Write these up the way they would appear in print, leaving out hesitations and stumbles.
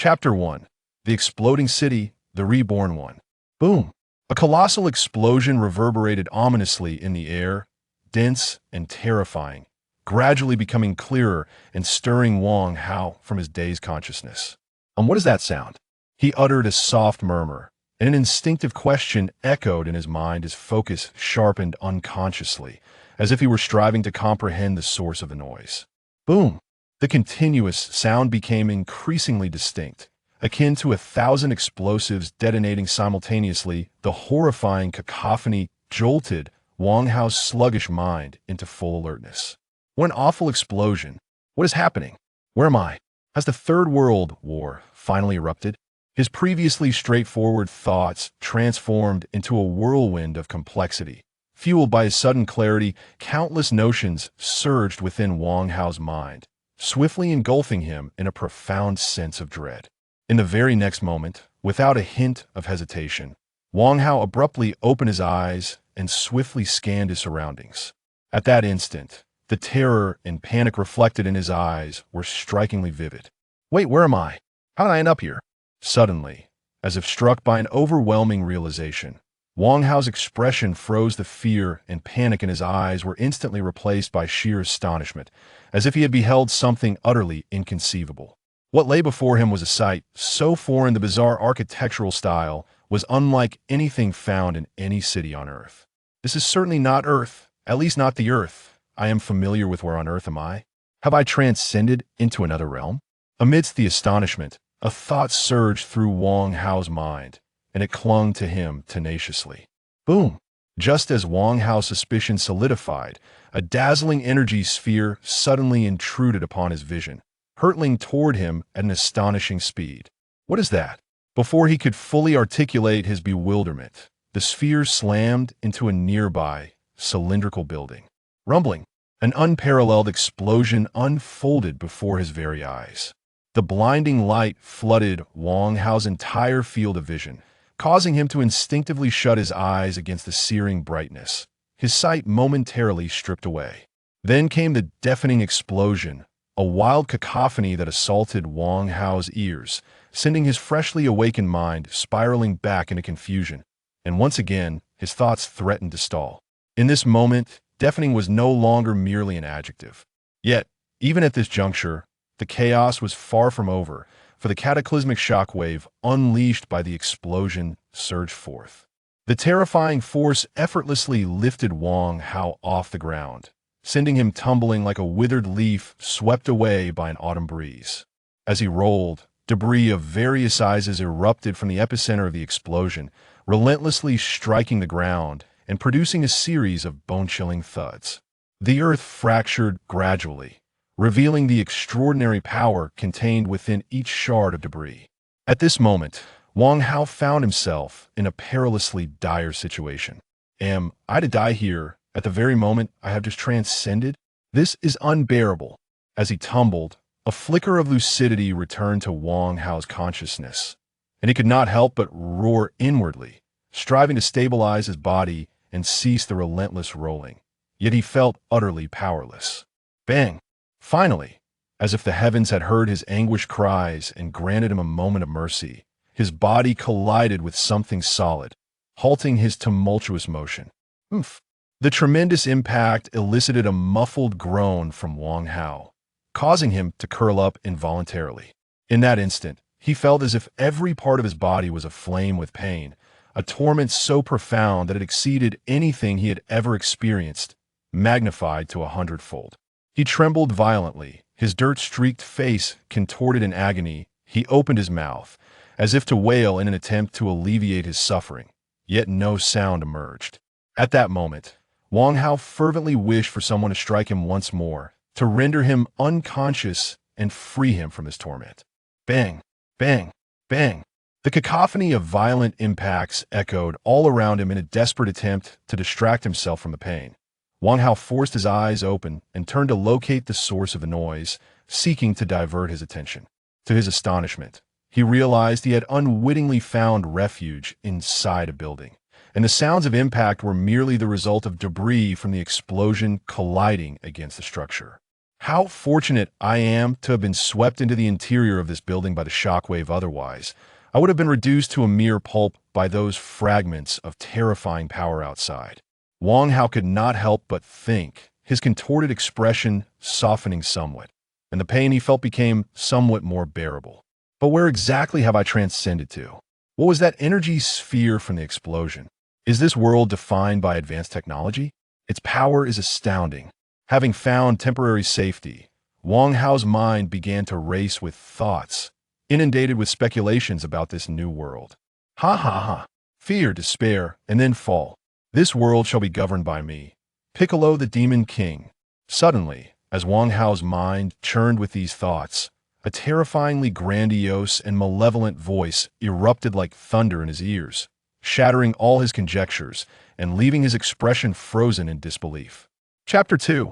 Chapter 1. The Exploding City, the Reborn One. Boom! A colossal explosion reverberated ominously in the air, dense and terrifying, gradually becoming clearer and stirring Wang Hao from his dazed consciousness. What is that sound? He uttered a soft murmur, and an instinctive question echoed in his mind, his focus sharpened unconsciously, as if he were striving to comprehend the source of the noise. Boom! The continuous sound became increasingly distinct, akin to 1,000 explosives detonating simultaneously. The horrifying cacophony jolted Wang Hao's sluggish mind into full alertness. What an awful explosion! What is happening? Where am I? Has the Third World War finally erupted? His previously straightforward thoughts transformed into a whirlwind of complexity. Fueled by his sudden clarity, countless notions surged within Wang Hao's mind, swiftly engulfing him in a profound sense of dread. In the very next moment, without a hint of hesitation, Wang Hao abruptly opened his eyes and swiftly scanned his surroundings. At that instant, the terror and panic reflected in his eyes were strikingly vivid. Wait, where am I? How did I end up here? Suddenly, as if struck by an overwhelming realization, Wang Hao's expression froze. The fear and panic in his eyes were instantly replaced by sheer astonishment, as if he had beheld something utterly inconceivable. What lay before him was a sight so foreign. The bizarre architectural style was unlike anything found in any city on Earth. This is certainly not Earth, at least not the Earth I am familiar with. Where on earth am I? Have I transcended into another realm? Amidst the astonishment, a thought surged through Wang Hao's mind, and it clung to him tenaciously. Boom! Just as Wang Hao's suspicion solidified, a dazzling energy sphere suddenly intruded upon his vision, hurtling toward him at an astonishing speed. What is that? Before he could fully articulate his bewilderment, the sphere slammed into a nearby, cylindrical building. Rumbling, an unparalleled explosion unfolded before his very eyes. The blinding light flooded Wang Hao's entire field of vision, causing him to instinctively shut his eyes against the searing brightness, his sight momentarily stripped away. Then came the deafening explosion, a wild cacophony that assaulted Wang Hao's ears, sending his freshly awakened mind spiraling back into confusion, and once again his thoughts threatened to stall. In this moment, deafening was no longer merely an adjective. Yet, even at this juncture, the chaos was far from over, for the cataclysmic shockwave unleashed by the explosion surged forth. The terrifying force effortlessly lifted Wang Hao off the ground, sending him tumbling like a withered leaf swept away by an autumn breeze. As he rolled, debris of various sizes erupted from the epicenter of the explosion, relentlessly striking the ground and producing a series of bone-chilling thuds. The earth fractured gradually, revealing the extraordinary power contained within each shard of debris. At this moment, Wang Hao found himself in a perilously dire situation. Am I to die here at the very moment I have just transcended? This is unbearable. As he tumbled, a flicker of lucidity returned to Wang Hao's consciousness, and he could not help but roar inwardly, striving to stabilize his body and cease the relentless rolling. Yet he felt utterly powerless. Bang! Finally, as if the heavens had heard his anguished cries and granted him a moment of mercy, his body collided with something solid, halting his tumultuous motion. Oomph! The tremendous impact elicited a muffled groan from Wang Hao, causing him to curl up involuntarily. In that instant, he felt as if every part of his body was aflame with pain, a torment so profound that it exceeded anything he had ever experienced, magnified to 100-fold. He trembled violently, his dirt-streaked face contorted in agony. He opened his mouth, as if to wail in an attempt to alleviate his suffering, yet no sound emerged. At that moment, Wang Hao fervently wished for someone to strike him once more, to render him unconscious and free him from his torment. Bang! Bang! Bang! The cacophony of violent impacts echoed all around him in a desperate attempt to distract himself from the pain. Wang Hao forced his eyes open and turned to locate the source of the noise, seeking to divert his attention. To his astonishment, he realized he had unwittingly found refuge inside a building, and the sounds of impact were merely the result of debris from the explosion colliding against the structure. How fortunate I am to have been swept into the interior of this building by the shockwave. Otherwise, I would have been reduced to a mere pulp by those fragments of terrifying power outside. Wang Hao could not help but think, his contorted expression softening somewhat, and the pain he felt became somewhat more bearable. But where exactly have I transcended to? What was that energy sphere from the explosion? Is this world defined by advanced technology? Its power is astounding. Having found temporary safety, Wang Hao's mind began to race with thoughts, inundated with speculations about this new world. Ha ha ha. Fear, despair, and then fall. This world shall be governed by me, Piccolo the Demon King. Suddenly, as Wang Hao's mind churned with these thoughts, a terrifyingly grandiose and malevolent voice erupted like thunder in his ears, shattering all his conjectures and leaving his expression frozen in disbelief. Chapter 2.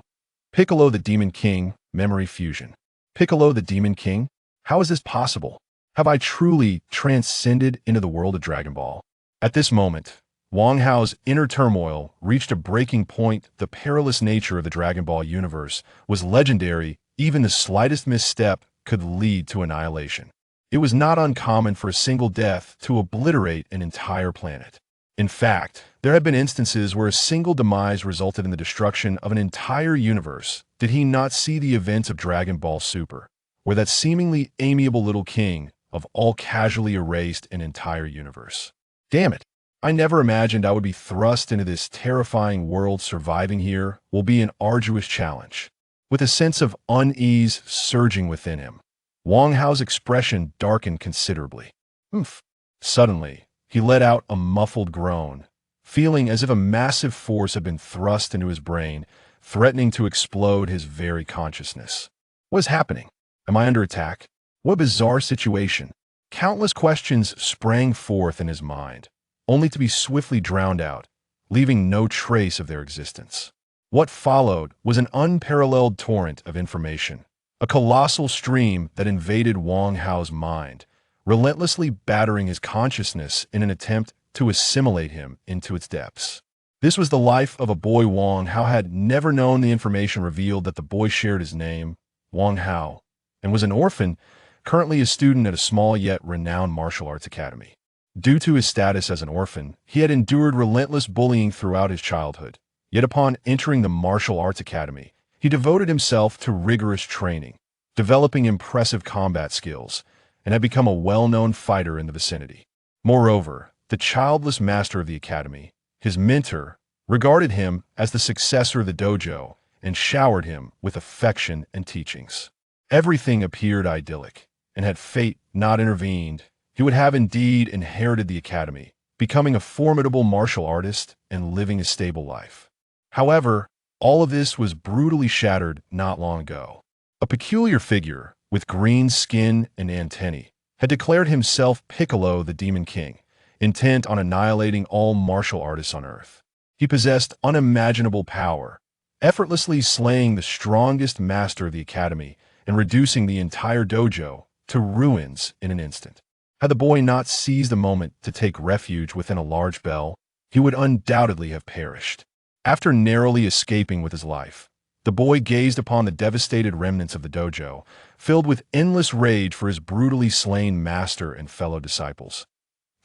Piccolo the Demon King, Memory Fusion. Piccolo the Demon King? How is this possible? Have I truly transcended into the world of Dragon Ball? At this moment, Wang Hao's inner turmoil reached a breaking point. The perilous nature of the Dragon Ball universe was legendary. Even the slightest misstep could lead to annihilation. It was not uncommon for a single death to obliterate an entire planet. In fact, there have been instances where a single demise resulted in the destruction of an entire universe. Did he not see the events of Dragon Ball Super, where that seemingly amiable little king of all casually erased an entire universe? Damn it! I never imagined I would be thrust into this terrifying world. Surviving here will be an arduous challenge. With a sense of unease surging within him, Wang Hao's expression darkened considerably. Oomph! Suddenly, he let out a muffled groan, feeling as if a massive force had been thrust into his brain, threatening to explode his very consciousness. What is happening? Am I under attack? What a bizarre situation. Countless questions sprang forth in his mind, only to be swiftly drowned out, leaving no trace of their existence. What followed was an unparalleled torrent of information, a colossal stream that invaded Wang Hao's mind, relentlessly battering his consciousness in an attempt to assimilate him into its depths. This was the life of a boy. Wang Hao had never known. The information revealed that the boy shared his name, Wang Hao, and was an orphan, currently a student at a small yet renowned martial arts academy. Due to his status as an orphan, he had endured relentless bullying throughout his childhood. Yet upon entering the martial arts academy, he devoted himself to rigorous training, developing impressive combat skills, and had become a well-known fighter in the vicinity. Moreover, the childless master of the academy, his mentor, regarded him as the successor of the dojo and showered him with affection and teachings. Everything appeared idyllic, and had fate not intervened, he would have indeed inherited the academy, becoming a formidable martial artist and living a stable life. However, all of this was brutally shattered not long ago. A peculiar figure, with green skin and antennae, had declared himself Piccolo the Demon King, intent on annihilating all martial artists on Earth. He possessed unimaginable power, effortlessly slaying the strongest master of the academy and reducing the entire dojo to ruins in an instant. Had the boy not seized the moment to take refuge within a large bell, he would undoubtedly have perished. After narrowly escaping with his life, the boy gazed upon the devastated remnants of the dojo, filled with endless rage for his brutally slain master and fellow disciples.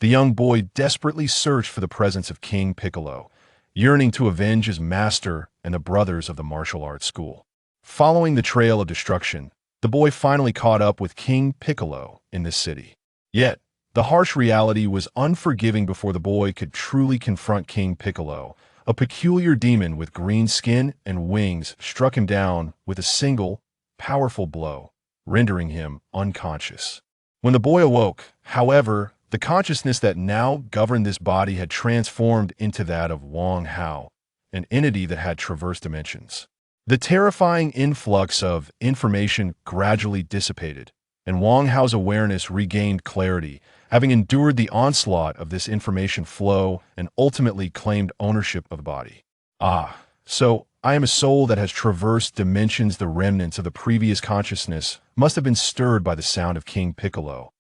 The young boy desperately searched for the presence of King Piccolo, yearning to avenge his master and the brothers of the martial arts school. Following the trail of destruction, the boy finally caught up with King Piccolo in this city. Yet, the harsh reality was unforgiving. Before the boy could truly confront King Piccolo, a peculiar demon with green skin and wings struck him down with a single, powerful blow, rendering him unconscious. When the boy awoke, however, the consciousness that now governed this body had transformed into that of Wang Hao, an entity that had traversed dimensions. The terrifying influx of information gradually dissipated, and Wang Hao's awareness regained clarity, having endured the onslaught of this information flow and ultimately claimed ownership of the body. Ah, so I am a soul that has traversed dimensions. The remnants of the previous consciousness must have been stirred by the sound of King Piccolo,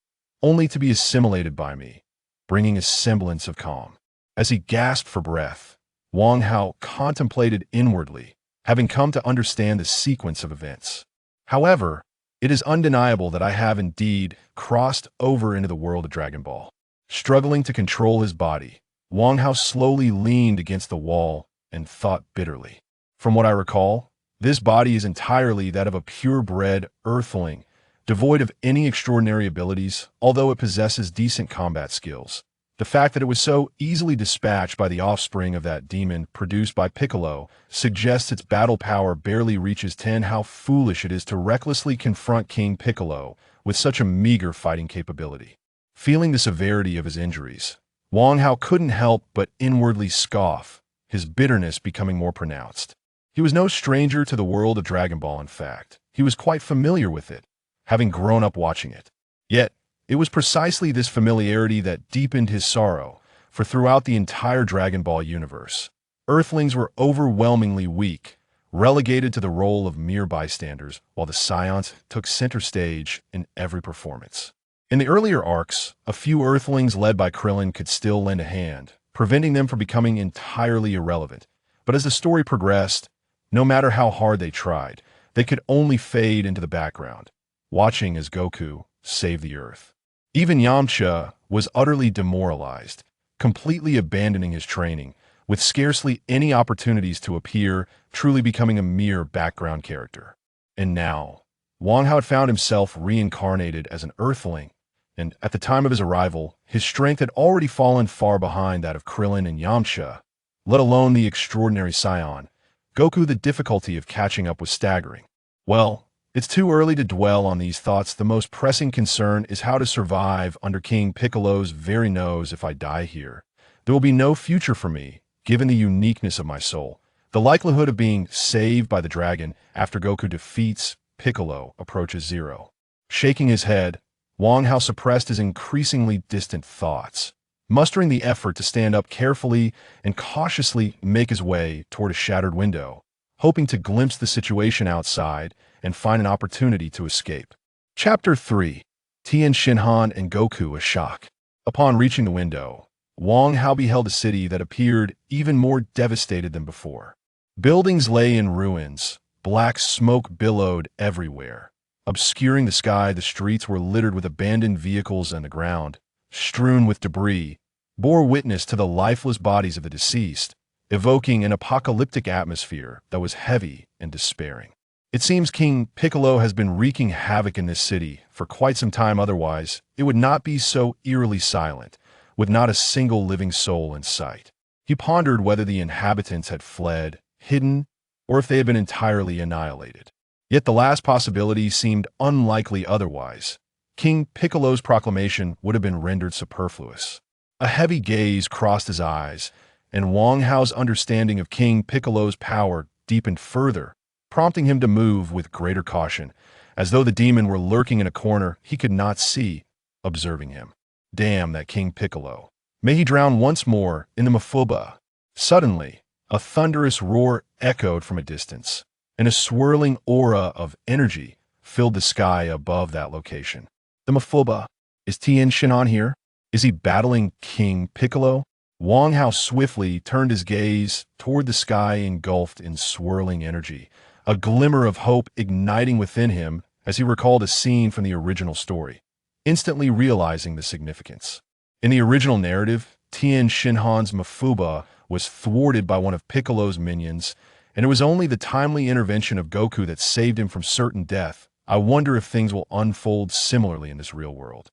only to be assimilated by me, bringing a semblance of calm. As he gasped for breath, Wang Hao contemplated inwardly, having come to understand the sequence of events. However, it is undeniable that I have indeed crossed over into the world of Dragon Ball. Struggling to control his body, Wang Hao slowly leaned against the wall and thought bitterly. From what I recall, this body is entirely that of a purebred Earthling, devoid of any extraordinary abilities, although it possesses decent combat skills. The fact that it was so easily dispatched by the offspring of that demon produced by Piccolo suggests its battle power barely reaches 10. How foolish it is to recklessly confront King Piccolo with such a meager fighting capability. Feeling the severity of his injuries, Wang Hao couldn't help but inwardly scoff, his bitterness becoming more pronounced. He was no stranger to the world of Dragon Ball, in fact. He was quite familiar with it, having grown up watching it. Yet, it was precisely this familiarity that deepened his sorrow, for throughout the entire Dragon Ball universe, Earthlings were overwhelmingly weak, relegated to the role of mere bystanders, while the Scions took center stage in every performance. In the earlier arcs, a few Earthlings led by Krillin could still lend a hand, preventing them from becoming entirely irrelevant. But as the story progressed, no matter how hard they tried, they could only fade into the background, watching as Goku saved the Earth. Even Yamcha was utterly demoralized, completely abandoning his training, with scarcely any opportunities to appear, truly becoming a mere background character. And now, Wang Hao had found himself reincarnated as an Earthling, and at the time of his arrival, his strength had already fallen far behind that of Krillin and Yamcha, let alone the extraordinary Scion. Goku, the difficulty of catching up was staggering. Well, it's too early to dwell on these thoughts. The most pressing concern is how to survive under King Piccolo's very nose. If I die here, there will be no future for me, given the uniqueness of my soul. The likelihood of being saved by the dragon after Goku defeats Piccolo approaches zero. Shaking his head, Wang Hao suppressed his increasingly distant thoughts, mustering the effort to stand up carefully and cautiously make his way toward a shattered window, hoping to glimpse the situation outside and find an opportunity to escape. Chapter 3. Tien and Goku a shock. Upon reaching the window, Wang Hao beheld a city that appeared even more devastated than before. Buildings lay in ruins, black smoke billowed everywhere. Obscuring the sky, the streets were littered with abandoned vehicles, and the ground, strewn with debris, bore witness to the lifeless bodies of the deceased, evoking an apocalyptic atmosphere that was heavy and despairing. It seems King Piccolo has been wreaking havoc in this city for quite some time, otherwise it would not be so eerily silent, with not a single living soul in sight. He pondered whether the inhabitants had fled, hidden, or if they had been entirely annihilated. Yet the last possibility seemed unlikely otherwise. King Piccolo's proclamation would have been rendered superfluous. A heavy gaze crossed his eyes, and Wang Hao's understanding of King Piccolo's power deepened further, prompting him to move with greater caution, as though the demon were lurking in a corner he could not see, observing him. Damn that King Piccolo. May he drown once more in the Mafuba. Suddenly, a thunderous roar echoed from a distance, and a swirling aura of energy filled the sky above that location. The Mafuba. Is Tien here? Is he battling King Piccolo? Wang Hao swiftly turned his gaze toward the sky engulfed in swirling energy, a glimmer of hope igniting within him as he recalled a scene from the original story, instantly realizing the significance. In the original narrative, Tien Shinhan's Mafuba was thwarted by one of Piccolo's minions, and it was only the timely intervention of Goku that saved him from certain death. I wonder if things will unfold similarly in this real world.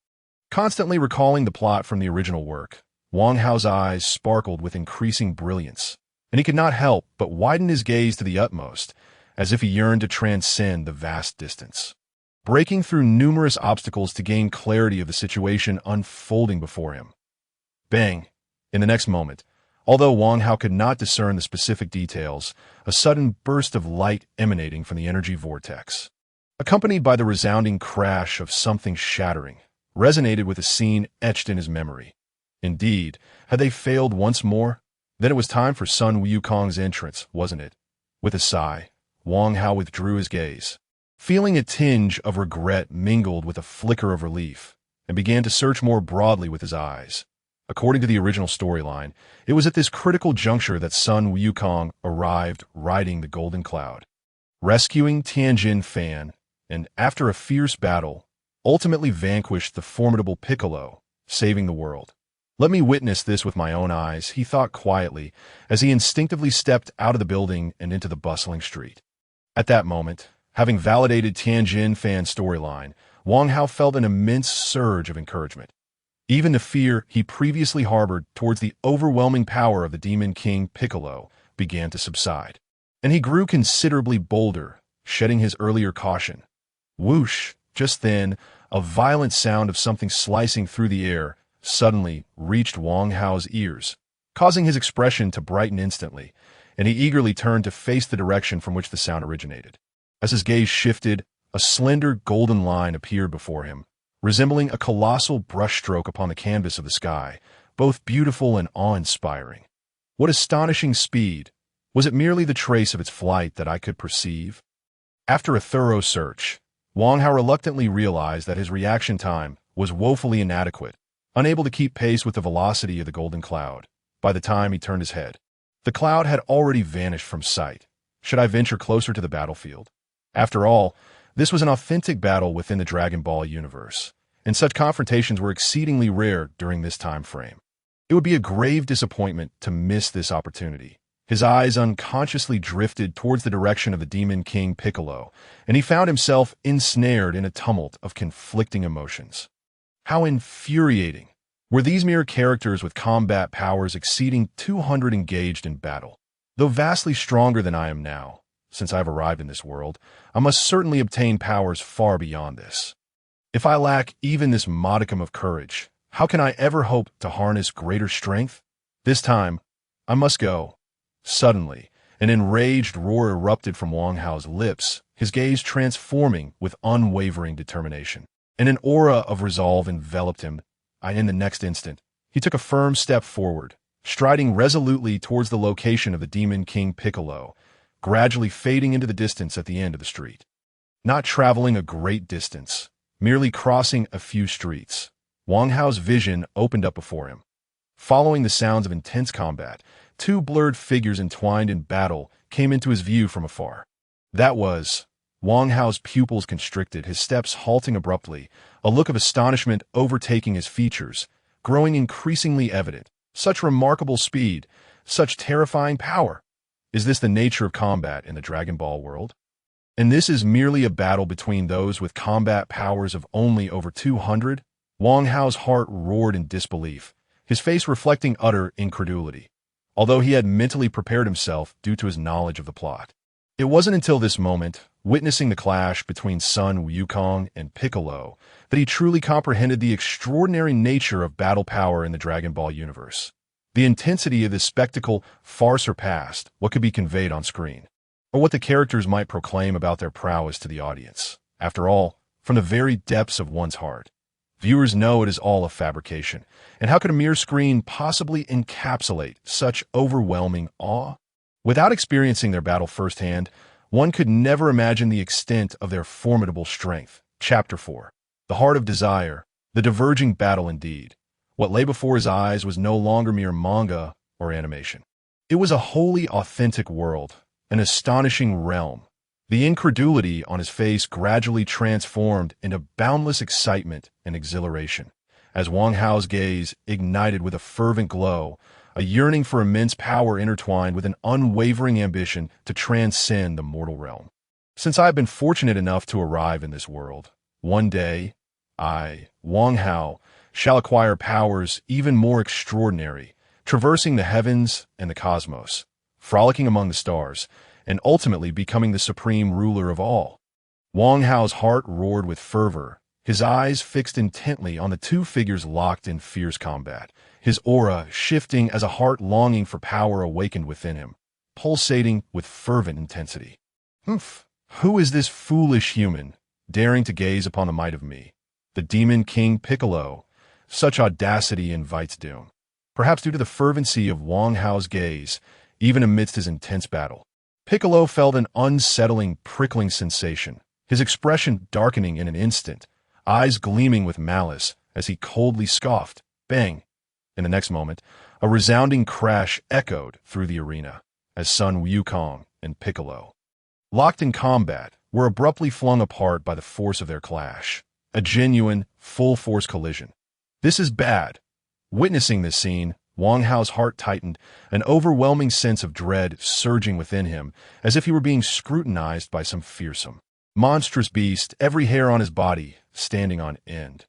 Constantly recalling the plot from the original work, Wang Hao's eyes sparkled with increasing brilliance, and he could not help but widen his gaze to the utmost, as if he yearned to transcend the vast distance. Breaking through numerous obstacles to gain clarity of the situation unfolding before him. Bang! In the next moment, although Wang Hao could not discern the specific details, a sudden burst of light emanating from the energy vortex, accompanied by the resounding crash of something shattering, resonated with a scene etched in his memory. Indeed, had they failed once more? Then it was time for Sun Wukong's entrance, wasn't it? With a sigh, Wang Hao withdrew his gaze, feeling a tinge of regret mingled with a flicker of relief, and began to search more broadly with his eyes. According to the original storyline, it was at this critical juncture that son Wukong arrived riding the golden cloud, rescuing Tianjin Fan, and after a fierce battle, ultimately vanquished the formidable Piccolo, saving the world. Let me witness this with my own eyes, he thought quietly, as he instinctively stepped out of the building and into the bustling street. At that moment, having validated Tianjin Fan's storyline, Wang Hao felt an immense surge of encouragement. Even the fear he previously harbored towards the overwhelming power of the Demon King Piccolo began to subside, and he grew considerably bolder, shedding his earlier caution. Whoosh! Just then, a violent sound of something slicing through the air suddenly reached Wang Hao's ears, causing his expression to brighten instantly, and he eagerly turned to face the direction from which the sound originated. As his gaze shifted, a slender golden line appeared before him, resembling a colossal brushstroke upon the canvas of the sky, both beautiful and awe-inspiring. What astonishing speed! Was it merely the trace of its flight that I could perceive? After a thorough search, Wang Hao reluctantly realized that his reaction time was woefully inadequate, unable to keep pace with the velocity of the golden cloud. By the time he turned his head, the cloud had already vanished from sight. Should I venture closer to the battlefield? After all, this was an authentic battle within the Dragon Ball universe, and such confrontations were exceedingly rare during this time frame. It would be a grave disappointment to miss this opportunity. His eyes unconsciously drifted towards the direction of the Demon King Piccolo, and he found himself ensnared in a tumult of conflicting emotions. How infuriating! Were these mere characters with combat powers exceeding 200 engaged in battle? Though vastly stronger than I am now, since I have arrived in this world, I must certainly obtain powers far beyond this. If I lack even this modicum of courage, how can I ever hope to harness greater strength? This time, I must go. Suddenly, an enraged roar erupted from Wang Hao's lips, his gaze transforming with unwavering determination, and an aura of resolve enveloped him. In the next instant, he took a firm step forward, striding resolutely towards the location of the Demon King Piccolo, gradually fading into the distance at the end of the street. Not traveling a great distance, merely crossing a few streets, Wang Hao's vision opened up before him. Following the sounds of intense combat, two blurred figures entwined in battle came into his view from afar. That was Wang Hao's pupils constricted, his steps halting abruptly, a look of astonishment overtaking his features, growing increasingly evident. Such remarkable speed, such terrifying power. Is this the nature of combat in the Dragon Ball world? And this is merely a battle between those with combat powers of only over 200? Wang Hao's heart roared in disbelief, his face reflecting utter incredulity, although he had mentally prepared himself due to his knowledge of the plot. It wasn't until this moment, witnessing the clash between son Wukong and Piccolo, that he truly comprehended the extraordinary nature of battle power in the Dragon Ball universe. The intensity of this spectacle far surpassed what could be conveyed on screen, or what the characters might proclaim about their prowess to the audience. After all, from the very depths of one's heart, viewers know it is all a fabrication, and how could a mere screen possibly encapsulate such overwhelming awe? Without experiencing their battle firsthand, one could never imagine the extent of their formidable strength. Chapter 4. The Heart of Desire, the diverging battle indeed. What lay before his eyes was no longer mere manga or animation. It was a wholly authentic world, an astonishing realm. The incredulity on his face gradually transformed into boundless excitement and exhilaration, as Wang Hao's gaze ignited with a fervent glow, a yearning for immense power intertwined with an unwavering ambition to transcend the mortal realm. Since I have been fortunate enough to arrive in this world, one day, I, Wang Hao, shall acquire powers even more extraordinary, traversing the heavens and the cosmos, frolicking among the stars, and ultimately becoming the supreme ruler of all. Wang Hao's heart roared with fervor, his eyes fixed intently on the two figures locked in fierce combat, his aura shifting as a heart longing for power awakened within him, pulsating with fervent intensity. Who is this foolish human, daring to gaze upon the might of me, the Demon King Piccolo? Such audacity invites doom. Perhaps due to the fervency of Wang Hao's gaze, even amidst his intense battle, Piccolo felt an unsettling, prickling sensation, his expression darkening in an instant, eyes gleaming with malice as he coldly scoffed. Bang! In the next moment, a resounding crash echoed through the arena as Sun Wukong and Piccolo, locked in combat, were abruptly flung apart by the force of their clash. A genuine, full-force collision. This is bad. Witnessing this scene, Wang Hao's heart tightened, an overwhelming sense of dread surging within him, as if he were being scrutinized by some fearsome, monstrous beast, every hair on his body standing on end.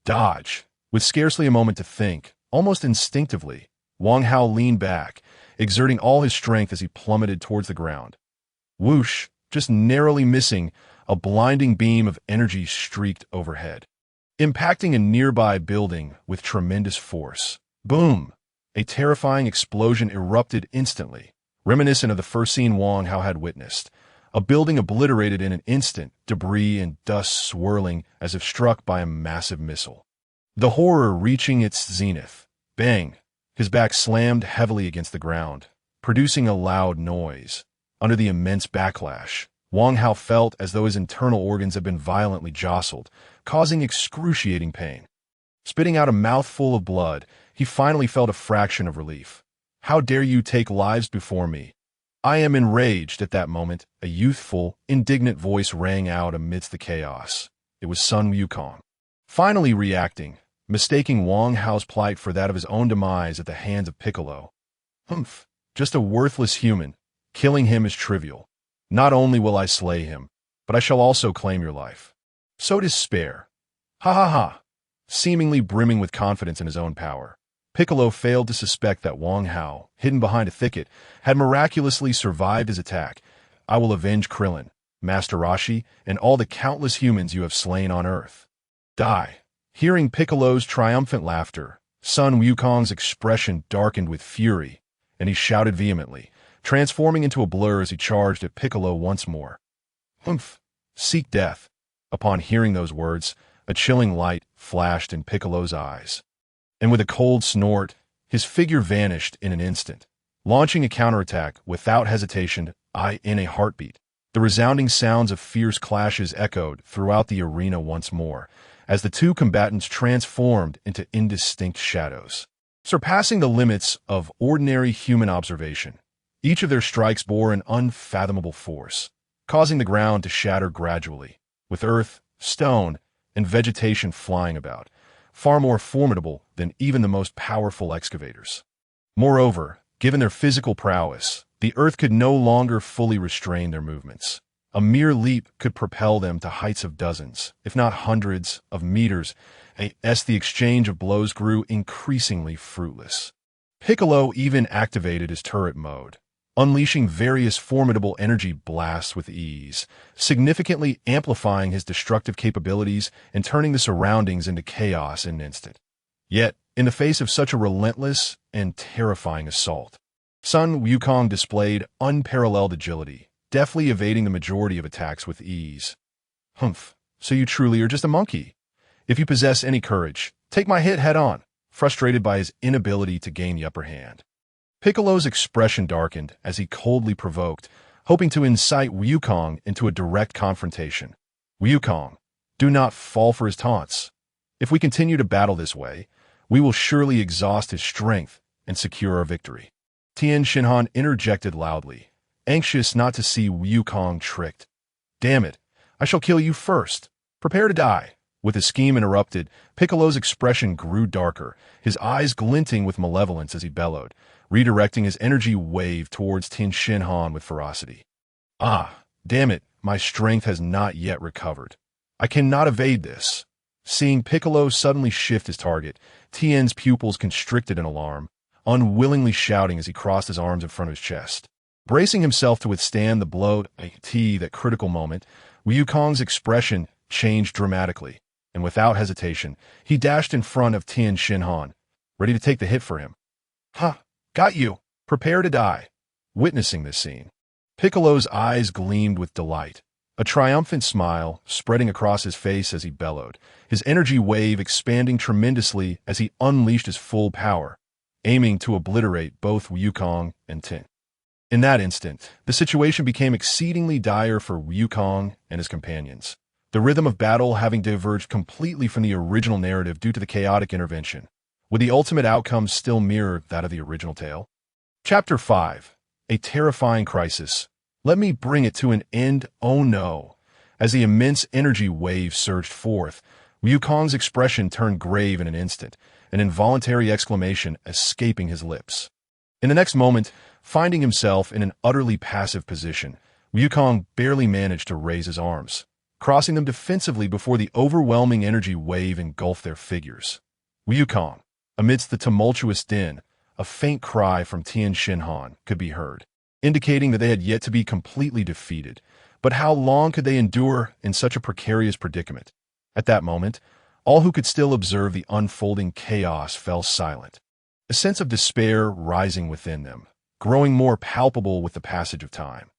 Dodge. With scarcely a moment to think, almost instinctively, Wang Hao leaned back, exerting all his strength as he plummeted towards the ground. Whoosh, just narrowly missing, a blinding beam of energy streaked overhead, impacting a nearby building with tremendous force. Boom! A terrifying explosion erupted instantly, reminiscent of the first scene Wang Hao had witnessed. A building obliterated in an instant, debris and dust swirling as if struck by a massive missile. The horror reaching its zenith. Bang! His back slammed heavily against the ground, producing a loud noise. Under the immense backlash, Wang Hao felt as though his internal organs had been violently jostled, causing excruciating pain. Spitting out a mouthful of blood, he finally felt a fraction of relief. "How dare you take lives before me? I am enraged." At that moment, a youthful, indignant voice rang out amidst the chaos. It was Sun Wukong, finally reacting, mistaking Wang Hao's plight for that of his own demise at the hands of Piccolo. "Humph, just a worthless human. Killing him is trivial. Not only will I slay him, but I shall also claim your life. So despair." Ha ha ha! Seemingly brimming with confidence in his own power, Piccolo failed to suspect that Wang Hao, hidden behind a thicket, had miraculously survived his attack. "I will avenge Krillin, Master Rashi, and all the countless humans you have slain on Earth. Die." Hearing Piccolo's triumphant laughter, Sun Wukong's expression darkened with fury, and he shouted vehemently, transforming into a blur as he charged at Piccolo once more. "Humph! Seek death." Upon hearing those words, a chilling light flashed in Piccolo's eyes, and with a cold snort, his figure vanished in an instant, launching a counterattack without hesitation, in a heartbeat. The resounding sounds of fierce clashes echoed throughout the arena once more, as the two combatants transformed into indistinct shadows, surpassing the limits of ordinary human observation. Each of their strikes bore an unfathomable force, causing the ground to shatter gradually, with earth, stone, and vegetation flying about, far more formidable than even the most powerful excavators. Moreover, given their physical prowess, the earth could no longer fully restrain their movements. A mere leap could propel them to heights of dozens, if not hundreds, of meters, as the exchange of blows grew increasingly fruitless. Piccolo even activated his turret mode, unleashing various formidable energy blasts with ease, significantly amplifying his destructive capabilities and turning the surroundings into chaos in an instant. Yet, in the face of such a relentless and terrifying assault, Sun Wukong displayed unparalleled agility, deftly evading the majority of attacks with ease. "Humph, so you truly are just a monkey. If you possess any courage, take my hit head-on," frustrated by his inability to gain the upper hand. Piccolo's expression darkened as he coldly provoked, hoping to incite Wukong into a direct confrontation. "Wukong, do not fall for his taunts. If we continue to battle this way, we will surely exhaust his strength and secure our victory." Tien Shinhan interjected loudly, anxious not to see Wukong tricked. "Damn it, I shall kill you first. Prepare to die." With the scheme interrupted, Piccolo's expression grew darker, his eyes glinting with malevolence as he bellowed, redirecting his energy wave towards Tien Shinhan with ferocity. "Ah, damn it, my strength has not yet recovered. I cannot evade this." Seeing Piccolo suddenly shift his target, Tien's pupils constricted in alarm, unwillingly shouting as he crossed his arms in front of his chest. Bracing himself to withstand the blow at that critical moment, Wukong's expression changed dramatically, and without hesitation, he dashed in front of Tien Shinhan, ready to take the hit for him. "Ha! Got you! Prepare to die." Witnessing this scene, Piccolo's eyes gleamed with delight, a triumphant smile spreading across his face as he bellowed, his energy wave expanding tremendously as he unleashed his full power, aiming to obliterate both Wukong and Tien. In that instant, the situation became exceedingly dire for Wukong and his companions, the rhythm of battle having diverged completely from the original narrative due to the chaotic intervention. Would the ultimate outcome still mirror that of the original tale? Chapter 5. A terrifying crisis. Let me bring it to an end, oh no. As the immense energy wave surged forth, Wukong's expression turned grave in an instant, an involuntary exclamation escaping his lips. In the next moment, finding himself in an utterly passive position, Wukong barely managed to raise his arms, crossing them defensively before the overwhelming energy wave engulfed their figures. Wukong, amidst the tumultuous din, a faint cry from Tien could be heard, indicating that they had yet to be completely defeated. But how long could they endure in such a precarious predicament? At that moment, all who could still observe the unfolding chaos fell silent, a sense of despair rising within them, growing more palpable with the passage of time.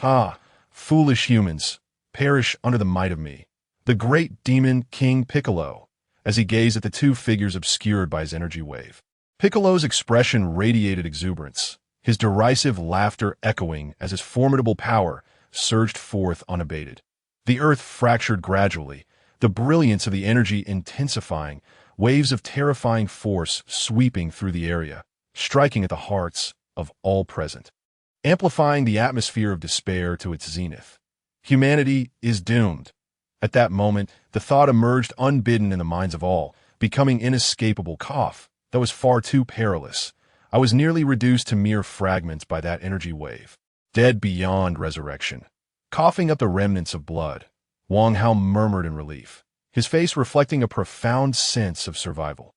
"Ah, foolish humans, perish under the might of me," the great demon King Piccolo, as he gazed at the two figures obscured by his energy wave. Piccolo's expression radiated exuberance, his derisive laughter echoing as his formidable power surged forth unabated. The earth fractured gradually, the brilliance of the energy intensifying, waves of terrifying force sweeping through the area, striking at the hearts of all present, amplifying the atmosphere of despair to its zenith. Humanity is doomed. At that moment, the thought emerged unbidden in the minds of all, becoming inescapable cough that was far too perilous. I was nearly reduced to mere fragments by that energy wave, dead beyond resurrection. Coughing up the remnants of blood, Wang Hao murmured in relief, his face reflecting a profound sense of survival.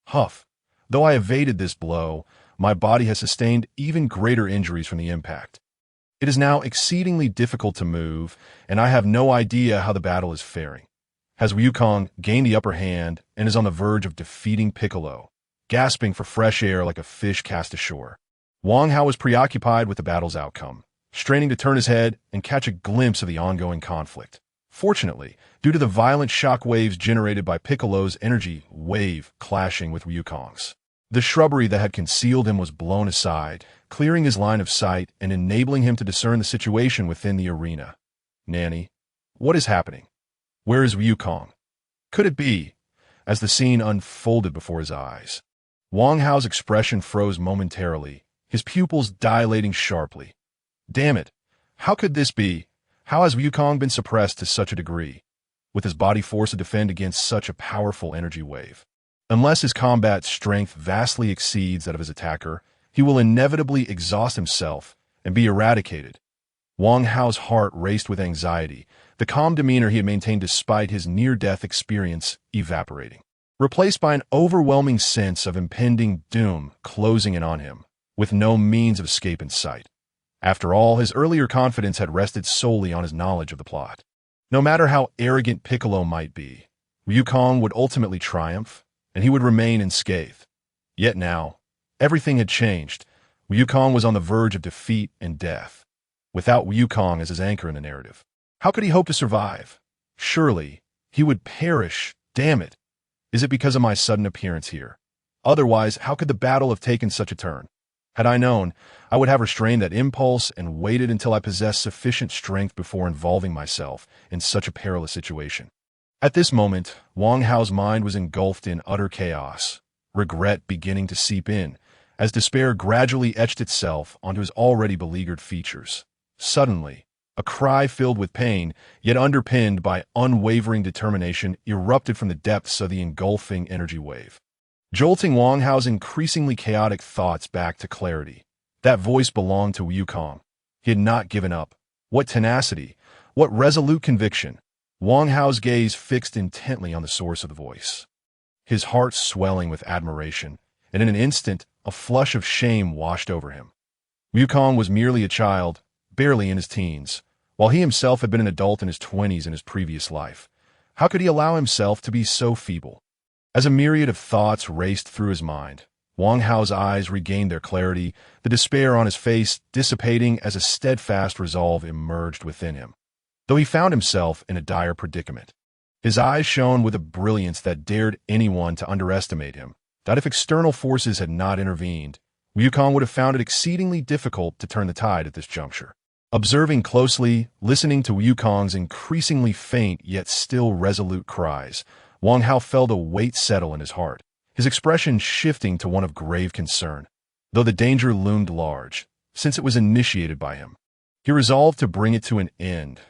"Huff, though I evaded this blow, my body has sustained even greater injuries from the impact. It is now exceedingly difficult to move, and I have no idea how the battle is faring." Has Wukong gained the upper hand and is on the verge of defeating Piccolo, gasping for fresh air like a fish cast ashore. Wang Hao was preoccupied with the battle's outcome, straining to turn his head and catch a glimpse of the ongoing conflict. Fortunately, due to the violent shock waves generated by Piccolo's energy wave clashing with Wukong's, the shrubbery that had concealed him was blown aside, clearing his line of sight and enabling him to discern the situation within the arena. "Nanny, what is happening? Where is Wukong? Could it be?" As the scene unfolded before his eyes, Wang Hao's expression froze momentarily, his pupils dilating sharply. "Damn it! How could this be? How has Wukong been suppressed to such a degree, with his body forced to defend against such a powerful energy wave? Unless his combat strength vastly exceeds that of his attacker, he will inevitably exhaust himself and be eradicated." Wang Hao's heart raced with anxiety, the calm demeanor he had maintained despite his near-death experience evaporating, replaced by an overwhelming sense of impending doom closing in on him, with no means of escape in sight. After all, his earlier confidence had rested solely on his knowledge of the plot. No matter how arrogant Piccolo might be, Wukong would ultimately triumph, and he would remain unscathed. Yet now, everything had changed. Wukong was on the verge of defeat and death, without Wukong as his anchor in the narrative. How could he hope to survive? Surely, he would perish. Damn it! Is it because of my sudden appearance here? Otherwise, how could the battle have taken such a turn? Had I known, I would have restrained that impulse and waited until I possessed sufficient strength before involving myself in such a perilous situation. At this moment, Wang Hao's mind was engulfed in utter chaos, regret beginning to seep in, as despair gradually etched itself onto his already beleaguered features. Suddenly, a cry filled with pain, yet underpinned by unwavering determination, erupted from the depths of the engulfing energy wave, jolting Wang Hao's increasingly chaotic thoughts back to clarity. That voice belonged to Wukong. He had not given up. What tenacity! What resolute conviction! Wang Hao's gaze fixed intently on the source of the voice, his heart swelling with admiration, and in an instant, a flush of shame washed over him. Wukong was merely a child, barely in his teens, while he himself had been an adult in his 20s in his previous life. How could he allow himself to be so feeble? As a myriad of thoughts raced through his mind, Wang Hao's eyes regained their clarity, the despair on his face dissipating as a steadfast resolve emerged within him. Though he found himself in a dire predicament, his eyes shone with a brilliance that dared anyone to underestimate him, that if external forces had not intervened, Wukong would have found it exceedingly difficult to turn the tide at this juncture. Observing closely, listening to Wukong's increasingly faint yet still resolute cries, Wang Hao felt a weight settle in his heart. his expression shifting to one of grave concern, though the danger loomed large, since it was initiated by him. He resolved to bring it to an end.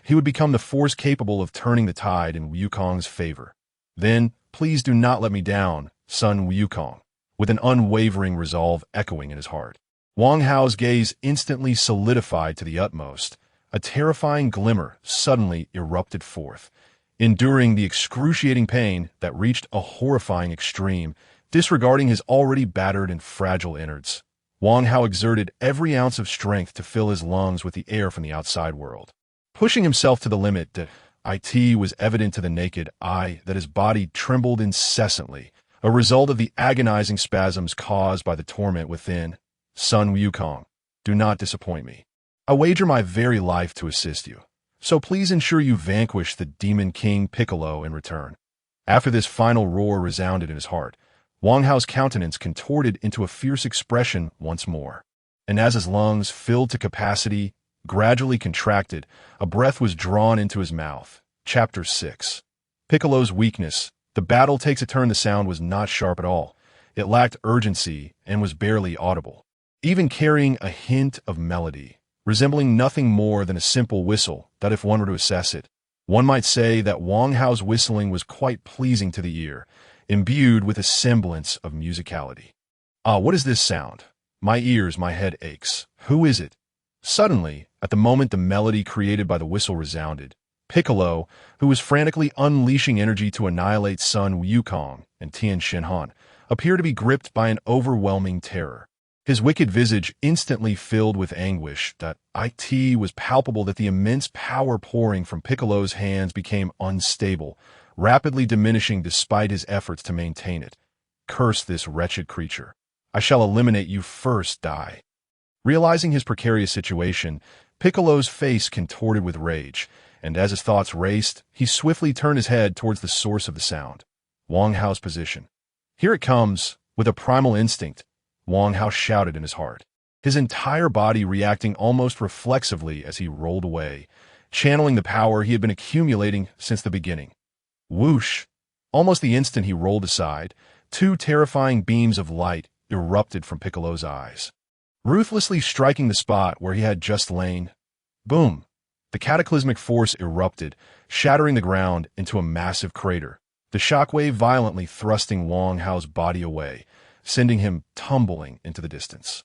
He would become the force capable of turning the tide in Wukong's favor. Then, please do not let me down, son Wukong, with an unwavering resolve echoing in his heart. Wang Hao's gaze instantly solidified to the utmost. A terrifying glimmer suddenly erupted forth. Enduring the excruciating pain that reached a horrifying extreme, disregarding his already battered and fragile innards, Wang Hao exerted every ounce of strength to fill his lungs with the air from the outside world. Pushing himself to the limit, it was evident to the naked eye that his body trembled incessantly, a result of the agonizing spasms caused by the torment within. Son Wukong, do not disappoint me. I wager my very life to assist you, so please ensure you vanquish the demon king Piccolo in return. After this final roar resounded in his heart, Wang Hao's countenance contorted into a fierce expression once more, and as his lungs filled to capacity, gradually contracted, a breath was drawn into his mouth. Chapter 6. Piccolo's weakness. The battle takes a turn. The sound was not sharp at all. It lacked urgency and was barely audible, even carrying a hint of melody, resembling nothing more than a simple whistle that, if one were to assess it, one might say that Wang Hao's whistling was quite pleasing to the ear, imbued with a semblance of musicality. Ah, what is this sound? My ears, my head aches. Who is it? Suddenly, at the moment the melody created by the whistle resounded, Piccolo, who was frantically unleashing energy to annihilate Son Wukong and Tien appeared to be gripped by an overwhelming terror. His wicked visage instantly filled with anguish. It was palpable that the immense power pouring from Piccolo's hands became unstable, rapidly diminishing despite his efforts to maintain it. Curse this wretched creature. I shall eliminate you first, die. Realizing his precarious situation, Piccolo's face contorted with rage, and as his thoughts raced, he swiftly turned his head towards the source of the sound, Wang Hao's position. Here it comes. With a primal instinct, Wang Hao shouted in his heart, his entire body reacting almost reflexively as he rolled away, channeling the power he had been accumulating since the beginning. Whoosh! Almost the instant he rolled aside, two terrifying beams of light erupted from Piccolo's eyes, ruthlessly striking the spot where he had just lain. Boom! The cataclysmic force erupted, shattering the ground into a massive crater, the shockwave violently thrusting Wang Hao's body away, sending him tumbling into the distance.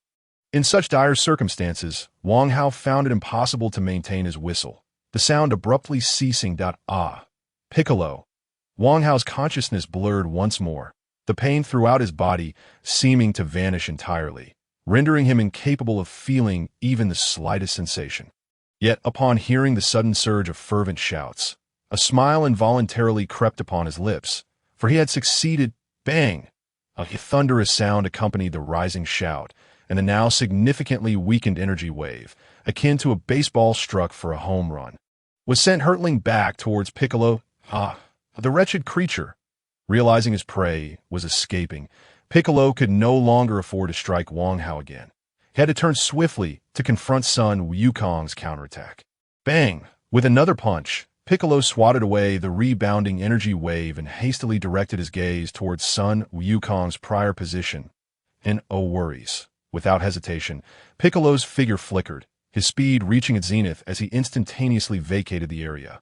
In such dire circumstances, Wang Hao found it impossible to maintain his whistle, the sound abruptly ceasing. Piccolo. Wang Hao's consciousness blurred once more, the pain throughout his body seeming to vanish entirely, rendering him incapable of feeling even the slightest sensation. Yet, upon hearing the sudden surge of fervent shouts, a smile involuntarily crept upon his lips, for he had succeeded. Bang! A thunderous sound accompanied the rising shout, and the now significantly weakened energy wave, akin to a baseball struck for a home run, was sent hurtling back towards Piccolo. The wretched creature. Realizing his prey was escaping, Piccolo could no longer afford to strike Wang Hao again. He had to turn swiftly to confront Son Wukong's counterattack. Bang! With another punch, Piccolo swatted away the rebounding energy wave and hastily directed his gaze towards Son Wukong's prior position. And oh worries. Without hesitation, Piccolo's figure flickered, his speed reaching its zenith as he instantaneously vacated the area.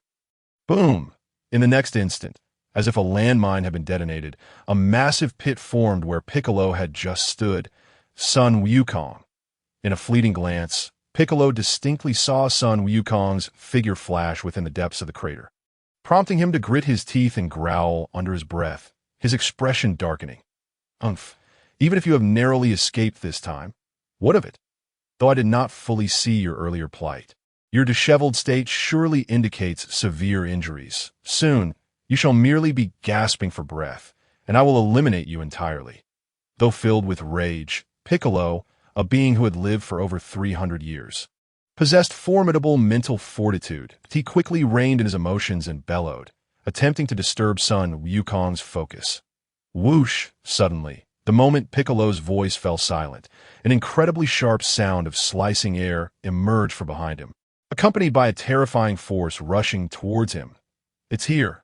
Boom! In the next instant, as if a landmine had been detonated, a massive pit formed where Piccolo had just stood. Son Wukong. In a fleeting glance, Piccolo distinctly saw Son Wukong's figure flash within the depths of the crater, prompting him to grit his teeth and growl under his breath, his expression darkening. Umph, even if you have narrowly escaped this time, what of it? Though I did not fully see your earlier plight, your disheveled state surely indicates severe injuries. Soon, you shall merely be gasping for breath, and I will eliminate you entirely. Though filled with rage, Piccolo, a being who had lived for over 300 years, possessed formidable mental fortitude. He quickly reined in his emotions and bellowed, attempting to disturb Son Wukong's focus. Whoosh! Suddenly, the moment Piccolo's voice fell silent, an incredibly sharp sound of slicing air emerged from behind him, accompanied by a terrifying force rushing towards him. It's here.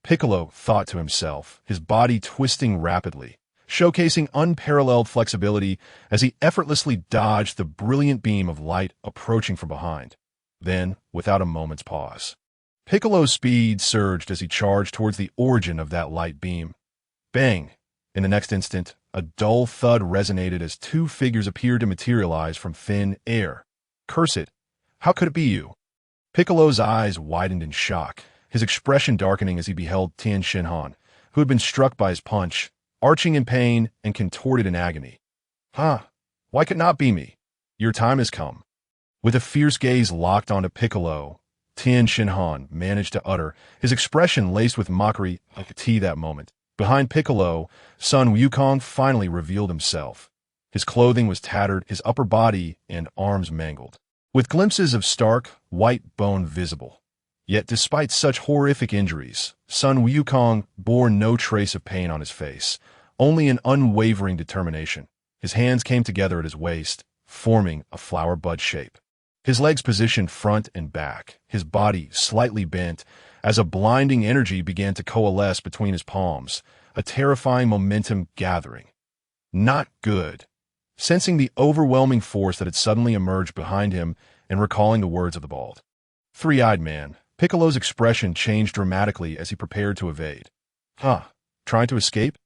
Piccolo thought to himself, his body twisting rapidly, showcasing unparalleled flexibility as he effortlessly dodged the brilliant beam of light approaching from behind. Then, without a moment's pause, Piccolo's speed surged as he charged towards the origin of that light beam. Bang! In the next instant, a dull thud resonated as two figures appeared to materialize from thin air. Curse it! How could it be you? Piccolo's eyes widened in shock, his expression darkening as he beheld Tien Han, who had been struck by his punch, arching in pain and contorted in agony. Huh? Why could it not be me? Your time has come. With a fierce gaze locked onto Piccolo, Tien Han managed to utter, his expression laced with mockery like a tea that moment. Behind Piccolo, son Wukong finally revealed himself. His clothing was tattered, his upper body and arms mangled, with glimpses of stark, white bone visible. Yet despite such horrific injuries, son Wukong bore no trace of pain on his face, only an unwavering determination. His hands came together at his waist, forming a flower bud shape. His legs positioned front and back, his body slightly bent, as a blinding energy began to coalesce between his palms, a terrifying momentum gathering. Not good. Sensing the overwhelming force that had suddenly emerged behind him and recalling the words of the bald, three-eyed man, Piccolo's expression changed dramatically as he prepared to evade. Huh? Trying to escape?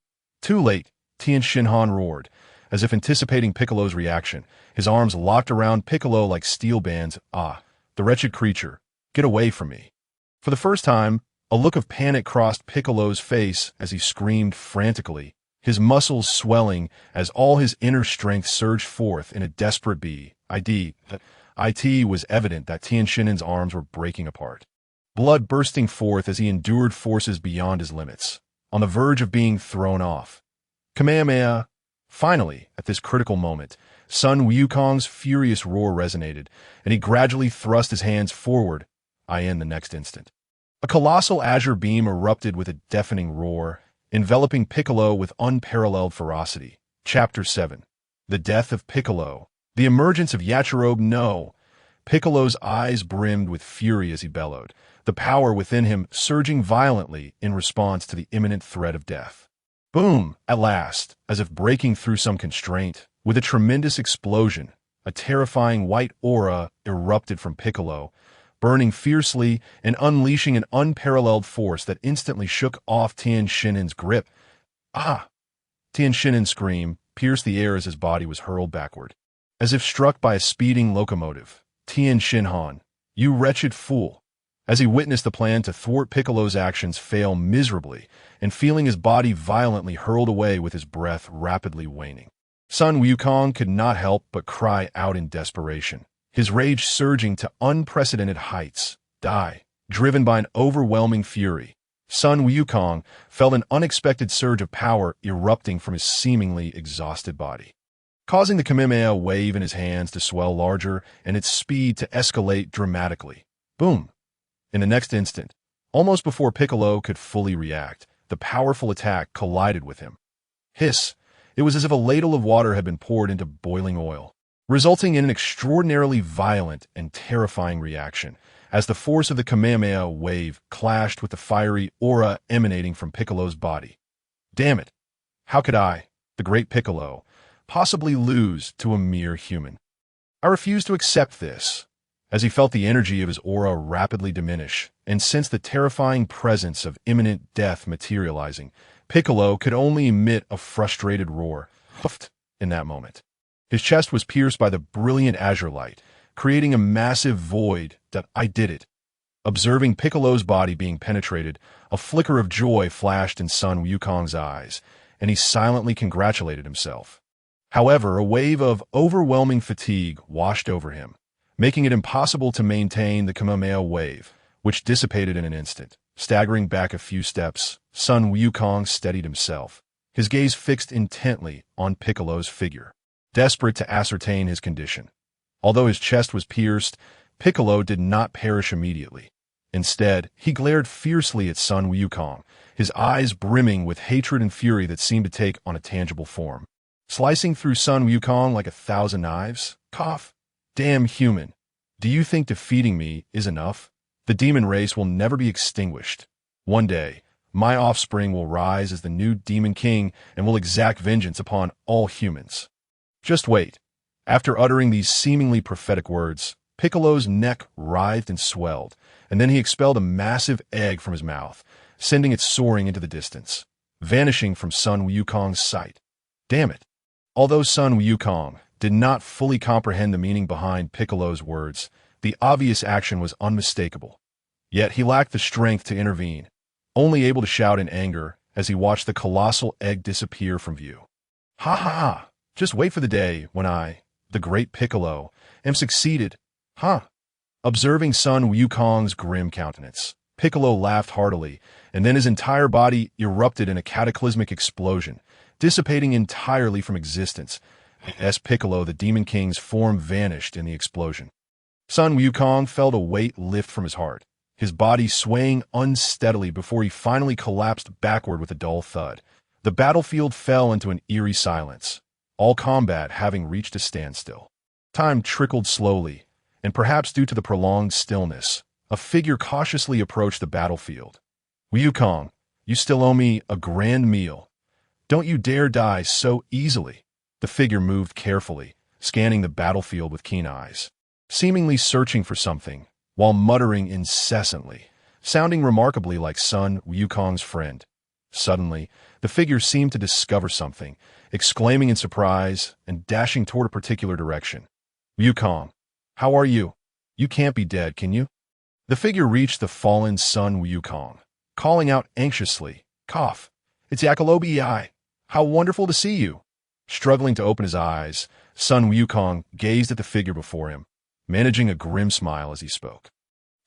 Too late, Tien Han roared, as if anticipating Piccolo's reaction, his arms locked around Piccolo like steel bands. Ah, the wretched creature, get away from me. For the first time, a look of panic crossed Piccolo's face as he screamed frantically, his muscles swelling as all his inner strength surged forth in a desperate It was evident that Tien Shinhan's arms were breaking apart, blood bursting forth as he endured forces beyond his limits, on the verge of being thrown off. Kamehameha! Finally, at this critical moment, son Wukong's furious roar resonated, and he gradually thrust his hands forward. In the next instant, a colossal azure beam erupted with a deafening roar, enveloping Piccolo with unparalleled ferocity. Chapter 7. The Death of Piccolo. The Emergence of Yachirobe No. Piccolo's eyes brimmed with fury as he bellowed, the power within him surging violently in response to the imminent threat of death. Boom! At last, as if breaking through some constraint, with a tremendous explosion, a terrifying white aura erupted from Piccolo, burning fiercely and unleashing an unparalleled force that instantly shook off Tien Shinhan's grip. Ah! Tien Shinhan's scream pierced the air as his body was hurled backward. As if struck by a speeding locomotive, Tien Han, you wretched fool! As he witnessed the plan to thwart Piccolo's actions fail miserably, and feeling his body violently hurled away with his breath rapidly waning, son Wukong could not help but cry out in desperation, his rage surging to unprecedented heights. Driven by an overwhelming fury, son Wukong felt an unexpected surge of power erupting from his seemingly exhausted body, causing the Kamehameha wave in his hands to swell larger and its speed to escalate dramatically. Boom! In the next instant, almost before Piccolo could fully react, the powerful attack collided with him. Hiss! It was as if a ladle of water had been poured into boiling oil, resulting in an extraordinarily violent and terrifying reaction, as the force of the Kamehameha wave clashed with the fiery aura emanating from Piccolo's body. Damn it! How could I, the great Piccolo, possibly lose to a mere human? I refused to accept this. As he felt the energy of his aura rapidly diminish and sensed the terrifying presence of imminent death materializing, Piccolo could only emit a frustrated roar. Huffed in that moment. His chest was pierced by the brilliant azure light, creating a massive void that I did it. Observing Piccolo's body being penetrated, a flicker of joy flashed in son Wukong's eyes, and he silently congratulated himself. However, a wave of overwhelming fatigue washed over him, making it impossible to maintain the Kamehameha wave, which dissipated in an instant. Staggering back a few steps, son Wukong steadied himself, his gaze fixed intently on Piccolo's figure, desperate to ascertain his condition. Although his chest was pierced, Piccolo did not perish immediately. Instead, he glared fiercely at son Wukong, his eyes brimming with hatred and fury that seemed to take on a tangible form. Slicing through son Wukong like 1,000 knives? Cough. Damn human. Do you think defeating me is enough? The demon race will never be extinguished. One day, My offspring will rise as the new demon king and will exact vengeance upon all humans. Just wait. After uttering these seemingly prophetic words, Piccolo's neck writhed and swelled, and then he expelled a massive egg from his mouth, sending it soaring into the distance, vanishing from Sun Wukong's sight. Damn it. Although Sun Wukong did not fully comprehend the meaning behind Piccolo's words, the obvious action was unmistakable. Yet he lacked the strength to intervene, only able to shout in anger as he watched the colossal egg disappear from view. Ha ha ha! Just wait for the day when I, the great Piccolo, am succeeded. Huh? Observing Sun Wukong's grim countenance, Piccolo laughed heartily, and then his entire body erupted in a cataclysmic explosion, dissipating entirely from existence, as Piccolo, the Demon King's form, vanished in the explosion. Sun Wukong felt a weight lift from his heart, his body swaying unsteadily before he finally collapsed backward with a dull thud. The battlefield fell into an eerie silence, all combat having reached a standstill. Time trickled slowly, and perhaps due to the prolonged stillness, a figure cautiously approached the battlefield. Wukong, you still owe me a grand meal. Don't you dare die so easily. The figure moved carefully, scanning the battlefield with keen eyes, seemingly searching for something, while muttering incessantly, sounding remarkably like Sun Wukong's friend. Suddenly, the figure seemed to discover something, exclaiming in surprise and dashing toward a particular direction. Wukong, how are you? You can't be dead, can you? The figure reached the fallen Sun Wukong, calling out anxiously, cough. It's Yakalobi. How wonderful to see you. Struggling to open his eyes, Sun Wukong gazed at the figure before him, managing a grim smile as he spoke.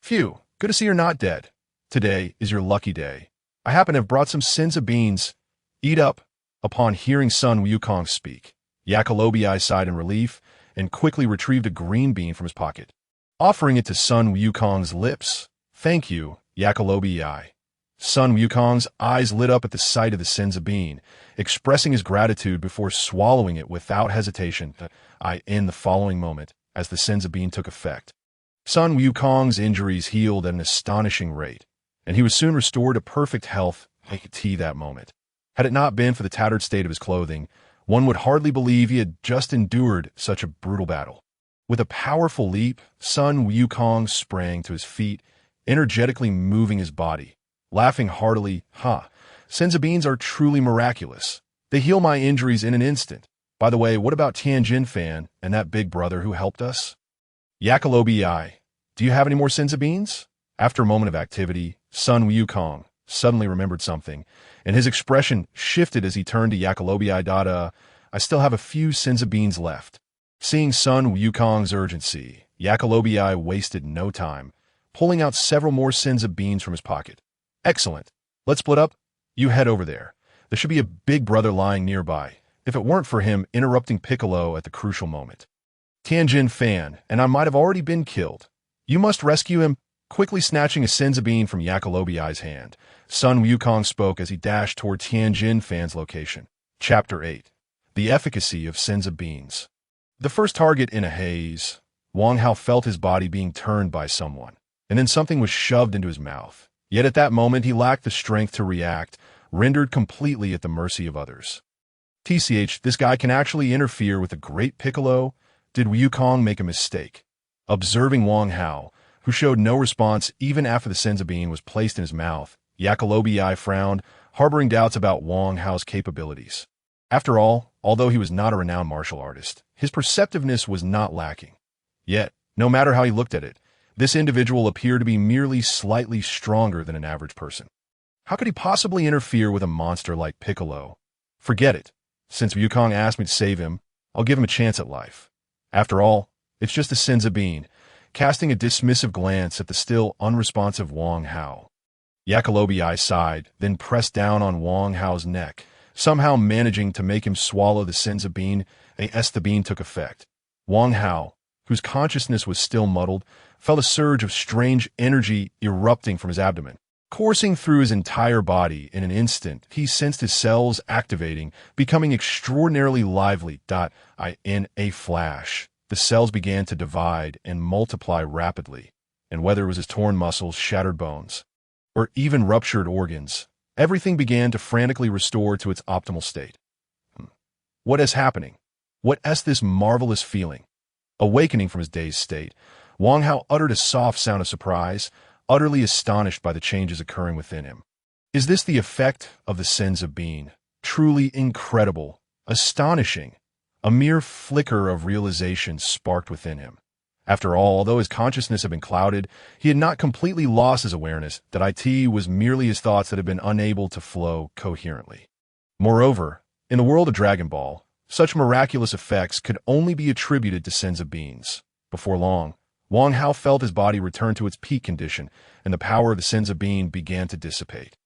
Phew, good to see you're not dead. Today is your lucky day. I happen to have brought some Senzu beans. Eat up. Upon hearing Sun Wukong speak, Yakalobi sighed in relief and quickly retrieved a green bean from his pocket, offering it to Sun Wukong's lips. Thank you, Yakalobi. Sun Wukong's eyes lit up at the sight of the Senzu bean, expressing his gratitude before swallowing it without hesitation. In the following moment, as the Senzu bean took effect, Sun Wukong's injuries healed at an astonishing rate, and he was soon restored to perfect health. That moment. Had it not been for the tattered state of his clothing, one would hardly believe he had just endured such a brutal battle. With a powerful leap, Sun Wukong sprang to his feet, energetically moving his body, laughing heartily. Senzu beans are truly miraculous. They heal my injuries in an instant. By the way, what about Tianjin Fan and that big brother who helped us? Yakalobi, do you have any more Senzu beans? After a moment of activity, Sun Wukong suddenly remembered something, and his expression shifted as he turned to Yakalobi. I still have a few Senzu beans left. Seeing Sun Wukong's urgency, Yakalobi wasted no time, pulling out several more Senzu beans from his pocket. Excellent. Let's split up. You head over there. There should be a big brother lying nearby, if it weren't for him interrupting Piccolo at the crucial moment. Tianjin Fan, and I might have already been killed. You must rescue him. Quickly snatching a Senzu bean from Yakalobi's hand, Sun Wukong spoke as he dashed toward Tianjin Fan's location. Chapter 8. The Efficacy of Senzu Beans. The first target in a haze, Wang Hao felt his body being turned by someone, and then something was shoved into his mouth. Yet at that moment he lacked the strength to react, rendered completely at the mercy of others. This guy can actually interfere with the great Piccolo? Did Wukong make a mistake? Observing Wang Hao, who showed no response even after the Senzu bean was placed in his mouth, Yakalobi frowned, harboring doubts about Wang Hao's capabilities. After all, although he was not a renowned martial artist, his perceptiveness was not lacking. Yet, no matter how he looked at it, this individual appeared to be merely slightly stronger than an average person. How could he possibly interfere with a monster like Piccolo? Forget it. Since Wukong asked me to save him, I'll give him a chance at life. After all, it's just a Senzu bean. Casting a dismissive glance at the still unresponsive Wang Hao, Yakalobi sighed, then pressed down on Wang Hao's neck, somehow managing to make him swallow the Senzu bean as the bean took effect. Wang Hao, whose consciousness was still muddled, felt a surge of strange energy erupting from his abdomen, coursing through his entire body. In an instant, he sensed his cells activating, becoming extraordinarily lively. In a flash, the cells began to divide and multiply rapidly, and whether it was his torn muscles, shattered bones, or even ruptured organs, Everything began to frantically restore to its optimal state. What is happening? What is this marvelous feeling? Awakening from his dazed state, Wang Hao uttered a soft sound of surprise, utterly astonished by the changes occurring within him. Is this the effect of the Senzu being? Truly incredible, astonishing. A mere flicker of realization sparked within him. After all, although his consciousness had been clouded, he had not completely lost his awareness that it was merely his thoughts that had been unable to flow coherently. Moreover, in the world of Dragon Ball, such miraculous effects could only be attributed to Senzu beings. Before long, Wang Hao felt his body return to its peak condition, and the power of the Senzu being began to dissipate.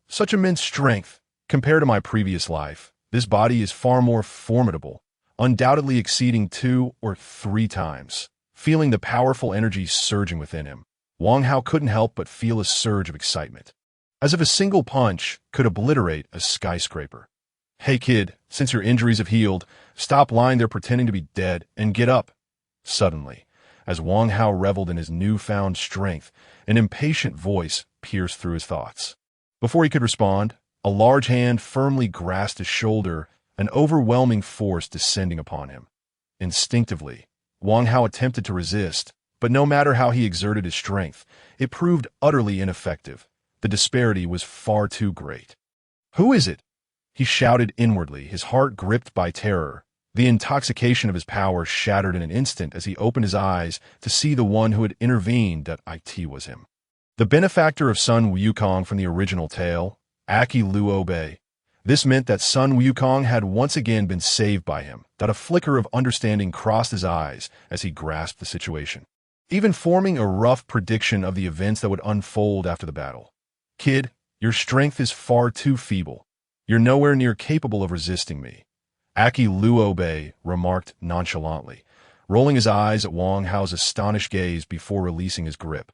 Such immense strength. Compared to my previous life, this body is far more formidable, undoubtedly exceeding 2 or 3 times. Feeling the powerful energy surging within him, Wang Hao couldn't help but feel a surge of excitement. As if a single punch could obliterate a skyscraper. Hey kid, since your injuries have healed, stop lying there pretending to be dead and get up. Suddenly, as Wang Hao reveled in his newfound strength, an impatient voice pierced through his thoughts. Before he could respond, a large hand firmly grasped his shoulder, an overwhelming force descending upon him. Instinctively, Wang Hao attempted to resist, but no matter how he exerted his strength, it proved utterly ineffective. The disparity was far too great. Who is it? He shouted inwardly, his heart gripped by terror. The intoxication of his power shattered in an instant as he opened his eyes to see the one who had intervened that it was him. The benefactor of Sun Wukong from the original tale, Aki Luo. This meant that Sun Wukong had once again been saved by him, that a flicker of understanding crossed his eyes as he grasped the situation, even forming a rough prediction of the events that would unfold after the battle. Kid, your strength is far too feeble. You're nowhere near capable of resisting me, Aki Luo remarked nonchalantly, rolling his eyes at Wang Hao's astonished gaze before releasing his grip.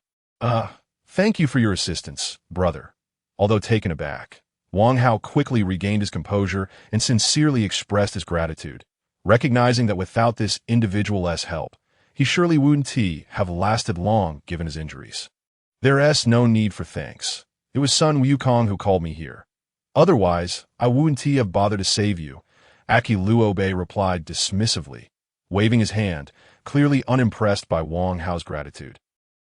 Thank you for your assistance, brother. Although taken aback, Wang Hao quickly regained his composure and sincerely expressed his gratitude, recognizing that without this individual's help, he surely wouldn't have lasted long given his injuries. There's no need for thanks. It was Sun Wukong who called me here. Otherwise, I wouldn't have bothered to save you, Aki Luo replied dismissively, waving his hand, clearly unimpressed by Wang Hao's gratitude.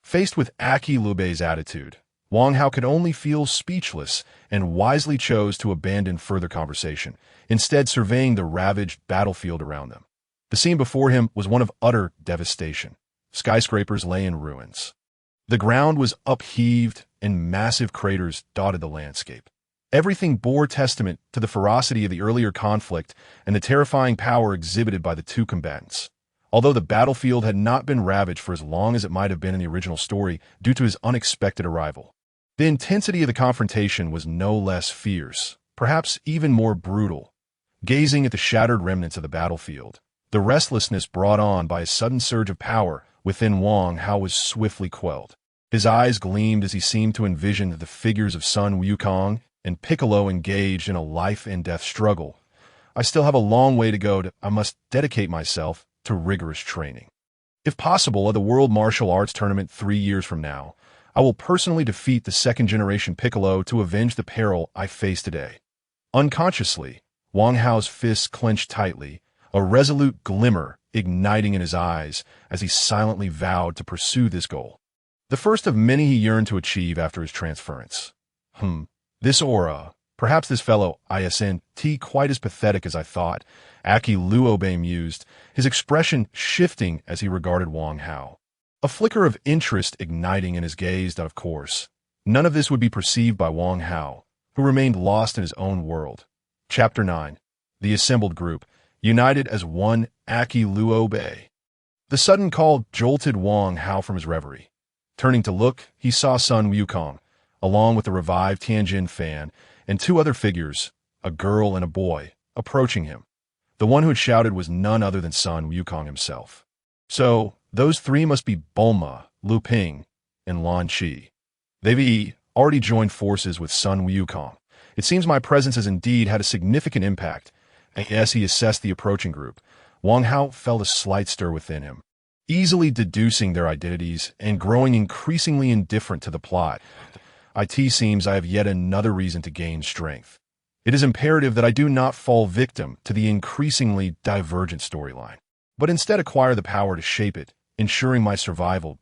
Faced with Aki Luo's attitude, Wang Hao could only feel speechless and wisely chose to abandon further conversation, instead surveying the ravaged battlefield around them. The scene before him was one of utter devastation. Skyscrapers lay in ruins. The ground was upheaved and massive craters dotted the landscape. Everything bore testament to the ferocity of the earlier conflict and the terrifying power exhibited by the two combatants. Although the battlefield had not been ravaged for as long as it might have been in the original story due to his unexpected arrival, the intensity of the confrontation was no less fierce, perhaps even more brutal. Gazing at the shattered remnants of the battlefield, the restlessness brought on by a sudden surge of power within Wang Hao was swiftly quelled. His eyes gleamed as he seemed to envision the figures of Sun Wukong and Piccolo engaged in a life-and-death struggle. I still have a long way to go. I must dedicate myself to rigorous training. If possible, at the World Martial Arts Tournament 3 years from now, I will personally defeat the second-generation Piccolo to avenge the peril I face today. Unconsciously, Wang Hao's fists clenched tightly, a resolute glimmer igniting in his eyes as he silently vowed to pursue this goal. The first of many he yearned to achieve after his transference. This aura, perhaps this fellow isn't quite as pathetic as I thought, Aki Luo mused, his expression shifting as he regarded Wang Hao. A flicker of interest igniting in his gaze that, of course, none of this would be perceived by Wang Hao, who remained lost in his own world. Chapter 9. The Assembled Group, united as one Aki Luo. The sudden call jolted Wang Hao from his reverie. Turning to look, he saw Sun Wukong, along with the revived Tianjin fan, and 2 other figures, a girl and a boy, approaching him. The one who had shouted was none other than Sun Wukong himself. So, those 3 must be Bulma, Lu Ping, and Lan Qi. They've already joined forces with Sun Wukong. It seems my presence has indeed had a significant impact. As he assessed the approaching group, Wang Hao felt a slight stir within him, easily deducing their identities and growing increasingly indifferent to the plot. It seems I have yet another reason to gain strength. It is imperative that I do not fall victim to the increasingly divergent storyline, but instead acquire the power to shape it, ensuring my survival.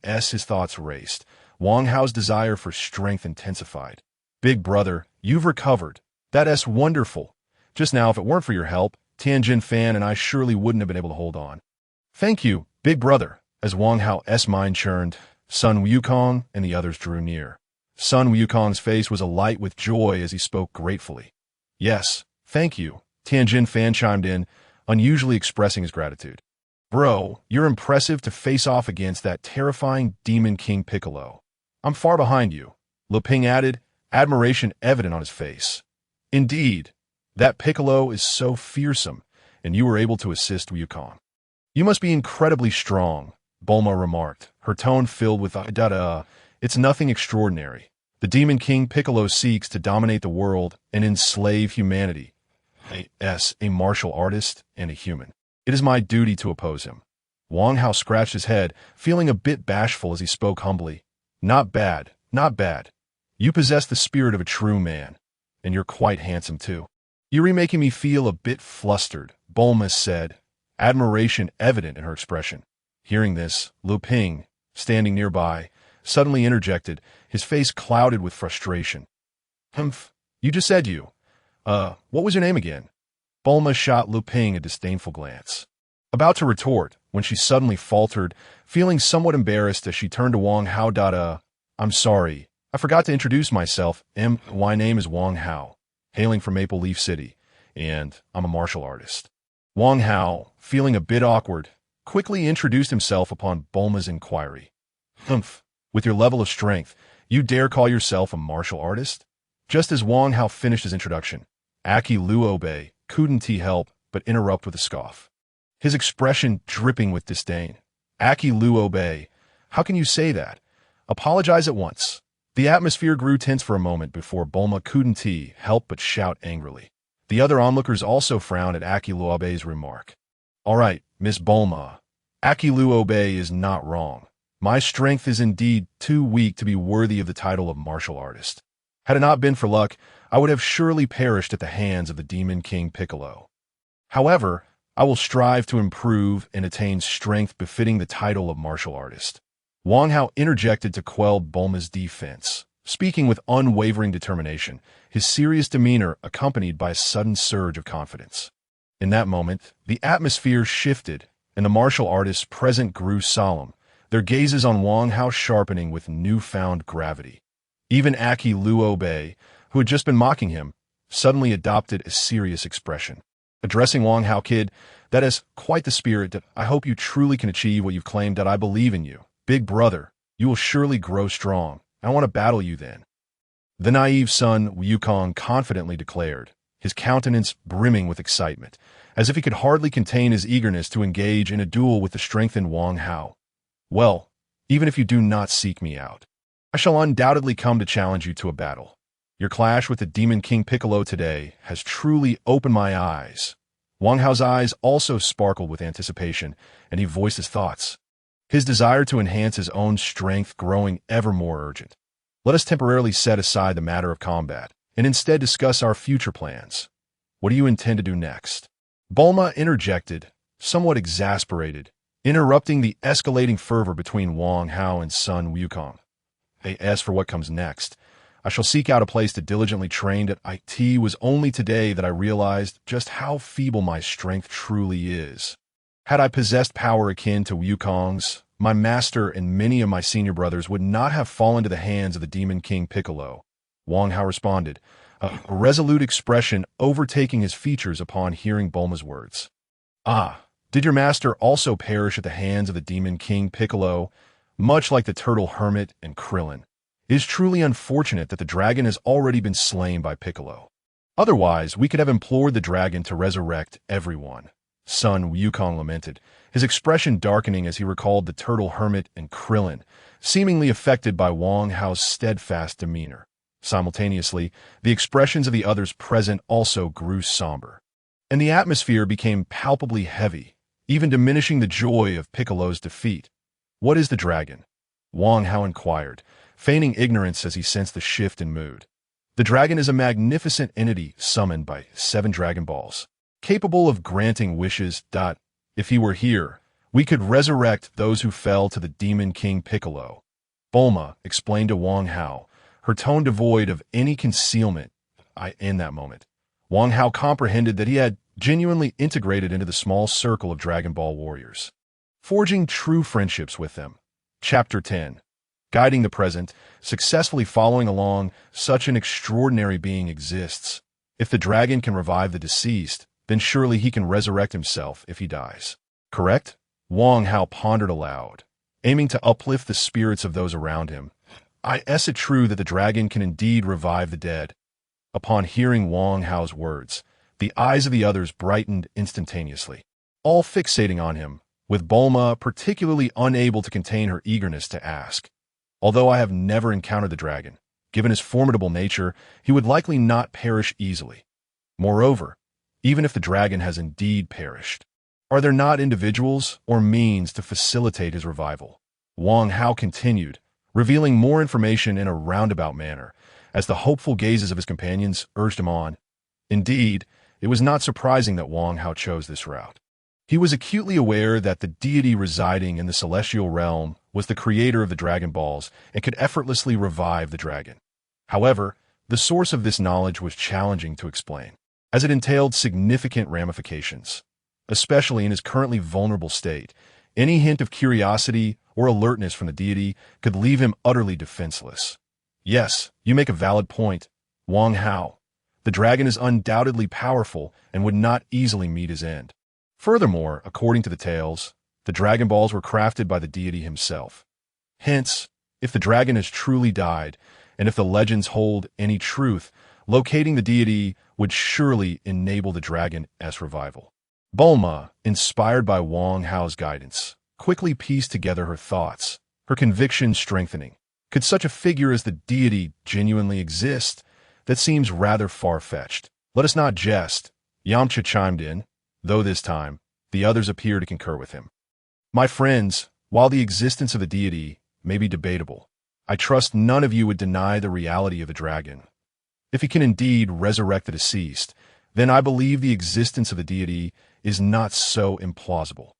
As his thoughts raced, Wang Hao's desire for strength intensified. Big brother, you've recovered. That's wonderful. Just now, if it weren't for your help, Tianjin Fan and I surely wouldn't have been able to hold on. Thank you, big brother. As Wang Hao's mind churned, son Wukong and the others drew near. Son Wukong's face was alight with joy as he spoke gratefully. Yes, thank you, Tianjin Fan chimed in, unusually expressing his gratitude. Bro, you're impressive to face off against that terrifying Demon King Piccolo. I'm far behind you, Lu Ping added, admiration evident on his face. Indeed, that Piccolo is so fearsome, and you were able to assist Wukong. You must be incredibly strong, Bulma remarked, her tone filled with it's nothing extraordinary. The Demon King Piccolo seeks to dominate the world and enslave humanity. A martial artist and a human. It is my duty to oppose him. Wang Hao scratched his head, feeling a bit bashful as he spoke humbly. Not bad, not bad. You possess the spirit of a true man, and you're quite handsome too. You're making me feel a bit flustered, Bulma said, admiration evident in her expression. Hearing this, Lu Ping, standing nearby, suddenly interjected, his face clouded with frustration. Humph, you just said you. What was your name again? Bulma shot Lu Ping a disdainful glance. About to retort, when she suddenly faltered, feeling somewhat embarrassed as she turned to Wang Hao. I'm sorry, I forgot to introduce myself. My name is Wang Hao, hailing from Maple Leaf City, and I'm a martial artist. Wang Hao, feeling a bit awkward, quickly introduced himself upon Bulma's inquiry. Humph, with your level of strength, you dare call yourself a martial artist? Just as Wang Hao finished his introduction, Aki Luobe couldn't help but interrupt with a scoff, his expression dripping with disdain. Aki Luobe, how can you say that? Apologize at once. The atmosphere grew tense for a moment before Bulma couldn't help but shout angrily. The other onlookers also frowned at Aki Luobe's remark. All right, Miss Bulma, Aki Luobe is not wrong. My strength is indeed too weak to be worthy of the title of martial artist. Had it not been for luck, I would have surely perished at the hands of the Demon King Piccolo. However, I will strive to improve and attain strength befitting the title of martial artist. Wang Hao interjected to quell Bulma's defense, speaking with unwavering determination, his serious demeanor accompanied by a sudden surge of confidence. In that moment, the atmosphere shifted, and the martial artists present grew solemn, their gazes on Wang Hao sharpening with newfound gravity. Even Aki Luobe, who had just been mocking him, suddenly adopted a serious expression. Addressing Wang Hao, kid, that is quite the spirit. I hope you truly can achieve what you've claimed. That I believe in you. Big brother, you will surely grow strong. I want to battle you then. The naive son Wukong confidently declared, his countenance brimming with excitement, as if he could hardly contain his eagerness to engage in a duel with the strengthened Wang Hao. Well, even if you do not seek me out, I shall undoubtedly come to challenge you to a battle. Your clash with the Demon King Piccolo today has truly opened my eyes. Wang Hao's eyes also sparkled with anticipation, and he voiced his thoughts, his desire to enhance his own strength growing ever more urgent. Let us temporarily set aside the matter of combat, and instead discuss our future plans. What do you intend to do next? Bulma interjected, somewhat exasperated, interrupting the escalating fervor between Wang Hao and son Wukong. As for what comes next, I shall seek out a place to diligently train. It was only today that I realized just how feeble my strength truly is. Had I possessed power akin to Wukong's, my master and many of my senior brothers would not have fallen to the hands of the Demon King Piccolo. Wang Hao responded, a resolute expression overtaking his features upon hearing Bulma's words. Ah, did your master also perish at the hands of the Demon King Piccolo, much like the turtle hermit and Krillin? It is truly unfortunate that the dragon has already been slain by Piccolo. Otherwise, we could have implored the dragon to resurrect everyone. Son Wukong lamented, his expression darkening as he recalled the turtle hermit and Krillin, seemingly affected by Wang Hao's steadfast demeanor. Simultaneously, the expressions of the others present also grew somber, and the atmosphere became palpably heavy, even diminishing the joy of Piccolo's defeat. What is the dragon? Wang Hao inquired, feigning ignorance as he sensed the shift in mood. The dragon is a magnificent entity summoned by 7 Dragon Balls, capable of granting wishes. If he were here, we could resurrect those who fell to the Demon King Piccolo. Bulma explained to Wang Hao, her tone devoid of any concealment. In that moment, Wang Hao comprehended that he had genuinely integrated into the small circle of Dragon Ball warriors, forging true friendships with them. Chapter 10. Guiding the present, successfully following along, such an extraordinary being exists. If the dragon can revive the deceased, then surely he can resurrect himself if he dies. Correct? Wang Hao pondered aloud, aiming to uplift the spirits of those around him. Is it true that the dragon can indeed revive the dead? Upon hearing Wang Hao's words, the eyes of the others brightened instantaneously, all fixating on him, with Bulma particularly unable to contain her eagerness to ask. Although I have never encountered the dragon, given his formidable nature, he would likely not perish easily. Moreover, even if the dragon has indeed perished, are there not individuals or means to facilitate his revival? Wang Hao continued, revealing more information in a roundabout manner, as the hopeful gazes of his companions urged him on. Indeed, it was not surprising that Wang Hao chose this route. He was acutely aware that the deity residing in the celestial realm was the creator of the Dragon Balls and could effortlessly revive the dragon. However, the source of this knowledge was challenging to explain, as it entailed significant ramifications. Especially in his currently vulnerable state, any hint of curiosity or alertness from the deity could leave him utterly defenseless. Yes, you make a valid point, Wang Hao. The dragon is undoubtedly powerful and would not easily meet his end. Furthermore, according to the tales, the Dragon Balls were crafted by the deity himself. Hence, if the dragon has truly died, and if the legends hold any truth, locating the deity would surely enable the dragon's revival. Bulma, inspired by Wang Hao's guidance, quickly pieced together her thoughts, her conviction strengthening. Could such a figure as the deity genuinely exist? That seems rather far-fetched. Let us not jest, Yamcha chimed in, though this time, the others appear to concur with him. My friends, while the existence of a deity may be debatable, I trust none of you would deny the reality of the dragon. If he can indeed resurrect the deceased, then I believe the existence of the deity is not so implausible.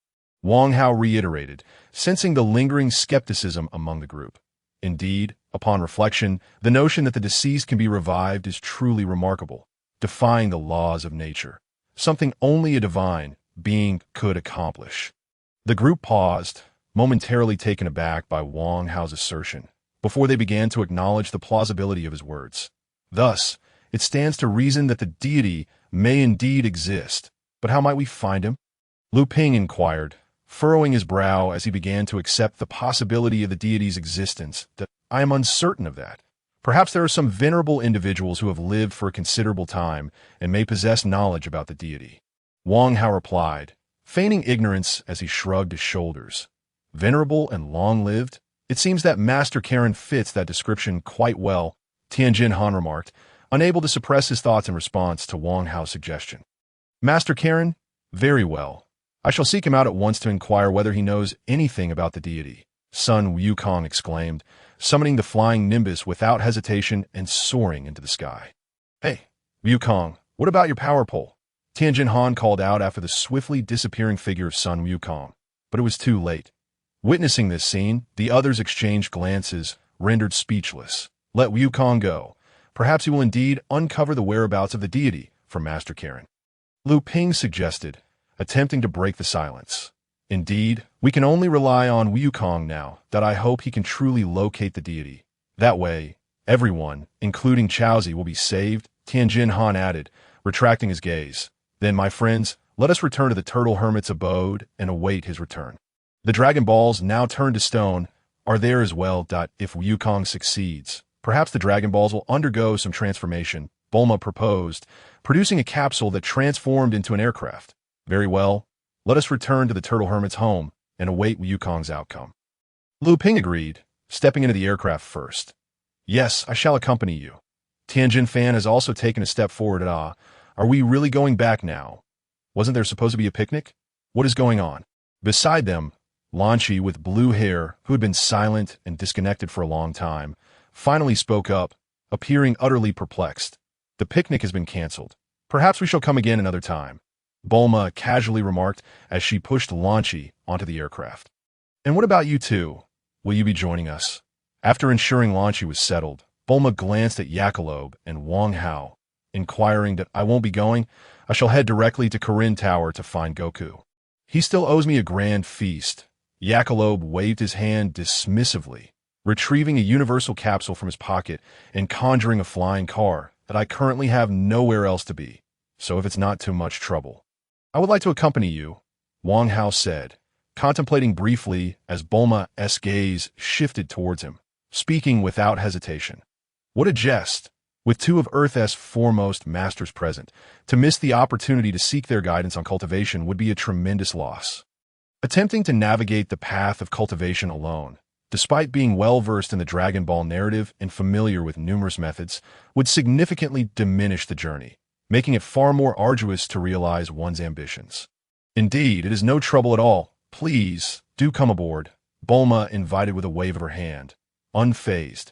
Wang Hao reiterated, sensing the lingering skepticism among the group. Indeed, upon reflection, the notion that the deceased can be revived is truly remarkable, defying the laws of nature, something only a divine being could accomplish. The group paused, momentarily taken aback by Wang Hao's assertion, before they began to acknowledge the plausibility of his words. Thus, it stands to reason that the deity may indeed exist, but how might we find him? Lu Ping inquired, furrowing his brow as he began to accept the possibility of the deity's existence. I am uncertain of that. Perhaps there are some venerable individuals who have lived for a considerable time and may possess knowledge about the deity. Wang Hao replied, feigning ignorance as he shrugged his shoulders. Venerable and long-lived? It seems that Master Karen fits that description quite well, Tien remarked, unable to suppress his thoughts in response to Wang Hao's suggestion. Master Karen? Very well. I shall seek him out at once to inquire whether he knows anything about the deity, son Wukong exclaimed, summoning the flying nimbus without hesitation and soaring into the sky. Hey, Wukong, what about your power pole? Tien called out after the swiftly disappearing figure of son Wukong, but it was too late. Witnessing this scene, the others exchanged glances, rendered speechless. Let Wukong go. Perhaps he will indeed uncover the whereabouts of the deity, from Master Karen. Lu Ping suggested, attempting to break the silence. Indeed, we can only rely on Wukong now, that I hope he can truly locate the deity. That way, everyone, including Chaozi, will be saved, Tien added, retracting his gaze. Then, my friends, let us return to the Turtle Hermit's abode and await his return. The Dragon Balls, now turned to stone, are there as well. If Wukong succeeds, perhaps the Dragon Balls will undergo some transformation, Bulma proposed, producing a capsule that transformed into an aircraft. Very well, let us return to the Turtle Hermit's home and await Wukong's outcome. Lu Ping agreed, stepping into the aircraft first. Yes, I shall accompany you. Tien Fan has also taken a step forward. Are we really going back now? Wasn't there supposed to be a picnic? What is going on? Beside them, Lanchi, with blue hair, who had been silent and disconnected for a long time, finally spoke up, appearing utterly perplexed. The picnic has been cancelled. Perhaps we shall come again another time, Bulma casually remarked as she pushed Lanchi onto the aircraft. And what about you two? Will you be joining us? After ensuring Lanchi was settled, Bulma glanced at Yakalob and Wang Hao, inquiring that I won't be going. I shall head directly to Corinne Tower to find Goku. He still owes me a grand feast. Yakalob waved his hand dismissively, retrieving a universal capsule from his pocket and conjuring a flying car that I currently have nowhere else to be. So if it's not too much trouble, I would like to accompany you, Wang Hao said, contemplating briefly as Bulma's gaze shifted towards him, speaking without hesitation. What a jest! With two of Earth's foremost masters present, to miss the opportunity to seek their guidance on cultivation would be a tremendous loss. Attempting to navigate the path of cultivation alone, despite being well-versed in the Dragon Ball narrative and familiar with numerous methods, would significantly diminish the journey, making it far more arduous to realize one's ambitions. Indeed, it is no trouble at all. Please, do come aboard, Bulma invited with a wave of her hand, unfazed.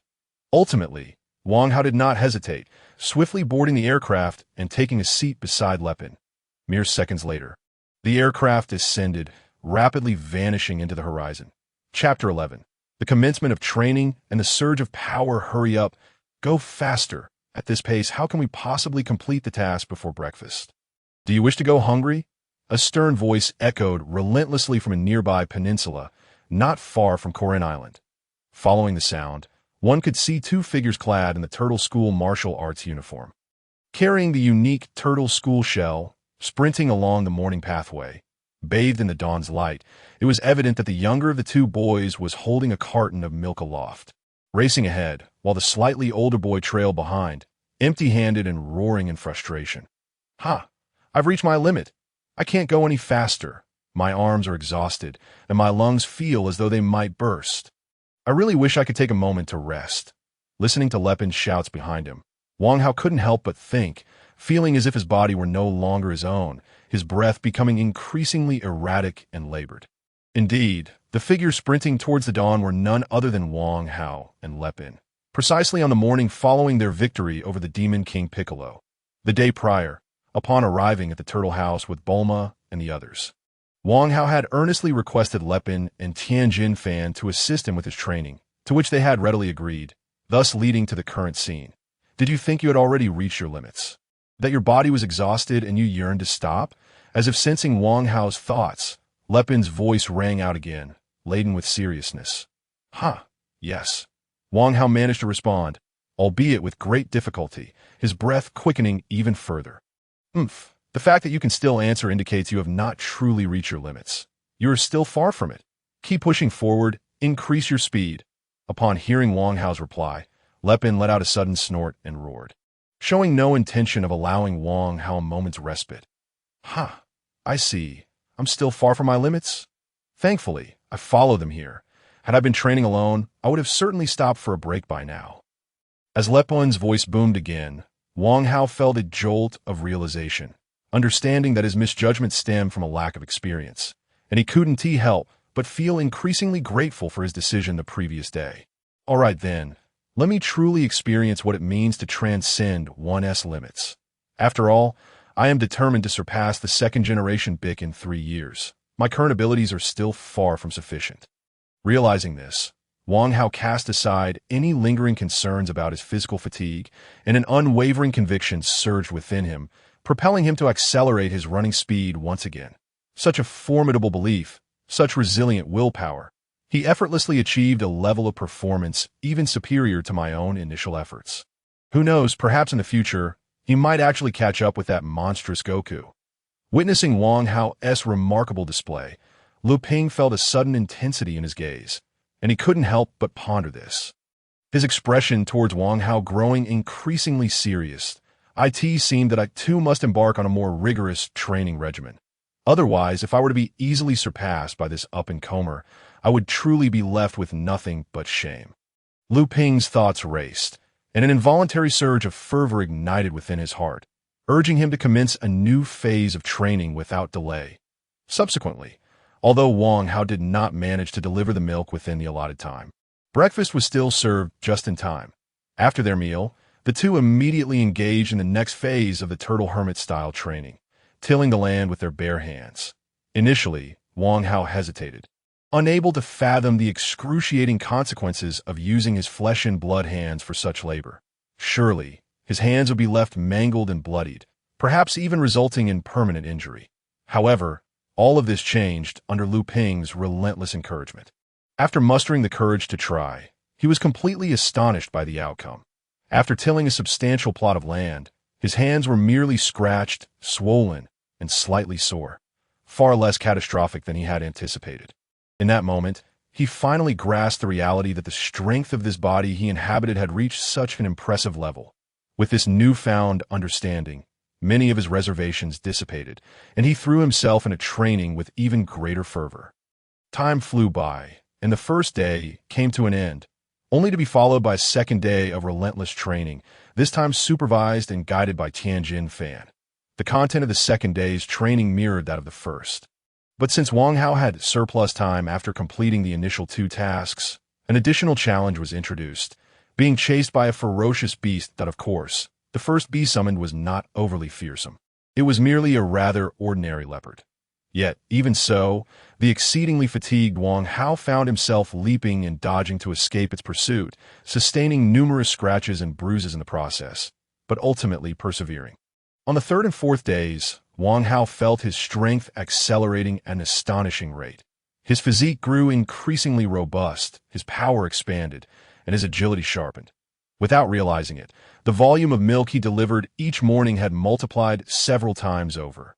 Ultimately, Wang Hao did not hesitate, swiftly boarding the aircraft and taking a seat beside Lepin. Mere seconds later, the aircraft descended, rapidly vanishing into the horizon. Chapter 11. The commencement of training and the surge of power. Hurry up. Go faster. At this pace, how can we possibly complete the task before breakfast? Do you wish to go hungry? A stern voice echoed relentlessly from a nearby peninsula, not far from Corinne Island. Following the sound, one could see two figures clad in the Turtle School martial arts uniform. Carrying the unique Turtle School shell, sprinting along the morning pathway, bathed in the dawn's light, it was evident that the younger of the two boys was holding a carton of milk aloft, racing ahead, while the slightly older boy trailed behind, empty-handed and roaring in frustration. Ha! I've reached my limit. I can't go any faster. My arms are exhausted, and my lungs feel as though they might burst. I really wish I could take a moment to rest. Listening to Lepin's shouts behind him, Wang Hao couldn't help but think, feeling as if his body were no longer his own, his breath becoming increasingly erratic and labored. Indeed, the figures sprinting towards the dawn were none other than Wang Hao and Lepin, precisely on the morning following their victory over the Demon King Piccolo, the day prior, upon arriving at the Turtle House with Bulma and the others. Wang Hao had earnestly requested Lepin and Tianjin Fan to assist him with his training, to which they had readily agreed, thus leading to the current scene. Did you think you had already reached your limits? That your body was exhausted and you yearned to stop? As if sensing Wang Hao's thoughts, Lepin's voice rang out again, laden with seriousness. Yes. Wang Hao managed to respond, albeit with great difficulty, his breath quickening even further. The fact that you can still answer indicates you have not truly reached your limits. You are still far from it. Keep pushing forward, increase your speed. Upon hearing Wang Hao's reply, Lepin let out a sudden snort and roared, showing no intention of allowing Wang Hao a moment's respite. I see. I'm still far from my limits? Thankfully, I follow them here. Had I been training alone, I would have certainly stopped for a break by now. As Lepin's voice boomed again, Wang Hao felt a jolt of realization, understanding that his misjudgment stemmed from a lack of experience, and he couldn't help but feel increasingly grateful for his decision the previous day. All right then, let me truly experience what it means to transcend one's limits. After all, I am determined to surpass the second-generation Bic in 3 years. My current abilities are still far from sufficient. Realizing this, Wang Hao cast aside any lingering concerns about his physical fatigue, and an unwavering conviction surged within him, propelling him to accelerate his running speed once again. Such a formidable belief, such resilient willpower. He effortlessly achieved a level of performance even superior to my own initial efforts. Who knows, perhaps in the future, he might actually catch up with that monstrous Goku. Witnessing Wang Hao's remarkable display, Lu Ping felt a sudden intensity in his gaze, and he couldn't help but ponder this. His expression towards Wang Hao growing increasingly serious. It seemed that I too must embark on a more rigorous training regimen. Otherwise, if I were to be easily surpassed by this up-and-comer, I would truly be left with nothing but shame. Lu Ping's thoughts raced, and an involuntary surge of fervor ignited within his heart, urging him to commence a new phase of training without delay. Subsequently, although Wang Hao did not manage to deliver the milk within the allotted time. Breakfast was still served just in time. After their meal, the two immediately engaged in the next phase of the turtle hermit-style training, tilling the land with their bare hands. Initially, Wang Hao hesitated, unable to fathom the excruciating consequences of using his flesh and blood hands for such labor. Surely, his hands would be left mangled and bloodied, perhaps even resulting in permanent injury. However, all of this changed under Lu Ping's relentless encouragement. After mustering the courage to try, he was completely astonished by the outcome. After tilling a substantial plot of land, his hands were merely scratched, swollen, and slightly sore, far less catastrophic than he had anticipated. In that moment, he finally grasped the reality that the strength of this body he inhabited had reached such an impressive level. With this newfound understanding, many of his reservations dissipated, and he threw himself into training with even greater fervor. Time flew by, and the first day came to an end, only to be followed by a second day of relentless training, this time supervised and guided by Tianjin Fan. The content of the second day's training mirrored that of the first. But since Wang Hao had surplus time after completing the initial two tasks, an additional challenge was introduced, being chased by a ferocious beast that, of course, the first beast summoned was not overly fearsome. It was merely a rather ordinary leopard. Yet, even so, the exceedingly fatigued Wang Hao found himself leaping and dodging to escape its pursuit, sustaining numerous scratches and bruises in the process, but ultimately persevering. On the third and fourth days, Wang Hao felt his strength accelerating at an astonishing rate. His physique grew increasingly robust, his power expanded, and his agility sharpened. Without realizing it, the volume of milk he delivered each morning had multiplied several times over,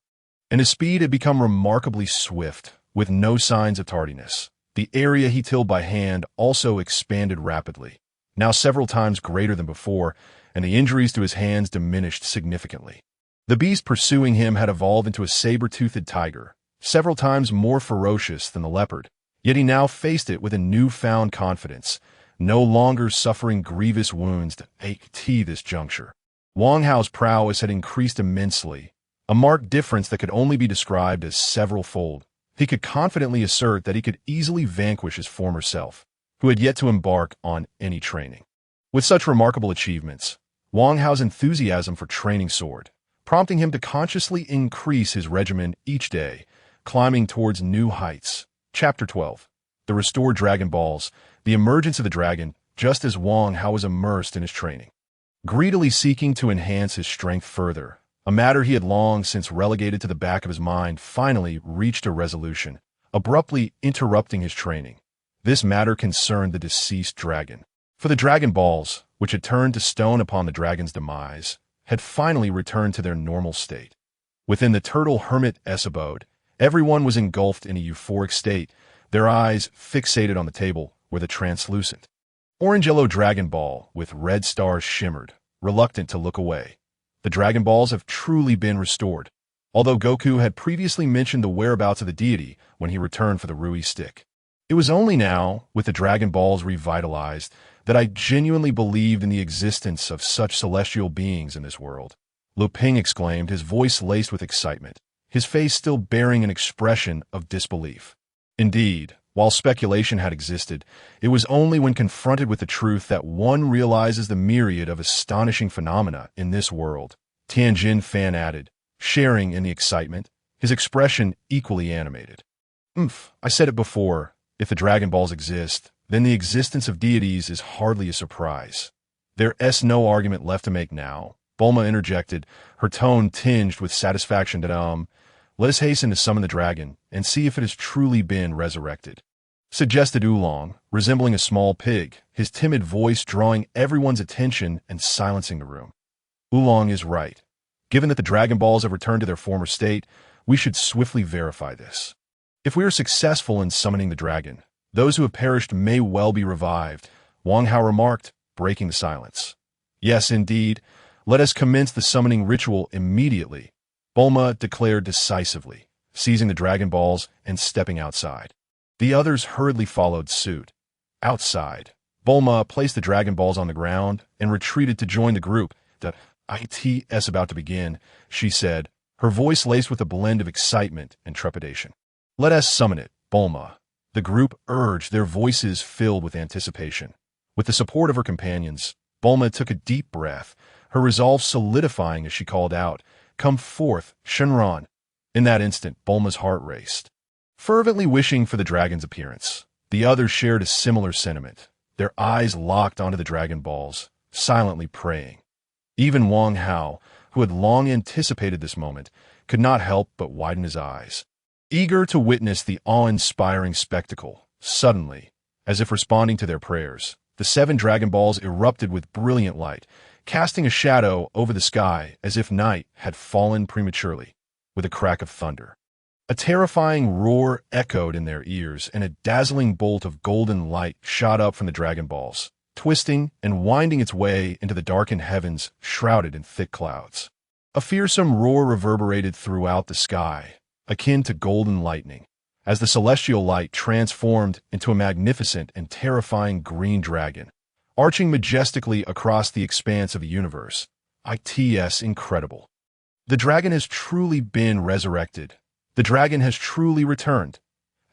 and his speed had become remarkably swift, with no signs of tardiness. The area he tilled by hand also expanded rapidly, now several times greater than before, and the injuries to his hands diminished significantly. The beast pursuing him had evolved into a saber-toothed tiger, several times more ferocious than the leopard, yet he now faced it with a newfound confidence, no longer suffering grievous wounds at this juncture. Wang Hao's prowess had increased immensely, a marked difference that could only be described as several-fold. He could confidently assert that he could easily vanquish his former self, who had yet to embark on any training. With such remarkable achievements, Wang Hao's enthusiasm for training soared, prompting him to consciously increase his regimen each day, climbing towards new heights. Chapter 12. The Restored Dragon Balls, the emergence of the dragon, just as Wang Hao was immersed in his training. Greedily seeking to enhance his strength further, a matter he had long since relegated to the back of his mind finally reached a resolution, abruptly interrupting his training. This matter concerned the deceased dragon. For the Dragon Balls, which had turned to stone upon the dragon's demise, had finally returned to their normal state. Within the turtle hermit-s abode, everyone was engulfed in a euphoric state, their eyes fixated on the table where the translucent orange-yellow Dragon Ball with red stars shimmered, reluctant to look away. The Dragon Balls have truly been restored, although Goku had previously mentioned the whereabouts of the deity when he returned for the Rui stick. It was only now, with the Dragon Balls revitalized, that I genuinely believed in the existence of such celestial beings in this world. Lu Ping exclaimed, his voice laced with excitement, his face still bearing an expression of disbelief. Indeed, while speculation had existed, it was only when confronted with the truth that one realizes the myriad of astonishing phenomena in this world. Tianjin Fan added, sharing in the excitement, his expression equally animated. I said it before, if the Dragon Balls exist, then the existence of deities is hardly a surprise. There's no argument left to make now, Bulma interjected, her tone tinged with satisfaction that, let us hasten to summon the dragon and see if it has truly been resurrected, suggested Oolong, resembling a small pig, his timid voice drawing everyone's attention and silencing the room. Oolong is right. Given that the Dragon Balls have returned to their former state, we should swiftly verify this. If we are successful in summoning the dragon, those who have perished may well be revived, Wang Hao remarked, breaking the silence. Yes, indeed. Let us commence the summoning ritual immediately, Bulma declared decisively, seizing the Dragon Balls and stepping outside. The others hurriedly followed suit. Outside, Bulma placed the Dragon Balls on the ground and retreated to join the group. The IT's about to begin, she said, her voice laced with a blend of excitement and trepidation. Let us summon it, Bulma. The group urged, their voices filled with anticipation. With the support of her companions, Bulma took a deep breath, her resolve solidifying as she called out, "Come forth, Shenron." In that instant, Bulma's heart raced, fervently wishing for the dragon's appearance. The others shared a similar sentiment, their eyes locked onto the Dragon Balls, silently praying. Even Wang Hao, who had long anticipated this moment, could not help but widen his eyes, eager to witness the awe-inspiring spectacle. Suddenly, as if responding to their prayers, the 7 Dragon Balls erupted with brilliant light, casting a shadow over the sky as if night had fallen prematurely, with a crack of thunder. A terrifying roar echoed in their ears, and a dazzling bolt of golden light shot up from the Dragon Balls, twisting and winding its way into the darkened heavens shrouded in thick clouds. A fearsome roar reverberated throughout the sky, akin to golden lightning, as the celestial light transformed into a magnificent and terrifying green dragon, arching majestically across the expanse of the universe. It's incredible. The dragon has truly been resurrected. The dragon has truly returned.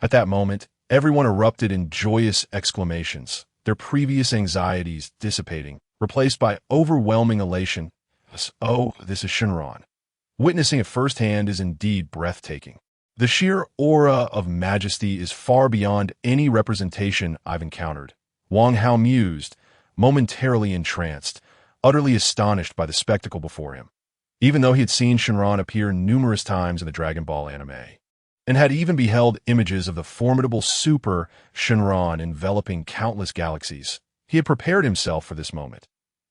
At that moment, everyone erupted in joyous exclamations, their previous anxieties dissipating, replaced by overwhelming elation. Oh, this is Shenron. Witnessing it firsthand is indeed breathtaking. The sheer aura of majesty is far beyond any representation I've encountered. Wang Hao mused, momentarily entranced, utterly astonished by the spectacle before him. Even though he had seen Shenron appear numerous times in the Dragon Ball anime, and had even beheld images of the formidable Super Shenron enveloping countless galaxies, he had prepared himself for this moment.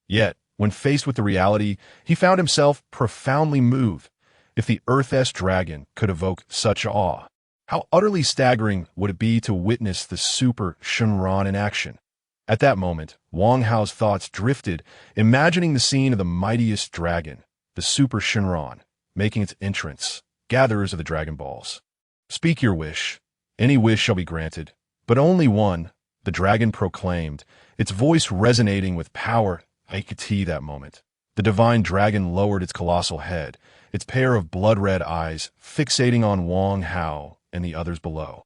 Yet, when faced with the reality, he found himself profoundly moved. If the Earth-esque dragon could evoke such awe, how utterly staggering would it be to witness the Super Shenron in action? At that moment, Wang Hao's thoughts drifted, imagining the scene of the mightiest dragon, the Super Shenron, making its entrance, gatherers of the Dragon Balls. "Speak your wish. Any wish shall be granted, but only one," the dragon proclaimed, its voice resonating with power. That moment, the divine dragon lowered its colossal head, its pair of blood-red eyes fixating on Wang Hao and the others below.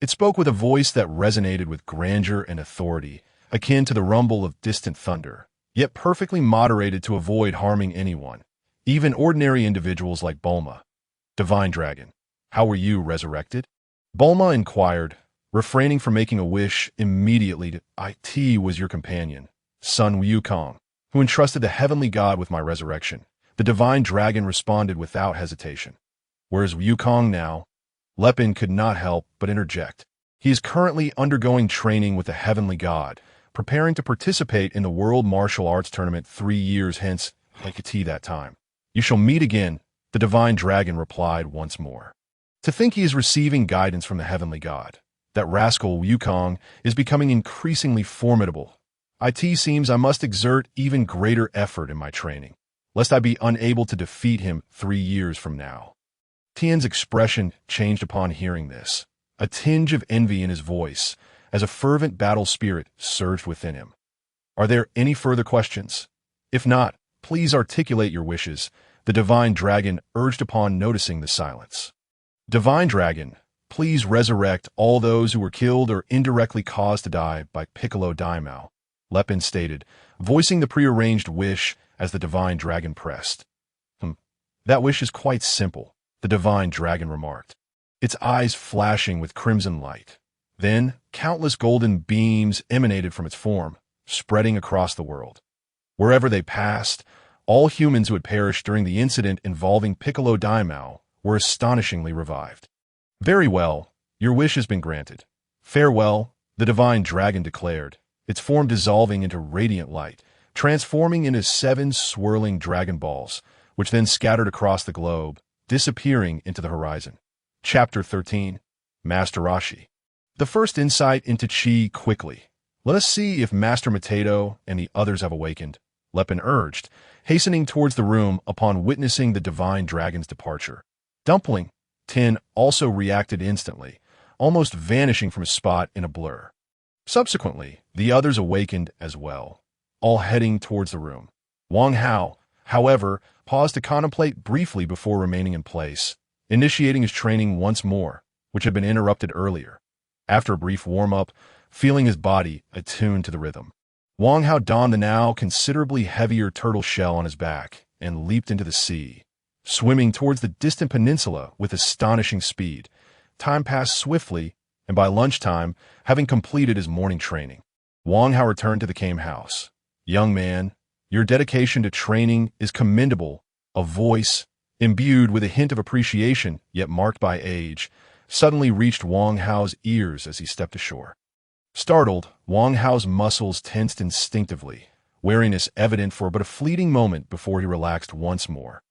It spoke with a voice that resonated with grandeur and authority, akin to the rumble of distant thunder, yet perfectly moderated to avoid harming anyone, even ordinary individuals like Bulma. "Divine dragon, how were you resurrected?" Bulma inquired, refraining from making a wish immediately. "It was your companion, son Wukong, who entrusted the heavenly god with my resurrection," the divine dragon responded without hesitation. "Where is Wukong now?" Lepin could not help but interject. "He is currently undergoing training with the heavenly god, preparing to participate in the World Martial Arts Tournament 3 years hence. That time. You shall meet again," the divine dragon replied once more. "To think he is receiving guidance from the heavenly god. That rascal Wukong is becoming increasingly formidable. It seems I must exert even greater effort in my training, lest I be unable to defeat him 3 years from now." Tien's expression changed upon hearing this, a tinge of envy in his voice, as a fervent battle spirit surged within him. "Are there any further questions? If not, please articulate your wishes," the divine dragon urged upon noticing the silence. "Divine dragon, please resurrect all those who were killed or indirectly caused to die by Piccolo Daimao," Lepin stated, voicing the prearranged wish as the divine dragon pressed. That wish is quite simple," the divine dragon remarked, its eyes flashing with crimson light. Then, countless golden beams emanated from its form, spreading across the world. Wherever they passed, all humans who had perished during the incident involving Piccolo Daimao were astonishingly revived. "Very well, your wish has been granted. Farewell," the divine dragon declared, its form dissolving into radiant light, transforming into 7 swirling Dragon Balls, which then scattered across the globe, disappearing into the horizon. Chapter 13. Master Rashi. The first insight into Chi quickly. "Let us see if Master Mateto and the others have awakened," Lepin urged, hastening towards the room upon witnessing the divine dragon's departure. Dumpling, Tien also reacted instantly, almost vanishing from his spot in a blur. Subsequently, the others awakened as well, all heading towards the room. Wang Hao, however, paused to contemplate briefly before remaining in place, initiating his training once more, which had been interrupted earlier. After a brief warm-up, feeling his body attuned to the rhythm, Wang Hao donned the now considerably heavier turtle shell on his back and leaped into the sea, swimming towards the distant peninsula with astonishing speed. Time passed swiftly, and by lunchtime, having completed his morning training, Wang Hao returned to the Kame house. "Young man, your dedication to training is commendable." A voice, imbued with a hint of appreciation, yet marked by age, suddenly reached Wang Hao's ears as he stepped ashore. Startled, Wang Hao's muscles tensed instinctively, wariness evident for but a fleeting moment before he relaxed once more.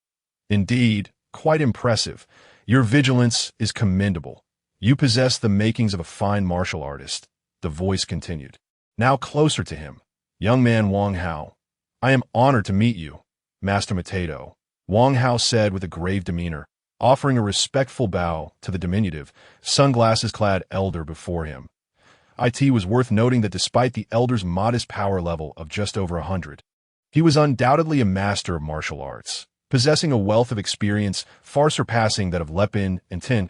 "Indeed, quite impressive. Your vigilance is commendable. You possess the makings of a fine martial artist," the voice continued. Now closer to him, "Young man Wang Hao, I am honored to meet you, Master Matedo," Wang Hao said with a grave demeanor, offering a respectful bow to the diminutive, sunglasses-clad elder before him. It was worth noting that despite the elder's modest power level of just over 100, he was undoubtedly a master of martial arts, possessing a wealth of experience far surpassing that of Lepin and Tien.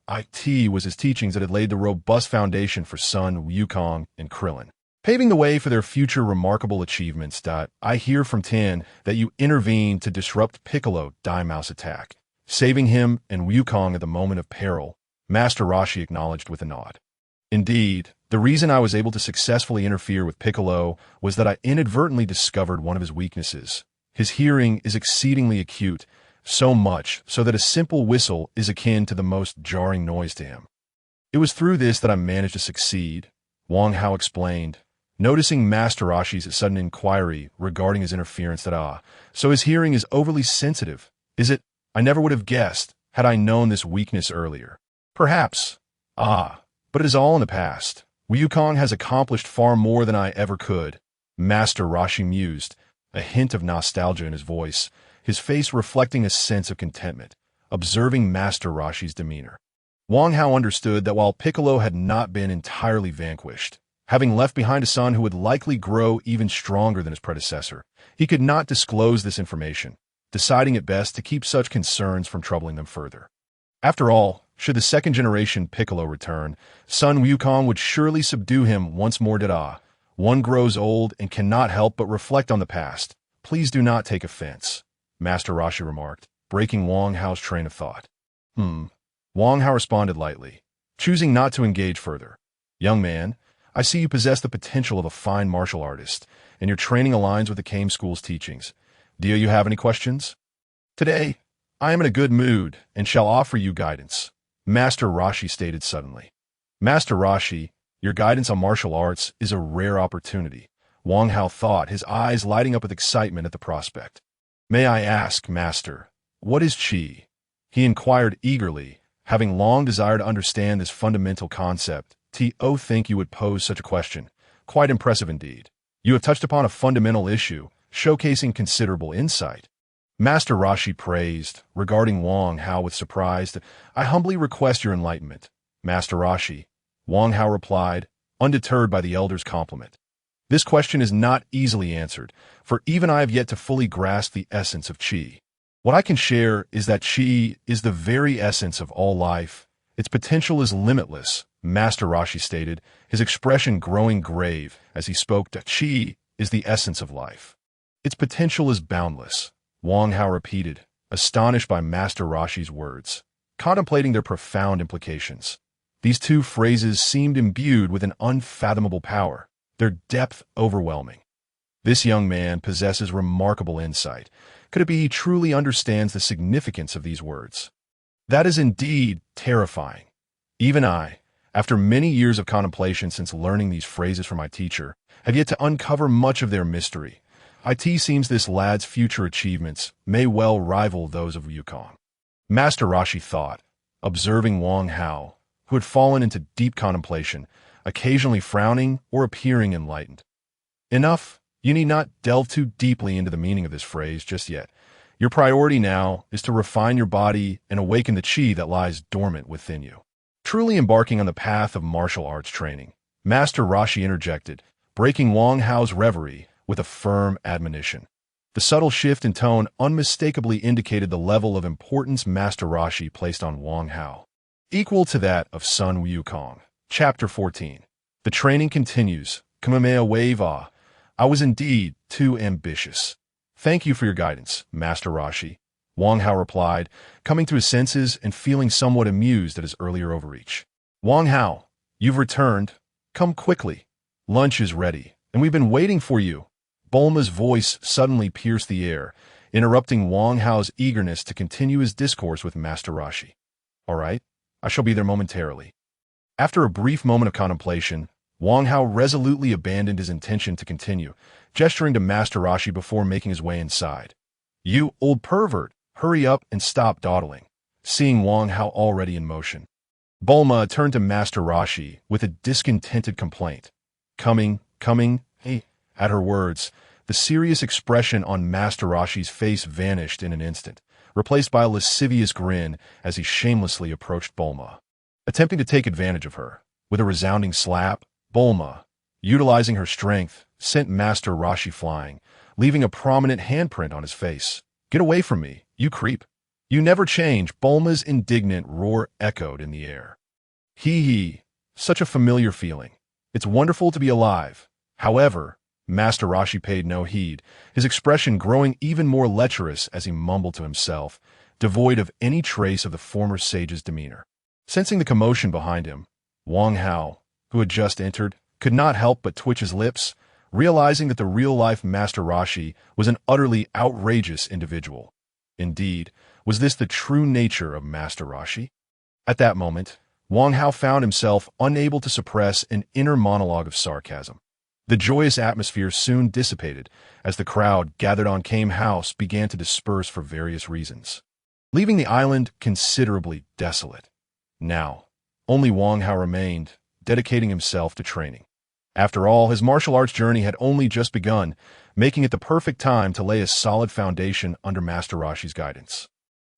It was his teachings that had laid the robust foundation for Sun, Wukong, and Krillin, paving the way for their future remarkable achievements. "I hear from Tien that you intervened to disrupt Piccolo Mouse attack, saving him and Wukong at the moment of peril," Master Rashi acknowledged with a nod. "Indeed, the reason I was able to successfully interfere with Piccolo was that I inadvertently discovered one of his weaknesses. His hearing is exceedingly acute, so much so that a simple whistle is akin to the most jarring noise to him. It was through this that I managed to succeed," Wang Hao explained, noticing Master Rashi's sudden inquiry regarding his interference. "So his hearing is overly sensitive, is it? I never would have guessed, had I known this weakness earlier." "Perhaps. But it is all in the past. Wukong has accomplished far more than I ever could," Master Rashi mused, a hint of nostalgia in his voice, his face reflecting a sense of contentment, observing Master Rashi's demeanor. Wang Hao understood that while Piccolo had not been entirely vanquished, having left behind a son who would likely grow even stronger than his predecessor, he could not disclose this information, deciding it best to keep such concerns from troubling them further. After all, should the second-generation Piccolo return, son Wukong would surely subdue him once more. "One grows old and cannot help but reflect on the past. Please do not take offense," Master Rashi remarked, breaking Wang Hao's train of thought. Wang Hao responded lightly, choosing not to engage further. "Young man, I see you possess the potential of a fine martial artist, and your training aligns with the Kame School's teachings. Do you have any questions?" "Today, I am in a good mood and shall offer you guidance," Master Rashi stated suddenly. "Master Rashi, your guidance on martial arts is a rare opportunity," Wang Hao thought, his eyes lighting up with excitement at the prospect. "May I ask, Master, what is Qi?" he inquired eagerly, having long desired to understand this fundamental concept. Think you would pose such a question. Quite impressive indeed. You have touched upon a fundamental issue, showcasing considerable insight," Master Rashi praised, regarding Wang Hao with surprise. "I humbly request your enlightenment, Master Rashi," Wang Hao replied, undeterred by the elder's compliment. "This question is not easily answered, for even I have yet to fully grasp the essence of Qi. What I can share is that Qi is the very essence of all life. Its potential is limitless," Master Rashi stated, his expression growing grave as he spoke. "Qi is the essence of life. Its potential is boundless," Wang Hao repeated, astonished by Master Rashi's words, contemplating their profound implications. These two phrases seemed imbued with an unfathomable power, their depth overwhelming. This young man possesses remarkable insight. Could it be he truly understands the significance of these words? That is indeed terrifying. Even I, after many years of contemplation since learning these phrases from my teacher, have yet to uncover much of their mystery. It seems this lad's future achievements may well rival those of Wukong," Master Rashi thought, observing Wang Hao, who had fallen into deep contemplation, occasionally frowning or appearing enlightened. "Enough. You need not delve too deeply into the meaning of this phrase just yet. Your priority now is to refine your body and awaken the Qi that lies dormant within you." Truly embarking on the path of martial arts training, Master Rashi interjected, breaking Wang Hao's reverie with a firm admonition. The subtle shift in tone unmistakably indicated the level of importance Master Rashi placed on Wang Hao. equal to that of Sun Wukong. Chapter 14. The training continues. Kamehameha wave. I was indeed too ambitious. Thank you for your guidance, Master Rashi. Wang Hao replied, coming to his senses and feeling somewhat amused at his earlier overreach. Wang Hao, you've returned. Come quickly. Lunch is ready, and we've been waiting for you. Bulma's voice suddenly pierced the air, interrupting Wang Hao's eagerness to continue his discourse with Master Rashi. All right, I shall be there momentarily. After a brief moment of contemplation, Wang Hao resolutely abandoned his intention to continue, gesturing to Master Rashi before making his way inside. You old pervert, hurry up and stop dawdling, seeing Wang Hao already in motion. Bulma turned to Master Rashi with a discontented complaint. Coming, hey. At her words, the serious expression on Master Rashi's face vanished in an instant, replaced by a lascivious grin as he shamelessly approached Bulma. Attempting to take advantage of her, with a resounding slap, Bulma, utilizing her strength, sent Master Rashi flying, leaving a prominent handprint on his face. Get away from me, you creep. You never change. Bulma's indignant roar echoed in the air. Hee, such a familiar feeling. It's wonderful to be alive. However, Master Rashi paid no heed, his expression growing even more lecherous as he mumbled to himself, devoid of any trace of the former sage's demeanor. Sensing the commotion behind him, Wang Hao, who had just entered, could not help but twitch his lips, realizing that the real-life Master Rashi was an utterly outrageous individual. Indeed, was this the true nature of Master Rashi? At that moment, Wang Hao found himself unable to suppress an inner monologue of sarcasm. The joyous atmosphere soon dissipated as the crowd gathered on Kame House began to disperse for various reasons, leaving the island considerably desolate. Now, only Wang Hao remained, dedicating himself to training. After all, his martial arts journey had only just begun, making it the perfect time to lay a solid foundation under Master Rashi's guidance.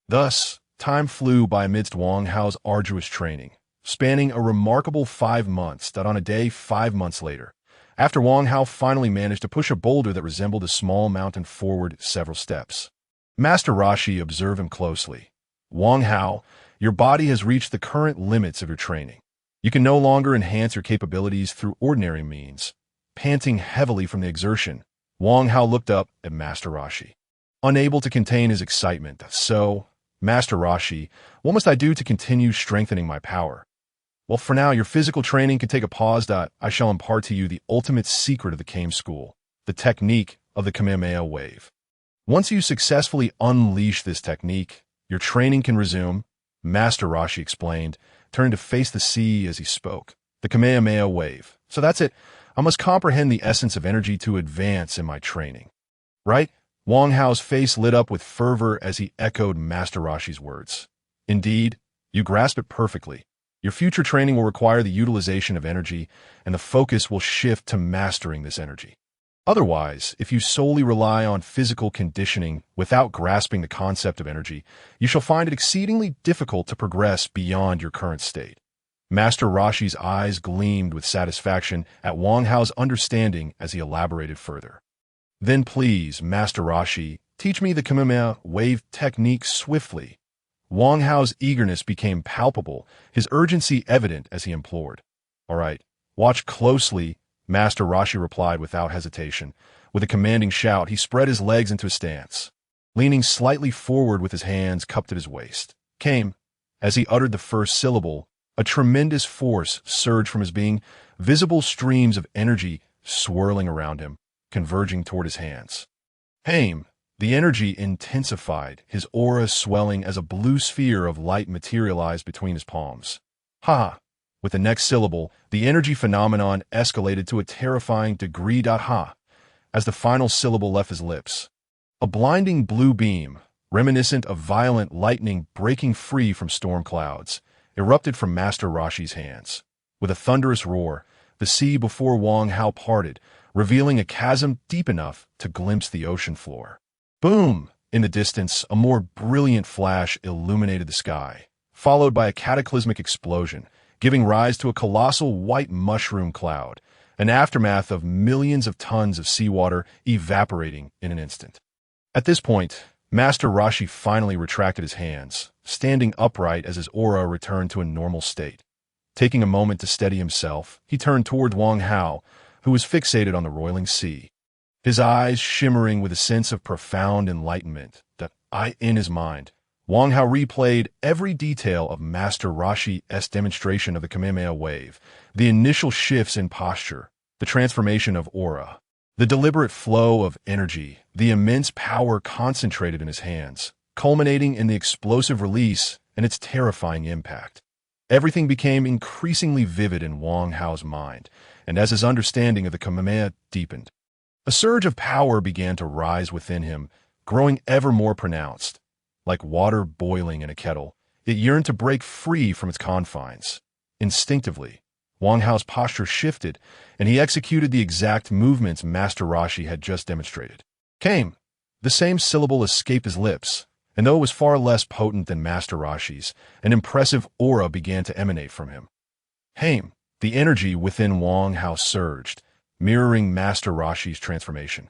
Thus, time flew by amidst Wang Hao's arduous training, spanning a remarkable 5 months that on a day 5 months later, after Wang Hao finally managed to push a boulder that resembled a small mountain forward several steps. Master Rashi observed him closely. Wang Hao, your body has reached the current limits of your training. You can no longer enhance your capabilities through ordinary means. Panting heavily from the exertion, Wang Hao looked up at Master Rashi, unable to contain his excitement. So, Master Rashi, what must I do to continue strengthening my power? Well, for now, your physical training can take a pause. I shall impart to you the ultimate secret of the Kame School, the technique of the Kamehameha wave. Once you successfully unleash this technique, your training can resume, Master Rashi explained, turning to face the sea as he spoke. The Kamehameha wave. So that's it. I must comprehend the essence of energy to advance in my training. Right? Wang Hao's face lit up with fervor as he echoed Master Rashi's words. Indeed, you grasp it perfectly. Your future training will require the utilization of energy, and the focus will shift to mastering this energy. Otherwise, if you solely rely on physical conditioning without grasping the concept of energy, you shall find it exceedingly difficult to progress beyond your current state. Master Rashi's eyes gleamed with satisfaction at Wang Hao's understanding as he elaborated further. Then please, Master Rashi, teach me the Kamehameha wave technique swiftly. Wang Hao's eagerness became palpable, his urgency evident as he implored. All right, watch closely, Master Rashi replied without hesitation. With a commanding shout, he spread his legs into a stance. Leaning slightly forward with his hands cupped at his waist, came, as he uttered the first syllable, a tremendous force surged from his being, visible streams of energy swirling around him, converging toward his hands. Haim, the energy intensified, his aura swelling as a blue sphere of light materialized between his palms. Ha! With the next syllable, the energy phenomenon escalated to a terrifying degree. Ha! As the final syllable left his lips. A blinding blue beam, reminiscent of violent lightning breaking free from storm clouds, erupted from Master Rashi's hands. With a thunderous roar, the sea before Wang Hao parted, revealing a chasm deep enough to glimpse the ocean floor. Boom! In the distance, a more brilliant flash illuminated the sky, followed by a cataclysmic explosion, giving rise to a colossal white mushroom cloud, an aftermath of millions of tons of seawater evaporating in an instant. At this point, Master Rashi finally retracted his hands, standing upright as his aura returned to a normal state. Taking a moment to steady himself, he turned toward Wang Hao, who was fixated on the roiling sea. His eyes shimmering with a sense of profound enlightenment. In his mind, Wang Hao replayed every detail of Master Rashi's demonstration of the Kamehameha wave, the initial shifts in posture, the transformation of aura, the deliberate flow of energy, the immense power concentrated in his hands, culminating in the explosive release and its terrifying impact. Everything became increasingly vivid in Wang Hao's mind, and as his understanding of the Kamehameha deepened, a surge of power began to rise within him, growing ever more pronounced. Like water boiling in a kettle, it yearned to break free from its confines. Instinctively, Wang Hao's posture shifted, and he executed the exact movements Master Rashi had just demonstrated. Came. The same syllable escaped his lips, and though it was far less potent than Master Rashi's, an impressive aura began to emanate from him. Haim. The energy within Wang Hao surged, mirroring Master Rashi's transformation.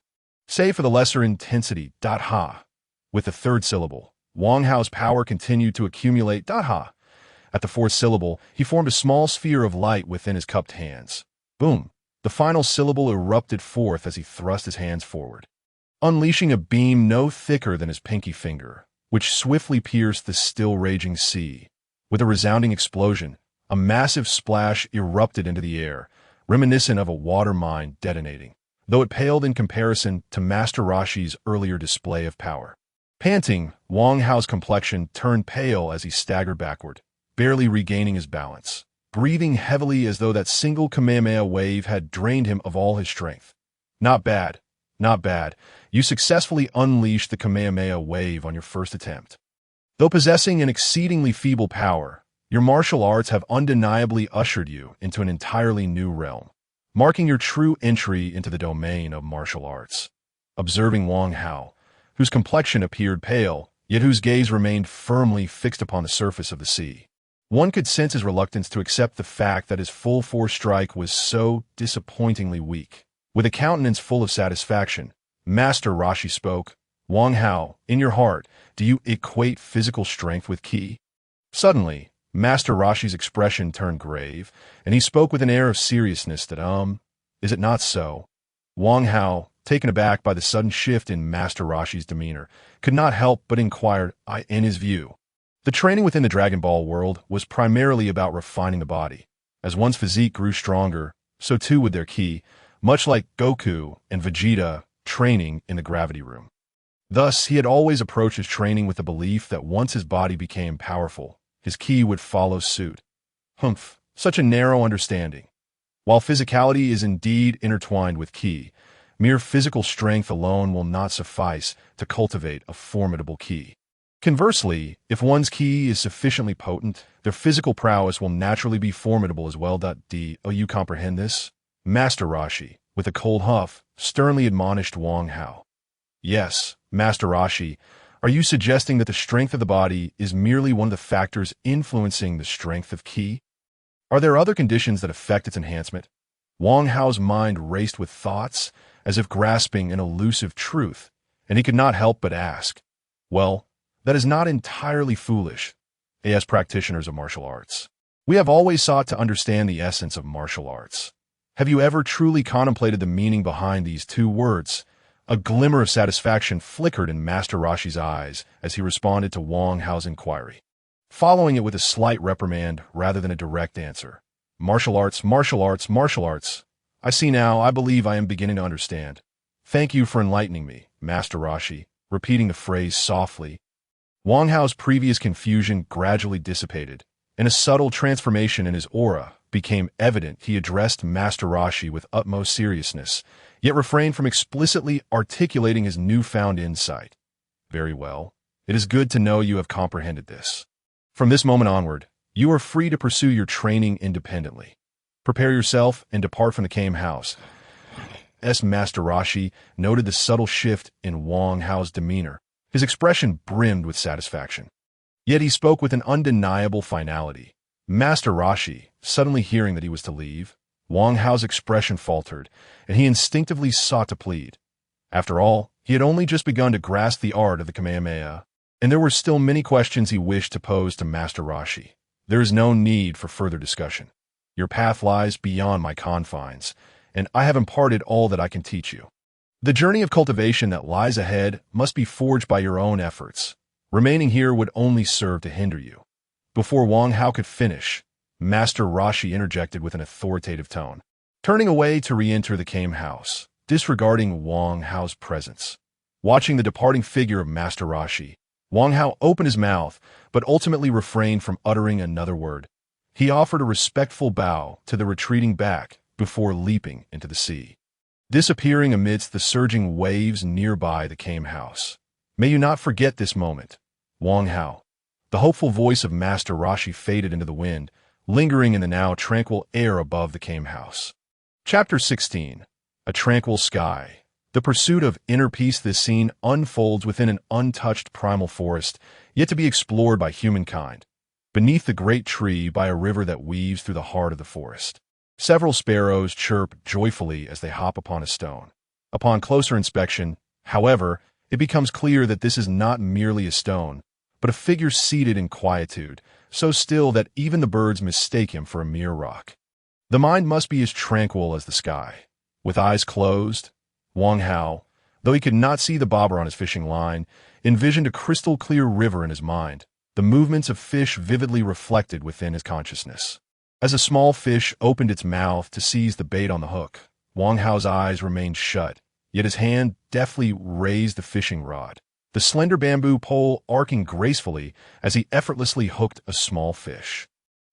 Save for the lesser intensity, ha. With the third syllable, Wang Hao's power continued to accumulate, ha. At the fourth syllable, he formed a small sphere of light within his cupped hands. Boom! The final syllable erupted forth as he thrust his hands forward, unleashing a beam no thicker than his pinky finger, which swiftly pierced the still raging sea. With a resounding explosion, a massive splash erupted into the air, reminiscent of a water mine detonating, though it paled in comparison to Master Rashi's earlier display of power. Panting, Wang Hao's complexion turned pale as he staggered backward, barely regaining his balance, breathing heavily as though that single Kamehameha wave had drained him of all his strength. Not bad. Not bad. You successfully unleashed the Kamehameha wave on your first attempt. Though possessing an exceedingly feeble power, your martial arts have undeniably ushered you into an entirely new realm, marking your true entry into the domain of martial arts. Observing Wang Hao, whose complexion appeared pale, yet whose gaze remained firmly fixed upon the surface of the sea, one could sense his reluctance to accept the fact that his full-force strike was so disappointingly weak. With a countenance full of satisfaction, Master Rashi spoke. Wang Hao, in your heart, do you equate physical strength with ki? Suddenly, Master Rashi's expression turned grave, and he spoke with an air of seriousness that, is it not so? Wang Hao, taken aback by the sudden shift in Master Rashi's demeanor, could not help but inquired, in his view. The training within the Dragon Ball world was primarily about refining the body. As one's physique grew stronger, so too would their ki, much like Goku and Vegeta training in the gravity room. Thus, he had always approached his training with the belief that once his body became powerful, his ki would follow suit. Such a narrow understanding. While physicality is indeed intertwined with ki, mere physical strength alone will not suffice to cultivate a formidable ki. Conversely, if one's ki is sufficiently potent, their physical prowess will naturally be formidable as well. Do you comprehend this? Master Rashi, with a cold huff, sternly admonished Wang Hao. Yes, Master Rashi. Are you suggesting that the strength of the body is merely one of the factors influencing the strength of ki? Are there other conditions that affect its enhancement? Wang Hao's mind raced with thoughts, as if grasping an elusive truth, and he could not help but ask, well, that is not entirely foolish. As practitioners of martial arts, we have always sought to understand the essence of martial arts. Have you ever truly contemplated the meaning behind these two words? A glimmer of satisfaction flickered in Master Rashi's eyes as he responded to Wang Hao's inquiry, following it with a slight reprimand rather than a direct answer. Martial arts, martial arts, martial arts. I see now, I believe I am beginning to understand. Thank you for enlightening me, Master Rashi, repeating the phrase softly. Wang Hao's previous confusion gradually dissipated, and a subtle transformation in his aura became evident. He addressed Master Rashi with utmost seriousness, yet refrained from explicitly articulating his newfound insight. Very well. It is good to know you have comprehended this. From this moment onward, you are free to pursue your training independently. Prepare yourself and depart from the Kame house. Master Rashi noted the subtle shift in Wang Hao's demeanor. His expression brimmed with satisfaction. Yet he spoke with an undeniable finality. Master Rashi, suddenly hearing that he was to leave, Wang Hao's expression faltered, and he instinctively sought to plead. After all, he had only just begun to grasp the art of the Kamehameha. And there were still many questions he wished to pose to Master Rashi. There is no need for further discussion. Your path lies beyond my confines, and I have imparted all that I can teach you. The journey of cultivation that lies ahead must be forged by your own efforts. Remaining here would only serve to hinder you. Before Wang Hao could finish, Master Rashi interjected with an authoritative tone, turning away to re-enter the cane house, disregarding Wang Hao's presence. Watching the departing figure of Master Rashi, Wang Hao opened his mouth, but ultimately refrained from uttering another word. He offered a respectful bow to the retreating back before leaping into the sea, disappearing amidst the surging waves nearby the cane house. May you not forget this moment, Wang Hao. The hopeful voice of Master Rashi faded into the wind, lingering in the now tranquil air above the cane house. Chapter 16. A Tranquil Sky. The pursuit of inner peace. This scene unfolds within an untouched primal forest, yet to be explored by humankind. Beneath the great tree by a river that weaves through the heart of the forest, several sparrows chirp joyfully as they hop upon a stone. Upon closer inspection, however, it becomes clear that this is not merely a stone, but a figure seated in quietude, so still that even the birds mistake him for a mere rock. The mind must be as tranquil as the sky. With eyes closed, Wang Hao, though he could not see the bobber on his fishing line, envisioned a crystal-clear river in his mind, the movements of fish vividly reflected within his consciousness. As a small fish opened its mouth to seize the bait on the hook, Wang Hao's eyes remained shut, yet his hand deftly raised the fishing rod, the slender bamboo pole arcing gracefully as he effortlessly hooked a small fish.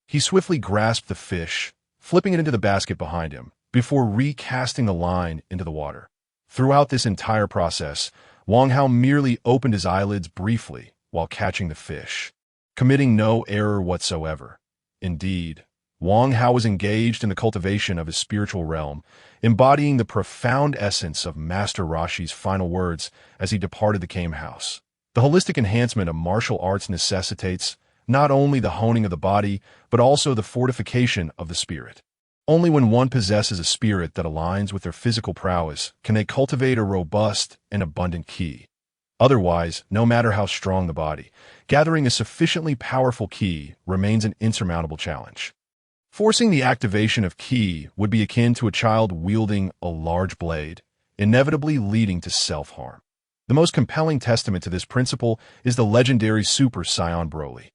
He swiftly grasped the fish, flipping it into the basket behind him, before recasting the line into the water. Throughout this entire process, Wang Hao merely opened his eyelids briefly while catching the fish, committing no error whatsoever. Indeed, Wang Hao was engaged in the cultivation of his spiritual realm, embodying the profound essence of Master Rashi's final words as he departed the cane house. The holistic enhancement of martial arts necessitates not only the honing of the body, but also the fortification of the spirit. Only when one possesses a spirit that aligns with their physical prowess can they cultivate a robust and abundant ki. Otherwise, no matter how strong the body, gathering a sufficiently powerful ki remains an insurmountable challenge. Forcing the activation of ki would be akin to a child wielding a large blade, inevitably leading to self-harm. The most compelling testament to this principle is the legendary Super Saiyan Broly.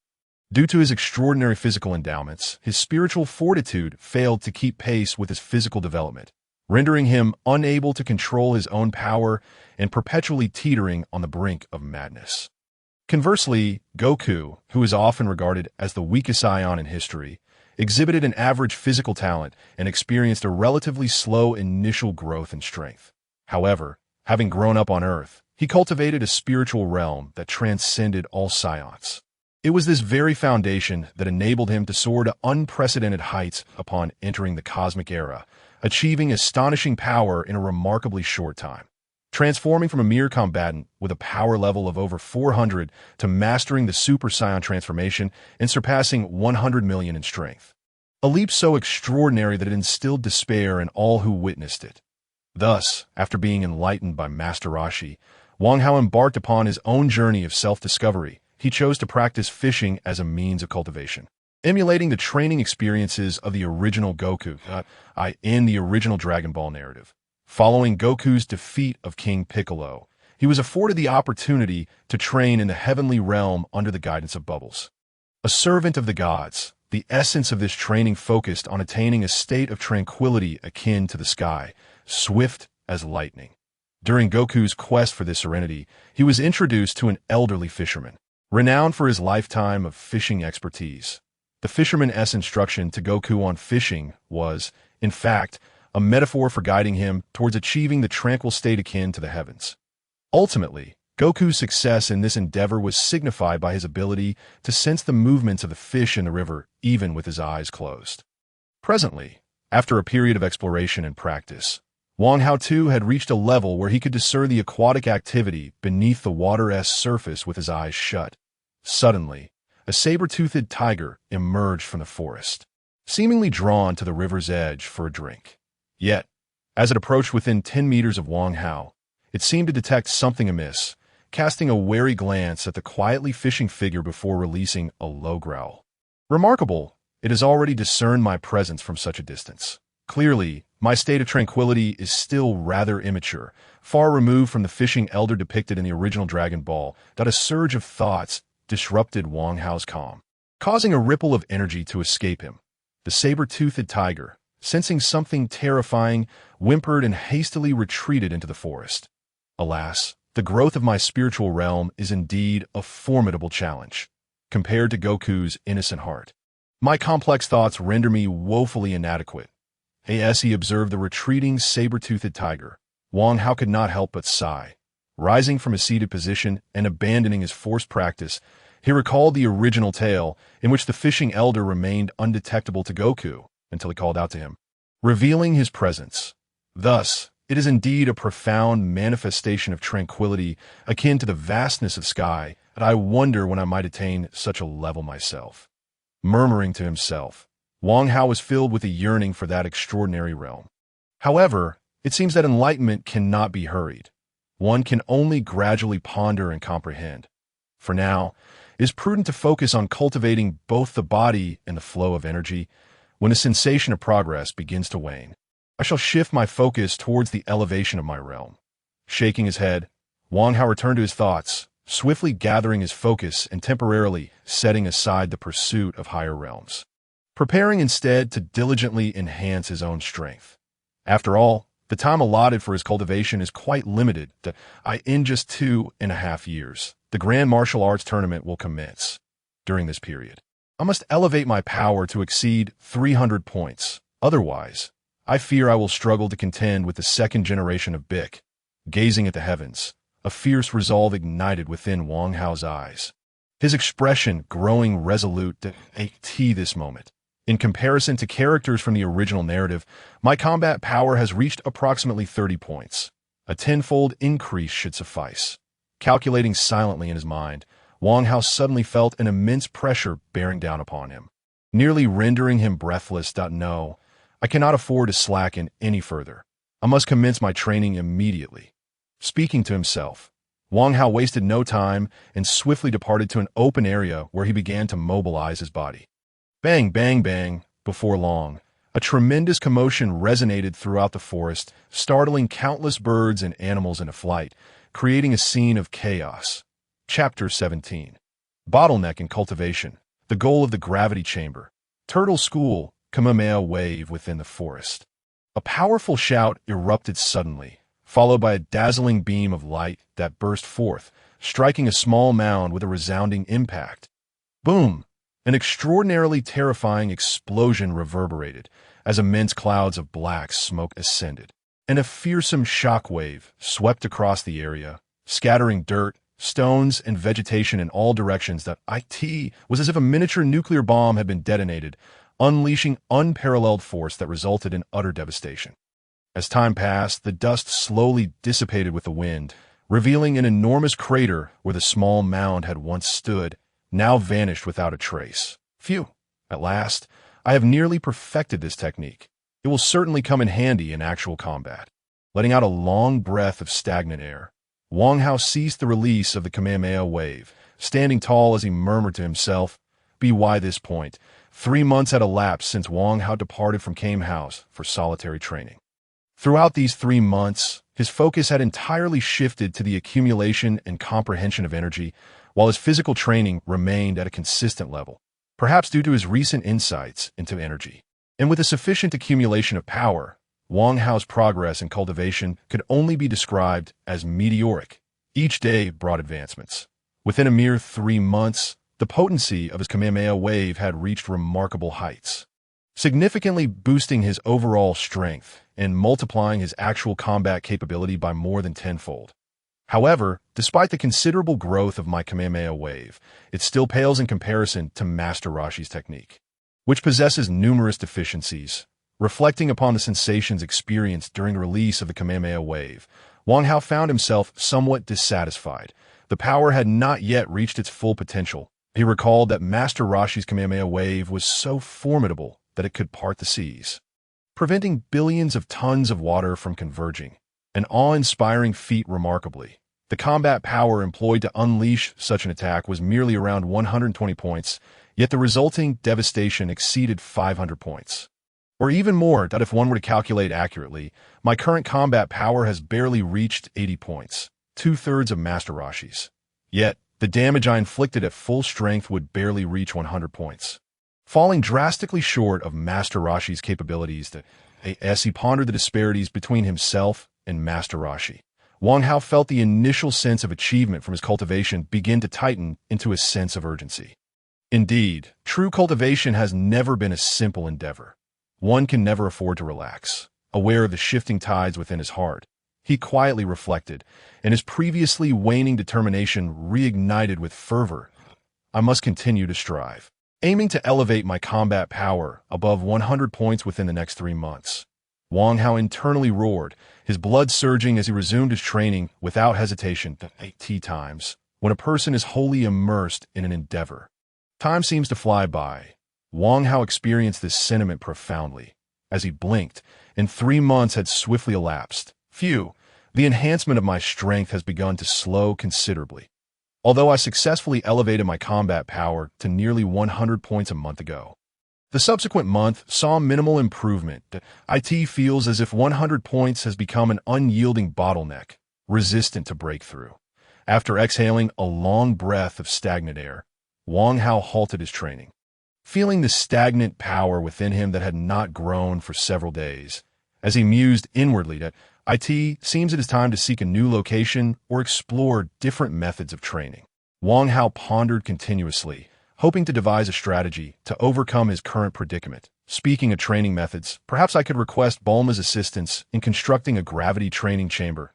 Due to his extraordinary physical endowments, his spiritual fortitude failed to keep pace with his physical development, rendering him unable to control his own power and perpetually teetering on the brink of madness. Conversely, Goku, who is often regarded as the weakest Saiyan in history, exhibited an average physical talent and experienced a relatively slow initial growth in strength. However, having grown up on Earth, he cultivated a spiritual realm that transcended all Saiyans. It was this very foundation that enabled him to soar to unprecedented heights upon entering the cosmic era, achieving astonishing power in a remarkably short time, transforming from a mere combatant with a power level of over 400 to mastering the Super Saiyan transformation and surpassing 100 million in strength. A leap so extraordinary that it instilled despair in all who witnessed it. Thus, after being enlightened by Master Rashi, Wang Hao embarked upon his own journey of self-discovery. He chose to practice fishing as a means of cultivation, emulating the training experiences of the original Goku, in the original Dragon Ball narrative. Following Goku's defeat of King Piccolo, he was afforded the opportunity to train in the heavenly realm under the guidance of Bubbles. A servant of the gods, the essence of this training focused on attaining a state of tranquility akin to the sky, swift as lightning. During Goku's quest for this serenity, he was introduced to an elderly fisherman, renowned for his lifetime of fishing expertise. The fisherman's instruction to Goku on fishing was, in fact, a metaphor for guiding him towards achieving the tranquil state akin to the heavens. Ultimately, Goku's success in this endeavor was signified by his ability to sense the movements of the fish in the river even with his eyes closed. Presently, after a period of exploration and practice, Wang Hao too had reached a level where he could discern the aquatic activity beneath the water's surface with his eyes shut. Suddenly, a saber-toothed tiger emerged from the forest, seemingly drawn to the river's edge for a drink. Yet, as it approached within 10 meters of Wang Hao, it seemed to detect something amiss, casting a wary glance at the quietly fishing figure before releasing a low growl. Remarkable, it has already discerned my presence from such a distance. Clearly, my state of tranquility is still rather immature, far removed from the fishing elder depicted in the original Dragon Ball. A surge of thoughts disrupted Wang Hao's calm, causing a ripple of energy to escape him. The saber-toothed tiger, sensing something terrifying, whimpered and hastily retreated into the forest. Alas, the growth of my spiritual realm is indeed a formidable challenge, compared to Goku's innocent heart. My complex thoughts render me woefully inadequate. As he observed the retreating saber-toothed tiger, Wang Hao could not help but sigh. Rising from his seated position and abandoning his forced practice, he recalled the original tale in which the fishing elder remained undetectable to Goku until he called out to him, revealing his presence. Thus, it is indeed a profound manifestation of tranquility akin to the vastness of sky, and I wonder when I might attain such a level myself. Murmuring to himself, Wang Hao was filled with a yearning for that extraordinary realm. However, it seems that enlightenment cannot be hurried. One can only gradually ponder and comprehend. For now, it is prudent to focus on cultivating both the body and the flow of energy. When a sensation of progress begins to wane, I shall shift my focus towards the elevation of my realm. Shaking his head, Wang Hao returned to his thoughts, swiftly gathering his focus and temporarily setting aside the pursuit of higher realms, preparing instead to diligently enhance his own strength. After all, the time allotted for his cultivation is quite limited. In just 2.5 years, the Grand Martial Arts Tournament will commence. During this period, I must elevate my power to exceed 300 points. Otherwise, I fear I will struggle to contend with the second generation of Bic. Gazing at the heavens, a fierce resolve ignited within Wang Hao's eyes, his expression growing resolute at this moment. In comparison to characters from the original narrative, my combat power has reached approximately 30 points. A tenfold increase should suffice. Calculating silently in his mind, Wang Hao suddenly felt an immense pressure bearing down upon him, nearly rendering him breathless. No, I cannot afford to slacken any further. I must commence my training immediately. Speaking to himself, Wang Hao wasted no time and swiftly departed to an open area where he began to mobilize his body. Bang, bang, bang. Before long, a tremendous commotion resonated throughout the forest, startling countless birds and animals into flight, creating a scene of chaos. Chapter 17. Bottleneck and cultivation. The goal of the gravity chamber. Turtle school. Kamehameha wave within the forest. A powerful shout erupted suddenly, followed by a dazzling beam of light that burst forth, striking a small mound with a resounding impact. Boom! An extraordinarily terrifying explosion reverberated as immense clouds of black smoke ascended, and a fearsome shockwave swept across the area, scattering dirt, stones, and vegetation in all directions. That was as if a miniature nuclear bomb had been detonated, unleashing unparalleled force that resulted in utter devastation. As time passed, the dust slowly dissipated with the wind, revealing an enormous crater where the small mound had once stood, now vanished without a trace. Phew! At last, I have nearly perfected this technique. It will certainly come in handy in actual combat. Letting out a long breath of stagnant air, Wang Hao ceased the release of the Kamehameha wave, standing tall as he murmured to himself, "By this point, 3 months had elapsed since Wang Hao departed from Kame House for solitary training. Throughout these 3 months, his focus had entirely shifted to the accumulation and comprehension of energy, while his physical training remained at a consistent level, perhaps due to his recent insights into energy. And with a sufficient accumulation of power, Wang Hao's progress in cultivation could only be described as meteoric. Each day brought advancements. Within a mere 3 months, the potency of his Kamehameha wave had reached remarkable heights, significantly boosting his overall strength and multiplying his actual combat capability by more than tenfold. However, despite the considerable growth of my Kamehameha wave, it still pales in comparison to Master Rashi's technique, which possesses numerous deficiencies. Reflecting upon the sensations experienced during the release of the Kamehameha wave, Wang Hao found himself somewhat dissatisfied. The power had not yet reached its full potential. He recalled that Master Rashi's Kamehameha wave was so formidable that it could part the seas, preventing billions of tons of water from converging, an awe-inspiring feat remarkably. The combat power employed to unleash such an attack was merely around 120 points, yet the resulting devastation exceeded 500 points. Or even more, that if one were to calculate accurately, my current combat power has barely reached 80 points, 2/3 of Master Rashi's. Yet, the damage I inflicted at full strength would barely reach 100 points. Falling drastically short of Master Rashi's capabilities, as he pondered the disparities between himself and Master Rashi, Wang Hao felt the initial sense of achievement from his cultivation begin to tighten into a sense of urgency. Indeed, true cultivation has never been a simple endeavor. One can never afford to relax. Aware of the shifting tides within his heart, he quietly reflected, and his previously waning determination reignited with fervor. I must continue to strive, aiming to elevate my combat power above 100 points within the next 3 months. Wang Hao internally roared, his blood surging as he resumed his training without hesitation. 8 times, when a person is wholly immersed in an endeavor, time seems to fly by. Wang Hao experienced this sentiment profoundly. As he blinked, and 3 months had swiftly elapsed. Phew, the enhancement of my strength has begun to slow considerably. Although I successfully elevated my combat power to nearly 100 points a month ago, the subsequent month saw minimal improvement. It feels as if 100 points has become an unyielding bottleneck, resistant to breakthrough. After exhaling a long breath of stagnant air, Wang Hao halted his training. Feeling the stagnant power within him that had not grown for several days, as he mused inwardly that it seems it is time to seek a new location or explore different methods of training. Wang Hao pondered continuously, hoping to devise a strategy to overcome his current predicament. Speaking of training methods, perhaps I could request Bulma's assistance in constructing a gravity training chamber.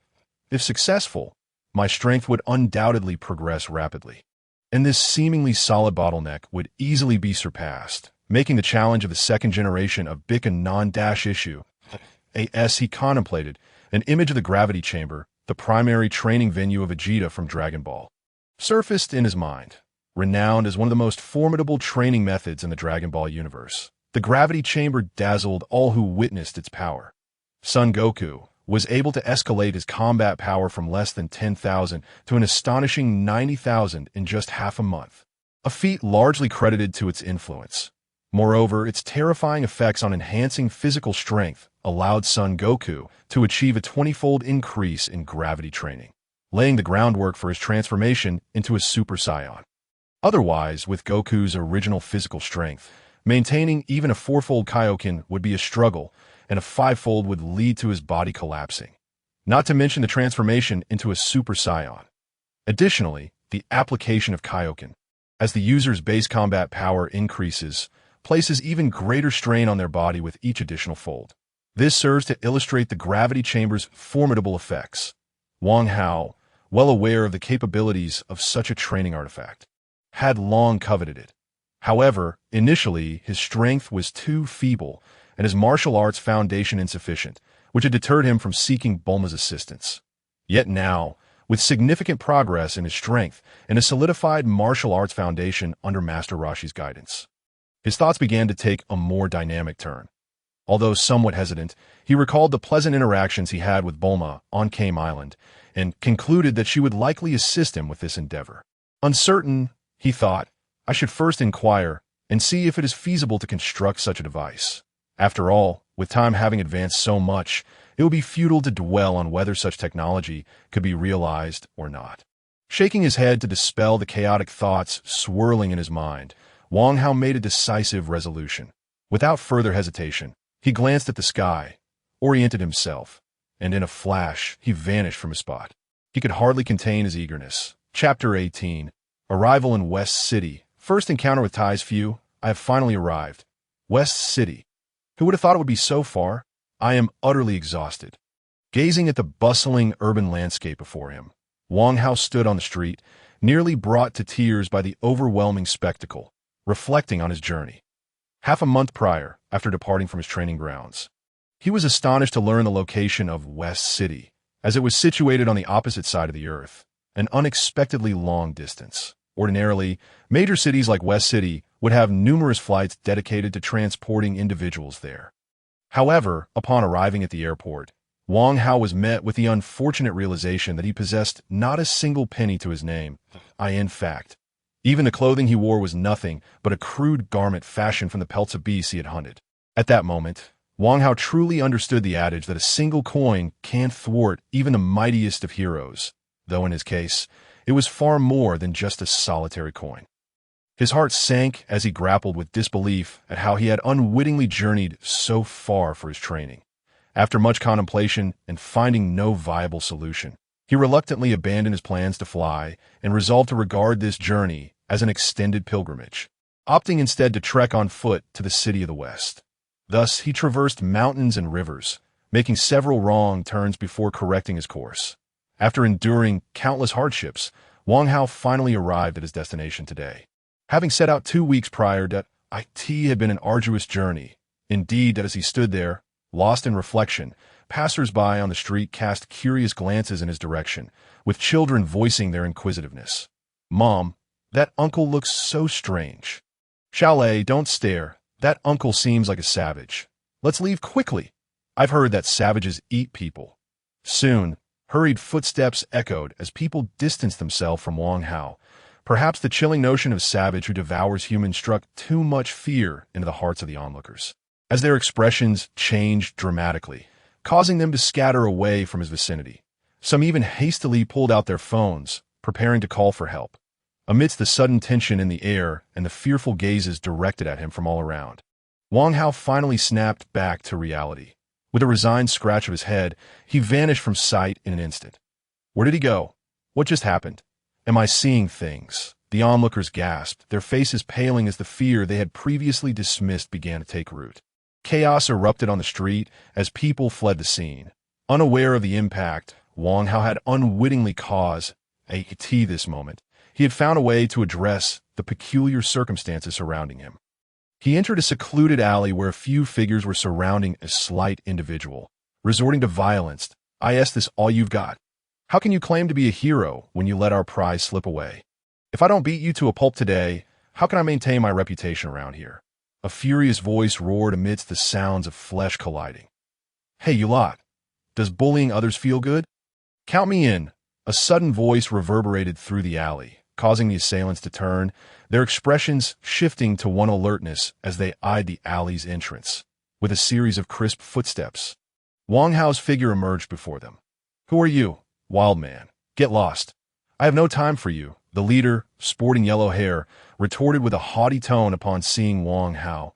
If successful, my strength would undoubtedly progress rapidly, and this seemingly solid bottleneck would easily be surpassed, making the challenge of the second generation of Bic a non-issue. As he contemplated, an image of the gravity chamber, the primary training venue of Vegeta from Dragon Ball, surfaced in his mind. Renowned as one of the most formidable training methods in the Dragon Ball universe, the gravity chamber dazzled all who witnessed its power. Son Goku was able to escalate his combat power from less than 10,000 to an astonishing 90,000 in just half a month, a feat largely credited to its influence. Moreover, its terrifying effects on enhancing physical strength allowed Son Goku to achieve a 20-fold increase in gravity training, laying the groundwork for his transformation into a Super Saiyan. Otherwise, with Goku's original physical strength, maintaining even a 4-fold Kaioken would be a struggle, and a 5-fold would lead to his body collapsing. Not to mention the transformation into a Super Saiyan. Additionally, the application of Kaioken, as the user's base combat power increases, places even greater strain on their body with each additional fold. This serves to illustrate the gravity chamber's formidable effects. Wang Hao, well aware of the capabilities of such a training artifact, had long coveted it. However, initially, his strength was too feeble and his martial arts foundation insufficient, which had deterred him from seeking Bulma's assistance. Yet now, with significant progress in his strength and a solidified martial arts foundation under Master Rashi's guidance, his thoughts began to take a more dynamic turn. Although somewhat hesitant, he recalled the pleasant interactions he had with Bulma on Kame Island and concluded that she would likely assist him with this endeavor. Uncertain, he thought, I should first inquire and see if it is feasible to construct such a device. After all, with time having advanced so much, it would be futile to dwell on whether such technology could be realized or not. Shaking his head to dispel the chaotic thoughts swirling in his mind, Wang Hao made a decisive resolution. Without further hesitation, he glanced at the sky, oriented himself, and in a flash, he vanished from his spot. He could hardly contain his eagerness. Chapter 18. Arrival in West City. First encounter with Tai's Few. I have finally arrived. West City. Who would have thought it would be so far? I am utterly exhausted. Gazing at the bustling urban landscape before him, Wang Hao stood on the street, nearly brought to tears by the overwhelming spectacle, reflecting on his journey. Half a month prior, after departing from his training grounds, he was astonished to learn the location of West City, as it was situated on the opposite side of the earth, an unexpectedly long distance. Ordinarily, major cities like West City would have numerous flights dedicated to transporting individuals there. However, upon arriving at the airport, Wang Hao was met with the unfortunate realization that he possessed not a single penny to his name. In fact, even the clothing he wore was nothing but a crude garment fashioned from the pelts of beasts he had hunted. At that moment, Wang Hao truly understood the adage that a single coin can thwart even the mightiest of heroes, though in his case, it was far more than just a solitary coin. His heart sank as he grappled with disbelief at how he had unwittingly journeyed so far for his training. After much contemplation and finding no viable solution, he reluctantly abandoned his plans to fly and resolved to regard this journey as an extended pilgrimage, opting instead to trek on foot to the city of the West. Thus, he traversed mountains and rivers, making several wrong turns before correcting his course. After enduring countless hardships, Wang Hao finally arrived at his destination today. Having set out 2 weeks prior, it had been an arduous journey. Indeed, that as he stood there, lost in reflection, passers-by on the street cast curious glances in his direction, with children voicing their inquisitiveness. "Mom, that uncle looks so strange." "Chalet, don't stare. That uncle seems like a savage. Let's leave quickly. I've heard that savages eat people." Soon, hurried footsteps echoed as people distanced themselves from Wang Hao. Perhaps the chilling notion of savage who devours humans struck too much fear into the hearts of the onlookers, as their expressions changed dramatically, causing them to scatter away from his vicinity. Some even hastily pulled out their phones, preparing to call for help. Amidst the sudden tension in the air and the fearful gazes directed at him from all around, Wang Hao finally snapped back to reality. With a resigned scratch of his head, he vanished from sight in an instant. Where did he go? What just happened? Am I seeing things? The onlookers gasped, their faces paling as the fear they had previously dismissed began to take root. Chaos erupted on the street as people fled the scene. Unaware of the impact Wang Hao had unwittingly caused this moment, he had found a way to address the peculiar circumstances surrounding him. He entered a secluded alley where a few figures were surrounding a slight individual, resorting to violence. "Is this all you've got? How can you claim to be a hero when you let our prize slip away? If I don't beat you to a pulp today, how can I maintain my reputation around here?" A furious voice roared amidst the sounds of flesh colliding. "Hey, you lot. Does bullying others feel good? Count me in." A sudden voice reverberated through the alley, causing the assailants to turn, their expressions shifting to one alertness as they eyed the alley's entrance. With a series of crisp footsteps, Wang Hao's figure emerged before them. "Who are you, wild man? Get lost. I have no time for you," the leader, sporting yellow hair, retorted with a haughty tone upon seeing Wang Hao.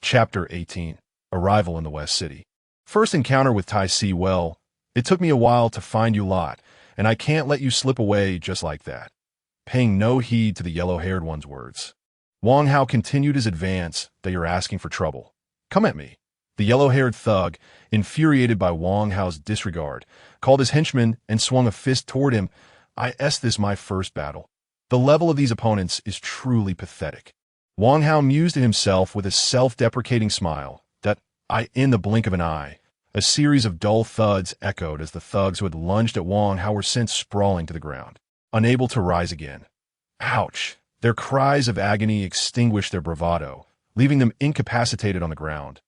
Chapter 18. Arrival in the West City. First encounter with Tai Si. "Well, it took me a while to find you lot, and I can't let you slip away just like that." Paying no heed to the yellow-haired one's words, Wang Hao continued his advance. "That you're asking for trouble. Come at me." The yellow-haired thug, infuriated by Wang Hao's disregard, called his henchman and swung a fist toward him. This my first battle. The level of these opponents is truly pathetic." Wang Hao mused to himself with a self-deprecating smile. In the blink of an eye, a series of dull thuds echoed as the thugs who had lunged at Wang Hao were sent sprawling to the ground, unable to rise again. Ouch! Their cries of agony extinguished their bravado, leaving them incapacitated on the ground.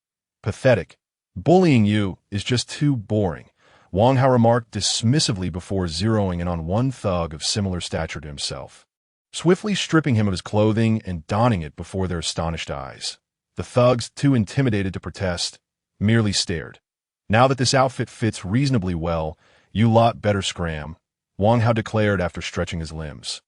"Pathetic. Bullying you is just too boring," Wang Hao remarked dismissively before zeroing in on one thug of similar stature to himself, swiftly stripping him of his clothing and donning it before their astonished eyes. The thugs, too intimidated to protest, merely stared. "Now that this outfit fits reasonably well, you lot better scram," Wang Hao declared after stretching his limbs.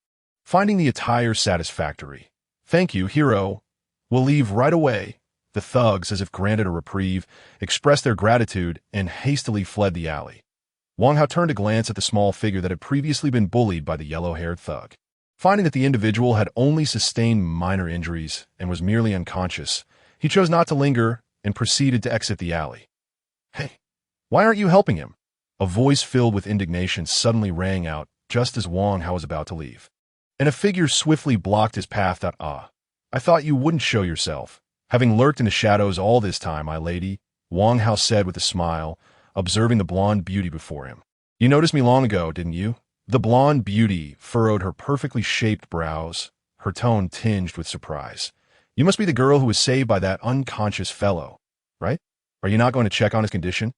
Finding the attire satisfactory. "Thank you, hero. We'll leave right away." The thugs, as if granted a reprieve, expressed their gratitude and hastily fled the alley. Wang Hao turned to glance at the small figure that had previously been bullied by the yellow-haired thug. Finding that the individual had only sustained minor injuries and was merely unconscious, he chose not to linger and proceeded to exit the alley. "Hey, why aren't you helping him?" A voice filled with indignation suddenly rang out just as Wang Hao was about to leave, and a figure swiftly blocked his path. "I thought you wouldn't show yourself. Having lurked in the shadows all this time, my lady," Wang Hao said with a smile, observing the blonde beauty before him. "You noticed me long ago, didn't you?" The blonde beauty furrowed her perfectly shaped brows, her tone tinged with surprise. "You must be the girl who was saved by that unconscious fellow, right? Are you not going to check on his condition?"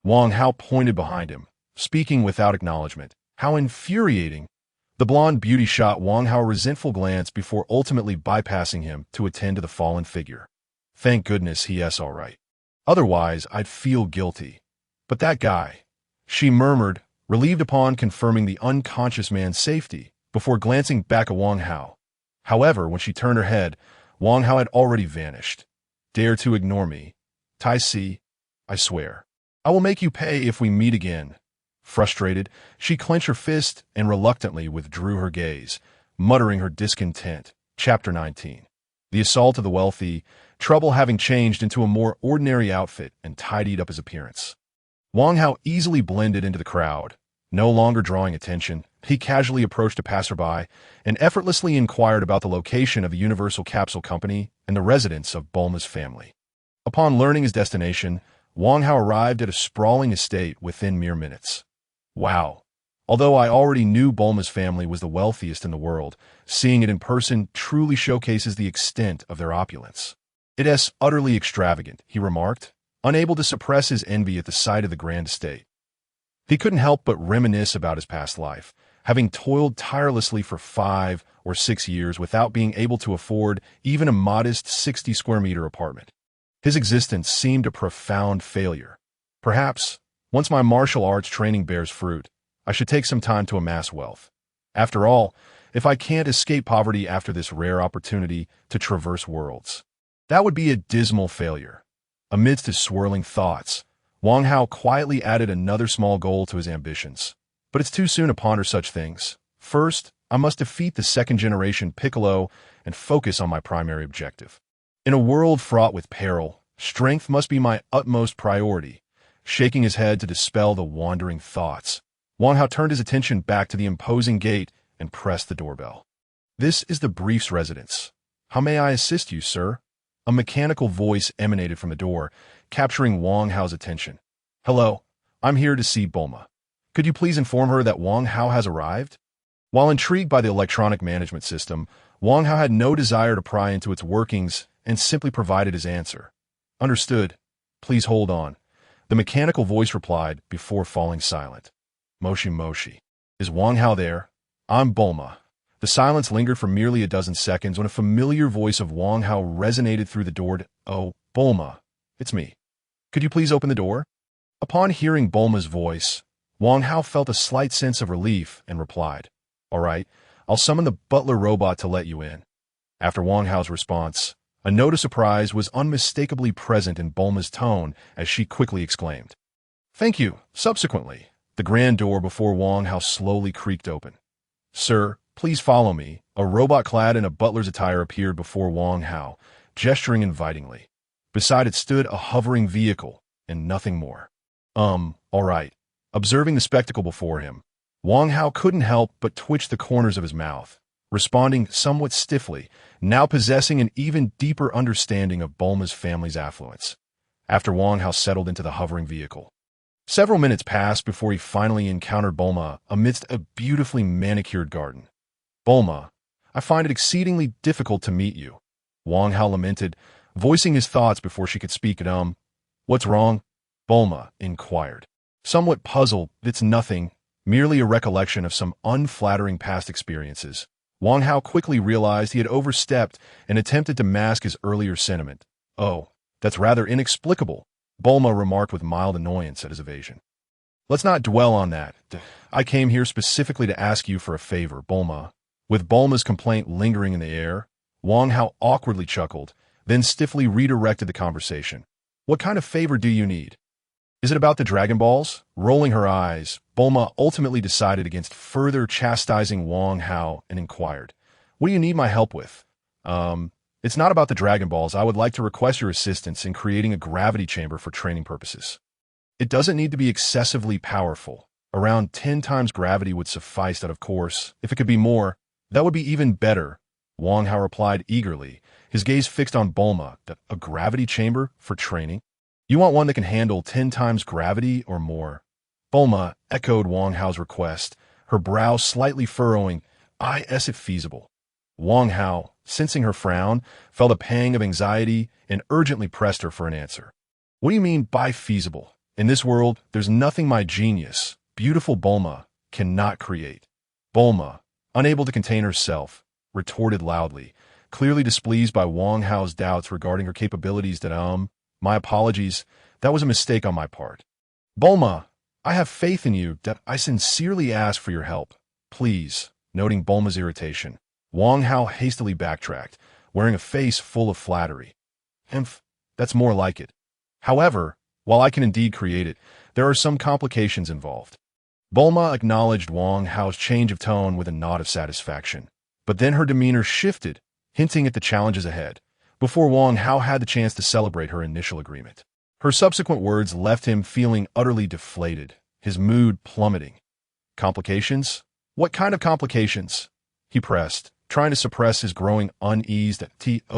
Wang Hao pointed behind him, speaking without acknowledgement. How infuriating! The blonde beauty shot Wang Hao a resentful glance before ultimately bypassing him to attend to the fallen figure. Thank goodness he's all right. Otherwise, I'd feel guilty. But that guy, she murmured, relieved upon confirming the unconscious man's safety, before glancing back at Wang Hao. However, when she turned her head, Wang Hao had already vanished. Dare to ignore me. Tai Si, I swear. I will make you pay if we meet again. Frustrated, she clenched her fist and reluctantly withdrew her gaze, muttering her discontent. Chapter 19. The assault of the wealthy, trouble having changed into a more ordinary outfit and tidied up his appearance. Wang Hao easily blended into the crowd. No longer drawing attention, he casually approached a passerby and effortlessly inquired about the location of a Universal Capsule Company and the residence of Bulma's family. Upon learning his destination, Wang Hao arrived at a sprawling estate within mere minutes. Wow. Although I already knew Bulma's family was the wealthiest in the world, seeing it in person truly showcases the extent of their opulence. It is utterly extravagant, he remarked, unable to suppress his envy at the sight of the grand estate. He couldn't help but reminisce about his past life, having toiled tirelessly for 5 or 6 years without being able to afford even a modest 60-square-meter apartment. His existence seemed a profound failure. Perhaps, once my martial arts training bears fruit, I should take some time to amass wealth. After all, if I can't escape poverty after this rare opportunity to traverse worlds, that would be a dismal failure. Amidst his swirling thoughts, Wang Hao quietly added another small goal to his ambitions. But it's too soon to ponder such things. First, I must defeat the second-generation Piccolo and focus on my primary objective. In a world fraught with peril, strength must be my utmost priority. Shaking his head to dispel the wandering thoughts, Wang Hao turned his attention back to the imposing gate and pressed the doorbell. This is the brief's residence. How may I assist you, sir? A mechanical voice emanated from the door, capturing Wang Hao's attention. Hello, I'm here to see Bulma. Could you please inform her that Wang Hao has arrived? While intrigued by the electronic management system, Wang Hao had no desire to pry into its workings and simply provided his answer. Understood. Please hold on. The mechanical voice replied before falling silent. Moshi Moshi. Is Wang Hao there? I'm Bulma. The silence lingered for merely a dozen seconds when a familiar voice of Wang Hao resonated through the door. Oh, Bulma. It's me. Could you please open the door? Upon hearing Bulma's voice, Wang Hao felt a slight sense of relief and replied, All right, I'll summon the butler robot to let you in. After Wang Hao's response, a note of surprise was unmistakably present in Bulma's tone as she quickly exclaimed, Thank you. Subsequently, the grand door before Wang Hao slowly creaked open. Sir, please follow me. A robot clad in a butler's attire appeared before Wang Hao, gesturing invitingly. Beside it stood a hovering vehicle, and nothing more. All right. Observing the spectacle before him, Wang Hao couldn't help but twitch the corners of his mouth, responding somewhat stiffly, now possessing an even deeper understanding of Bulma's family's affluence. After Wang Hao settled into the hovering vehicle, several minutes passed before he finally encountered Bulma amidst a beautifully manicured garden. Bulma, I find it exceedingly difficult to meet you, Wang Hao lamented, voicing his thoughts before she could speak at What's wrong? Bulma inquired. Somewhat puzzled, it's nothing, merely a recollection of some unflattering past experiences. Wang Hao quickly realized he had overstepped and attempted to mask his earlier sentiment. Oh, that's rather inexplicable, Bulma remarked with mild annoyance at his evasion. Let's not dwell on that. I came here specifically to ask you for a favor, Bulma. With Bulma's complaint lingering in the air, Wang Hao awkwardly chuckled, then stiffly redirected the conversation. What kind of favor do you need? Is it about the Dragon Balls? Rolling her eyes, Bulma ultimately decided against further chastising Wang Hao and inquired, What do you need my help with? It's not about the Dragon Balls. I would like to request your assistance in creating a gravity chamber for training purposes. It doesn't need to be excessively powerful. Around 10 times gravity would suffice, that of course. If it could be more, that would be even better, Wang Hao replied eagerly, his gaze fixed on Bulma. A gravity chamber for training? You want one that can handle 10 times gravity or more? Bulma echoed Wang Hao's request, her brow slightly furrowing. Is it feasible? Wang Hao, sensing her frown, felt a pang of anxiety and urgently pressed her for an answer. What do you mean by feasible? In this world, there's nothing my genius, beautiful Bulma, cannot create. Bulma, unable to contain herself, retorted loudly, clearly displeased by Wang Hao's doubts regarding her capabilities. My apologies, that was a mistake on my part. Bulma, I have faith in you. I sincerely ask for your help. Please. Noting Bulma's irritation, Wang Hao hastily backtracked, wearing a face full of flattery. That's more like it. However, while I can indeed create it, there are some complications involved. Bulma acknowledged Wang Hao's change of tone with a nod of satisfaction, but then her demeanor shifted, hinting at the challenges ahead, before Wang Hao had the chance to celebrate her initial agreement. Her subsequent words left him feeling utterly deflated, his mood plummeting. Complications? What kind of complications? He pressed, trying to suppress his growing unease.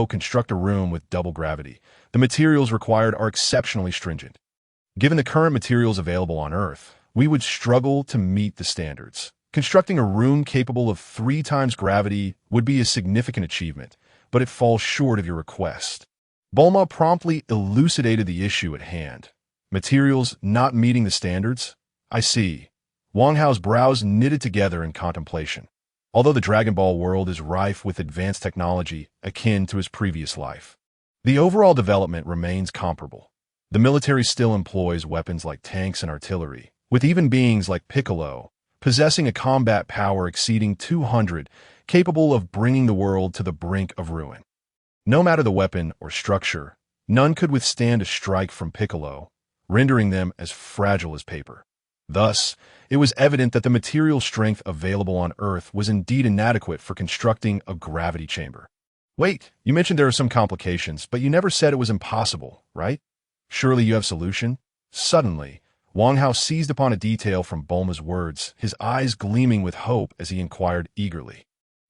Construct a room with double gravity. The materials required are exceptionally stringent. Given the current materials available on Earth, we would struggle to meet the standards. Constructing a room capable of 3 times gravity would be a significant achievement, but it falls short of your request. Bulma promptly elucidated the issue at hand. Materials not meeting the standards? I see. Wang Hao's brows knitted together in contemplation. Although the Dragon Ball world is rife with advanced technology akin to his previous life, the overall development remains comparable. The military still employs weapons like tanks and artillery, with even beings like Piccolo possessing a combat power exceeding 200, capable of bringing the world to the brink of ruin. No matter the weapon or structure, none could withstand a strike from Piccolo, rendering them as fragile as paper. Thus, it was evident that the material strength available on Earth was indeed inadequate for constructing a gravity chamber. Wait, you mentioned there are some complications, but you never said it was impossible, right? Surely you have a solution? Suddenly, Wang Hao seized upon a detail from Bulma's words, his eyes gleaming with hope as he inquired eagerly.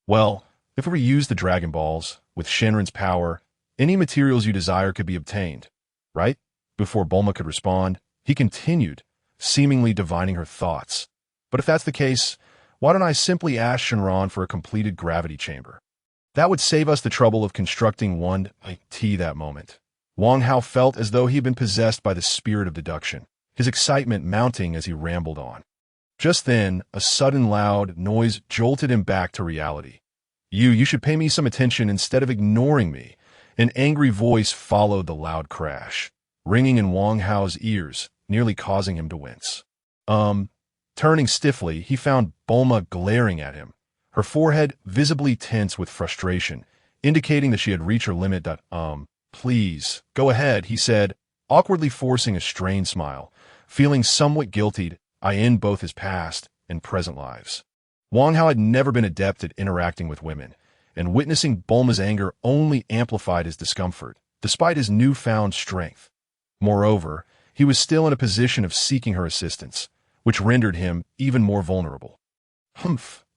Well, if we reuse the Dragon Balls, with Shenron's power, any materials you desire could be obtained, right? Before Bulma could respond, he continued, seemingly divining her thoughts. But if that's the case, why don't I simply ask Shenron for a completed gravity chamber? That would save us the trouble of constructing one. That moment, Wang Hao felt as though he had been possessed by the spirit of deduction, his excitement mounting as he rambled on. Just then, a sudden loud noise jolted him back to reality. You should pay me some attention instead of ignoring me. An angry voice followed the loud crash, ringing in Wang Hao's ears, nearly causing him to wince. Turning stiffly, he found Bulma glaring at him, her forehead visibly tense with frustration, indicating that she had reached her limit. Please, go ahead, he said, awkwardly forcing a strained smile, feeling somewhat guilty. I end both his past and present lives. Wang Hao had never been adept at interacting with women, and witnessing Bulma's anger only amplified his discomfort, despite his newfound strength. Moreover, he was still in a position of seeking her assistance, which rendered him even more vulnerable.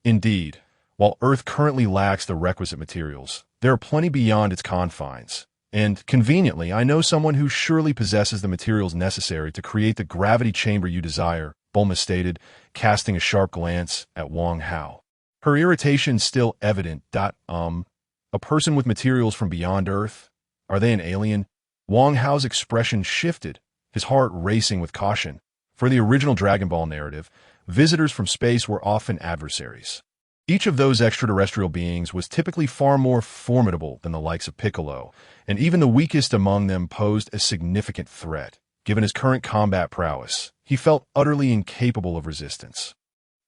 Indeed, while Earth currently lacks the requisite materials, there are plenty beyond its confines, and, conveniently, I know someone who surely possesses the materials necessary to create the gravity chamber you desire, Bulma stated, casting a sharp glance at Wang Hao. Her irritation still evident. A person with materials from beyond Earth? Are they an alien? Wang Hao's expression shifted, his heart racing with caution. For the original Dragon Ball narrative, visitors from space were often adversaries. Each of those extraterrestrial beings was typically far more formidable than the likes of Piccolo, and even the weakest among them posed a significant threat. Given his current combat prowess, he felt utterly incapable of resistance.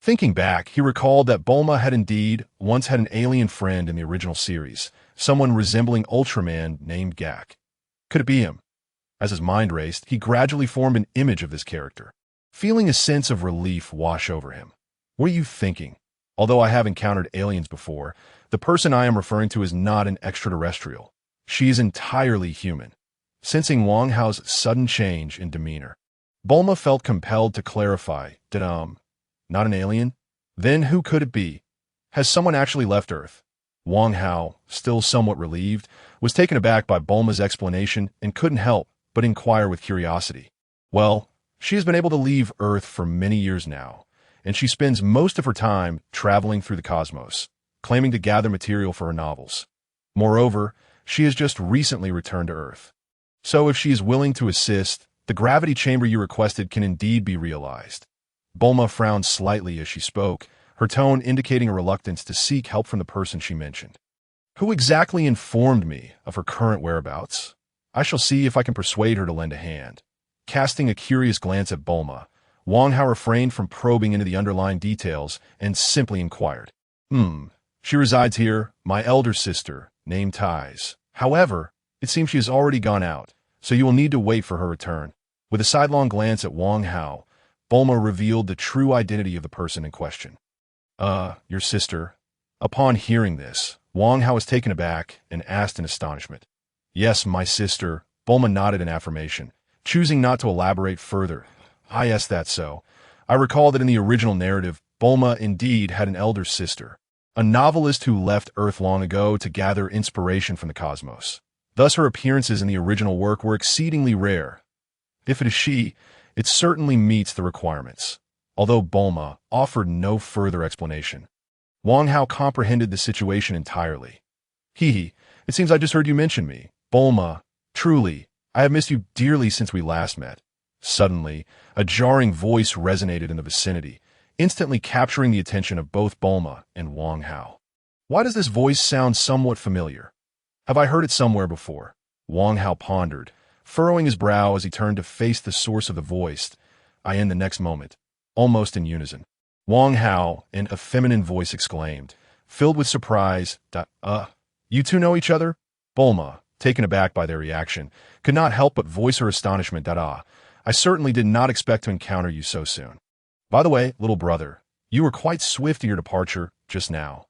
Thinking back, he recalled that Bulma had indeed once had an alien friend in the original series, someone resembling Ultraman named Gak. Could it be him? As his mind raced, he gradually formed an image of this character, feeling a sense of relief wash over him. What are you thinking? Although I have encountered aliens before, the person I am referring to is not an extraterrestrial. She is entirely human. Sensing Wang Hao's sudden change in demeanor, Bulma felt compelled to clarify, not an alien? Then who could it be? Has someone actually left Earth? Wang Hao, still somewhat relieved, was taken aback by Bulma's explanation and couldn't help but inquire with curiosity. Well, she has been able to leave Earth for many years now, and she spends most of her time traveling through the cosmos, claiming to gather material for her novels. Moreover, she has just recently returned to Earth. So if she is willing to assist, The gravity chamber you requested can indeed be realized. Bulma frowned slightly as she spoke, her tone indicating a reluctance to seek help from the person she mentioned. Who exactly informed me of her current whereabouts? I shall see if I can persuade her to lend a hand. Casting a curious glance at Bulma, Wang Hao refrained from probing into the underlying details and simply inquired. She resides here, my elder sister, named Ties. However, it seems she has already gone out, so you will need to wait for her return. With a sidelong glance at Wang Hao, Bulma revealed the true identity of the person in question. Your sister. Upon hearing this, Wang Hao was taken aback and asked in astonishment. Yes, my sister. Bulma nodded in affirmation, choosing not to elaborate further. Yes, that's so. I recall that in the original narrative, Bulma indeed had an elder sister, a novelist who left Earth long ago to gather inspiration from the cosmos. Thus her appearances in the original work were exceedingly rare. If it is she, it certainly meets the requirements. Although Bulma offered no further explanation, Wang Hao comprehended the situation entirely. It seems I just heard you mention me. Bulma, truly, I have missed you dearly since we last met. Suddenly, a jarring voice resonated in the vicinity, instantly capturing the attention of both Bulma and Wang Hao. Why does this voice sound somewhat familiar? Have I heard it somewhere before? Wang Hao pondered, furrowing his brow as he turned to face the source of the voice. In the next moment, almost in unison, Wang Hao, in a feminine voice, exclaimed, filled with surprise, you two know each other? Bulma, taken aback by their reaction, could not help but voice her astonishment. I certainly did not expect to encounter you so soon. By the way, little brother, you were quite swift in your departure just now.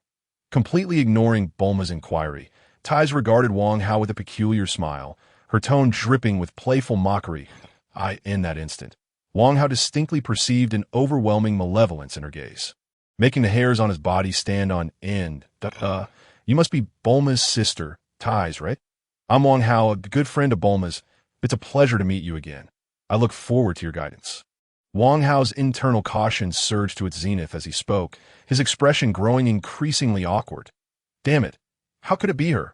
Completely ignoring Bulma's inquiry, Ties regarded Wang Hao with a peculiar smile, her tone dripping with playful mockery. In that instant, Wang Hao distinctly perceived an overwhelming malevolence in her gaze, making the hairs on his body stand on end. You must be Bulma's sister, Ties, right? I'm Wang Hao, a good friend of Bulma's. It's a pleasure to meet you again. I look forward to your guidance. Wang Hao's internal caution surged to its zenith as he spoke, his expression growing increasingly awkward. Damn it, how could it be her?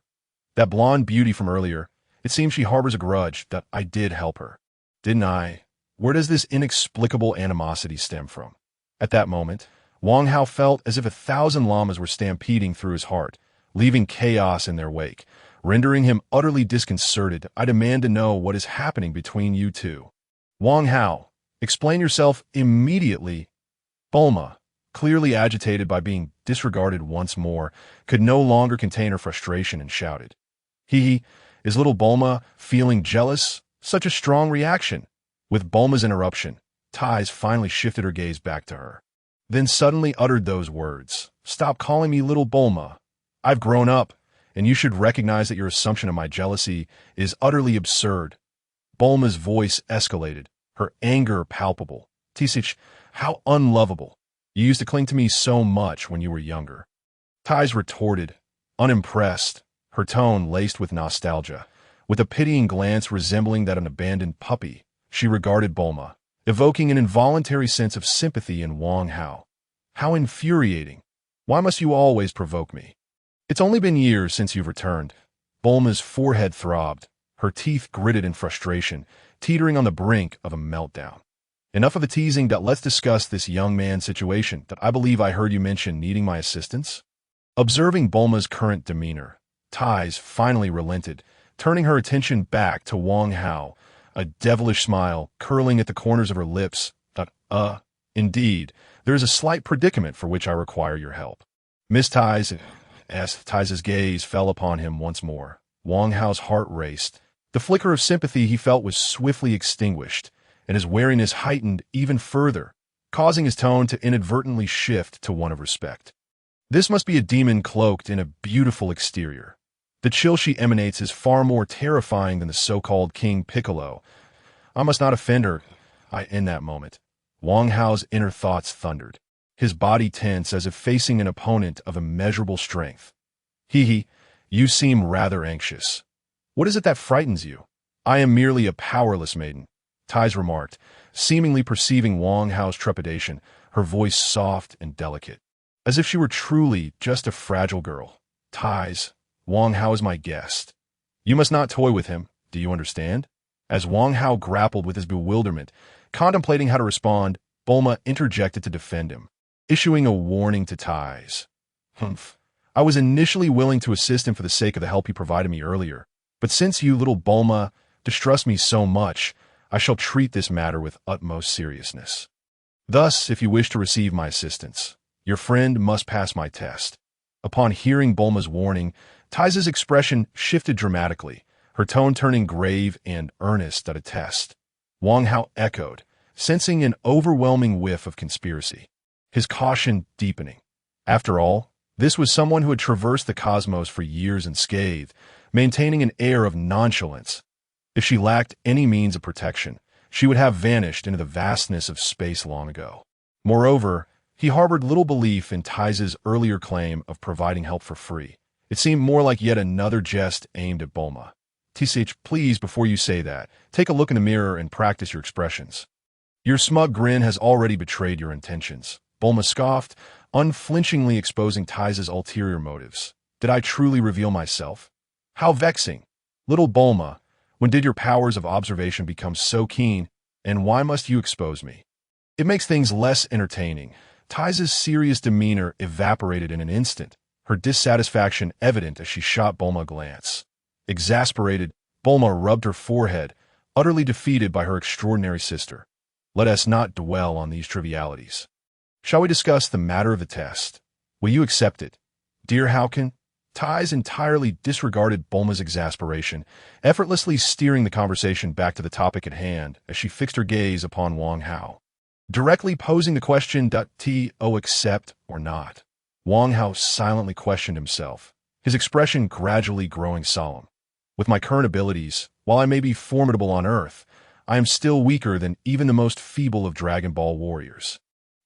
That blonde beauty from earlier. It seems she harbors a grudge that I did help her. Didn't I? Where does this inexplicable animosity stem from? At that moment, Wang Hao felt as if 1,000 llamas were stampeding through his heart, leaving chaos in their wake, rendering him utterly disconcerted. I demand to know what is happening between you two. Wang Hao, explain yourself immediately. Bulma, clearly agitated by being disregarded once more, could no longer contain her frustration and shouted. Is little Bulma feeling jealous? Such a strong reaction. With Bulma's interruption, Ties finally shifted her gaze back to her, then suddenly uttered those words. Stop calling me little Bulma. I've grown up, and you should recognize that your assumption of my jealousy is utterly absurd. Bulma's voice escalated, her anger palpable. Tisich, how unlovable. You used to cling to me so much when you were younger. Ties retorted, unimpressed, her tone laced with nostalgia. With a pitying glance resembling that of an abandoned puppy, she regarded Bulma, evoking an involuntary sense of sympathy in Wang Hao. How infuriating. Why must you always provoke me? It's only been years since you've returned. Bulma's forehead throbbed, her teeth gritted in frustration, teetering on the brink of a meltdown. Enough of the teasing. Let's discuss this young man's situation. I believe I heard you mention needing my assistance. Observing Bulma's current demeanor, Ties finally relented, turning her attention back to Wang Hao, a devilish smile curling at the corners of her lips. Indeed, there is a slight predicament for which I require your help. Miss Ties, as Ties's gaze fell upon him once more, Wang Hao's heart raced. The flicker of sympathy he felt was swiftly extinguished, and his wariness heightened even further, causing his tone to inadvertently shift to one of respect. This must be a demon cloaked in a beautiful exterior. The chill she emanates is far more terrifying than the so-called King Piccolo. I must not offend her. In that moment, Wang Hao's inner thoughts thundered, his body tense as if facing an opponent of immeasurable strength. You seem rather anxious. What is it that frightens you? I am merely a powerless maiden, Ties remarked, seemingly perceiving Wang Hao's trepidation, her voice soft and delicate, as if she were truly just a fragile girl. Ties, Wang Hao is my guest. You must not toy with him, do you understand? As Wang Hao grappled with his bewilderment, contemplating how to respond, Bulma interjected to defend him, issuing a warning to Ties. Humph. I was initially willing to assist him for the sake of the help he provided me earlier, but since you, little Bulma, distrust me so much, I shall treat this matter with utmost seriousness. Thus, if you wish to receive my assistance, your friend must pass my test. Upon hearing Bulma's warning, Ties' expression shifted dramatically, her tone turning grave and earnest at a test. Wang Hao echoed, sensing an overwhelming whiff of conspiracy, his caution deepening. After all, this was someone who had traversed the cosmos for years unscathed, maintaining an air of nonchalance. If she lacked any means of protection, she would have vanished into the vastness of space long ago. Moreover, he harbored little belief in Ties' earlier claim of providing help for free. It seemed more like yet another jest aimed at Bulma. Ties, please, before you say that, take a look in the mirror and practice your expressions. Your smug grin has already betrayed your intentions. Bulma scoffed, unflinchingly exposing Ties' ulterior motives. Did I truly reveal myself? How vexing! Little Bulma, when did your powers of observation become so keen, and why must you expose me? It makes things less entertaining. Ties' serious demeanor evaporated in an instant, her dissatisfaction evident as she shot Bulma a glance. Exasperated, Bulma rubbed her forehead, utterly defeated by her extraordinary sister. Let us not dwell on these trivialities. Shall we discuss the matter of the test? Will you accept it? Dear Hauken, Ties entirely disregarded Bulma's exasperation, effortlessly steering the conversation back to the topic at hand as she fixed her gaze upon Wang Hao. Directly posing the question, "To accept or not?" Wang Hao silently questioned himself, his expression gradually growing solemn. With my current abilities, while I may be formidable on Earth, I am still weaker than even the most feeble of Dragon Ball warriors.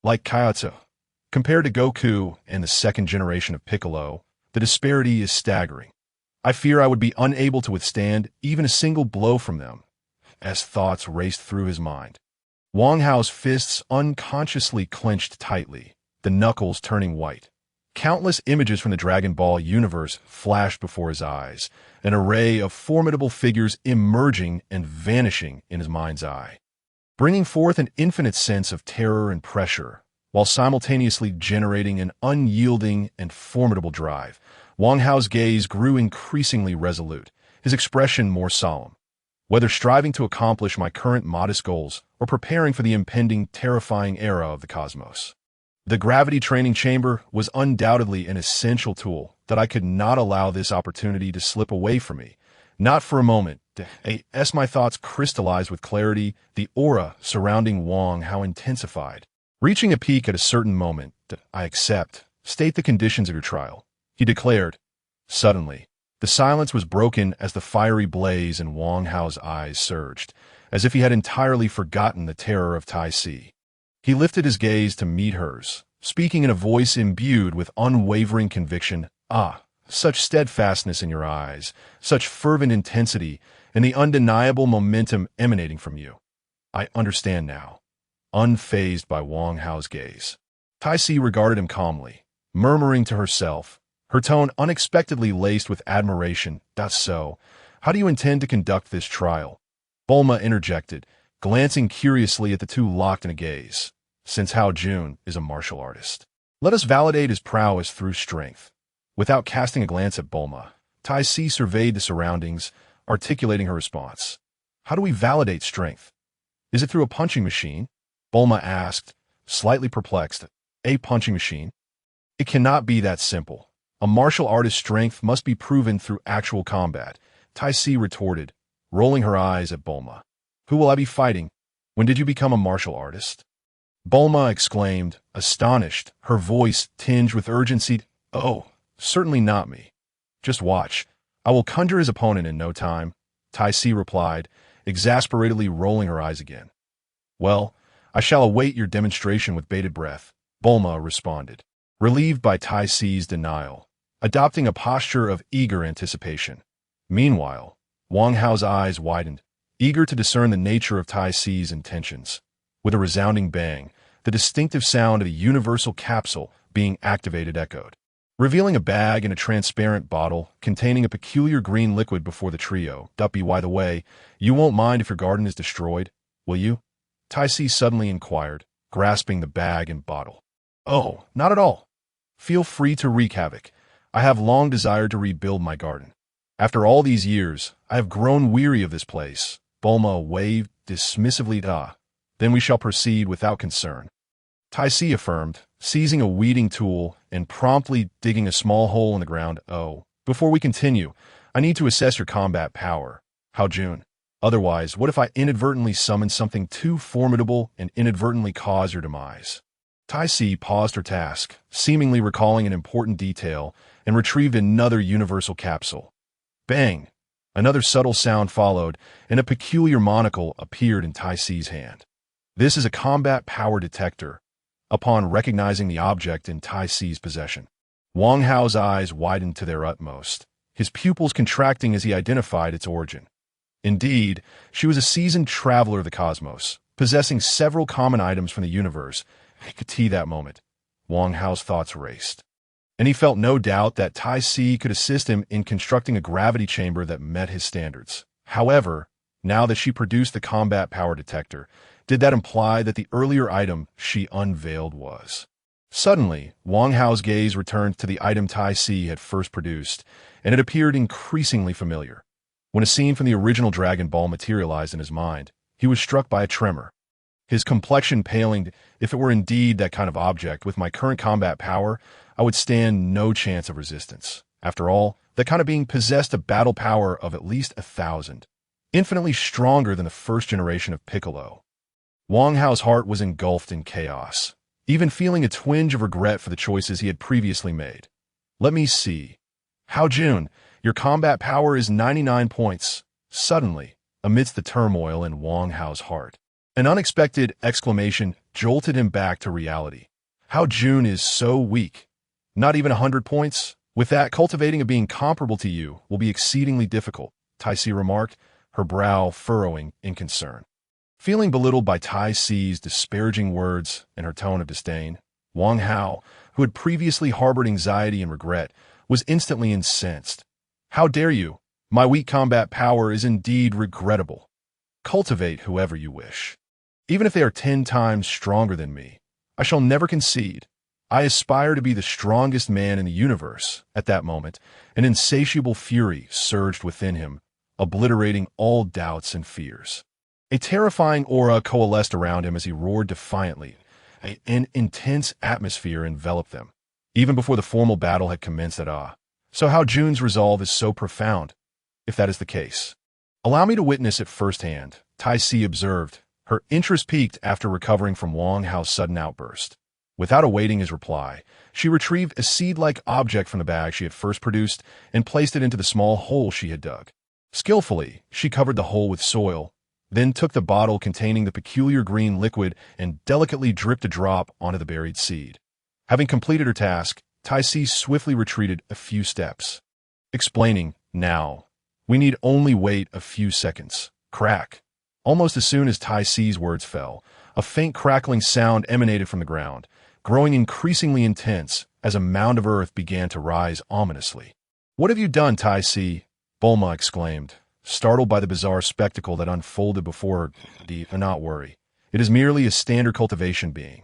Like Kaiotsu, compared to Goku and the second generation of Piccolo, the disparity is staggering. I fear I would be unable to withstand even a single blow from them. As thoughts raced through his mind, Wang Hao's fists unconsciously clenched tightly, the knuckles turning white. Countless images from the Dragon Ball universe flashed before his eyes, an array of formidable figures emerging and vanishing in his mind's eye, bringing forth an infinite sense of terror and pressure, while simultaneously generating an unyielding and formidable drive. Wang Hao's gaze grew increasingly resolute, his expression more solemn. Whether striving to accomplish my current modest goals or preparing for the impending terrifying era of the cosmos, the gravity training chamber was undoubtedly an essential tool that I could not allow this opportunity to slip away from me. Not for a moment. As my thoughts crystallized with clarity, the aura surrounding Wang Hao intensified. Reaching a peak at a certain moment, "I accept. State the conditions of your trial," he declared. Suddenly, the silence was broken as the fiery blaze in Wang Hao's eyes surged, as if he had entirely forgotten the terror of Tai Si. He lifted his gaze to meet hers, speaking in a voice imbued with unwavering conviction. "Ah, such steadfastness in your eyes, such fervent intensity, and the undeniable momentum emanating from you. I understand now." Unfazed by Wang Hao's gaze, Tai Si regarded him calmly, murmuring to herself, her tone unexpectedly laced with admiration. "That's so. How do you intend to conduct this trial?" Bulma interjected, glancing curiously at the two locked in a gaze. "Since Hao Jun is a martial artist, let us validate his prowess through strength." Without casting a glance at Bulma, Tai Si surveyed the surroundings, articulating her response. "How do we validate strength? Is it through a punching machine?" Bulma asked, slightly perplexed. "A punching machine? It cannot be that simple. A martial artist's strength must be proven through actual combat," Tai Si retorted, rolling her eyes at Bulma. "Who will I be fighting? When did you become a martial artist?" Bulma exclaimed, astonished, her voice tinged with urgency. "Oh, certainly not me. Just watch. I will conjure his opponent in no time," Tai Si replied, exasperatedly rolling her eyes again. "Well, I shall await your demonstration with bated breath," Bulma responded, relieved by Tai Si's denial, adopting a posture of eager anticipation. Meanwhile, Wang Hao's eyes widened, eager to discern the nature of Tai Si's intentions. With a resounding bang, the distinctive sound of the universal capsule being activated echoed. revealing a bag and a transparent bottle containing a peculiar green liquid before the trio. Duppy, by the way, you won't mind if your garden is destroyed, will you? Tai Si suddenly inquired, grasping the bag and bottle. Oh, not at all. Feel free to wreak havoc. I have long desired to rebuild my garden. After all these years, I have grown weary of this place. Bulma waved dismissively. Then we shall proceed without concern. Tai Si affirmed, seizing a weeding tool and promptly digging a small hole in the ground. Oh, before we continue, I need to assess your combat power. Hao Jun. Otherwise, what if I inadvertently summon something too formidable and inadvertently cause your demise? Tai Si paused her task, seemingly recalling an important detail, and retrieved another universal capsule. Bang! Another subtle sound followed, and a peculiar monocle appeared in Tai Si's hand. This is a combat power detector. Upon recognizing the object in Tai Si's possession, Wang Hao's eyes widened to their utmost, his pupils contracting as he identified its origin. Indeed, she was a seasoned traveler of the cosmos, possessing several common items from the universe. He could see that moment. Wang Hao's thoughts raced, and he felt no doubt that Tai Si could assist him in constructing a gravity chamber that met his standards. However, now that she produced the combat power detector, did that imply that the earlier item she unveiled was? Suddenly, Wang Hao's gaze returned to the item Tai Si had first produced, and it appeared increasingly familiar. When a scene from the original Dragon Ball materialized in his mind, he was struck by a tremor. His complexion paling. If it were indeed that kind of object, with my current combat power, I would stand no chance of resistance. After all, that kind of being possessed a battle power of at least 1,000, infinitely stronger than the first generation of Piccolo. Wang Hao's heart was engulfed in chaos, even feeling a twinge of regret for the choices he had previously made. Let me see. Hao Jun, your combat power is 99 points. Suddenly, amidst the turmoil in Wang Hao's heart, an unexpected exclamation jolted him back to reality. Hao Jun is so weak. Not even 100 points? With that, cultivating a being comparable to you will be exceedingly difficult, Tai Si remarked, her brow furrowing in concern. Feeling belittled by Tai Si's disparaging words and her tone of disdain, Wang Hao, who had previously harbored anxiety and regret, was instantly incensed. How dare you? My weak combat power is indeed regrettable. Cultivate whoever you wish. Even if they are 10 times stronger than me, I shall never concede. I aspire to be the strongest man in the universe. At that moment, an insatiable fury surged within him, obliterating all doubts and fears. A terrifying aura coalesced around him as he roared defiantly. An intense atmosphere enveloped them, even before the formal battle had commenced at Ah. So Hao Jun's resolve is so profound, if that is the case. Allow me to witness it firsthand, Tai Si observed, her interest piqued after recovering from Wang Hao's sudden outburst. Without awaiting his reply, she retrieved a seed-like object from the bag she had first produced and placed it into the small hole she had dug. Skillfully, she covered the hole with soil, then took the bottle containing the peculiar green liquid and delicately dripped a drop onto the buried seed. Having completed her task, Tai Si swiftly retreated a few steps, explaining, now, we need only wait a few seconds. Crack. Almost as soon as Tai Si's words fell, a faint crackling sound emanated from the ground, growing increasingly intense as a mound of earth began to rise ominously. What have you done, Tai Si? Bulma exclaimed, startled by the bizarre spectacle that unfolded before her. Do not worry. It is merely a standard cultivation being.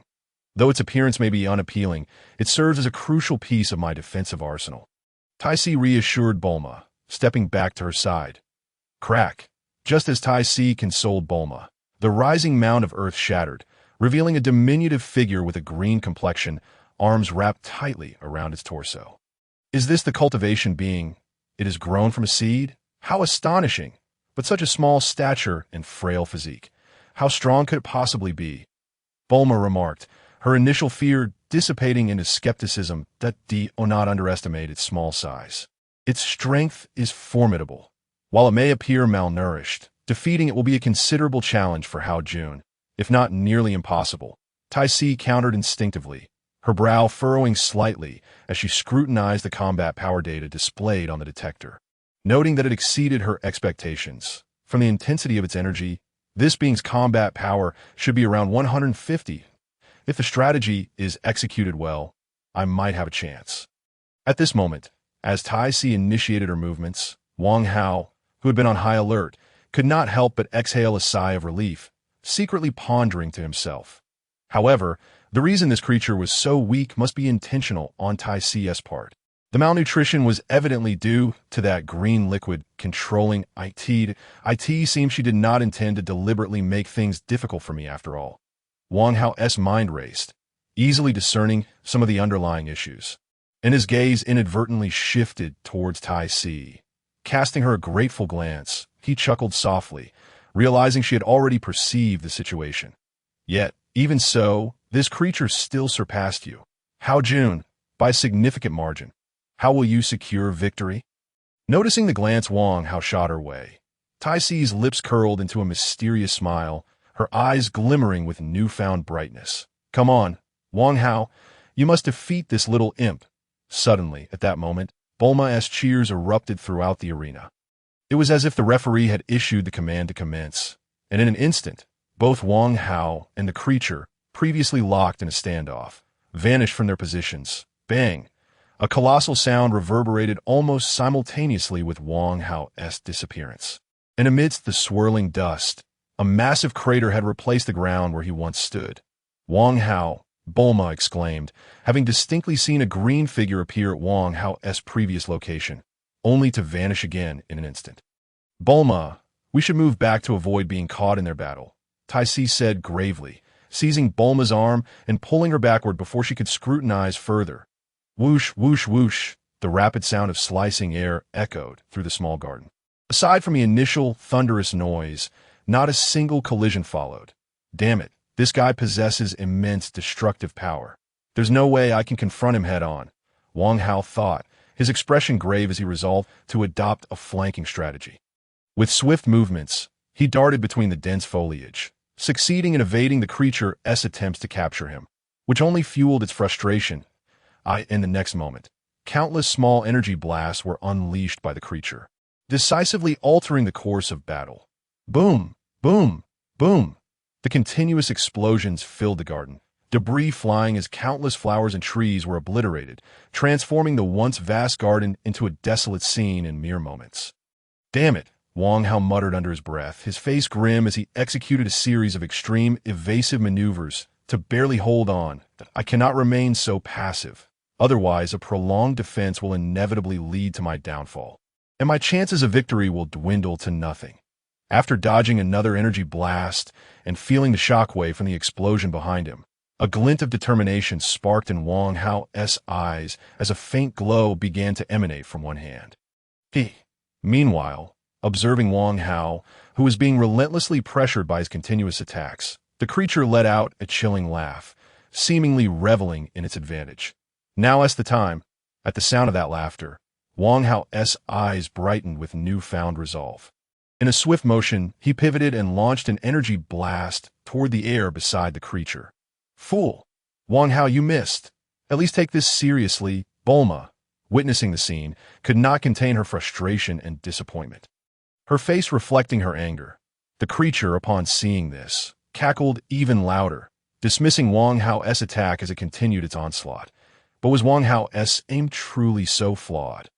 Though its appearance may be unappealing, it serves as a crucial piece of my defensive arsenal. Tai Si reassured Bulma, stepping back to her side. Crack. Just as Tai Si consoled Bulma, the rising mound of earth shattered, revealing a diminutive figure with a green complexion, arms wrapped tightly around its torso. Is this the cultivation being? It has grown from a seed? How astonishing! But such a small stature and frail physique. How strong could it possibly be? Bulma remarked, her initial fear dissipating into skepticism that do not underestimate its small size. Its strength is formidable. While it may appear malnourished, defeating it will be a considerable challenge for Hao Jun, if not nearly impossible. Tai Si countered instinctively, her brow furrowing slightly as she scrutinized the combat power data displayed on the detector. Noting that it exceeded her expectations. From the intensity of its energy, this being's combat power should be around 150. If the strategy is executed well, I might have a chance. At this moment, as Tai Si initiated her movements, Wang Hao, who had been on high alert, could not help but exhale a sigh of relief, secretly pondering to himself. However, the reason this creature was so weak must be intentional on Tai Si's part. The malnutrition was evidently due to that green liquid controlling it. It seems she did not intend to deliberately make things difficult for me after all. Wang Hao's mind raced, easily discerning some of the underlying issues, and his gaze inadvertently shifted towards Tai Si. Casting her a grateful glance, he chuckled softly, realizing she had already perceived the situation. Yet, even so, this creature still surpassed you. How, June? By a significant margin. How will you secure victory? Noticing the glance Wang Hao shot her way, Tai Si's lips curled into a mysterious smile, her eyes glimmering with newfound brightness. Come on, Wang Hao, you must defeat this little imp. Suddenly, at that moment, Bulma's cheers erupted throughout the arena. It was as if the referee had issued the command to commence, and in an instant, both Wang Hao and the creature, previously locked in a standoff, vanished from their positions. Bang! A colossal sound reverberated almost simultaneously with Wang Hao's disappearance. And amidst the swirling dust, a massive crater had replaced the ground where he once stood. Wang Hao, Bulma exclaimed, having distinctly seen a green figure appear at Wang Hao's previous location, only to vanish again in an instant. Bulma, we should move back to avoid being caught in their battle, Tai Si said gravely, seizing Bulma's arm and pulling her backward before she could scrutinize further. Whoosh, whoosh, whoosh, the rapid sound of slicing air echoed through the small garden. Aside from the initial thunderous noise, not a single collision followed. Damn it, this guy possesses immense destructive power. There's no way I can confront him head-on, Wang Hao thought, his expression grave as he resolved to adopt a flanking strategy. With swift movements, he darted between the dense foliage, succeeding in evading the creature's attempts to capture him, which only fueled its frustration. In the next moment, countless small energy blasts were unleashed by the creature, decisively altering the course of battle. Boom, boom, boom. The continuous explosions filled the garden, debris flying as countless flowers and trees were obliterated, transforming the once vast garden into a desolate scene in mere moments. Damn it, Wang Hao muttered under his breath, his face grim as he executed a series of extreme, evasive maneuvers to barely hold on. I cannot remain so passive. Otherwise, a prolonged defense will inevitably lead to my downfall, and my chances of victory will dwindle to nothing. After dodging another energy blast and feeling the shockwave from the explosion behind him, a glint of determination sparked in Wang Hao's eyes as a faint glow began to emanate from one hand. Meanwhile, observing Wang Hao, who was being relentlessly pressured by his continuous attacks, the creature let out a chilling laugh, seemingly reveling in its advantage. Now's the time. At the sound of that laughter, Wang Hao's eyes brightened with newfound resolve. In a swift motion, he pivoted and launched an energy blast toward the air beside the creature. Fool! Wang Hao, you missed. At least take this seriously. Bulma, witnessing the scene, could not contain her frustration and disappointment, her face reflecting her anger. The creature, upon seeing this, cackled even louder, dismissing Wang Hao's attack as it continued its onslaught. But was Wang Hao's aim truly so flawed?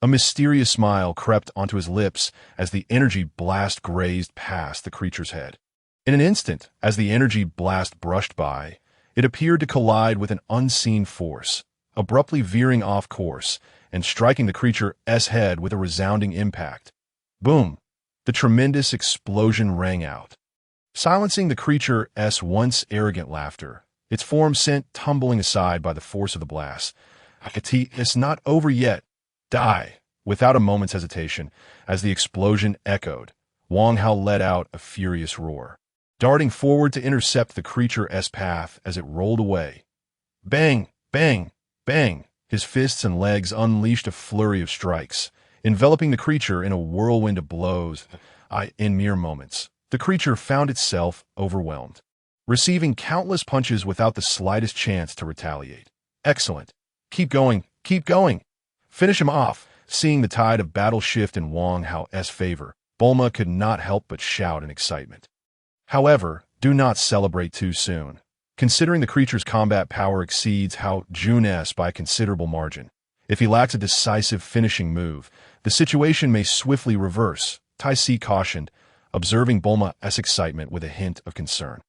A mysterious smile crept onto his lips as the energy blast grazed past the creature's head. In an instant, as the energy blast brushed by, it appeared to collide with an unseen force, abruptly veering off course and striking the creature's head with a resounding impact. Boom! The tremendous explosion rang out, silencing the creature's once arrogant laughter, its form sent tumbling aside by the force of the blast. It's not over yet. Die! Without a moment's hesitation, as the explosion echoed, Wang Hao let out a furious roar, darting forward to intercept the creature's path as it rolled away. Bang! Bang! Bang! His fists and legs unleashed a flurry of strikes, enveloping the creature in a whirlwind of blows. In mere moments, the creature found itself overwhelmed, receiving countless punches without the slightest chance to retaliate. Excellent. Keep going. Keep going. Finish him off. Seeing the tide of battle shift in Wang Hao's favor, Bulma could not help but shout in excitement. However, do not celebrate too soon. Considering the creature's combat power exceeds Hao Jun's by a considerable margin, If he lacks a decisive finishing move, the situation may swiftly reverse, Tai Si cautioned, observing Bulma's excitement with a hint of concern.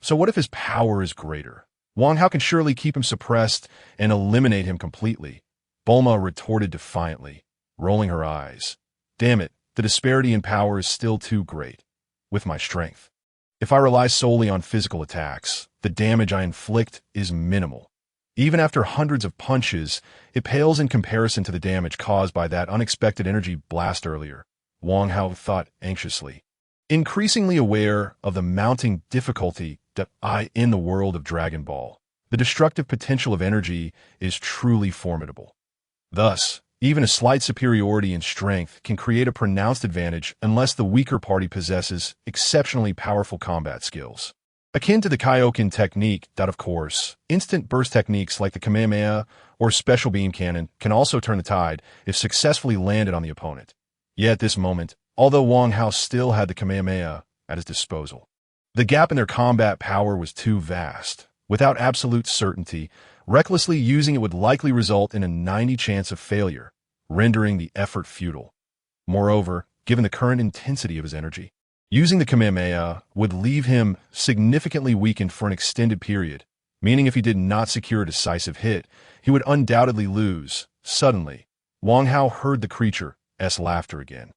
So what if his power is greater? Wang Hao can surely keep him suppressed and eliminate him completely. Bulma retorted defiantly, rolling her eyes. Damn it, the disparity in power is still too great. With my strength, if I rely solely on physical attacks, the damage I inflict is minimal. Even after hundreds of punches, it pales in comparison to the damage caused by that unexpected energy blast earlier, Wang Hao thought anxiously. Increasingly aware of the mounting difficulty in the world of Dragon Ball, the destructive potential of energy is truly formidable. Thus, even a slight superiority in strength can create a pronounced advantage unless the weaker party possesses exceptionally powerful combat skills. Akin to the Kaioken technique, of course, instant burst techniques like the Kamehameha or special beam cannon can also turn the tide if successfully landed on the opponent. Yet at this moment, although Wang Hao still had the Kamehameha at his disposal, the gap in their combat power was too vast. Without absolute certainty, recklessly using it would likely result in a 90% chance of failure, rendering the effort futile. Moreover, given the current intensity of his energy, using the Kamehameha would leave him significantly weakened for an extended period, meaning if he did not secure a decisive hit, he would undoubtedly lose. Suddenly, Wang Hao heard the creature's laughter again,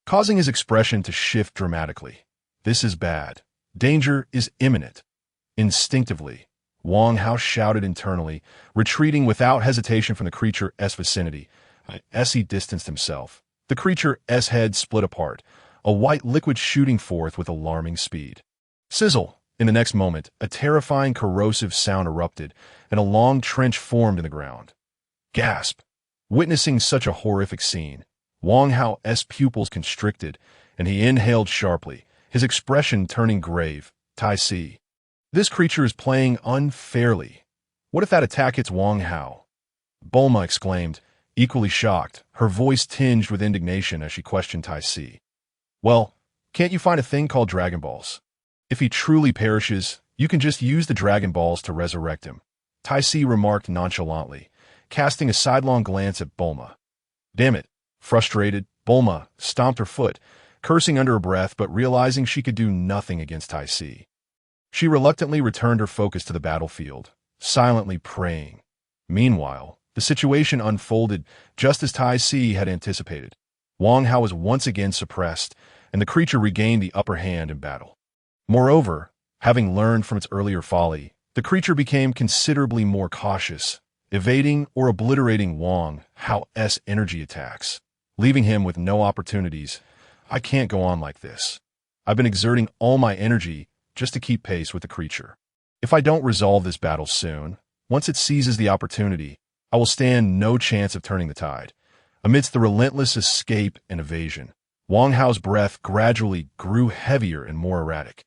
causing his expression to shift dramatically. This is bad. Danger is imminent. Instinctively, Wang Hao shouted internally, retreating without hesitation from the creature's vicinity. As he distanced himself, the creature's head split apart, a white liquid shooting forth with alarming speed. Sizzle! In the next moment, a terrifying corrosive sound erupted, and a long trench formed in the ground. Gasp! Witnessing such a horrific scene, Wang Hao's pupils constricted, and he inhaled sharply, his expression turning grave. Tai Si. This creature is playing unfairly. What if that attack hits Wang Hao? Bulma exclaimed, equally shocked, her voice tinged with indignation as she questioned Tai Si. Well, can't you find a thing called Dragon Balls? If he truly perishes, you can just use the Dragon Balls to resurrect him, Tai Si remarked nonchalantly, casting a sidelong glance at Bulma. Damn it. Frustrated, Bulma stomped her foot, cursing under her breath but realizing she could do nothing against Tai Si. She reluctantly returned her focus to the battlefield, silently praying. Meanwhile, the situation unfolded just as Tai Si had anticipated. Wang Hao was once again suppressed, and the creature regained the upper hand in battle. Moreover, having learned from its earlier folly, the creature became considerably more cautious, evading or obliterating Wang Hao's energy attacks, leaving him with no opportunities. I can't go on like this. I've been exerting all my energy just to keep pace with the creature. If I don't resolve this battle soon, once it seizes the opportunity, I will stand no chance of turning the tide. Amidst the relentless escape and evasion, Wang Hao's breath gradually grew heavier and more erratic.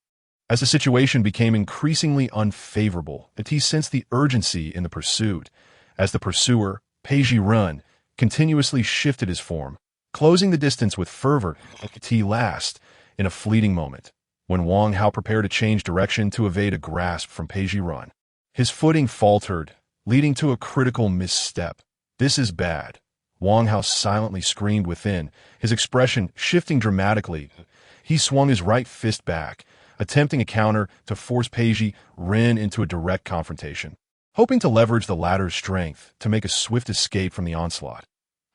As the situation became increasingly unfavorable, he sensed the urgency in the pursuit, as the pursuer, Peiji Run, continuously shifted his form, closing the distance with fervor. Last, in a fleeting moment, when Wang Hao prepared to change direction to evade a grasp from Peiji Run, his footing faltered, leading to a critical misstep. This is bad. Wang Hao silently screamed within, his expression shifting dramatically. He swung his right fist back, attempting a counter to force Peiji Ren into a direct confrontation, hoping to leverage the latter's strength to make a swift escape from the onslaught.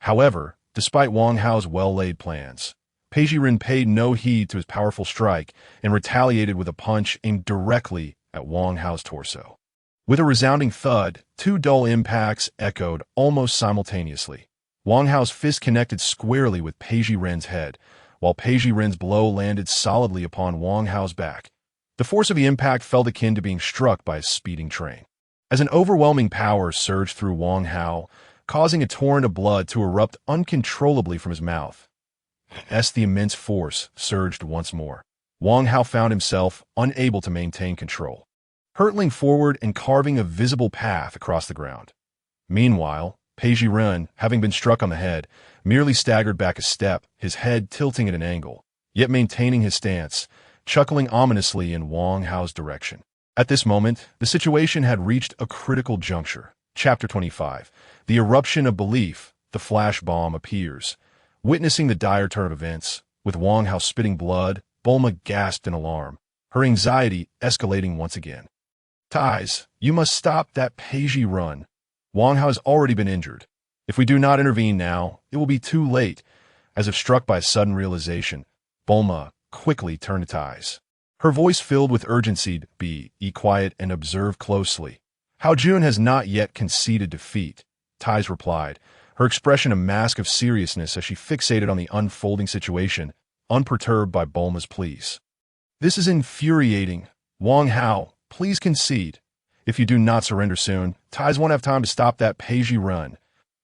However, despite Wang Hao's well-laid plans, Peiji Ren paid no heed to his powerful strike and retaliated with a punch aimed directly at Wang Hao's torso. With a resounding thud, two dull impacts echoed almost simultaneously. Wang Hao's fist connected squarely with Peiji Ren's head, while Peiji Ren's blow landed solidly upon Wang Hao's back. The force of the impact felt akin to being struck by a speeding train, as an overwhelming power surged through Wang Hao, causing a torrent of blood to erupt uncontrollably from his mouth. As the immense force surged once more, Wang Hao found himself unable to maintain control, hurtling forward and carving a visible path across the ground. Meanwhile, Peiji Ren, having been struck on the head, merely staggered back a step, his head tilting at an angle, yet maintaining his stance, chuckling ominously in Wang Hao's direction. At this moment, the situation had reached a critical juncture. Chapter 25. The eruption of belief, the flash bomb appears. Witnessing the dire turn of events, with Wang Hao spitting blood, Bulma gasped in alarm, her anxiety escalating once again. Ties, you must stop that Peiji run. Wang Hao has already been injured. If we do not intervene now, it will be too late. As if struck by a sudden realization, Bulma quickly turned to Ties. Her voice filled with urgency. Be quiet and observe closely. Hao Jun has not yet conceded defeat, Ties replied, her expression a mask of seriousness as she fixated on the unfolding situation, unperturbed by Bulma's pleas. This is infuriating. Wang Hao, please concede. If you do not surrender soon, Ties won't have time to stop that Peiji run.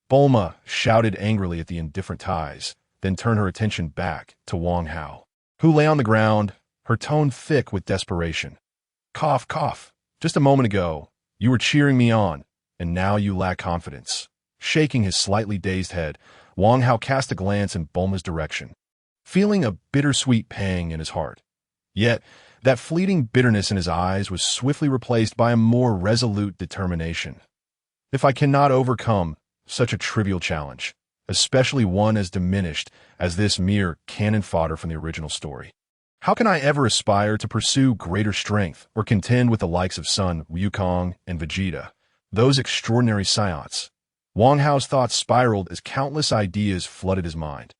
Bulma shouted angrily at the indifferent Ties, then turned her attention back to Wang Hao, who lay on the ground, her tone thick with desperation. Cough, cough. Just a moment ago, you were cheering me on, and now you lack confidence. Shaking his slightly dazed head, Wang Hao cast a glance in Bulma's direction, feeling a bittersweet pang in his heart. Yet, that fleeting bitterness in his eyes was swiftly replaced by a more resolute determination. If I cannot overcome such a trivial challenge, especially one as diminished as this mere cannon fodder from the original story, how can I ever aspire to pursue greater strength or contend with the likes of Sun, Wukong, and Vegeta, those extraordinary scions? Wang Hao's thoughts spiraled as countless ideas flooded his mind.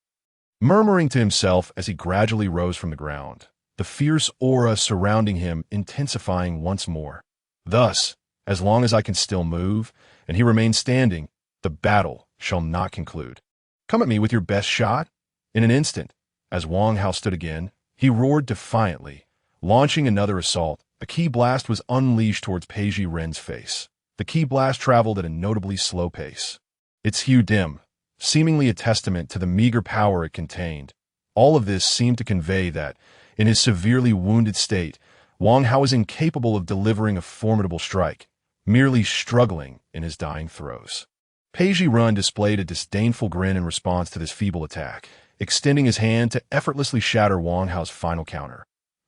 Murmuring to himself as he gradually rose from the ground, the fierce aura surrounding him intensifying once more. Thus, as long as I can still move, and he remains standing, the battle shall not conclude. Come at me with your best shot. In an instant, as Wang Hao stood again, he roared defiantly. Launching another assault, a ki blast was unleashed towards Peiji Ren's face. The ki blast traveled at a notably slow pace, its hue dim, seemingly a testament to the meager power it contained. All of this seemed to convey that, in his severely wounded state, Wang Hao was incapable of delivering a formidable strike, merely struggling in his dying throes. Peiji Ren displayed a disdainful grin in response to this feeble attack, extending his hand to effortlessly shatter Wang Hao's final counter.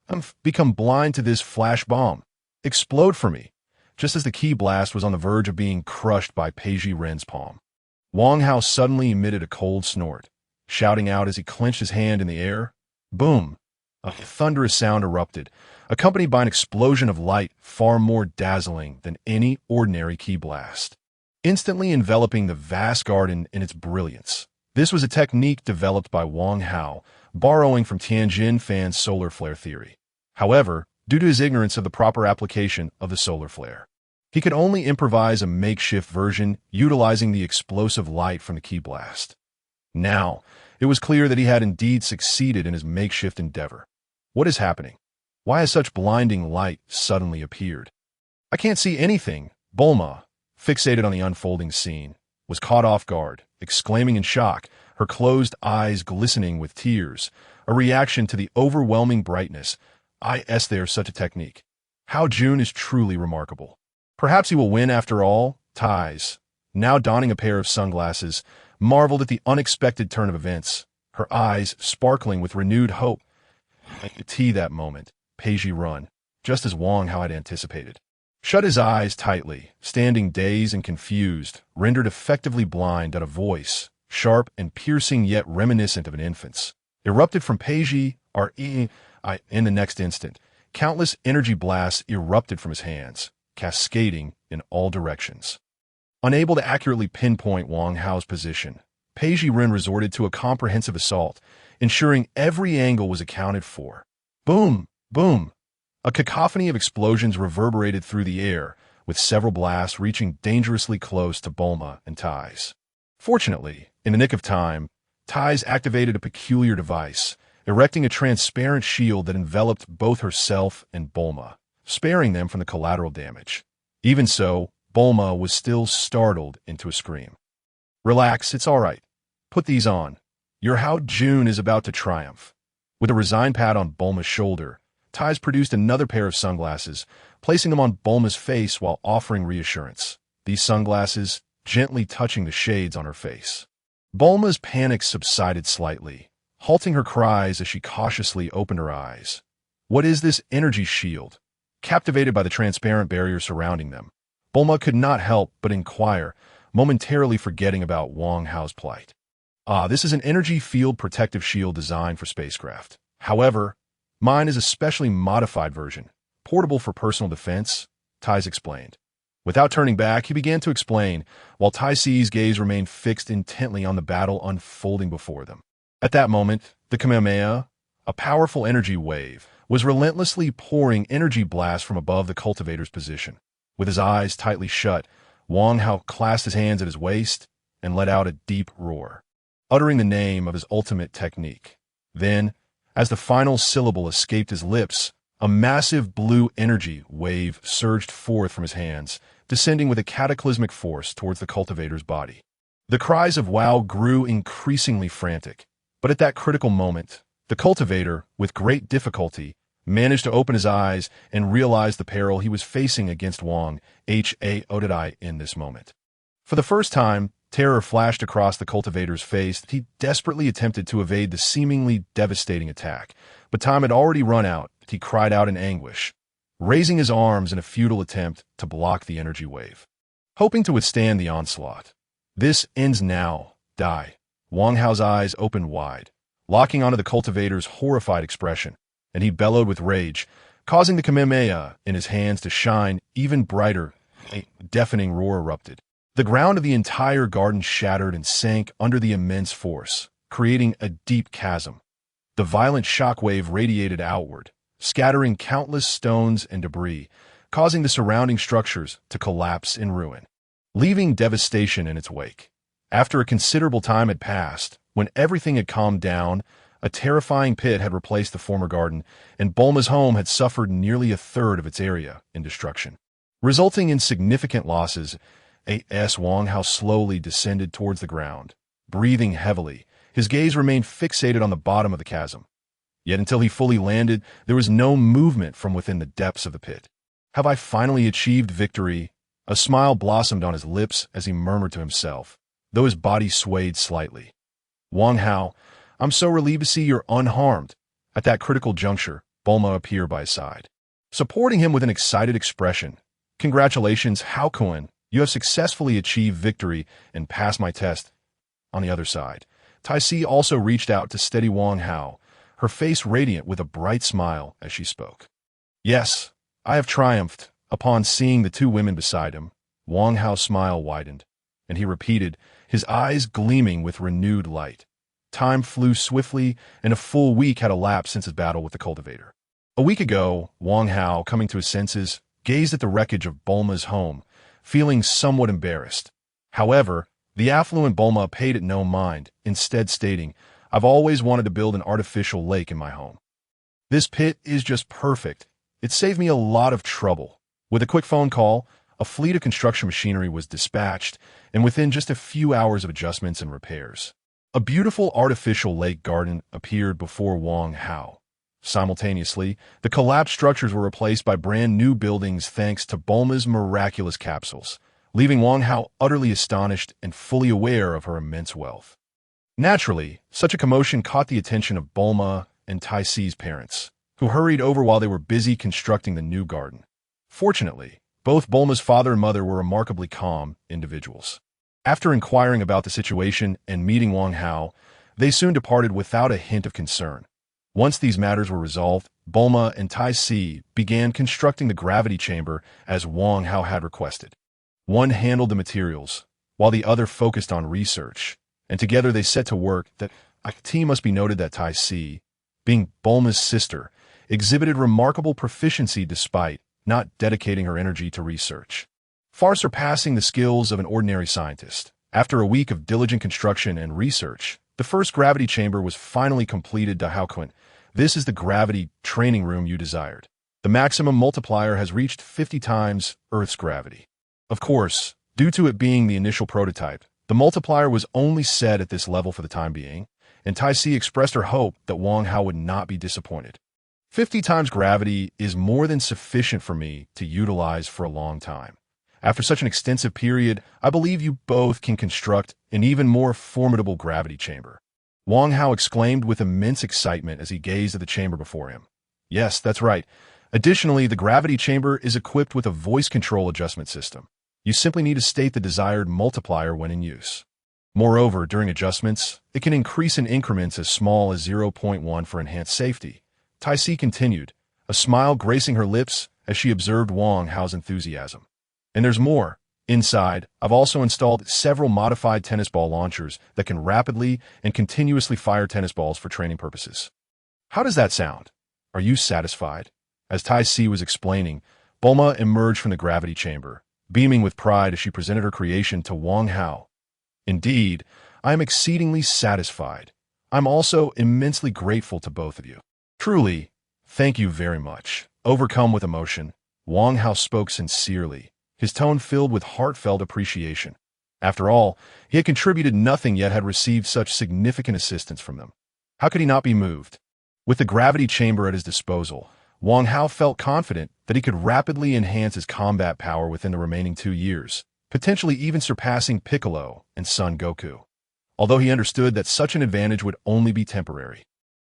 I've become blind to this flash bomb. Explode for me. Just as the ki blast was on the verge of being crushed by Peiji Ren's palm, Wang Hao suddenly emitted a cold snort, shouting out as he clenched his hand in the air. Boom! A thunderous sound erupted, accompanied by an explosion of light far more dazzling than any ordinary ki blast, instantly enveloping the vast garden in its brilliance. This was a technique developed by Wang Hao, borrowing from Tianjin Fan's solar flare theory. However, due to his ignorance of the proper application of the solar flare, he could only improvise a makeshift version utilizing the explosive light from the ki blast. Now, it was clear that he had indeed succeeded in his makeshift endeavor. What is happening? Why has such blinding light suddenly appeared? I can't see anything. Bulma, fixated on the unfolding scene, was caught off guard, exclaiming in shock, her closed eyes glistening with tears, a reaction to the overwhelming brightness. There's such a technique. Hao Jun is truly remarkable. Perhaps he will win after all. Ties, now donning a pair of sunglasses, marveled at the unexpected turn of events, her eyes sparkling with renewed hope. That moment, Peiji Ren, just as Wang Hao had anticipated, shut his eyes tightly, standing dazed and confused, rendered effectively blind at a voice, sharp and piercing yet reminiscent of an infant's, erupted from Peiji Ren. In the next instant, countless energy blasts erupted from his hands, cascading in all directions. Unable to accurately pinpoint Wang Hao's position, Peiji Ren resorted to a comprehensive assault, ensuring every angle was accounted for. Boom! Boom! A cacophony of explosions reverberated through the air, with several blasts reaching dangerously close to Bulma and Ties. Fortunately, in the nick of time, Ties activated a peculiar device, erecting a transparent shield that enveloped both herself and Bulma, sparing them from the collateral damage. Even so, Bulma was still startled into a scream. Relax, it's all right. Put these on. Your Hao Jun is about to triumph. With a resigned pat on Bulma's shoulder, Ties produced another pair of sunglasses, placing them on Bulma's face while offering reassurance, these sunglasses gently touching the shades on her face. Bulma's panic subsided slightly, halting her cries as she cautiously opened her eyes. What is this energy shield? Captivated by the transparent barrier surrounding them, Bulma could not help but inquire, momentarily forgetting about Wang Hao's plight. This is an energy field protective shield designed for spacecraft. However, mine is a specially modified version, portable for personal defense, Ty's explained. Without turning back, he began to explain, while Tai Si's gaze remained fixed intently on the battle unfolding before them. At that moment, the Kamehameha, a powerful energy wave, was relentlessly pouring energy blasts from above the cultivator's position. With his eyes tightly shut, Wang Hao clasped his hands at his waist and let out a deep roar, uttering the name of his ultimate technique. Then, as the final syllable escaped his lips, a massive blue energy wave surged forth from his hands, descending with a cataclysmic force towards the cultivator's body. The cries of wow grew increasingly frantic, but at that critical moment, the cultivator, with great difficulty, managed to open his eyes and realize the peril he was facing against Wang Hao in this moment. For the first time, terror flashed across the cultivator's face. He desperately attempted to evade the seemingly devastating attack, but time had already run out. He cried out in anguish, raising his arms in a futile attempt to block the energy wave, hoping to withstand the onslaught. This ends now, die. Wang Hao's eyes opened wide, locking onto the cultivator's horrified expression, and he bellowed with rage, causing the Kamehameha in his hands to shine even brighter. A deafening roar erupted. The ground of the entire garden shattered and sank under the immense force, creating a deep chasm. The violent shockwave radiated outward, scattering countless stones and debris, causing the surrounding structures to collapse in ruin, leaving devastation in its wake. After a considerable time had passed, when everything had calmed down, a terrifying pit had replaced the former garden, and Bulma's home had suffered nearly a third of its area in destruction, resulting in significant losses. Wang Hao slowly descended towards the ground, breathing heavily. His gaze remained fixated on the bottom of the chasm. Yet until he fully landed, there was no movement from within the depths of the pit. Have I finally achieved victory? A smile blossomed on his lips as he murmured to himself, though his body swayed slightly. Wang Hao, I'm so relieved to see you're unharmed. At that critical juncture, Bulma appeared by his side, supporting him with an excited expression. Congratulations, Hao Kun. You have successfully achieved victory and passed my test. On the other side, Tai Si also reached out to steady Wang Hao, her face radiant with a bright smile as she spoke. Yes, I have triumphed. Upon seeing the two women beside him, Wang Hao's smile widened, and he repeated, his eyes gleaming with renewed light. Time flew swiftly, and a full week had elapsed since his battle with the cultivator. A week ago, Wang Hao, coming to his senses, gazed at the wreckage of Bulma's home, feeling somewhat embarrassed. However, the affluent Bulma paid it no mind, instead stating, I've always wanted to build an artificial lake in my home. This pit is just perfect. It saved me a lot of trouble. With a quick phone call, a fleet of construction machinery was dispatched, and within just a few hours of adjustments and repairs, a beautiful artificial lake garden appeared before Wang Hao. Simultaneously, the collapsed structures were replaced by brand new buildings thanks to Bulma's miraculous capsules, leaving Wang Hao utterly astonished and fully aware of her immense wealth. Naturally, such a commotion caught the attention of Bulma and Tai Si's parents, who hurried over while they were busy constructing the new garden. Fortunately, both Bulma's father and mother were remarkably calm individuals. After inquiring about the situation and meeting Wang Hao, they soon departed without a hint of concern. Once these matters were resolved, Bulma and Tai Si began constructing the gravity chamber as Wang Hao had requested. One handled the materials, while the other focused on research, and together they set to work. That it must be noted that Tai Si, being Bulma's sister, exhibited remarkable proficiency despite not dedicating her energy to research, far surpassing the skills of an ordinary scientist. After a week of diligent construction and research, the first gravity chamber was finally completed. Hao Kun, this is the gravity training room you desired. The maximum multiplier has reached 50 times Earth's gravity. Of course, due to it being the initial prototype, the multiplier was only set at this level for the time being, and Tai Si expressed her hope that Wang Hao would not be disappointed. 50 times gravity is more than sufficient for me to utilize for a long time. After such an extensive period, I believe you both can construct an even more formidable gravity chamber. Wang Hao exclaimed with immense excitement as he gazed at the chamber before him. Yes, that's right. Additionally, the gravity chamber is equipped with a voice control adjustment system. You simply need to state the desired multiplier when in use. Moreover, during adjustments, it can increase in increments as small as zero point 0.1 for enhanced safety. Tai Si continued, a smile gracing her lips as she observed Wang Hao's enthusiasm. And there's more. Inside, I've also installed several modified tennis ball launchers that can rapidly and continuously fire tennis balls for training purposes. How does that sound? Are you satisfied? As Tai Si was explaining, Bulma emerged from the gravity chamber, beaming with pride as she presented her creation to Wang Hao. Indeed, I am exceedingly satisfied. I'm also immensely grateful to both of you. Truly, thank you very much. Overcome with emotion, Wang Hao spoke sincerely, his tone filled with heartfelt appreciation. After all, he had contributed nothing yet had received such significant assistance from them. How could he not be moved? With the gravity chamber at his disposal, Wang Hao felt confident that he could rapidly enhance his combat power within the remaining 2 years, potentially even surpassing Piccolo and Son Goku. Although he understood that such an advantage would only be temporary.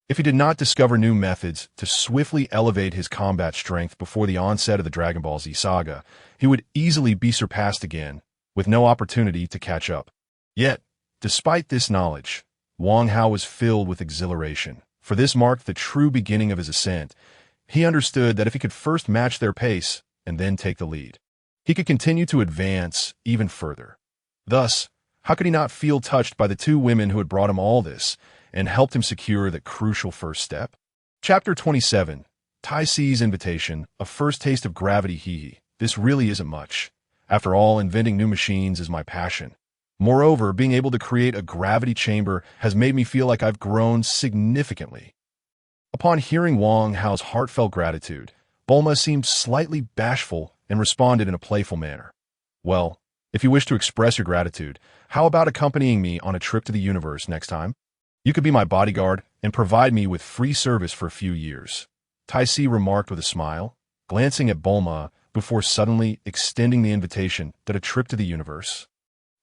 If he did not discover new methods to swiftly elevate his combat strength before the onset of the Dragon Ball Z saga, he would easily be surpassed again, with no opportunity to catch up. Yet, despite this knowledge, Wang Hao was filled with exhilaration, for this marked the true beginning of his ascent. He understood that if he could first match their pace and then take the lead, he could continue to advance even further. Thus, how could he not feel touched by the 2 women who had brought him all this and helped him secure the crucial first step? Chapter 27, Tai Si's Invitation, a first taste of gravity. Hee. This really isn't much. After all, inventing new machines is my passion. Moreover, being able to create a gravity chamber has made me feel like I've grown significantly. Upon hearing Wang Hao's heartfelt gratitude, Bulma seemed slightly bashful and responded in a playful manner. Well, if you wish to express your gratitude, how about accompanying me on a trip to the universe next time? You could be my bodyguard and provide me with free service for a few years, Tai Si remarked with a smile, glancing at Bulma before suddenly extending the invitation that a trip to the universe.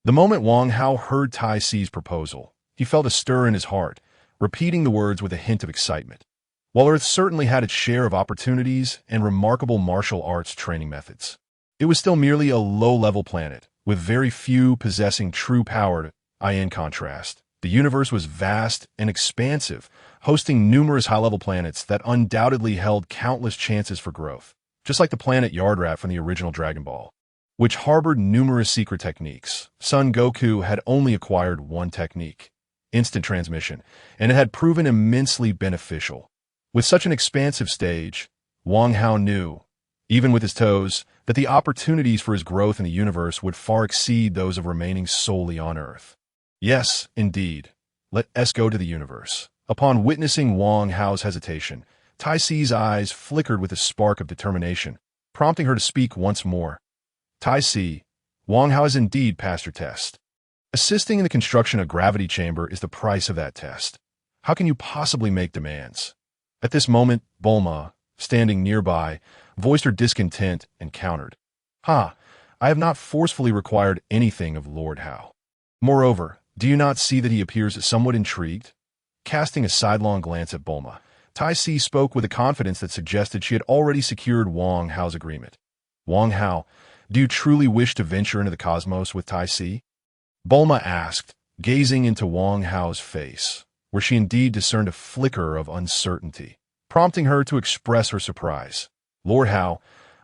The moment Wang Hao heard Tai Si's proposal, he felt a stir in his heart, repeating the words with a hint of excitement. While Earth certainly had its share of opportunities and remarkable martial arts training methods, it was still merely a low-level planet, with very few possessing true power. In contrast, the universe was vast and expansive, hosting numerous high-level planets that undoubtedly held countless chances for growth, just like the planet Yardrat from the original Dragon Ball, which harbored numerous secret techniques. Son Goku had only acquired one technique, instant transmission, and it had proven immensely beneficial. With such an expansive stage, Wang Hao knew, even with his toes, that the opportunities for his growth in the universe would far exceed those of remaining solely on Earth. Yes, indeed. Let us go to the universe. Upon witnessing Wang Hao's hesitation, Tai Si's eyes flickered with a spark of determination, prompting her to speak once more. Tai Si, Wang Hao has indeed passed her test. Assisting in the construction of a gravity chamber is the price of that test. How can you possibly make demands? At this moment, Bulma, standing nearby, voiced her discontent and countered. I have not forcefully required anything of Lord Hao. Moreover, do you not see that he appears somewhat intrigued? Casting a sidelong glance at Bulma, Tai Si spoke with a confidence that suggested she had already secured Wang Hao's agreement. Wang Hao, do you truly wish to venture into the cosmos with Tai Si? Bulma asked, gazing into Wang Hao's face, where she indeed discerned a flicker of uncertainty, prompting her to express her surprise. Lord Hao,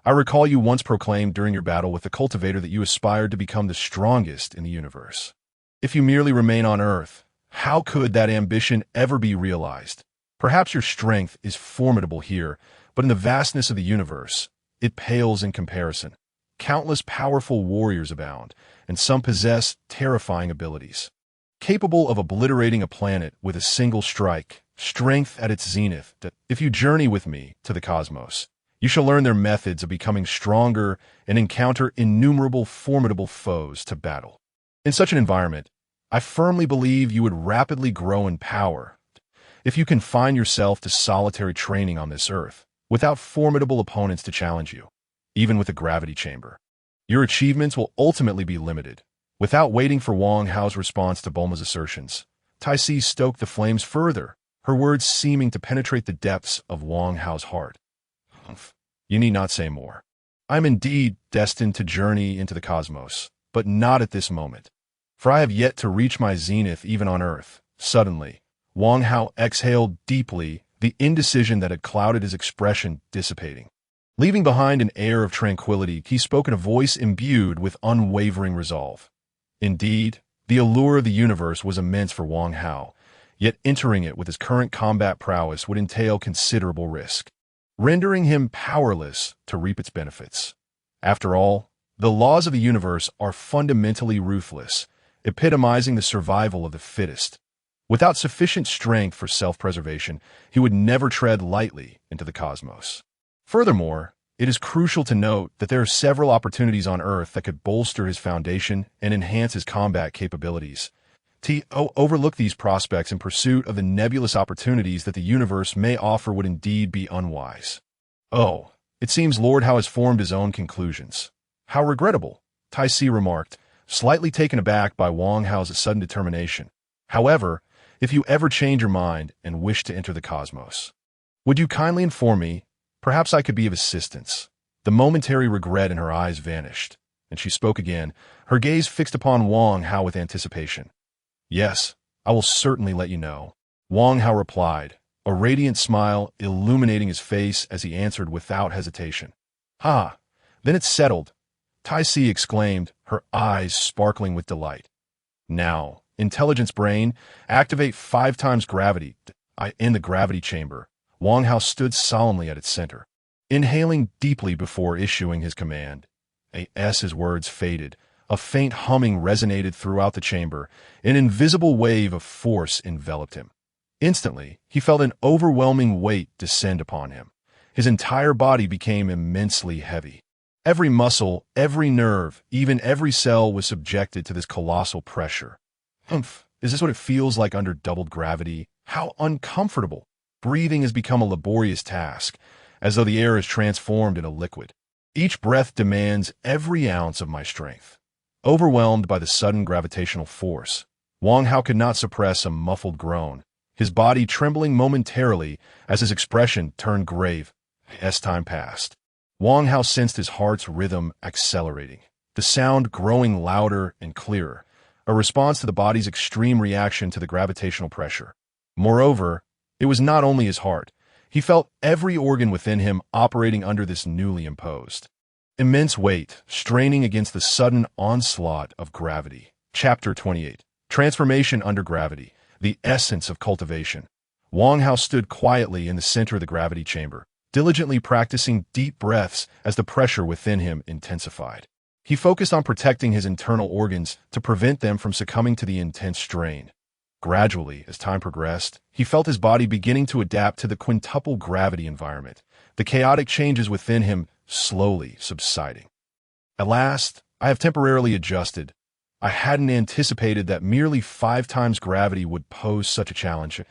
I recall you once proclaimed during your battle with the cultivator that you aspired to become the strongest in the universe. If you merely remain on Earth, how could that ambition ever be realized? Perhaps your strength is formidable here, but in the vastness of the universe, it pales in comparison. Countless powerful warriors abound, and some possess terrifying abilities, capable of obliterating a planet with a single strike, strength at its zenith. That if you journey with me to the cosmos, you shall learn their methods of becoming stronger and encounter innumerable formidable foes to battle. In such an environment, I firmly believe you would rapidly grow in power if you confine yourself to solitary training on this Earth, without formidable opponents to challenge you, even with a gravity chamber. Your achievements will ultimately be limited. Without waiting for Wang Hao's response to Bulma's assertions, Tai Si stoked the flames further, her words seeming to penetrate the depths of Wang Hao's heart. You need not say more. I'm indeed destined to journey into the cosmos, but not at this moment. For I have yet to reach my zenith even on Earth. Suddenly, Wang Hao exhaled deeply, the indecision that had clouded his expression dissipating. Leaving behind an air of tranquility, he spoke in a voice imbued with unwavering resolve. Indeed, the allure of the universe was immense for Wang Hao, yet entering it with his current combat prowess would entail considerable risk, rendering him powerless to reap its benefits. After all, the laws of the universe are fundamentally ruthless, epitomizing the survival of the fittest. Without sufficient strength for self-preservation, he would never tread lightly into the cosmos. Furthermore, it is crucial to note that there are several opportunities on Earth that could bolster his foundation and enhance his combat capabilities. To overlook these prospects in pursuit of the nebulous opportunities that the universe may offer would indeed be unwise. Oh, it seems Lord Hao has formed his own conclusions. How regrettable, Tai Si remarked, slightly taken aback by Wang Hao's sudden determination. However, if you ever change your mind and wish to enter the cosmos, would you kindly inform me? Perhaps I could be of assistance. The momentary regret in her eyes vanished, and she spoke again, her gaze fixed upon Wang Hao with anticipation. Yes, I will certainly let you know. Wang Hao replied, a radiant smile illuminating his face as he answered without hesitation. Ha! Then it's settled, Tai Si exclaimed, her eyes sparkling with delight. Now, intelligence brain, activate 5 times gravity. In the gravity chamber, Wang Hao stood solemnly at its center, inhaling deeply before issuing his command. As his words faded, a faint humming resonated throughout the chamber. An invisible wave of force enveloped him. Instantly, he felt an overwhelming weight descend upon him. His entire body became immensely heavy. Every muscle, every nerve, even every cell was subjected to this colossal pressure. Humph, is this what it feels like under doubled gravity? How uncomfortable! Breathing has become a laborious task, as though the air is transformed into liquid. Each breath demands every ounce of my strength. Overwhelmed by the sudden gravitational force, Wang Hao could not suppress a muffled groan, his body trembling momentarily as his expression turned grave. As time passed, Wang Hao sensed his heart's rhythm accelerating, the sound growing louder and clearer, a response to the body's extreme reaction to the gravitational pressure. Moreover, it was not only his heart. He felt every organ within him operating under this newly imposed immense weight, straining against the sudden onslaught of gravity. Chapter 28. Transformation under gravity, the essence of cultivation. Wang Hao stood quietly in the center of the gravity chamber, diligently practicing deep breaths as the pressure within him intensified. He focused on protecting his internal organs to prevent them from succumbing to the intense strain. Gradually, as time progressed, he felt his body beginning to adapt to the quintuple gravity environment, the chaotic changes within him slowly subsiding. At last, I have temporarily adjusted. I hadn't anticipated that merely 5 times gravity would pose such a challenge.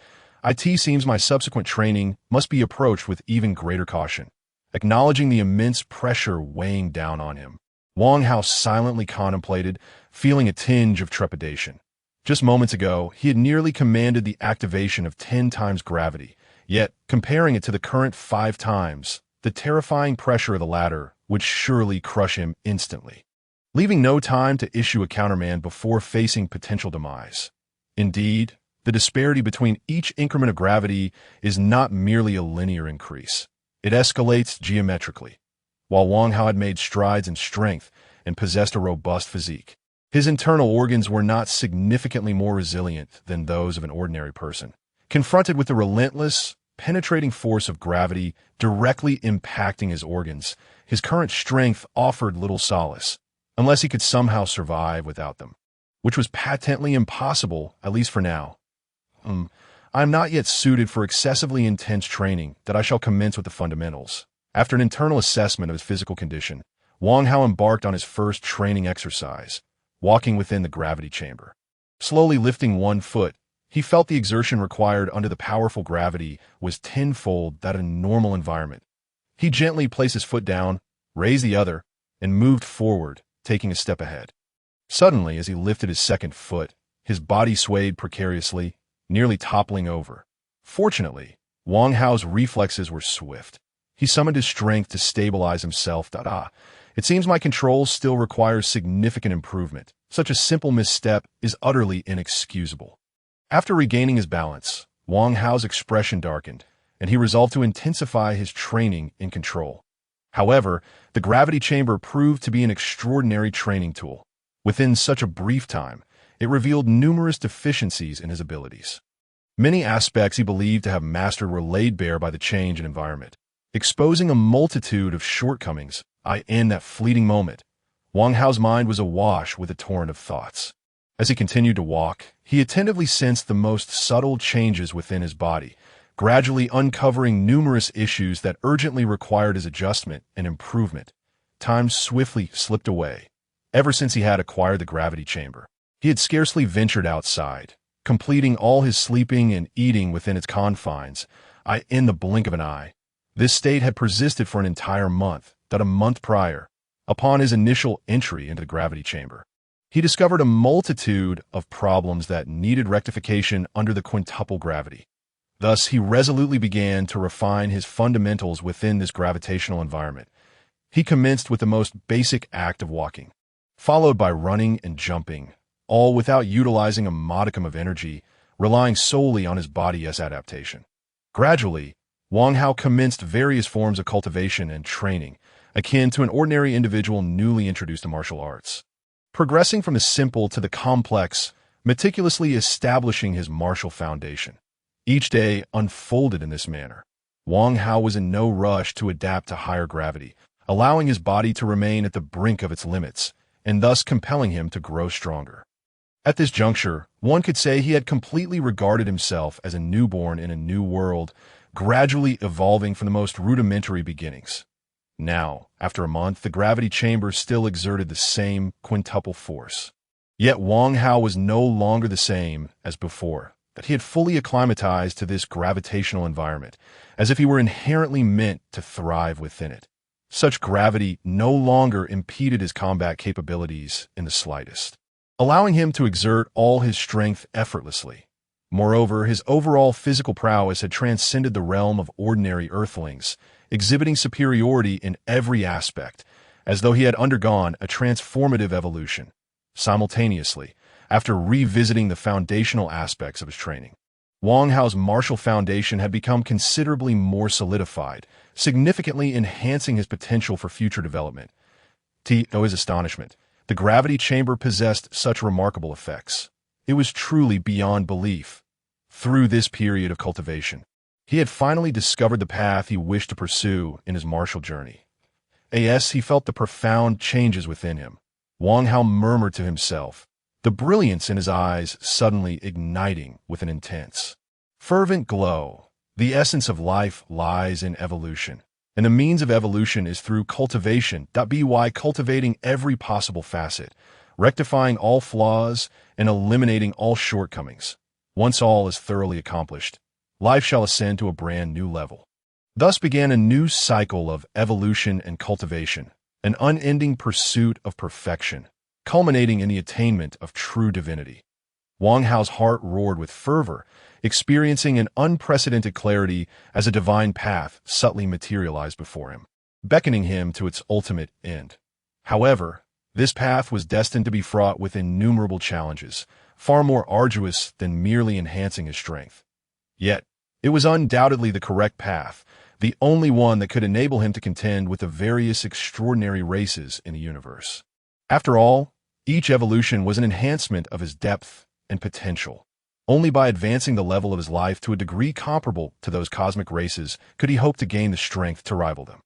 It seems my subsequent training must be approached with even greater caution. Acknowledging the immense pressure weighing down on him, Wang Hao silently contemplated, feeling a tinge of trepidation. Just moments ago, he had nearly commanded the activation of 10 times gravity, yet, comparing it to the current 5 times, the terrifying pressure of the latter would surely crush him instantly, leaving no time to issue a countermand before facing potential demise. Indeed, the disparity between each increment of gravity is not merely a linear increase. It escalates geometrically. While Wang Hao had made strides in strength and possessed a robust physique, his internal organs were not significantly more resilient than those of an ordinary person. Confronted with the relentless, penetrating force of gravity directly impacting his organs, his current strength offered little solace, unless he could somehow survive without them, which was patently impossible, at least for now. I am not yet suited for excessively intense training that I shall commence with the fundamentals. After an internal assessment of his physical condition, Wang Hao embarked on his first training exercise, walking within the gravity chamber. Slowly lifting one foot, he felt the exertion required under the powerful gravity was tenfold that in a normal environment. He gently placed his foot down, raised the other, and moved forward, taking a step ahead. Suddenly, as he lifted his second foot, his body swayed precariously, nearly toppling over. Fortunately, Wang Hao's reflexes were swift. He summoned his strength to stabilize himself. It seems my control still requires significant improvement. Such a simple misstep is utterly inexcusable. After regaining his balance, Wang Hao's expression darkened, and he resolved to intensify his training in control. However, the gravity chamber proved to be an extraordinary training tool. Within such a brief time, it revealed numerous deficiencies in his abilities. Many aspects he believed to have mastered were laid bare by the change in environment, exposing a multitude of shortcomings. In that fleeting moment, Wang Hao's mind was awash with a torrent of thoughts. As he continued to walk, he attentively sensed the most subtle changes within his body, gradually uncovering numerous issues that urgently required his adjustment and improvement. Time swiftly slipped away. Ever since he had acquired the gravity chamber, he had scarcely ventured outside, completing all his sleeping and eating within its confines, in the blink of an eye. This state had persisted for an entire month. A month prior, upon his initial entry into the gravity chamber, he discovered a multitude of problems that needed rectification under the quintuple gravity. Thus, he resolutely began to refine his fundamentals within this gravitational environment. He commenced with the most basic act of walking, followed by running and jumping, all without utilizing a modicum of energy, relying solely on his body's adaptation. Gradually, Wang Hao commenced various forms of cultivation and training, akin to an ordinary individual newly introduced to martial arts. Progressing from the simple to the complex, meticulously establishing his martial foundation. Each day unfolded in this manner. Wang Hao was in no rush to adapt to higher gravity, allowing his body to remain at the brink of its limits, and thus compelling him to grow stronger. At this juncture, one could say he had completely regarded himself as a newborn in a new world, gradually evolving from the most rudimentary beginnings. Now, after a month, the gravity chamber still exerted the same quintuple force. Yet Wang Hao was no longer the same as before, that he had fully acclimatized to this gravitational environment, as if he were inherently meant to thrive within it. Such gravity no longer impeded his combat capabilities in the slightest, allowing him to exert all his strength effortlessly. Moreover, his overall physical prowess had transcended the realm of ordinary earthlings, exhibiting superiority in every aspect, as though he had undergone a transformative evolution. Simultaneously, after revisiting the foundational aspects of his training, Wang Hao's martial foundation had become considerably more solidified, significantly enhancing his potential for future development. To his astonishment, the gravity chamber possessed such remarkable effects. It was truly beyond belief. Through this period of cultivation, he had finally discovered the path he wished to pursue in his martial journey. He felt the profound changes within him. Wang Hao murmured to himself, the brilliance in his eyes suddenly igniting with an intense, fervent glow. The essence of life lies in evolution, and the means of evolution is through cultivation. By cultivating every possible facet, rectifying all flaws, and eliminating all shortcomings. Once all is thoroughly accomplished, life shall ascend to a brand new level. Thus began a new cycle of evolution and cultivation, an unending pursuit of perfection, culminating in the attainment of true divinity. Wang Hao's heart roared with fervor, experiencing an unprecedented clarity as a divine path subtly materialized before him, beckoning him to its ultimate end. However, this path was destined to be fraught with innumerable challenges, far more arduous than merely enhancing his strength. Yet, it was undoubtedly the correct path, the only one that could enable him to contend with the various extraordinary races in the universe. After all, each evolution was an enhancement of his depth and potential. Only by advancing the level of his life to a degree comparable to those cosmic races could he hope to gain the strength to rival them.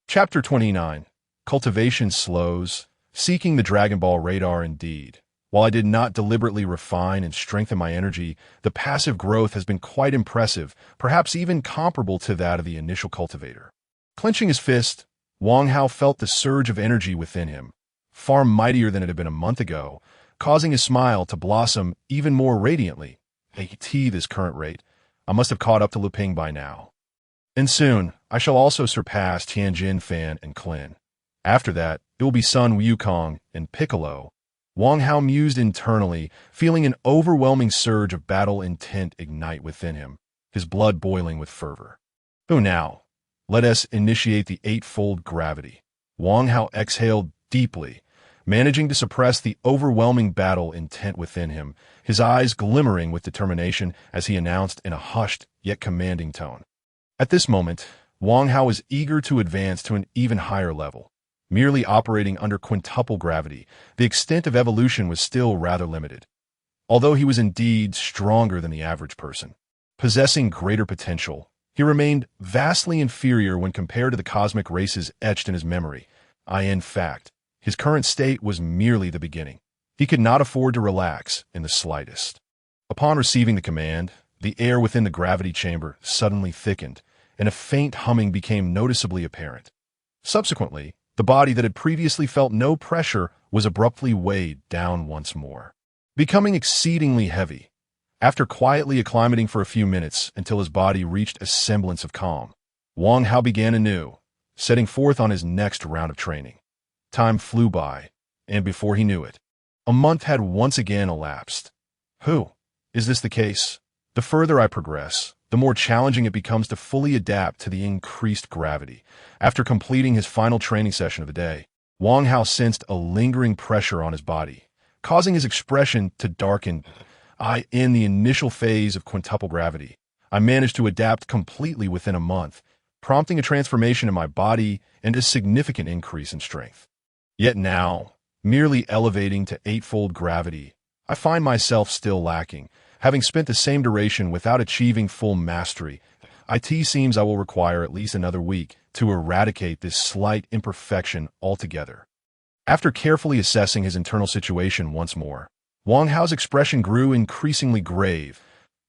Chapter 29. Cultivation slows, seeking the Dragon Ball radar indeed. While I did not deliberately refine and strengthen my energy, the passive growth has been quite impressive, perhaps even comparable to that of the initial cultivator. Clenching his fist, Wang Hao felt the surge of energy within him, far mightier than it had been a month ago, causing his smile to blossom even more radiantly. At this current rate, I must have caught up to Luping by now. And soon, I shall also surpass Tianjin, Fan, and Klin. After that, it will be Sun Wukong and Piccolo. Wang Hao mused internally, feeling an overwhelming surge of battle intent ignite within him, his blood boiling with fervor. Now, Let us initiate the eightfold gravity. Wang Hao exhaled deeply, managing to suppress the overwhelming battle intent within him, his eyes glimmering with determination as he announced in a hushed yet commanding tone. At this moment, Wang Hao was eager to advance to an even higher level. Merely operating under quintuple gravity, the extent of evolution was still rather limited. Although he was indeed stronger than the average person, possessing greater potential, he remained vastly inferior when compared to the cosmic races etched in his memory. In fact, his current state was merely the beginning. He could not afford to relax in the slightest. Upon receiving the command, the air within the gravity chamber suddenly thickened, and a faint humming became noticeably apparent. Subsequently, the body that had previously felt no pressure was abruptly weighed down once more, becoming exceedingly heavy. After quietly acclimating for a few minutes until his body reached a semblance of calm, Wang Hao began anew, setting forth on his next round of training. Time flew by, and before he knew it, a month had once again elapsed. Is this the case? The further I progress, the more challenging it becomes to fully adapt to the increased gravity. After completing his final training session of the day, Wang Hao sensed a lingering pressure on his body, causing his expression to darken. In the initial phase of quintuple gravity, I managed to adapt completely within a month, prompting a transformation in my body and a significant increase in strength. Yet now, merely elevating to eightfold gravity, I find myself still lacking, having spent the same duration without achieving full mastery. It seems I will require at least another week to eradicate this slight imperfection altogether. After carefully assessing his internal situation once more, Wang Hao's expression grew increasingly grave.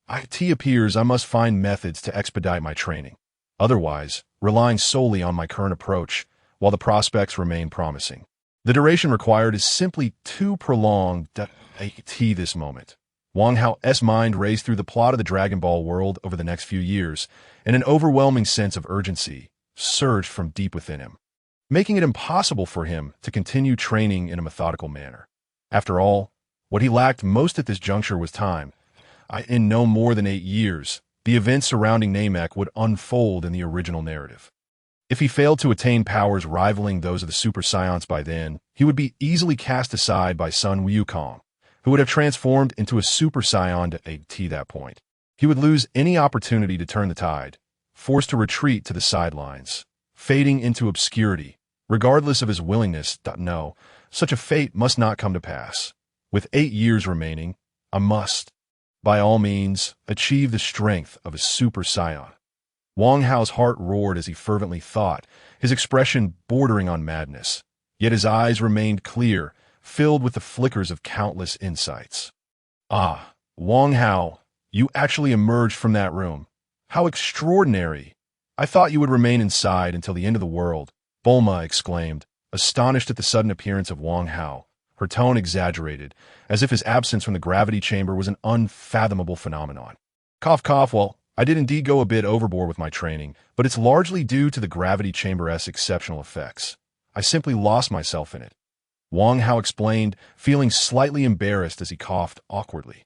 It appears I must find methods to expedite my training. Otherwise, relying solely on my current approach, while the prospects remain promising, the duration required is simply too prolonged. This moment, Wang Hao's mind raced through the plot of the Dragon Ball world over the next few years, and an overwhelming sense of urgency surged from deep within him, making it impossible for him to continue training in a methodical manner. After all, what he lacked most at this juncture was time. In no more than 8 years, the events surrounding Namek would unfold in the original narrative. If he failed to attain powers rivaling those of the Super Saiyan by then, he would be easily cast aside by son Wukong, who would have transformed into a Super Saiyan at that point. He would lose any opportunity to turn the tide, forced to retreat to the sidelines, fading into obscurity, regardless of his willingness. No, such a fate must not come to pass. With 8 years remaining, I must, by all means, achieve the strength of a Super Saiyan. Wang Hao's heart roared as he fervently thought, his expression bordering on madness. Yet his eyes remained clear, filled with the flickers of countless insights. Wang Hao, you actually emerged from that room. How extraordinary! I thought you would remain inside until the end of the world, Bulma exclaimed, astonished at the sudden appearance of Wang Hao, her tone exaggerated, as if his absence from the gravity chamber was an unfathomable phenomenon. Cough, cough. Well, I did indeed go a bit overboard with my training, but it's largely due to the gravity chamber's exceptional effects. I simply lost myself in it. Wang Hao explained, feeling slightly embarrassed as he coughed awkwardly.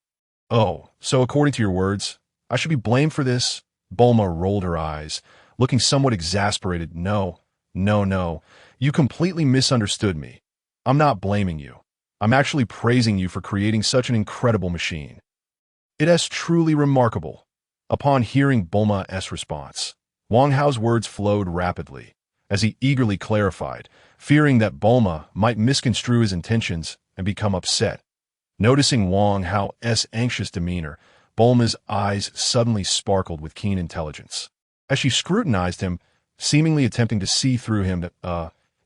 Oh, so according to your words, I should be blamed for this? Bulma rolled her eyes, looking somewhat exasperated. No, you completely misunderstood me. I'm not blaming you. I'm actually praising you for creating such an incredible machine. It is truly remarkable. Upon hearing Bulma's response, Wang Hao's words flowed rapidly, as he eagerly clarified, fearing that Bulma might misconstrue his intentions and become upset. Noticing Wang Hao's anxious demeanor, Bulma's eyes suddenly sparkled with keen intelligence. As she scrutinized him, seemingly attempting to see through him,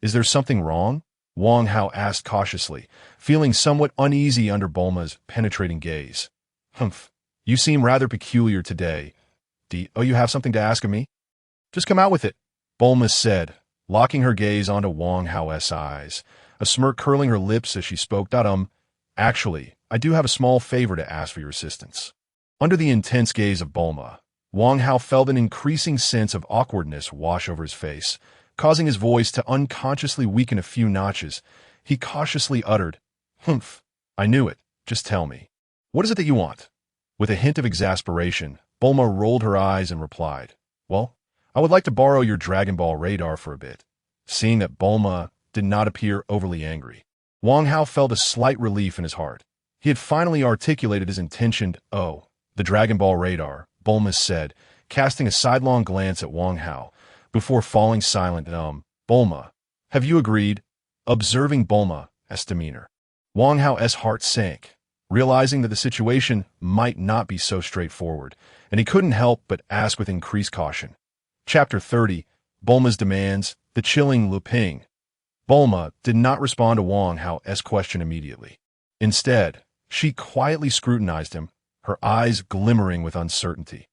is there something wrong? Wang Hao asked cautiously, feeling somewhat uneasy under Bulma's penetrating gaze. You seem rather peculiar today. You have something to ask of me? Just come out with it, Bulma said, locking her gaze onto Wang Hao's eyes, a smirk curling her lips as she spoke. Actually, I do have a small favor to ask for your assistance. Under the intense gaze of Bulma, Wang Hao felt an increasing sense of awkwardness wash over his face, causing his voice to unconsciously weaken a few notches. He cautiously uttered, I knew it. Just tell me. What is it that you want? With a hint of exasperation, Bulma rolled her eyes and replied, Well, I would like to borrow your Dragon Ball radar for a bit. Seeing that Bulma did not appear overly angry, Wang Hao felt a slight relief in his heart. He had finally articulated his intention. Oh, the Dragon Ball radar, Bulma said, casting a sidelong glance at Wang Hao, before falling silent. Bulma, have you agreed? Observing Bulma's demeanor, Wang Hao's heart sank, realizing that the situation might not be so straightforward, and he couldn't help but ask with increased caution. Chapter 30, Bulma's Demands, the Chilling Lu Ping. Bulma did not respond to Wang Hao's question immediately. Instead, she quietly scrutinized him, her eyes glimmering with uncertainty.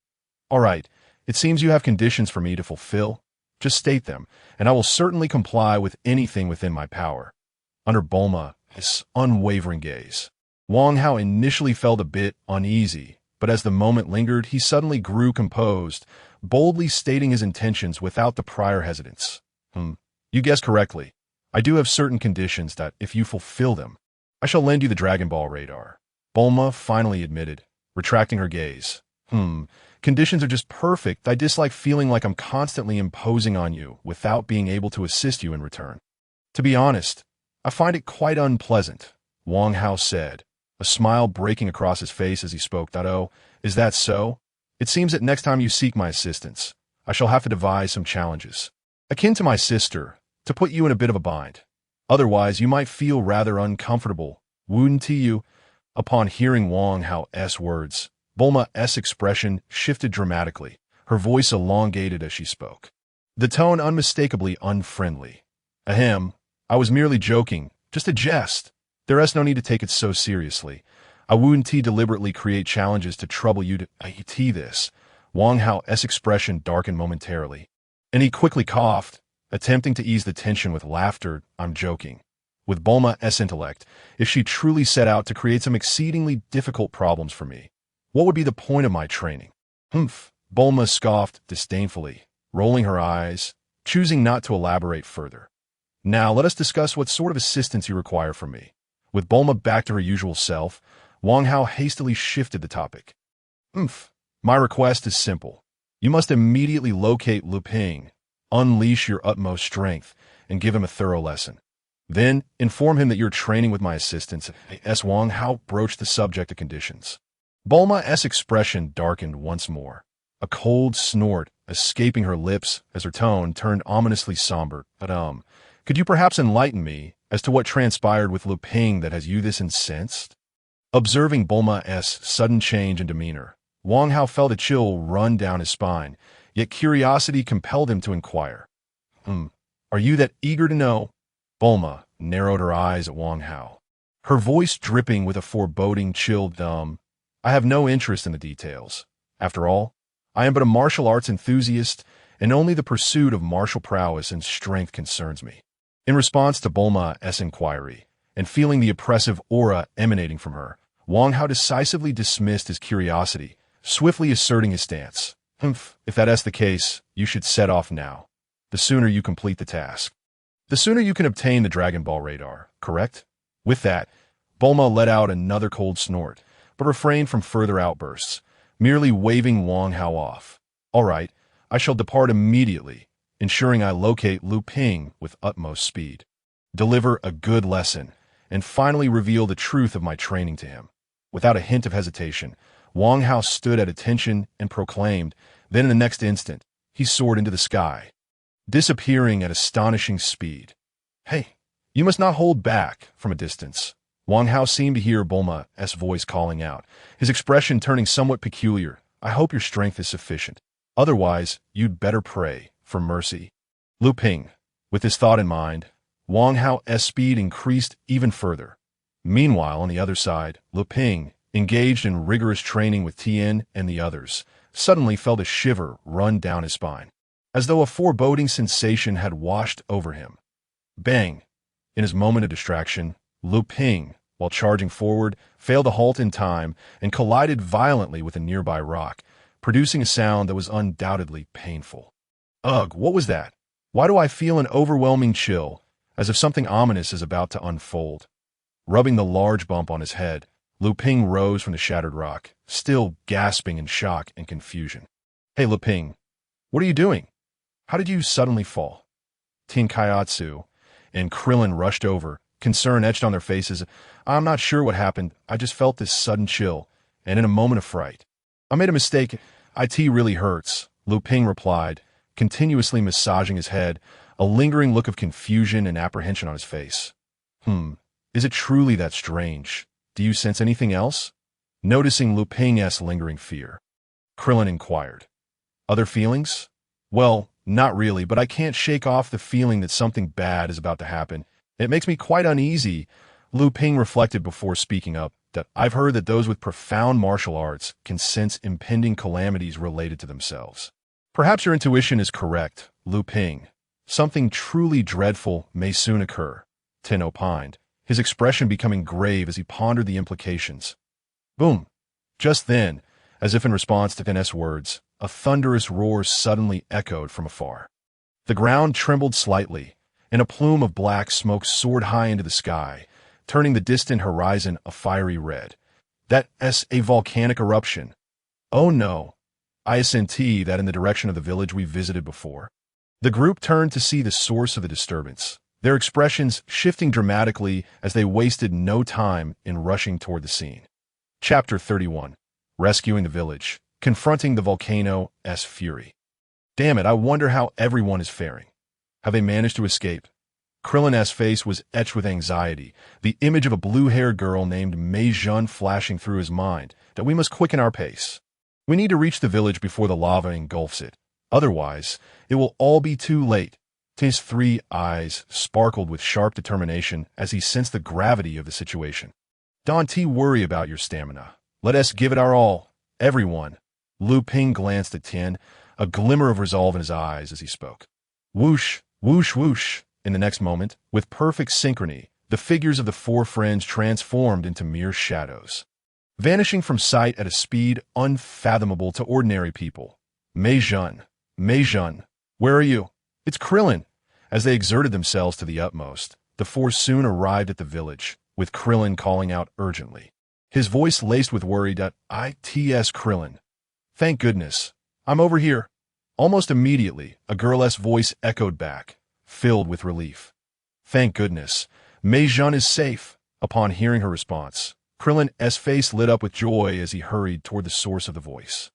All right, it seems you have conditions for me to fulfill. Just state them, and I will certainly comply with anything within my power. Under Bulma's unwavering gaze, Wang Hao initially felt a bit uneasy, but as the moment lingered, he suddenly grew composed, boldly stating his intentions without the prior hesitance. You guessed correctly. I do have certain conditions that, if you fulfill them, I shall lend you the Dragon Ball radar. Bulma finally admitted, retracting her gaze. Conditions are just perfect. I dislike feeling like I'm constantly imposing on you without being able to assist you in return. To be honest, I find it quite unpleasant, Wang Hao said, a smile breaking across his face as he spoke. Oh, is that so? It seems that next time you seek my assistance, I shall have to devise some challenges, akin to my sister, to put you in a bit of a bind. Otherwise, you might feel rather uncomfortable, wouldn't you? Upon hearing Wang Hao's words, Bulma's expression shifted dramatically, her voice elongated as she spoke, the tone unmistakably unfriendly. Ahem, I was merely joking, just a jest. There's no need to take it so seriously. I wouldn't deliberately create challenges to trouble you to this. Wang Hao's expression darkened momentarily, and he quickly coughed, attempting to ease the tension with laughter. I'm joking. With Bulma's intellect, if she truly set out to create some exceedingly difficult problems for me, what would be the point of my training? Bulma scoffed disdainfully, rolling her eyes, choosing not to elaborate further. Now let us discuss what sort of assistance you require from me. With Bulma back to her usual self, Wang Hao hastily shifted the topic. My request is simple. You must immediately locate Lu Ping, unleash your utmost strength, and give him a thorough lesson. Then inform him that you're training with my assistance. As Wang Hao broached the subject of conditions, Bulma's expression darkened once more, a cold snort escaping her lips as her tone turned ominously somber. Could you perhaps enlighten me as to what transpired with Lu Ping that has you this incensed? Observing Bulma's sudden change in demeanor, Wang Hao felt a chill run down his spine, yet curiosity compelled him to inquire. Are you that eager to know? Bulma narrowed her eyes at Wang Hao, her voice dripping with a foreboding chill. I have no interest in the details. After all, I am but a martial arts enthusiast, and only the pursuit of martial prowess and strength concerns me. In response to Bulma's inquiry, and feeling the oppressive aura emanating from her, Wang Hao decisively dismissed his curiosity, swiftly asserting his stance. If that is the case, you should set off now. The sooner you complete the task, the sooner you can obtain the Dragon Ball radar, correct? With that, Bulma let out another cold snort, but refrained from further outbursts, merely waving Wang Hao off. All right, I shall depart immediately, ensuring I locate Lu Ping with utmost speed, deliver a good lesson, and finally reveal the truth of my training to him. Without a hint of hesitation, Wang Hao stood at attention and proclaimed, then in the next instant, he soared into the sky, disappearing at astonishing speed. Hey, you must not hold back. From a distance, Wang Hao seemed to hear Bulma's voice calling out, his expression turning somewhat peculiar. I hope your strength is sufficient. Otherwise, you'd better pray for mercy. Lu Ping. With this thought in mind, Wang Hao's speed increased even further. Meanwhile, on the other side, Lu Ping, engaged in rigorous training with Tien and the others, suddenly felt a shiver run down his spine, as though a foreboding sensation had washed over him. Bang! In his moment of distraction, Lu Ping, while charging forward, failed to halt in time and collided violently with a nearby rock, producing a sound that was undoubtedly painful. Ugh, what was that? Why do I feel an overwhelming chill, as if something ominous is about to unfold? Rubbing the large bump on his head, Lu Ping rose from the shattered rock, still gasping in shock and confusion. Hey, Lu Ping, what are you doing? How did you suddenly fall? Tien and Krillin rushed over, concern etched on their faces. I'm not sure what happened. I just felt this sudden chill, and in a moment of fright. I made a mistake. It really hurts, Lu Ping replied, continuously massaging his head, a lingering look of confusion and apprehension on his face. Is it truly that strange? Do you sense anything else? Noticing Lu Ping's lingering fear, Krillin inquired. Other feelings? Well, not really, but I can't shake off the feeling that something bad is about to happen. It makes me quite uneasy. Lu Ping reflected before speaking up that I've heard that those with profound martial arts can sense impending calamities related to themselves. Perhaps your intuition is correct, Lu Ping. Something truly dreadful may soon occur, Tien opined, his expression becoming grave as he pondered the implications. Boom! Just then, as if in response to Tien's words, a thunderous roar suddenly echoed from afar. The ground trembled slightly, and a plume of black smoke soared high into the sky, turning the distant horizon a fiery red. That's a volcanic eruption. Oh no! I assentee that in the direction of the village we visited before. The group turned to see the source of the disturbance, their expressions shifting dramatically as they wasted no time in rushing toward the scene. Chapter 31. Rescuing the village, confronting the volcano's fury. Damn it, I wonder how everyone is faring. Have they managed to escape? Krillin's face was etched with anxiety, the image of a blue-haired girl named Mei Jun flashing through his mind, that we must quicken our pace. We need to reach the village before the lava engulfs it. Otherwise, it will all be too late. His 3 eyes sparkled with sharp determination as he sensed the gravity of the situation. Don't worry about your stamina. Let us give it our all. Everyone. Lu Ping glanced at Tien, a glimmer of resolve in his eyes as he spoke. Whoosh, whoosh, whoosh. In the next moment, with perfect synchrony, the figures of the 4 friends transformed into mere shadows, vanishing from sight at a speed unfathomable to ordinary people. Mei Jun, where are you? It's Krillin. As they exerted themselves to the utmost, the 4 soon arrived at the village, with Krillin calling out urgently, his voice laced with worry. It's Krillin. Thank goodness. I'm over here. Almost immediately, a girl's voice echoed back, filled with relief. Thank goodness. Mei Jun is safe. Upon hearing her response, Krillin's face lit up with joy as he hurried toward the source of the voice.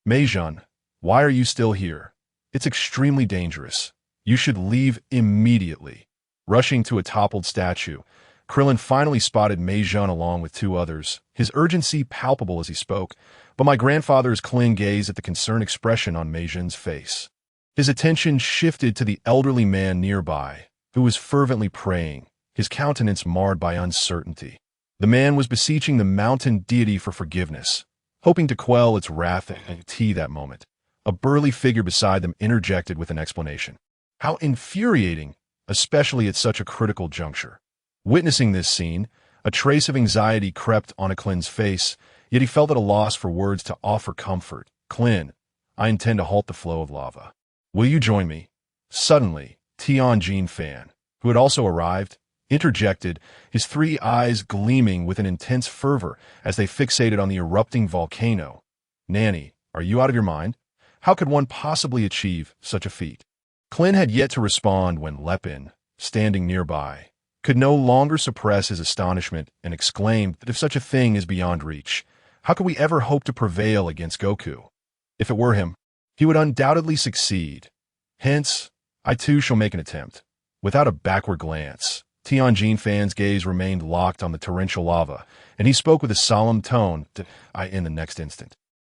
Mei Jun, why are you still here? It's extremely dangerous. You should leave immediately. Rushing to a toppled statue, Krillin finally spotted Mei Jun along with 2 others, his urgency palpable as he spoke, but my grandfather's keen gaze at the concerned expression on Mei Jun's face. His attention shifted to the elderly man nearby, who was fervently praying, his countenance marred by uncertainty. The man was beseeching the mountain deity for forgiveness, hoping to quell its wrath at that moment. A burly figure beside them interjected with an explanation. How infuriating, especially at such a critical juncture. Witnessing this scene, a trace of anxiety crept on Klin's face, yet he felt at a loss for words to offer comfort. Klin, I intend to halt the flow of lava. Will you join me? Suddenly, Tianjin Fan, who had also arrived, interjected, his 3 eyes gleaming with an intense fervor as they fixated on the erupting volcano. Nanny, are you out of your mind? How could one possibly achieve such a feat? Klin had yet to respond when Lepin, standing nearby, could no longer suppress his astonishment and exclaimed that if such a thing is beyond reach, how could we ever hope to prevail against Goku? If it were him, he would undoubtedly succeed. Hence, I too shall make an attempt. Without a backward glance, Tianjin Fan's gaze remained locked on the torrential lava, and he spoke with a solemn tone in the next instant.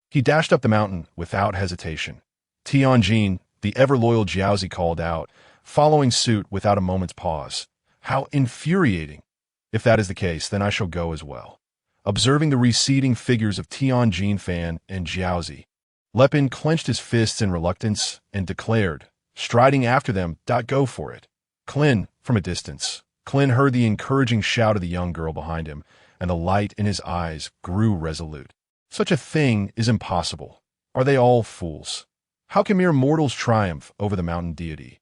He dashed up the mountain without hesitation. Tianjin, the ever-loyal Jiaozi, called out, following suit without a moment's pause. How infuriating! If that is the case, then I shall go as well. Observing the receding figures of Tianjin Fan and Jiaozi, Lepin clenched his fists in reluctance and declared, striding after them, go for it. Klin, from a distance. Klin heard the encouraging shout of the young girl behind him, and the light in his eyes grew resolute. Such a thing is impossible. Are they all fools? How can mere mortals triumph over the mountain deity?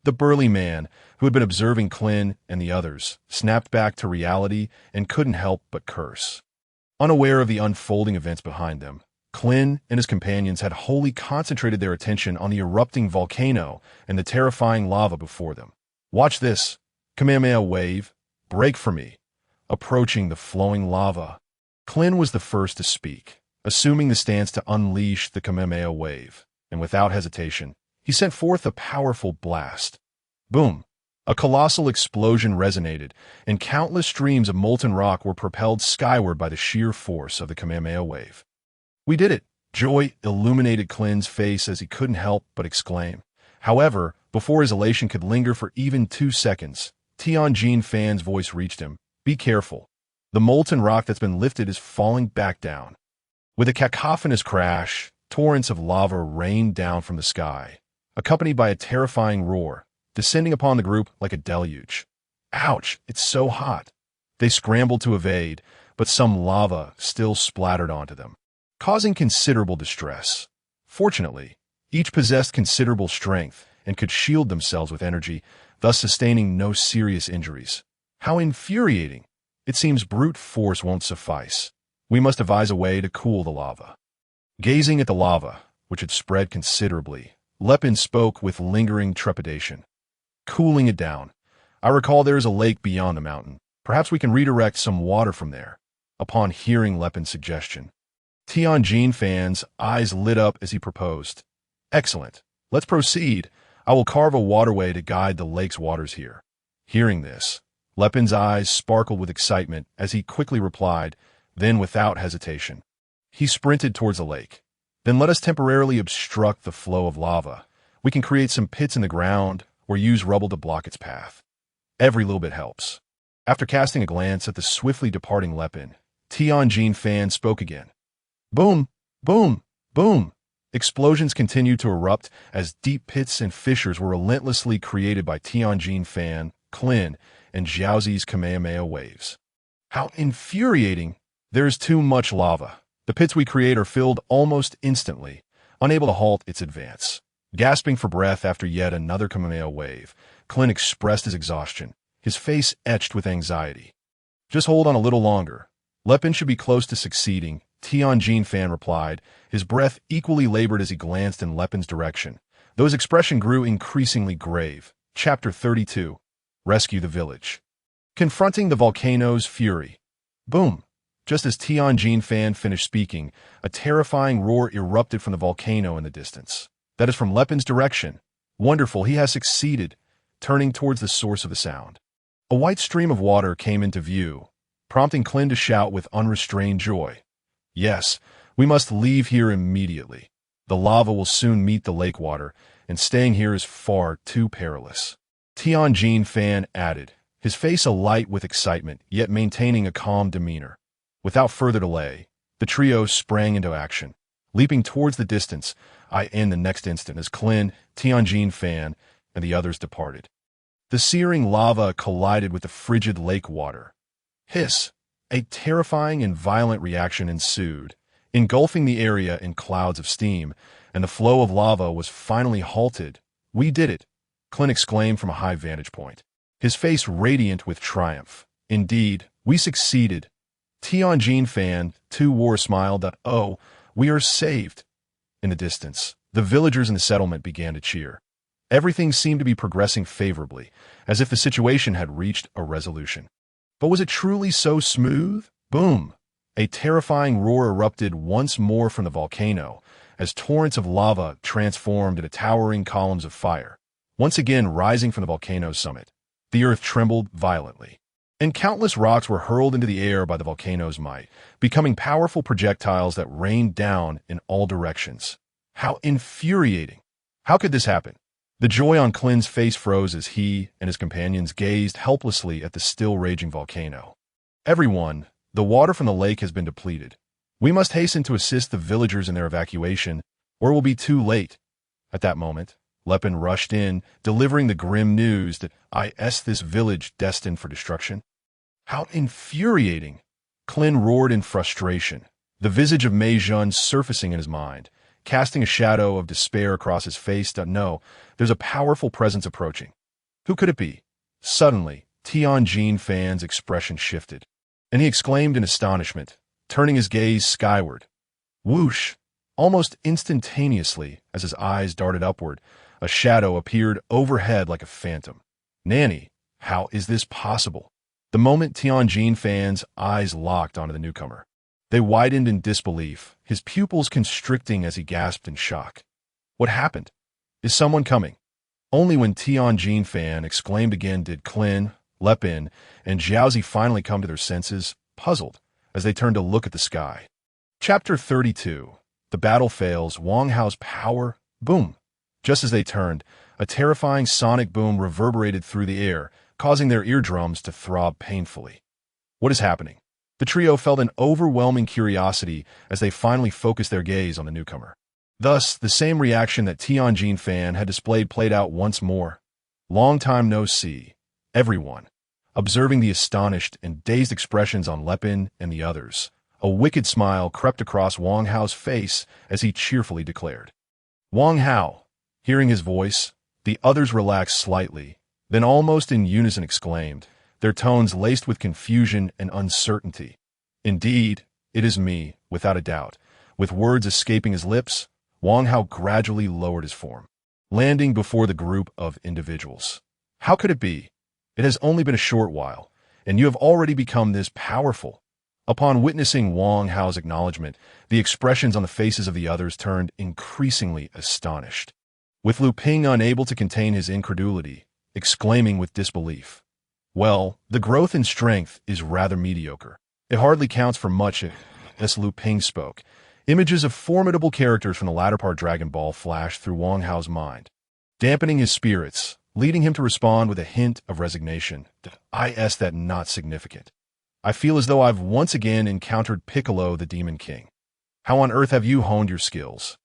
The burly man, who had been observing Klin and the others, snapped back to reality and couldn't help but curse. Unaware of the unfolding events behind them, Clin and his companions had wholly concentrated their attention on the erupting volcano and the terrifying lava before them. Watch this. Kamehameha wave. Break for me. Approaching the flowing lava. Clin was the first to speak, assuming the stance to unleash the Kamehameha wave, and without hesitation, he sent forth a powerful blast. Boom! A colossal explosion resonated, and countless streams of molten rock were propelled skyward by the sheer force of the Kamehameha wave. We did it! Joy illuminated Clin's face as he couldn't help but exclaim. However, before his elation could linger for even 2 seconds, Tien Fan's voice reached him. Be careful. The molten rock that's been lifted is falling back down. With a cacophonous crash, torrents of lava rained down from the sky, accompanied by a terrifying roar, descending upon the group like a deluge. Ouch, it's so hot. They scrambled to evade, but some lava still splattered onto them, causing considerable distress. Fortunately, each possessed considerable strength and could shield themselves with energy, thus sustaining no serious injuries. How infuriating! It seems brute force won't suffice. We must devise a way to cool the lava. Gazing at the lava, which had spread considerably, Lepin spoke with lingering trepidation. Cooling it down. I recall there is a lake beyond the mountain. Perhaps we can redirect some water from there. Upon hearing Lepin's suggestion, Tien Fan's eyes lit up as he proposed. Excellent. Let's proceed. I will carve a waterway to guide the lake's waters here. Hearing this, Lepin's eyes sparkled with excitement as he quickly replied, then without hesitation. He sprinted towards the lake. Then let us temporarily obstruct the flow of lava. We can create some pits in the ground or use rubble to block its path. Every little bit helps. After casting a glance at the swiftly departing Lepin, Tien Fan spoke again. Boom! Boom! Boom! Explosions continued to erupt as deep pits and fissures were relentlessly created by Tien Fan, Clin, and Jiaozi's Kamehameha waves. How infuriating! There is too much lava. The pits we create are filled almost instantly, unable to halt its advance. Gasping for breath after yet another Kamehameha wave, Clin expressed his exhaustion, his face etched with anxiety. Just hold on a little longer. Lepin should be close to succeeding, Tien Fan replied, his breath equally labored as he glanced in Lepin's direction, though his expression grew increasingly grave. Chapter 32. Rescue the Village. Confronting the volcano's fury. Boom! Just as Tien Fan finished speaking, a terrifying roar erupted from the volcano in the distance. That is from Lepin's direction. Wonderful, he has succeeded. Turning towards the source of the sound, a white stream of water came into view, prompting Clin to shout with unrestrained joy. Yes, we must leave here immediately. The lava will soon meet the lake water, and staying here is far too perilous. Tien Fan added, his face alight with excitement, yet maintaining a calm demeanor. Without further delay, the trio sprang into action, leaping towards the distance, in the next instant as Clin, Tien Fan, and the others departed. The searing lava collided with the frigid lake water. Hiss! A terrifying and violent reaction ensued, engulfing the area in clouds of steam, and the flow of lava was finally halted. We did it! Clin exclaimed from a high vantage point, his face radiant with triumph. Indeed, we succeeded. Tien Fan, too, wore a smile that, oh, we are saved. In the distance, the villagers in the settlement began to cheer. Everything seemed to be progressing favorably, as if the situation had reached a resolution. But was it truly so smooth? Boom! A terrifying roar erupted once more from the volcano, as torrents of lava transformed into towering columns of fire. Once again rising from the volcano's summit, the earth trembled violently, and countless rocks were hurled into the air by the volcano's might, becoming powerful projectiles that rained down in all directions. How infuriating! How could this happen? The joy on Clin's face froze as he and his companions gazed helplessly at the still raging volcano. Everyone, the water from the lake has been depleted. We must hasten to assist the villagers in their evacuation, or it will be too late. At that moment, Lepin rushed in, delivering the grim news that this village destined for destruction. How infuriating! Clin roared in frustration, the visage of Mei Jun surfacing in his mind, casting a shadow of despair across his face. No, there's a powerful presence approaching. Who could it be? Suddenly, Tien Fan's expression shifted, and he exclaimed in astonishment, turning his gaze skyward. Whoosh! Almost instantaneously, as his eyes darted upward, a shadow appeared overhead like a phantom. Nanny, how is this possible? The moment Tianjin Fan's eyes locked onto the newcomer. They widened in disbelief, his pupils constricting as he gasped in shock. What happened? Is someone coming? Only when Tianjin Fan exclaimed again did Clin, Lepin, and Jiaozi finally come to their senses, puzzled, as they turned to look at the sky. Chapter 32. The battle fails, Wang Hao's power, boom. Just as they turned, a terrifying sonic boom reverberated through the air, causing their eardrums to throb painfully. What is happening? The trio felt an overwhelming curiosity as they finally focused their gaze on the newcomer. Thus, the same reaction that Tianjin Fan had displayed played out once more. Long time no see. Everyone, observing the astonished and dazed expressions on Lepin and the others, a wicked smile crept across Wang Hao's face as he cheerfully declared. Wang Hao. Hearing his voice, the others relaxed slightly, then almost in unison exclaimed, their tones laced with confusion and uncertainty. Indeed, it is me, without a doubt. With words escaping his lips, Wang Hao gradually lowered his form, landing before the group of individuals. How could it be? It has only been a short while, and you have already become this powerful. Upon witnessing Wang Hao's acknowledgement, the expressions on the faces of the others turned increasingly astonished. With Lu Ping unable to contain his incredulity, exclaiming with disbelief, well, the growth in strength is rather mediocre. It hardly counts for much, as Lu Ping spoke. Images of formidable characters from the latter part Dragon Ball flashed through Wang Hao's mind, dampening his spirits, leading him to respond with a hint of resignation. That not significant. I feel as though I've once again encountered Piccolo, the Demon King. How on earth have you honed your skills?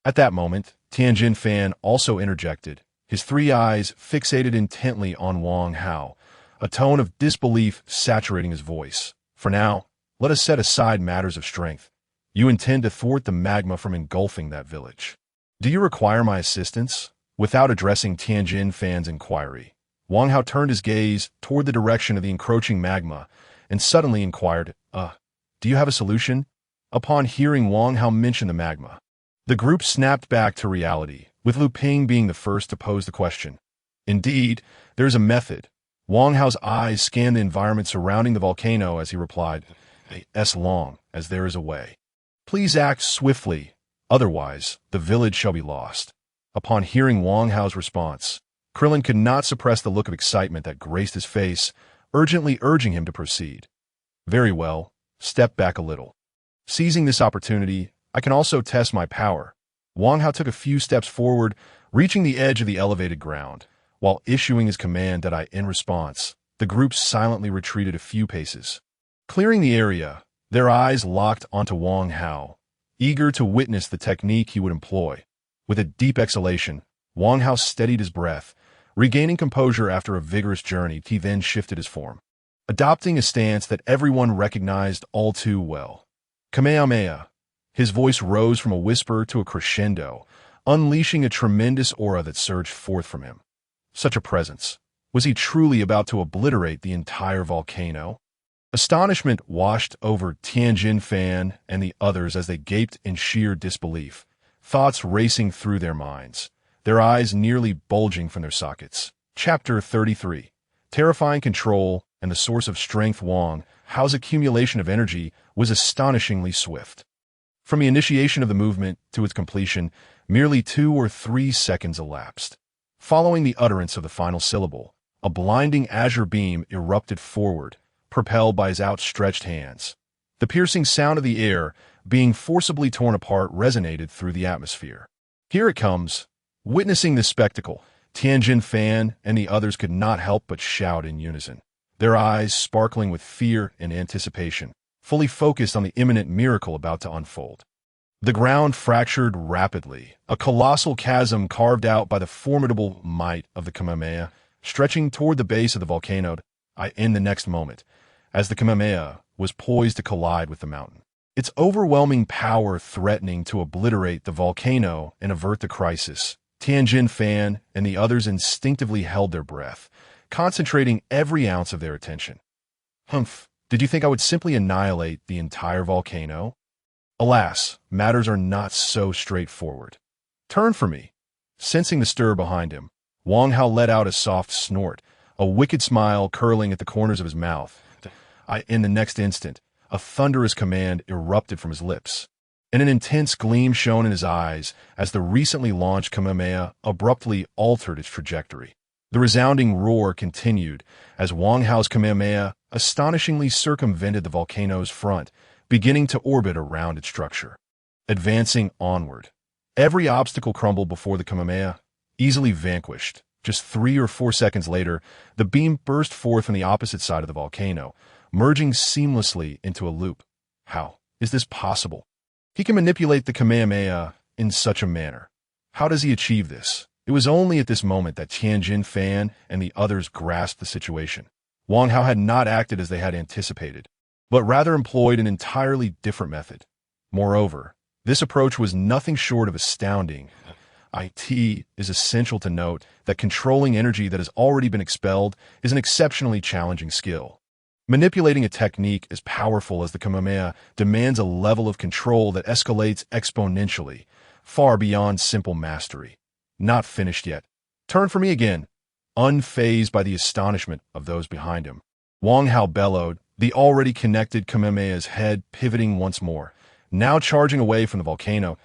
At that moment, Tianjin Fan also interjected, his three eyes fixated intently on Wang Hao, a tone of disbelief saturating his voice. For now, let us set aside matters of strength. You intend to thwart the magma from engulfing that village. Do you require my assistance? Without addressing Tianjin Fan's inquiry, Wang Hao turned his gaze toward the direction of the encroaching magma and suddenly inquired, do you have a solution? Upon hearing Wang Hao mention the magma, the group snapped back to reality, with Lu Ping being the first to pose the question. Indeed, there is a method. Wang Hao's eyes scanned the environment surrounding the volcano as he replied, as long as there is a way. Please act swiftly, otherwise the village shall be lost. Upon hearing Wang Hao's response, Krillin could not suppress the look of excitement that graced his face, urgently urging him to proceed. Very well, step back a little. Seizing this opportunity, I can also test my power. Wang Hao took a few steps forward, reaching the edge of the elevated ground. While issuing his command in response, the group silently retreated a few paces. Clearing the area, their eyes locked onto Wang Hao, eager to witness the technique he would employ. With a deep exhalation, Wang Hao steadied his breath. Regaining composure after a vigorous journey, he then shifted his form, adopting a stance that everyone recognized all too well. Kamehameha. His voice rose from a whisper to a crescendo, unleashing a tremendous aura that surged forth from him. Such a presence. Was he truly about to obliterate the entire volcano? Astonishment washed over Tianjin Fan and the others as they gaped in sheer disbelief, thoughts racing through their minds, their eyes nearly bulging from their sockets. Chapter 33. Terrifying control and the source of strength. Wang Hao's accumulation of energy was astonishingly swift. From the initiation of the movement to its completion, merely 2 or 3 seconds elapsed. Following the utterance of the final syllable, a blinding azure beam erupted forward, propelled by his outstretched hands. The piercing sound of the air, being forcibly torn apart, resonated through the atmosphere. Here it comes. Witnessing this spectacle, Tianjin Fan and the others could not help but shout in unison, their eyes sparkling with fear and anticipation, fully focused on the imminent miracle about to unfold. The ground fractured rapidly, a colossal chasm carved out by the formidable might of the Kamehameha, stretching toward the base of the volcano. In the next moment, as the Kamehameha was poised to collide with the mountain, its overwhelming power threatening to obliterate the volcano and avert the crisis, Tianjin Fan and the others instinctively held their breath, concentrating every ounce of their attention. Humph, did you think I would simply annihilate the entire volcano? Alas, matters are not so straightforward. Turn for me. Sensing the stir behind him, Wang Hao let out a soft snort, a wicked smile curling at the corners of his mouth. In the next instant, a thunderous command erupted from his lips, and an intense gleam shone in his eyes as the recently launched Kamehameha abruptly altered its trajectory. The resounding roar continued as Wang Hao's Kamehameha astonishingly circumvented the volcano's front, beginning to orbit around its structure. Advancing onward, every obstacle crumbled before the Kamehameha, easily vanquished. Just 3 or 4 seconds later, the beam burst forth on the opposite side of the volcano, merging seamlessly into a loop. How is this possible? He can manipulate the Kamehameha in such a manner. How does he achieve this? It was only at this moment that Tianjin Fan and the others grasped the situation. Wang Hao had not acted as they had anticipated, but rather employed an entirely different method. Moreover, this approach was nothing short of astounding. It is essential to note that controlling energy that has already been expelled is an exceptionally challenging skill. Manipulating a technique as powerful as the Kamehameha demands a level of control that escalates exponentially, far beyond simple mastery. Not finished yet. Turn for me again. Unfazed by the astonishment of those behind him, Wang Hao bellowed, the already connected Kamehameha's head pivoting once more, now charging away from the volcano.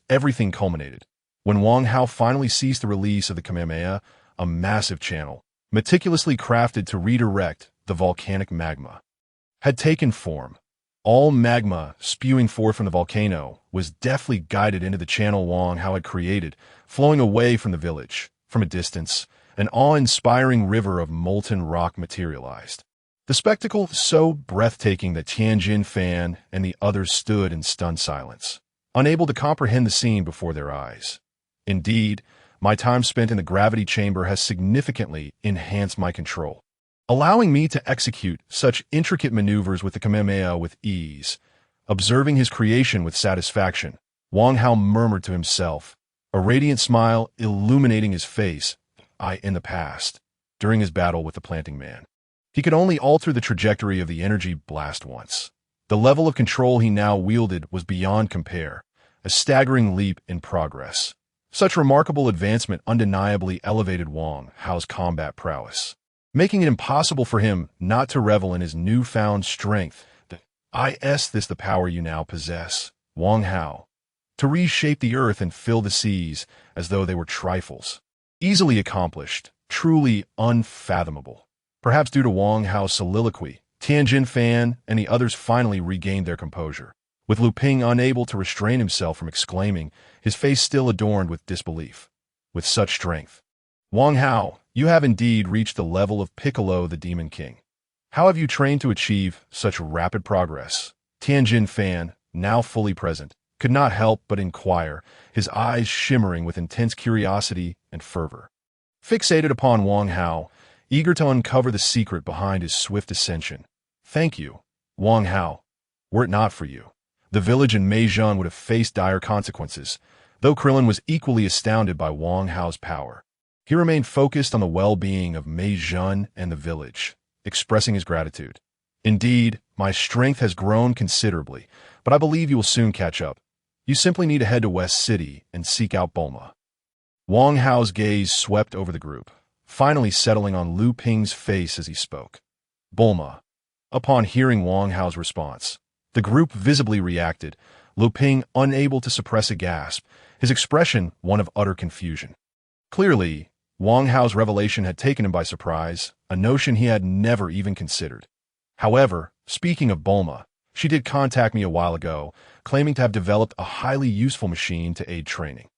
Everything culminated when Wang Hao finally ceased the release of the Kamehameha, a massive channel, meticulously crafted to redirect the volcanic magma, had taken form. All magma spewing forth from the volcano was deftly guided into the channel Wang Hao had created, flowing away from the village. From a distance, an awe-inspiring river of molten rock materialized. The spectacle so breathtaking that Tianjin Fan and the others stood in stunned silence, unable to comprehend the scene before their eyes. Indeed, my time spent in the gravity chamber has significantly enhanced my control, allowing me to execute such intricate maneuvers with the Kamehameha with ease. Observing his creation with satisfaction, Wang Hao murmured to himself, a radiant smile illuminating his face. In the past, during his battle with the planting man, he could only alter the trajectory of the energy blast once. The level of control he now wielded was beyond compare, a staggering leap in progress. Such remarkable advancement undeniably elevated Wang Hao's combat prowess, making it impossible for him not to revel in his newfound strength. Is this the power you now possess, Wang Hao? To reshape the earth and fill the seas as though they were trifles. Easily accomplished, truly unfathomable. Perhaps due to Wang Hao's soliloquy, Tianjin Fan and the others finally regained their composure, with Lu Ping unable to restrain himself from exclaiming, his face still adorned with disbelief. With such strength, Wang Hao, you have indeed reached the level of Piccolo the Demon King. How have you trained to achieve such rapid progress? Tianjin Fan, now fully present, could not help but inquire, his eyes shimmering with intense curiosity and fervor. Fixated upon Wang Hao, eager to uncover the secret behind his swift ascension. Thank you, Wang Hao. Were it not for you, the village in Meizhun would have faced dire consequences, though Krillin was equally astounded by Wang Hao's power. He remained focused on the well-being of Meizhun and the village, expressing his gratitude. Indeed, my strength has grown considerably, but I believe you will soon catch up. You simply need to head to West City and seek out Bulma. Wang Hao's gaze swept over the group, finally settling on Lu Ping's face as he spoke. Bulma. Upon hearing Wang Hao's response, the group visibly reacted, Lu Ping unable to suppress a gasp, his expression one of utter confusion. Clearly, Wang Hao's revelation had taken him by surprise, a notion he had never even considered. However, speaking of Bulma, she did contact me a while ago, claiming to have developed a highly useful machine to aid training.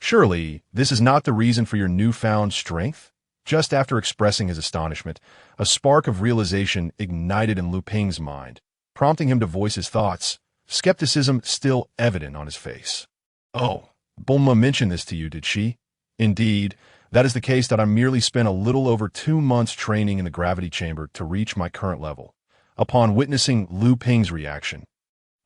Surely, this is not the reason for your newfound strength? Just after expressing his astonishment, a spark of realization ignited in Lu Ping's mind, prompting him to voice his thoughts, skepticism still evident on his face. Oh, Bulma mentioned this to you, did she? Indeed, that is the case that I merely spent a little over 2 months training in the gravity chamber to reach my current level. Upon witnessing Lu Ping's reaction,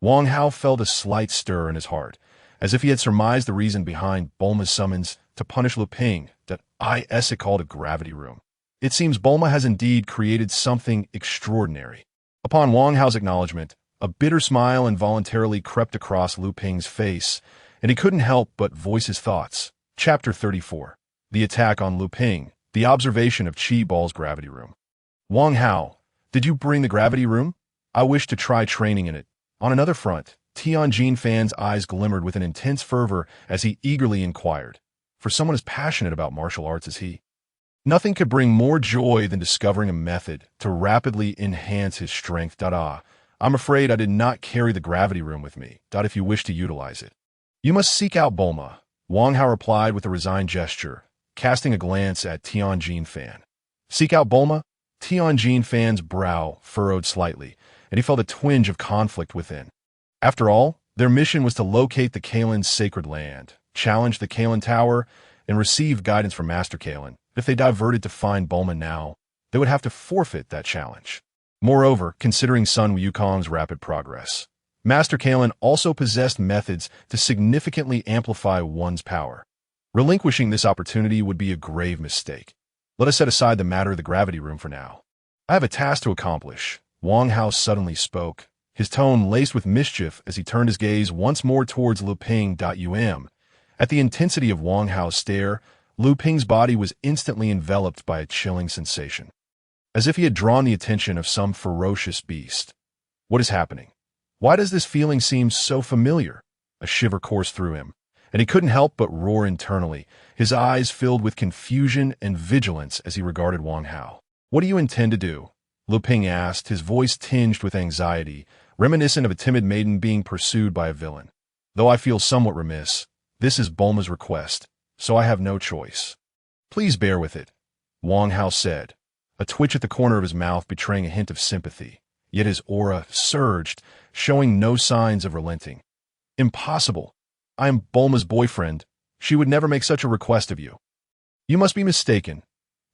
Wang Hao felt a slight stir in his heart, as if he had surmised the reason behind Bulma's summons to punish Lu Ping, that it called a gravity room. It seems Bulma has indeed created something extraordinary. Upon Wang Hao's acknowledgement, A bitter smile involuntarily crept across Lu Ping's face, and he couldn't help but voice his thoughts. Chapter 34. The Attack on Lu Ping, the Observation of Qi Ball's Gravity Room. Wang Hao, did you bring the gravity room? I wish to try training in it. On another front, Tianjin Fan's eyes glimmered with an intense fervor as he eagerly inquired. For someone as passionate about martial arts as he, nothing could bring more joy than discovering a method to rapidly enhance his strength. I'm afraid I did not carry the gravity room with me. If you wish to utilize it, you must seek out Bulma, Wang Hao replied with a resigned gesture, casting a glance at Tianjin Fan. Seek out Bulma? Tianjin Fan's brow furrowed slightly, and he felt a twinge of conflict within. After all, their mission was to locate the Kalin's sacred land, challenge the Kalin Tower, and receive guidance from Master Kalin. If they diverted to find Bulma now, they would have to forfeit that challenge. Moreover, considering Sun Wukong's rapid progress, Master Kalin also possessed methods to significantly amplify one's power. Relinquishing this opportunity would be a grave mistake. Let us set aside the matter of the gravity room for now. I have a task to accomplish. Wang Hao suddenly spoke, his tone laced with mischief as he turned his gaze once more towards Lu Ping. At the intensity of Wang Hao's stare, Lu Ping's body was instantly enveloped by a chilling sensation, as if he had drawn the attention of some ferocious beast. What is happening? Why does this feeling seem so familiar? A shiver coursed through him, and he couldn't help but roar internally, his eyes filled with confusion and vigilance as he regarded Wang Hao. What do you intend to do? Lu Ping asked, his voice tinged with anxiety, reminiscent of a timid maiden being pursued by a villain. Though I feel somewhat remiss, this is Bulma's request, so I have no choice. Please bear with it, Wang Hao said, a twitch at the corner of his mouth betraying a hint of sympathy, yet his aura surged, showing no signs of relenting. Impossible. I am Bulma's boyfriend. She would never make such a request of you. You must be mistaken.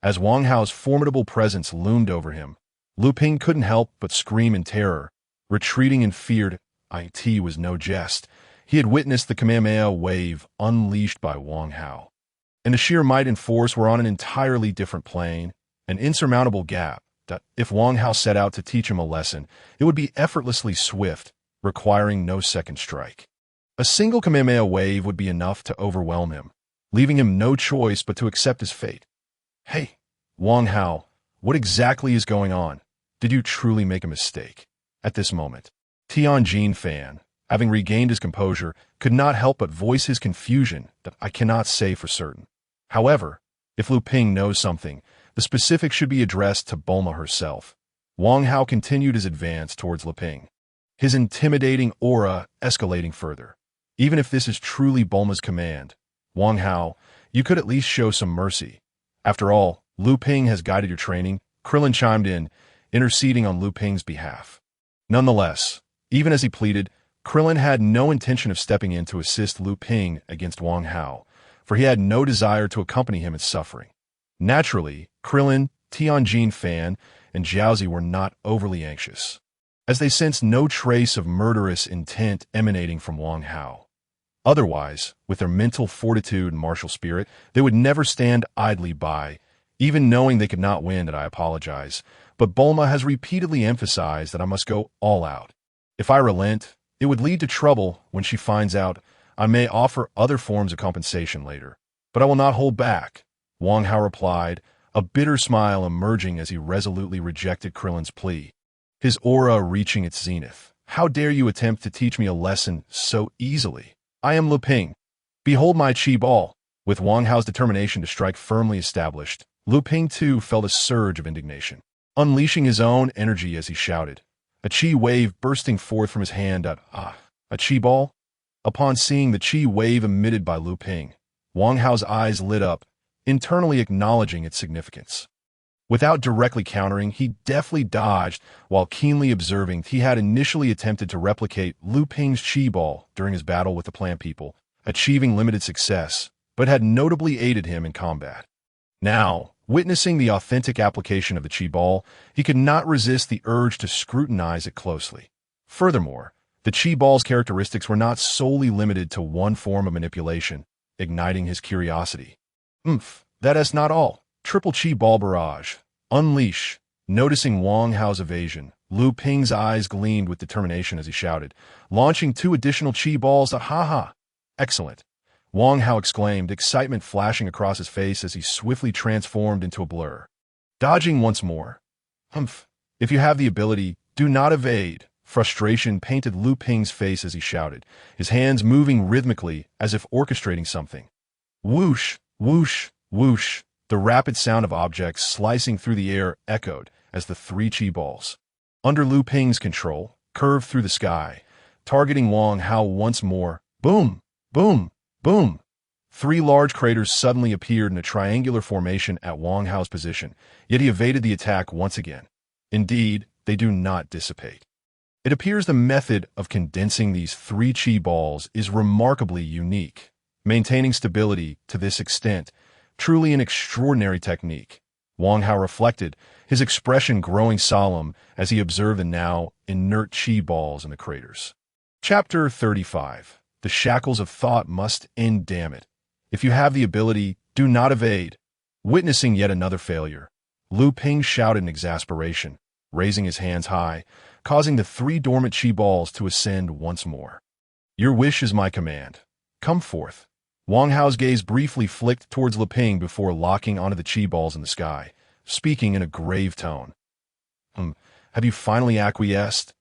As Wang Hao's formidable presence loomed over him, Lu Ping couldn't help but scream in terror, retreating in fear. It was no jest. He had witnessed the Kamehameha wave unleashed by Wang Hao, and the sheer might and force were on an entirely different plane, an insurmountable gap that, if Wang Hao set out to teach him a lesson, it would be effortlessly swift, requiring no second strike. A single Kamehameha wave would be enough to overwhelm him, leaving him no choice but to accept his fate. Hey, Wang Hao, what exactly is going on? Did you truly make a mistake? At this moment, Tianjin Fan, having regained his composure, could not help but voice his confusion. That I cannot say for certain. However, if Lu Ping knows something, the specifics should be addressed to Bulma herself. Wang Hao continued his advance towards Lu Ping, his intimidating aura escalating further. Even if this is truly Bulma's command, Wang Hao, you could at least show some mercy. After all, Lu Ping has guided your training. Krillin chimed in, interceding on Lu Ping's behalf. Nonetheless, even as he pleaded, Krillin had no intention of stepping in to assist Lu Ping against Wang Hao, for he had no desire to accompany him in suffering. Naturally, Krillin, Tianjin Fan, and Jiaozi were not overly anxious, as they sensed no trace of murderous intent emanating from Wang Hao. Otherwise, with their mental fortitude and martial spirit, they would never stand idly by, even knowing they could not win. I apologize, but Bulma has repeatedly emphasized that I must go all out. If I relent, it would lead to trouble when she finds out. I may offer other forms of compensation later, but I will not hold back, Wang Hao replied, a bitter smile emerging as he resolutely rejected Krillin's plea, his aura reaching its zenith. How dare you attempt to teach me a lesson so easily? I am Lu Ping. Behold my Qi Ball. With Wang Hao's determination to strike firmly established, Lu Ping too felt a surge of indignation, unleashing his own energy as he shouted, a Qi wave bursting forth from his hand. A Qi Ball? Upon seeing the Qi wave emitted by Lu Ping, Wang Hao's eyes lit up, internally acknowledging its significance. Without directly countering, he deftly dodged while keenly observing. He had initially attempted to replicate Lu Ping's Qi Ball during his battle with the plant people, achieving limited success, but had notably aided him in combat. Now, witnessing the authentic application of the Qi Ball, he could not resist the urge to scrutinize it closely. Furthermore, the Qi Ball's characteristics were not solely limited to one form of manipulation, igniting his curiosity. That is not all. Triple Qi Ball Barrage. Unleash. Noticing Wang Hao's evasion, Lu Ping's eyes gleamed with determination as he shouted, launching 2 additional chi balls. Ha ha! Excellent! Wang Hao exclaimed, excitement flashing across his face as he swiftly transformed into a blur. Dodging once more. Humph. If you have the ability, do not evade. Frustration painted Lu Ping's face as he shouted, his hands moving rhythmically as if orchestrating something. Whoosh, whoosh, whoosh. The rapid sound of objects slicing through the air echoed as the 3 chi balls, under Lu Ping's control, curved through the sky, targeting Wang Hao once more. Boom, boom, boom. 3 large craters suddenly appeared in a triangular formation at Wang Hao's position, yet he evaded the attack once again. Indeed, they do not dissipate. It appears the method of condensing these 3 chi balls is remarkably unique. Maintaining stability to this extent, truly an extraordinary technique. Wang Hao reflected, his expression growing solemn as he observed the now inert chi balls in the craters. Chapter 35. The shackles of thought must end, damn it. If you have the ability, do not evade. Witnessing yet another failure, Lu Ping shouted in exasperation, raising his hands high, causing the 3 dormant chi balls to ascend once more. Your wish is my command. Come forth. Wang Hao's gaze briefly flicked towards Lu Ping before locking onto the chi balls in the sky, speaking in a grave tone. Have you finally acquiesced?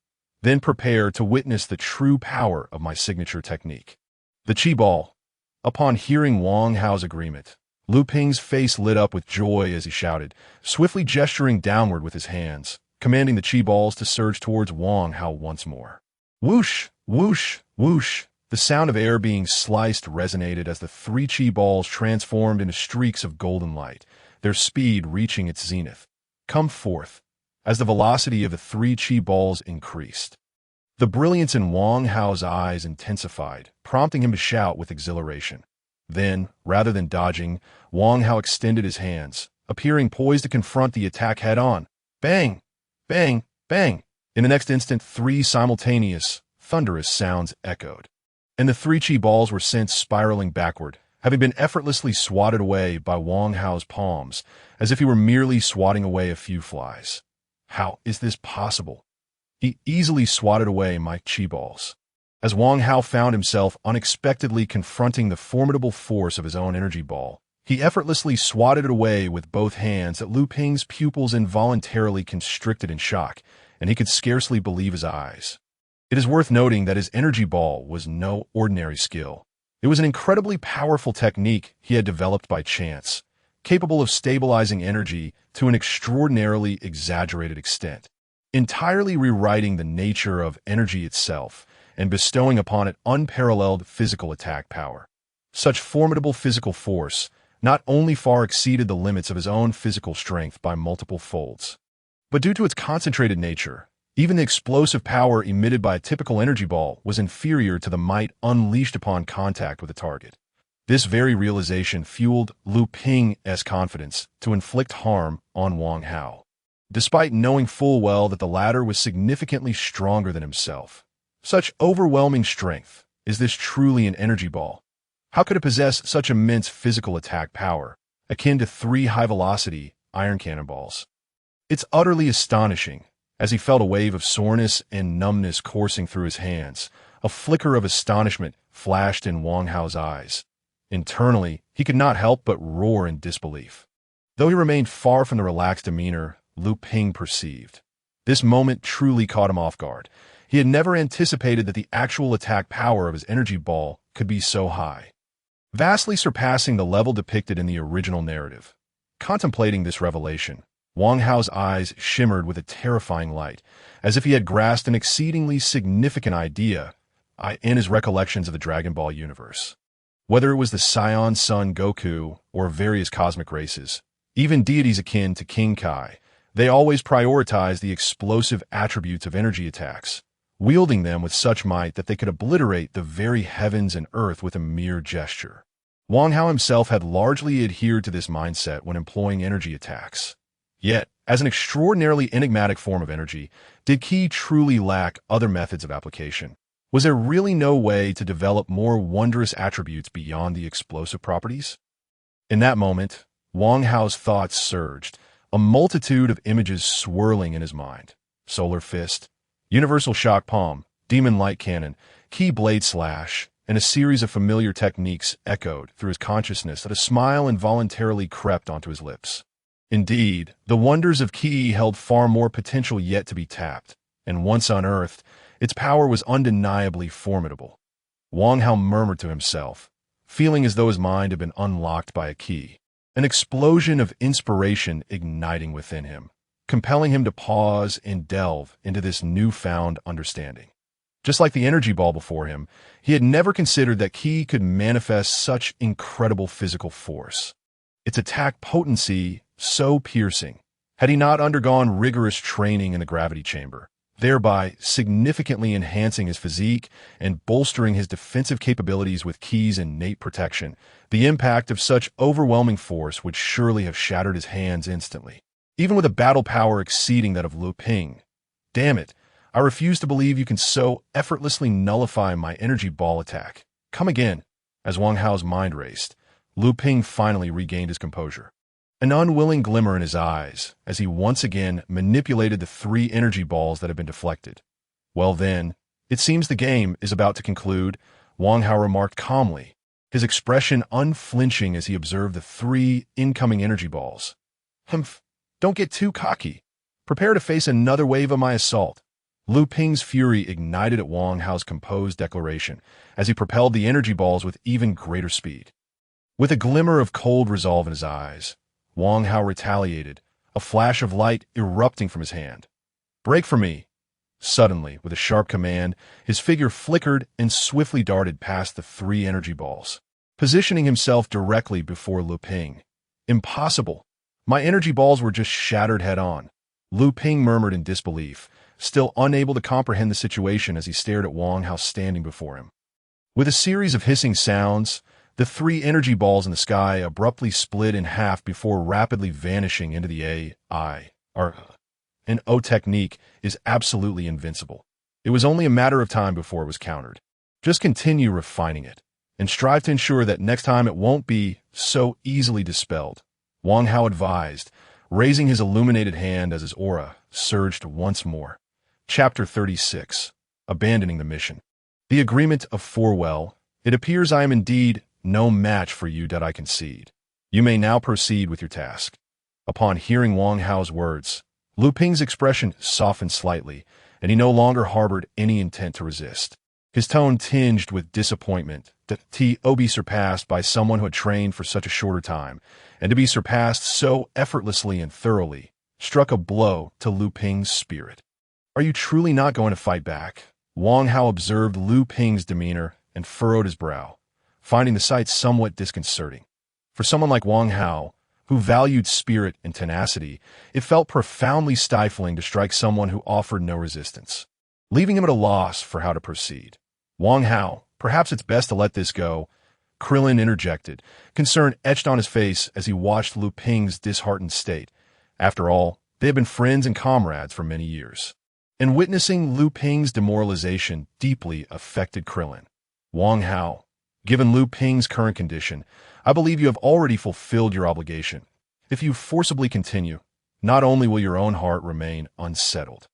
Then prepare to witness the true power of my signature technique. The chi ball. Upon hearing Wang Hao's agreement, Lu Ping's face lit up with joy as he shouted, swiftly gesturing downward with his hands, commanding the chi balls to surge towards Wang Hao once more. Whoosh, whoosh, whoosh. The sound of air being sliced resonated as the 3 chi balls transformed into streaks of golden light, their speed reaching its zenith. Come forth. As the velocity of the 3 chi balls increased, the brilliance in Wang Hao's eyes intensified, prompting him to shout with exhilaration. Then, rather than dodging, Wang Hao extended his hands, appearing poised to confront the attack head-on. Bang! Bang! Bang! In the next instant, 3 simultaneous, thunderous sounds echoed, and the 3 chi balls were sent spiraling backward, having been effortlessly swatted away by Wang Hao's palms, as if he were merely swatting away a few flies. How is this possible? He easily swatted away my chi balls. As Wang Hao found himself unexpectedly confronting the formidable force of his own energy ball, he effortlessly swatted it away with both hands that Lu Ping's pupils involuntarily constricted in shock, and he could scarcely believe his eyes. It is worth noting that his energy ball was no ordinary skill. It was an incredibly powerful technique he had developed by chance, capable of stabilizing energy to an extraordinarily exaggerated extent, entirely rewriting the nature of energy itself and bestowing upon it unparalleled physical attack power. Such formidable physical force not only far exceeded the limits of his own physical strength by multiple folds, but due to its concentrated nature, even the explosive power emitted by a typical energy ball was inferior to the might unleashed upon contact with a target. This very realization fueled Lu Ping's confidence to inflict harm on Wang Hao, despite knowing full well that the latter was significantly stronger than himself. Such overwhelming strength. Is this truly an energy ball? How could it possess such immense physical attack power, akin to 3 high-velocity iron cannonballs? It's utterly astonishing. As he felt a wave of soreness and numbness coursing through his hands, a flicker of astonishment flashed in Wang Hao's eyes. Internally, he could not help but roar in disbelief. Though he remained far from the relaxed demeanor Lu Ping perceived, this moment truly caught him off guard. He had never anticipated that the actual attack power of his energy ball could be so high, vastly surpassing the level depicted in the original narrative. Contemplating this revelation, Wang Hao's eyes shimmered with a terrifying light, as if he had grasped an exceedingly significant idea in his recollections of the Dragon Ball universe. Whether it was the Scion Son Goku or various cosmic races, even deities akin to King Kai, they always prioritized the explosive attributes of energy attacks, wielding them with such might that they could obliterate the very heavens and earth with a mere gesture. Wang Hao himself had largely adhered to this mindset when employing energy attacks. Yet, as an extraordinarily enigmatic form of energy, did Qi truly lack other methods of application? Was there really no way to develop more wondrous attributes beyond the explosive properties? In that moment, Wang Hao's thoughts surged, a multitude of images swirling in his mind. Solar fist, universal shock palm, demon light cannon, key blade slash, and a series of familiar techniques echoed through his consciousness that a smile involuntarily crept onto his lips. Indeed, the wonders of Ki held far more potential yet to be tapped, and once unearthed, its power was undeniably formidable. Wang Hao murmured to himself, feeling as though his mind had been unlocked by a key, an explosion of inspiration igniting within him, compelling him to pause and delve into this newfound understanding. Just like the energy ball before him, he had never considered that Ki could manifest such incredible physical force. Its attack potency so piercing, had he not undergone rigorous training in the gravity chamber, thereby significantly enhancing his physique and bolstering his defensive capabilities with Ki's innate protection. The impact of such overwhelming force would surely have shattered his hands instantly, even with a battle power exceeding that of Lu Ping. Damn it, I refuse to believe you can so effortlessly nullify my energy ball attack. Come again. As Wang Hao's mind raced, Lu Ping finally regained his composure. An unwilling glimmer in his eyes as he once again manipulated the 3 energy balls that had been deflected. Well then, it seems the game is about to conclude, Wang Hao remarked calmly, his expression unflinching as he observed the 3 incoming energy balls. Humph, don't get too cocky. Prepare to face another wave of my assault. Lu Ping's fury ignited at Wang Hao's composed declaration as he propelled the energy balls with even greater speed. With a glimmer of cold resolve in his eyes, Wang Hao retaliated, a flash of light erupting from his hand. Break for me! Suddenly, with a sharp command, his figure flickered and swiftly darted past the 3 energy balls, positioning himself directly before Lu Ping. Impossible! My energy balls were just shattered head-on. Lu Ping murmured in disbelief, still unable to comprehend the situation as he stared at Wang Hao standing before him. With a series of hissing sounds, the 3 energy balls in the sky abruptly split in half before rapidly vanishing into the An O technique is absolutely invincible. It was only a matter of time before it was countered. Just continue refining it, and strive to ensure that next time it won't be so easily dispelled, Wang Hao advised, raising his illuminated hand as his aura surged once more. Chapter 36. Abandoning the mission. The agreement of Forwell. It appears I am indeed no match for you that I concede. You may now proceed with your task. Upon hearing Wang Hao's words, Lu Ping's expression softened slightly, and he no longer harbored any intent to resist. His tone tinged with disappointment to be surpassed by someone who had trained for such a shorter time, and to be surpassed so effortlessly and thoroughly, struck a blow to Lu Ping's spirit. Are you truly not going to fight back? Wang Hao observed Lu Ping's demeanor and furrowed his brow, finding the sight somewhat disconcerting. For someone like Wang Hao, who valued spirit and tenacity, it felt profoundly stifling to strike someone who offered no resistance, leaving him at a loss for how to proceed. Wang Hao, perhaps it's best to let this go, Krillin interjected, concern etched on his face as he watched Lu Ping's disheartened state. After all, they had been friends and comrades for many years. And witnessing Lu Ping's demoralization deeply affected Krillin. Wang Hao, given Lu Ping's current condition, I believe you have already fulfilled your obligation. If you forcibly continue, not only will your own heart remain unsettled,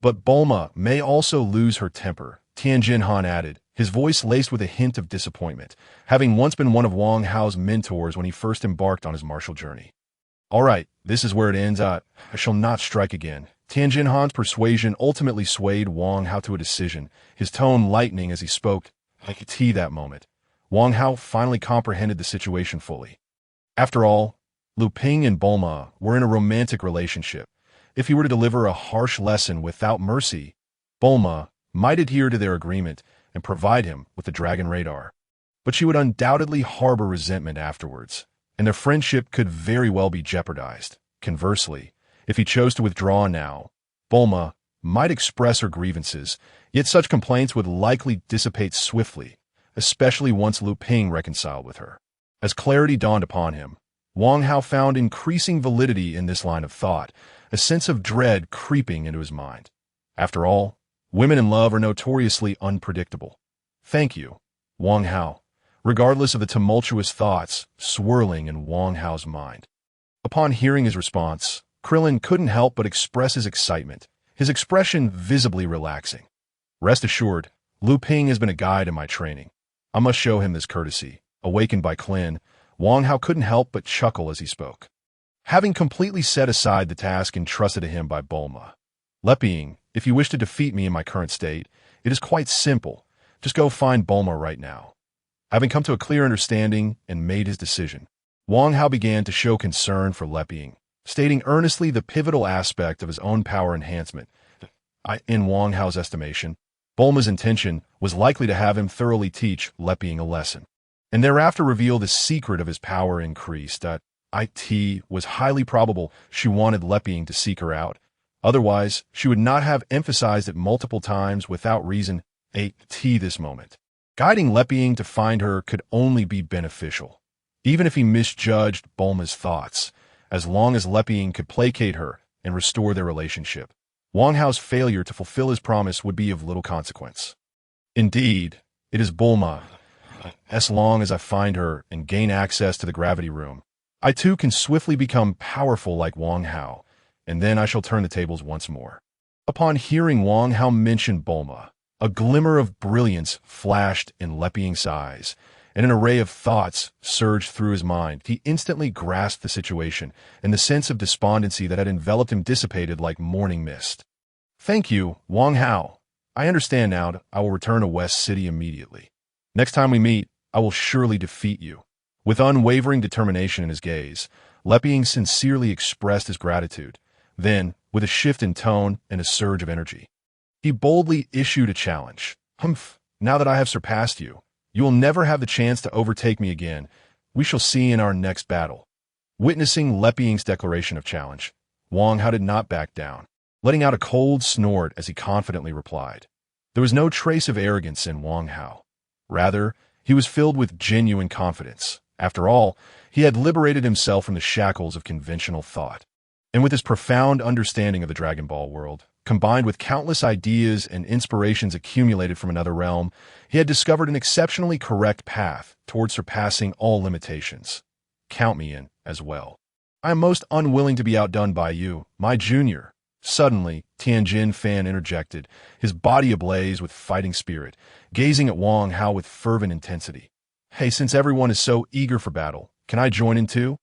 but Bulma may also lose her temper, Tien added, his voice laced with a hint of disappointment, having once been one of Wang Hao's mentors when he first embarked on his martial journey. All right, this is where it ends. I shall not strike again. Tien persuasion ultimately swayed Wang Hao to a decision, his tone lightening as he spoke. I could see that moment. Wang Hao finally comprehended the situation fully. After all, Lu Ping and Bulma were in a romantic relationship. If he were to deliver a harsh lesson without mercy, Bulma might adhere to their agreement and provide him with the dragon radar. But she would undoubtedly harbor resentment afterwards, and their friendship could very well be jeopardized. Conversely, if he chose to withdraw now, Bulma might express her grievances, yet such complaints would likely dissipate swiftly, especially once Lu Ping reconciled with her. As clarity dawned upon him, Wang Hao found increasing validity in this line of thought, a sense of dread creeping into his mind. After all, women in love are notoriously unpredictable. Thank you, Wang Hao, regardless of the tumultuous thoughts swirling in Wang Hao's mind. Upon hearing his response, Krillin couldn't help but express his excitement, his expression visibly relaxing. Rest assured, Lu Ping has been a guide in my training. I must show him this courtesy. Awakened by Klin, Wang Hao couldn't help but chuckle as he spoke. Having completely set aside the task entrusted to him by Bulma. Leping, if you wish to defeat me in my current state, it is quite simple. Just go find Bulma right now. Having come to a clear understanding and made his decision, Wang Hao began to show concern for Leping, stating earnestly the pivotal aspect of his own power enhancement. In Wang Hao's estimation, Bulma's intention was likely to have him thoroughly teach Leping a lesson, and thereafter reveal the secret of his power increase. It was highly probable she wanted Leping to seek her out. Otherwise, she would not have emphasized it multiple times without reason. This moment. Guiding Leping to find her could only be beneficial, even if he misjudged Bulma's thoughts, as long as Leping could placate her and restore their relationship. Wang Hao's failure to fulfill his promise would be of little consequence. Indeed, it is Bulma. As long as I find her and gain access to the gravity room, I too can swiftly become powerful like Wang Hao, and then I shall turn the tables once more. Upon hearing Wang Hao mention Bulma, a glimmer of brilliance flashed in Leping's eyes, and an array of thoughts surged through his mind. He instantly grasped the situation, and the sense of despondency that had enveloped him dissipated like morning mist. Thank you, Wang Hao. I understand now. I will return to West City immediately. Next time we meet, I will surely defeat you. With unwavering determination in his gaze, Leping sincerely expressed his gratitude. Then, with a shift in tone and a surge of energy, he boldly issued a challenge. Now that I have surpassed you, you will never have the chance to overtake me again. We shall see in our next battle. Witnessing Leping's declaration of challenge, Wang Hao did not back down, letting out a cold snort as he confidently replied. There was no trace of arrogance in Wang Hao. Rather, he was filled with genuine confidence. After all, he had liberated himself from the shackles of conventional thought. And with his profound understanding of the Dragon Ball world, combined with countless ideas and inspirations accumulated from another realm, he had discovered an exceptionally correct path toward surpassing all limitations. Count me in, as well. I am most unwilling to be outdone by you, my junior. Suddenly, Tianjin Fan interjected, his body ablaze with fighting spirit, gazing at Wang Hao with fervent intensity. Hey, since everyone is so eager for battle, can I join in too?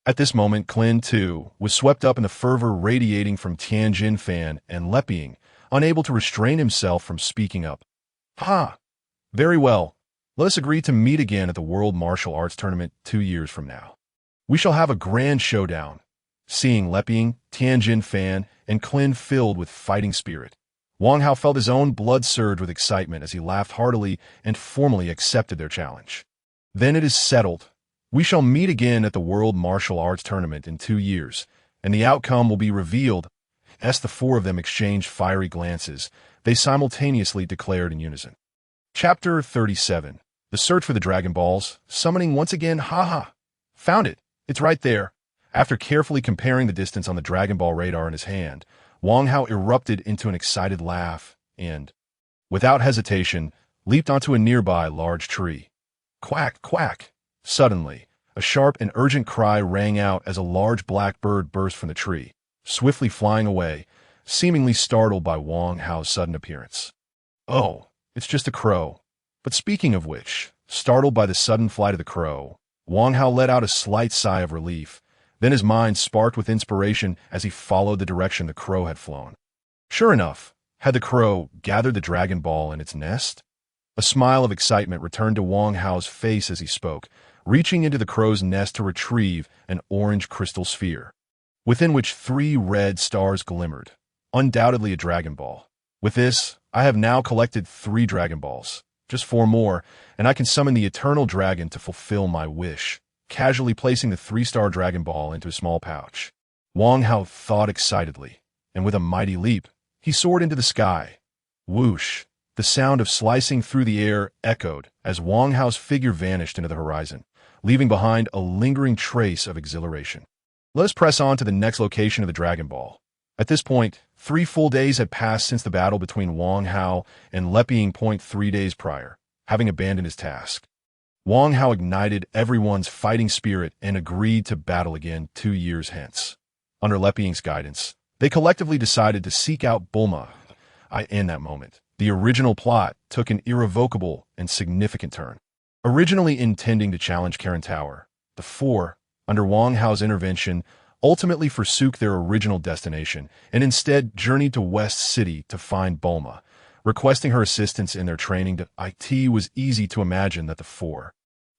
At this moment, Klin, too, was swept up in the fervor radiating from Tianjin Fan and Leping, unable to restrain himself from speaking up. Very well. Let us agree to meet again at the World Martial Arts Tournament 2 years from now. We shall have a grand showdown. Seeing Leping, Tianjin Fan, and Klin filled with fighting spirit, Wang Hao felt his own blood surge with excitement as he laughed heartily and formally accepted their challenge. Then it is settled. We shall meet again at the World Martial Arts Tournament in 2 years, and the outcome will be revealed. As the four of them exchanged fiery glances, they simultaneously declared in unison. Chapter 37. The Search for the Dragon Balls, summoning once again, Found it. It's right there. After carefully comparing the distance on the Dragon Ball radar in his hand, Wang Hao erupted into an excited laugh and, without hesitation, leaped onto a nearby large tree. Quack, quack. Suddenly, a sharp and urgent cry rang out as a large black bird burst from the tree, swiftly flying away, seemingly startled by Wang Hao's sudden appearance. Oh, it's just a crow. But speaking of which, startled by the sudden flight of the crow, Wang Hao let out a slight sigh of relief. Then his mind sparked with inspiration as he followed the direction the crow had flown. Sure enough, had the crow gathered the Dragon Ball in its nest? A smile of excitement returned to Wang Hao's face as he spoke, reaching into the crow's nest to retrieve an orange crystal sphere, within which 3 red stars glimmered, undoubtedly a Dragon Ball. With this, I have now collected 3 Dragon Balls, just 4 more, and I can summon the Eternal Dragon to fulfill my wish, casually placing the 3-star Dragon Ball into a small pouch. Wang Hao thought excitedly, and with a mighty leap, he soared into the sky. Whoosh! The sound of slicing through the air echoed as Wang Hao's figure vanished into the horizon, leaving behind a lingering trace of exhilaration. Let us press on to the next location of the Dragon Ball. At this point, 3 full days had passed since the battle between Wang Hao and Leping 3 days prior, having abandoned his task. Wang Hao ignited everyone's fighting spirit and agreed to battle again 2 years hence. Under Lepiang's guidance, they collectively decided to seek out Bulma. In that moment, the original plot took an irrevocable and significant turn. Originally intending to challenge Karen Tower, the four, under Wang Hao's intervention, ultimately forsook their original destination and instead journeyed to West City to find Bulma, requesting her assistance in their training. It was easy to imagine that the four,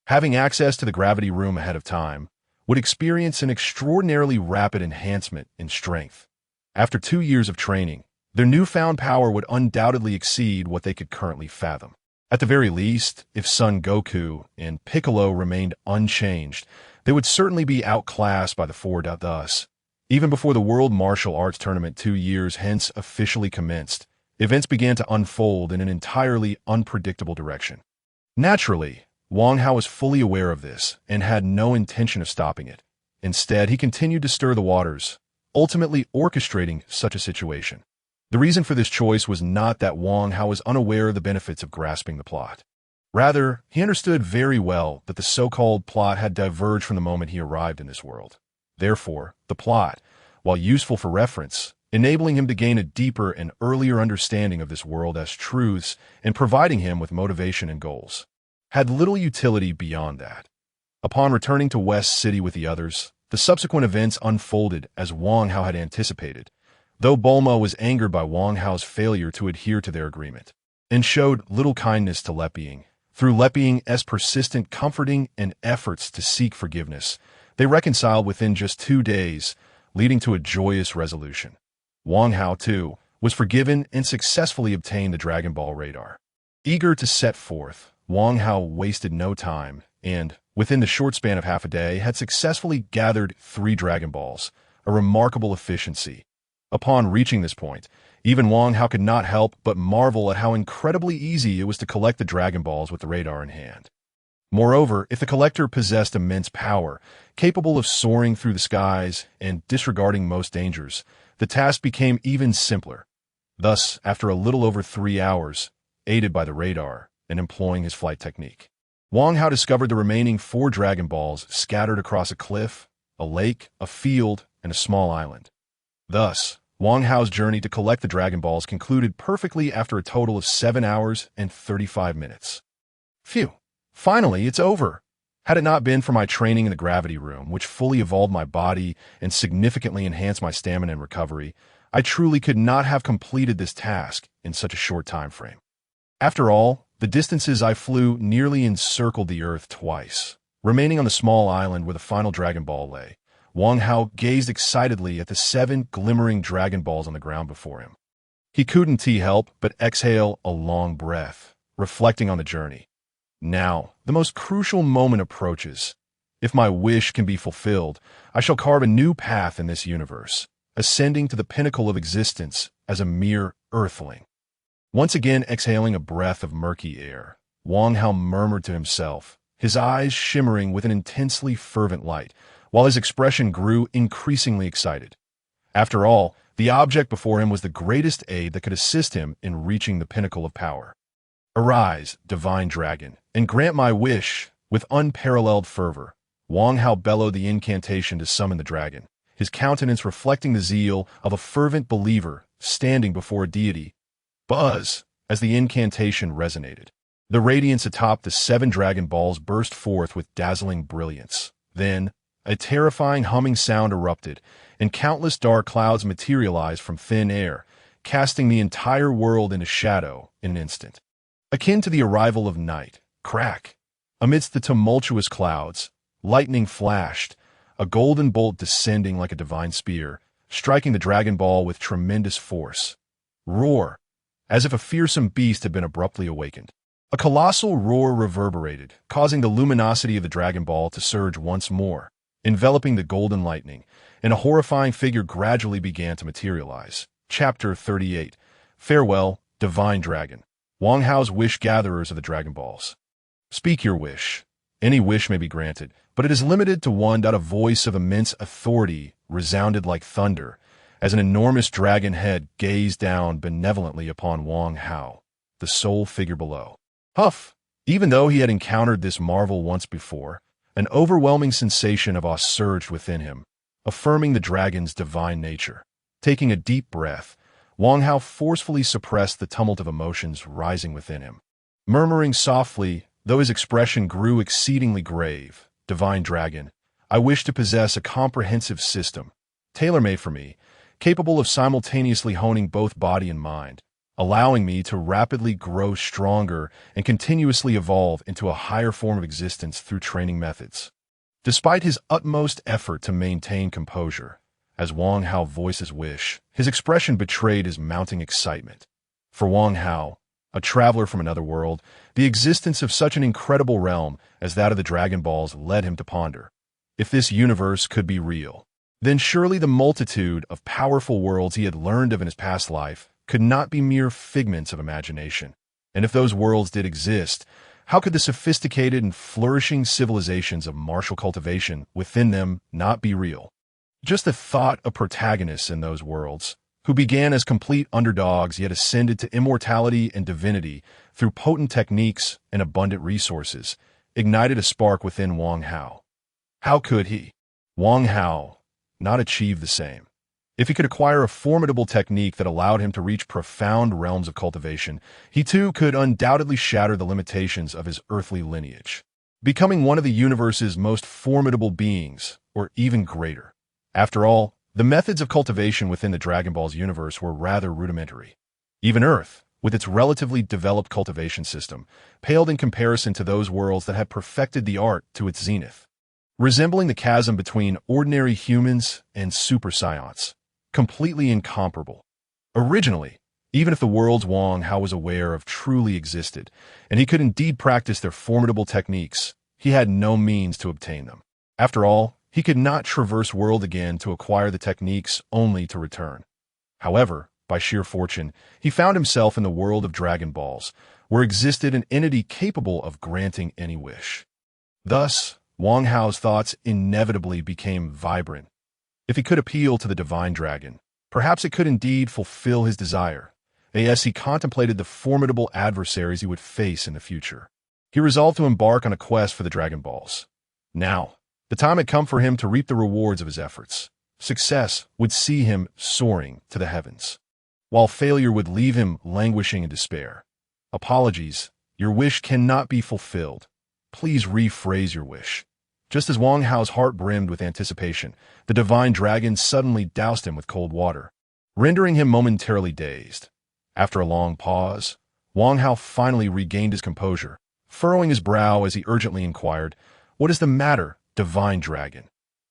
having access to the gravity room ahead of time, would experience an extraordinarily rapid enhancement in strength. After 2 years of training, their newfound power would undoubtedly exceed what they could currently fathom. At the very least, if Son Goku and Piccolo remained unchanged, they would certainly be outclassed by the four. Thus, even before the World Martial Arts Tournament 2 years hence officially commenced, events began to unfold in an entirely unpredictable direction. Naturally, Wang Hao was fully aware of this and had no intention of stopping it. Instead, he continued to stir the waters, ultimately orchestrating such a situation. The reason for this choice was not that Wang Hao was unaware of the benefits of grasping the plot. Rather, he understood very well that the so-called plot had diverged from the moment he arrived in this world. Therefore, the plot, while useful for reference, enabling him to gain a deeper and earlier understanding of this world as truths and providing him with motivation and goals, had little utility beyond that. Upon returning to West City with the others, the subsequent events unfolded as Wang Hao had anticipated, though Bulma was angered by Wang Hao's failure to adhere to their agreement, and showed little kindness to Lepiang. Through Lepiang's persistent comforting and efforts to seek forgiveness, they reconciled within just 2 days, leading to a joyous resolution. Wang Hao, too, was forgiven and successfully obtained the Dragon Ball radar. Eager to set forth, Wang Hao wasted no time and, within the short span of half a day, had successfully gathered 3 Dragon Balls, a remarkable efficiency. Upon reaching this point, even Wang Hao could not help but marvel at how incredibly easy it was to collect the Dragon Balls with the radar in hand. Moreover, if the collector possessed immense power, capable of soaring through the skies and disregarding most dangers, the task became even simpler. Thus, after a little over 3 hours, aided by the radar and employing his flight technique, Wang Hao discovered the remaining 4 Dragon Balls scattered across a cliff, a lake, a field, and a small island. Thus, Wang Hao's journey to collect the Dragon Balls concluded perfectly after a total of 7 hours and 35 minutes. Phew! Finally, it's over! Had it not been for my training in the gravity room, which fully evolved my body and significantly enhanced my stamina and recovery, I truly could not have completed this task in such a short time frame. After all, the distances I flew nearly encircled the Earth twice. Remaining on the small island where the final Dragon Ball lay, Wang Hao gazed excitedly at the 7 glimmering Dragon Balls on the ground before him. He couldn't help but exhale a long breath, reflecting on the journey. Now, the most crucial moment approaches. If my wish can be fulfilled, I shall carve a new path in this universe, ascending to the pinnacle of existence as a mere Earthling. Once again exhaling a breath of murky air, Wang Hao murmured to himself, his eyes shimmering with an intensely fervent light, while his expression grew increasingly excited. After all, the object before him was the greatest aid that could assist him in reaching the pinnacle of power. Arise, divine dragon, and grant my wish. With unparalleled fervor, Wang Hao bellowed the incantation to summon the dragon, his countenance reflecting the zeal of a fervent believer standing before a deity. Buzz! As the incantation resonated, the radiance atop the 7 Dragon Balls burst forth with dazzling brilliance. Then, a terrifying humming sound erupted, and countless dark clouds materialized from thin air, casting the entire world into shadow in an instant. Akin to the arrival of night, crack! Amidst the tumultuous clouds, lightning flashed, a golden bolt descending like a divine spear, striking the Dragon Ball with tremendous force. Roar! As if a fearsome beast had been abruptly awakened. A colossal roar reverberated, causing the luminosity of the Dragon Ball to surge once more, enveloping the golden lightning, and a horrifying figure gradually began to materialize. Chapter 38. Farewell, Divine Dragon. Wang Hao's wish-gatherers of the Dragon Balls. Speak your wish. Any wish may be granted, but it is limited to one. A voice of immense authority resounded like thunder, as an enormous dragon head gazed down benevolently upon Wang Hao, the sole figure below. Huff! Even though he had encountered this marvel once before, an overwhelming sensation of awe surged within him. affirming the dragon's divine nature. Taking a deep breath, Wang Hao forcefully suppressed the tumult of emotions rising within him. Murmuring softly, though his expression grew exceedingly grave, "Divine Dragon, I wish to possess a comprehensive system, tailor-made for me, capable of simultaneously honing both body and mind, allowing me to rapidly grow stronger and continuously evolve into a higher form of existence through training methods." Despite his utmost effort to maintain composure, as Wang Hao voiced his wish, his expression betrayed his mounting excitement. For Wang Hao, a traveler from another world, the existence of such an incredible realm as that of the Dragon Balls led him to ponder. If this universe could be real, then surely the multitude of powerful worlds he had learned of in his past life could not be mere figments of imagination. And if those worlds did exist, how could the sophisticated and flourishing civilizations of martial cultivation within them not be real? Just the thought of protagonists in those worlds, who began as complete underdogs yet ascended to immortality and divinity through potent techniques and abundant resources, ignited a spark within Wang Hao. How could he, Wang Hao, not achieve the same? If he could acquire a formidable technique that allowed him to reach profound realms of cultivation, he too could undoubtedly shatter the limitations of his earthly lineage, becoming one of the universe's most formidable beings, or even greater. After all, the methods of cultivation within the Dragon Ball's universe were rather rudimentary. Even Earth, with its relatively developed cultivation system, paled in comparison to those worlds that had perfected the art to its zenith, resembling the chasm between ordinary humans and super scions, completely incomparable. Originally, even if the worlds Wang Hao was aware of truly existed, and he could indeed practice their formidable techniques, he had no means to obtain them. After all, he could not traverse world again to acquire the techniques only to return. However, by sheer fortune, he found himself in the world of Dragon Balls, where existed an entity capable of granting any wish. Thus, Wang Hao's thoughts inevitably became vibrant. If he could appeal to the divine dragon, perhaps it could indeed fulfill his desire, as he contemplated the formidable adversaries he would face in the future. He resolved to embark on a quest for the Dragon Balls. Now, the time had come for him to reap the rewards of his efforts. Success would see him soaring to the heavens, while failure would leave him languishing in despair. "Apologies, your wish cannot be fulfilled. Please rephrase your wish." Just as Wang Hao's heart brimmed with anticipation, the divine dragon suddenly doused him with cold water, rendering him momentarily dazed. After a long pause, Wang Hao finally regained his composure, furrowing his brow as he urgently inquired, "What is the matter, divine dragon?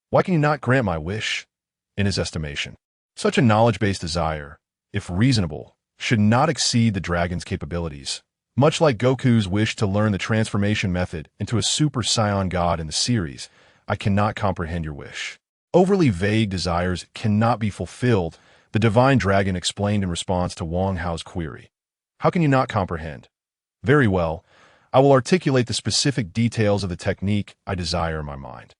Why can you not grant my wish?" In his estimation, such a knowledge-based desire, if reasonable, should not exceed the dragon's capabilities. Much like Goku's wish to learn the transformation method into a super saiyan god in the series, "I cannot comprehend your wish." Overly vague desires cannot be fulfilled, the divine dragon explained in response to Wang Hao's query. "How can you not comprehend? Very well, I will articulate the specific details of the technique I desire in my mind.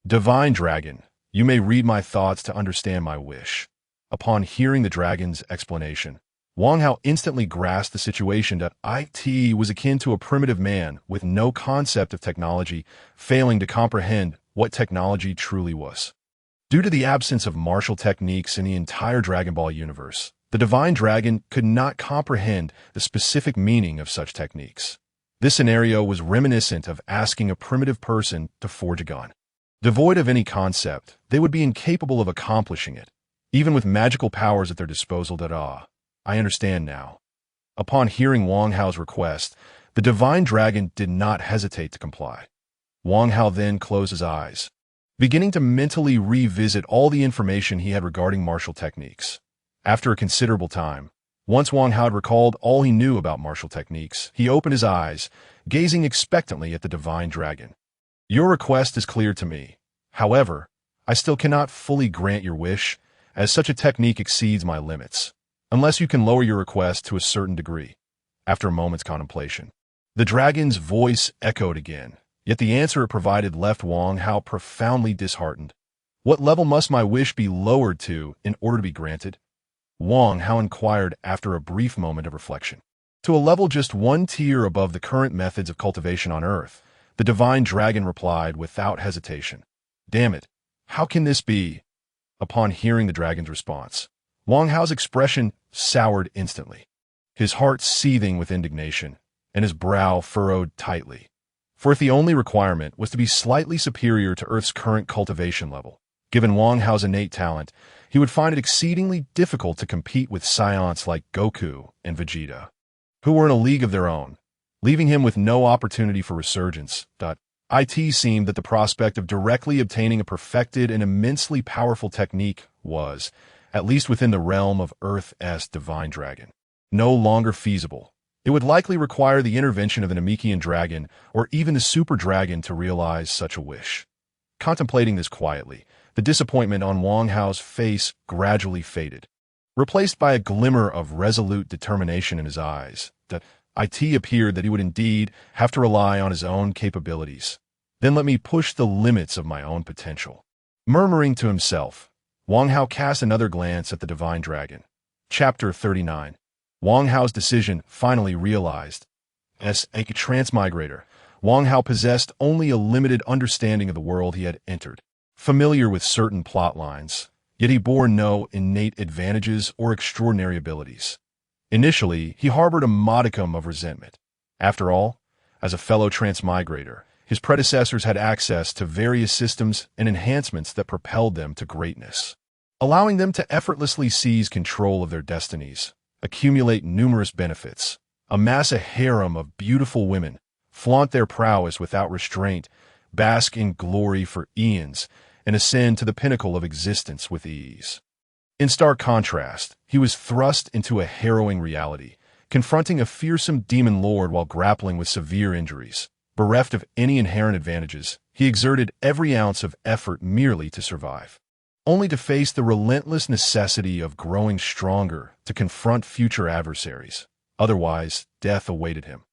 Divine dragon, you may read my thoughts to understand my wish." Upon hearing the dragon's explanation, Wang Hao instantly grasped the situation that it was akin to a primitive man with no concept of technology, failing to comprehend what technology truly was. Due to the absence of martial techniques in the entire Dragon Ball universe, the divine dragon could not comprehend the specific meaning of such techniques. This scenario was reminiscent of asking a primitive person to forge a gun. Devoid of any concept, they would be incapable of accomplishing it, even with magical powers at their disposal. I understand now. Upon hearing Wang Hao's request, the divine dragon did not hesitate to comply. Wang Hao then closed his eyes, beginning to mentally revisit all the information he had regarding martial techniques. After a considerable time, once Wang Hao had recalled all he knew about martial techniques, he opened his eyes, gazing expectantly at the divine dragon. "Your request is clear to me. However, I still cannot fully grant your wish, as such a technique exceeds my limits, unless you can lower your request to a certain degree." After a moment's contemplation, the dragon's voice echoed again, yet the answer it provided left Wang Hao profoundly disheartened. "What level must my wish be lowered to in order to be granted?" Wang Hao inquired after a brief moment of reflection. "To a level just one tier above the current methods of cultivation on Earth," the divine dragon replied without hesitation. "Damn it, how can this be? upon hearing the dragon's response. Wang Hao's expression soured instantly, his heart seething with indignation, and his brow furrowed tightly. For if the only requirement was to be slightly superior to Earth's current cultivation level, given Wang Hao's innate talent, he would find it exceedingly difficult to compete with scions like Goku and Vegeta, who were in a league of their own, leaving him with no opportunity for resurgence. It seemed that the prospect of directly obtaining a perfected and immensely powerful technique was, at least within the realm of Earth's divine dragon, no longer feasible. It would likely require the intervention of an Namekian dragon or even the super dragon to realize such a wish. Contemplating this quietly, the disappointment on Wang Hao's face gradually faded, replaced by a glimmer of resolute determination in his eyes. It appeared that he would indeed have to rely on his own capabilities. Then let me push the limits of my own potential. Murmuring to himself, Wang Hao cast another glance at the divine dragon. Chapter 39. Wang Hao's decision finally realized. As a transmigrator, Wang Hao possessed only a limited understanding of the world he had entered. Familiar with certain plot lines, yet he bore no innate advantages or extraordinary abilities. Initially, he harbored a modicum of resentment. After all, as a fellow transmigrator, his predecessors had access to various systems and enhancements that propelled them to greatness, allowing them to effortlessly seize control of their destinies, accumulate numerous benefits, amass a harem of beautiful women, flaunt their prowess without restraint, bask in glory for eons, and ascend to the pinnacle of existence with ease. In stark contrast, he was thrust into a harrowing reality, confronting a fearsome demon lord while grappling with severe injuries. Bereft of any inherent advantages, he exerted every ounce of effort merely to survive, only to face the relentless necessity of growing stronger to confront future adversaries. Otherwise, death awaited him.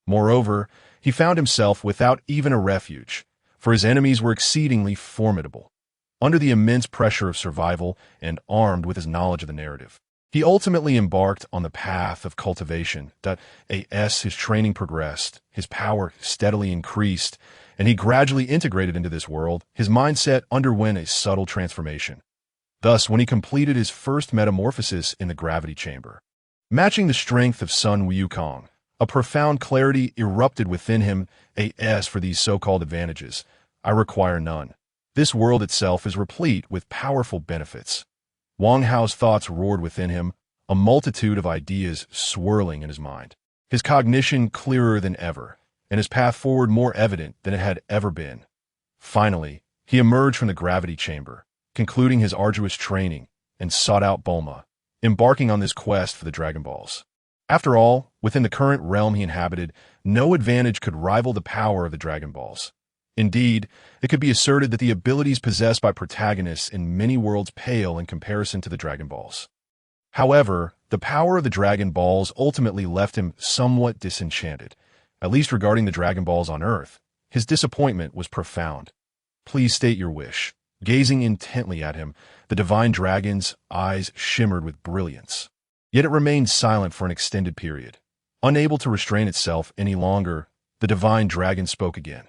Moreover, he found himself without even a refuge, for his enemies were exceedingly formidable. Under the immense pressure of survival and armed with his knowledge of the narrative, he ultimately embarked on the path of cultivation. As his training progressed, his power steadily increased, and he gradually integrated into this world. His mindset underwent a subtle transformation. Thus, when he completed his first metamorphosis in the gravity chamber, matching the strength of Sun Wukong, a profound clarity erupted within him. As for these so-called advantages, I require none. This world itself is replete with powerful benefits. Wang Hao's thoughts roared within him, a multitude of ideas swirling in his mind. His cognition clearer than ever, and his path forward more evident than it had ever been. Finally, he emerged from the gravity chamber, concluding his arduous training, and sought out Bulma, embarking on this quest for the Dragon Balls. After all, within the current realm he inhabited, no advantage could rival the power of the Dragon Balls. Indeed, it could be asserted that the abilities possessed by protagonists in many worlds pale in comparison to the Dragon Balls. However, the power of the Dragon Balls ultimately left him somewhat disenchanted, at least regarding the Dragon Balls on Earth. His disappointment was profound. Please state your wish. Gazing intently at him, the divine dragon's eyes shimmered with brilliance. Yet it remained silent for an extended period. Unable to restrain itself any longer, the divine dragon spoke again.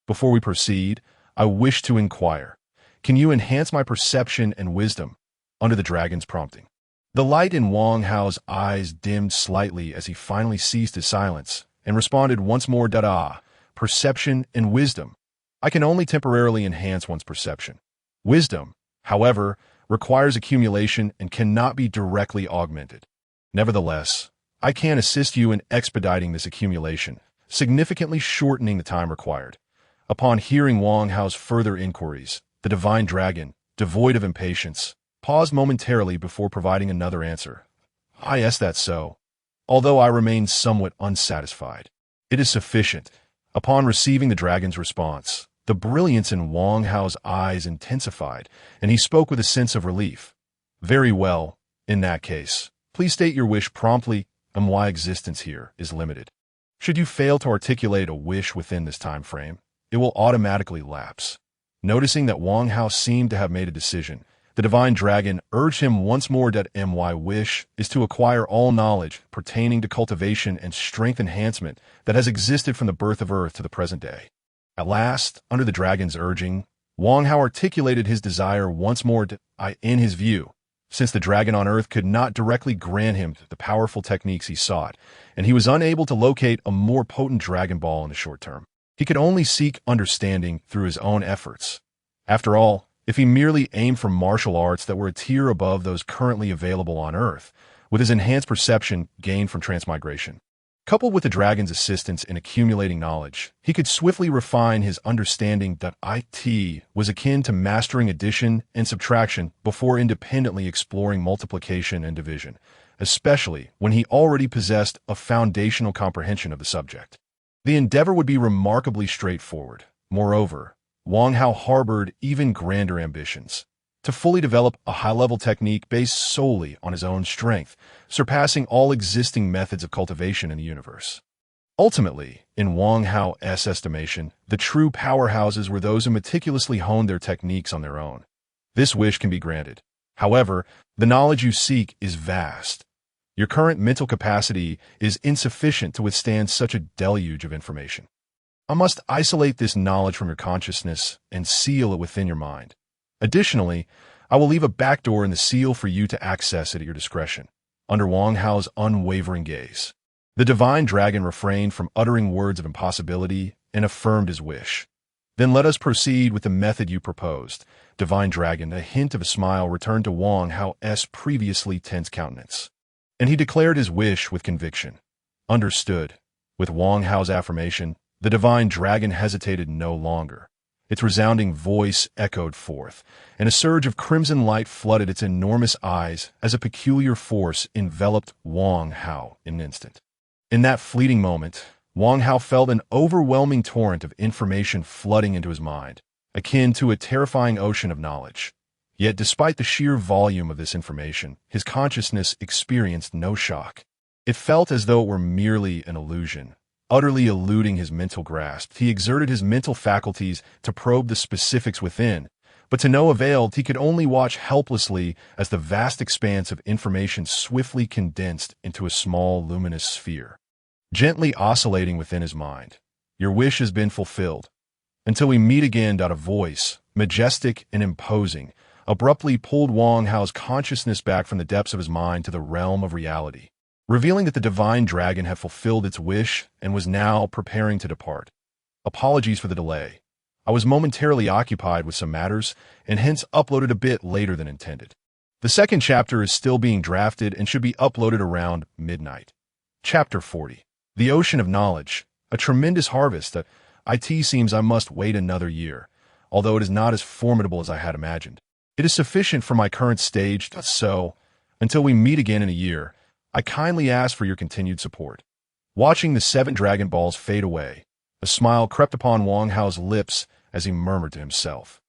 Before we proceed, I wish to inquire, can you enhance my perception and wisdom? Under the dragon's prompting, the light in Wang Hao's eyes dimmed slightly as he finally ceased his silence and responded once more. Perception and wisdom. I can only temporarily enhance one's perception. Wisdom, however, requires accumulation and cannot be directly augmented. Nevertheless, I can assist you in expediting this accumulation, significantly shortening the time required. Upon hearing Wang Hao's further inquiries, the divine dragon, devoid of impatience, paused momentarily before providing another answer. That's so. Although I remain somewhat unsatisfied, it is sufficient. Upon receiving the dragon's response, the brilliance in Wang Hao's eyes intensified, and he spoke with a sense of relief. Very well, in that case, please state your wish promptly, and why existence here is limited. Should you fail to articulate a wish within this time frame, it will automatically lapse. Noticing that Wang Hao seemed to have made a decision, the divine dragon urged him once more. My wish is to acquire all knowledge pertaining to cultivation and strength enhancement that has existed from the birth of Earth to the present day. At last, under the dragon's urging, Wang Hao articulated his desire once more in his view, since the dragon on Earth could not directly grant him the powerful techniques he sought, and he was unable to locate a more potent Dragon Ball in the short term. He could only seek understanding through his own efforts. After all, if he merely aimed for martial arts that were a tier above those currently available on Earth, with his enhanced perception gained from transmigration, coupled with the dragon's assistance in accumulating knowledge, he could swiftly refine his understanding that it was akin to mastering addition and subtraction before independently exploring multiplication and division, especially when he already possessed a foundational comprehension of the subject. The endeavor would be remarkably straightforward. Moreover, Wang Hao harbored even grander ambitions: to fully develop a high-level technique based solely on his own strength, surpassing all existing methods of cultivation in the universe. Ultimately, in Wang Hao's estimation, the true powerhouses were those who meticulously honed their techniques on their own. This wish can be granted. However, the knowledge you seek is vast. Your current mental capacity is insufficient to withstand such a deluge of information. I must isolate this knowledge from your consciousness and seal it within your mind. Additionally, I will leave a backdoor in the seal for you to access it at your discretion, under Wang Hao's unwavering gaze. The divine dragon refrained from uttering words of impossibility and affirmed his wish. Then let us proceed with the method you proposed. Divine dragon, a hint of a smile returned to Wang Hao's previously tense countenance, and he declared his wish with conviction. Understood. With Wang Hao's affirmation, the divine dragon hesitated no longer. Its resounding voice echoed forth, and a surge of crimson light flooded its enormous eyes as a peculiar force enveloped Wang Hao in an instant. In that fleeting moment, Wang Hao felt an overwhelming torrent of information flooding into his mind, akin to a terrifying ocean of knowledge. Yet despite the sheer volume of this information, his consciousness experienced no shock. It felt as though it were merely an illusion. Utterly eluding his mental grasp, he exerted his mental faculties to probe the specifics within, but to no avail. He could only watch helplessly as the vast expanse of information swiftly condensed into a small luminous sphere, gently oscillating within his mind. Your wish has been fulfilled. Until we meet again. A voice, majestic and imposing, abruptly pulled Wang Hao's consciousness back from the depths of his mind to the realm of reality, revealing that the divine dragon had fulfilled its wish and was now preparing to depart. Apologies for the delay. I was momentarily occupied with some matters and hence uploaded a bit later than intended. The second chapter is still being drafted and should be uploaded around midnight. Chapter 40. The Ocean of Knowledge. A tremendous harvest. It seems I must wait another year, although it is not as formidable as I had imagined. It is sufficient for my current stage, so, until we meet again in a year, I kindly ask for your continued support. Watching the 7 Dragon Balls fade away, a smile crept upon Wang Hao's lips as he murmured to himself,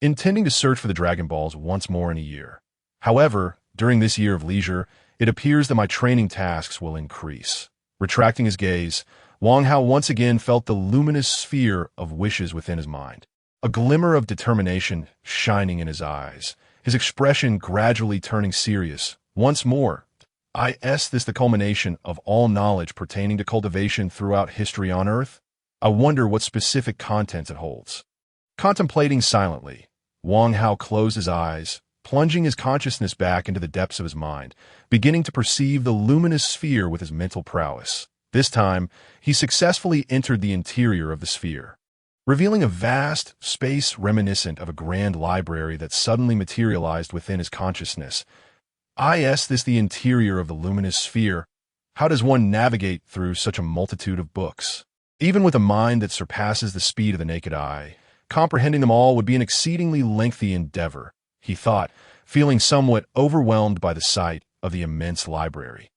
intending to search for the Dragon Balls once more in a year. However, during this year of leisure, it appears that my training tasks will increase. Retracting his gaze, Wang Hao once again felt the luminous sphere of wishes within his mind, a glimmer of determination shining in his eyes, his expression gradually turning serious. Once more, is this the culmination of all knowledge pertaining to cultivation throughout history on Earth? I wonder what specific contents it holds. Contemplating silently, Wang Hao closed his eyes, plunging his consciousness back into the depths of his mind, beginning to perceive the luminous sphere with his mental prowess. This time, he successfully entered the interior of the sphere, revealing a vast space reminiscent of a grand library that suddenly materialized within his consciousness. Is this the interior of the luminous sphere? How does one navigate through such a multitude of books? Even with a mind that surpasses the speed of the naked eye, comprehending them all would be an exceedingly lengthy endeavor, he thought, feeling somewhat overwhelmed by the sight of the immense library.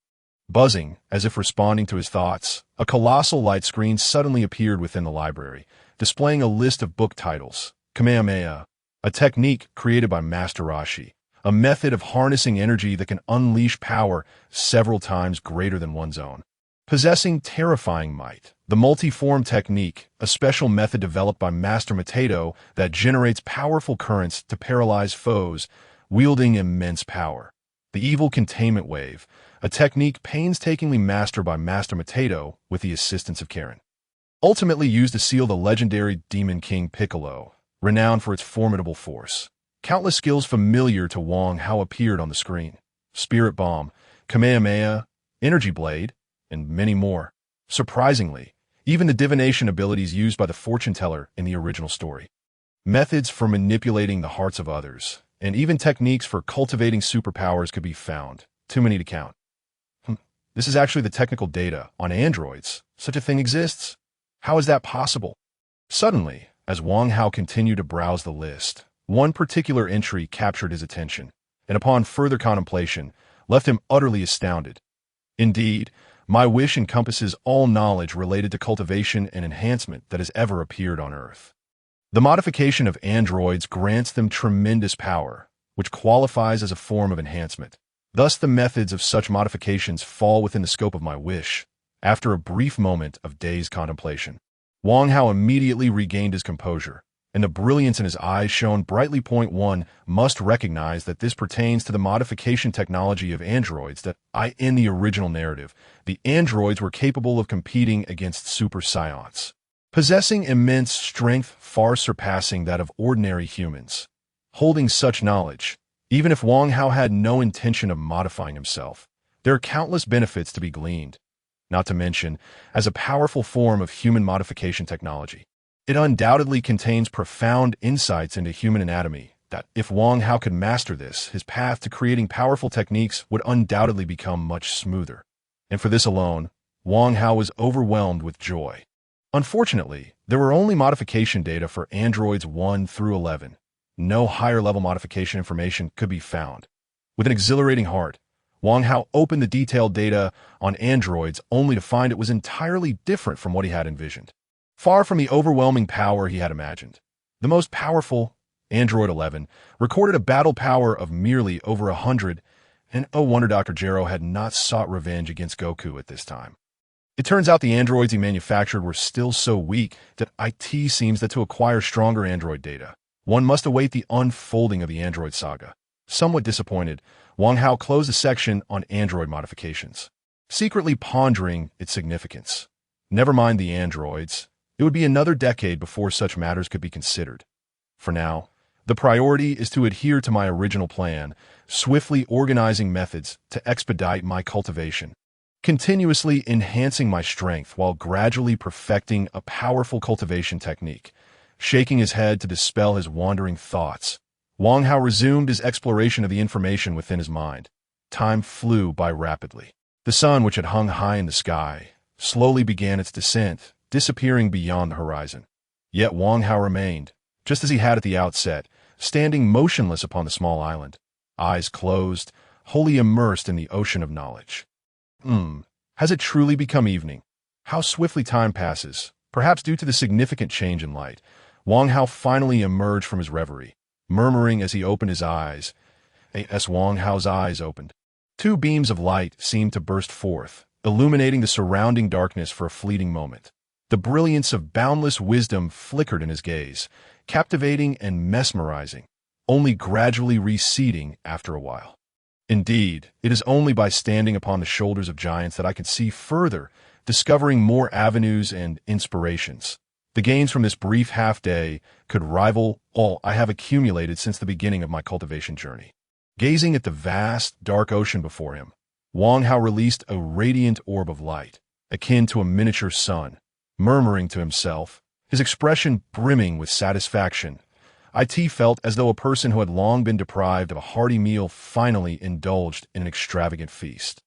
Buzzing, as if responding to his thoughts, a colossal light screen suddenly appeared within the library, displaying a list of book titles. Kamehameha, a technique created by Master Rashi, a method of harnessing energy that can unleash power several times greater than one's own. Possessing terrifying might, the multi-form technique, a special method developed by Master Matedo that generates powerful currents to paralyze foes, wielding immense power. The evil containment wave, a technique painstakingly mastered by Master Matedo with the assistance of Karen. Ultimately used to seal the legendary Demon King Piccolo, renowned for its formidable force. Countless skills familiar to Wang Hao appeared on the screen. Spirit Bomb, Kamehameha, Energy Blade, and many more. Surprisingly, even the divination abilities used by the fortune teller in the original story. Methods for manipulating the hearts of others, and even techniques for cultivating superpowers could be found. Too many to count. This is actually the technical data on androids. Such a thing exists. How is that possible? Suddenly, as Wang Hao continued to browse the list, one particular entry captured his attention, and upon further contemplation, left him utterly astounded. Indeed, my wish encompasses all knowledge related to cultivation and enhancement that has ever appeared on Earth. The modification of androids grants them tremendous power, which qualifies as a form of enhancement. Thus, the methods of such modifications fall within the scope of my wish. After a brief moment of dazed contemplation, Wang Hao immediately regained his composure, and the brilliance in his eyes shone brightly. One must recognize that this pertains to the modification technology of androids that in the original narrative, the androids were capable of competing against super scions, possessing immense strength far surpassing that of ordinary humans. Holding such knowledge, even if Wang Hao had no intention of modifying himself, there are countless benefits to be gleaned, not to mention as a powerful form of human modification technology. It undoubtedly contains profound insights into human anatomy that, if Wang Hao could master this, his path to creating powerful techniques would undoubtedly become much smoother. And for this alone, Wang Hao was overwhelmed with joy. Unfortunately, there were only modification data for androids 1 through 11. No higher-level modification information could be found. With an exhilarating heart, Wang Hao opened the detailed data on androids only to find it was entirely different from what he had envisioned. Far from the overwhelming power he had imagined. The most powerful, Android 11, recorded a battle power of merely over 100, and oh wonder Dr. Gero had not sought revenge against Goku at this time. It turns out the androids he manufactured were still so weak that it seems that to acquire stronger android data, one must await the unfolding of the android saga. Somewhat disappointed, Wang Hao closed a section on android modifications, secretly pondering its significance. Never mind the androids. It would be another decade before such matters could be considered. For now, the priority is to adhere to my original plan, swiftly organizing methods to expedite my cultivation, continuously enhancing my strength while gradually perfecting a powerful cultivation technique. Shaking his head to dispel his wandering thoughts, Wang Hao resumed his exploration of the information within his mind. Time flew by rapidly. The sun, which had hung high in the sky, slowly began its descent, disappearing beyond the horizon. Yet Wang Hao remained, just as he had at the outset, standing motionless upon the small island, eyes closed, wholly immersed in the ocean of knowledge. Has it truly become evening? How swiftly time passes. Perhaps due to the significant change in light, Wang Hao finally emerged from his reverie, murmuring as he opened his eyes. As Wang Hao's eyes opened, two beams of light seemed to burst forth, illuminating the surrounding darkness for a fleeting moment. The brilliance of boundless wisdom flickered in his gaze, captivating and mesmerizing, only gradually receding after a while. Indeed, it is only by standing upon the shoulders of giants that I can see further, discovering more avenues and inspirations. The gains from this brief half-day could rival all I have accumulated since the beginning of my cultivation journey. Gazing at the vast, dark ocean before him, Wang Hao released a radiant orb of light, akin to a miniature sun, murmuring to himself, his expression brimming with satisfaction. It felt as though a person who had long been deprived of a hearty meal finally indulged in an extravagant feast.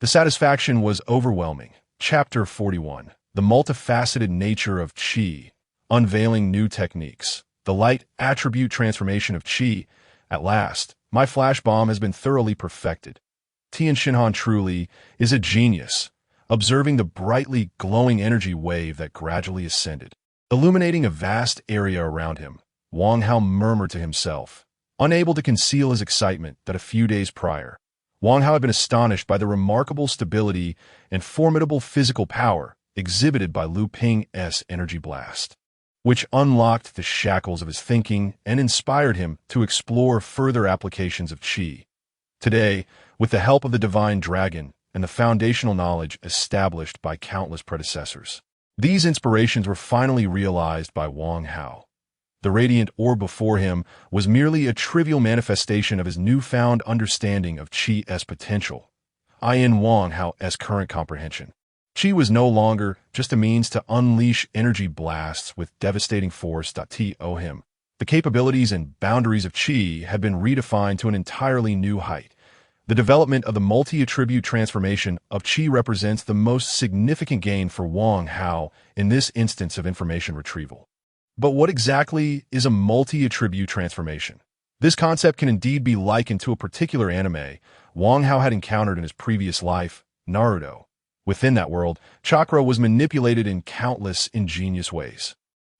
The satisfaction was overwhelming. Chapter 41. The multifaceted nature of Qi, unveiling new techniques. The light attribute transformation of Qi. At last, my flash bomb has been thoroughly perfected. Tien truly is a genius, observing the brightly glowing energy wave that gradually ascended, illuminating a vast area around him. Wang Hao murmured to himself, unable to conceal his excitement that a few days prior, Wang Hao had been astonished by the remarkable stability and formidable physical power exhibited by Lu Ping's energy blast, which unlocked the shackles of his thinking and inspired him to explore further applications of Qi. Today, with the help of the divine dragon and the foundational knowledge established by countless predecessors, these inspirations were finally realized by Wang Hao. The radiant orb before him was merely a trivial manifestation of his newfound understanding of Qi-'s potential, in Wang Hao's current comprehension. Qi was no longer just a means to unleash energy blasts with devastating force. To him, the capabilities and boundaries of Qi had been redefined to an entirely new height. The development of the multi-attribute transformation of Qi represents the most significant gain for Wang Hao in this instance of information retrieval. But what exactly is a multi-attribute transformation? This concept can indeed be likened to a particular anime Wang Hao had encountered in his previous life, Naruto. Within that world, chakra was manipulated in countless ingenious ways,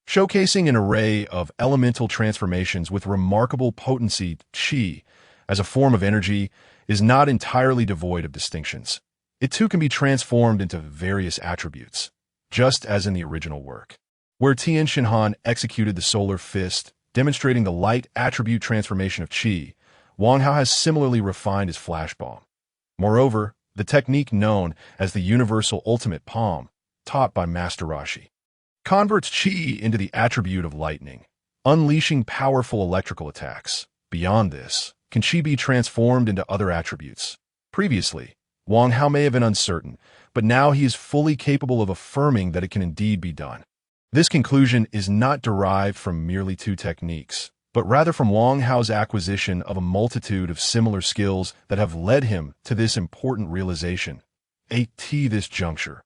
showcasing an array of elemental transformations with remarkable potency. Qi, as a form of energy, is not entirely devoid of distinctions. It too can be transformed into various attributes, just as in the original work, where Tien executed the solar fist, demonstrating the light attribute transformation of Qi. Wang Hao has similarly refined his flash bomb. Moreover, the technique known as the universal ultimate palm, taught by Master Rashi, converts Qi into the attribute of lightning, unleashing powerful electrical attacks. Beyond this, can Qi be transformed into other attributes? Previously, Wang Hao may have been uncertain, but now he is fully capable of affirming that it can indeed be done. This conclusion is not derived from merely two techniques, but rather from Wang Hao's acquisition of a multitude of similar skills that have led him to this important realization. At this juncture,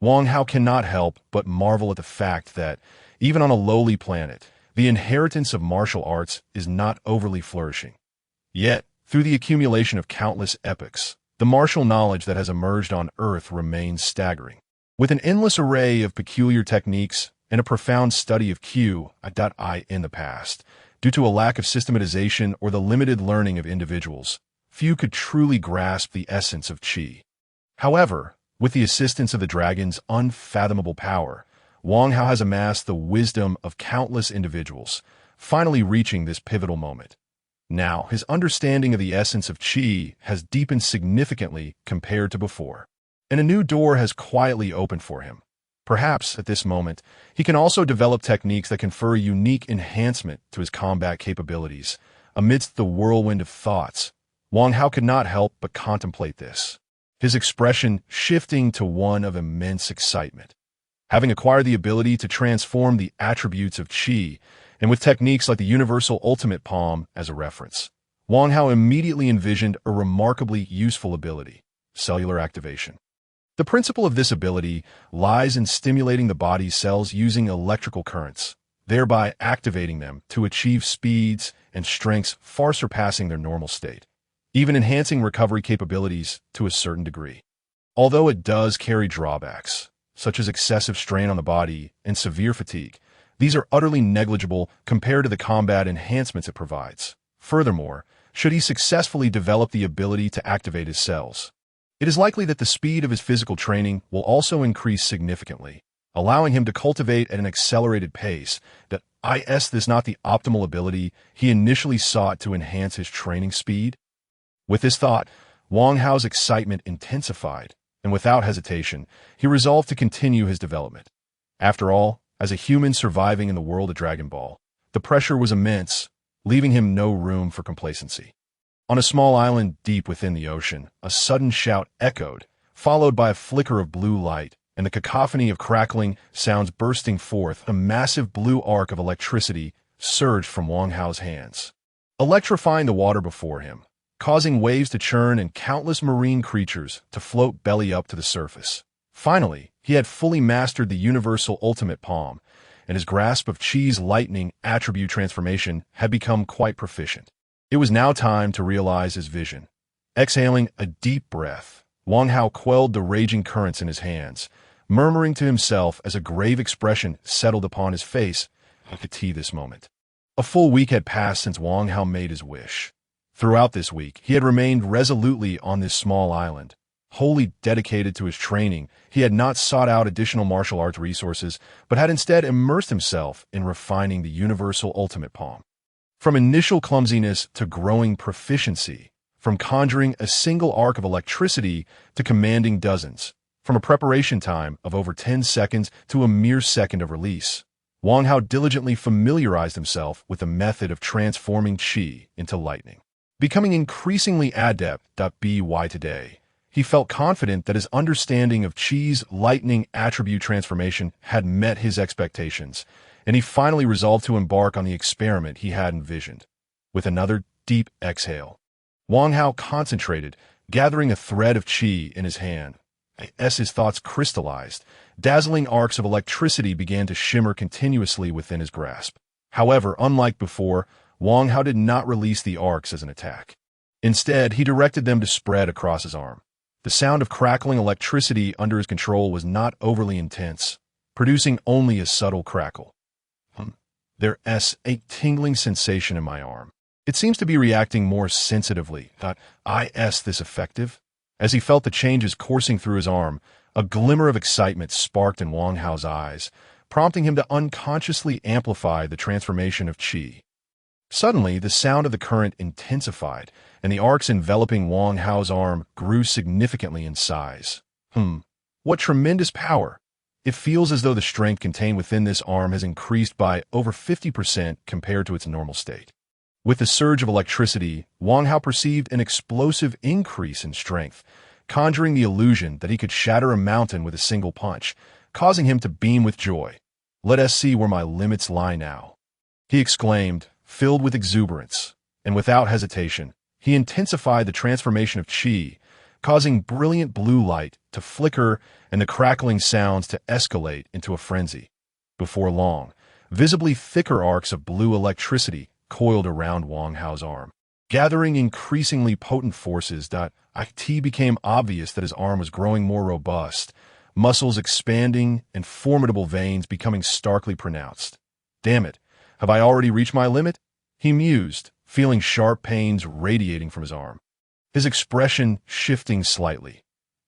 Wang Hao cannot help but marvel at the fact that, even on a lowly planet, the inheritance of martial arts is not overly flourishing. Yet, through the accumulation of countless epochs, the martial knowledge that has emerged on Earth remains staggering. With an endless array of peculiar techniques and a profound study of Qi in the past, due to a lack of systematization or the limited learning of individuals, few could truly grasp the essence of Qi. However, with the assistance of the dragon's unfathomable power, Wang Hao has amassed the wisdom of countless individuals, finally reaching this pivotal moment. Now, his understanding of the essence of Qi has deepened significantly compared to before, and a new door has quietly opened for him. Perhaps, at this moment, he can also develop techniques that confer a unique enhancement to his combat capabilities. Amidst the whirlwind of thoughts, Wang Hao could not help but contemplate this, his expression shifting to one of immense excitement. Having acquired the ability to transform the attributes of Qi, and with techniques like the universal ultimate palm as a reference, Wang Hao immediately envisioned a remarkably useful ability: cellular activation. The principle of this ability lies in stimulating the body's cells using electrical currents, thereby activating them to achieve speeds and strengths far surpassing their normal state, even enhancing recovery capabilities to a certain degree. Although it does carry drawbacks, such as excessive strain on the body and severe fatigue, these are utterly negligible compared to the combat enhancements it provides. Furthermore, should he successfully develop the ability to activate his cells, it is likely that the speed of his physical training will also increase significantly, allowing him to cultivate at an accelerated pace. That is not the optimal ability he initially sought to enhance his training speed. With this thought, Wang Hao's excitement intensified, and without hesitation, he resolved to continue his development. After all, as a human surviving in the world of Dragon Ball, the pressure was immense, leaving him no room for complacency. On a small island deep within the ocean, a sudden shout echoed, followed by a flicker of blue light, and the cacophony of crackling sounds bursting forth. A massive blue arc of electricity surged from Wang Hao's hands, electrifying the water before him, causing waves to churn and countless marine creatures to float belly up to the surface. Finally, he had fully mastered the universal ultimate palm, and his grasp of Qi's lightning attribute transformation had become quite proficient. It was now time to realize his vision. Exhaling a deep breath, Wang Hao quelled the raging currents in his hands, murmuring to himself as a grave expression settled upon his face. At this moment, a full week had passed since Wang Hao made his wish. Throughout this week, he had remained resolutely on this small island. Wholly dedicated to his training, he had not sought out additional martial arts resources, but had instead immersed himself in refining the universal ultimate palm. From initial clumsiness to growing proficiency, from conjuring a single arc of electricity to commanding dozens, from a preparation time of over 10 seconds to a mere second of release, Wang Hao diligently familiarized himself with the method of transforming qi into lightning. Becoming increasingly adept by today, he felt confident that his understanding of Qi's lightning attribute transformation had met his expectations, and he finally resolved to embark on the experiment he had envisioned. With another deep exhale, Wang Hao concentrated, gathering a thread of Qi in his hand. As his thoughts crystallized, dazzling arcs of electricity began to shimmer continuously within his grasp. However, unlike before, Wang Hao did not release the arcs as an attack. Instead, he directed them to spread across his arm. The sound of crackling electricity under his control was not overly intense, producing only a subtle crackle. There's a tingling sensation in my arm. It seems to be reacting more sensitively. Is this effective? As he felt the changes coursing through his arm, a glimmer of excitement sparked in Wang Hao's eyes, prompting him to unconsciously amplify the transformation of qi. Suddenly, the sound of the current intensified, and the arcs enveloping Wang Hao's arm grew significantly in size. What tremendous power! It feels as though the strength contained within this arm has increased by over 50% compared to its normal state. With the surge of electricity, Wang Hao perceived an explosive increase in strength, conjuring the illusion that he could shatter a mountain with a single punch, causing him to beam with joy. "Let us see where my limits lie now," he exclaimed, filled with exuberance, and without hesitation, he intensified the transformation of qi, causing brilliant blue light to flicker and the crackling sounds to escalate into a frenzy. Before long, visibly thicker arcs of blue electricity coiled around Wang Hao's arm. Gathering increasingly potent forces, it became obvious that his arm was growing more robust, muscles expanding and formidable veins becoming starkly pronounced. "Damn it, have I already reached my limit?" he mused, feeling sharp pains radiating from his arm. His expression shifting slightly.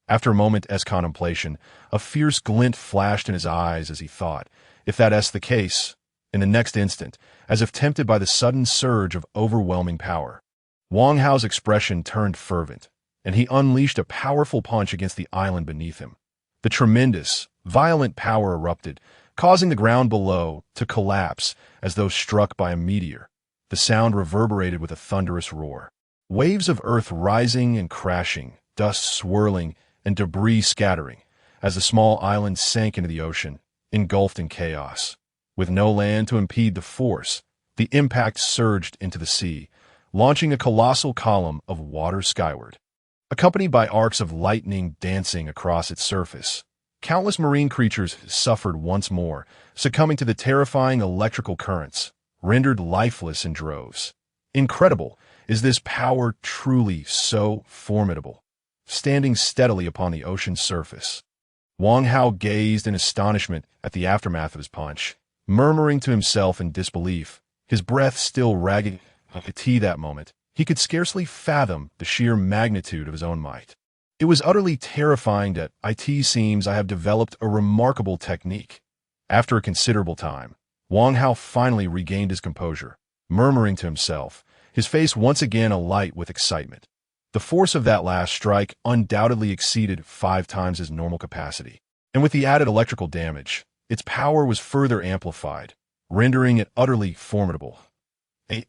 After a moment's contemplation, a fierce glint flashed in his eyes as he thought, if that's the case. In the next instant, as if tempted by the sudden surge of overwhelming power, Wang Hao's expression turned fervent, and he unleashed a powerful punch against the island beneath him. The tremendous, violent power erupted, causing the ground below to collapse as though struck by a meteor. The sound reverberated with a thunderous roar. Waves of earth rising and crashing, dust swirling, and debris scattering, as the small island sank into the ocean, engulfed in chaos. With no land to impede the force, the impact surged into the sea, launching a colossal column of water skyward. Accompanied by arcs of lightning dancing across its surface, countless marine creatures suffered once more, succumbing to the terrifying electrical currents, rendered lifeless in droves. Incredible! Is this power truly so formidable? Standing steadily upon the ocean's surface, Wang Hao gazed in astonishment at the aftermath of his punch, murmuring to himself in disbelief, his breath still ragged. That moment, he could scarcely fathom the sheer magnitude of his own might. It was utterly terrifying that it seems I have developed a remarkable technique. After a considerable time, Wang Hao finally regained his composure, murmuring to himself, his face once again alight with excitement. The force of that last strike undoubtedly exceeded 5 times his normal capacity, and with the added electrical damage, its power was further amplified, rendering it utterly formidable.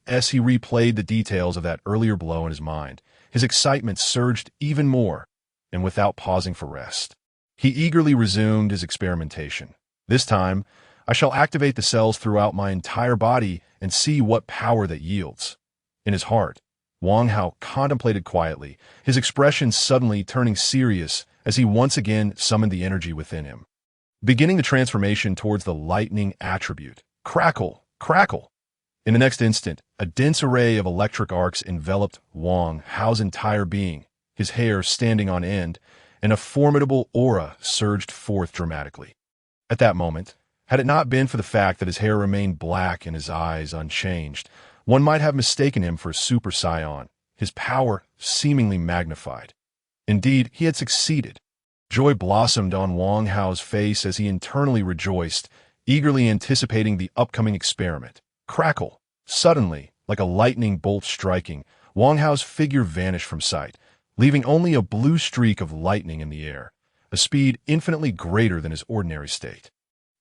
As he replayed the details of that earlier blow in his mind, his excitement surged even more, and without pausing for rest, he eagerly resumed his experimentation. "This time, I shall activate the cells throughout my entire body and see what power that yields." In his heart, Wang Hao contemplated quietly, his expression suddenly turning serious as he once again summoned the energy within him. Beginning the transformation towards the lightning attribute. Crackle! Crackle! In the next instant, a dense array of electric arcs enveloped Wang Hao's entire being, his hair standing on end, and a formidable aura surged forth dramatically. At that moment, had it not been for the fact that his hair remained black and his eyes unchanged, one might have mistaken him for a super scion, his power seemingly magnified. Indeed, he had succeeded. Joy blossomed on Wang Hao's face as he internally rejoiced, eagerly anticipating the upcoming experiment. Crackle! Suddenly, like a lightning bolt striking, Wang Hao's figure vanished from sight, leaving only a blue streak of lightning in the air, a speed infinitely greater than his ordinary state.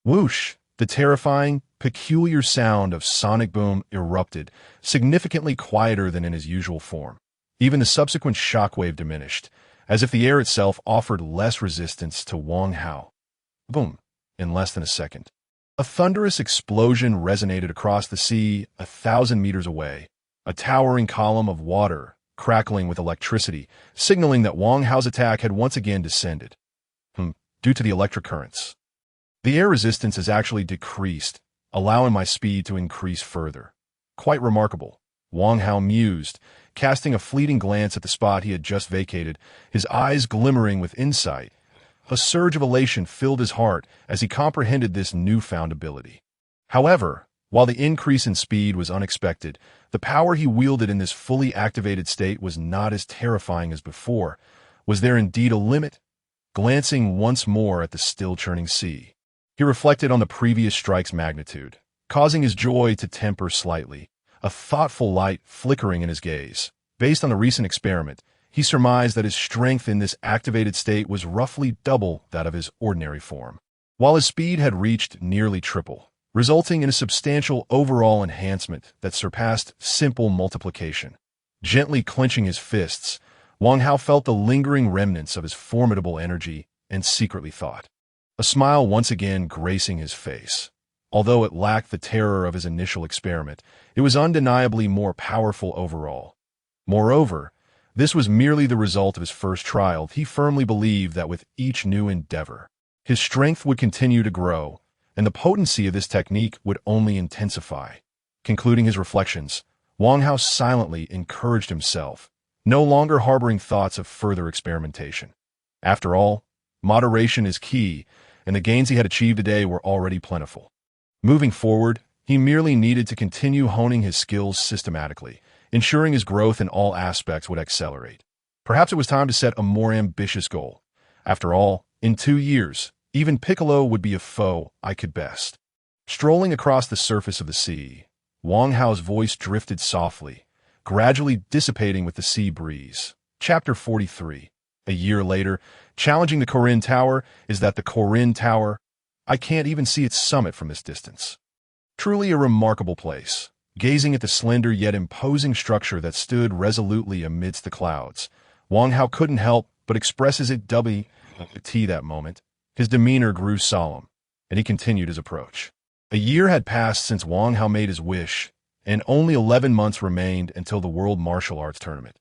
Whoosh! The terrifying, peculiar sound of sonic boom erupted, significantly quieter than in his usual form. Even the subsequent shockwave diminished, as if the air itself offered less resistance to Wang Hao. Boom! In less than a second. A thunderous explosion resonated across the sea 1,000 meters away, a towering column of water crackling with electricity, signaling that Wang Hao's attack had once again descended. Due to the electric currents. The air resistance has actually decreased, allowing my speed to increase further. Quite remarkable, Wang Hao mused, casting a fleeting glance at the spot he had just vacated, his eyes glimmering with insight. A surge of elation filled his heart as he comprehended this newfound ability. However, while the increase in speed was unexpected, the power he wielded in this fully activated state was not as terrifying as before. Was there indeed a limit? Glancing once more at the still-churning sea, he reflected on the previous strike's magnitude, causing his joy to temper slightly, a thoughtful light flickering in his gaze. Based on the recent experiment, he surmised that his strength in this activated state was roughly double that of his ordinary form, while his speed had reached nearly triple, resulting in a substantial overall enhancement that surpassed simple multiplication. Gently clenching his fists, Wang Hao felt the lingering remnants of his formidable energy and secretly thought. A smile once again gracing his face. Although it lacked the terror of his initial experiment, it was undeniably more powerful overall. Moreover, this was merely the result of his first trial. He firmly believed that with each new endeavor, his strength would continue to grow, and the potency of this technique would only intensify. Concluding his reflections, Wang Hao silently encouraged himself, no longer harboring thoughts of further experimentation. After all, moderation is key, and the gains he had achieved today were already plentiful. Moving forward, he merely needed to continue honing his skills systematically, ensuring his growth in all aspects would accelerate. Perhaps it was time to set a more ambitious goal. After all, in 2 years, even Piccolo would be a foe I could best. Strolling across the surface of the sea, Wang Hao's voice drifted softly, gradually dissipating with the sea breeze. Chapter 43. A year later, challenging the Corinne Tower. Is that the Corinne Tower? I can't even see its summit from this distance. Truly a remarkable place. Gazing at the slender yet imposing structure that stood resolutely amidst the clouds, Wang Hao couldn't help but express his WT that moment. His demeanor grew solemn, and he continued his approach. A year had passed since Wang Hao made his wish, and only 11 months remained until the World Martial Arts Tournament.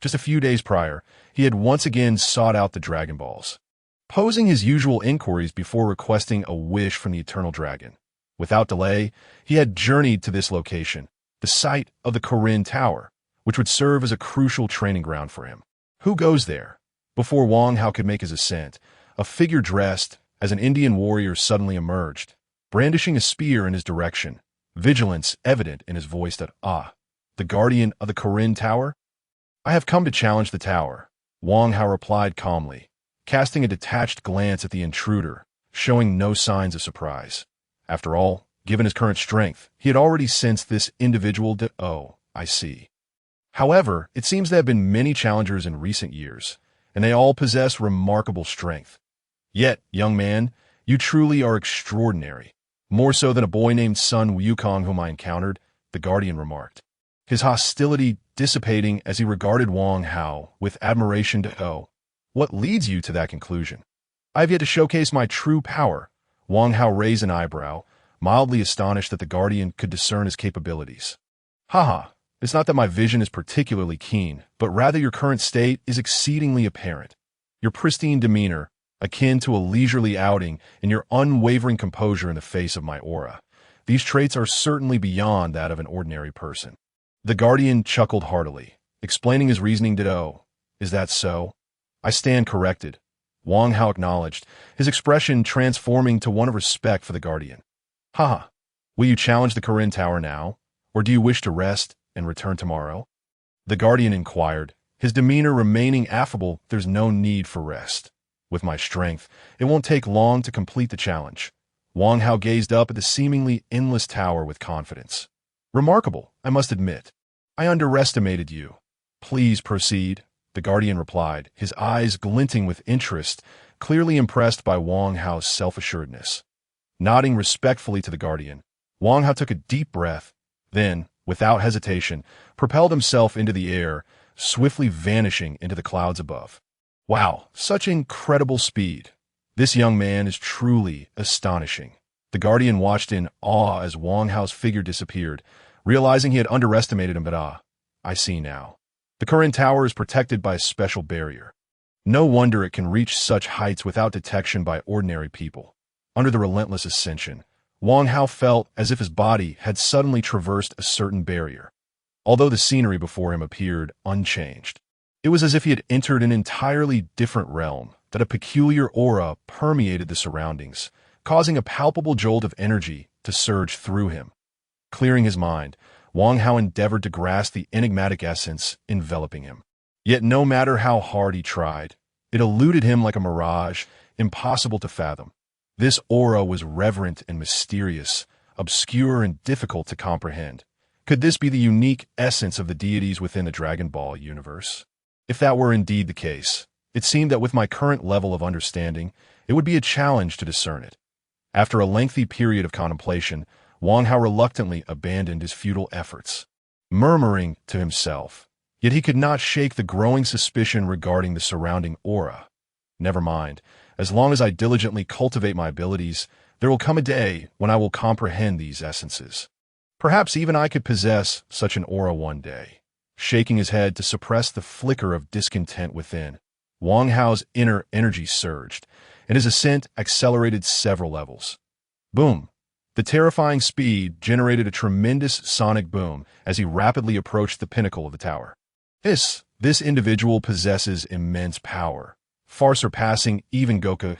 Just a few days prior, he had once again sought out the Dragon Balls, posing his usual inquiries before requesting a wish from the Eternal Dragon. Without delay, he had journeyed to this location, the site of the Corinne Tower, which would serve as a crucial training ground for him. Who goes there? Before Wang Hao could make his ascent, a figure dressed as an Indian warrior suddenly emerged, brandishing a spear in his direction, vigilance evident in his voice that, the guardian of the Corinne Tower? I have come to challenge the tower, Wang Hao replied calmly, casting a detached glance at the intruder, showing no signs of surprise. After all, given his current strength, he had already sensed this individual I see. However, it seems there have been many challengers in recent years, and they all possess remarkable strength. Yet, young man, you truly are extraordinary. More so than a boy named Sun Wukong whom I encountered, the guardian remarked, his hostility dissipating as he regarded Wang Hao with admiration. What leads you to that conclusion? I have yet to showcase my true power. Wang Hao raised an eyebrow, mildly astonished that the guardian could discern his capabilities. It's not that my vision is particularly keen, but rather your current state is exceedingly apparent. Your pristine demeanor, akin to a leisurely outing, and your unwavering composure in the face of my aura. These traits are certainly beyond that of an ordinary person. The guardian chuckled heartily, explaining his reasoning. Is that so? I stand corrected, Wang Hao acknowledged, his expression transforming to one of respect for the guardian. Will you challenge the Corinne Tower now, or do you wish to rest and return tomorrow? The guardian inquired, his demeanor remaining affable. There's no need for rest. With my strength, it won't take long to complete the challenge. Wang Hao gazed up at the seemingly endless tower with confidence. Remarkable, I must admit. I underestimated you. Please proceed, the guardian replied, his eyes glinting with interest, clearly impressed by Wang Hao's self-assuredness. Nodding respectfully to the guardian, Wang Hao took a deep breath, then, without hesitation, propelled himself into the air, swiftly vanishing into the clouds above. Wow, such incredible speed. This young man is truly astonishing. The guardian watched in awe as Wang Hao's figure disappeared, realizing he had underestimated him, but I see now. The current tower is protected by a special barrier. No wonder it can reach such heights without detection by ordinary people. Under the relentless ascension, Wang Hao felt as if his body had suddenly traversed a certain barrier. Although the scenery before him appeared unchanged, it was as if he had entered an entirely different realm, that a peculiar aura permeated the surroundings, causing a palpable jolt of energy to surge through him. Clearing his mind, Wang Hao endeavored to grasp the enigmatic essence enveloping him. Yet no matter how hard he tried, it eluded him like a mirage, impossible to fathom. This aura was reverent and mysterious, obscure and difficult to comprehend. Could this be the unique essence of the deities within the Dragon Ball universe? If that were indeed the case, it seemed that with my current level of understanding, it would be a challenge to discern it. After a lengthy period of contemplation, Wang Hao reluctantly abandoned his futile efforts, murmuring to himself. Yet he could not shake the growing suspicion regarding the surrounding aura. Never mind. As long as I diligently cultivate my abilities, there will come a day when I will comprehend these essences. Perhaps even I could possess such an aura one day. Shaking his head to suppress the flicker of discontent within, Wang Hao's inner energy surged, and his ascent accelerated several levels. Boom! The terrifying speed generated a tremendous sonic boom as he rapidly approached the pinnacle of the tower. This individual possesses immense power, far surpassing even Goku.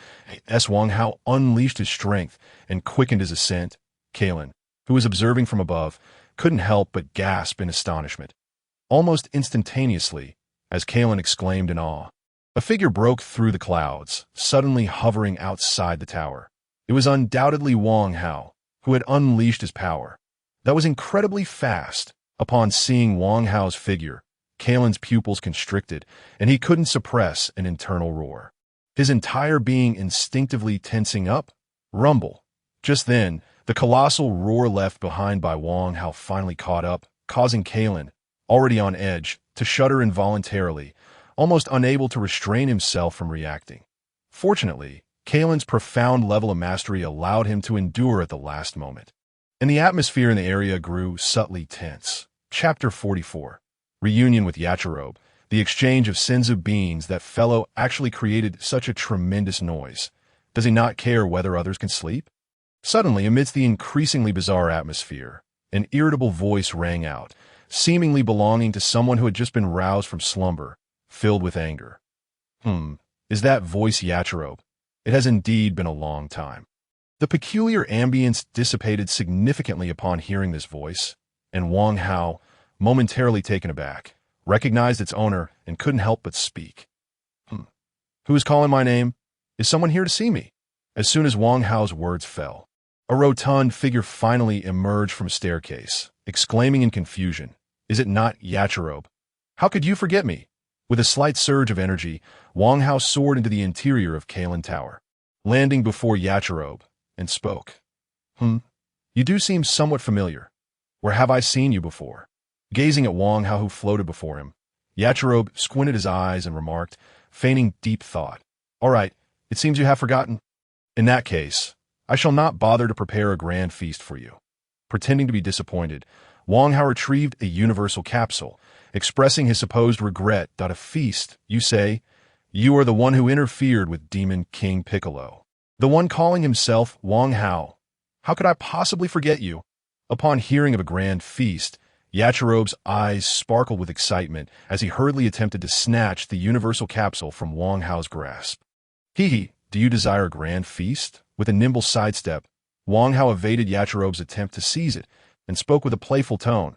Wang Hao unleashed his strength and quickened his ascent. Kalen, who was observing from above, couldn't help but gasp in astonishment. Almost instantaneously, as Kalen exclaimed in awe, a figure broke through the clouds, suddenly hovering outside the tower. It was undoubtedly Wang Hao, who had unleashed his power. That was incredibly fast. Upon seeing Wang Hao's figure, Kalen's pupils constricted, and he couldn't suppress an internal roar. His entire being instinctively tensing up. Rumble. Just then, the colossal roar left behind by Wang Hao finally caught up, causing Kalen, already on edge, to shudder involuntarily, almost unable to restrain himself from reacting. Fortunately, Kalen's profound level of mastery allowed him to endure at the last moment. And the atmosphere in the area grew subtly tense. Chapter 44. Reunion with Yachirobe. The exchange of Senzu beans. That fellow actually created such a tremendous noise. Does he not care whether others can sleep? Suddenly, amidst the increasingly bizarre atmosphere, an irritable voice rang out, seemingly belonging to someone who had just been roused from slumber, filled with anger. Is that voice Yachirobe? It has indeed been a long time. The peculiar ambience dissipated significantly upon hearing this voice, and Wang Hao, momentarily taken aback, recognized its owner and couldn't help but speak. Who is calling my name? Is someone here to see me? As soon as Wang Hao's words fell, a rotund figure finally emerged from a staircase, exclaiming in confusion, "Is it not Yachirobe? How could you forget me?" With a slight surge of energy, Wang Hao soared into the interior of Kalen Tower, landing before Yachirobe, and spoke. You do seem somewhat familiar. Where have I seen you before? Gazing at Wang Hao, who floated before him, Yachirobe squinted his eyes and remarked, feigning deep thought, "All right, it seems you have forgotten. In that case, I shall not bother to prepare a grand feast for you." Pretending to be disappointed, Wang Hao retrieved a universal capsule, expressing his supposed regret. "A feast, you say? You are the one who interfered with Demon King Piccolo. The one calling himself Wang Hao. How could I possibly forget you?" Upon hearing of a grand feast, Yachirobe's eyes sparkled with excitement as he hurriedly attempted to snatch the universal capsule from Wang Hao's grasp. Do you desire a grand feast?" With a nimble sidestep, Wang Hao evaded Yachirobe's attempt to seize it and spoke with a playful tone.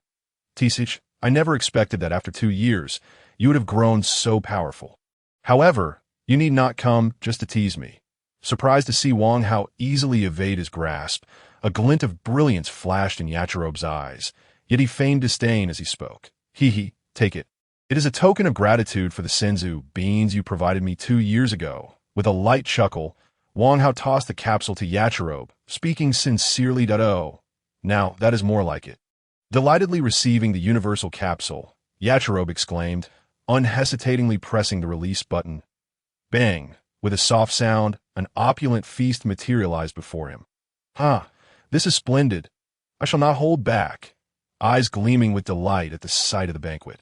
"Tisich, I never expected that after 2 years, you would have grown so powerful. However, you need not come just to tease me." Surprised to see Wang Hao easily evade his grasp, a glint of brilliance flashed in Yachirobe's eyes, yet he feigned disdain as he spoke. Take it. It is a token of gratitude for the Senzu beans you provided me 2 years ago." With a light chuckle, Wang Hao tossed the capsule to Yachirobe, speaking sincerely. Oh, now that is more like it. Delightedly receiving the universal capsule, Yachirobe exclaimed, unhesitatingly pressing the release button. Bang! With a soft sound, an opulent feast materialized before him. This is splendid. I shall not hold back. Eyes gleaming with delight at the sight of the banquet.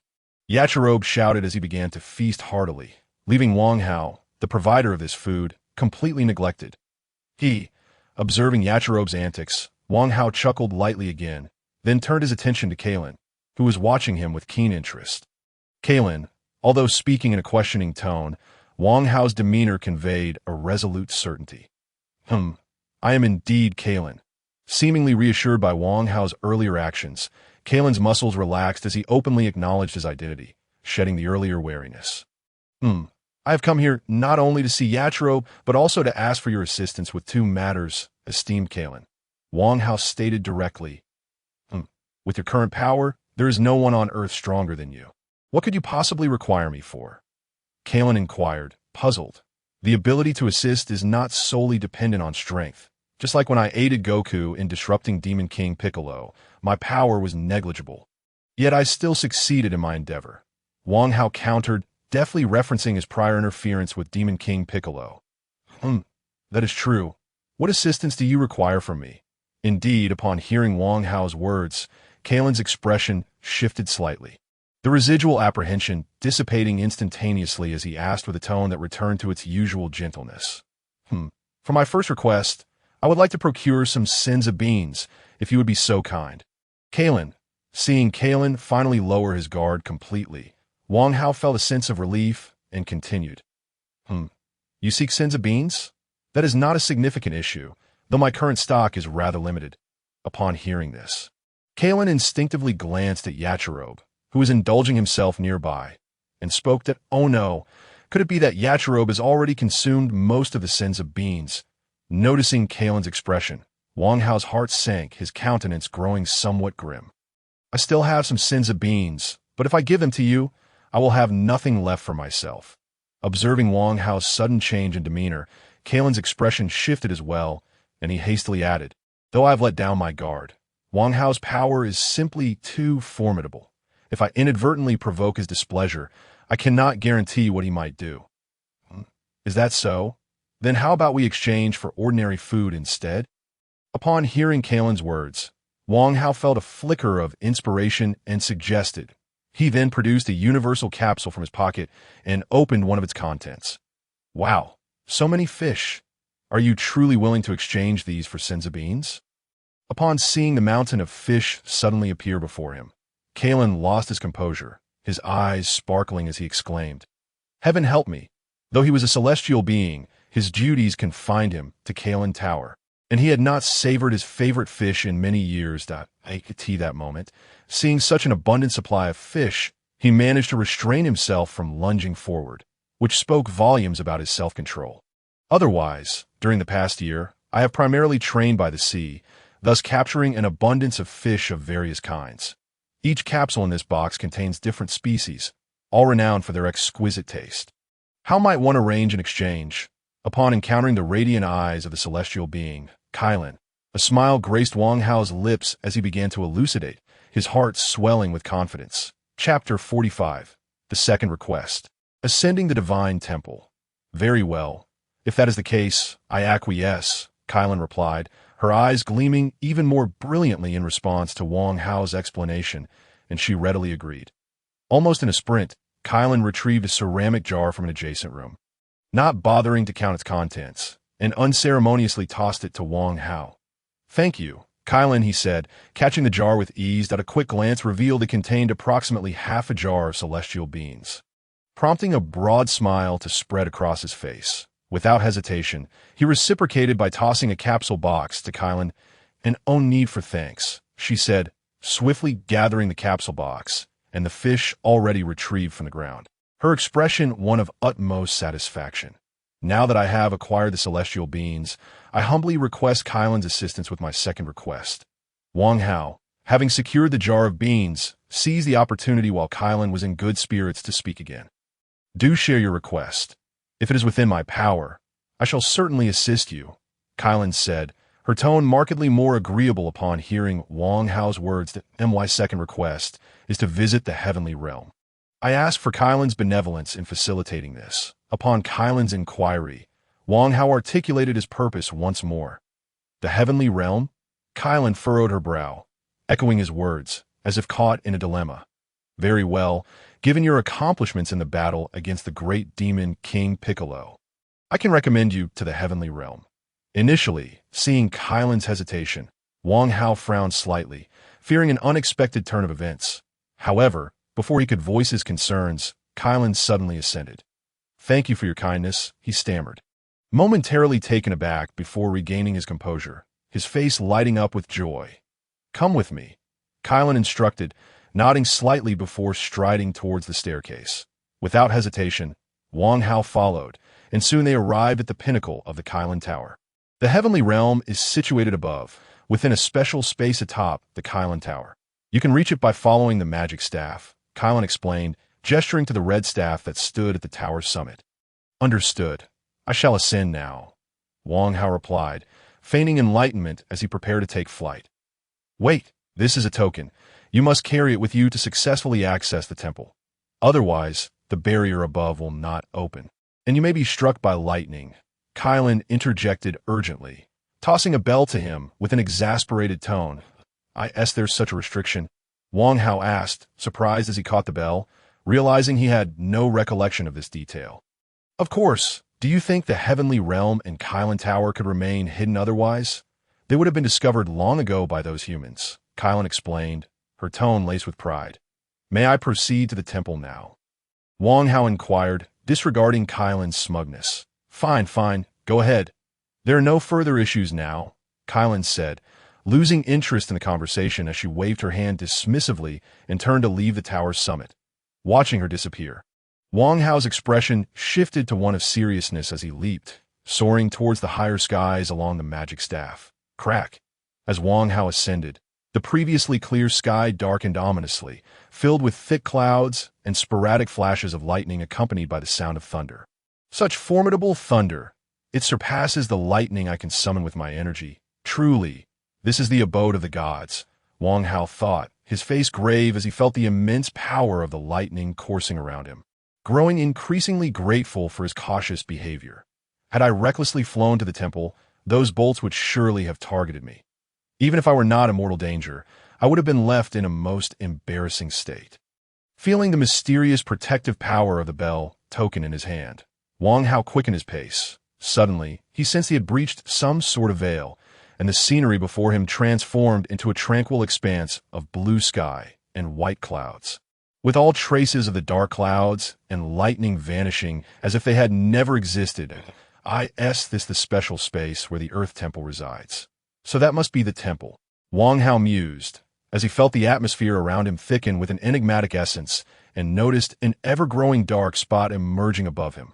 Yachirobe shouted as he began to feast heartily, leaving Wang Hao, the provider of this food, completely neglected. Observing Yachirobe's antics, Wang Hao chuckled lightly again, then turned his attention to Kalin, who was watching him with keen interest. Kalin, although speaking in a questioning tone, Wang Hao's demeanor conveyed a resolute certainty. I am indeed Kalin. Seemingly reassured by Wang Hao's earlier actions, Kalin's muscles relaxed as he openly acknowledged his identity, shedding the earlier wariness. I have come here not only to see Yachirobe, but also to ask for your assistance with two matters, esteemed Kalin. Wang Hao stated directly. With your current power, there is no one on Earth stronger than you. What could you possibly require me for? Kalin inquired, puzzled. The ability to assist is not solely dependent on strength. Just like when I aided Goku in disrupting Demon King Piccolo, my power was negligible. Yet I still succeeded in my endeavor. Wang Hao countered, deftly referencing his prior interference with Demon King Piccolo. That is true. What assistance do you require from me? Indeed, upon hearing Wang Hao's words, Kalin's expression shifted slightly, the residual apprehension dissipating instantaneously as he asked with a tone that returned to its usual gentleness. For my first request, I would like to procure some Senzu beans, if you would be so kind. Kalin. Seeing Kalin finally lower his guard completely, Wang Hao felt a sense of relief and continued. You seek Senzu beans? That is not a significant issue, though my current stock is rather limited. Upon hearing this, Kalin instinctively glanced at Yachirobe, who was indulging himself nearby, and spoke that, oh no, could it be that Yachirobe has already consumed most of the Senzu beans? Noticing Kalin's expression, Wang Hao's heart sank, his countenance growing somewhat grim. I still have some Senzu beans, but if I give them to you, I will have nothing left for myself. Observing Wang Hao's sudden change in demeanor, Kalin's expression shifted as well, and he hastily added, though I have let down my guard, Wang Hao's power is simply too formidable. If I inadvertently provoke his displeasure, I cannot guarantee what he might do. Is that so? Then how about we exchange for ordinary food instead? Upon hearing Kalin's words, Wang Hao felt a flicker of inspiration and suggested. He then produced a universal capsule from his pocket and opened one of its contents. Wow, so many fish. Are you truly willing to exchange these for Senzu beans? Upon seeing the mountain of fish suddenly appear before him, Kalin lost his composure, his eyes sparkling as he exclaimed, Heaven help me! Though he was a celestial being, his duties confined him to Kalin Tower, and he had not savored his favorite fish in many years. I could see that moment. Seeing such an abundant supply of fish, he managed to restrain himself from lunging forward, which spoke volumes about his self-control. Otherwise, during the past year, I have primarily trained by the sea, thus capturing an abundance of fish of various kinds. Each capsule in this box contains different species, all renowned for their exquisite taste. How might one arrange an exchange? Upon encountering the radiant eyes of the celestial being, Kalin, a smile graced Wang Hao's lips as he began to elucidate, his heart swelling with confidence. Chapter 45. The Second Request. Ascending the Divine Temple. Very well. If that is the case, I acquiesce, Kalin replied, her eyes gleaming even more brilliantly in response to Wang Hao's explanation, and she readily agreed. Almost in a sprint, Kalin retrieved a ceramic jar from an adjacent room. Not bothering to count its contents, and unceremoniously tossed it to Wang Hao. Thank you, Kalin, he said, catching the jar with ease that a quick glance revealed it contained approximately half a jar of celestial beans, prompting a broad smile to spread across his face. Without hesitation, he reciprocated by tossing a capsule box to Kalin. And oh need for thanks, she said, swiftly gathering the capsule box and the fish already retrieved from the ground, her expression one of utmost satisfaction. Now that I have acquired the celestial beans, I humbly request Kalin's assistance with my second request. Wang Hao, having secured the jar of beans, seized the opportunity while Kalin was in good spirits to speak again. Do share your request. If it is within my power, I shall certainly assist you, Kylan said, her tone markedly more agreeable upon hearing Wang Hao's words that my second request is to visit the heavenly realm. I asked for Kylan's benevolence in facilitating this. Upon Kylan's inquiry, Wang Hao articulated his purpose once more. The heavenly realm? Kylan furrowed her brow, echoing his words, as if caught in a dilemma. Very well, given your accomplishments in the battle against the great demon King Piccolo, I can recommend you to the heavenly realm. Initially, seeing Kylan's hesitation, Wang Hao frowned slightly, fearing an unexpected turn of events. However, before he could voice his concerns, Kylan suddenly assented. Thank you for your kindness, he stammered, momentarily taken aback before regaining his composure, his face lighting up with joy. Come with me, Kylan instructed, nodding slightly before striding towards the staircase. Without hesitation, Wang Hao followed, and soon they arrived at the pinnacle of the Kylan Tower. The heavenly realm is situated above, within a special space atop the Kylan Tower. You can reach it by following the magic staff, Kylan explained, gesturing to the red staff that stood at the tower's summit. Understood. I shall ascend now, Wang Hao replied, feigning enlightenment as he prepared to take flight. Wait, this is a token. You must carry it with you to successfully access the temple. Otherwise, the barrier above will not open, and you may be struck by lightning, Kylan interjected urgently, tossing a bell to him with an exasperated tone. There's such a restriction? Wang Hao asked, surprised as he caught the bell, realizing he had no recollection of this detail. Of course, do you think the heavenly realm and Kylan Tower could remain hidden otherwise? They would have been discovered long ago by those humans, Kylan explained, her tone laced with pride. May I proceed to the temple now? Wang Hao inquired, disregarding Kylan's smugness. Fine, go ahead. There are no further issues now, Kylan said, losing interest in the conversation as she waved her hand dismissively and turned to leave the tower's summit. Watching her disappear, Wang Hao's expression shifted to one of seriousness as he leaped, soaring towards the higher skies along the magic staff. Crack! As Wang Hao ascended, the previously clear sky darkened ominously, filled with thick clouds and sporadic flashes of lightning accompanied by the sound of thunder. Such formidable thunder! It surpasses the lightning I can summon with my energy. Truly, this is the abode of the gods, Wang Hao thought, his face grave as he felt the immense power of the lightning coursing around him, growing increasingly grateful for his cautious behavior. Had I recklessly flown to the temple, those bolts would surely have targeted me. Even if I were not in mortal danger, I would have been left in a most embarrassing state. Feeling the mysterious protective power of the bell token in his hand, Wang Hao quickened his pace. Suddenly, he sensed he had breached some sort of veil, and the scenery before him transformed into a tranquil expanse of blue sky and white clouds, with all traces of the dark clouds and lightning vanishing as if they had never existed. This the special space where the Earth Temple resides. So that must be the temple, Wang Hao mused, as he felt the atmosphere around him thicken with an enigmatic essence and noticed an ever-growing dark spot emerging above him.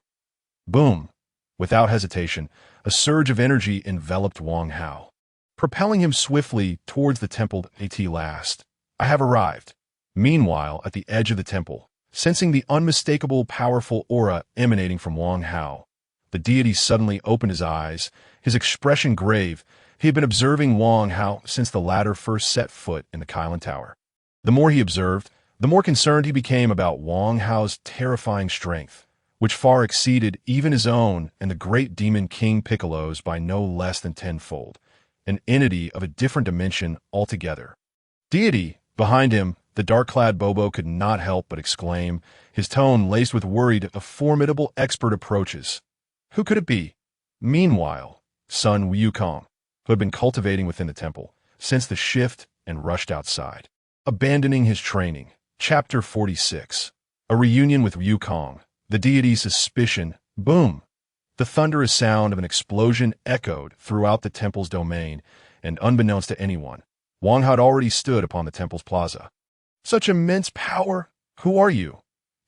Boom! Without hesitation, a surge of energy enveloped Wang Hao, propelling him swiftly towards the temple. At last, I have arrived. Meanwhile, at the edge of the temple, sensing the unmistakable powerful aura emanating from Wang Hao, the deity suddenly opened his eyes, his expression grave. He had been observing Wang Hao since the latter first set foot in the Kylan Tower. The more he observed, the more concerned he became about Wang Hao's terrifying strength, which far exceeded even his own and the great demon King Piccolo's by no less than tenfold, an entity of a different dimension altogether. Deity! Behind him, the dark-clad Bobo could not help but exclaim, his tone laced with worry. A formidable expert approaches. Who could it be? Meanwhile, son Wukong, who had been cultivating within the temple, sensed the shift and rushed outside. Abandoning his training. Chapter 46. A reunion with Wukong. The deity's suspicion. Boom! The thunderous sound of an explosion echoed throughout the temple's domain, and unbeknownst to anyone, Wang Hao had already stood upon the temple's plaza. Such immense power! Who are you?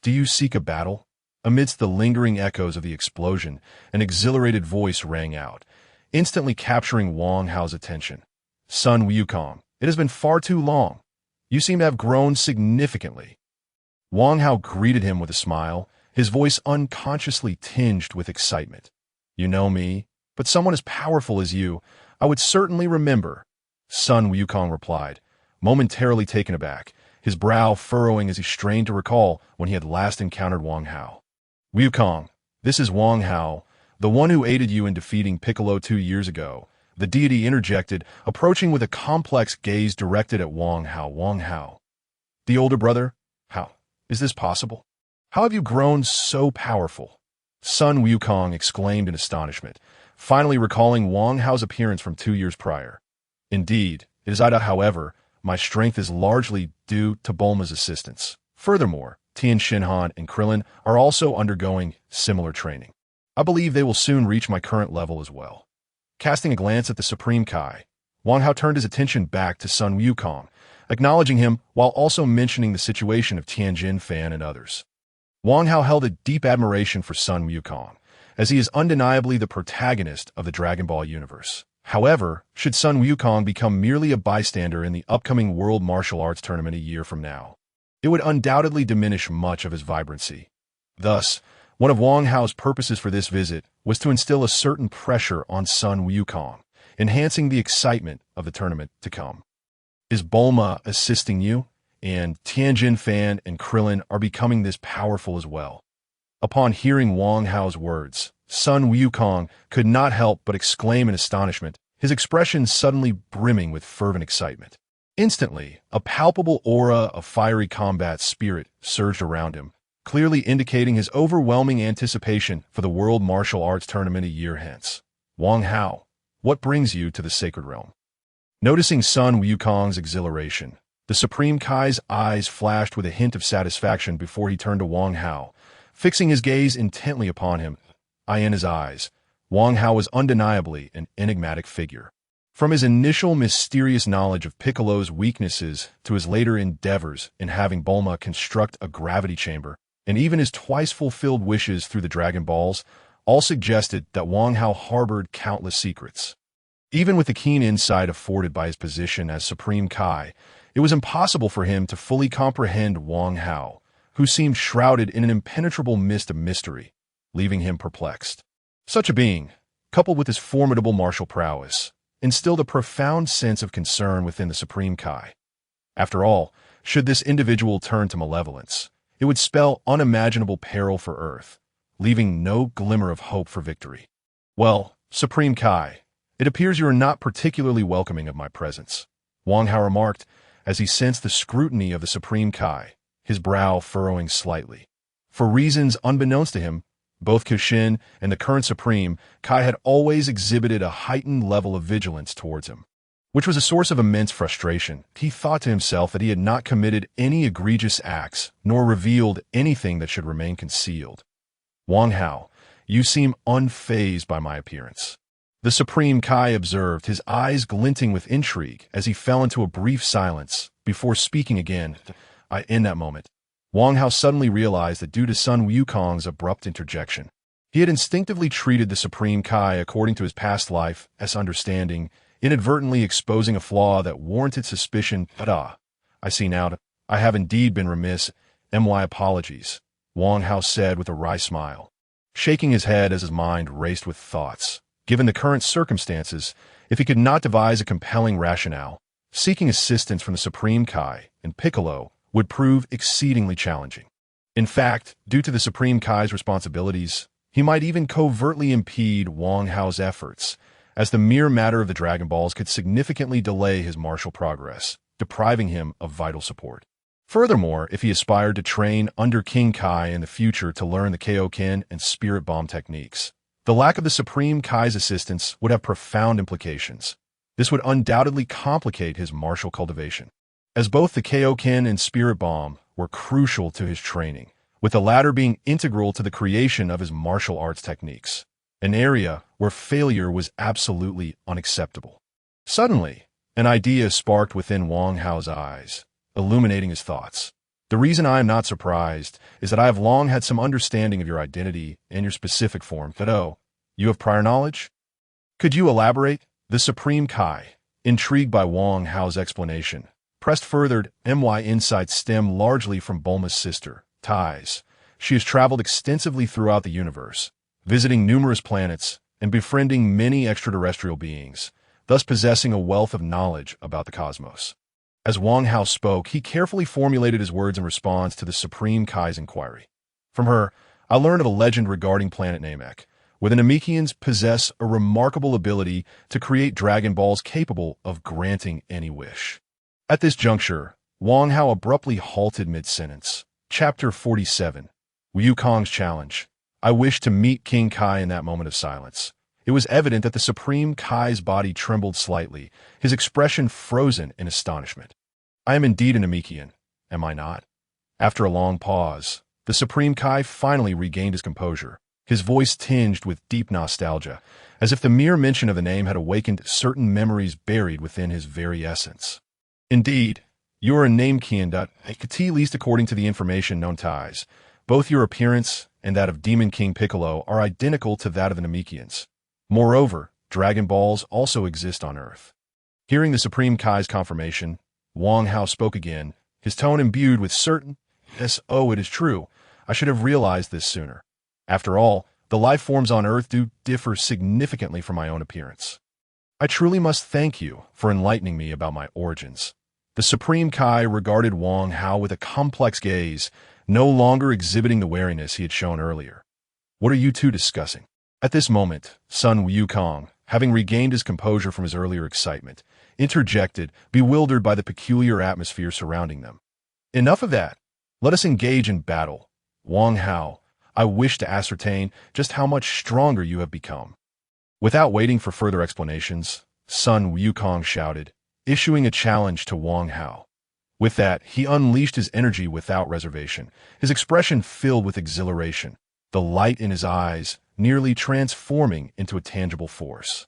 Do you seek a battle? Amidst the lingering echoes of the explosion, an exhilarated voice rang out, instantly capturing Wang Hao's attention. Son Wukong, it has been far too long. You seem to have grown significantly. Wang Hao greeted him with a smile, his voice unconsciously tinged with excitement. You know me, but someone as powerful as you, I would certainly remember. Sun Wukong replied, momentarily taken aback, his brow furrowing as he strained to recall when he had last encountered Wang Hao. Wukong, this is Wang Hao, the one who aided you in defeating Piccolo 2 years ago. The deity interjected, approaching with a complex gaze directed at Wang Hao. Wang Hao. The older brother? How? Is this possible? How have you grown so powerful? Sun Wukong exclaimed in astonishment, finally recalling Wang Hao's appearance from 2 years prior. Indeed, it is I. However, my strength is largely due to Bulma's assistance. Furthermore, Tien and Krillin are also undergoing similar training. I believe they will soon reach my current level as well. Casting a glance at the Supreme Kai, Wang Hao turned his attention back to Sun Wukong, acknowledging him while also mentioning the situation of Tianjin Fan and others. Wang Hao held a deep admiration for Sun Wukong, as he is undeniably the protagonist of the Dragon Ball universe. However, should Sun Wukong become merely a bystander in the upcoming World Martial Arts Tournament a year from now, it would undoubtedly diminish much of his vibrancy. Thus, one of Wang Hao's purposes for this visit was to instill a certain pressure on Sun Wukong, enhancing the excitement of the tournament to come. Is Bulma assisting you? And Tianjin Fan and Krillin are becoming this powerful as well. Upon hearing Wang Hao's words, Sun Wukong could not help but exclaim in astonishment, his expression suddenly brimming with fervent excitement. Instantly, a palpable aura of fiery combat spirit surged around him, clearly indicating his overwhelming anticipation for the World Martial Arts Tournament a year hence. Wang Hao, what brings you to the Sacred Realm? Noticing Sun Wukong's exhilaration, the Supreme Kai's eyes flashed with a hint of satisfaction before he turned to Wang Hao, fixing his gaze intently upon him. In his eyes, Wang Hao was undeniably an enigmatic figure. From his initial mysterious knowledge of Piccolo's weaknesses to his later endeavors in having Bulma construct a gravity chamber, and even his twice-fulfilled wishes through the Dragon Balls, all suggested that Wang Hao harbored countless secrets. Even with the keen insight afforded by his position as Supreme Kai, it was impossible for him to fully comprehend Wang Hao, who seemed shrouded in an impenetrable mist of mystery, leaving him perplexed. Such a being, coupled with his formidable martial prowess, instilled a profound sense of concern within the Supreme Kai. After all, should this individual turn to malevolence, it would spell unimaginable peril for Earth, leaving no glimmer of hope for victory. Well, Supreme Kai, it appears you are not particularly welcoming of my presence, Wang Hao remarked as he sensed the scrutiny of the Supreme Kai, his brow furrowing slightly. For reasons unbeknownst to him, both Kenshin and the current Supreme Kai had always exhibited a heightened level of vigilance towards him, which was a source of immense frustration. He thought to himself that he had not committed any egregious acts, nor revealed anything that should remain concealed. Wang Hao, you seem unfazed by my appearance. The Supreme Kai observed, his eyes glinting with intrigue as he fell into a brief silence before speaking again. In that moment, Wang Hao suddenly realized that due to Sun Wukong's abrupt interjection, he had instinctively treated the Supreme Kai according to his past life as understanding, inadvertently exposing a flaw that warranted suspicion. I see now. I have indeed been remiss. My apologies, Wang Hao said with a wry smile, shaking his head as his mind raced with thoughts. Given the current circumstances, if he could not devise a compelling rationale, seeking assistance from the Supreme Kai and Piccolo would prove exceedingly challenging. In fact, due to the Supreme Kai's responsibilities, he might even covertly impede Wang Hao's efforts, as the mere matter of the Dragon Balls could significantly delay his martial progress, depriving him of vital support. Furthermore, if he aspired to train under King Kai in the future to learn the Kaioken and Spirit Bomb techniques, the lack of the Supreme Kai's assistance would have profound implications. This would undoubtedly complicate his martial cultivation, as both the Kaioken and Spirit Bomb were crucial to his training, with the latter being integral to the creation of his martial arts techniques, an area where failure was absolutely unacceptable. Suddenly, an idea sparked within Wang Hao's eyes, illuminating his thoughts. The reason I am not surprised is that I have long had some understanding of your identity and your specific form. You have prior knowledge? Could you elaborate? The Supreme Kai, intrigued by Wang Hao's explanation, pressed further. My insights stem largely from Bulma's sister, Tai's. She has traveled extensively throughout the universe, visiting numerous planets and befriending many extraterrestrial beings, thus possessing a wealth of knowledge about the cosmos. As Wang Hao spoke, he carefully formulated his words in response to the Supreme Kai's inquiry. From her, I learned of a legend regarding planet Namek, where the Namekians possess a remarkable ability to create Dragon Balls capable of granting any wish. At this juncture, Wang Hao abruptly halted mid-sentence. Chapter 47. Wukong's Challenge. I wished to meet King Kai in that moment of silence. It was evident that the Supreme Kai's body trembled slightly, his expression frozen in astonishment. I am indeed an Namekian, am I not? After a long pause, the Supreme Kai finally regained his composure, his voice tinged with deep nostalgia, as if the mere mention of the name had awakened certain memories buried within his very essence. Indeed, you are a Namekian, at least according to the information known to us. Both your appearance and that of Demon King Piccolo are identical to that of the Namekians. Moreover, Dragon Balls also exist on Earth. Hearing the Supreme Kai's confirmation, Wang Hao spoke again, his tone imbued with certain, yes, oh, it is true. I should have realized this sooner. After all, the life forms on Earth do differ significantly from my own appearance. I truly must thank you for enlightening me about my origins. The Supreme Kai regarded Wang Hao with a complex gaze, no longer exhibiting the wariness he had shown earlier. What are you two discussing? At this moment, Sun Wukong, having regained his composure from his earlier excitement, interjected, bewildered by the peculiar atmosphere surrounding them. Enough of that. Let us engage in battle. Wang Hao, I wish to ascertain just how much stronger you have become. Without waiting for further explanations, Sun Wukong shouted, issuing a challenge to Wang Hao. With that, he unleashed his energy without reservation, his expression filled with exhilaration, the light in his eyes nearly transforming into a tangible force.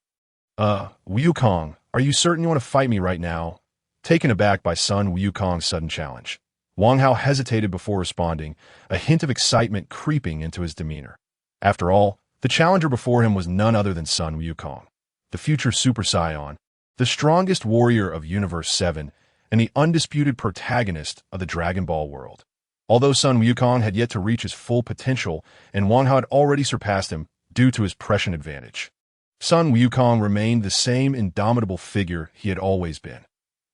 Wukong, are you certain you want to fight me right now? Taken aback by Sun Wukong's sudden challenge, Wang Hao hesitated before responding, a hint of excitement creeping into his demeanor. After all, the challenger before him was none other than Sun Wukong, the future Super Saiyan, the strongest warrior of Universe 7, and the undisputed protagonist of the Dragon Ball world. Although Sun Wukong had yet to reach his full potential, and Wang Hao had already surpassed him due to his prescient advantage, Sun Wukong remained the same indomitable figure he had always been.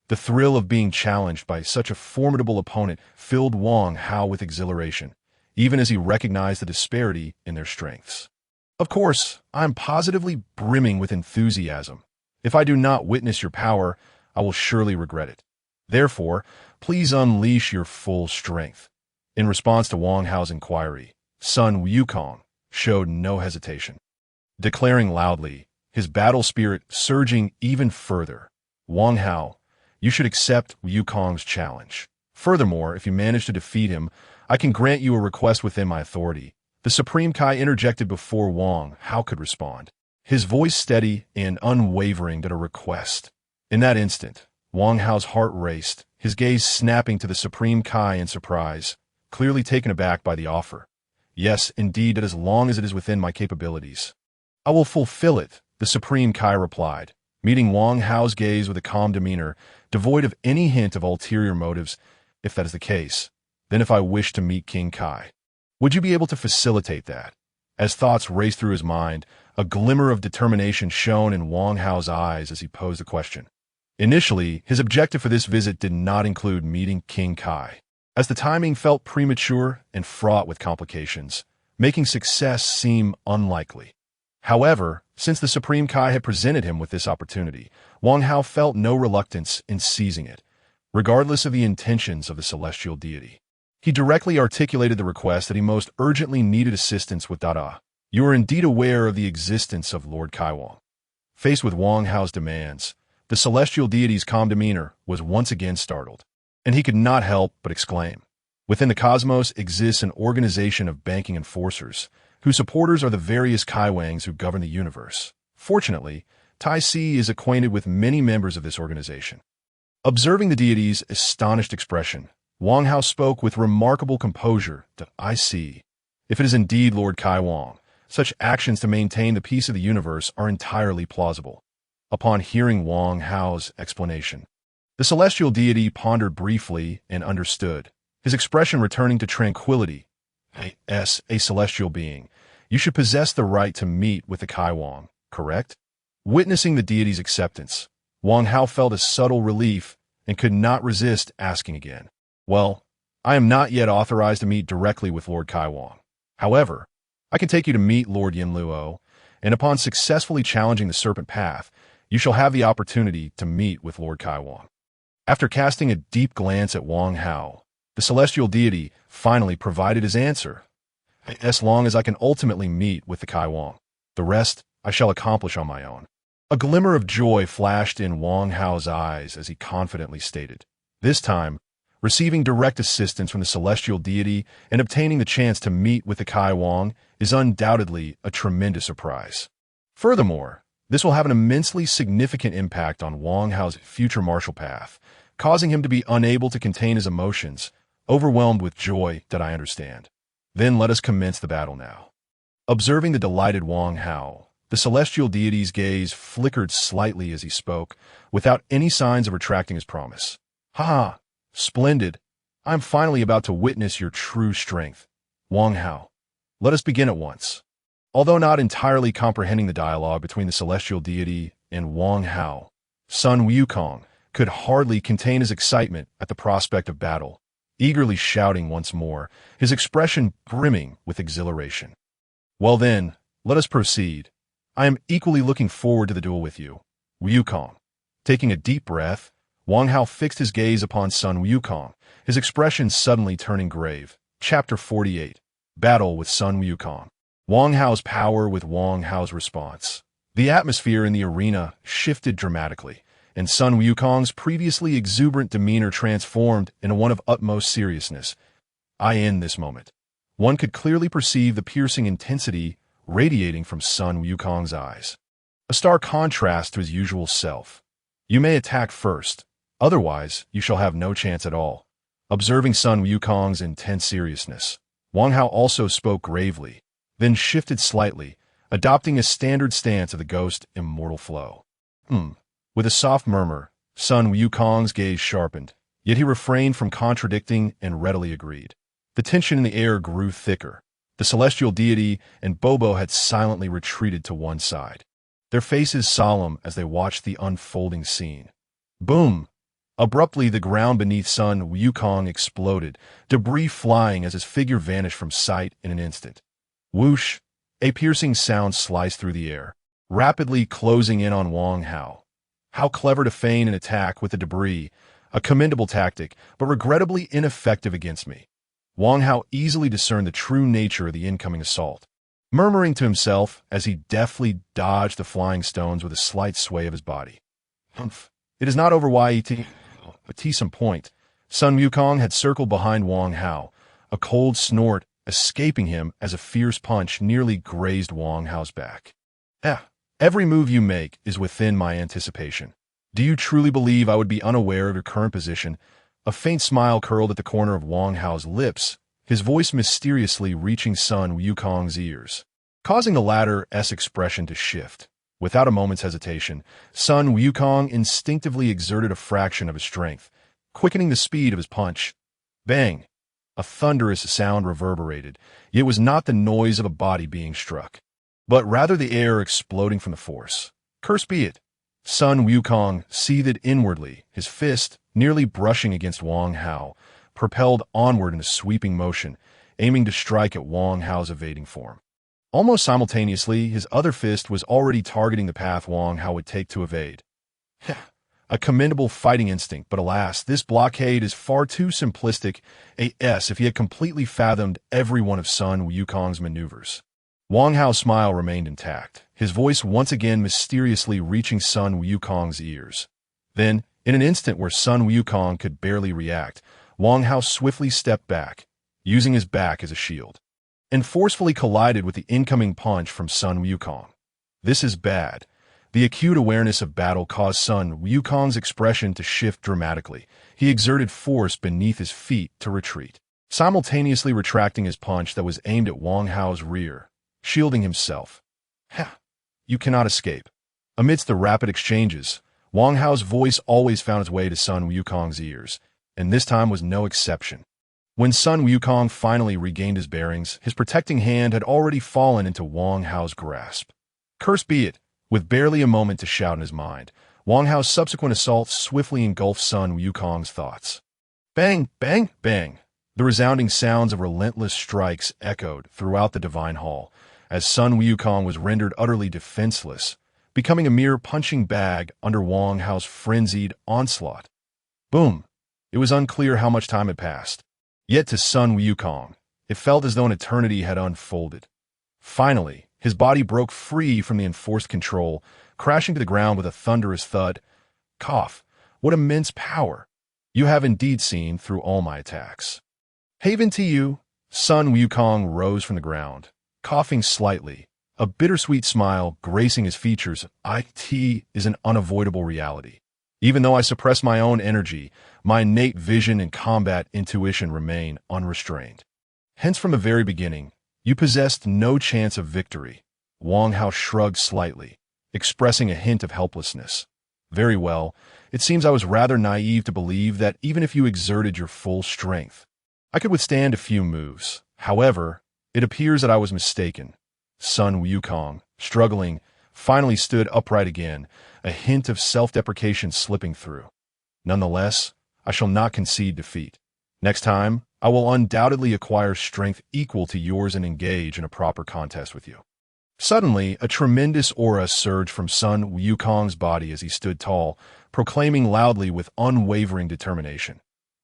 The thrill of being challenged by such a formidable opponent filled Wang Hao with exhilaration, even as he recognized the disparity in their strengths. Of course, I am positively brimming with enthusiasm. If I do not witness your power, I will surely regret it. Therefore, please unleash your full strength. In response to Wang Hao's inquiry, Sun Wukong showed no hesitation. Declaring loudly, his battle spirit surging even further, Wang Hao, you should accept Wukong's challenge. Furthermore, if you manage to defeat him, I can grant you a request within my authority. The Supreme Kai interjected before Wang Hao could respond, his voice steady and unwavering at a request. In that instant, Wang Hao's heart raced, his gaze snapping to the Supreme Kai in surprise, clearly taken aback by the offer. Yes, indeed, as long as it is within my capabilities. I will fulfill it, the Supreme Kai replied, meeting Wang Hao's gaze with a calm demeanor, devoid of any hint of ulterior motives. If that is the case, then if I wish to meet King Kai, would you be able to facilitate that? As thoughts raced through his mind, a glimmer of determination shone in Wang Hao's eyes as he posed the question. Initially, his objective for this visit did not include meeting King Kai, as the timing felt premature and fraught with complications, making success seem unlikely. However, since the Supreme Kai had presented him with this opportunity, Wang Hao felt no reluctance in seizing it, regardless of the intentions of the celestial deity. He directly articulated the request that he most urgently needed assistance with Dada. You are indeed aware of the existence of Lord Kaiwang. Faced with Wang Hao's demands, the celestial deity's calm demeanor was once again startled, and he could not help but exclaim. Within the cosmos exists an organization of banking enforcers, whose supporters are the various Kaiwangs who govern the universe. Fortunately, Tai Si is acquainted with many members of this organization. Observing the deity's astonished expression, Wang Hao spoke with remarkable composure that I see. If it is indeed Lord Kaiwang, such actions to maintain the peace of the universe are entirely plausible. Upon hearing Wang Hao's explanation, the celestial deity pondered briefly and understood, his expression returning to tranquility. As a celestial being, you should possess the right to meet with the Kaiwang, correct? Witnessing the deity's acceptance, Wang Hao felt a subtle relief and could not resist asking again. Well, I am not yet authorized to meet directly with Lord Kaiwang. However, I can take you to meet Lord Yin Luo, and upon successfully challenging the Serpent Path, you shall have the opportunity to meet with Lord Kaiwang. After casting a deep glance at Wang Hao, the celestial deity finally provided his answer. As long as I can ultimately meet with the Kaiwang, the rest I shall accomplish on my own. A glimmer of joy flashed in Wang Hao's eyes as he confidently stated. This time, receiving direct assistance from the celestial deity and obtaining the chance to meet with the Kaiwang is undoubtedly a tremendous surprise. Furthermore, this will have an immensely significant impact on Wang Hao's future martial path, causing him to be unable to contain his emotions, overwhelmed with joy that I understand. Then let us commence the battle now. Observing the delighted Wang Hao, the celestial deity's gaze flickered slightly as he spoke, without any signs of retracting his promise. Ha! Splendid! I am finally about to witness your true strength. Wang Hao, let us begin at once. Although not entirely comprehending the dialogue between the celestial deity and Wang Hao, Sun Wukong could hardly contain his excitement at the prospect of battle, eagerly shouting once more, his expression brimming with exhilaration. Well then, let us proceed. I am equally looking forward to the duel with you. Wukong. Taking a deep breath, Wang Hao fixed his gaze upon Sun Wukong, his expression suddenly turning grave. Chapter 48. Battle with Sun Wukong. Wang Hao's power with Wang Hao's response. The atmosphere in the arena shifted dramatically, and Sun Wukong's previously exuberant demeanor transformed into one of utmost seriousness. In this moment, one could clearly perceive the piercing intensity radiating from Sun Wukong's eyes. A stark contrast to his usual self. You may attack first, otherwise you shall have no chance at all. Observing Sun Wukong's intense seriousness, Wang Hao also spoke gravely, then shifted slightly, adopting a standard stance of the ghost immortal flow. With a soft murmur, Sun Wukong's gaze sharpened, yet he refrained from contradicting and readily agreed. The tension in the air grew thicker. The celestial deity and Bobo had silently retreated to one side, their faces solemn as they watched the unfolding scene. Boom! Abruptly, the ground beneath Sun Wukong exploded, debris flying as his figure vanished from sight in an instant. Whoosh! A piercing sound sliced through the air, rapidly closing in on Wang Hao. How clever to feign an attack with the debris, a commendable tactic, but regrettably ineffective against me. Wang Hao easily discerned the true nature of the incoming assault, murmuring to himself as he deftly dodged the flying stones with a slight sway of his body. Humph! It is not over YET, but T some point. Sun Wukong had circled behind Wang Hao, a cold snort escaping him as a fierce punch nearly grazed Wang Hao's back. Every move you make is within my anticipation. Do you truly believe I would be unaware of your current position? A faint smile curled at the corner of Wang Hao's lips, his voice mysteriously reaching Sun Wukong's ears, causing the latter's expression to shift. Without a moment's hesitation, Sun Wukong instinctively exerted a fraction of his strength, quickening the speed of his punch. Bang! A thunderous sound reverberated, yet it was not the noise of a body being struck, but rather the air exploding from the force. Cursed be it! Sun Wukong seethed inwardly, his fist, nearly brushing against Wang Hao, propelled onward in a sweeping motion, aiming to strike at Wang Hao's evading form. Almost simultaneously, his other fist was already targeting the path Wang Hao would take to evade. A commendable fighting instinct, but alas, this blockade is far too simplistic if he had completely fathomed every one of Sun Wukong's maneuvers. Wang Hao's smile remained intact, his voice once again mysteriously reaching Sun Wukong's ears. Then, in an instant where Sun Wukong could barely react, Wang Hao swiftly stepped back, using his back as a shield, and forcefully collided with the incoming punch from Sun Wukong. This is bad. The acute awareness of battle caused Sun Wukong's expression to shift dramatically. He exerted force beneath his feet to retreat, simultaneously retracting his punch that was aimed at Wang Hao's rear, shielding himself. You cannot escape. Amidst the rapid exchanges, Wang Hao's voice always found its way to Sun Wukong's ears, and this time was no exception. When Sun Wukong finally regained his bearings, his protecting hand had already fallen into Wang Hao's grasp. Cursed be it! With barely a moment to shout in his mind, Wang Hao's subsequent assault swiftly engulfed Sun Wukong's thoughts. Bang, bang, bang! The resounding sounds of relentless strikes echoed throughout the divine hall, as Sun Wukong was rendered utterly defenseless, becoming a mere punching bag under Wang Hao's frenzied onslaught. Boom! It was unclear how much time had passed. Yet to Sun Wukong, it felt as though an eternity had unfolded. Finally, his body broke free from the enforced control, crashing to the ground with a thunderous thud. Cough! What immense power! You have indeed seen through all my attacks. Haven to you! Sun Wukong rose from the ground, coughing slightly, a bittersweet smile gracing his features. It is an unavoidable reality. Even though I suppress my own energy, my innate vision and combat intuition remain unrestrained. Hence from the very beginning, you possessed no chance of victory. Wang Hao shrugged slightly, expressing a hint of helplessness. Very well, it seems I was rather naive to believe that even if you exerted your full strength, I could withstand a few moves. However, it appears that I was mistaken. Sun Wukong, struggling, finally stood upright again, a hint of self-deprecation slipping through. Nonetheless, I shall not concede defeat. Next time, I will undoubtedly acquire strength equal to yours and engage in a proper contest with you. Suddenly, a tremendous aura surged from Sun Wukong's body as he stood tall, proclaiming loudly with unwavering determination.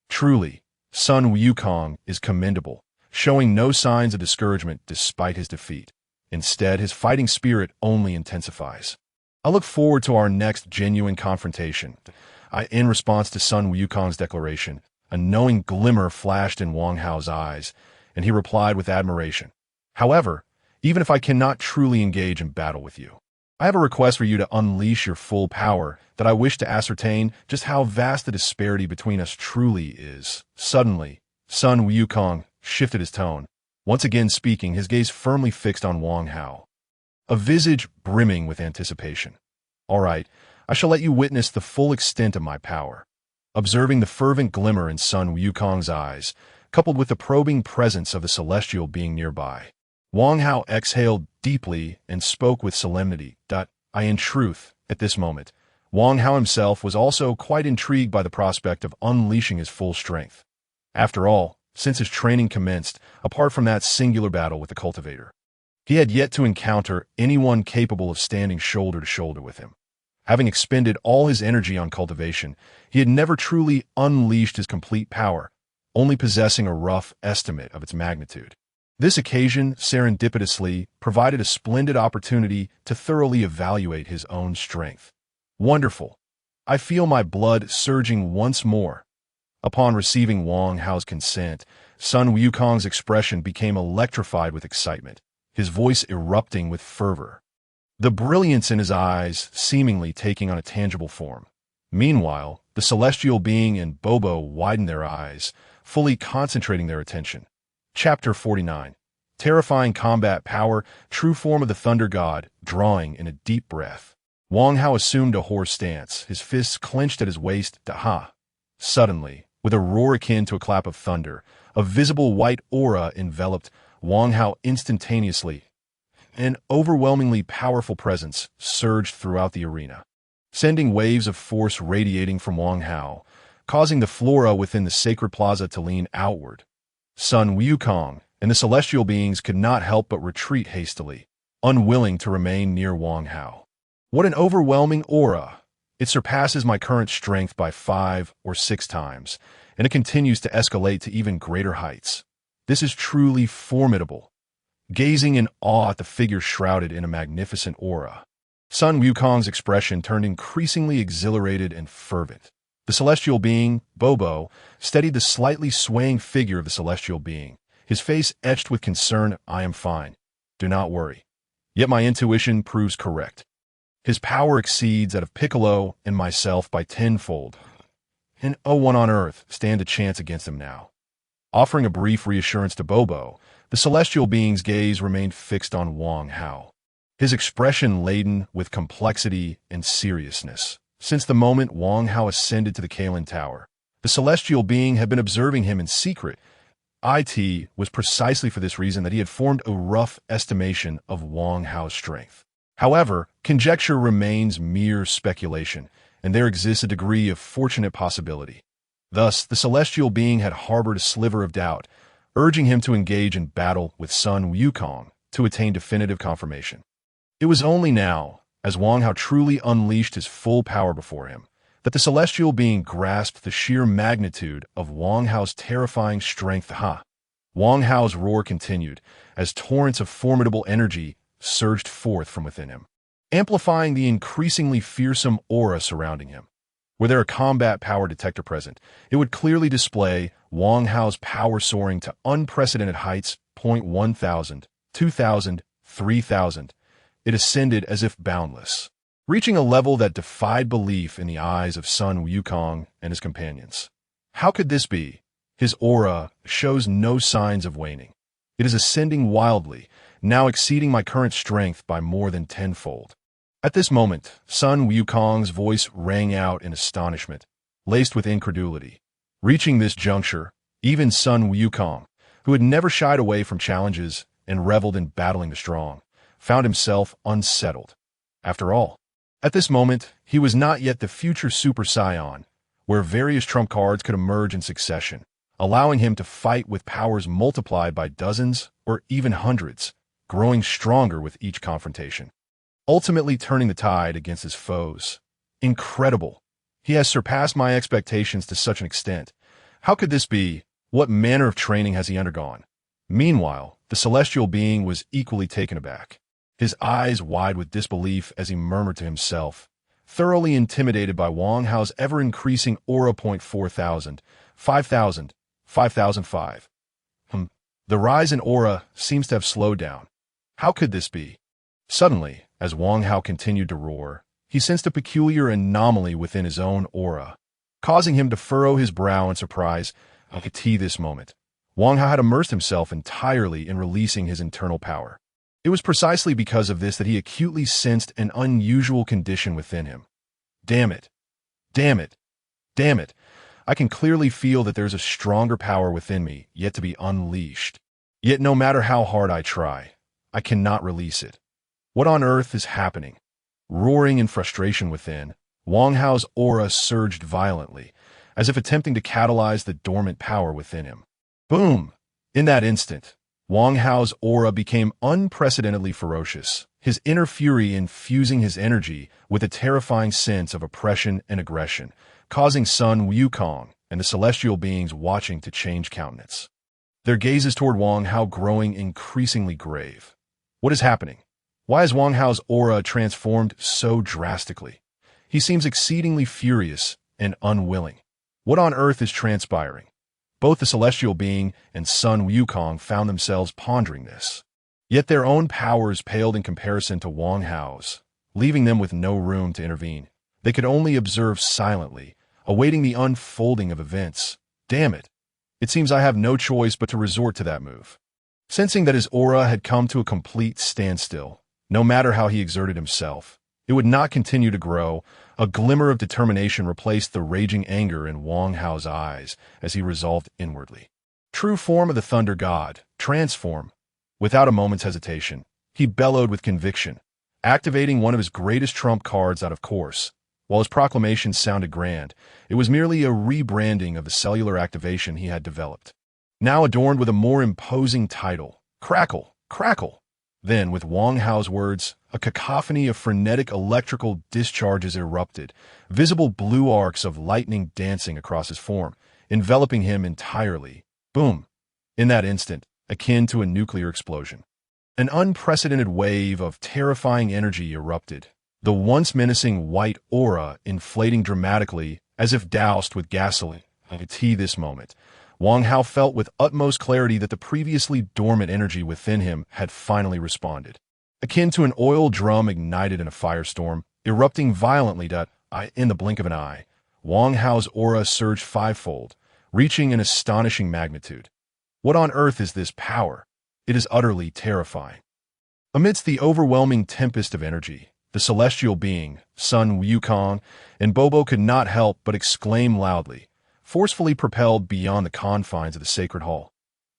Truly, Sun Wukong is commendable, showing no signs of discouragement despite his defeat. Instead, his fighting spirit only intensifies. I look forward to our next genuine confrontation. In response to Sun Wukong's declaration, a knowing glimmer flashed in Wang Hao's eyes, and he replied with admiration. However, even if I cannot truly engage in battle with you, I have a request for you to unleash your full power, that I wish to ascertain just how vast the disparity between us truly is. Suddenly, Sun Wukong shifted his tone, once again speaking, his gaze firmly fixed on Wang Hao, a visage brimming with anticipation. All right, I shall let you witness the full extent of my power. Observing the fervent glimmer in Sun Wukong's eyes, coupled with the probing presence of the celestial being nearby, Wang Hao exhaled deeply and spoke with solemnity. In truth, at this moment, Wang Hao himself was also quite intrigued by the prospect of unleashing his full strength. After all, since his training commenced, apart from that singular battle with the cultivator, he had yet to encounter anyone capable of standing shoulder to shoulder with him. Having expended all his energy on cultivation, he had never truly unleashed his complete power, only possessing a rough estimate of its magnitude. This occasion, serendipitously, provided a splendid opportunity to thoroughly evaluate his own strength. Wonderful! I feel my blood surging once more. Upon receiving Wang Hao's consent, Sun Wukong's expression became electrified with excitement, his voice erupting with fervor, the brilliance in his eyes seemingly taking on a tangible form. Meanwhile, the celestial being and Bobo widened their eyes, fully concentrating their attention. Chapter 49. Terrifying combat power, true form of the thunder god, drawing in a deep breath. Wang Hao assumed a hoarse stance, his fists clenched at his waist. Suddenly, with a roar akin to a clap of thunder, a visible white aura enveloped Wang Hao instantaneously. An overwhelmingly powerful presence surged throughout the arena, sending waves of force radiating from Wang Hao, causing the flora within the sacred plaza to lean outward. Sun Wukong and the celestial beings could not help but retreat hastily, unwilling to remain near Wang Hao. What an overwhelming aura! It surpasses my current strength by 5 or 6 times, and it continues to escalate to even greater heights. This is truly formidable. Gazing in awe at the figure shrouded in a magnificent aura, Sun Wukong's expression turned increasingly exhilarated and fervent. The celestial being, Bobo, steadied the slightly swaying figure of the celestial being, his face etched with concern. I am fine. Do not worry. Yet my intuition proves correct. His power exceeds that of Piccolo and myself by 10-fold. And no one on earth stand a chance against him now. Offering a brief reassurance to Bobo, the celestial being's gaze remained fixed on Wang Hao, his expression laden with complexity and seriousness. Since the moment Wang Hao ascended to the Kalen Tower, the celestial being had been observing him in secret. It was precisely for this reason that he had formed a rough estimation of Wang Hao's strength. However, conjecture remains mere speculation, and there exists a degree of fortunate possibility. Thus, the celestial being had harbored a sliver of doubt, urging him to engage in battle with son Wukong to attain definitive confirmation. It was only now, as Wang Hao truly unleashed his full power before him, that the celestial being grasped the sheer magnitude of Wang Hao's terrifying strength. Wang Hao's roar continued, as torrents of formidable energy surged forth from within him, amplifying the increasingly fearsome aura surrounding him. Were there a combat power detector present, it would clearly display Wang Hao's power soaring to unprecedented heights. 1,000, 2,000, 3,000. It ascended as if boundless, reaching a level that defied belief in the eyes of son Wukong and his companions. How could this be? His aura shows no signs of waning. It is ascending wildly, now exceeding my current strength by more than tenfold. At this moment, son Wukong's voice rang out in astonishment, laced with incredulity. Reaching this juncture, even son Wukong, who had never shied away from challenges and reveled in battling the strong, found himself unsettled. After all, at this moment, he was not yet the future Super Saiyan, where various trump cards could emerge in succession, allowing him to fight with powers multiplied by dozens or even hundreds, growing stronger with each confrontation, ultimately turning the tide against his foes. Incredible! He has surpassed my expectations to such an extent. How could this be? What manner of training has he undergone? Meanwhile, the celestial being was equally taken aback, his eyes wide with disbelief as he murmured to himself, thoroughly intimidated by Wang Hao's ever-increasing aura. 4,000, 5,000, 5,005. The rise in aura seems to have slowed down. How could this be? Suddenly, as Wang Hao continued to roar, he sensed a peculiar anomaly within his own aura, causing him to furrow his brow in surprise. At this moment, Wang Hao had immersed himself entirely in releasing his internal power. It was precisely because of this that he acutely sensed an unusual condition within him. Damn it! Damn it! Damn it! I can clearly feel that there's a stronger power within me yet to be unleashed. Yet no matter how hard I try, I cannot release it. What on earth is happening? Roaring in frustration within, Wang Hao's aura surged violently, as if attempting to catalyze the dormant power within him. Boom! In that instant, Wang Hao's aura became unprecedentedly ferocious, his inner fury infusing his energy with a terrifying sense of oppression and aggression, causing son Wukong and the celestial beings watching to change countenance, their gazes toward Wang Hao growing increasingly grave. What is happening? Why is Wang Hao's aura transformed so drastically? He seems exceedingly furious and unwilling. What on earth is transpiring? Both the celestial being and son Wukong found themselves pondering this. Yet their own powers paled in comparison to Wang Hao's, leaving them with no room to intervene. They could only observe silently, awaiting the unfolding of events. Damn it! It seems I have no choice but to resort to that move. Sensing that his aura had come to a complete standstill, no matter how he exerted himself, it would not continue to grow. A glimmer of determination replaced the raging anger in Wang Hao's eyes as he resolved inwardly. True form of the Thunder God, transform. Without a moment's hesitation, he bellowed with conviction, activating one of his greatest trump cards out of course. While his proclamation sounded grand, it was merely a rebranding of the cellular activation he had developed, now adorned with a more imposing title, Crackle, Crackle. Then, with Wang Hao's words, a cacophony of frenetic electrical discharges erupted, visible blue arcs of lightning dancing across his form, enveloping him entirely. Boom! In that instant, akin to a nuclear explosion, an unprecedented wave of terrifying energy erupted, the once menacing white aura inflating dramatically as if doused with gasoline. At this moment, Wang Hao felt with utmost clarity that the previously dormant energy within him had finally responded. Akin to an oil drum ignited in a firestorm, erupting violently in the blink of an eye, Wang Hao's aura surged fivefold, reaching an astonishing magnitude. What on earth is this power? It is utterly terrifying. Amidst the overwhelming tempest of energy, the celestial being, son Wukong, and Bobo could not help but exclaim loudly, forcefully propelled beyond the confines of the sacred hall.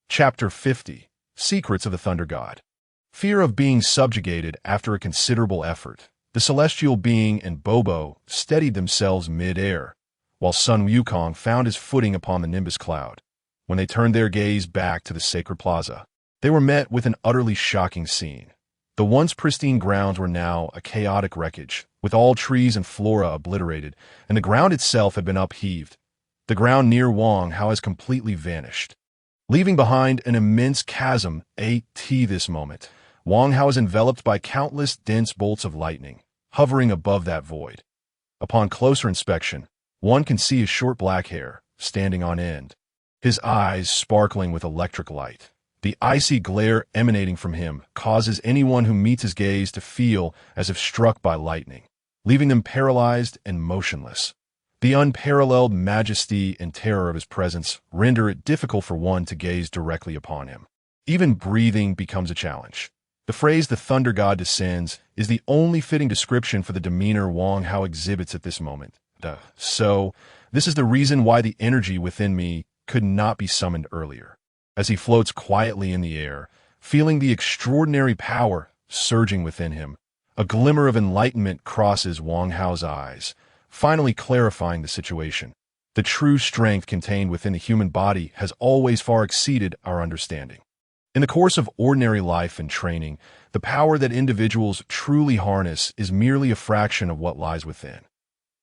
Chapter 50, Secrets of the Thunder God. Fear of being subjugated after a considerable effort. The celestial being and Bobo steadied themselves mid-air, while Sun Wukong found his footing upon the nimbus cloud. When they turned their gaze back to the sacred plaza, they were met with an utterly shocking scene. The once pristine grounds were now a chaotic wreckage, with all trees and flora obliterated, and the ground itself had been upheaved. The ground near Wang Hao has completely vanished, leaving behind an immense chasm. This moment, Wang Hao is enveloped by countless dense bolts of lightning, hovering above that void. Upon closer inspection, one can see his short black hair standing on end, his eyes sparkling with electric light. The icy glare emanating from him causes anyone who meets his gaze to feel as if struck by lightning, leaving them paralyzed and motionless. The unparalleled majesty and terror of his presence render it difficult for one to gaze directly upon him. Even breathing becomes a challenge. The phrase "the thunder god descends" is the only fitting description for the demeanor Wang Hao exhibits at this moment. So, this is the reason why the energy within me could not be summoned earlier. As he floats quietly in the air, feeling the extraordinary power surging within him, a glimmer of enlightenment crosses Wang Hao's eyes, finally clarifying the situation. The true strength contained within the human body has always far exceeded our understanding. In the course of ordinary life and training, the power that individuals truly harness is merely a fraction of what lies within.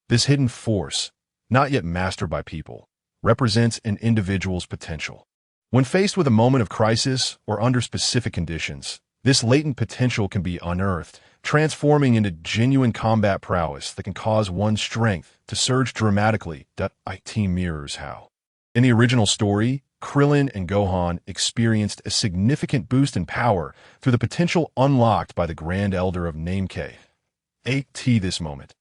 This hidden force, not yet mastered by people, represents an individual's potential. When faced with a moment of crisis or under specific conditions, this latent potential can be unearthed, transforming into genuine combat prowess that can cause one's strength to surge dramatically. It mirrors how, in the original story, Krillin and Gohan experienced a significant boost in power through the potential unlocked by the Grand Elder of Namekei. This moment,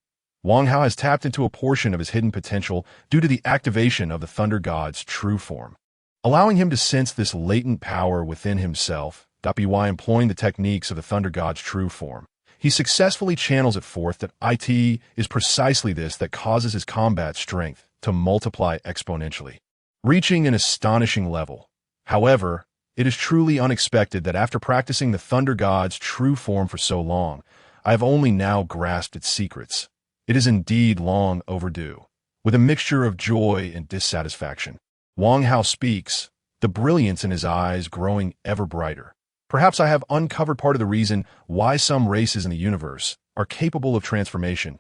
Wang Hao has tapped into a portion of his hidden potential due to the activation of the Thunder God's true form, allowing him to sense this latent power within himself. By employing the techniques of the Thunder God's true form, he successfully channels it forth. It is precisely this that causes his combat strength to multiply exponentially, reaching an astonishing level. However, it is truly unexpected that after practicing the Thunder God's true form for so long, I have only now grasped its secrets. It is indeed long overdue. With a mixture of joy and dissatisfaction, Wang Hao speaks, the brilliance in his eyes growing ever brighter. Perhaps I have uncovered part of the reason why some races in the universe are capable of transformation.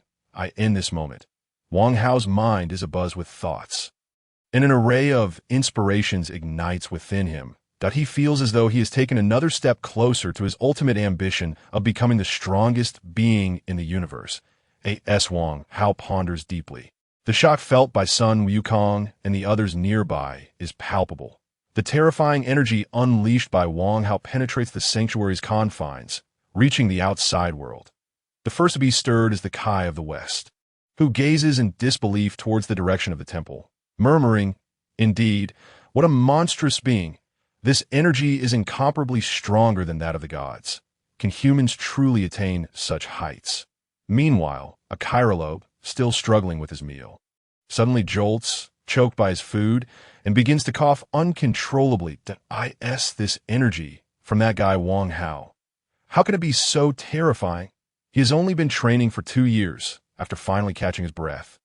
In this moment, Wang Hao's mind is abuzz with thoughts, and an array of inspirations ignites within him. He feels as though he has taken another step closer to his ultimate ambition of becoming the strongest being in the universe. Wang Hao ponders deeply. The shock felt by Sun Wukong and the others nearby is palpable. The terrifying energy unleashed by Wang Hao penetrates the sanctuary's confines, reaching the outside world. The first to be stirred is the Kai of the West, who gazes in disbelief towards the direction of the temple, murmuring, "Indeed, what a monstrous being! This energy is incomparably stronger than that of the gods. Can humans truly attain such heights?" Meanwhile, a Kairolobe, still struggling with his meal, suddenly jolts, choked by his food, and begins to cough uncontrollably. This energy from that guy Wang Hao. How can it be so terrifying? He has only been training for 2 years after finally catching his breath.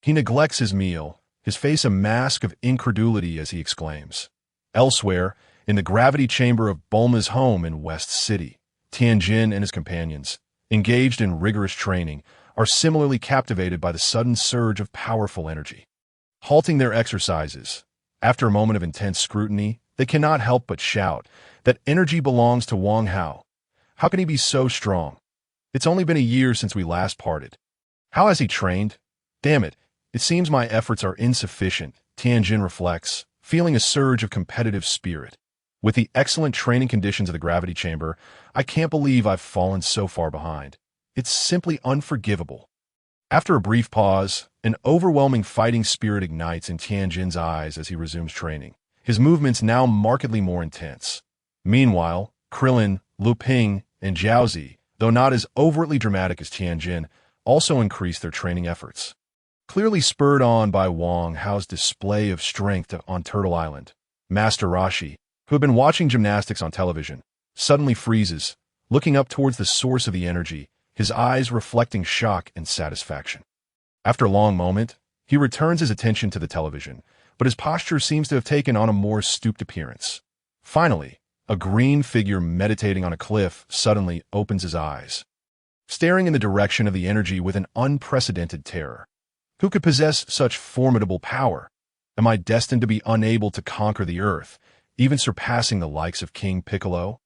He neglects his meal, his face a mask of incredulity as he exclaims. Elsewhere, in the gravity chamber of Bulma's home in West City, Tianjin and his companions, engaged in rigorous training, are similarly captivated by the sudden surge of powerful energy. Halting their exercises, after a moment of intense scrutiny, they cannot help but shout that energy belongs to Wang Hao. How can he be so strong? It's only been a year since we last parted. How has he trained? Damn it, it seems my efforts are insufficient, Tianjin reflects, feeling a surge of competitive spirit. With the excellent training conditions of the gravity chamber, I can't believe I've fallen so far behind. It's simply unforgivable. After a brief pause, an overwhelming fighting spirit ignites in Tianjin's eyes as he resumes training, his movements now markedly more intense. Meanwhile, Krillin, Lu Ping, and Jiaozi, though not as overtly dramatic as Tianjin, also increased their training efforts. Clearly spurred on by Wang Hao's display of strength on Turtle Island, Master Rashi, who had been watching gymnastics on television, suddenly freezes, looking up towards the source of the energy, his eyes reflecting shock and satisfaction. After a long moment, he returns his attention to the television, but his posture seems to have taken on a more stooped appearance. Finally, a green figure meditating on a cliff suddenly opens his eyes, staring in the direction of the energy with an unprecedented terror. Who could possess such formidable power? Am I destined to be unable to conquer the earth, even surpassing the likes of King Piccolo?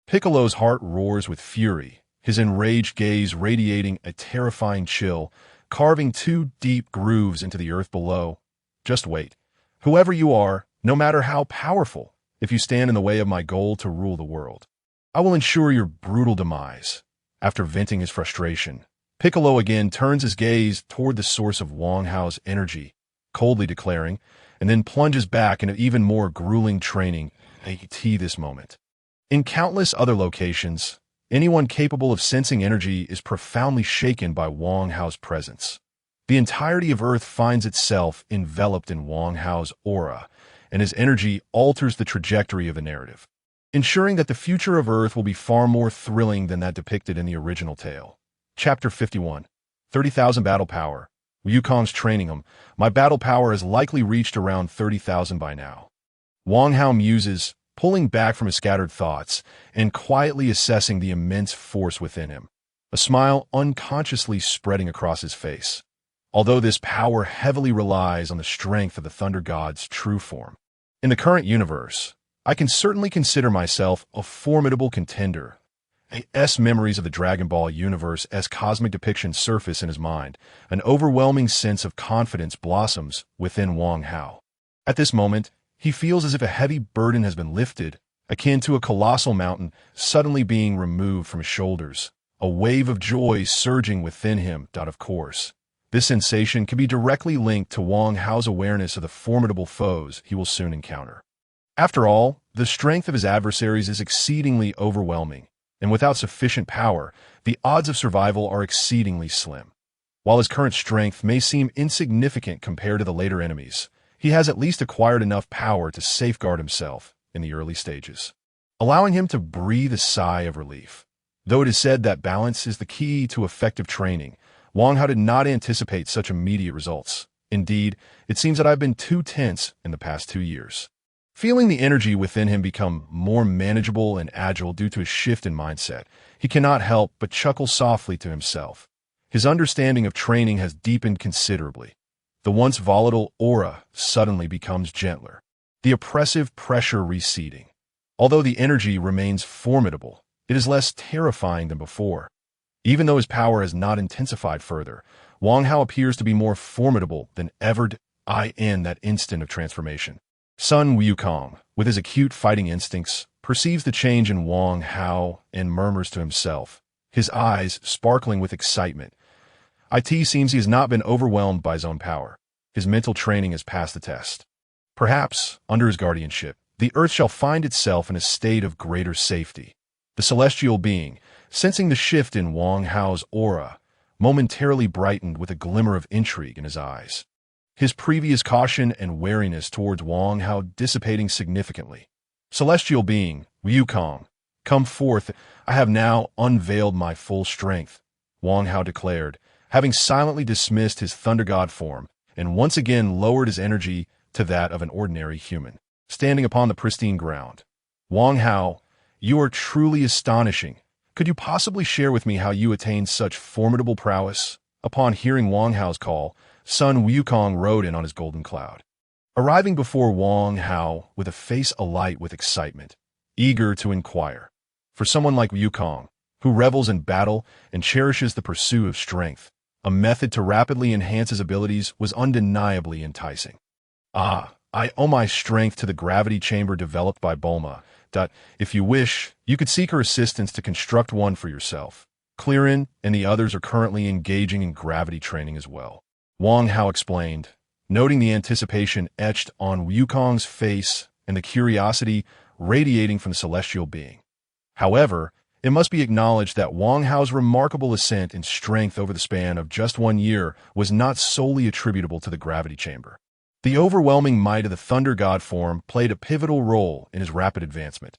Piccolo's heart roars with fury, his enraged gaze radiating a terrifying chill, carving two deep grooves into the earth below. Just wait. Whoever you are, no matter how powerful, if you stand in the way of my goal to rule the world, I will ensure your brutal demise. After venting his frustration, Piccolo again turns his gaze toward the source of Wang Hao's energy, coldly declaring, and then plunges back into even more grueling training at this moment. In countless other locations, anyone capable of sensing energy is profoundly shaken by Wang Hao's presence. The entirety of Earth finds itself enveloped in Wang Hao's aura, and his energy alters the trajectory of the narrative, ensuring that the future of Earth will be far more thrilling than that depicted in the original tale. Chapter 51. 30,000 Battle Power. Wukong's training him. My battle power has likely reached around 30,000 by now. Wang Hao muses, pulling back from his scattered thoughts and quietly assessing the immense force within him, a smile unconsciously spreading across his face. Although this power heavily relies on the strength of the Thunder God's true form, in the current universe, I can certainly consider myself a formidable contender. Memories of the Dragon Ball universe as cosmic depictions surface in his mind. An overwhelming sense of confidence blossoms within Wang Hao. At this moment, he feels as if a heavy burden has been lifted, akin to a colossal mountain suddenly being removed from his shoulders, a wave of joy surging within him. Of course, this sensation can be directly linked to Wang Hao's awareness of the formidable foes he will soon encounter. After all, the strength of his adversaries is exceedingly overwhelming, and without sufficient power, the odds of survival are exceedingly slim. While his current strength may seem insignificant compared to the later enemies, he has at least acquired enough power to safeguard himself in the early stages, allowing him to breathe a sigh of relief. Though it is said that balance is the key to effective training, Wang Hao did not anticipate such immediate results. Indeed, it seems that I've been too tense in the past 2 years. Feeling the energy within him become more manageable and agile due to his shift in mindset, he cannot help but chuckle softly to himself. His understanding of training has deepened considerably. The once volatile aura suddenly becomes gentler, the oppressive pressure receding. Although the energy remains formidable, it is less terrifying than before. Even though his power has not intensified further, Wang Hao appears to be more formidable than ever in that instant of transformation. Sun Wukong, with his acute fighting instincts, perceives the change in Wang Hao and murmurs to himself, his eyes sparkling with excitement. It seems he has not been overwhelmed by his own power. His mental training has passed the test. Perhaps, under his guardianship, the earth shall find itself in a state of greater safety. The celestial being, sensing the shift in Wang Hao's aura, momentarily brightened with a glimmer of intrigue in his eyes, his previous caution and wariness towards Wang Hao dissipating significantly. Celestial being, Wukong, come forth. I have now unveiled my full strength, Wang Hao declared, having silently dismissed his thunder god form and once again lowered his energy to that of an ordinary human, standing upon the pristine ground. Wang Hao, you are truly astonishing. Could you possibly share with me how you attained such formidable prowess? Upon hearing Wang Hao's call, Sun Wukong rode in on his golden cloud, arriving before Wang Hao with a face alight with excitement, eager to inquire. For someone like Wukong, who revels in battle and cherishes the pursuit of strength, a method to rapidly enhance his abilities was undeniably enticing. I owe my strength to the gravity chamber developed by Bulma. If you wish, you could seek her assistance to construct one for yourself. Clearin and the others are currently engaging in gravity training as well, Wang Hao explained, noting the anticipation etched on Wukong's face and the curiosity radiating from the celestial being. However, it must be acknowledged that Wang Hao's remarkable ascent in strength over the span of just 1 year was not solely attributable to the gravity chamber. The overwhelming might of the Thunder God form played a pivotal role in his rapid advancement.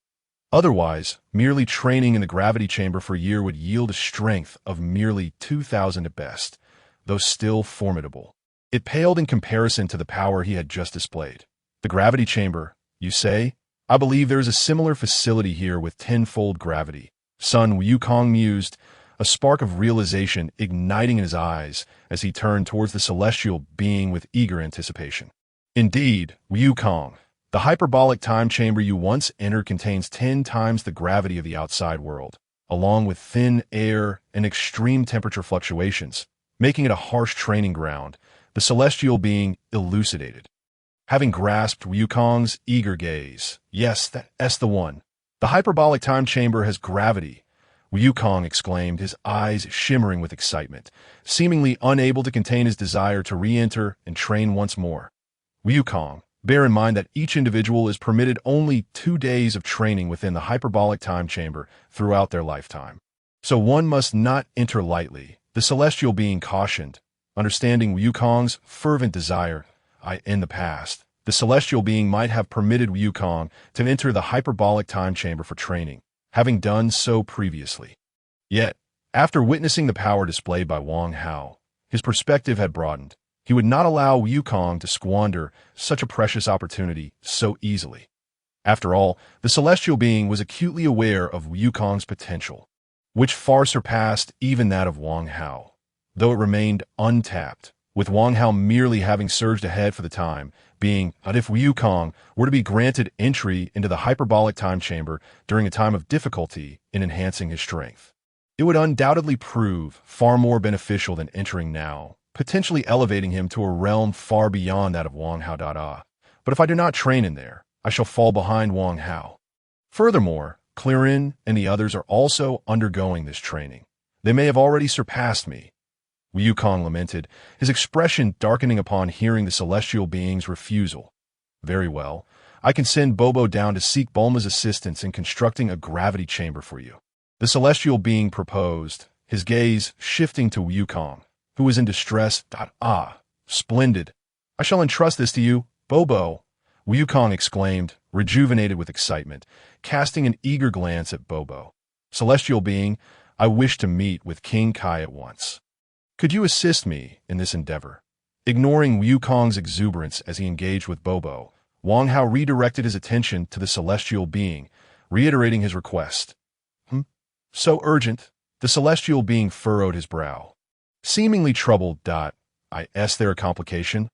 Otherwise, merely training in the gravity chamber for a year would yield a strength of merely 2,000 at best, though still formidable. It paled in comparison to the power he had just displayed. The gravity chamber, you say? I believe there is a similar facility here with tenfold gravity. Son Wukong mused, a spark of realization igniting in his eyes as he turned towards the celestial being with eager anticipation. Indeed, Wukong, the hyperbolic time chamber you once entered contains 10 times the gravity of the outside world, along with thin air and extreme temperature fluctuations, making it a harsh training ground, the celestial being elucidated. Having grasped Wukong's eager gaze, yes, that's the one. The hyperbolic time chamber has gravity, Wukong exclaimed, his eyes shimmering with excitement, seemingly unable to contain his desire to re-enter and train once more. Wukong, bear in mind that each individual is permitted only 2 days of training within the hyperbolic time chamber throughout their lifetime. So one must not enter lightly, the celestial being cautioned. Understanding Wukong's fervent desire, in the past, the celestial being might have permitted Wukong to enter the hyperbolic time chamber for training, having done so previously. Yet, after witnessing the power displayed by Wang Hao, his perspective had broadened. He would not allow Wukong to squander such a precious opportunity so easily. After all, the celestial being was acutely aware of Wukong's potential, which far surpassed even that of Wang Hao, though it remained untapped, with Wang Hao merely having surged ahead for the time being. But if Wukong were to be granted entry into the hyperbolic time chamber during a time of difficulty in enhancing his strength, it would undoubtedly prove far more beneficial than entering now, potentially elevating him to a realm far beyond that of Wang Hao. But if I do not train in there, I shall fall behind Wang Hao. Furthermore, Clarin and the others are also undergoing this training. They may have already surpassed me. Wukong lamented, his expression darkening upon hearing the celestial being's refusal. Very well. I can send Bobo down to seek Bulma's assistance in constructing a gravity chamber for you. The celestial being proposed, his gaze shifting to Wukong, who was in distress. Ah, splendid. I shall entrust this to you, Bobo, Wukong exclaimed, rejuvenated with excitement, casting an eager glance at Bobo. Celestial being, I wish to meet with King Kai at once. Could you assist me in this endeavor? Ignoring Wukong's exuberance as he engaged with Bobo, Wang Hao redirected his attention to the celestial being, reiterating his request. So urgent? The celestial being furrowed his brow. Seemingly troubled. Is there a complication?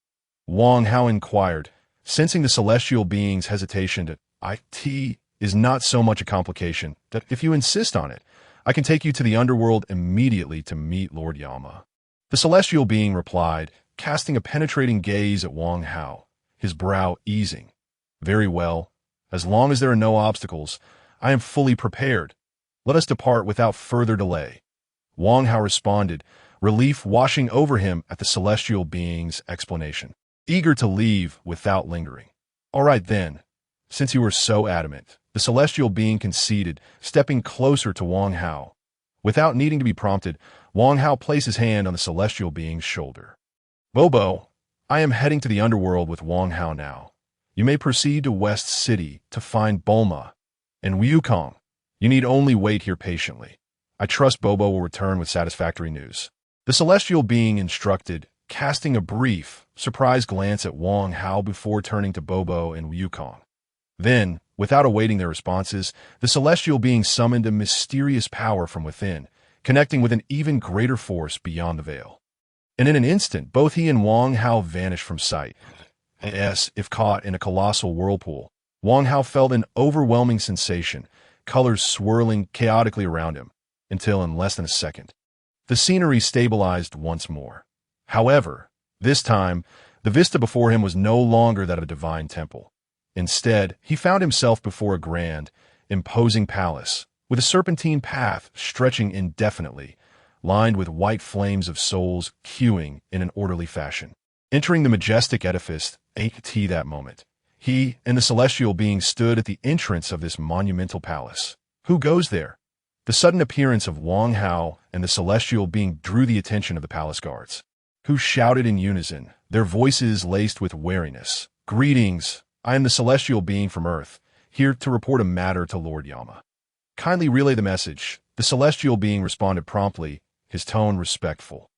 Wang Hao inquired, sensing the celestial being's hesitation. It is not so much a complication that if you insist on it, I can take you to the underworld immediately to meet Lord Yama. The celestial being replied, casting a penetrating gaze at Wang Hao, his brow easing. Very well. As long as there are no obstacles, I am fully prepared. Let us depart without further delay. Wang Hao responded, relief washing over him at the celestial being's explanation, eager to leave without lingering. All right then, since you were so adamant, the celestial being conceded, stepping closer to Wang Hao. Without needing to be prompted, Wang Hao placed his hand on the celestial being's shoulder. Bobo, I am heading to the underworld with Wang Hao now. You may proceed to West City to find Bulma. And Wukong, you need only wait here patiently. I trust Bobo will return with satisfactory news. The celestial being instructed, casting a brief, surprised glance at Wang Hao before turning to Bobo and Wukong. Then, without awaiting their responses, the celestial being summoned a mysterious power from within, connecting with an even greater force beyond the veil. And in an instant, both he and Wang Hao vanished from sight. As if caught in a colossal whirlpool, Wang Hao felt an overwhelming sensation, colors swirling chaotically around him, until in less than a second, the scenery stabilized once more. However, this time, the vista before him was no longer that of a divine temple. Instead, he found himself before a grand, imposing palace, with a serpentine path stretching indefinitely, lined with white flames of souls queuing in an orderly fashion. Entering the majestic edifice, that moment, he and the celestial being stood at the entrance of this monumental palace. Who goes there? The sudden appearance of Wang Hao and the celestial being drew the attention of the palace guards, who shouted in unison, their voices laced with wariness. Greetings, I am the celestial being from Earth, here to report a matter to Lord Yama. Kindly relay the message. The celestial being responded promptly, his tone respectful.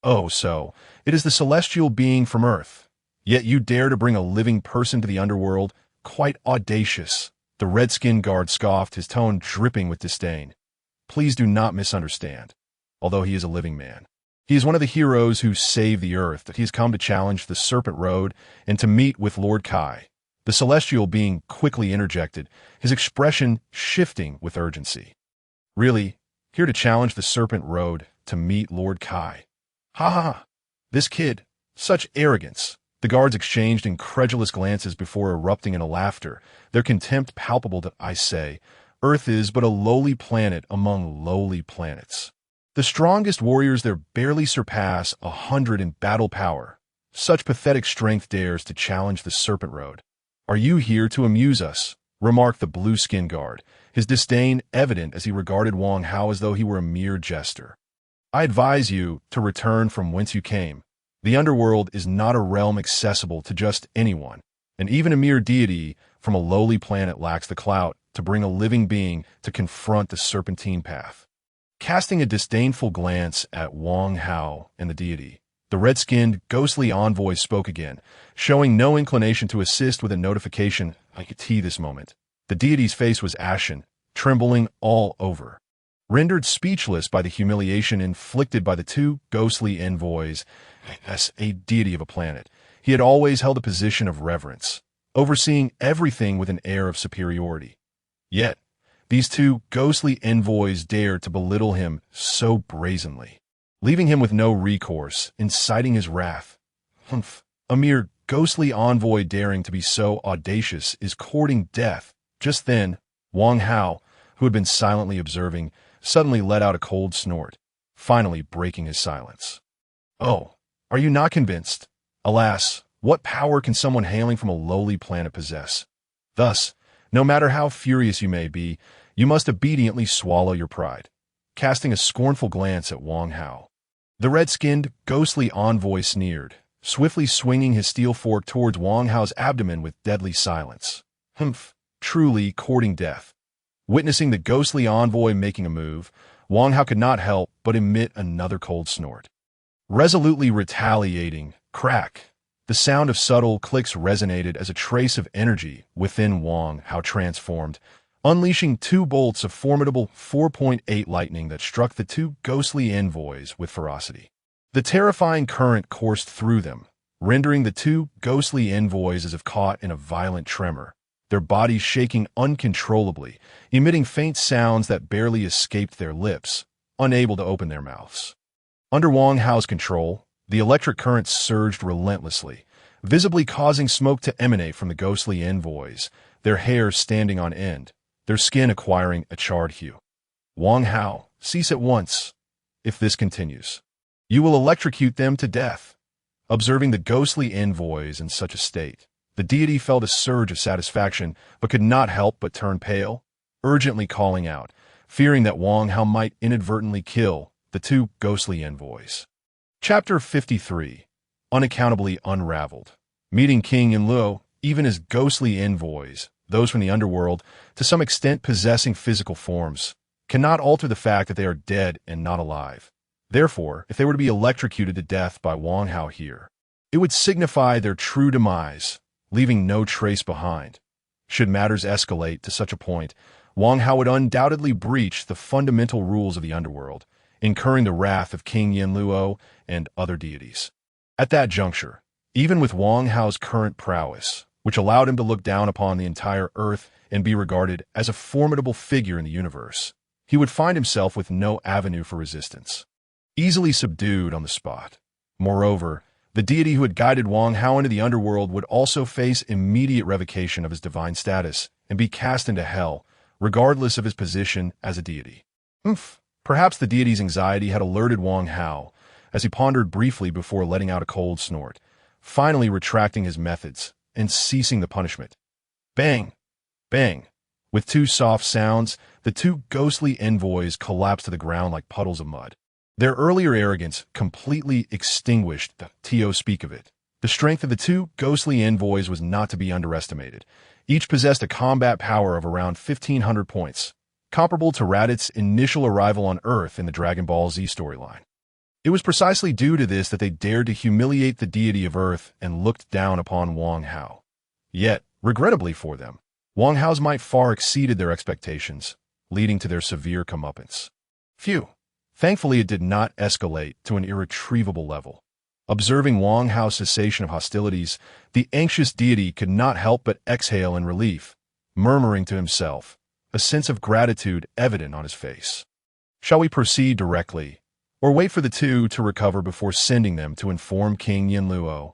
Oh, so, it is the celestial being from Earth. Yet you dare to bring a living person to the underworld? Quite audacious. The red-skinned guard scoffed, his tone dripping with disdain. Please do not misunderstand. Although he is a living man, he is one of the heroes who saved the Earth, that he has come to challenge the Serpent Road and to meet with Lord Kai. The celestial being quickly interjected, his expression shifting with urgency. Really? Here to challenge the Serpent Road, to meet Lord Kai? Ha ha! This kid! Such arrogance! The guards exchanged incredulous glances before erupting into laughter, their contempt palpable. To, I say, Earth is but a lowly planet among lowly planets. The strongest warriors there barely surpass 100 in battle power. Such pathetic strength dares to challenge the Serpent Road. Are you here to amuse us? Remarked the blue-skinned guard, his disdain evident as he regarded Wang Hao as though he were a mere jester. I advise you to return from whence you came. The underworld is not a realm accessible to just anyone, and even a mere deity from a lowly planet lacks the clout to bring a living being to confront the serpentine path. Casting a disdainful glance at Wang Hao and the deity, the red-skinned, ghostly envoy spoke again, showing no inclination to assist with a notification. I could see this moment. The deity's face was ashen, trembling all over. Rendered speechless by the humiliation inflicted by the two ghostly envoys, as a deity of a planet, he had always held a position of reverence, overseeing everything with an air of superiority. Yet, these two ghostly envoys dared to belittle him so brazenly, leaving him with no recourse, inciting his wrath. Humph! A mere ghostly envoy daring to be so audacious is courting death. Just then, Wang Hao, who had been silently observing, suddenly let out a cold snort, finally breaking his silence. Oh, are you not convinced? Alas, what power can someone hailing from a lowly planet possess? Thus, no matter how furious you may be, you must obediently swallow your pride. Casting a scornful glance at Wang Hao, the red-skinned, ghostly envoy sneered, swiftly swinging his steel fork towards Wang Hao's abdomen with deadly silence. Humph, truly courting death. Witnessing the ghostly envoy making a move, Wang Hao could not help but emit another cold snort. Resolutely retaliating, crack, the sound of subtle clicks resonated as a trace of energy within Wang Hao transformed, unleashing two bolts of formidable 4.8 lightning that struck the two ghostly envoys with ferocity. The terrifying current coursed through them, rendering the two ghostly envoys as if caught in a violent tremor, their bodies shaking uncontrollably, emitting faint sounds that barely escaped their lips, unable to open their mouths. Under Wang Hao's control, the electric current surged relentlessly, visibly causing smoke to emanate from the ghostly envoys, their hair standing on end, their skin acquiring a charred hue. Wang Hao, cease at once. If this continues, you will electrocute them to death. Observing the ghostly envoys in such a state, the deity felt a surge of satisfaction, but could not help but turn pale, urgently calling out, fearing that Wang Hao might inadvertently kill the two ghostly envoys. Chapter 53. Unaccountably Unraveled. Meeting King and Luo, even as ghostly envoys, those from the underworld, to some extent possessing physical forms, cannot alter the fact that they are dead and not alive. Therefore, if they were to be electrocuted to death by Wang Hao here, it would signify their true demise, leaving no trace behind. Should matters escalate to such a point, Wang Hao would undoubtedly breach the fundamental rules of the underworld, incurring the wrath of King Yin Luo and other deities. At that juncture, even with Wang Hao's current prowess, which allowed him to look down upon the entire Earth and be regarded as a formidable figure in the universe, he would find himself with no avenue for resistance, easily subdued on the spot. Moreover, the deity who had guided Wang Hao into the underworld would also face immediate revocation of his divine status and be cast into hell, regardless of his position as a deity. Perhaps the deity's anxiety had alerted Wang Hao, as he pondered briefly before letting out a cold snort, finally retracting his methods and ceasing the punishment. Bang! Bang! With two soft sounds, the two ghostly envoys collapsed to the ground like puddles of mud. Their earlier arrogance completely extinguished, the Tio speak of it, The strength of the two ghostly envoys was not to be underestimated. Each possessed a combat power of around 1,500 points, comparable to Raditz' initial arrival on Earth in the Dragon Ball Z storyline. It was precisely due to this that they dared to humiliate the deity of Earth and looked down upon Wang Hao. Yet, regrettably for them, Wang Hao's might far exceeded their expectations, leading to their severe comeuppance. Phew! Thankfully, it did not escalate to an irretrievable level. Observing Wang Hao's cessation of hostilities, the anxious deity could not help but exhale in relief, murmuring to himself, a sense of gratitude evident on his face. Shall we proceed directly, or wait for the two to recover before sending them to inform King Yinluo?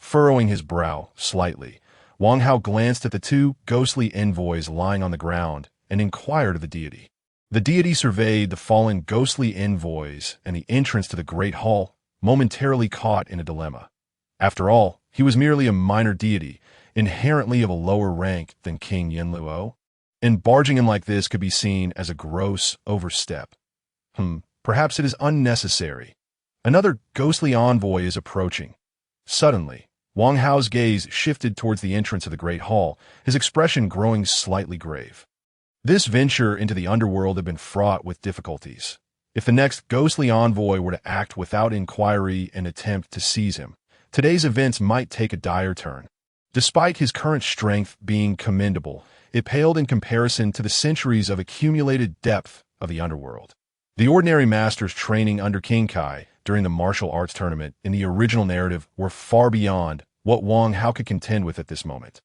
Furrowing his brow slightly, Wang Hao glanced at the two ghostly envoys lying on the ground and inquired of the deity. The deity surveyed the fallen ghostly envoys and the entrance to the great hall, momentarily caught in a dilemma. After all, he was merely a minor deity, inherently of a lower rank than King Yinluo, and barging in like this could be seen as a gross overstep. Perhaps it is unnecessary. Another ghostly envoy is approaching. Suddenly, Wang Hao's gaze shifted towards the entrance of the great hall, his expression growing slightly grave. This venture into the underworld had been fraught with difficulties. If the next ghostly envoy were to act without inquiry and attempt to seize him, today's events might take a dire turn. Despite his current strength being commendable, it paled in comparison to the centuries of accumulated depth of the underworld. The ordinary masters training under King Kai during the martial arts tournament in the original narrative were far beyond what Wang Hao could contend with at this moment,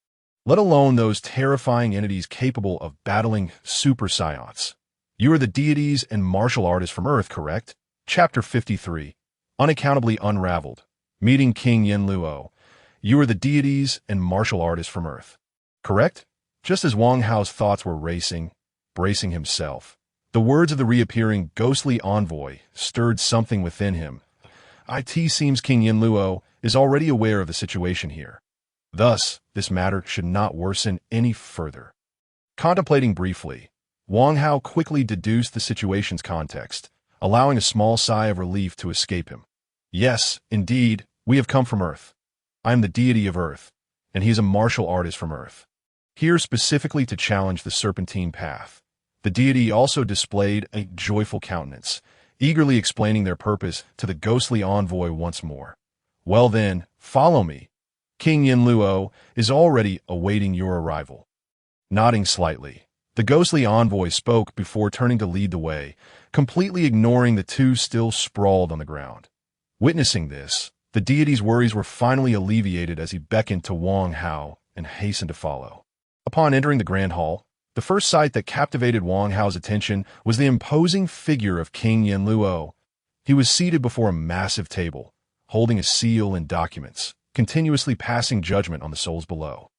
let alone those terrifying entities capable of battling super scions. You are the deities and martial artists from Earth, correct? Chapter 53, Unaccountably Unraveled, Meeting King Yinluo. You are the deities and martial artists from Earth, correct? Just as Wang Hao's thoughts were racing, bracing himself, the words of the reappearing ghostly envoy stirred something within him. It seems King Yinluo is already aware of the situation here. Thus, this matter should not worsen any further. Contemplating briefly, Wang Hao quickly deduced the situation's context, allowing a small sigh of relief to escape him. Yes, indeed, we have come from Earth. I am the deity of Earth, and he is a martial artist from Earth. Here specifically to challenge the serpentine path. The deity also displayed a joyful countenance, eagerly explaining their purpose to the ghostly envoy once more. Well then, follow me. King Yinluo is already awaiting your arrival. Nodding slightly, the ghostly envoy spoke before turning to lead the way, completely ignoring the two still sprawled on the ground. Witnessing this, the deity's worries were finally alleviated as he beckoned to Wang Hao and hastened to follow. Upon entering the grand hall, the first sight that captivated Wang Hao's attention was the imposing figure of King Yinluo. He was seated before a massive table, holding a seal and documents, continuously passing judgment on the souls below.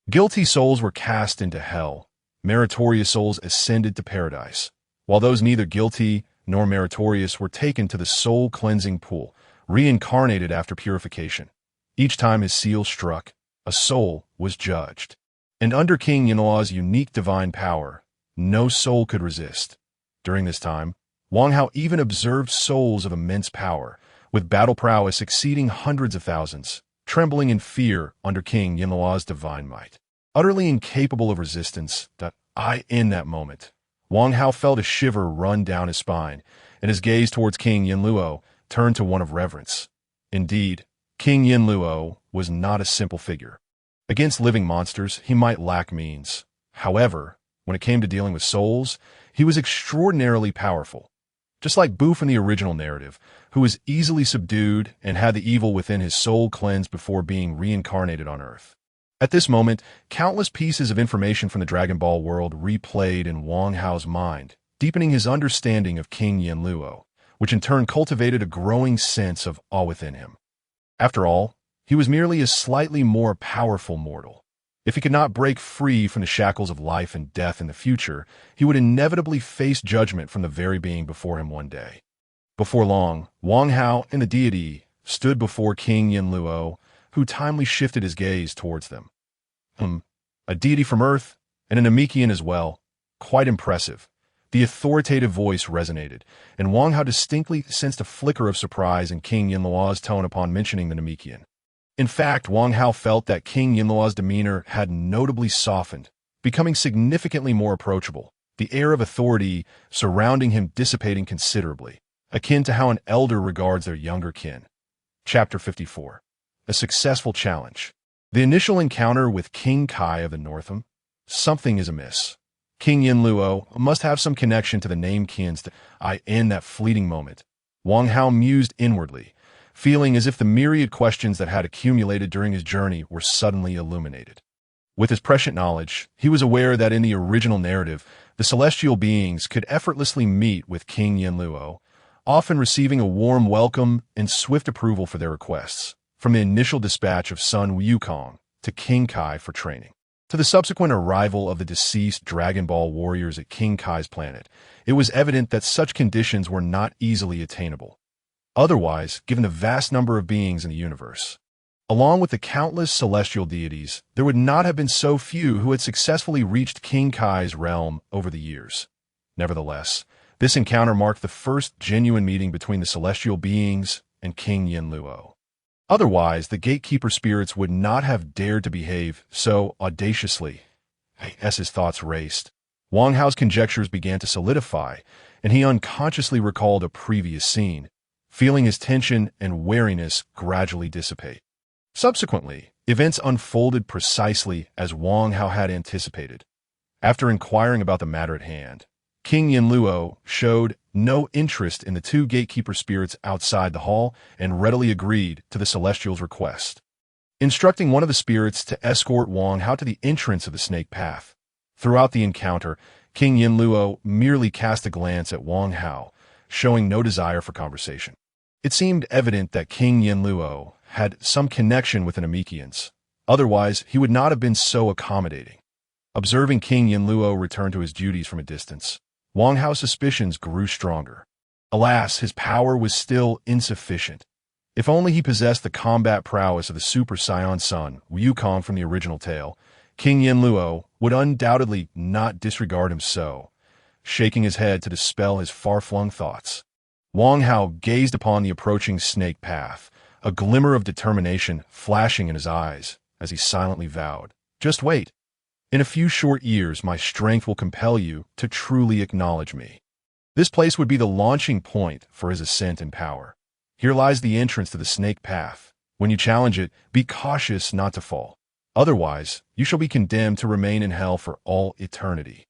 Guilty souls were cast into hell. Meritorious souls ascended to paradise, while those neither guilty nor meritorious were taken to the soul-cleansing pool, reincarnated after purification. Each time his seal struck, a soul was judged. And under King Yinluo's unique divine power, no soul could resist. During this time, Wang Hao even observed souls of immense power, with battle prowess exceeding hundreds of thousands, trembling in fear under King Yinluo's divine might. Utterly incapable of resistance, in that moment, Wang Hao felt a shiver run down his spine, and his gaze towards King Yinluo turned to one of reverence. Indeed, King Yinluo was not a simple figure. Against living monsters, he might lack means. However, when it came to dealing with souls, he was extraordinarily powerful. Just like Bu from the original narrative, who was easily subdued and had the evil within his soul cleansed before being reincarnated on Earth. At this moment, countless pieces of information from the Dragon Ball world replayed in Wang Hao's mind, deepening his understanding of King Yinluo, which in turn cultivated a growing sense of awe within him. After all, he was merely a slightly more powerful mortal. If he could not break free from the shackles of life and death in the future, he would inevitably face judgment from the very being before him one day. Before long, Wang Hao and the deity stood before King Yinluo, who timely shifted his gaze towards them. A deity from Earth, and an Namekian as well. Quite impressive. The authoritative voice resonated, and Wang Hao distinctly sensed a flicker of surprise in King Yinluo's tone upon mentioning the Namekian. In fact, Wang Hao felt that King Yinluo's demeanor had notably softened, becoming significantly more approachable, the air of authority surrounding him dissipating considerably, akin to how an elder regards their younger kin. Chapter 54. A successful challenge. The initial encounter with King Kai of the Northam. Something is amiss. King Yinluo must have some connection to the name Qian's in that fleeting moment. Wang Hao mused inwardly, feeling as if the myriad questions that had accumulated during his journey were suddenly illuminated. With his prescient knowledge, he was aware that in the original narrative, the celestial beings could effortlessly meet with King Yinluo, often receiving a warm welcome and swift approval for their requests, from the initial dispatch of son Wukong to King Kai for training, to the subsequent arrival of the deceased Dragon Ball warriors at King Kai's planet. It was evident that such conditions were not easily attainable. Otherwise, given the vast number of beings in the universe, along with the countless celestial deities, there would not have been so few who had successfully reached King Kai's realm over the years. Nevertheless, this encounter marked the first genuine meeting between the celestial beings and King Yinluo. Otherwise, the gatekeeper spirits would not have dared to behave so audaciously. As his thoughts raced, Wang Hao's conjectures began to solidify, and he unconsciously recalled a previous scene, feeling his tension and wariness gradually dissipate. Subsequently, events unfolded precisely as Wang Hao had anticipated. After inquiring about the matter at hand, King Yinluo showed no interest in the two gatekeeper spirits outside the hall and readily agreed to the Celestial's request, instructing one of the spirits to escort Wang Hao to the entrance of the snake path. Throughout the encounter, King Yinluo merely cast a glance at Wang Hao, showing no desire for conversation. It seemed evident that King Yinluo had some connection with an Namekians, otherwise he would not have been so accommodating. Observing King Yinluo return to his duties from a distance, Wang Hao's suspicions grew stronger. Alas, his power was still insufficient. If only he possessed the combat prowess of the Super Saiyan son, Wukong from the original tale, King Yinluo would undoubtedly not disregard him so. Shaking his head to dispel his far-flung thoughts, Wang Hao gazed upon the approaching snake path, a glimmer of determination flashing in his eyes as he silently vowed, "Just wait. In a few short years, my strength will compel you to truly acknowledge me." This place would be the launching point for his ascent in power. Here lies the entrance to the snake path. When you challenge it, be cautious not to fall. Otherwise, you shall be condemned to remain in hell for all eternity.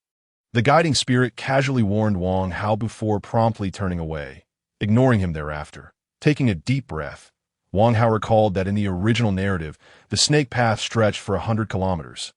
The guiding spirit casually warned Wang Hao before promptly turning away, ignoring him thereafter. Taking a deep breath, Wang Hao recalled that in the original narrative, the snake path stretched for 100 kilometers,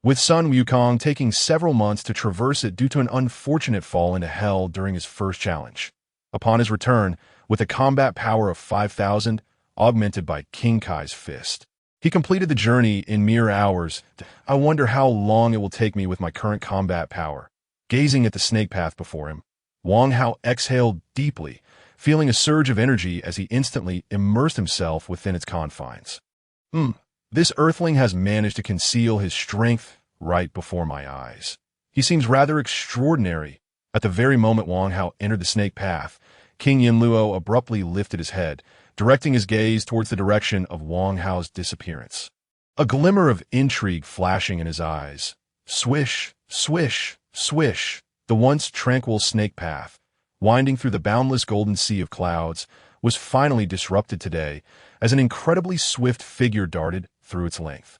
with son Wukong taking several months to traverse it due to an unfortunate fall into hell during his first challenge. Upon his return, with a combat power of 5,000, augmented by King Kai's fist, he completed the journey in mere hours. "I wonder how long it will take me with my current combat power." Gazing at the snake path before him, Wang Hao exhaled deeply, feeling a surge of energy as he instantly immersed himself within its confines. This Earthling has managed to conceal his strength right before my eyes. He seems rather extraordinary. At the very moment Wang Hao entered the snake path, King Yinluo abruptly lifted his head, directing his gaze towards the direction of Wang Hao's disappearance. A glimmer of intrigue flashing in his eyes. Swish, swish, swish, the once tranquil snake path, winding through the boundless golden sea of clouds, was finally disrupted today as an incredibly swift figure darted through its length.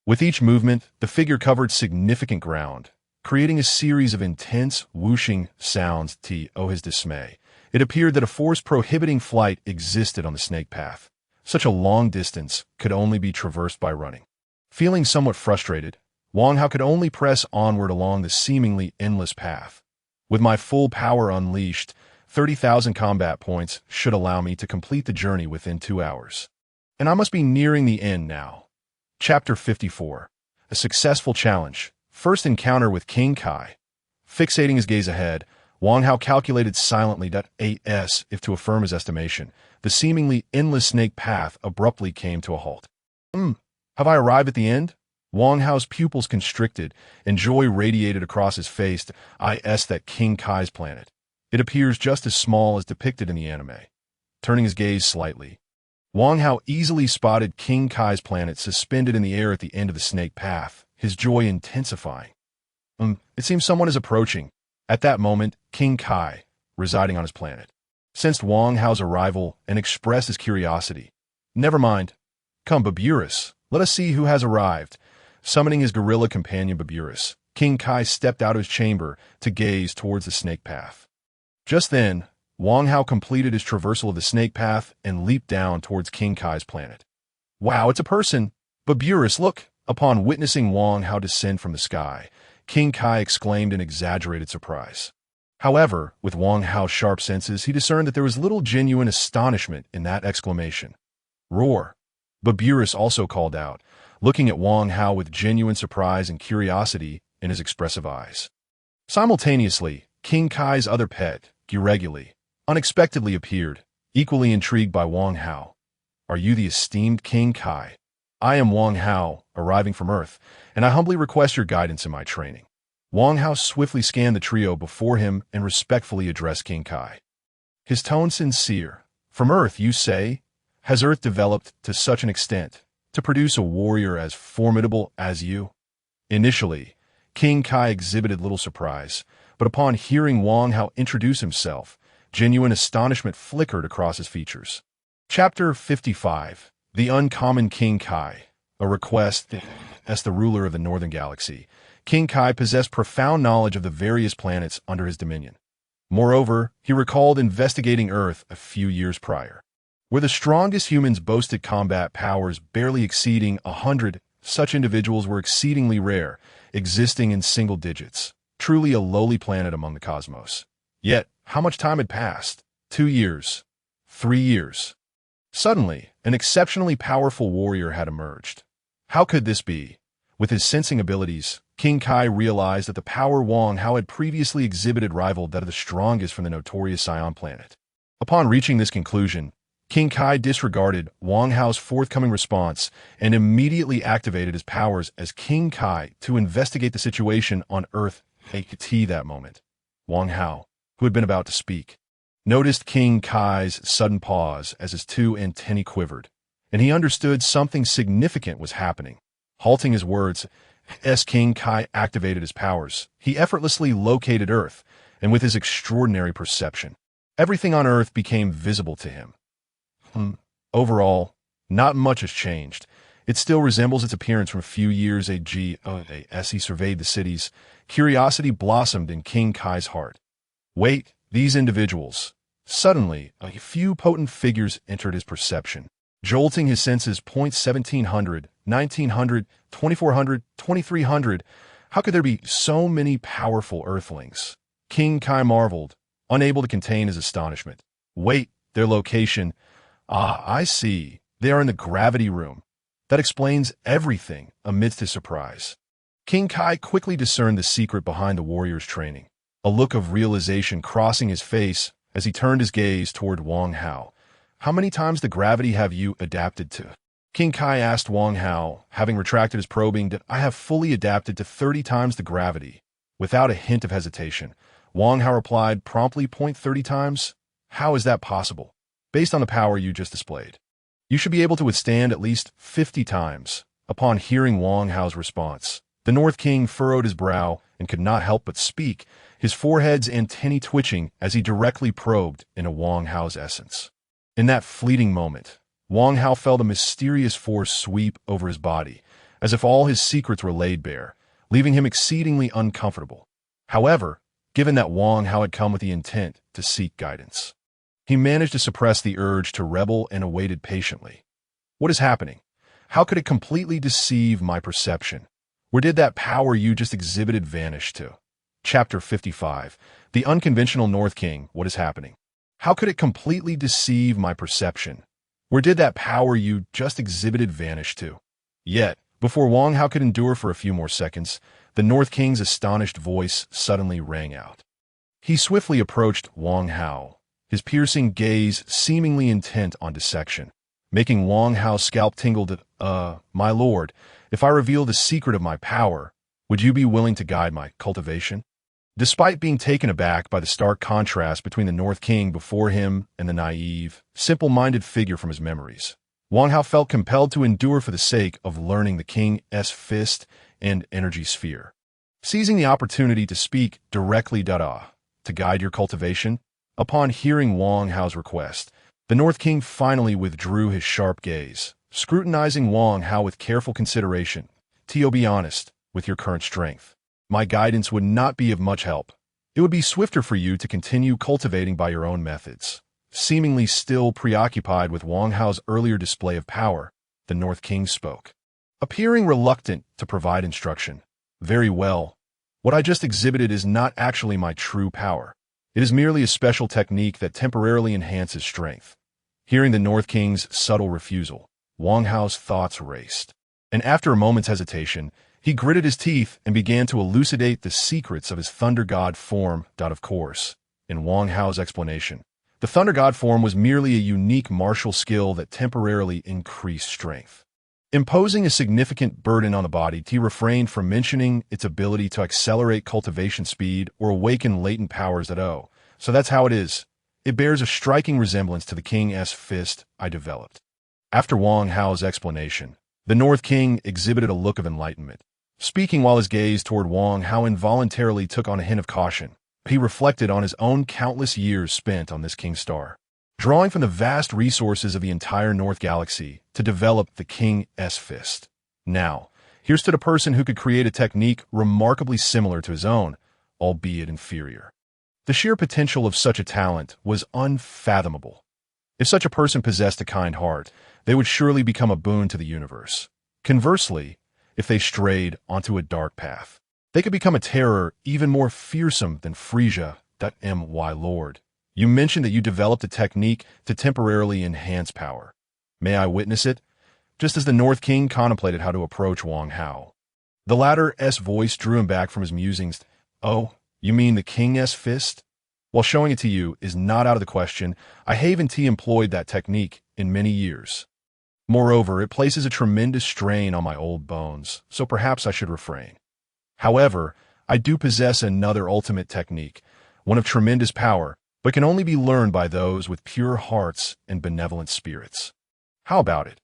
With each movement, the figure covered significant ground, creating a series of intense, whooshing sounds. To his dismay, it appeared that a force prohibiting flight existed on the snake path. Such a long distance could only be traversed by running. Feeling somewhat frustrated, Wang Hao could only press onward along the seemingly endless path. With my full power unleashed, 30,000 combat points should allow me to complete the journey within 2 hours. And I must be nearing the end now. Chapter 54. A successful challenge. First encounter with King Kai. Fixating his gaze ahead, Wang Hao calculated silently that if to affirm his estimation, the seemingly endless snake path abruptly came to a halt. Have I arrived at the end? Wang Hao's pupils constricted, and joy radiated across his face. That King Kai's planet. It appears just as small as depicted in the anime. Turning his gaze slightly, Wang Hao easily spotted King Kai's planet suspended in the air at the end of the snake path, his joy intensifying. It seems someone is approaching. At that moment, King Kai, residing on his planet, sensed Wang Hao's arrival and expressed his curiosity. Never mind. Come, Baburus, let us see who has arrived. Summoning his gorilla companion Baburus, King Kai stepped out of his chamber to gaze towards the snake path. Just then, Wang Hao completed his traversal of the snake path and leaped down towards King Kai's planet. Wow, it's a person! Baburus, look! Upon witnessing Wang Hao descend from the sky, King Kai exclaimed in exaggerated surprise. However, with Wang Hao's sharp senses, he discerned that there was little genuine astonishment in that exclamation. Roar! Baburus also called out, looking at Wang Hao with genuine surprise and curiosity in his expressive eyes. Simultaneously, King Kai's other pet, Gireguli, unexpectedly appeared, equally intrigued by Wang Hao. Are you the esteemed King Kai? I am Wang Hao, arriving from Earth, and I humbly request your guidance in my training. Wang Hao swiftly scanned the trio before him and respectfully addressed King Kai. His tone sincere. From Earth, you say? Has Earth developed to such an extent to produce a warrior as formidable as you? Initially, King Kai exhibited little surprise, but upon hearing Wang Hao introduce himself, genuine astonishment flickered across his features. Chapter 55. The Uncommon King Kai. A request. As the ruler of the Northern Galaxy, King Kai possessed profound knowledge of the various planets under his dominion. Moreover, he recalled investigating Earth a few years prior, where the strongest humans boasted combat powers barely exceeding 100. Such individuals were exceedingly rare, existing in single digits, truly a lowly planet among the cosmos. Yet, how much time had passed? 2 years. 3 years. Suddenly, an exceptionally powerful warrior had emerged. How could this be? With his sensing abilities, King Kai realized that the power Wang Hao had previously exhibited rivaled that of the strongest from the notorious Scion planet. Upon reaching this conclusion, King Kai disregarded Wang Hao's forthcoming response and immediately activated his powers as King Kai to investigate the situation on Earth at that moment. Wang Hao, who had been about to speak, noticed King Kai's sudden pause as his 2 antennae quivered, and he understood something significant was happening. Halting his words, as King Kai activated his powers, he effortlessly located Earth, and with his extraordinary perception, everything on Earth became visible to him. Overall, not much has changed. It still resembles its appearance from a few years ago. As he surveyed the cities, curiosity blossomed in King Kai's heart. Wait, these individuals. Suddenly, a few potent figures entered his perception, jolting his senses. 1700, 1900, 2400, 2300. How could there be so many powerful Earthlings? King Kai marveled, unable to contain his astonishment. Wait, their location. Ah, I see. They are in the gravity room. That explains everything amidst his surprise. King Kai quickly discerned the secret behind the warrior's training, a look of realization crossing his face as he turned his gaze toward Wang Hao. How many times the gravity have you adapted to? King Kai asked Wang Hao, having retracted his probing, that I have fully adapted to 30 times the gravity. Without a hint of hesitation, Wang Hao replied promptly, 30 times? How is that possible? Based on the power you just displayed, you should be able to withstand at least 50 times. Upon hearing Wang Hao's response, the North King furrowed his brow and could not help but speak, his forehead's antennae twitching as he directly probed into Wang Hao's essence. In that fleeting moment, Wang Hao felt a mysterious force sweep over his body, as if all his secrets were laid bare, leaving him exceedingly uncomfortable. However, given that Wang Hao had come with the intent to seek guidance, he managed to suppress the urge to rebel and awaited patiently. What is happening? How could it completely deceive my perception? Where did that power you just exhibited vanish to? Chapter 55. The Unconventional North King. What is happening? How could it completely deceive my perception? Where did that power you just exhibited vanish to? Yet, before Wang Hao could endure for a few more seconds, the North King's astonished voice suddenly rang out. He swiftly approached Wang Hao, his piercing gaze seemingly intent on dissection, making Wang Hao's scalp tingle. My lord, if I reveal the secret of my power, would you be willing to guide my cultivation? Despite being taken aback by the stark contrast between the North King before him and the naive, simple-minded figure from his memories, Wang Hao felt compelled to endure for the sake of learning the king's fist and energy sphere. Seizing the opportunity to speak directly to guide your cultivation, upon hearing Wang Hao's request, the North King finally withdrew his sharp gaze, scrutinizing Wang Hao with careful consideration. To be honest, with your current strength, my guidance would not be of much help. It would be swifter for you to continue cultivating by your own methods. Seemingly still preoccupied with Wang Hao's earlier display of power, the North King spoke, appearing reluctant to provide instruction. Very well. What I just exhibited is not actually my true power. It is merely a special technique that temporarily enhances strength. Hearing the North King's subtle refusal, Wang Hao's thoughts raced, and after a moment's hesitation, he gritted his teeth and began to elucidate the secrets of his Thunder God form. Of course, in Wang Hao's explanation, the Thunder God form was merely a unique martial skill that temporarily increased strength. Imposing a significant burden on the body, he refrained from mentioning its ability to accelerate cultivation speed or awaken latent powers so that's how it is. It bears a striking resemblance to the king's fist I developed. After Wang Hao's explanation, the North King exhibited a look of enlightenment. Speaking while his gaze toward Wang Hao involuntarily took on a hint of caution, he reflected on his own countless years spent on this King Star, drawing from the vast resources of the entire North Galaxy to develop the king's fist. Now, here stood a person who could create a technique remarkably similar to his own, albeit inferior. The sheer potential of such a talent was unfathomable. If such a person possessed a kind heart, they would surely become a boon to the universe. Conversely, if they strayed onto a dark path, they could become a terror even more fearsome than Frisia. My lord, you mentioned that you developed a technique to temporarily enhance power. May I witness it? Just as the North King contemplated how to approach Wang Hao, the latter's voice drew him back from his musings. Oh, you mean the king's fist? While showing it to you is not out of the question. I haven't employed that technique in many years. Moreover, it places a tremendous strain on my old bones, so perhaps I should refrain. However, I do possess another ultimate technique, one of tremendous power, but can only be learned by those with pure hearts and benevolent spirits. How about it?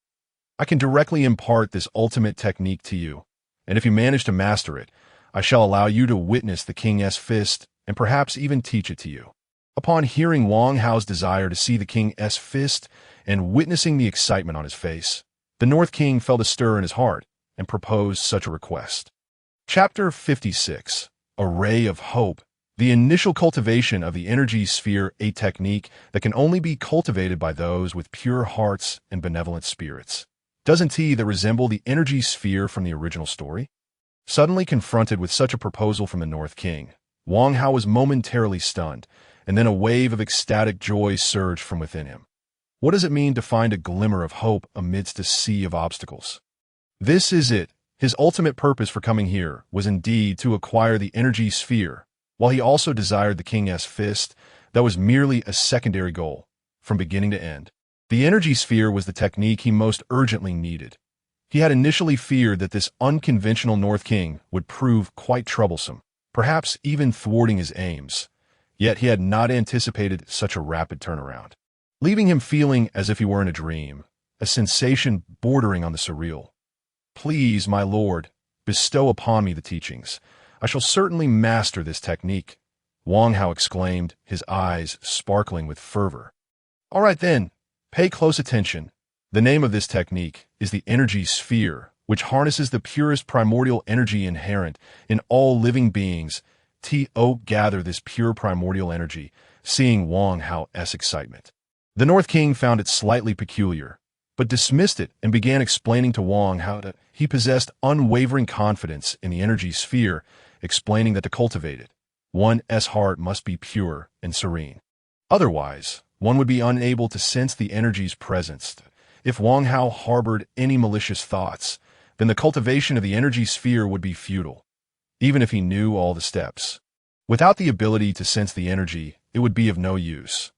I can directly impart this ultimate technique to you, and if you manage to master it, I shall allow you to witness the king's fist and perhaps even teach it to you. Upon hearing Wang Hao's desire to see the king's fist and witnessing the excitement on his face, the North King felt a stir in his heart and proposed such a request. Chapter 56. A Ray of Hope. The initial cultivation of the energy sphere, a technique that can only be cultivated by those with pure hearts and benevolent spirits. Doesn't that resemble the energy sphere from the original story? Suddenly confronted with such a proposal from the North King, Wang Hao was momentarily stunned, and then a wave of ecstatic joy surged from within him. What does it mean to find a glimmer of hope amidst a sea of obstacles? This is it. His ultimate purpose for coming here was indeed to acquire the energy sphere, while he also desired the king's fist. That was merely a secondary goal, from beginning to end. The energy sphere was the technique he most urgently needed. He had initially feared that this unconventional North King would prove quite troublesome, perhaps even thwarting his aims. Yet he had not anticipated such a rapid turnaround, leaving him feeling as if he were in a dream, a sensation bordering on the surreal. Please, my lord, bestow upon me the teachings. I shall certainly master this technique, Wang Hao exclaimed, his eyes sparkling with fervor. All right then, pay close attention. The name of this technique is the energy sphere, which harnesses the purest primordial energy inherent in all living beings. Gather this pure primordial energy, seeing Wang Hao's excitement. The North King found it slightly peculiar, but dismissed it and began explaining to Wang Hao that he possessed unwavering confidence in the energy sphere, explaining that to cultivate it, one's heart must be pure and serene. Otherwise, one would be unable to sense the energy's presence. If Wang Hao harbored any malicious thoughts, then the cultivation of the energy sphere would be futile, even if he knew all the steps. Without the ability to sense the energy, it would be of no use.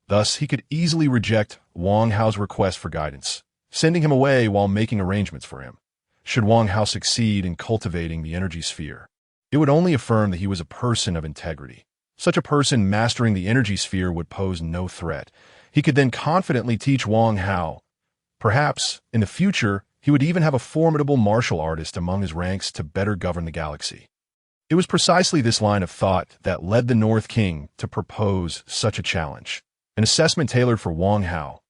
Thus, he could easily reject Wang Hao's request for guidance, sending him away while making arrangements for him. Should Wang Hao succeed in cultivating the energy sphere, it would only affirm that he was a person of integrity. Such a person mastering the energy sphere would pose no threat. He could then confidently teach Wang Hao Perhaps, in the future, he would even have a formidable martial artist among his ranks to better govern the galaxy. It was precisely this line of thought that led the North King to propose such a challenge, an assessment tailored for Wang Hao.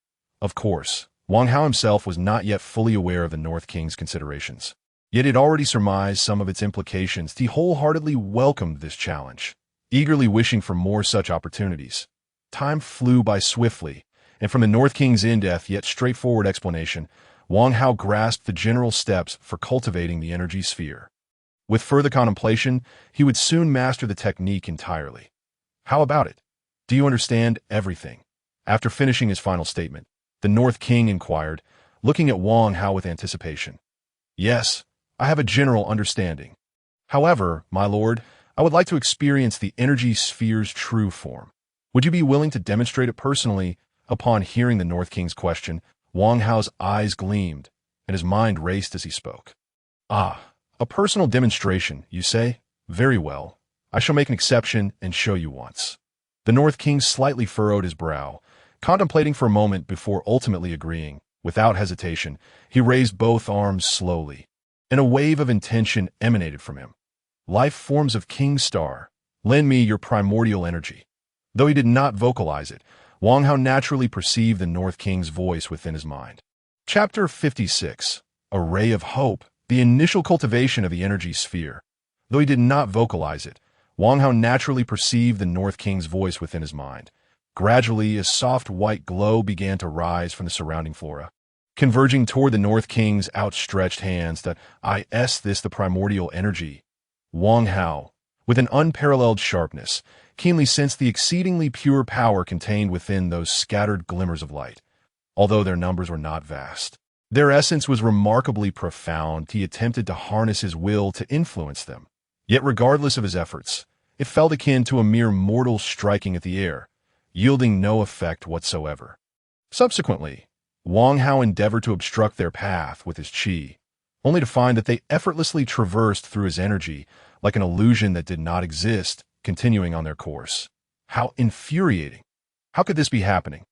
Of course, Wang Hao himself was not yet fully aware of the North King's considerations. Yet he had already surmised some of its implications. He wholeheartedly welcomed this challenge, eagerly wishing for more such opportunities. Time flew by swiftly, and from the North King's in-depth yet straightforward explanation, Wang Hao grasped the general steps for cultivating the energy sphere. With further contemplation, he would soon master the technique entirely. How about it? Do you understand everything? After finishing his final statement, the North King inquired, looking at Wang Hao with anticipation. Yes, I have a general understanding. However, my lord, I would like to experience the energy sphere's true form. Would you be willing to demonstrate it personally? Upon hearing the North King's question, Wang Hao's eyes gleamed, and his mind raced as he spoke. Ah, a personal demonstration, you say? Very well. I shall make an exception and show you once. The North King slightly furrowed his brow, contemplating for a moment before ultimately agreeing. Without hesitation, he raised both arms slowly, and a wave of intention emanated from him. Life forms of King Star, lend me your primordial energy. Though he did not vocalize it, Wang Hao naturally perceived the North King's voice within his mind. Chapter 56. A Ray of Hope, the initial cultivation of the energy sphere. Though he did not vocalize it, Wang Hao naturally perceived the North King's voice within his mind. Gradually, a soft white glow began to rise from the surrounding flora, converging toward the North King's outstretched hands. This the primordial energy. Wang Hao, with an unparalleled sharpness, keenly sensed the exceedingly pure power contained within those scattered glimmers of light. Although their numbers were not vast, their essence was remarkably profound. He attempted to harness his will to influence them. Yet regardless of his efforts, it felt akin to a mere mortal striking at the air, yielding no effect whatsoever. Subsequently, Wang Hao endeavored to obstruct their path with his qi, only to find that they effortlessly traversed through his energy like an illusion that did not exist, continuing on their course. How infuriating! How could this be happening?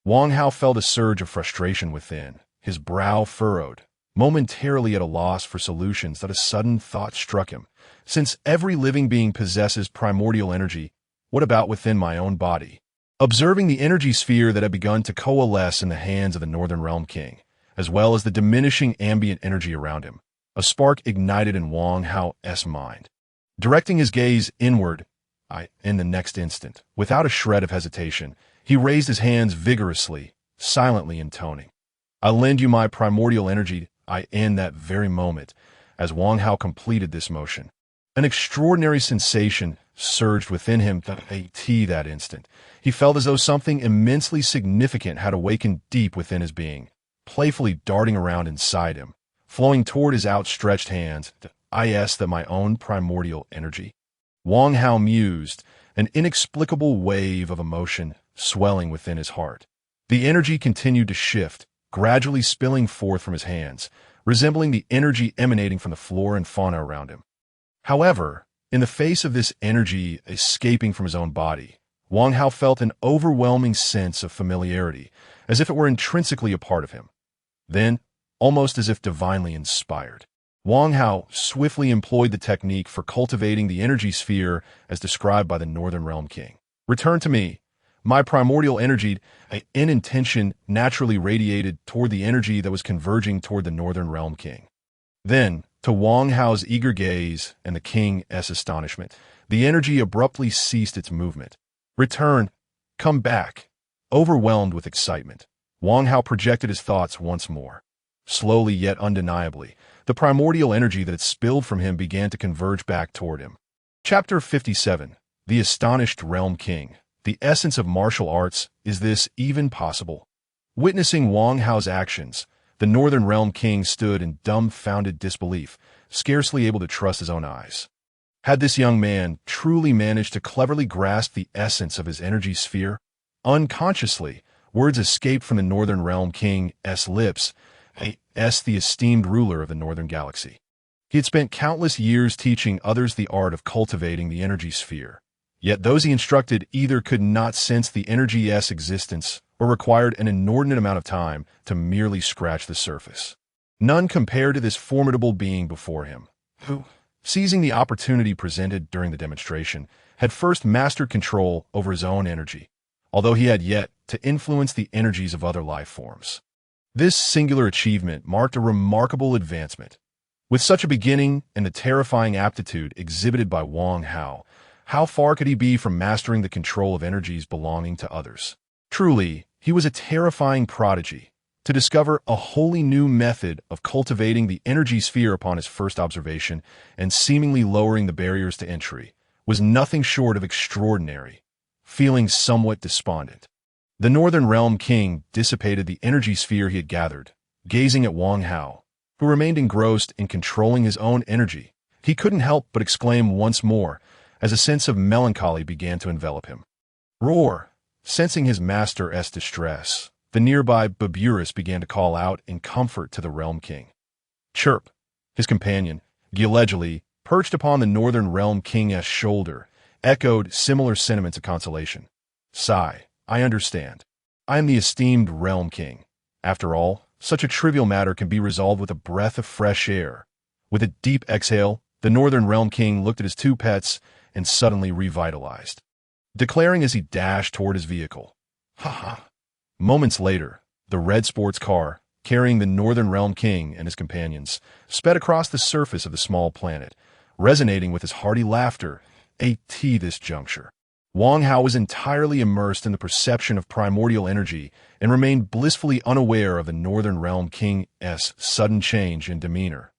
Wang Hao felt a surge of frustration within, his brow furrowed, momentarily at a loss for solutions. That a sudden thought struck him. Since every living being possesses primordial energy, what about within my own body? Observing the energy sphere that had begun to coalesce in the hands of the Northern Realm King, as well as the diminishing ambient energy around him, a spark ignited in Wang Hao's mind. Directing his gaze inward, in the next instant, without a shred of hesitation, he raised his hands vigorously, silently intoning, I lend you my primordial energy. In that very moment, as Wang Hao completed this motion, an extraordinary sensation surged within him. That instant, he felt as though something immensely significant had awakened deep within his being, playfully darting around inside him, flowing toward his outstretched hands. That my own primordial energy? Wang Hao mused, an inexplicable wave of emotion swelling within his heart. The energy continued to shift, gradually spilling forth from his hands, resembling the energy emanating from the flora and fauna around him. However, in the face of this energy escaping from his own body, Wang Hao felt an overwhelming sense of familiarity, as if it were intrinsically a part of him. Then, almost as if divinely inspired, Wang Hao swiftly employed the technique for cultivating the energy sphere as described by the Northern Realm King. Return to me. My primordial energy, in intention, naturally radiated toward the energy that was converging toward the Northern Realm King. Then, to Wang Hao's eager gaze and the king's astonishment, the energy abruptly ceased its movement. Return. Come back. Overwhelmed with excitement, Wang Hao projected his thoughts once more. Slowly yet undeniably, the primordial energy that had spilled from him began to converge back toward him. Chapter 57. The Astonished Realm King. The essence of martial arts, is this even possible? Witnessing Wang Hao's actions, the Northern Realm King stood in dumbfounded disbelief, scarcely able to trust his own eyes. Had this young man truly managed to cleverly grasp the essence of his energy sphere? Unconsciously, words escaped from the Northern Realm King's lips, the esteemed ruler of the Northern Galaxy. He had spent countless years teaching others the art of cultivating the energy sphere. Yet those he instructed either could not sense the energy's existence or required an inordinate amount of time to merely scratch the surface. None compared to this formidable being before him, who, seizing the opportunity presented during the demonstration, had first mastered control over his own energy, although he had yet to influence the energies of other life forms. This singular achievement marked a remarkable advancement. With such a beginning and the terrifying aptitude exhibited by Wang Hao, how far could he be from mastering the control of energies belonging to others? Truly, he was a terrifying prodigy. To discover a wholly new method of cultivating the energy sphere upon his first observation and seemingly lowering the barriers to entry was nothing short of extraordinary. Feeling somewhat despondent, the Northern Realm King dissipated the energy sphere he had gathered, gazing at Wang Hao, who remained engrossed in controlling his own energy. He couldn't help but exclaim once more as a sense of melancholy began to envelop him. Roar! Sensing his master's distress, the nearby Baburus began to call out in comfort to the Realm King. Chirp! His companion, Gilegili, perched upon the Northern Realm King's shoulder, echoed similar sentiments of consolation. Sigh, I understand. I am the esteemed Realm King. After all, such a trivial matter can be resolved with a breath of fresh air. With a deep exhale, the Northern Realm King looked at his two pets and suddenly revitalized, declaring as he dashed toward his vehicle. Ha ha! Moments later, the red sports car, carrying the Northern Realm King and his companions, sped across the surface of the small planet, resonating with his hearty laughter. At this juncture, Wang Hao was entirely immersed in the perception of primordial energy and remained blissfully unaware of the Northern Realm King's sudden change in demeanor.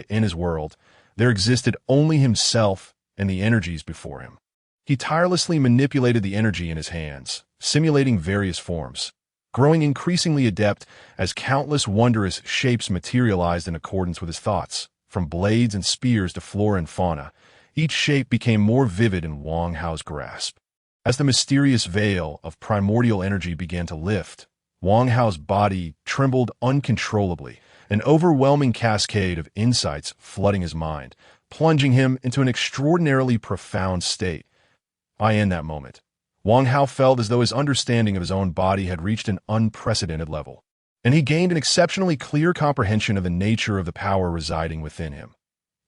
In his world, there existed only himself and the energies before him. He tirelessly manipulated the energy in his hands, simulating various forms, growing increasingly adept as countless wondrous shapes materialized in accordance with his thoughts. From blades and spears to flora and fauna, each shape became more vivid in Wang Hao's grasp. As the mysterious veil of primordial energy began to lift, Wang Hao's body trembled uncontrollably, an overwhelming cascade of insights flooding his mind, plunging him into an extraordinarily profound state. In that moment, Wang Hao felt as though his understanding of his own body had reached an unprecedented level, and he gained an exceptionally clear comprehension of the nature of the power residing within him.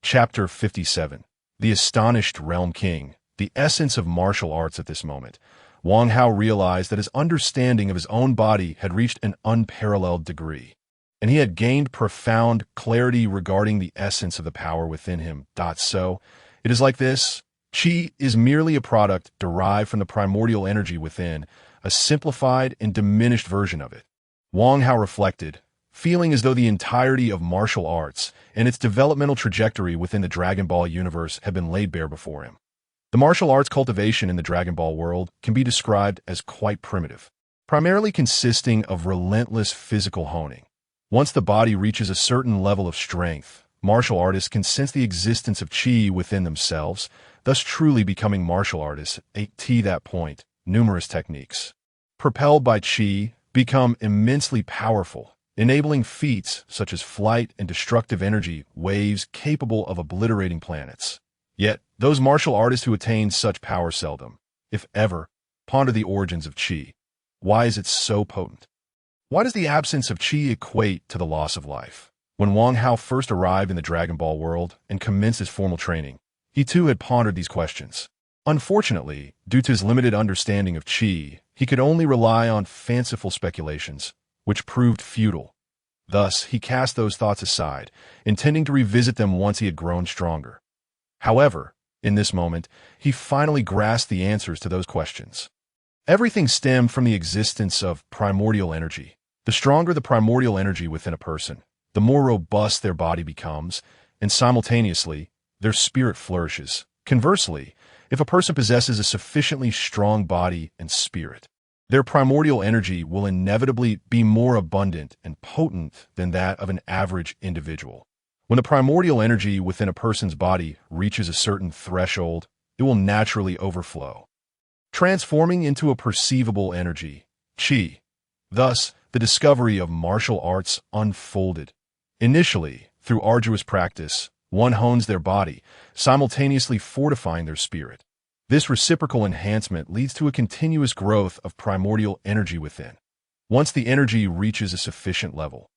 Chapter 57. The Astonished Realm King. The essence of martial arts at this moment. Wang Hao realized that his understanding of his own body had reached an unparalleled degree, and he had gained profound clarity regarding the essence of the power within him. So, it is like this. Qi is merely a product derived from the primordial energy within, a simplified and diminished version of it. Wang Hao reflected, feeling as though the entirety of martial arts and its developmental trajectory within the Dragon Ball universe had been laid bare before him. The martial arts cultivation in the Dragon Ball world can be described as quite primitive, primarily consisting of relentless physical honing. Once the body reaches a certain level of strength, martial artists can sense the existence of qi within themselves, thus truly becoming martial artists. At that point, numerous techniques, propelled by qi, become immensely powerful, enabling feats such as flight and destructive energy waves capable of obliterating planets. Yet, those martial artists who attain such power seldom, if ever, ponder the origins of qi. Why is it so potent? Why does the absence of qi equate to the loss of life? When Wang Hao first arrived in the Dragon Ball world and commenced his formal training, he too had pondered these questions. Unfortunately, due to his limited understanding of qi, he could only rely on fanciful speculations, which proved futile. Thus, he cast those thoughts aside, intending to revisit them once he had grown stronger. However, in this moment, he finally grasped the answers to those questions. Everything stemmed from the existence of primordial energy. The stronger the primordial energy within a person, the more robust their body becomes, and simultaneously, their spirit flourishes. Conversely, if a person possesses a sufficiently strong body and spirit, their primordial energy will inevitably be more abundant and potent than that of an average individual. When the primordial energy within a person's body reaches a certain threshold, it will naturally overflow, transforming into a perceivable energy, qi. Thus, the discovery of martial arts unfolded. Initially, through arduous practice, one hones their body, simultaneously fortifying their spirit. This reciprocal enhancement leads to a continuous growth of primordial energy within. Once the energy reaches a sufficient level,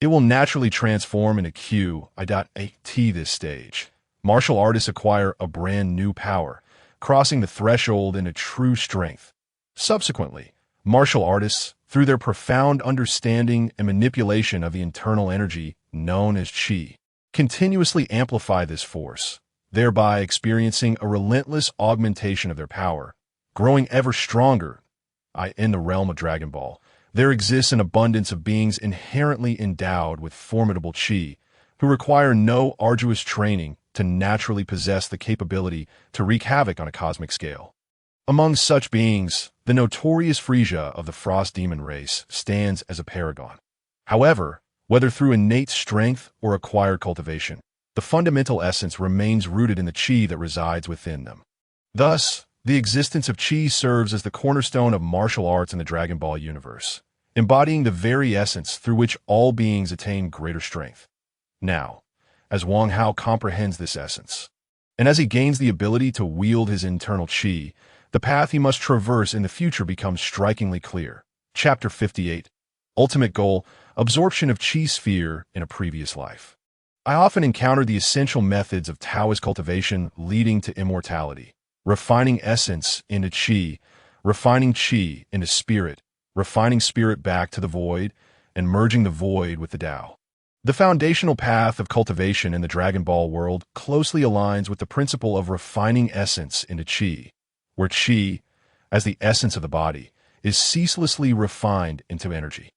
it will naturally transform into Qi.at this stage. Martial artists acquire a brand new power, crossing the threshold into true strength. Subsequently, martial artists, through their profound understanding and manipulation of the internal energy known as Qi, continuously amplify this force, thereby experiencing a relentless augmentation of their power, growing ever stronger. In the realm of Dragon Ball, there exists an abundance of beings inherently endowed with formidable Qi, who require no arduous training to naturally possess the capability to wreak havoc on a cosmic scale. Among such beings, the notorious Frisia of the Frost Demon race stands as a paragon. However, whether through innate strength or acquired cultivation, the fundamental essence remains rooted in the Qi that resides within them. Thus, the existence of Qi serves as the cornerstone of martial arts in the Dragon Ball universe, embodying the very essence through which all beings attain greater strength. Now, as Wang Hao comprehends this essence, and as he gains the ability to wield his internal Qi, the path he must traverse in the future becomes strikingly clear. Chapter 58. Ultimate Goal: Absorption of Qi Sphere in a Previous Life. I often encounter the essential methods of Taoist cultivation leading to immortality: refining essence into Qi, refining Qi into spirit, refining spirit back to the void, and merging the void with the Tao. The foundational path of cultivation in the Dragon Ball world closely aligns with the principle of refining essence into Qi, where Qi, as the essence of the body, is ceaselessly refined into energy,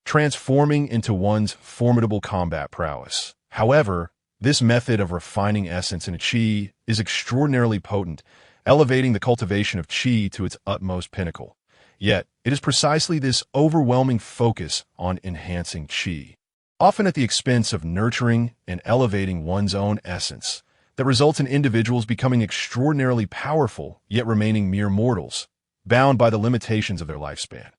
transforming into one's formidable combat prowess. However, this method of refining essence into Qi is extraordinarily potent, elevating the cultivation of Qi to its utmost pinnacle. Yet, it is precisely this overwhelming focus on enhancing Qi, often at the expense of nurturing and elevating one's own essence, that results in individuals becoming extraordinarily powerful, yet remaining mere mortals, bound by the limitations of their lifespan.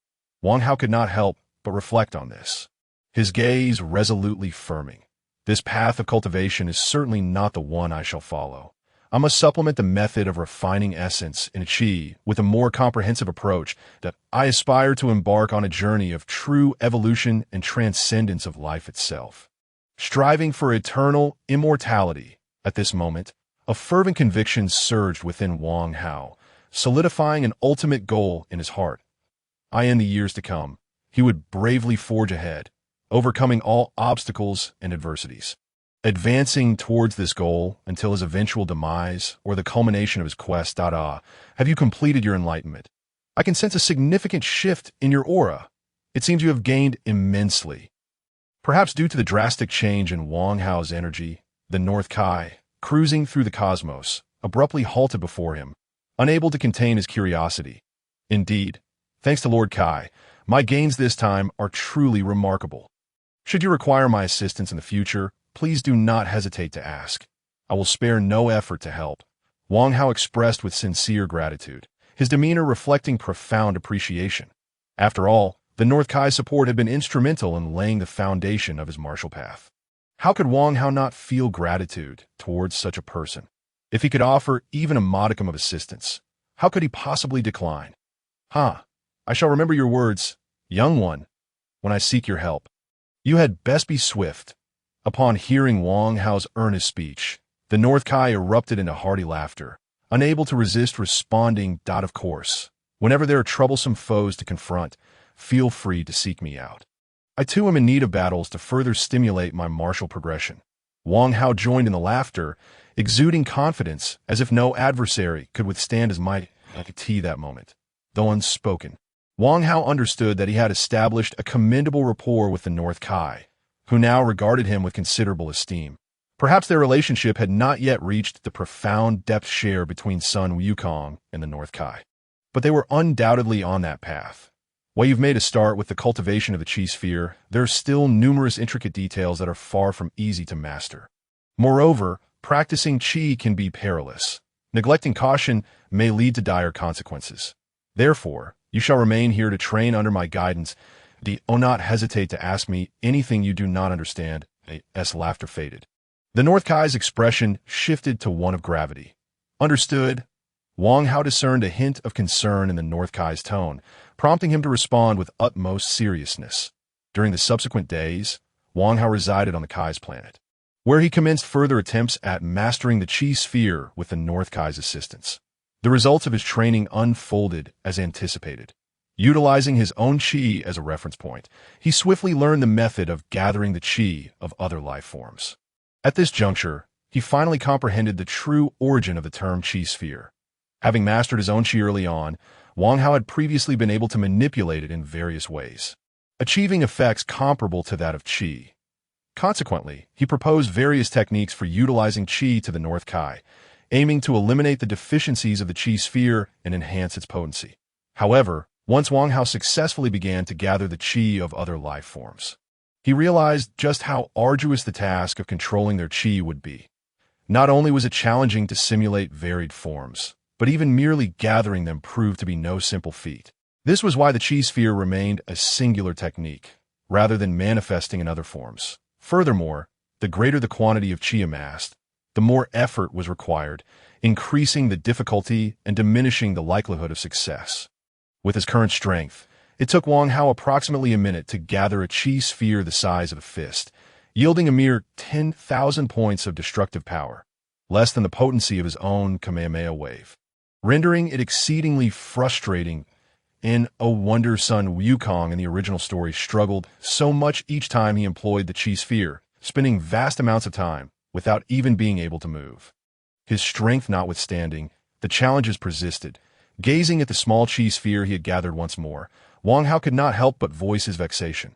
Wang Hao could not help but reflect on this, his gaze resolutely firming. This path of cultivation is certainly not the one I shall follow. I must supplement the method of refining essence in Qi with a more comprehensive approach that I aspire to embark on a journey of true evolution and transcendence of life itself. Striving for eternal immortality, at this moment, a fervent conviction surged within Wang Hao, solidifying an ultimate goal in his heart. In the years to come, he would bravely forge ahead, overcoming all obstacles and adversities, advancing towards this goal until his eventual demise or the culmination of his quest. Have you completed your enlightenment? I can sense a significant shift in your aura. It seems you have gained immensely. Perhaps due to the drastic change in Wang Hao's energy, the North Kai, cruising through the cosmos, abruptly halted before him, unable to contain his curiosity. Indeed, thanks to Lord Kai, my gains this time are truly remarkable. Should you require my assistance in the future, please do not hesitate to ask. I will spare no effort to help. Wang Hao expressed with sincere gratitude, his demeanor reflecting profound appreciation. After all, the North Kai's support had been instrumental in laying the foundation of his martial path. How could Wang Hao not feel gratitude towards such a person? If he could offer even a modicum of assistance, how could he possibly decline? I shall remember your words, young one, when I seek your help. You had best be swift. Upon hearing Wang Hao's earnest speech, the North Kai erupted into hearty laughter, unable to resist responding. Of course, whenever there are troublesome foes to confront, feel free to seek me out. I too am in need of battles to further stimulate my martial progression. Wang Hao joined in the laughter, exuding confidence as if no adversary could withstand his might. I could see that moment. Though unspoken, Wang Hao understood that he had established a commendable rapport with the North Kai, who now regarded him with considerable esteem. Perhaps their relationship had not yet reached the profound depth share between son Wukong and the North Kai, but they were undoubtedly on that path. While you've made a start with the cultivation of the Qi sphere, there are still numerous intricate details that are far from easy to master. Moreover, practicing Qi can be perilous. Neglecting caution may lead to dire consequences. Therefore, you shall remain here to train under my guidance. Do not hesitate to ask me anything you do not understand. Laughter faded. The North Kai's expression shifted to one of gravity. Understood. Wang Hao discerned a hint of concern in the North Kai's tone, prompting him to respond with utmost seriousness. During the subsequent days, Wang Hao resided on the Kai's planet, where he commenced further attempts at mastering the Qi sphere with the North Kai's assistance. The results of his training unfolded as anticipated. Utilizing his own Qi as a reference point, he swiftly learned the method of gathering the Qi of other life forms. At this juncture, he finally comprehended the true origin of the term Qi sphere. Having mastered his own Qi early on, Wang Hao had previously been able to manipulate it in various ways, achieving effects comparable to that of Qi. Consequently, he proposed various techniques for utilizing Qi to the North Kai, aiming to eliminate the deficiencies of the Qi sphere and enhance its potency. However, once Wang Hao successfully began to gather the Qi of other life forms, he realized just how arduous the task of controlling their Qi would be. Not only was it challenging to simulate varied forms, but even merely gathering them proved to be no simple feat. This was why the Qi sphere remained a singular technique, rather than manifesting in other forms. Furthermore, the greater the quantity of Qi amassed, the more effort was required, increasing the difficulty and diminishing the likelihood of success. With his current strength, it took Wang Hao approximately a minute to gather a Qi sphere the size of a fist, yielding a mere 10,000 points of destructive power, less than the potency of his own Kamehameha wave, rendering it exceedingly frustrating. In A Wonder Son, Wukong in the original story struggled so much each time he employed the Qi sphere, spending vast amounts of time without even being able to move. His strength notwithstanding, the challenges persisted. Gazing at the small Qi sphere he had gathered once more, Wang Hao could not help but voice his vexation.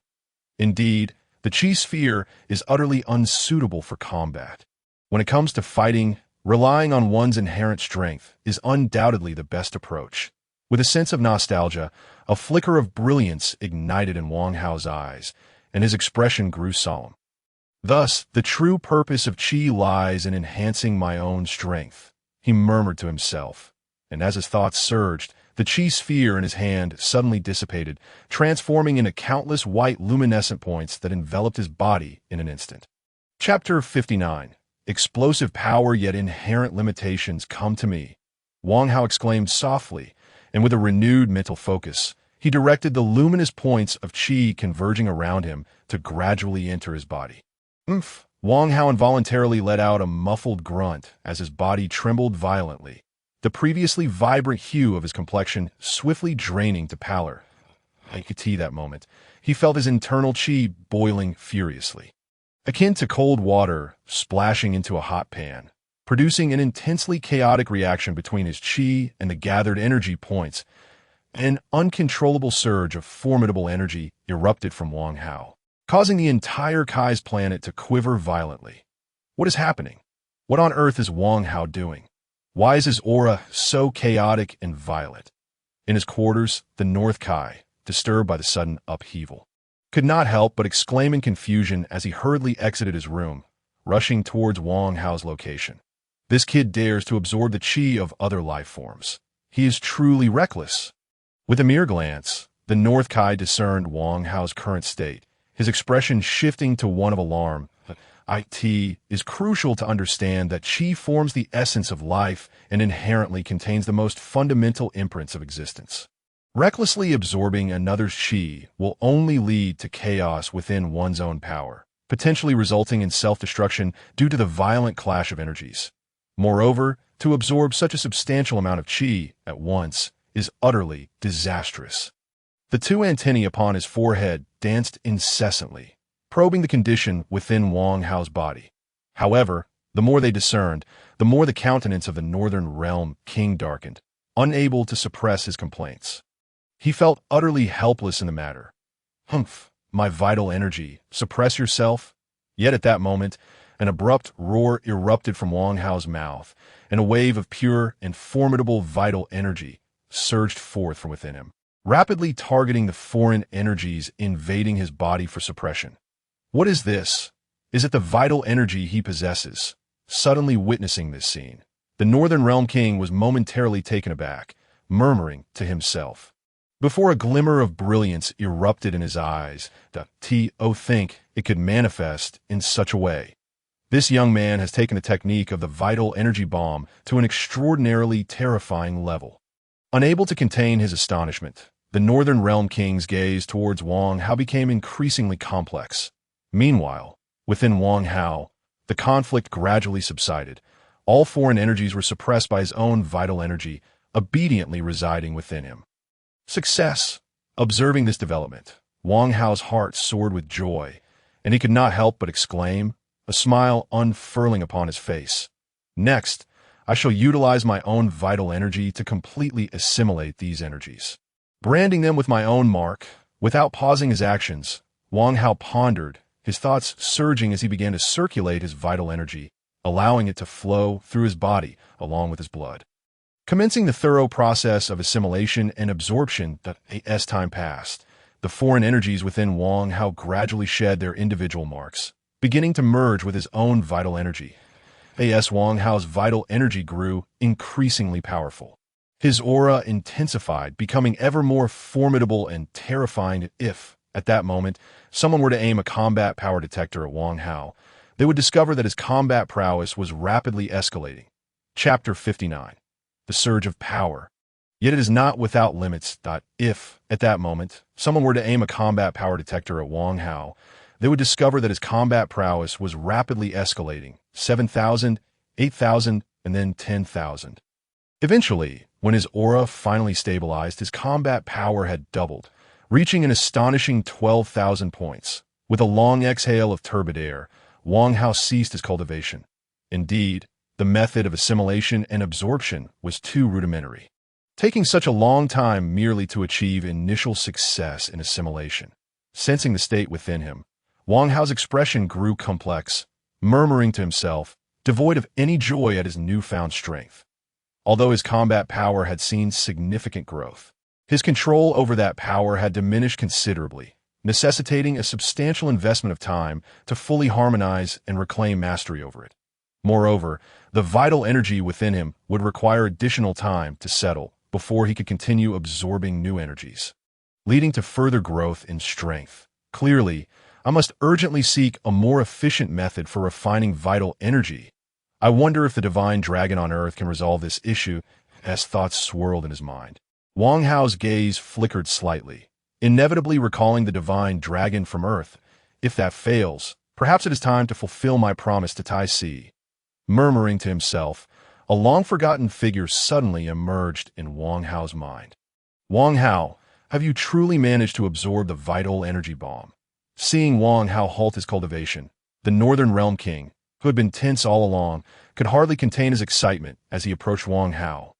Indeed, the Qi sphere is utterly unsuitable for combat. When it comes to fighting, relying on one's inherent strength is undoubtedly the best approach. With a sense of nostalgia, a flicker of brilliance ignited in Wang Hao's eyes, and his expression grew solemn. Thus, the true purpose of Qi lies in enhancing my own strength, he murmured to himself. And as his thoughts surged, the Qi sphere in his hand suddenly dissipated, transforming into countless white luminescent points that enveloped his body in an instant. Chapter 59. Explosive power yet inherent limitations come to me. Wang Hao exclaimed softly, and with a renewed mental focus, he directed the luminous points of Qi converging around him to gradually enter his body. Oomph! Wang Hao involuntarily let out a muffled grunt as his body trembled violently, the previously vibrant hue of his complexion swiftly draining to pallor. I could see that moment. He felt his internal Qi boiling furiously, akin to cold water splashing into a hot pan, producing an intensely chaotic reaction between his Qi and the gathered energy points. An uncontrollable surge of formidable energy erupted from Wang Hao, causing the entire Kai's planet to quiver violently. What is happening? What on earth is Wang Hao doing? Why is his aura so chaotic and violent? In his quarters, the North Kai, disturbed by the sudden upheaval, could not help but exclaim in confusion as he hurriedly exited his room, rushing towards Wang Hao's location. This kid dares to absorb the Qi of other life forms. He is truly reckless. With a mere glance, the North Kai discerned Wang Hao's current state, his expression shifting to one of alarm. It is crucial to understand that Qi forms the essence of life and inherently contains the most fundamental imprints of existence. Recklessly absorbing another's Qi will only lead to chaos within one's own power, potentially resulting in self-destruction due to the violent clash of energies. Moreover, to absorb such a substantial amount of Qi at once is utterly disastrous. The two antennae upon his forehead danced incessantly, probing the condition within Wang Hao's body. However, the more they discerned, the more the countenance of the Northern Realm King darkened, unable to suppress his complaints. He felt utterly helpless in the matter. Humph, my vital energy, suppress yourself? Yet at that moment, an abrupt roar erupted from Wang Hao's mouth, and a wave of pure and formidable vital energy surged forth from within him, rapidly targeting the foreign energies invading his body for suppression. What is this? Is it the vital energy he possesses? Suddenly witnessing this scene, the Northern Realm King was momentarily taken aback, murmuring to himself. Before a glimmer of brilliance erupted in his eyes, think it could manifest in such a way. This young man has taken the technique of the vital energy bomb to an extraordinarily terrifying level. Unable to contain his astonishment, the Northern Realm King's gaze towards Wang Hao became increasingly complex. Meanwhile, within Wang Hao, the conflict gradually subsided. All foreign energies were suppressed by his own vital energy, obediently residing within him. Success! Observing this development, Wang Hao's heart soared with joy, and he could not help but exclaim, a smile unfurling upon his face. Next, I shall utilize my own vital energy to completely assimilate these energies. Branding them with my own mark, without pausing his actions, Wang Hao pondered, his thoughts surging as he began to circulate his vital energy, allowing it to flow through his body along with his blood. Commencing the thorough process of assimilation and absorption that as time passed, the foreign energies within Wang Hao gradually shed their individual marks, beginning to merge with his own vital energy. As Wang Hao's vital energy grew increasingly powerful. His aura intensified, becoming ever more formidable and terrifying. If, at that moment, someone were to aim a combat power detector at Wang Hao, they would discover that his combat prowess was rapidly escalating. Chapter 59. The Surge of Power. Yet it is not without limits. If, at that moment, someone were to aim a combat power detector at Wang Hao, they would discover that his combat prowess was rapidly escalating, 7,000, 8,000, and then 10,000. Eventually, when his aura finally stabilized, his combat power had doubled, reaching an astonishing 12,000 points. With a long exhale of turbid air, Wang Hao ceased his cultivation. Indeed, the method of assimilation and absorption was too rudimentary, taking such a long time merely to achieve initial success in assimilation. Sensing the state within him, Wang Hao's expression grew complex, murmuring to himself, devoid of any joy at his newfound strength. Although his combat power had seen significant growth, his control over that power had diminished considerably, necessitating a substantial investment of time to fully harmonize and reclaim mastery over it. Moreover, the vital energy within him would require additional time to settle before he could continue absorbing new energies, leading to further growth in strength. Clearly, I must urgently seek a more efficient method for refining vital energy. I wonder if the divine dragon on earth can resolve this issue, as thoughts swirled in his mind. Wang Hao's gaze flickered slightly, inevitably recalling the divine dragon from earth. If that fails, perhaps it is time to fulfill my promise to Tai Si. Murmuring to himself, a long-forgotten figure suddenly emerged in Wang Hao's mind. Wang Hao, have you truly managed to absorb the vital energy bomb? Seeing Wang Hao halt his cultivation, the Northern Realm King, who had been tense all along, could hardly contain his excitement as he approached Wang Hao,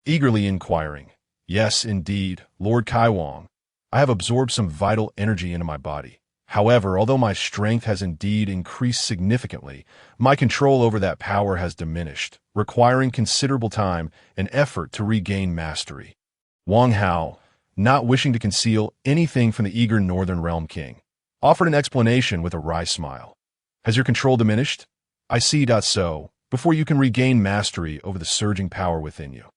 eagerly inquiring, "Yes, indeed, Lord Kai Wang, I have absorbed some vital energy into my body. However, although my strength has indeed increased significantly, my control over that power has diminished, requiring considerable time and effort to regain mastery." Wang Hao, not wishing to conceal anything from the eager Northern Realm King, offered an explanation with a wry smile. "Has your control diminished? I see. So, before you can regain mastery over the surging power within you,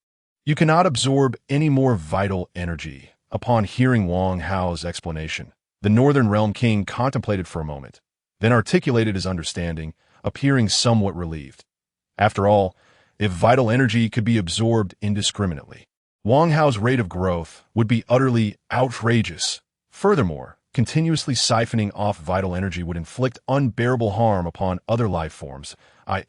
you cannot absorb any more vital energy." Upon hearing Wang Hao's explanation, the Northern Realm King contemplated for a moment, then articulated his understanding, appearing somewhat relieved. After all, if vital energy could be absorbed indiscriminately, Wang Hao's rate of growth would be utterly outrageous. Furthermore, continuously siphoning off vital energy would inflict unbearable harm upon other life forms.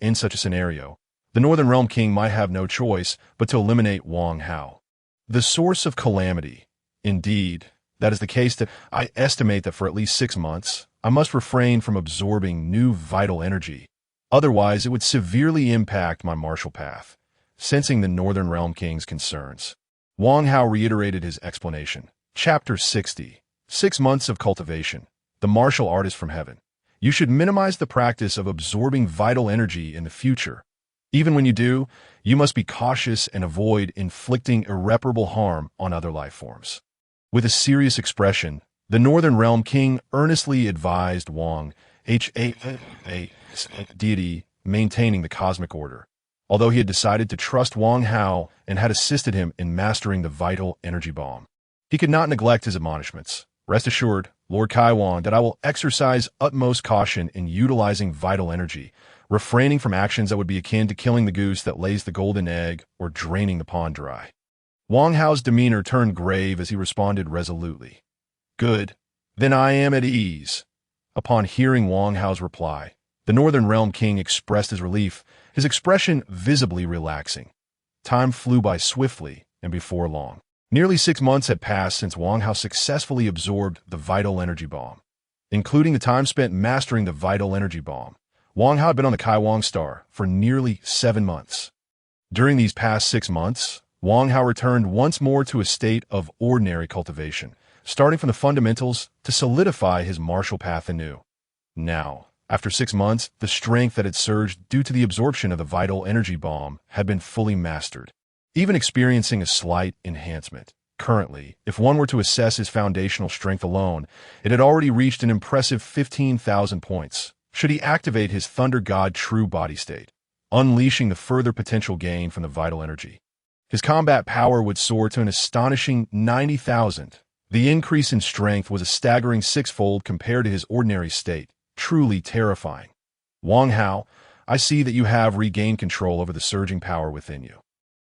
In such a scenario, the Northern Realm King might have no choice but to eliminate Wang Hao, the source of calamity. Indeed, that is the case. That I estimate that for at least 6 months, I must refrain from absorbing new vital energy. Otherwise, it would severely impact my martial path. Sensing the Northern Realm King's concerns, Wang Hao reiterated his explanation. Chapter 60. 6 months of cultivation. The martial artist from heaven. You should minimize the practice of absorbing vital energy in the future. Even when you do, you must be cautious and avoid inflicting irreparable harm on other life forms. With a serious expression, the Northern Realm King earnestly advised Wang Hao, deity maintaining the cosmic order. Although he had decided to trust Wang Hao and had assisted him in mastering the vital energy bomb, he could not neglect his admonishments. Rest assured, Lord Kai Wang, that I will exercise utmost caution in utilizing vital energy, refraining from actions that would be akin to killing the goose that lays the golden egg or draining the pond dry. Wang Hao's demeanor turned grave as he responded resolutely. Good. Then I am at ease. Upon hearing Wang Hao's reply, the Northern Realm King expressed his relief, his expression visibly relaxing. Time flew by swiftly, and before long. Nearly 6 months had passed since Wang Hao successfully absorbed the vital energy bomb. Including the time spent mastering the vital energy bomb, Wang Hao had been on the Kaiwang star for nearly 7 months. During these past 6 months, Wang Hao returned once more to a state of ordinary cultivation, starting from the fundamentals to solidify his martial path anew. Now, after 6 months, the strength that had surged due to the absorption of the vital energy bomb had been fully mastered, even experiencing a slight enhancement. Currently, if one were to assess his foundational strength alone, it had already reached an impressive 15,000 points, should he activate his Thunder God true body state, unleashing the further potential gain from the vital energy. His combat power would soar to an astonishing 90,000. The increase in strength was a staggering 6-fold compared to his ordinary state, truly terrifying. Wang Hao, I see that you have regained control over the surging power within you.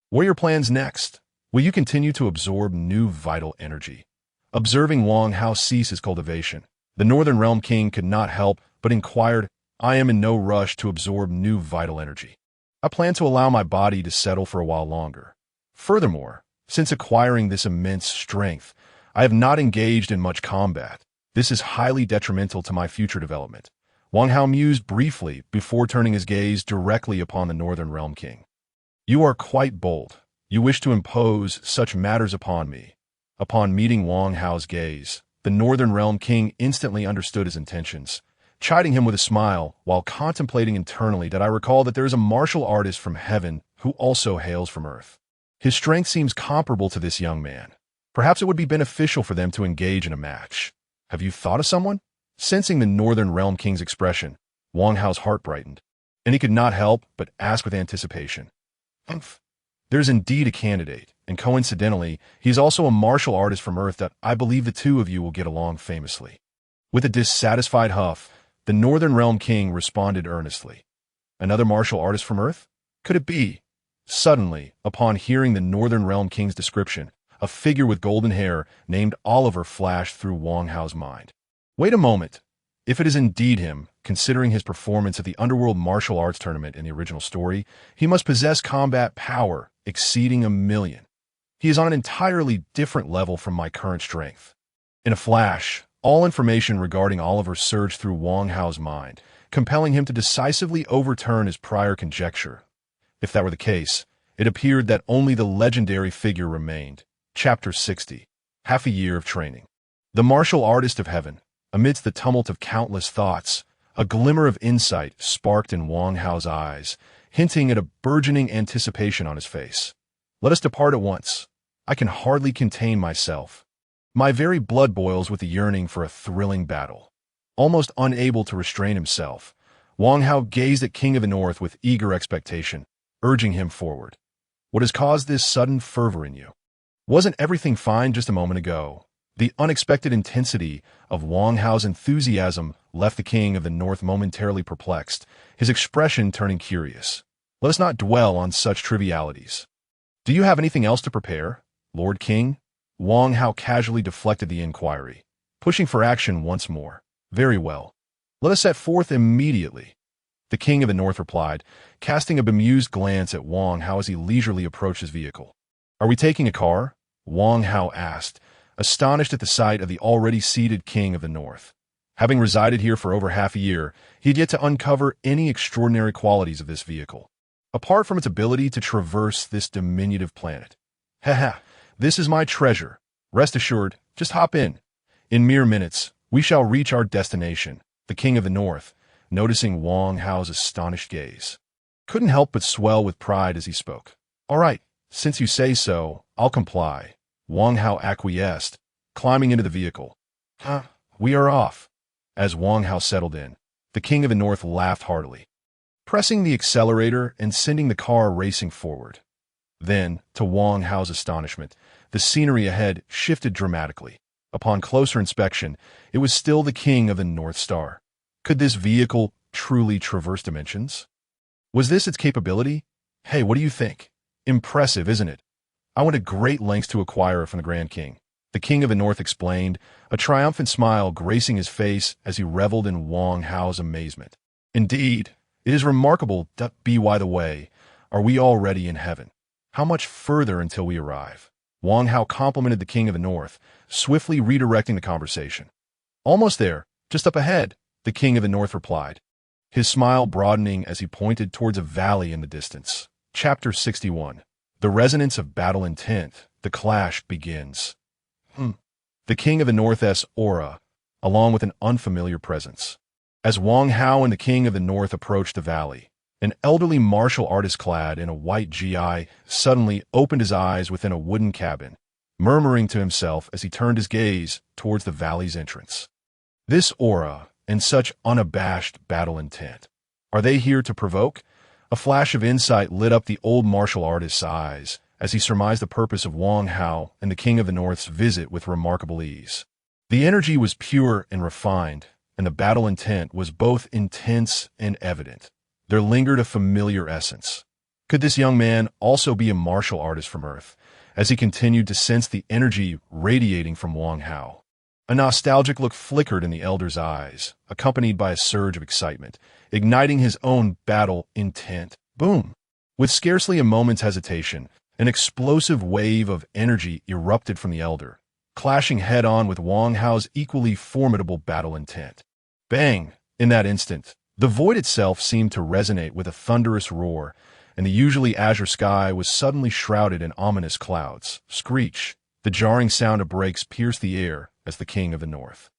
What are your plans next? Will you continue to absorb new vital energy? Observing Wang Hao cease his cultivation, the Northern Realm King could not help but inquired, I am in no rush to absorb new vital energy. I plan to allow my body to settle for a while longer. Furthermore, since acquiring this immense strength, I have not engaged in much combat. This is highly detrimental to my future development. Wang Hao mused briefly before turning his gaze directly upon the Northern Realm King. You are quite bold. You wish to impose such matters upon me. Upon meeting Wang Hao's gaze, the Northern Realm King instantly understood his intentions, chiding him with a smile while contemplating internally that I recall that there is a martial artist from heaven who also hails from earth. His strength seems comparable to this young man. Perhaps it would be beneficial for them to engage in a match. Have you thought of someone? Sensing the Northern Realm King's expression, Wang Hao's heart brightened, and he could not help but ask with anticipation. Humph. There's indeed a candidate, and coincidentally, he is also a martial artist from Earth that I believe the two of you will get along famously. With a dissatisfied huff, the Northern Realm King responded earnestly. Another martial artist from Earth? Could it be? Suddenly, upon hearing the Northern Realm King's description, a figure with golden hair named Oliver flashed through Wang Hao's mind. Wait a moment. If it is indeed him, considering his performance at the Underworld Martial Arts Tournament in the original story, he must possess combat power exceeding 1,000,000. He is on an entirely different level from my current strength. In a flash, all information regarding Oliver surged through Wang Hao's mind, compelling him to decisively overturn his prior conjecture. If that were the case, it appeared that only the legendary figure remained. Chapter 60. Half a year of training. The martial artist of heaven. Amidst the tumult of countless thoughts, a glimmer of insight sparked in Wang Hao's eyes, hinting at a burgeoning anticipation on his face. Let us depart at once. I can hardly contain myself. My very blood boils with the yearning for a thrilling battle. Almost unable to restrain himself, Wang Hao gazed at King of the North with eager expectation, urging him forward. What has caused this sudden fervor in you? Wasn't everything fine just a moment ago? The unexpected intensity of Wang Hao's enthusiasm left the King of the North momentarily perplexed, his expression turning curious. Let us not dwell on such trivialities. Do you have anything else to prepare, Lord King? Wang Hao casually deflected the inquiry, pushing for action once more. Very well. Let us set forth immediately. The King of the North replied, casting a bemused glance at Wang Hao as he leisurely approached his vehicle. Are we taking a car? Wang Hao asked, astonished at the sight of the already seated King of the North. Having resided here for over half a year, he had yet to uncover any extraordinary qualities of this vehicle, apart from its ability to traverse this diminutive planet. Haha, this is my treasure. Rest assured, just hop in. In mere minutes, we shall reach our destination. The King of the North, noticing Wang Hao's astonished gaze, couldn't help but swell with pride as he spoke. All right, since you say so, I'll comply. Wang Hao acquiesced, climbing into the vehicle. We are off. As Wang Hao settled in, the King of the North laughed heartily, pressing the accelerator and sending the car racing forward. Then, to Wang Hao's astonishment, the scenery ahead shifted dramatically. Upon closer inspection, it was still the King of the North Star. Could this vehicle truly traverse dimensions? Was this its capability? Hey, what do you think? Impressive, isn't it? I went to great lengths to acquire it from the Grand King. The King of the North explained, a triumphant smile gracing his face as he reveled in Wang Hao's amazement. Indeed, it is remarkable. By the way, are we already in heaven? How much further until we arrive? Wang Hao complimented the King of the North, swiftly redirecting the conversation. Almost there, just up ahead, the King of the North replied, his smile broadening as he pointed towards a valley in the distance. Chapter 61. The resonance of battle intent. The clash begins. The King of the North's aura, along with an unfamiliar presence. As Wang Hao and the King of the North approached the valley, an elderly martial artist clad in a white GI suddenly opened his eyes within a wooden cabin, murmuring to himself as he turned his gaze towards the valley's entrance. This aura and such unabashed battle intent. Are they here to provoke? A flash of insight lit up the old martial artist's eyes as he surmised the purpose of Wang Hao and the King of the North's visit with remarkable ease. The energy was pure and refined, and the battle intent was both intense and evident. There lingered a familiar essence. Could this young man also be a martial artist from Earth, as he continued to sense the energy radiating from Wang Hao? A nostalgic look flickered in the elder's eyes, accompanied by a surge of excitement, igniting his own battle intent. Boom! With scarcely a moment's hesitation, an explosive wave of energy erupted from the elder, clashing head-on with Wang Hao's equally formidable battle intent. Bang! In that instant, the void itself seemed to resonate with a thunderous roar, and the usually azure sky was suddenly shrouded in ominous clouds. Screech! The jarring sound of brakes pierced the air as the King of the North,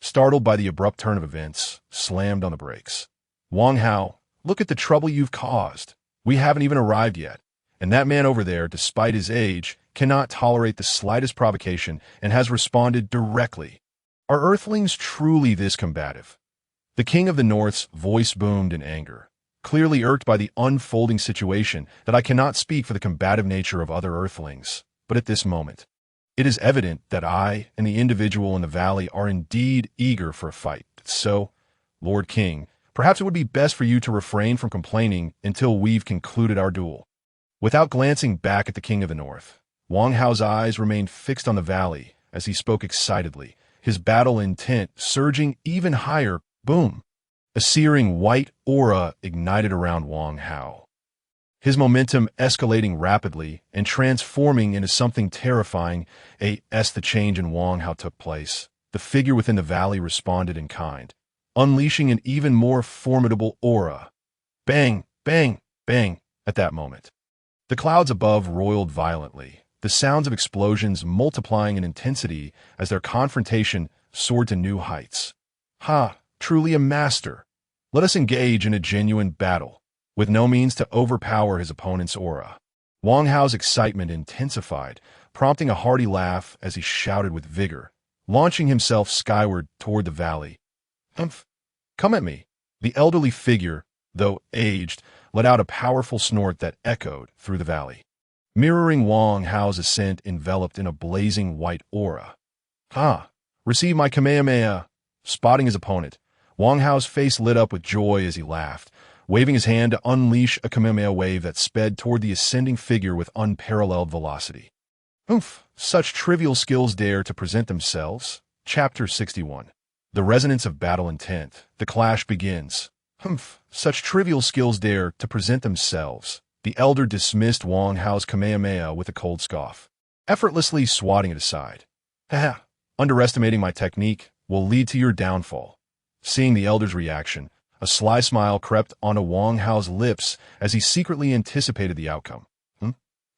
startled by the abrupt turn of events, slammed on the brakes. Wang Hao, look at the trouble you've caused. We haven't even arrived yet. And that man over there, despite his age, cannot tolerate the slightest provocation and has responded directly. Are Earthlings truly this combative? The King of the North's voice boomed in anger, clearly irked by the unfolding situation that I cannot speak for the combative nature of other Earthlings. But at this moment, it is evident that I and the individual in the valley are indeed eager for a fight. So, Lord King, perhaps it would be best for you to refrain from complaining until we've concluded our duel. Without glancing back at the King of the North, Wang Hao's eyes remained fixed on the valley as he spoke excitedly, his battle intent surging even higher. Boom! A searing white aura ignited around Wang Hao, his momentum escalating rapidly and transforming into something terrifying. As the change in Wang Hao took place, the figure within the valley responded in kind, unleashing an even more formidable aura. Bang! Bang! Bang! At that moment, the clouds above roiled violently, the sounds of explosions multiplying in intensity as their confrontation soared to new heights. Ha! Truly a master! Let us engage in a genuine battle, with no means to overpower his opponent's aura. Wang Hao's excitement intensified, prompting a hearty laugh as he shouted with vigor, launching himself skyward toward the valley. Come at me. The elderly figure, though aged, let out a powerful snort that echoed through the valley, mirroring Wang Hao's ascent enveloped in a blazing white aura. Receive my Kamehameha! Spotting his opponent, Wang Hao's face lit up with joy as he laughed, waving his hand to unleash a Kamehameha wave that sped toward the ascending figure with unparalleled velocity. Such trivial skills dare to present themselves? Chapter 61. The resonance of battle intent. The clash begins. Such trivial skills dare to present themselves. The elder dismissed Wang Hao's Kamehameha with a cold scoff, effortlessly swatting it aside. Underestimating my technique will lead to your downfall. Seeing the elder's reaction, a sly smile crept onto Wang Hao's lips as he secretly anticipated the outcome.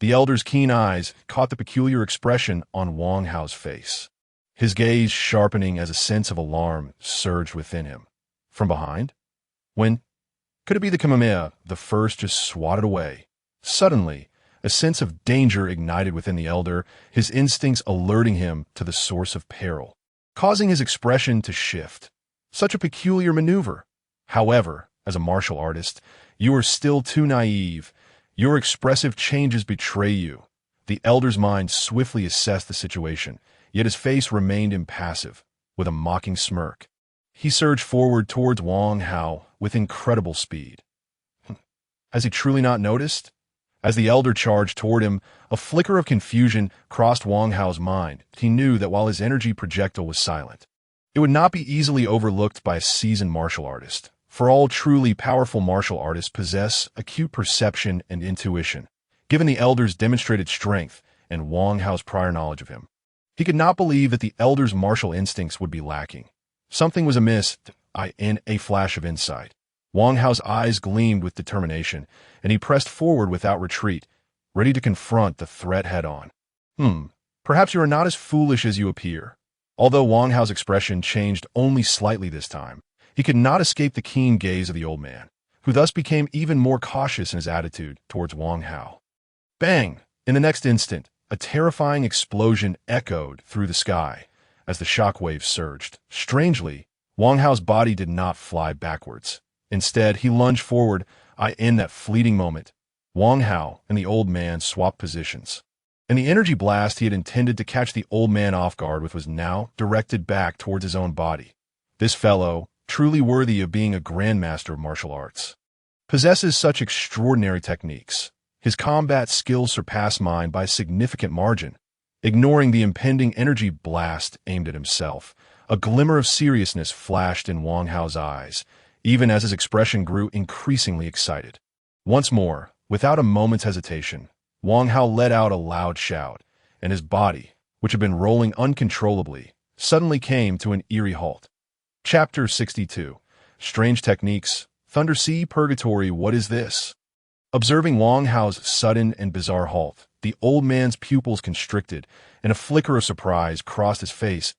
The elder's keen eyes caught the peculiar expression on Wang Hao's face, his gaze sharpening as a sense of alarm surged within him. From behind? When? Could it be the Kamehameha the first just swatted away? Suddenly, a sense of danger ignited within the elder, his instincts alerting him to the source of peril, causing his expression to shift. Such a peculiar maneuver. However, as a martial artist, you are still too naive. Your expressive changes betray you. The elder's mind swiftly assessed the situation, yet his face remained impassive, with a mocking smirk. He surged forward towards Wang Hao with incredible speed. Has he truly not noticed? As the elder charged toward him, a flicker of confusion crossed Wang Hao's mind. He knew that while his energy projectile was silent, it would not be easily overlooked by a seasoned martial artist. For all truly powerful martial artists possess acute perception and intuition. Given the elder's demonstrated strength and Wang Hao's prior knowledge of him, he could not believe that the elder's martial instincts would be lacking. Something was amiss, in a flash of insight. Wang Hao's eyes gleamed with determination, and he pressed forward without retreat, ready to confront the threat head-on. Perhaps you are not as foolish as you appear. Although Wang Hao's expression changed only slightly this time, he could not escape the keen gaze of the old man, who thus became even more cautious in his attitude towards Wang Hao. Bang! In the next instant, a terrifying explosion echoed through the sky as the shockwaves surged. Strangely, Wang Hao's body did not fly backwards. Instead, he lunged forward. In that fleeting moment, Wang Hao and the old man swapped positions, and the energy blast he had intended to catch the old man off guard with was now directed back towards his own body. This fellow, truly worthy of being a grandmaster of martial arts, possesses such extraordinary techniques. His combat skills surpass mine by a significant margin. Ignoring the impending energy blast aimed at himself, a glimmer of seriousness flashed in Wang Hao's eyes, even as his expression grew increasingly excited. Once more, without a moment's hesitation, Wang Hao let out a loud shout, and his body, which had been rolling uncontrollably, suddenly came to an eerie halt. Chapter 62. Strange Techniques. Thunder Sea Purgatory. What is this? Observing Wang Hao's sudden and bizarre halt, the old man's pupils constricted, and a flicker of surprise crossed his face.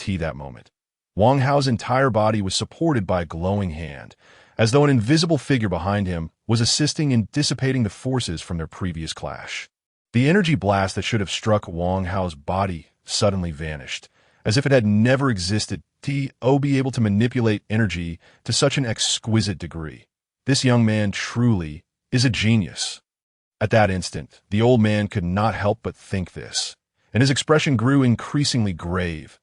That moment, Wang Hao's entire body was supported by a glowing hand, as though an invisible figure behind him was assisting in dissipating the forces from their previous clash. The energy blast that should have struck Wang Hao's body suddenly vanished, as if it had never existed. Be able to manipulate energy to such an exquisite degree. This young man truly is a genius. At that instant, the old man could not help but think this, and his expression grew increasingly grave.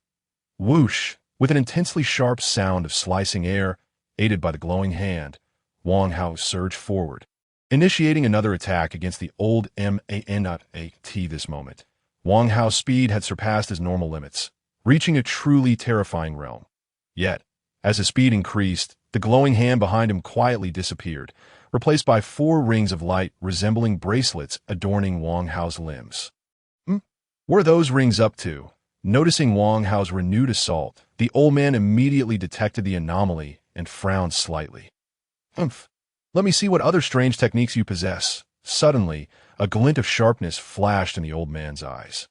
Whoosh! With an intensely sharp sound of slicing air, aided by the glowing hand, Wang Hao surged forward, initiating another attack against the old manat. This moment, Wang Hao's speed had surpassed his normal limits, reaching a truly terrifying realm. Yet, as his speed increased, the glowing hand behind him quietly disappeared, replaced by 4 rings of light resembling bracelets adorning Wang Hao's limbs. What are those rings up to? Noticing Wang Hao's renewed assault, the old man immediately detected the anomaly and frowned slightly. Let me see what other strange techniques you possess. Suddenly, a glint of sharpness flashed in the old man's eyes,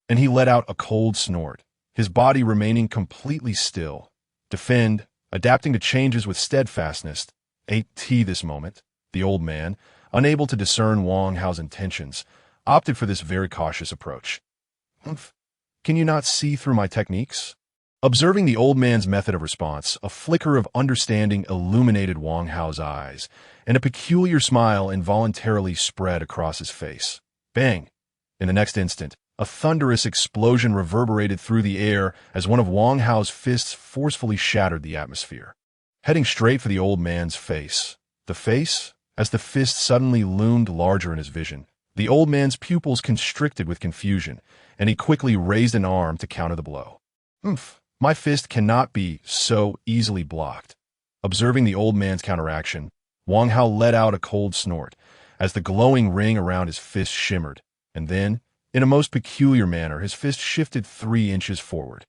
and he let out a cold snort, his body remaining completely still. Defend, adapting to changes with steadfastness. This moment, the old man, unable to discern Wang Hao's intentions, opted for this very cautious approach. Can you not see through my techniques? Observing the old man's method of response, a flicker of understanding illuminated Wang Hao's eyes, and a peculiar smile involuntarily spread across his face. Bang! In the next instant, a thunderous explosion reverberated through the air as one of Wang Hao's fists forcefully shattered the atmosphere, heading straight for the old man's face. As the fist suddenly loomed larger in his vision, the old man's pupils constricted with confusion, and he quickly raised an arm to counter the blow. My fist cannot be so easily blocked. Observing the old man's counteraction, Wang Hao let out a cold snort as the glowing ring around his fist shimmered, and then, in a most peculiar manner, his fist shifted 3 inches forward.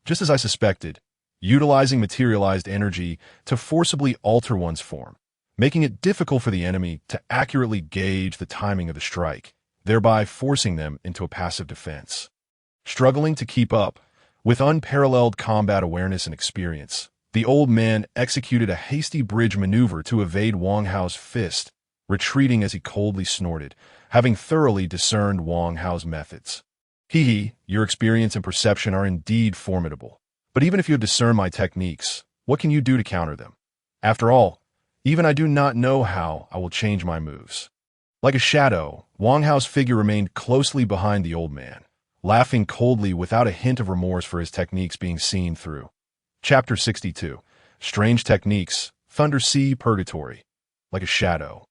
Just as I suspected, utilizing materialized energy to forcibly alter one's form, making it difficult for the enemy to accurately gauge the timing of the strike, thereby forcing them into a passive defense. Struggling to keep up, with unparalleled combat awareness and experience, the old man executed a hasty bridge maneuver to evade Wang Hao's fist, retreating as he coldly snorted, having thoroughly discerned Wang Hao's methods. Your experience and perception are indeed formidable. But even if you have discerned my techniques, what can you do to counter them? After all, even I do not know how I will change my moves. Like a shadow, Wang Hao's figure remained closely behind the old man, laughing coldly without a hint of remorse for his techniques being seen through. Chapter 62. Strange Techniques. Thunder Sea Purgatory. Like a shadow,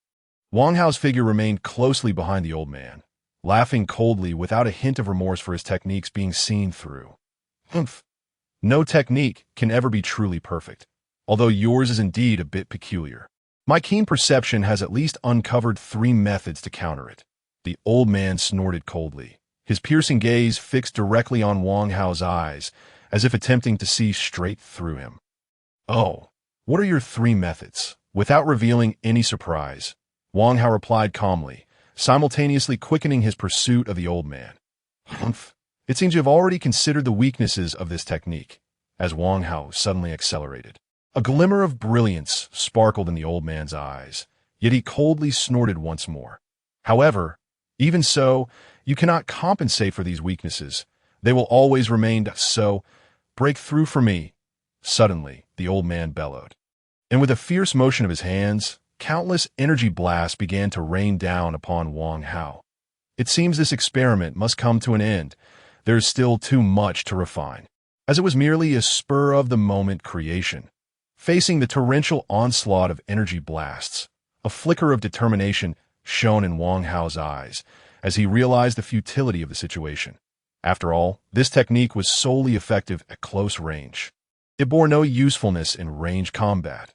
Wang Hao's figure remained closely behind the old man, laughing coldly without a hint of remorse for his techniques being seen through. Humph. No technique can ever be truly perfect, although yours is indeed a bit peculiar. My keen perception has at least uncovered 3 methods to counter it. The old man snorted coldly, his piercing gaze fixed directly on Wang Hao's eyes, as if attempting to see straight through him. Oh, what are your 3 methods? Without revealing any surprise, Wang Hao replied calmly, simultaneously quickening his pursuit of the old man. Humph. It seems you have already considered the weaknesses of this technique, as Wang Hao suddenly accelerated. A glimmer of brilliance sparkled in the old man's eyes, yet he coldly snorted once more. However, even so, you cannot compensate for these weaknesses. They will always remain so. Break through for me. Suddenly, the old man bellowed. And with a fierce motion of his hands, countless energy blasts began to rain down upon Wang Hao. It seems this experiment must come to an end. There is still too much to refine, as it was merely a spur-of-the-moment creation. Facing the torrential onslaught of energy blasts, a flicker of determination shone in Wang Hao's eyes as he realized the futility of the situation. After all, this technique was solely effective at close range. It bore no usefulness in range combat.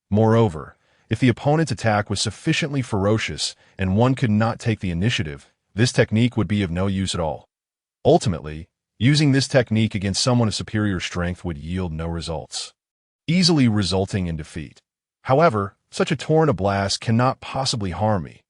Moreover, if the opponent's attack was sufficiently ferocious and one could not take the initiative, this technique would be of no use at all. Ultimately, using this technique against someone of superior strength would yield no results, easily resulting in defeat. However, such a torrent of blast cannot possibly harm me.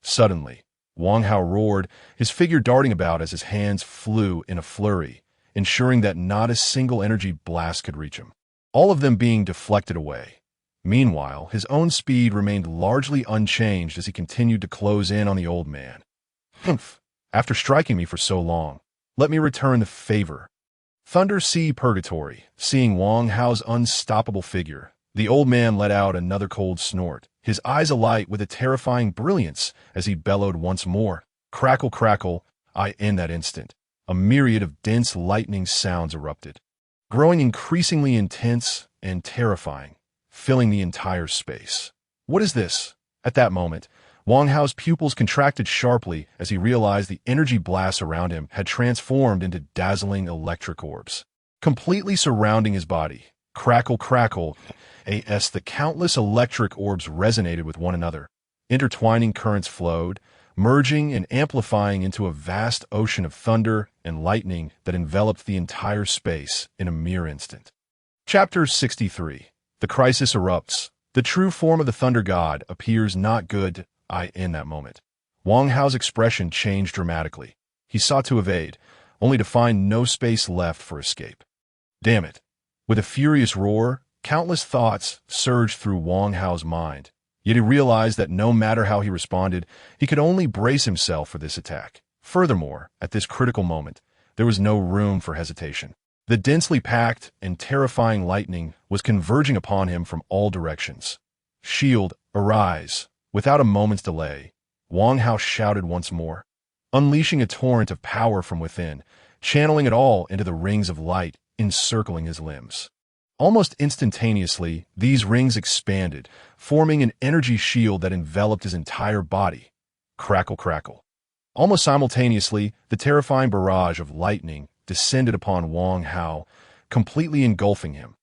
Suddenly, Wang Hao roared, his figure darting about as his hands flew in a flurry, ensuring that not a single energy blast could reach him, all of them being deflected away. Meanwhile, his own speed remained largely unchanged as he continued to close in on the old man. Humph! After striking me for so long, let me return the favor. Thunder Sea Purgatory. Seeing Wang Hao's unstoppable figure, the old man let out another cold snort, his eyes alight with a terrifying brilliance as he bellowed once more. Crackle, crackle. In that instant, a myriad of dense lightning sounds erupted, growing increasingly intense and terrifying, filling the entire space. What is this? At that moment, Wang Hao's pupils contracted sharply as he realized the energy blasts around him had transformed into dazzling electric orbs, completely surrounding his body. Crackle, crackle. The countless electric orbs resonated with one another. Intertwining currents flowed, merging and amplifying into a vast ocean of thunder and lightning that enveloped the entire space in a mere instant. Chapter 63. The crisis erupts. The true form of the thunder god appears not good. In that moment, Wang Hao's expression changed dramatically. He sought to evade, only to find no space left for escape. Damn it! With a furious roar, countless thoughts surged through Wang Hao's mind. Yet he realized that no matter how he responded, he could only brace himself for this attack. Furthermore, at this critical moment, there was no room for hesitation. The densely packed and terrifying lightning was converging upon him from all directions. Shield, arise! Without a moment's delay, Wang Hao shouted once more, unleashing a torrent of power from within, channeling it all into the rings of light encircling his limbs. Almost instantaneously, these rings expanded, forming an energy shield that enveloped his entire body. Crackle, crackle. Almost simultaneously, the terrifying barrage of lightning descended upon Wang Hao, completely engulfing him.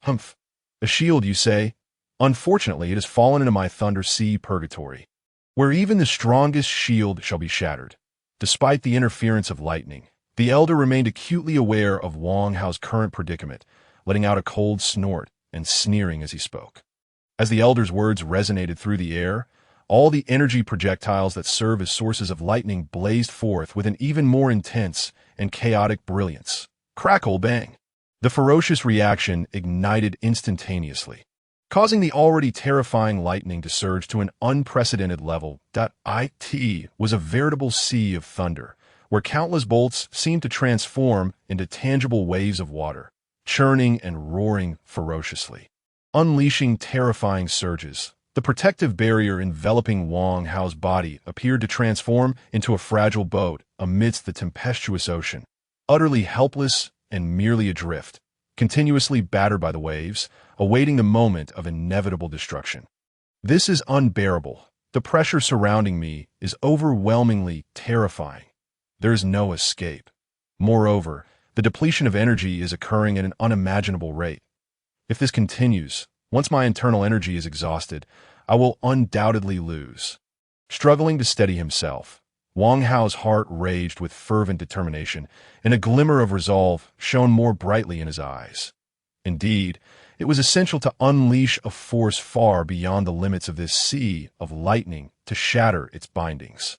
Humph! A shield, you say? Unfortunately, it has fallen into my Thunder Sea Purgatory, where even the strongest shield shall be shattered. Despite the interference of lightning, the elder remained acutely aware of Wang Hao's current predicament, letting out a cold snort and sneering as he spoke. As the elder's words resonated through the air, all the energy projectiles that serve as sources of lightning blazed forth with an even more intense and chaotic brilliance. Crackle, bang! The ferocious reaction ignited instantaneously, causing the already terrifying lightning to surge to an unprecedented level. It was a veritable sea of thunder, where countless bolts seemed to transform into tangible waves of water, churning and roaring ferociously. Unleashing terrifying surges, the protective barrier enveloping Wang Hao's body appeared to transform into a fragile boat amidst the tempestuous ocean, utterly helpless and merely adrift, continuously battered by the waves, awaiting the moment of inevitable destruction. This is unbearable. The pressure surrounding me is overwhelmingly terrifying. There is no escape. Moreover, the depletion of energy is occurring at an unimaginable rate. If this continues, once my internal energy is exhausted, I will undoubtedly lose. Struggling to steady himself, Wang Hao's heart raged with fervent determination, and a glimmer of resolve shone more brightly in his eyes. Indeed, it was essential to unleash a force far beyond the limits of this sea of lightning to shatter its bindings.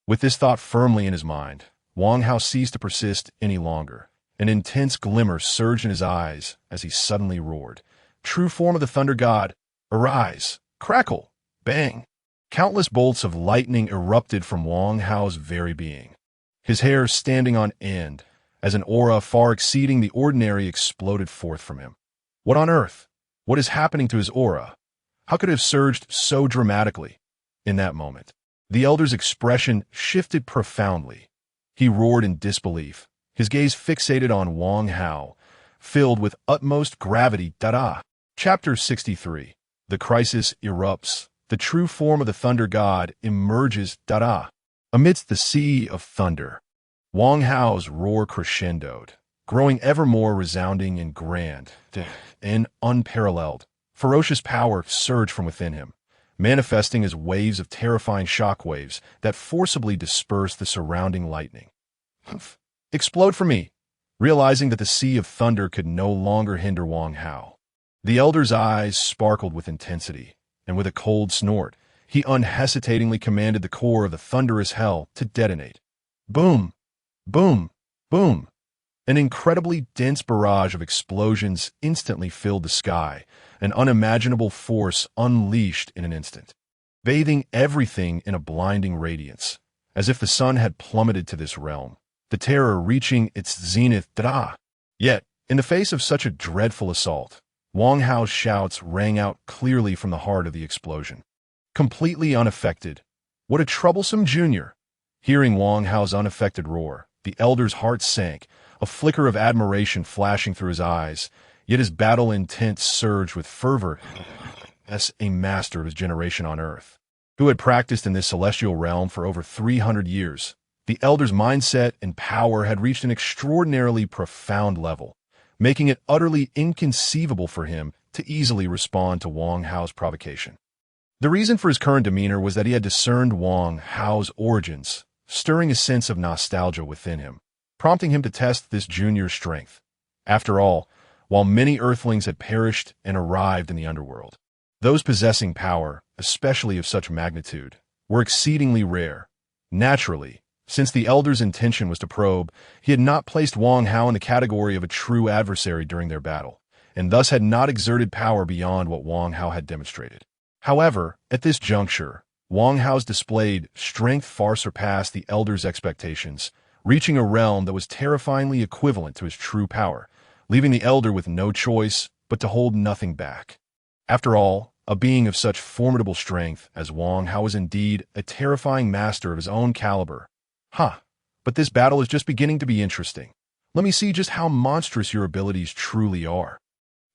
With this thought firmly in his mind, Wang Hao ceased to persist any longer. An intense glimmer surged in his eyes as he suddenly roared, "True form of the thunder god, arise! Crackle! Bang!" Countless bolts of lightning erupted from Wang Hao's very being. His hair standing on end, as an aura far exceeding the ordinary exploded forth from him. What on earth? What is happening to his aura? How could it have surged so dramatically? In that moment, the elder's expression shifted profoundly. He roared in disbelief, his gaze fixated on Wang Hao, filled with utmost gravity. Chapter 63. The crisis erupts. The true form of the thunder god emerges. Amidst the sea of thunder, Wang Hao's roar crescendoed, growing ever more resounding and grand, and unparalleled. Ferocious power surged from within him, manifesting as waves of terrifying shockwaves that forcibly dispersed the surrounding lightning. "Explode for me!" Realizing that the sea of thunder could no longer hinder Wang Hao, the elder's eyes sparkled with intensity, and with a cold snort, he unhesitatingly commanded the core of the thunderous hell to detonate. Boom! Boom! Boom! An incredibly dense barrage of explosions instantly filled the sky, an unimaginable force unleashed in an instant, bathing everything in a blinding radiance, as if the sun had plummeted to this realm, the terror reaching its zenith. Yet, in the face of such a dreadful assault, Wang Hao's shouts rang out clearly from the heart of the explosion. Completely unaffected. What a troublesome junior! Hearing Wang Hao's unaffected roar, the elder's heart sank, a flicker of admiration flashing through his eyes, yet his battle intent surged with fervor as a master of his generation on earth, who had practiced in this celestial realm for over 300 years. The elder's mindset and power had reached an extraordinarily profound level, making it utterly inconceivable for him to easily respond to Wang Hao's provocation. The reason for his current demeanor was that he had discerned Wang Hao's origins, stirring a sense of nostalgia within him, prompting him to test this junior's strength. After all, while many Earthlings had perished and arrived in the underworld, those possessing power, especially of such magnitude, were exceedingly rare. Naturally, since the elder's intention was to probe, he had not placed Wang Hao in the category of a true adversary during their battle, and thus had not exerted power beyond what Wang Hao had demonstrated. However, at this juncture, Wang Hao's displayed strength far surpassed the elder's expectations, reaching a realm that was terrifyingly equivalent to his true power, leaving the elder with no choice but to hold nothing back. After all, a being of such formidable strength as Wang Hao was indeed a terrifying master of his own caliber. But this battle is just beginning to be interesting. Let me see just how monstrous your abilities truly are.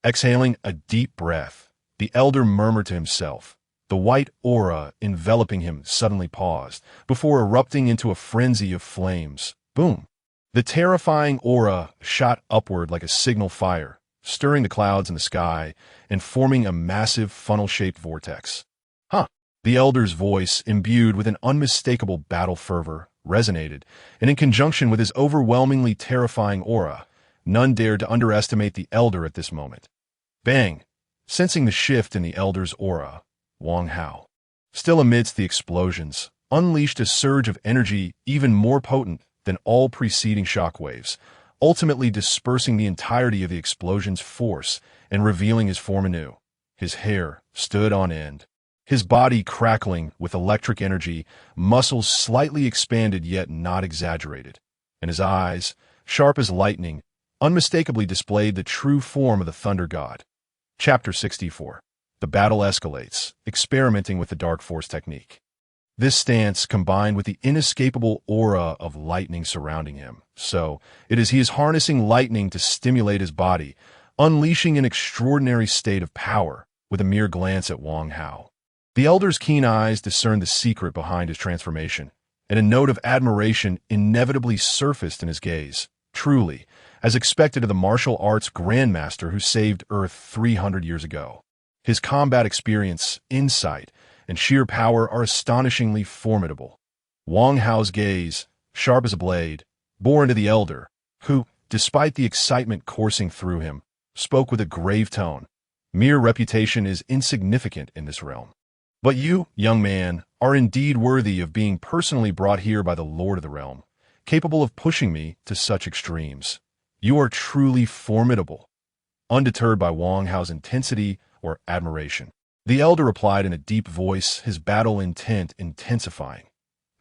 Exhaling a deep breath, the elder murmured to himself. The white aura enveloping him suddenly paused, before erupting into a frenzy of flames. Boom! The terrifying aura shot upward like a signal fire, stirring the clouds in the sky and forming a massive funnel-shaped vortex. The elder's voice, imbued with an unmistakable battle fervor, resonated, and in conjunction with his overwhelmingly terrifying aura, none dared to underestimate the elder at this moment. Bang! Sensing the shift in the elder's aura, Wang Hao, still amidst the explosions, unleashed a surge of energy even more potent than all preceding shockwaves, ultimately dispersing the entirety of the explosion's force and revealing his form anew. His hair stood on end, his body crackling with electric energy, muscles slightly expanded yet not exaggerated, and his eyes, sharp as lightning, unmistakably displayed the true form of the thunder god. Chapter 64. The battle escalates, experimenting with the dark force technique. This stance combined with the inescapable aura of lightning surrounding him, so it is he is harnessing lightning to stimulate his body, unleashing an extraordinary state of power with a mere glance at Wang Hao. The elder's keen eyes discerned the secret behind his transformation, and a note of admiration inevitably surfaced in his gaze. Truly, as expected of the martial arts grandmaster who saved Earth 300 years ago. His combat experience, insight, and sheer power are astonishingly formidable. Wang Hao's gaze, sharp as a blade, bore into the elder, who, despite the excitement coursing through him, spoke with a grave tone. Mere reputation is insignificant in this realm. But you, young man, are indeed worthy of being personally brought here by the Lord of the realm, capable of pushing me to such extremes. You are truly formidable. Undeterred by Wang Hao's intensity or admiration, the elder replied in a deep voice, his battle intent intensifying.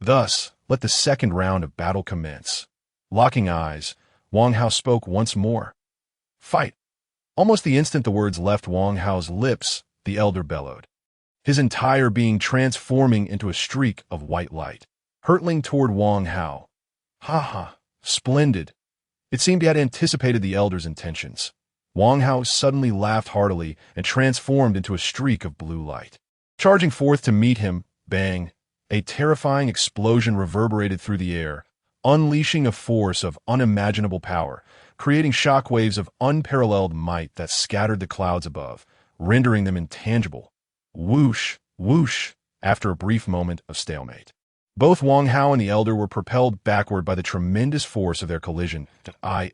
Thus, let the second round of battle commence. Locking eyes, Wang Hao spoke once more. Fight! Almost the instant the words left Wang Hao's lips, the elder bellowed, his entire being transforming into a streak of white light, hurtling toward Wang Hao. Ha ha! Splendid! It seemed he had anticipated the elder's intentions. Wang Hao suddenly laughed heartily and transformed into a streak of blue light. Charging forth to meet him, bang! A terrifying explosion reverberated through the air, unleashing a force of unimaginable power, creating shockwaves of unparalleled might that scattered the clouds above, rendering them intangible. Whoosh, whoosh, after a brief moment of stalemate. Both Wang Hao and the elder were propelled backward by the tremendous force of their collision.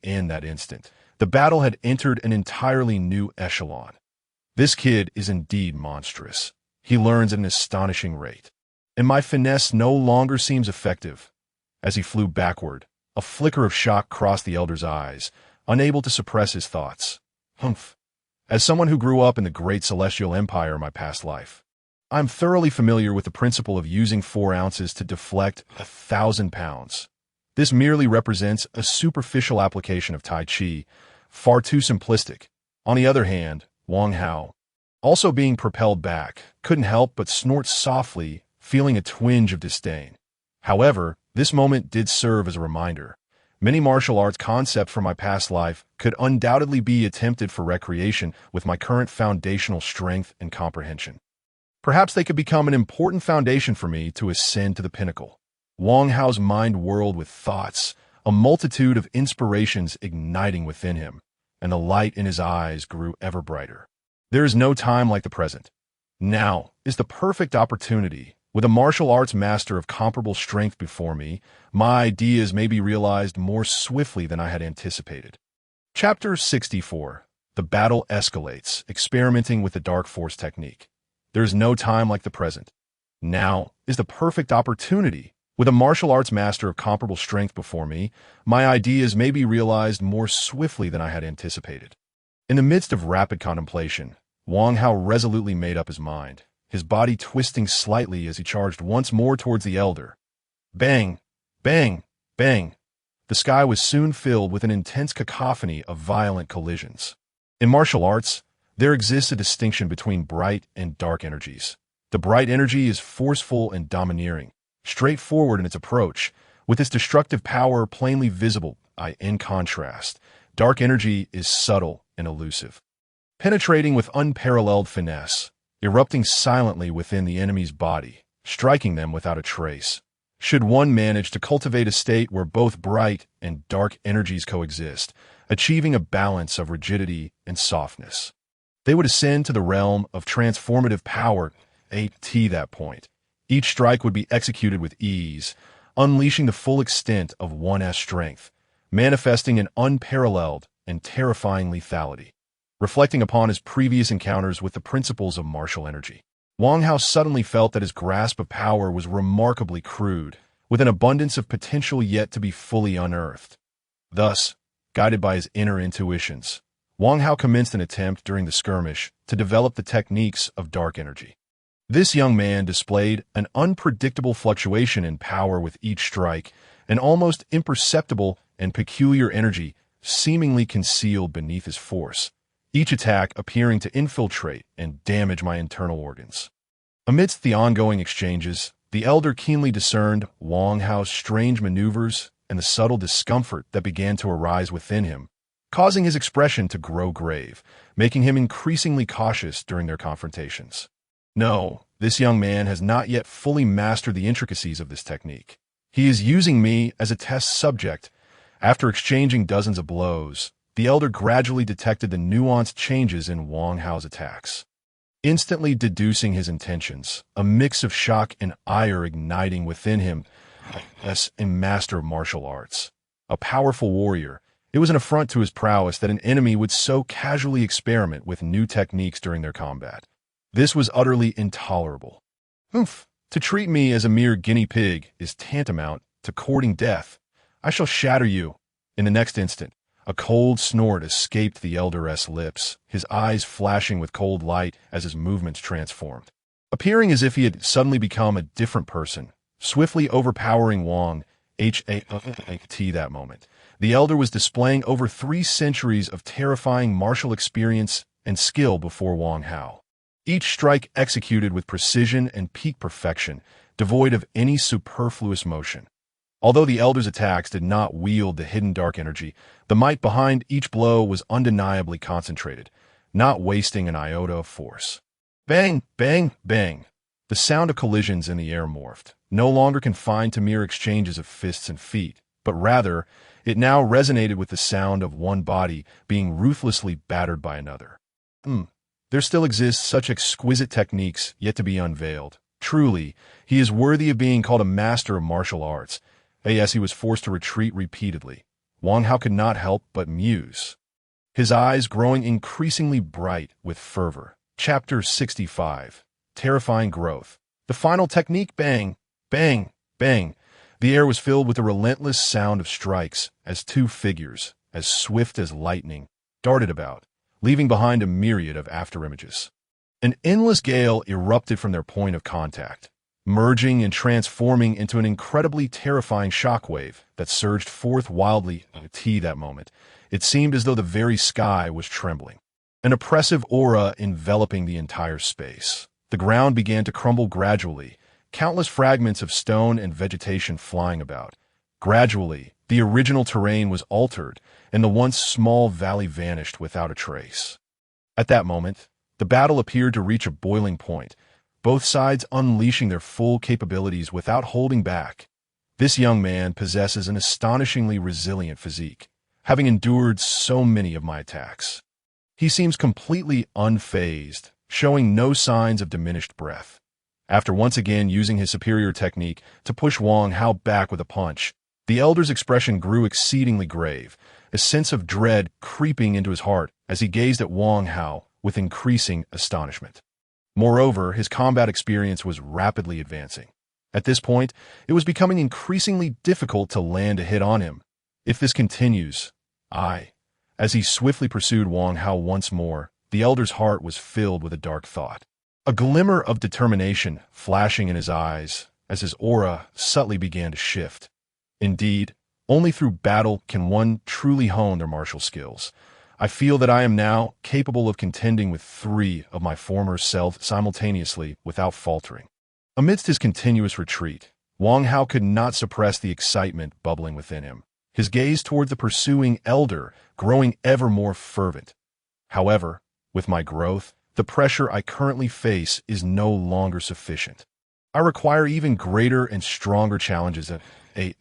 In that instant, the battle had entered an entirely new echelon. This kid is indeed monstrous. He learns at an astonishing rate. And my finesse no longer seems effective. As he flew backward, a flicker of shock crossed the elder's eyes, unable to suppress his thoughts. Humph. As someone who grew up in the great celestial empire in my past life, I'm thoroughly familiar with the principle of using 4 ounces to deflect 1,000 pounds. This merely represents a superficial application of Tai Chi, far too simplistic. On the other hand, Wang Hao, also being propelled back, couldn't help but snort softly, feeling a twinge of disdain. However, this moment did serve as a reminder. Many martial arts concepts from my past life could undoubtedly be attempted for recreation with my current foundational strength and comprehension. Perhaps they could become an important foundation for me to ascend to the pinnacle. Wang Hao's mind whirled with thoughts, a multitude of inspirations igniting within him, and the light in his eyes grew ever brighter. There is no time like the present. Now is the perfect opportunity. With a martial arts master of comparable strength before me, my ideas may be realized more swiftly than I had anticipated. Chapter 64. The Battle Escalates, Experimenting with the Dark Force Technique. There is no time like the present. Now is the perfect opportunity. With a martial arts master of comparable strength before me, my ideas may be realized more swiftly than I had anticipated. In the midst of rapid contemplation, Wang Hao resolutely made up his mind, his body twisting slightly as he charged once more towards the elder. Bang! Bang! Bang! The sky was soon filled with an intense cacophony of violent collisions. In martial arts, there exists a distinction between bright and dark energies. The bright energy is forceful and domineering, straightforward in its approach, with its destructive power plainly visible. In contrast, dark energy is subtle and elusive, penetrating with unparalleled finesse, erupting silently within the enemy's body, striking them without a trace. Should one manage to cultivate a state where both bright and dark energies coexist, achieving a balance of rigidity and softness, they would ascend to the realm of transformative power. At that point, each strike would be executed with ease, unleashing the full extent of one's strength, manifesting an unparalleled and terrifying lethality. Reflecting upon his previous encounters with the principles of martial energy, Wang Hao suddenly felt that his grasp of power was remarkably crude, with an abundance of potential yet to be fully unearthed. Thus, guided by his inner intuitions, Wang Hao commenced an attempt during the skirmish to develop the techniques of dark energy. This young man displayed an unpredictable fluctuation in power with each strike, an almost imperceptible and peculiar energy seemingly concealed beneath his force, each attack appearing to infiltrate and damage my internal organs. Amidst the ongoing exchanges, the elder keenly discerned Wang Hao's strange maneuvers and the subtle discomfort that began to arise within him, causing his expression to grow grave, making him increasingly cautious during their confrontations. No, This young man has not yet fully mastered the intricacies of this technique. He is using me as a test subject. After exchanging dozens of blows, the elder gradually detected the nuanced changes in Wang Hao's attacks. Instantly deducing his intentions, a mix of shock and ire igniting within him as a master of martial arts. A powerful warrior, it was an affront to his prowess that an enemy would so casually experiment with new techniques during their combat. This was utterly intolerable. Oomph! To treat me as a mere guinea pig is tantamount to courting death. I shall shatter you. In the next instant, a cold snort escaped the elder's lips, his eyes flashing with cold light as his movements transformed. Appearing as if he had suddenly become a different person, swiftly overpowering Wang Hao that moment. The elder was displaying over 3 centuries of terrifying martial experience and skill before Wang Hao. Each strike executed with precision and peak perfection, devoid of any superfluous motion. Although the elder's attacks did not wield the hidden dark energy, the might behind each blow was undeniably concentrated, not wasting an iota of force. Bang, bang, bang. The sound of collisions in the air morphed, no longer confined to mere exchanges of fists and feet, but rather, it now resonated with the sound of one body being ruthlessly battered by another. There still exists such exquisite techniques yet to be unveiled. Truly, he is worthy of being called a master of martial arts. As he was forced to retreat repeatedly, Wang Hao could not help but muse, his eyes growing increasingly bright with fervor. Chapter 65. Terrifying Growth. The final technique, bang, bang, bang. The air was filled with the relentless sound of strikes as 2 figures, as swift as lightning, darted about, leaving behind a myriad of afterimages. An endless gale erupted from their point of contact, merging and transforming into an incredibly terrifying shockwave that surged forth wildly that moment. It seemed as though the very sky was trembling, an oppressive aura enveloping the entire space. The ground began to crumble gradually, countless fragments of stone and vegetation flying about. Gradually, the original terrain was altered, and the once small valley vanished without a trace. At that moment, the battle appeared to reach a boiling point, both sides unleashing their full capabilities without holding back. This young man possesses an astonishingly resilient physique, having endured so many of my attacks. He seems completely unfazed, showing no signs of diminished breath. After once again using his superior technique to push Wang Hao back with a punch, the elder's expression grew exceedingly grave, a sense of dread creeping into his heart as he gazed at Wang Hao with increasing astonishment. Moreover, his combat experience was rapidly advancing. At this point, it was becoming increasingly difficult to land a hit on him. If this continues, As he swiftly pursued Wang Hao once more, the elder's heart was filled with a dark thought. A glimmer of determination flashing in his eyes as his aura subtly began to shift. Indeed, only through battle can one truly hone their martial skills. I feel that I am now capable of contending with 3 of my former self simultaneously without faltering. Amidst his continuous retreat, Wang Hao could not suppress the excitement bubbling within him, his gaze toward the pursuing elder growing ever more fervent. However, with my growth, the pressure I currently face is no longer sufficient. I require even greater and stronger challenges.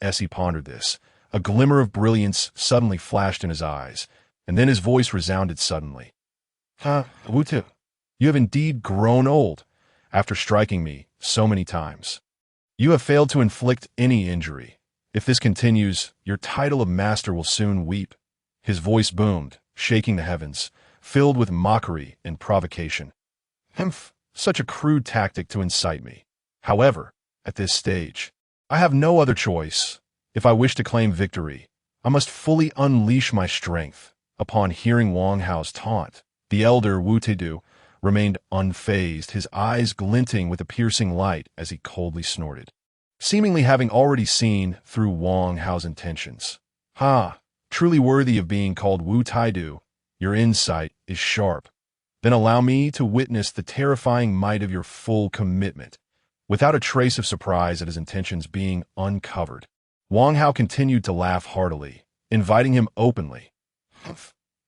As he pondered this, a glimmer of brilliance suddenly flashed in his eyes, and then his voice resounded suddenly. Wutu, you have indeed grown old, after striking me so many times. You have failed to inflict any injury. If this continues, your title of master will soon weep. His voice boomed, shaking the heavens, filled with mockery and provocation. Such a crude tactic to incite me. However, at this stage, I have no other choice. If I wish to claim victory, I must fully unleash my strength. Upon hearing Wang Hao's taunt, the elder Wu Tidu remained unfazed, his eyes glinting with a piercing light as he coldly snorted, seemingly having already seen through Wang Hao's intentions. Truly worthy of being called Wu Taidu, your insight is sharp. Then allow me to witness the terrifying might of your full commitment. Without a trace of surprise at his intentions being uncovered, Wang Hao continued to laugh heartily, inviting him openly.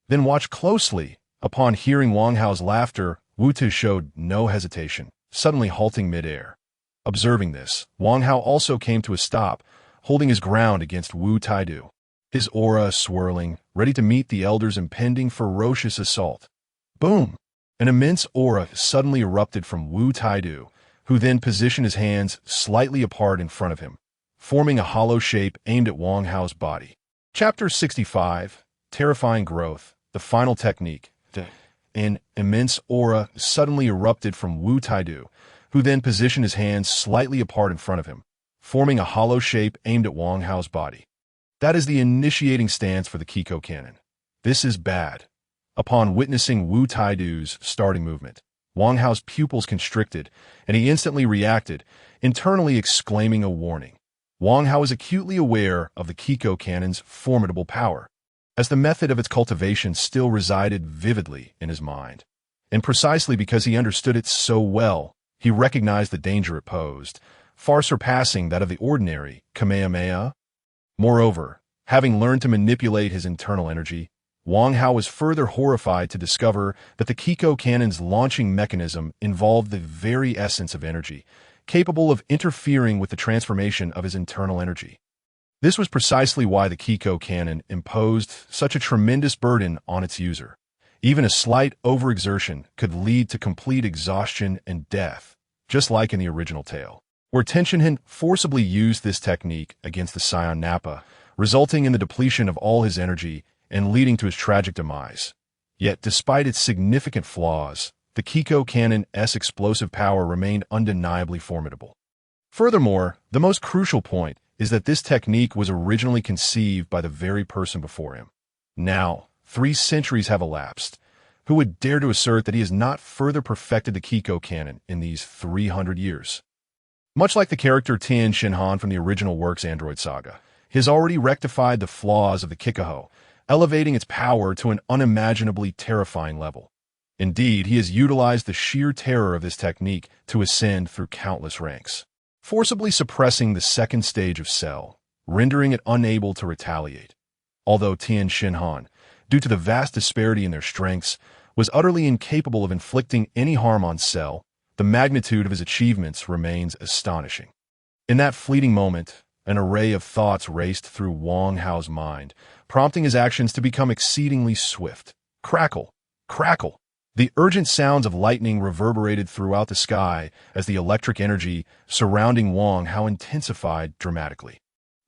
Then watch closely. Upon hearing Wang Hao's laughter, Wu Tu showed no hesitation, suddenly halting midair. Observing this, Wang Hao also came to a stop, holding his ground against Wu Taidu, his aura swirling, ready to meet the elder's impending ferocious assault. Boom! An immense aura suddenly erupted from Wu Taidu, who then positioned his hands slightly apart in front of him, forming a hollow shape aimed at Wang Hao's body. Chapter 65, Terrifying Growth, the final technique. An immense aura suddenly erupted from Wu Taidu, who then positioned his hands slightly apart in front of him, forming a hollow shape aimed at Wang Hao's body. That is the initiating stance for the Kiko cannon. This is bad. Upon witnessing Wu Taidu's starting movement, Wang Hao's pupils constricted, and he instantly reacted, internally exclaiming a warning. Wang Hao is acutely aware of the Kiko cannon's formidable power, as the method of its cultivation still resided vividly in his mind. And precisely because he understood it so well, he recognized the danger it posed, far surpassing that of the ordinary Kamehameha. Moreover, having learned to manipulate his internal energy, Wang Hao was further horrified to discover that the Kiko cannon's launching mechanism involved the very essence of energy, capable of interfering with the transformation of his internal energy. This was precisely why the Kiko cannon imposed such a tremendous burden on its user. Even a slight overexertion could lead to complete exhaustion and death, just like in the original tale, where Tenshinhan forcibly used this technique against the Scion Nappa, resulting in the depletion of all his energy and leading to his tragic demise. Yet, despite its significant flaws, the Kiko cannon's explosive power remained undeniably formidable. Furthermore, the most crucial point is that this technique was originally conceived by the very person before him. Now, 3 centuries have elapsed. Who would dare to assert that he has not further perfected the Kiko cannon in these 300 years? Much like the character Tien from the original work's Android Saga, he has already rectified the flaws of the Kikoho, elevating its power to an unimaginably terrifying level. Indeed, he has utilized the sheer terror of this technique to ascend through countless ranks, forcibly suppressing the second stage of Cell, rendering it unable to retaliate. Although Tien, due to the vast disparity in their strengths, was utterly incapable of inflicting any harm on Cell, the magnitude of his achievements remains astonishing. In that fleeting moment, an array of thoughts raced through Wang Hao's mind, prompting his actions to become exceedingly swift. Crackle, crackle. The urgent sounds of lightning reverberated throughout the sky as the electric energy surrounding Wang Hao intensified dramatically.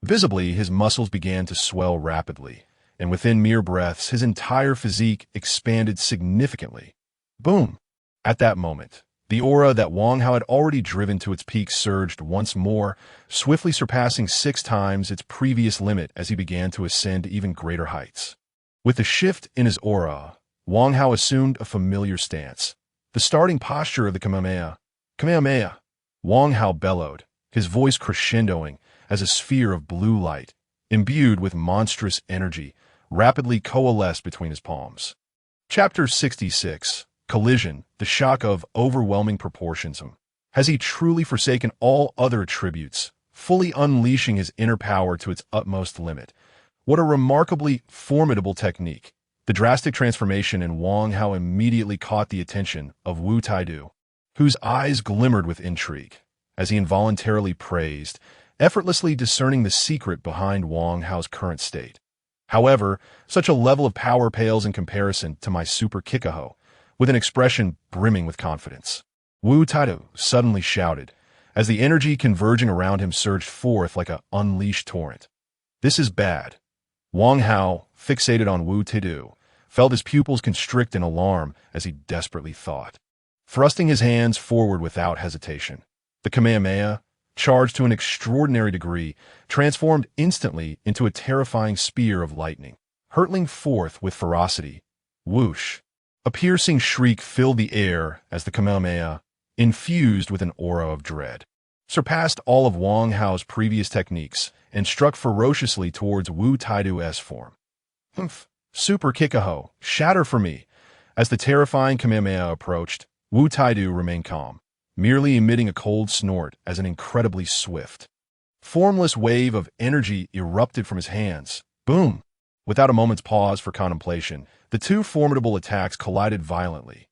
Visibly, his muscles began to swell rapidly, and within mere breaths, his entire physique expanded significantly. Boom! At that moment, the aura that Wang Hao had already driven to its peak surged once more, swiftly surpassing 6 times its previous limit as he began to ascend to even greater heights. With the shift in his aura, Wang Hao assumed a familiar stance, the starting posture of the Kamehameha. Kamehameha! Wang Hao bellowed, his voice crescendoing as a sphere of blue light, imbued with monstrous energy, rapidly coalesced between his palms. Chapter 66, Collision, the shock of overwhelming proportions. Has he truly forsaken all other attributes, fully unleashing his inner power to its utmost limit? What a remarkably formidable technique. The drastic transformation in Wang Hao immediately caught the attention of Wu Taidu, whose eyes glimmered with intrigue, as he involuntarily praised, effortlessly discerning the secret behind Wang Hao's current state. However, such a level of power pales in comparison to my super Kikoho, with an expression brimming with confidence. Wu Taidu suddenly shouted, as the energy converging around him surged forth like an unleashed torrent. This is bad. Wang Hao, fixated on Wu Taidu, felt his pupils constrict in alarm as he desperately thought. Thrusting his hands forward without hesitation, the Kamehameha, charged to an extraordinary degree, transformed instantly into a terrifying spear of lightning, hurtling forth with ferocity. Whoosh! A piercing shriek filled the air as the Kamehameha, infused with an aura of dread, surpassed all of Wang Hao's previous techniques and struck ferociously towards Wu Taidu's form. Humph! Super Kikoho, shatter for me! As the terrifying Kamehameha approached, Wu Taidu remained calm, merely emitting a cold snort as an incredibly swift, formless wave of energy erupted from his hands. Boom! Without a moment's pause for contemplation, the 2 formidable attacks collided violently.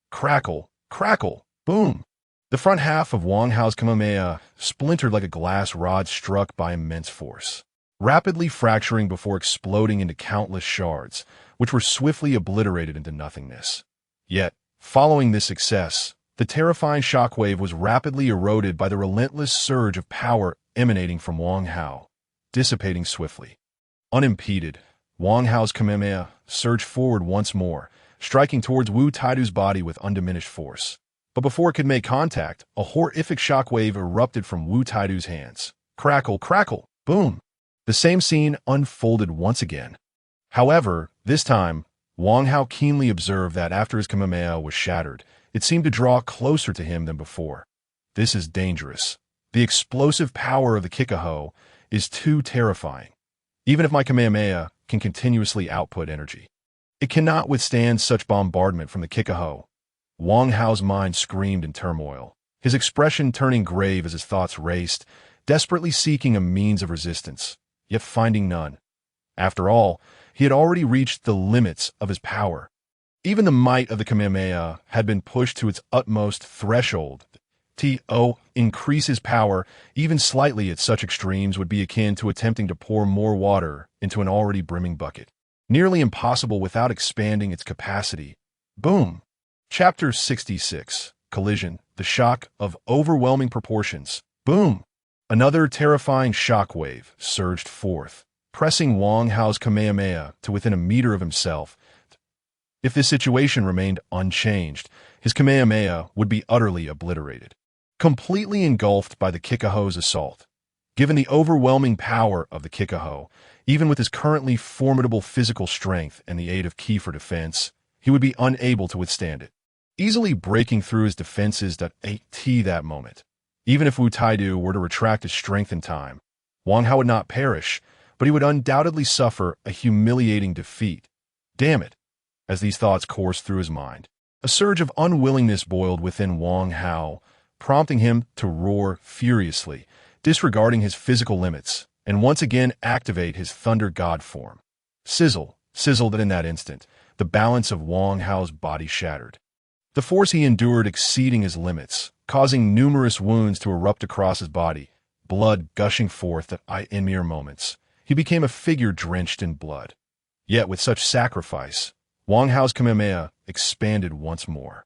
Crackle, crackle, boom! The front half of Wang Hao's Kamehameha splintered like a glass rod struck by immense force, rapidly fracturing before exploding into countless shards, which were swiftly obliterated into nothingness. Yet, following this success, the terrifying shockwave was rapidly eroded by the relentless surge of power emanating from Wang Hao, dissipating swiftly. Unimpeded, Wang Hao's Kamehameha surged forward once more, striking towards Wu Taidu's body with undiminished force. But before it could make contact, a horrific shockwave erupted from Wu Taidu's hands. Crackle, crackle, boom! The same scene unfolded once again. However, this time, Wang Hao keenly observed that after his Kamehameha was shattered, it seemed to draw closer to him than before. This is dangerous. The explosive power of the Kikaho is too terrifying. Even if my Kamehameha can continuously output energy, it cannot withstand such bombardment from the Kikaho. Wang Hao's mind screamed in turmoil, his expression turning grave as his thoughts raced, desperately seeking a means of resistance, yet finding none. After all, he had already reached the limits of his power. Even the might of the Kamehameha had been pushed to its utmost threshold. To increase his power, even slightly at such extremes, would be akin to attempting to pour more water into an already brimming bucket. Nearly impossible without expanding its capacity. Boom! Chapter 66. Collision. The shock of overwhelming proportions. Boom! Another terrifying shockwave surged forth, pressing Wang Hao's Kamehameha to within a meter of himself. If this situation remained unchanged, his Kamehameha would be utterly obliterated, completely engulfed by the Kikaho's assault. Given the overwhelming power of the Kikaho, even with his currently formidable physical strength and the aid of ki for defense, he would be unable to withstand it, easily breaking through his defenses at that moment. Even if Wu Taidu were to retract his strength in time, Wang Hao would not perish, but he would undoubtedly suffer a humiliating defeat. Damn it! As these thoughts coursed through his mind, a surge of unwillingness boiled within Wang Hao, prompting him to roar furiously, disregarding his physical limits, and once again activate his thunder god form. Sizzle, sizzled in that instant, the balance of Wang Hao's body shattered. The force he endured exceeding his limits, causing numerous wounds to erupt across his body, blood gushing forth in mere moments. He became a figure drenched in blood. Yet with such sacrifice, Wang Hao's Kamehameha expanded once more,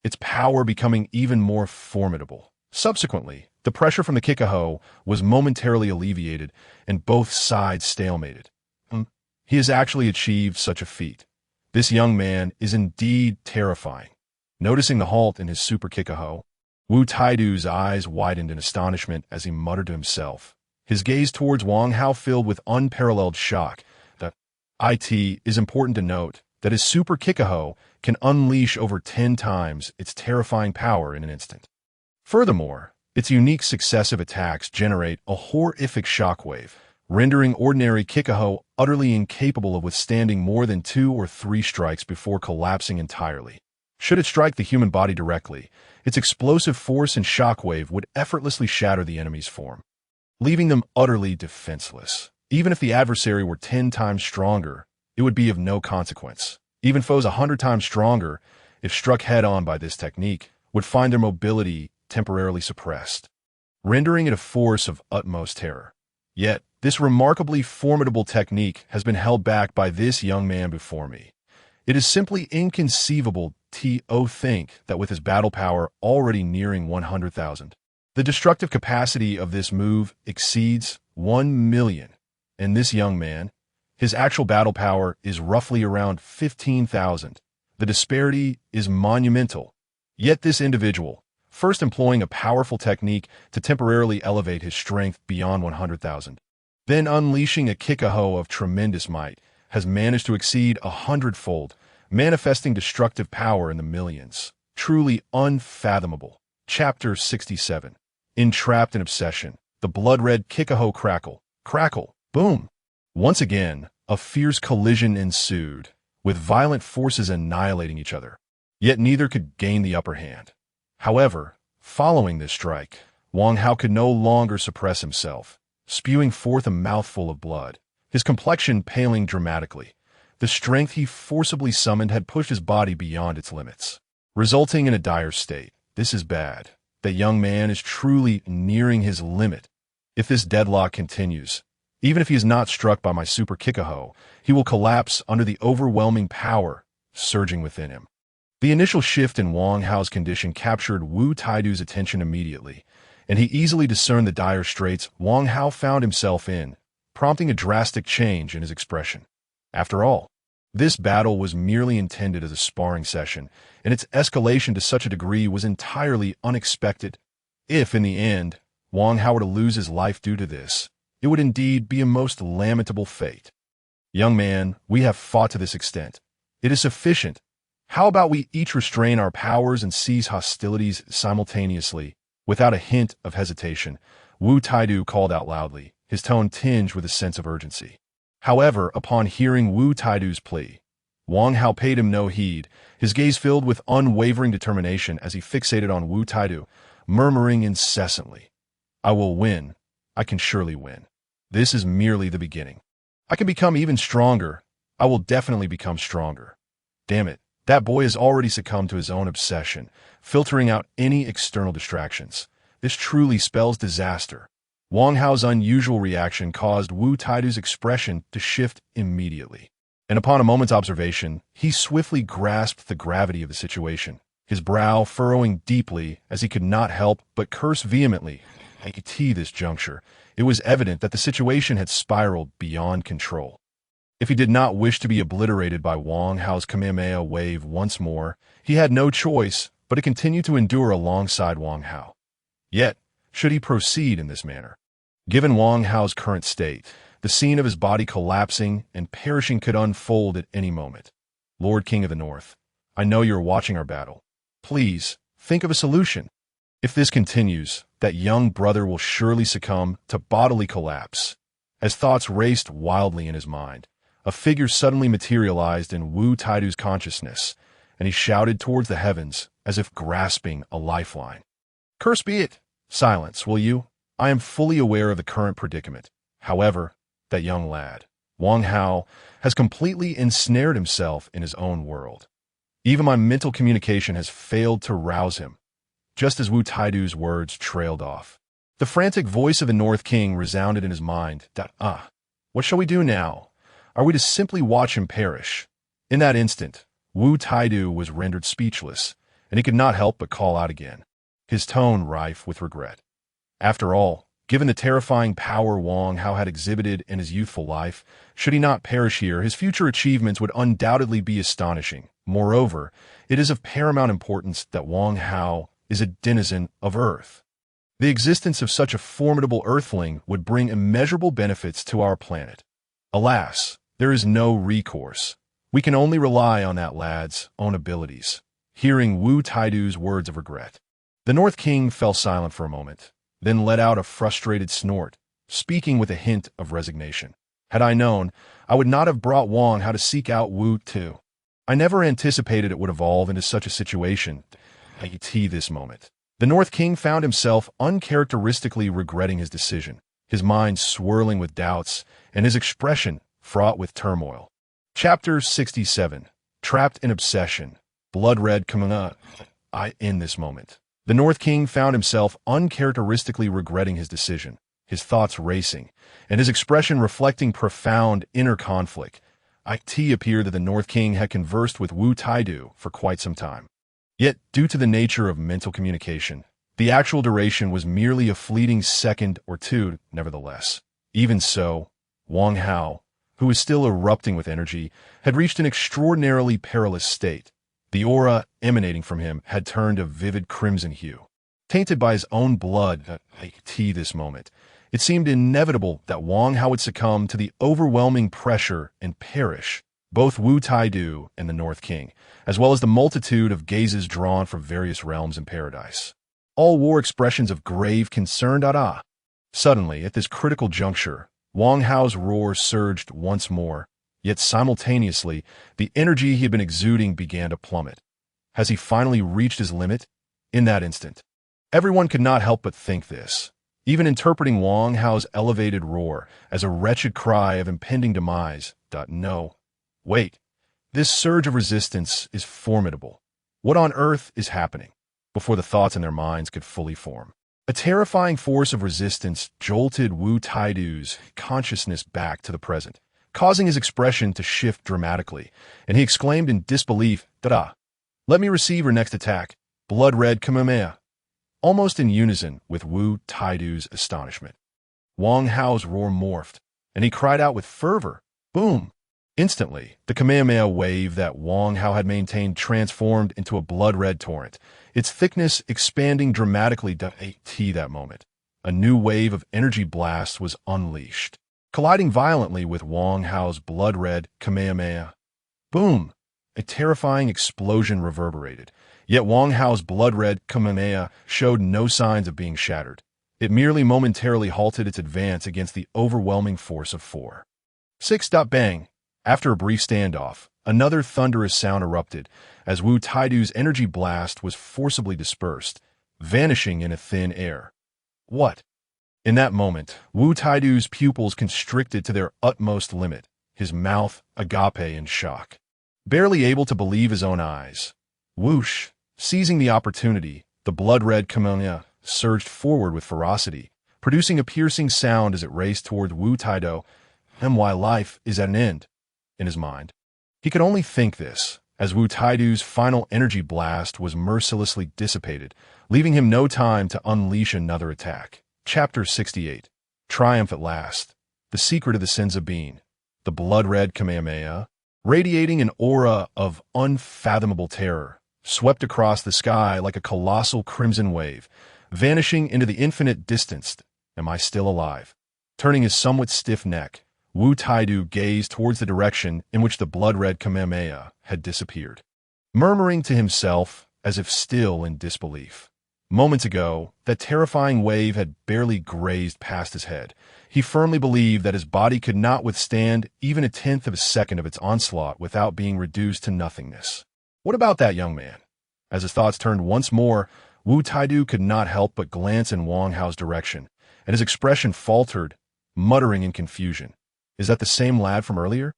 its power becoming even more formidable. Subsequently, the pressure from the Kikaho was momentarily alleviated and both sides stalemated. He has actually achieved such a feat. This young man is indeed terrifying. Noticing the halt in his super Kikaho, Wu Taidu's eyes widened in astonishment as he muttered to himself, his gaze towards Wang Hao filled with unparalleled shock. It is important to note that his super Kikaho can unleash over 10 times its terrifying power in an instant. Furthermore, its unique successive attacks generate a horrific shockwave, rendering ordinary Kikaho utterly incapable of withstanding more than 2 or 3 strikes before collapsing entirely. Should it strike the human body directly, its explosive force and shockwave would effortlessly shatter the enemy's form, leaving them utterly defenseless. Even if the adversary were 10 times stronger, it would be of no consequence. Even foes 100 times stronger, if struck head-on by this technique, would find their mobility temporarily suppressed, rendering it a force of utmost terror. Yet, this remarkably formidable technique has been held back by this young man before me. It is simply inconceivable to think that with his battle power already nearing 100,000, the destructive capacity of this move exceeds 1 million. And this young man, his actual battle power is roughly around 15,000. The disparity is monumental. Yet this individual, first employing a powerful technique to temporarily elevate his strength beyond 100,000, then unleashing a Kikaho of tremendous might, has managed to exceed 100-fold, manifesting destructive power in the millions. Truly unfathomable. Chapter 67. Entrapped in obsession. The blood-red Kikaho crackle. Crackle. Boom. Once again, a fierce collision ensued, with violent forces annihilating each other. Yet neither could gain the upper hand. However, following this strike, Wang Hao could no longer suppress himself, spewing forth a mouthful of blood, his complexion paling dramatically. The strength he forcibly summoned had pushed his body beyond its limits, resulting in a dire state. This is bad. That young man is truly nearing his limit. If this deadlock continues, even if he is not struck by my super Kikaho, he will collapse under the overwhelming power surging within him. The initial shift in Wang Hao's condition captured Wu Taidu's attention immediately, and he easily discerned the dire straits Wang Hao found himself in, prompting a drastic change in his expression. After all, this battle was merely intended as a sparring session, and its escalation to such a degree was entirely unexpected. If, in the end, Wang Hao were to lose his life due to this, it would indeed be a most lamentable fate. Young man, we have fought to this extent. It is sufficient. How about we each restrain our powers and cease hostilities simultaneously? Without a hint of hesitation, Wu Taidu called out loudly, his tone tinged with a sense of urgency. However, upon hearing Wu Taidu's plea, Wang Hao paid him no heed, his gaze filled with unwavering determination as he fixated on Wu Taidu, murmuring incessantly, "I will win. I can surely win. This is merely the beginning. I can become even stronger. I will definitely become stronger. Damn it, that boy has already succumbed to his own obsession, filtering out any external distractions. This truly spells disaster." Wang Hao's unusual reaction caused Wu Taidu's expression to shift immediately. And upon a moment's observation, he swiftly grasped the gravity of the situation, his brow furrowing deeply as he could not help but curse vehemently. At this juncture, it was evident that the situation had spiraled beyond control. If he did not wish to be obliterated by Wang Hao's Kamehameha wave once more, he had no choice but to continue to endure alongside Wang Hao. Yet, should he proceed in this manner? Given Wang Hao's current state, the scene of his body collapsing and perishing could unfold at any moment. Lord King of the North, I know you're watching our battle. Please, think of a solution. If this continues, that young brother will surely succumb to bodily collapse. As thoughts raced wildly in his mind, a figure suddenly materialized in Wu Taidu's consciousness, and he shouted towards the heavens as if grasping a lifeline. "Curse be it! Silence, will you? I am fully aware of the current predicament. However, that young lad, Wang Hao, has completely ensnared himself in his own world. Even my mental communication has failed to rouse him." Just as Wu Taidu's words trailed off, the frantic voice of the North King resounded in his mind. What shall we do now? Are we to simply watch him perish? In that instant, Wu Taidu was rendered speechless, and he could not help but call out again, his tone rife with regret. After all, given the terrifying power Wang Hao had exhibited in his youthful life, should he not perish here, his future achievements would undoubtedly be astonishing. Moreover, it is of paramount importance that Wang Hao is a denizen of Earth. The existence of such a formidable Earthling would bring immeasurable benefits to our planet. Alas, there is no recourse. We can only rely on that lad's own abilities. Hearing Wu Taidu's words of regret, the North King fell silent for a moment, then let out a frustrated snort, speaking with a hint of resignation. Had I known, I would not have brought Wang Hao to seek out Wu Tu. I never anticipated it would evolve into such a situation. At this moment, the North King found himself uncharacteristically regretting his decision, his mind swirling with doubts, and his expression fraught with turmoil. Chapter 67. Trapped in Obsession. Blood red coming up. In this moment, the North King found himself uncharacteristically regretting his decision, his thoughts racing, and his expression reflecting profound inner conflict. It appeared that the North King had conversed with Wu Taidu for quite some time. Yet, due to the nature of mental communication, the actual duration was merely a fleeting second or two, nevertheless. Even so, Wang Hao, who was still erupting with energy, had reached an extraordinarily perilous state. The aura emanating from him had turned a vivid crimson hue. Tainted by his own blood at this moment, it seemed inevitable that Wang Hao would succumb to the overwhelming pressure and perish. Both Wu Taidu and the North King, as well as the multitude of gazes drawn from various realms in paradise, all wore expressions of grave concern. Suddenly, at this critical juncture, Wang Hao's roar surged once more, yet simultaneously, the energy he had been exuding began to plummet. Has he finally reached his limit? In that instant, everyone could not help but think this, even interpreting Wang Hao's elevated roar as a wretched cry of impending demise. No. Wait, this surge of resistance is formidable. What on earth is happening? before the thoughts in their minds could fully form. A terrifying force of resistance jolted Wu Taidu's consciousness back to the present, causing his expression to shift dramatically, and he exclaimed in disbelief, "Da-da! Let me receive her next attack, blood-red Kamehameha," almost in unison with Wu Taidu's astonishment. Wang Hao's roar morphed, and he cried out with fervor, "Boom!" Instantly, the Kamehameha wave that Wang Hao had maintained transformed into a blood-red torrent, its thickness expanding dramatically to that moment. A new wave of energy blast was unleashed, colliding violently with Wang Hao's blood-red Kamehameha. Boom! A terrifying explosion reverberated, yet Wang Hao's blood-red Kamehameha showed no signs of being shattered. It merely momentarily halted its advance against the overwhelming force of 4. 6. Bang! After a brief standoff, another thunderous sound erupted as Wu Taidu's energy blast was forcibly dispersed, vanishing in a thin air. What? In that moment, Wu Taidu's pupils constricted to their utmost limit, his mouth agape in shock. Barely able to believe his own eyes. Whoosh! Seizing the opportunity, the blood-red Kamehameha surged forward with ferocity, producing a piercing sound as it raced towards Wu Taidu, and why life is at an end. In his mind, he could only think this, as Wu Taidu's final energy blast was mercilessly dissipated, leaving him no time to unleash another attack. Chapter 68. Triumph at last. The secret of the Senzu being. The blood-red Kamehameha, radiating an aura of unfathomable terror, swept across the sky like a colossal crimson wave, vanishing into the infinite distance. Am I still alive? Turning his somewhat stiff neck, Wu Taidu gazed towards the direction in which the blood-red Kamehameha had disappeared, murmuring to himself as if still in disbelief. Moments ago, that terrifying wave had barely grazed past his head. He firmly believed that his body could not withstand even a tenth of a second of its onslaught without being reduced to nothingness. What about that young man? As his thoughts turned once more, Wu Taidu could not help but glance in Wang Hao's direction, and his expression faltered, muttering in confusion. Is that the same lad from earlier?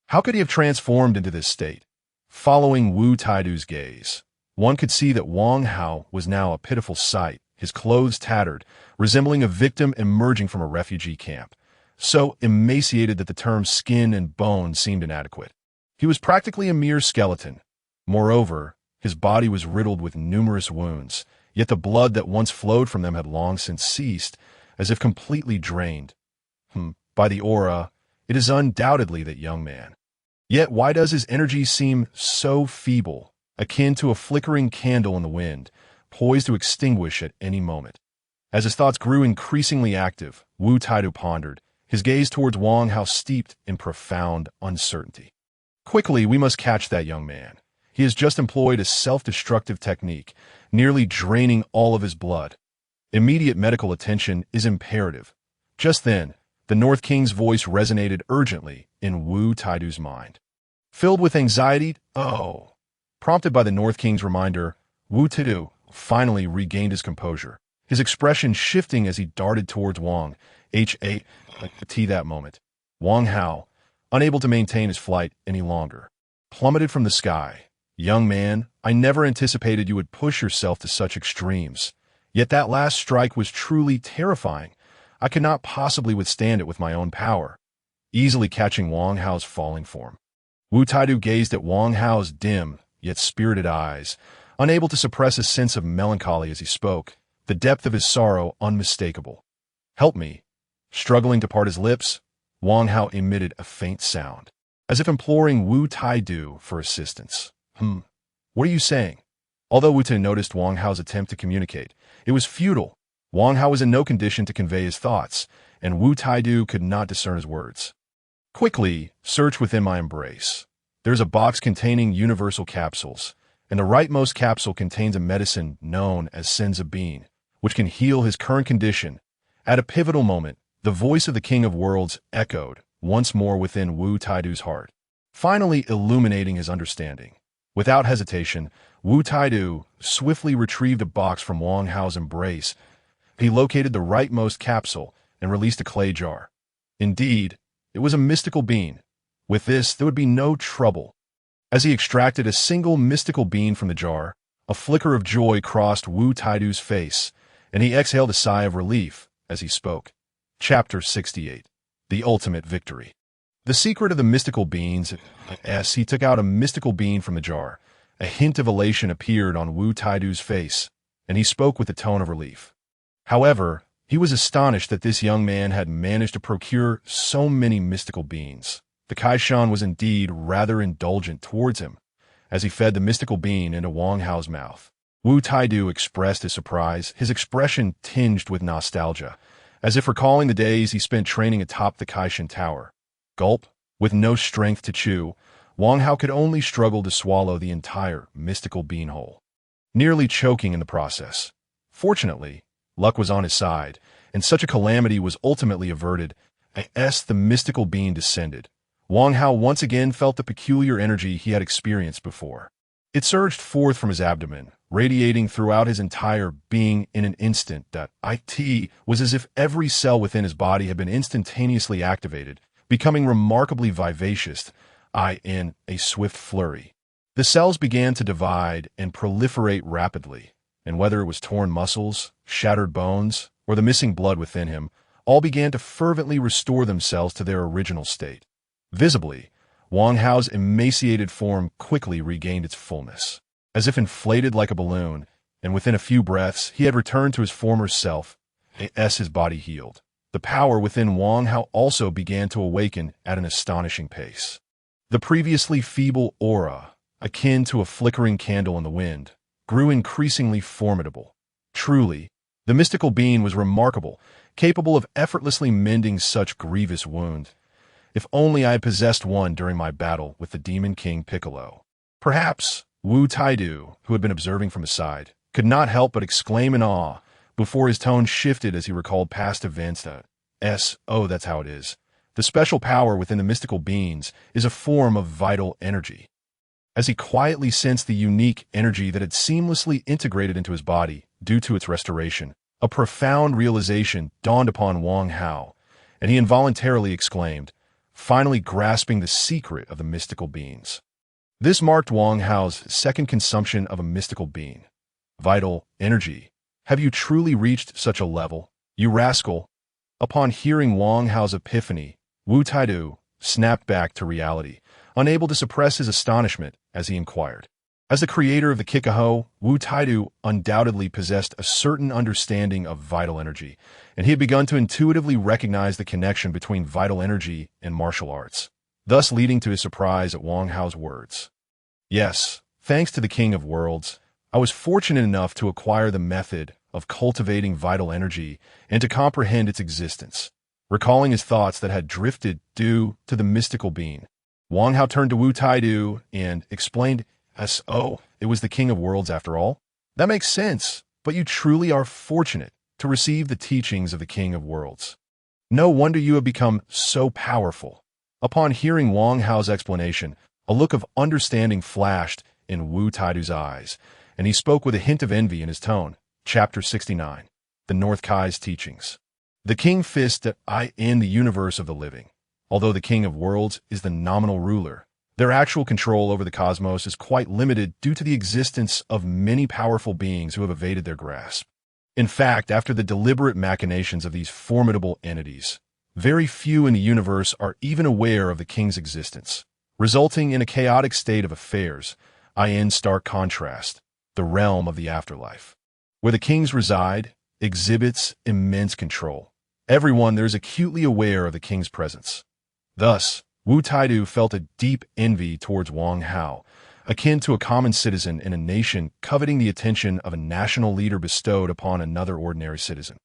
How could he have transformed into this state? Following Wu Taidu's gaze, one could see that Wang Hao was now a pitiful sight, his clothes tattered, resembling a victim emerging from a refugee camp, so emaciated that the term skin and bone seemed inadequate. He was practically a mere skeleton. Moreover, his body was riddled with numerous wounds, yet the blood that once flowed from them had long since ceased, as if completely drained. By the aura, it is undoubtedly that young man. Yet why does his energy seem so feeble, akin to a flickering candle in the wind, poised to extinguish at any moment? As his thoughts grew increasingly active, Wu Taidu pondered, his gaze towards Wang Hao steeped in profound uncertainty. Quickly, we must catch that young man. He has just employed a self-destructive technique, nearly draining all of his blood. Immediate medical attention is imperative. Just then, the North King's voice resonated urgently in Wu Taidu's mind. Filled with anxiety, prompted by the North King's reminder, Wu Taidu finally regained his composure, his expression shifting as he darted towards Wang Hao. That moment, Wang Hao, unable to maintain his flight any longer, plummeted from the sky. Young man, I never anticipated you would push yourself to such extremes. Yet that last strike was truly terrifying. I could not possibly withstand it with my own power. Easily catching Wang Hao's falling form, Wu Taidu gazed at Wang Hao's dim, yet spirited eyes, unable to suppress a sense of melancholy as he spoke, the depth of his sorrow unmistakable. Help me. Struggling to part his lips, Wang Hao emitted a faint sound, as if imploring Wu Taidu for assistance. What are you saying? Although Wu Taidu noticed Wang Hao's attempt to communicate, it was futile. Wang Hao was in no condition to convey his thoughts, and Wu Taidu could not discern his words. Quickly, search within my embrace. There is a box containing universal capsules, and the rightmost capsule contains a medicine known as Senzu being, which can heal his current condition. At a pivotal moment, the voice of the King of Worlds echoed once more within Wu Taidu's heart, finally illuminating his understanding. Without hesitation, Wu Taidu swiftly retrieved a box from Wang Hao's embrace. He located the rightmost capsule and released a clay jar. Indeed, it was a mystical bean. With this, there would be no trouble. As he extracted a single mystical bean from the jar, A flicker of joy crossed Wu Taidu's face, and he exhaled a sigh of relief as he spoke. Chapter 68. The Ultimate Victory. The secret of the mystical beans. As he took out a mystical bean from the jar, a hint of elation appeared on Wu Taidu's face, and he spoke with a tone of relief. However, he was astonished that this young man had managed to procure so many mystical beans. The Kaishan was indeed rather indulgent towards him, as he fed the mystical bean into Wang Hao's mouth. Wu Taidu expressed his surprise, his expression tinged with nostalgia, as if recalling the days he spent training atop the Kaishan Tower. Gulp. With no strength to chew, Wang Hao could only struggle to swallow the entire mystical bean whole, nearly choking in the process. Fortunately, luck was on his side, and such a calamity was ultimately averted. As the mystical bean descended, Wang Hao once again felt the peculiar energy he had experienced before. It surged forth from his abdomen, radiating throughout his entire being in an instant. It was as if every cell within his body had been instantaneously activated, becoming remarkably vivacious, in a swift flurry. The cells began to divide and proliferate rapidly, and whether it was torn muscles, shattered bones, or the missing blood within him, all began to fervently restore themselves to their original state. Visibly, Wang Hao's emaciated form quickly regained its fullness, as if inflated like a balloon, and within a few breaths he had returned to his former self. As his body healed, the power within Wang Hao also began to awaken at an astonishing pace. The previously feeble aura, akin to a flickering candle in the wind, grew increasingly formidable. Truly, the mystical being was remarkable, capable of effortlessly mending such grievous wound. If only I had possessed one during my battle with the demon king Piccolo. Perhaps Wu Taidu, who had been observing from his side, could not help but exclaim in awe before his tone shifted as he recalled past events. That's how it is. The special power within the mystical beings is a form of vital energy. As he quietly sensed the unique energy that had seamlessly integrated into his body due to its restoration, a profound realization dawned upon Wang Hao, and he involuntarily exclaimed, finally grasping the secret of the mystical beings. This marked Wang Hao's second consumption of a mystical being. Vital energy. Have you truly reached such a level, you rascal? Upon hearing Wang Hao's epiphany, Wu Taidu snapped back to reality, unable to suppress his astonishment as he inquired. As the creator of the Kikaho, Wu Taidu undoubtedly possessed a certain understanding of vital energy, and he had begun to intuitively recognize the connection between vital energy and martial arts, thus leading to his surprise at Wang Hao's words. Yes, thanks to the King of Worlds, I was fortunate enough to acquire the method of cultivating vital energy and to comprehend its existence. Recalling his thoughts that had drifted due to the mystical being, Wang Hao turned to Wu Taidu and explained, it was the King of Worlds after all? That makes sense, but you truly are fortunate to receive the teachings of the King of Worlds. No wonder you have become so powerful. Upon hearing Wang Hao's explanation, a look of understanding flashed in Wu Taidu's eyes, and he spoke with a hint of envy in his tone. Chapter 69. The North Kai's Teachings. The King Fist in the universe of the living. Although the King of Worlds is the nominal ruler, their actual control over the cosmos is quite limited due to the existence of many powerful beings who have evaded their grasp. In fact, after the deliberate machinations of these formidable entities, very few in the universe are even aware of the King's existence, resulting in a chaotic state of affairs, in stark contrast, the realm of the afterlife, where the kings reside, exhibits immense control. Everyone there is acutely aware of the king's presence. Thus, Wu Taidu felt a deep envy towards Wang Hao, akin to a common citizen in a nation coveting the attention of a national leader bestowed upon another ordinary citizen.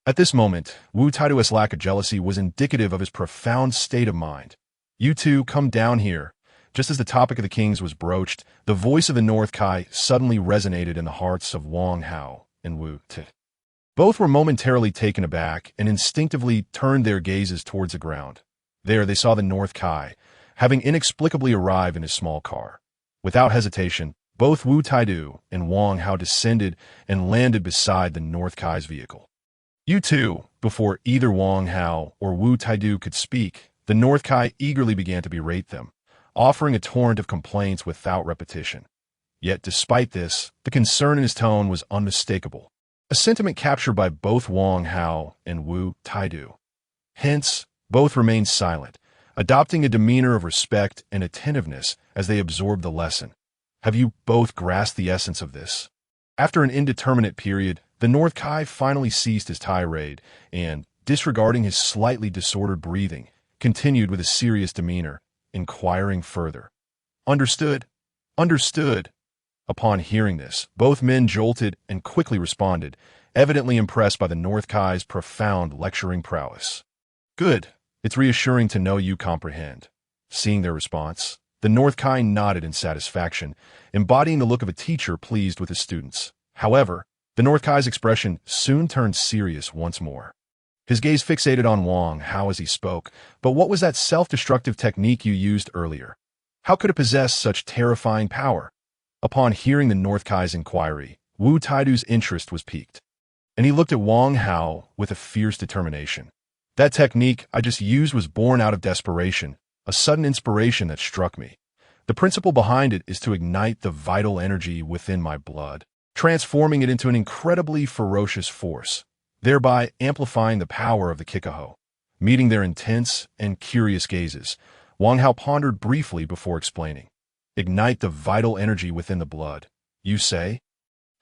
At this moment, Wu Taidu's lack of jealousy was indicative of his profound state of mind. You two come down here. Just as the topic of the kings was broached, the voice of the North Kai suddenly resonated in the hearts of Wang Hao and Wu Taidu. Both were momentarily taken aback and instinctively turned their gazes towards the ground. There they saw the North Kai, having inexplicably arrived in his small car. Without hesitation, both Wu Taidu and Wang Hao descended and landed beside the North Kai's vehicle. You two, before either Wang Hao or Wu Taidu could speak, the North Kai eagerly began to berate them, offering a torrent of complaints without repetition. Yet despite this, the concern in his tone was unmistakable, a sentiment captured by both Wang Hao and Wu Taidu. Hence, both remained silent, adopting a demeanor of respect and attentiveness as they absorbed the lesson. Have you both grasped the essence of this? After an indeterminate period, the North Kai finally ceased his tirade and, disregarding his slightly disordered breathing, continued with a serious demeanor, inquiring further. Understood? Understood. Upon hearing this, both men jolted and quickly responded, evidently impressed by the North Kai's profound lecturing prowess. Good. It's reassuring to know you comprehend. Seeing their response, the North Kai nodded in satisfaction, embodying the look of a teacher pleased with his students. However, the North Kai's expression soon turned serious once more. His gaze fixated on Wang Hao as he spoke. But what was that self-destructive technique you used earlier? How could it possess such terrifying power? Upon hearing the North Kai's inquiry, Wu Taidu's interest was piqued, and he looked at Wang Hao with a fierce determination. That technique I just used was born out of desperation, a sudden inspiration that struck me. The principle behind it is to ignite the vital energy within my blood, transforming it into an incredibly ferocious force, thereby amplifying the power of the Kikaho. Meeting their intense and curious gazes, Wang Hao pondered briefly before explaining. Ignite the vital energy within the blood, you say?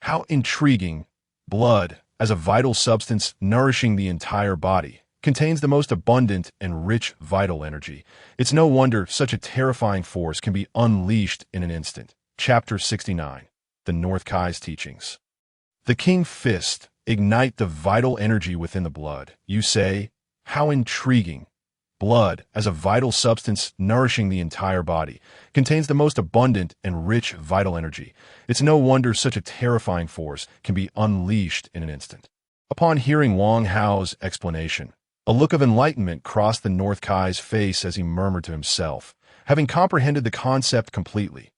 How intriguing. Blood, as a vital substance nourishing the entire body, contains the most abundant and rich vital energy. It's no wonder such a terrifying force can be unleashed in an instant. Chapter 69. The North Kai's Teachings. The King Fist. Ignite the vital energy within the blood, you say? How intriguing. Blood, as a vital substance nourishing the entire body, contains the most abundant and rich vital energy. It's no wonder such a terrifying force can be unleashed in an instant. Upon hearing Wang Hao's explanation, a look of enlightenment crossed the North Kai's face as he murmured to himself, having comprehended the concept completely.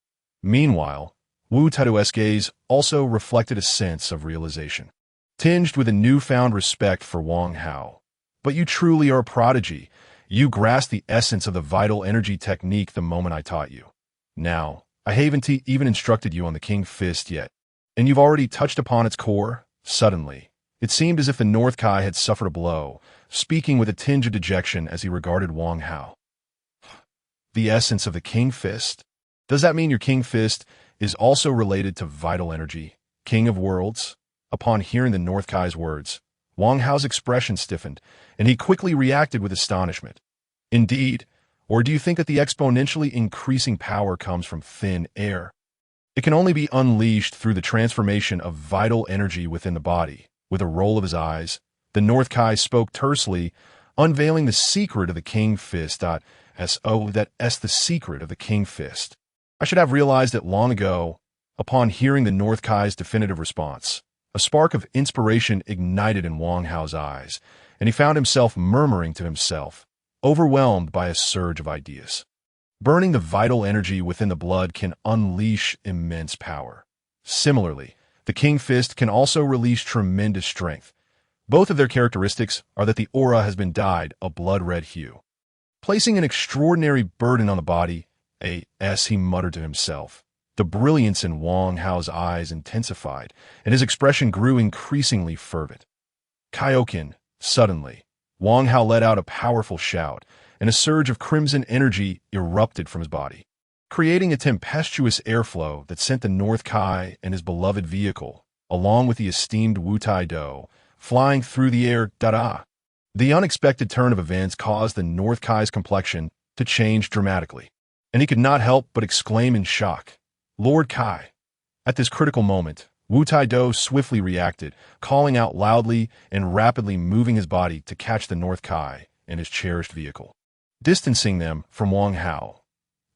Meanwhile, Wu Taidu's gaze also reflected a sense of realization, tinged with a newfound respect for Wang Hao. But you truly are a prodigy. You grasped the essence of the vital energy technique the moment I taught you. Now, I haven't even instructed you on the King Fist yet, and you've already touched upon its core. Suddenly, it seemed as if the North Kai had suffered a blow, speaking with a tinge of dejection as he regarded Wang Hao. The essence of the King Fist? Does that mean your King Fist is also related to vital energy, King of Worlds? Upon hearing the North Kai's words, Wang Hao's expression stiffened, and he quickly reacted with astonishment. Indeed, or do you think that the exponentially increasing power comes from thin air? It can only be unleashed through the transformation of vital energy within the body. With a roll of his eyes, the North Kai spoke tersely, unveiling the secret of the King Fist. That's the secret of the King Fist. I should have realized it long ago. Upon hearing the North Kai's definitive response, a spark of inspiration ignited in Wang Hao's eyes, and he found himself murmuring to himself, overwhelmed by a surge of ideas. Burning the vital energy within the blood can unleash immense power. Similarly, the King Fist can also release tremendous strength. Both of their characteristics are that the aura has been dyed a blood-red hue, placing an extraordinary burden on the body. As he muttered to himself, the brilliance in Wang Hao's eyes intensified, and his expression grew increasingly fervent. Kaioken. Suddenly, Wang Hao let out a powerful shout, and a surge of crimson energy erupted from his body, creating a tempestuous airflow that sent the North Kai and his beloved vehicle, along with the esteemed Wu Taidu, flying through the air. The unexpected turn of events caused the North Kai's complexion to change dramatically, and he could not help but exclaim in shock, "Lord Kai!" At this critical moment, Wu Taidu swiftly reacted, calling out loudly and rapidly moving his body to catch the North Kai and his cherished vehicle, distancing them from Wang Hao.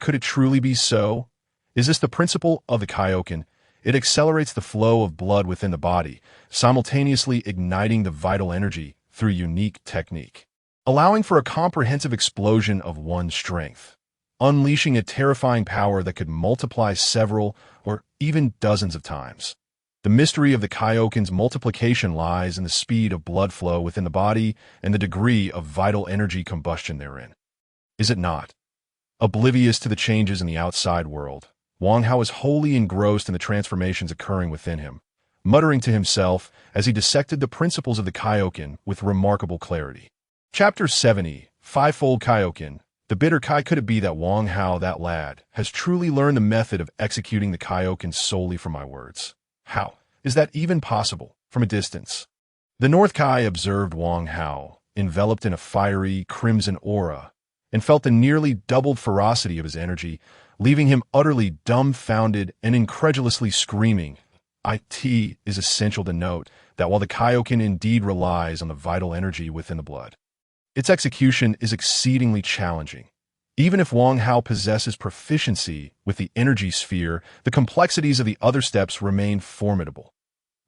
Could it truly be so? Is this the principle of the Kaioken? It accelerates the flow of blood within the body, simultaneously igniting the vital energy through unique technique, allowing for a comprehensive explosion of one's strength, unleashing a terrifying power that could multiply several or even dozens of times. The mystery of the Kaioken's multiplication lies in the speed of blood flow within the body and the degree of vital energy combustion therein. Is it not? Oblivious to the changes in the outside world, Wang Hao is wholly engrossed in the transformations occurring within him, muttering to himself as he dissected the principles of the Kaioken with remarkable clarity. Chapter 70, Fivefold Kaioken. The bitter Kai. Could it be that Wang Hao, that lad, has truly learned the method of executing the Kaioken solely from my words? How is that even possible from a distance? The North Kai observed Wang Hao, enveloped in a fiery, crimson aura, and felt the nearly doubled ferocity of his energy, leaving him utterly dumbfounded and incredulously screaming. It is essential to note that while the Kaioken indeed relies on the vital energy within the blood, its execution is exceedingly challenging. Even if Wang Hao possesses proficiency with the energy sphere, the complexities of the other steps remain formidable.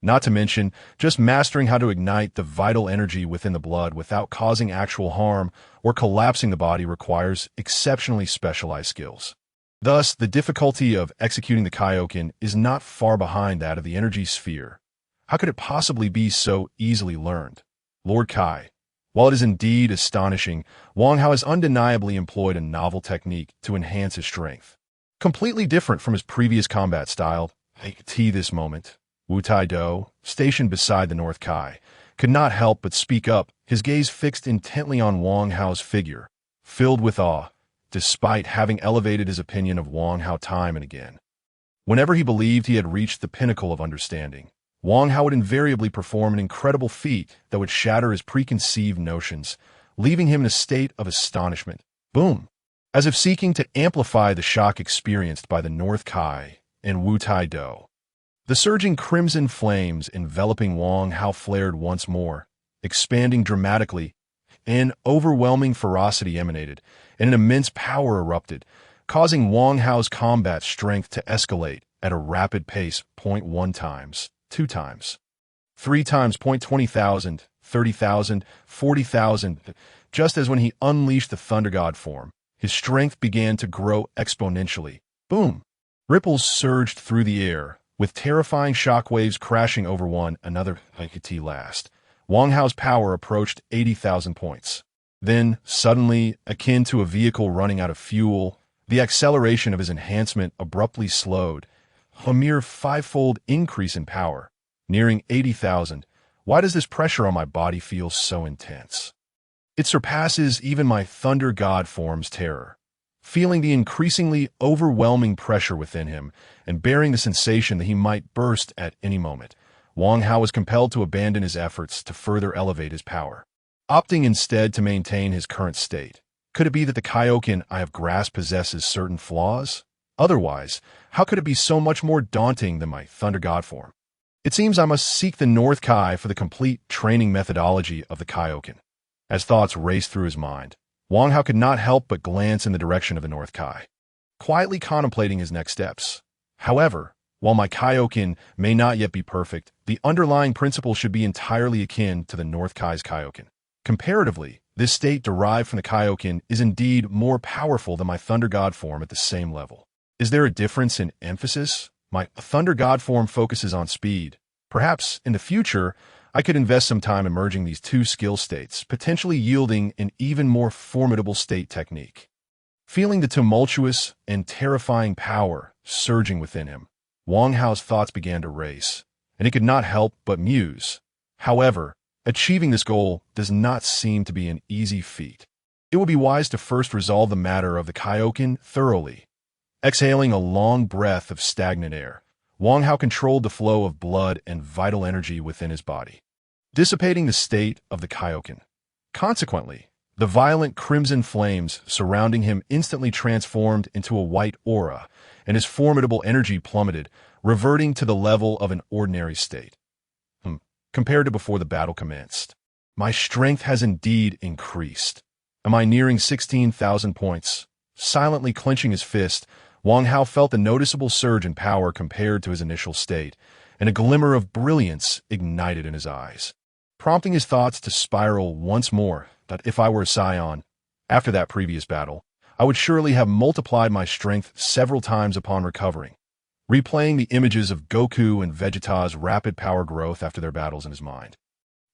Not to mention, just mastering how to ignite the vital energy within the blood without causing actual harm or collapsing the body requires exceptionally specialized skills. Thus, the difficulty of executing the Kaioken is not far behind that of the energy sphere. How could it possibly be so easily learned? Lord Kai. While it is indeed astonishing, Wang Hao has undeniably employed a novel technique to enhance his strength. Completely different from his previous combat style, this moment, Wu Tai Do, stationed beside the North Kai, could not help but speak up, his gaze fixed intently on Wang Hao's figure, filled with awe, despite having elevated his opinion of Wang Hao time and again. Whenever he believed he had reached the pinnacle of understanding, Wang Hao would invariably perform an incredible feat that would shatter his preconceived notions, leaving him in a state of astonishment. Boom! As if seeking to amplify the shock experienced by the North Kai and Wu Tai Do. The surging crimson flames enveloping Wang Hao flared once more, expanding dramatically. An overwhelming ferocity emanated, and an immense power erupted, causing Wang Hao's combat strength to escalate at a rapid pace. 0.1 times. 2 times, 3 times, 20,000, 30,000, 40,000. Just as when he unleashed the Thunder God form, his strength began to grow exponentially. Boom! Ripples surged through the air, with terrifying shockwaves crashing over one another. Last, Wang Hao's power approached 80,000 points. Then, suddenly, akin to a vehicle running out of fuel, the acceleration of his enhancement abruptly slowed. A mere 5-fold increase in power, nearing 80,000. Why does this pressure on my body feel so intense? It surpasses even my Thunder God form's terror. Feeling the increasingly overwhelming pressure within him and bearing the sensation that he might burst at any moment, Wang Hao was compelled to abandon his efforts to further elevate his power, opting instead to maintain his current state. Could it be that the Kaioken I have grasped possesses certain flaws? Otherwise, how could it be so much more daunting than my Thunder God form? It seems I must seek the North Kai for the complete training methodology of the Kaioken. As thoughts raced through his mind, Wang Hao could not help but glance in the direction of the North Kai, quietly contemplating his next steps. However, while my Kaioken may not yet be perfect, the underlying principle should be entirely akin to the North Kai's Kaioken. Comparatively, this state derived from the Kaioken is indeed more powerful than my Thunder God form at the same level. Is there a difference in emphasis? My Thunder God form focuses on speed. Perhaps, in the future, I could invest some time in merging these two skill states, potentially yielding an even more formidable state technique. Feeling the tumultuous and terrifying power surging within him, Wang Hao's thoughts began to race, and he could not help but muse. However, achieving this goal does not seem to be an easy feat. It would be wise to first resolve the matter of the Kaioken thoroughly. Exhaling a long breath of stagnant air, Wang Hao controlled the flow of blood and vital energy within his body, dissipating the state of the Kaioken. Consequently, the violent crimson flames surrounding him instantly transformed into a white aura, and his formidable energy plummeted, reverting to the level of an ordinary state. Compared to before the battle commenced, my strength has indeed increased. Am I nearing 16,000 points? Silently clenching his fist, Wang Hao felt a noticeable surge in power compared to his initial state, and a glimmer of brilliance ignited in his eyes, prompting his thoughts to spiral once more that if I were a scion, after that previous battle, I would surely have multiplied my strength several times upon recovering, replaying the images of Goku and Vegeta's rapid power growth after their battles in his mind.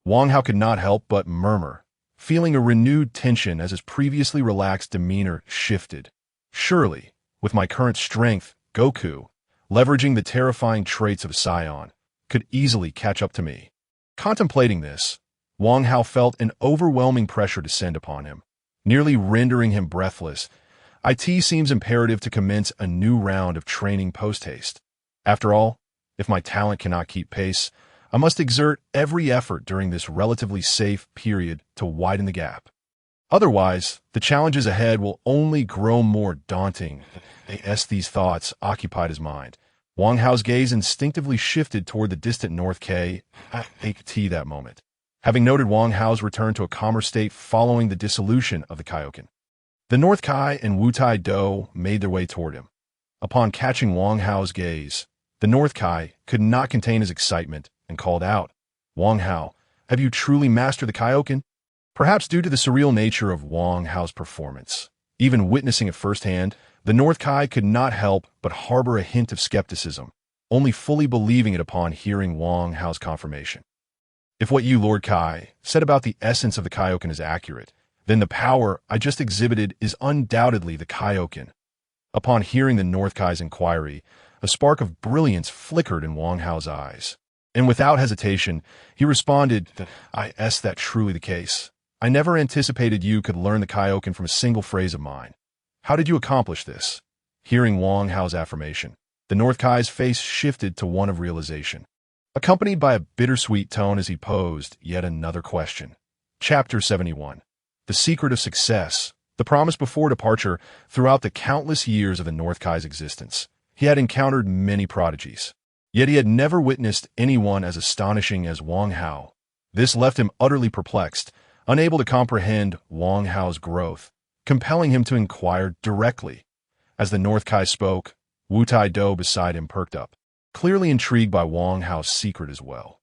Wang Hao could not help but murmur, feeling a renewed tension as his previously relaxed demeanor shifted. Surely, with my current strength, Goku, leveraging the terrifying traits of a scion, could easily catch up to me. Contemplating this, Wang Hao felt an overwhelming pressure descend upon him, nearly rendering him breathless. It seems imperative to commence a new round of training post-haste. After all, if my talent cannot keep pace, I must exert every effort during this relatively safe period to widen the gap. Otherwise, the challenges ahead will only grow more daunting. As these thoughts occupied his mind, Wang Hao's gaze instinctively shifted toward the distant North K at that moment. Having noted Wang Hao's return to a calmer state following the dissolution of the Kaioken, the North Kai and Wu Tai Do made their way toward him. Upon catching Wang Hao's gaze, the North Kai could not contain his excitement and called out, "Wang Hao, have you truly mastered the Kaioken?" Perhaps due to the surreal nature of Wang Hao's performance, even witnessing it firsthand, the North Kai could not help but harbor a hint of skepticism, only fully believing it upon hearing Wang Hao's confirmation. If what you, Lord Kai, said about the essence of the Kaioken is accurate, then the power I just exhibited is undoubtedly the Kaioken. Upon hearing the North Kai's inquiry, a spark of brilliance flickered in Wang Hao's eyes, and without hesitation, he responded, "Is that truly the case? I never anticipated you could learn the Kaioken from a single phrase of mine. How did you accomplish this?" Hearing Wang Hao's affirmation, the North Kai's face shifted to one of realization, accompanied by a bittersweet tone as he posed yet another question. Chapter 71. The Secret of Success. The promise before departure. Throughout the countless years of the North Kai's existence, he had encountered many prodigies. Yet he had never witnessed anyone as astonishing as Wang Hao. This left him utterly perplexed, unable to comprehend Wang Hao's growth, compelling him to inquire directly. As the North Kai spoke, Wu Tai Do beside him perked up, clearly intrigued by Wang Hao's secret as well.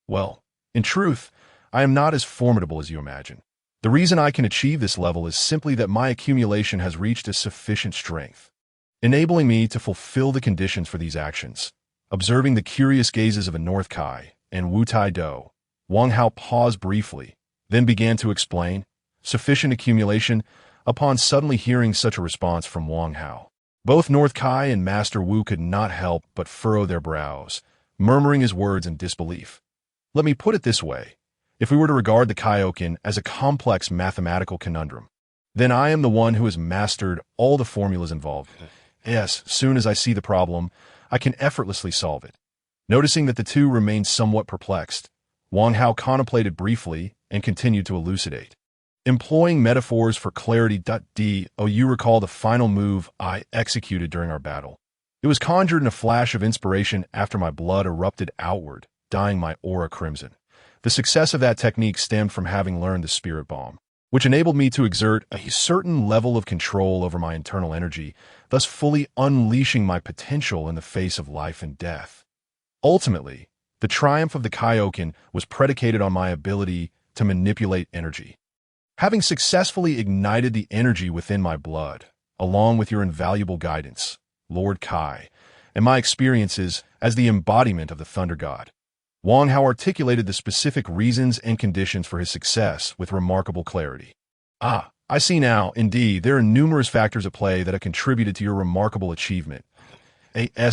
"Well, in truth, I am not as formidable as you imagine. The reason I can achieve this level is simply that my accumulation has reached a sufficient strength, enabling me to fulfill the conditions for these actions." Observing the curious gazes of a North Kai and Wu Tai Do, Wang Hao paused briefly, then began to explain, "Sufficient accumulation." Upon suddenly hearing such a response from Wang Hao, both North Kai and Master Wu could not help but furrow their brows, murmuring his words in disbelief. Let me put it this way. If we were to regard the Kaioken as a complex mathematical conundrum, then I am the one who has mastered all the formulas involved. Yes, soon as I see the problem, I can effortlessly solve it. Noticing that the two remained somewhat perplexed, Wang Hao contemplated briefly and continued to elucidate. Employing metaphors for clarity. You recall the final move I executed during our battle. It was conjured in a flash of inspiration after my blood erupted outward, dyeing my aura crimson. The success of that technique stemmed from having learned the spirit bomb, which enabled me to exert a certain level of control over my internal energy, thus fully unleashing my potential in the face of life and death. Ultimately, the triumph of the Kaioken was predicated on my ability to manipulate energy. Having successfully ignited the energy within my blood, along with your invaluable guidance, Lord Kai, and my experiences as the embodiment of the Thunder God, Wang Hao articulated the specific reasons and conditions for his success with remarkable clarity. I see now, indeed, there are numerous factors at play that have contributed to your remarkable achievement.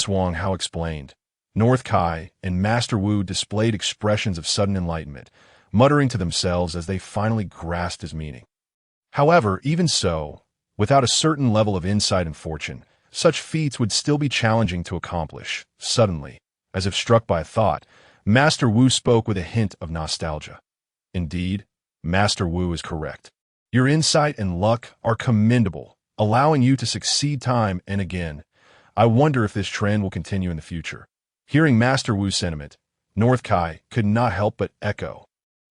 Wang Hao explained. North Kai and Master Wu displayed expressions of sudden enlightenment, muttering to themselves as they finally grasped his meaning. However, even so, without a certain level of insight and fortune, such feats would still be challenging to accomplish. Suddenly, as if struck by a thought, Master Wu spoke with a hint of nostalgia. Indeed, Master Wu is correct. Your insight and luck are commendable, allowing you to succeed time and again. I wonder if this trend will continue in the future. Hearing Master Wu's sentiment, North Kai could not help but echo,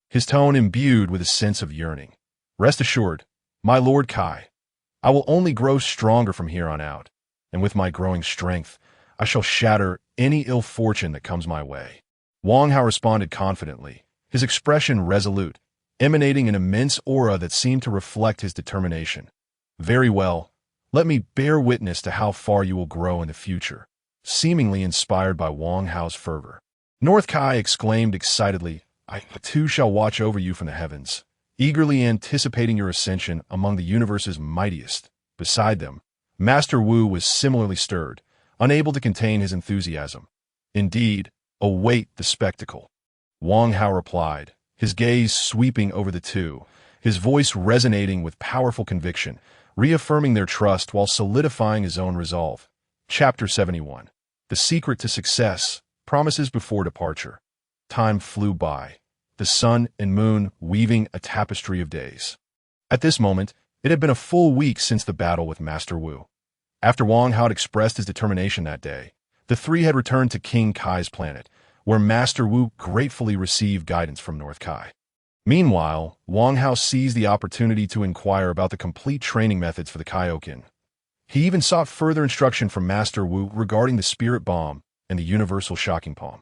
his tone imbued with a sense of yearning. Rest assured, my Lord Kai, I will only grow stronger from here on out, and with my growing strength, I shall shatter any ill fortune that comes my way. Wang Hao responded confidently, his expression resolute, emanating an immense aura that seemed to reflect his determination. Very well, let me bear witness to how far you will grow in the future. Seemingly inspired by Wang Hao's fervor, North Kai exclaimed excitedly, I too shall watch over you from the heavens, eagerly anticipating your ascension among the universe's mightiest. Beside them, Master Wu was similarly stirred, unable to contain his enthusiasm. Indeed, await the spectacle. Wang Hao replied, his gaze sweeping over the two, his voice resonating with powerful conviction, reaffirming their trust while solidifying his own resolve. Chapter 71. The Secret to Success, Promises Before Departure. Time flew by, the sun and moon weaving a tapestry of days. At this moment, it had been a full week since the battle with Master Wu. After Wang Hao had expressed his determination that day, the three had returned to King Kai's planet, where Master Wu gratefully received guidance from North Kai. Meanwhile, Wang Hao seized the opportunity to inquire about the complete training methods for the Kaioken. He even sought further instruction from Master Wu regarding the Spirit Bomb and the Universal Shocking Palm.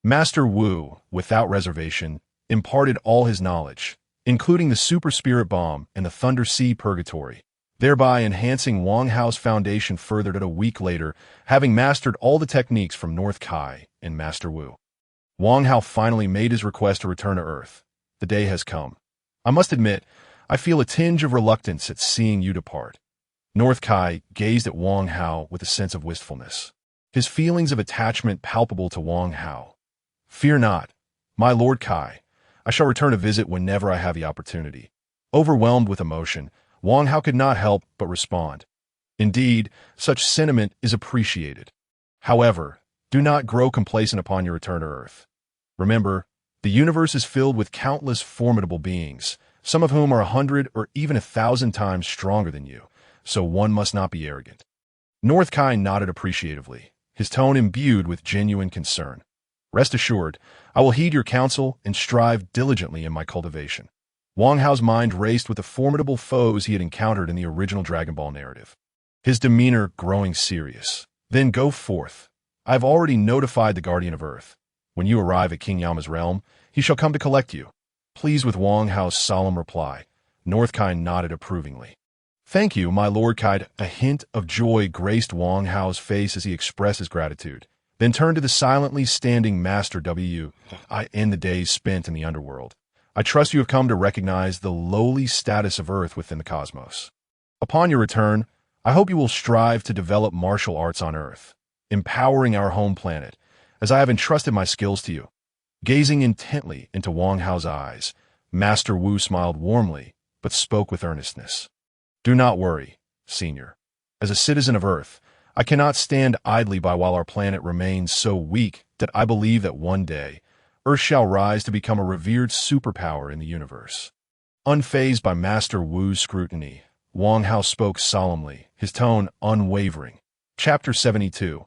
Master Wu, without reservation, imparted all his knowledge, including the Super Spirit Bomb and the Thunder Sea Purgatory, thereby enhancing Wang Hao's foundation further. A week later, having mastered all the techniques from North Kai and Master Wu, Wang Hao finally made his request to return to Earth. The day has come. I must admit, I feel a tinge of reluctance at seeing you depart. North Kai gazed at Wang Hao with a sense of wistfulness, his feelings of attachment palpable to Wang Hao. Fear not, my Lord Kai. I shall return a visit whenever I have the opportunity. Overwhelmed with emotion, Wang Hao could not help but respond. Indeed, such sentiment is appreciated. However, do not grow complacent upon your return to Earth. Remember, the universe is filled with countless formidable beings, some of whom are 100 or even 1,000 times stronger than you, so one must not be arrogant. North Kai nodded appreciatively, his tone imbued with genuine concern. Rest assured, I will heed your counsel and strive diligently in my cultivation. Wang Hao's mind raced with the formidable foes he had encountered in the original Dragon Ball narrative, his demeanor growing serious. Then go forth. I have already notified the Guardian of Earth. When you arrive at King Yama's realm, he shall come to collect you. Pleased with Wang Hao's solemn reply, North Kai nodded approvingly. Thank you, my Lord Kai. A hint of joy graced Wang Hao's face as he expressed his gratitude, then turned to the silently standing Master Wu. I end the days spent in the underworld. I trust you have come to recognize the lowly status of Earth within the cosmos. Upon your return, I hope you will strive to develop martial arts on Earth, empowering our home planet, as I have entrusted my skills to you. Gazing intently into Wang Hao's eyes, Master Wu smiled warmly, but spoke with earnestness. Do not worry, Senior. As a citizen of Earth, I cannot stand idly by while our planet remains so weak that I believe that one day, Earth shall rise to become a revered superpower in the universe. Unfazed by Master Wu's scrutiny, Wang Hao spoke solemnly, his tone unwavering. Chapter 72.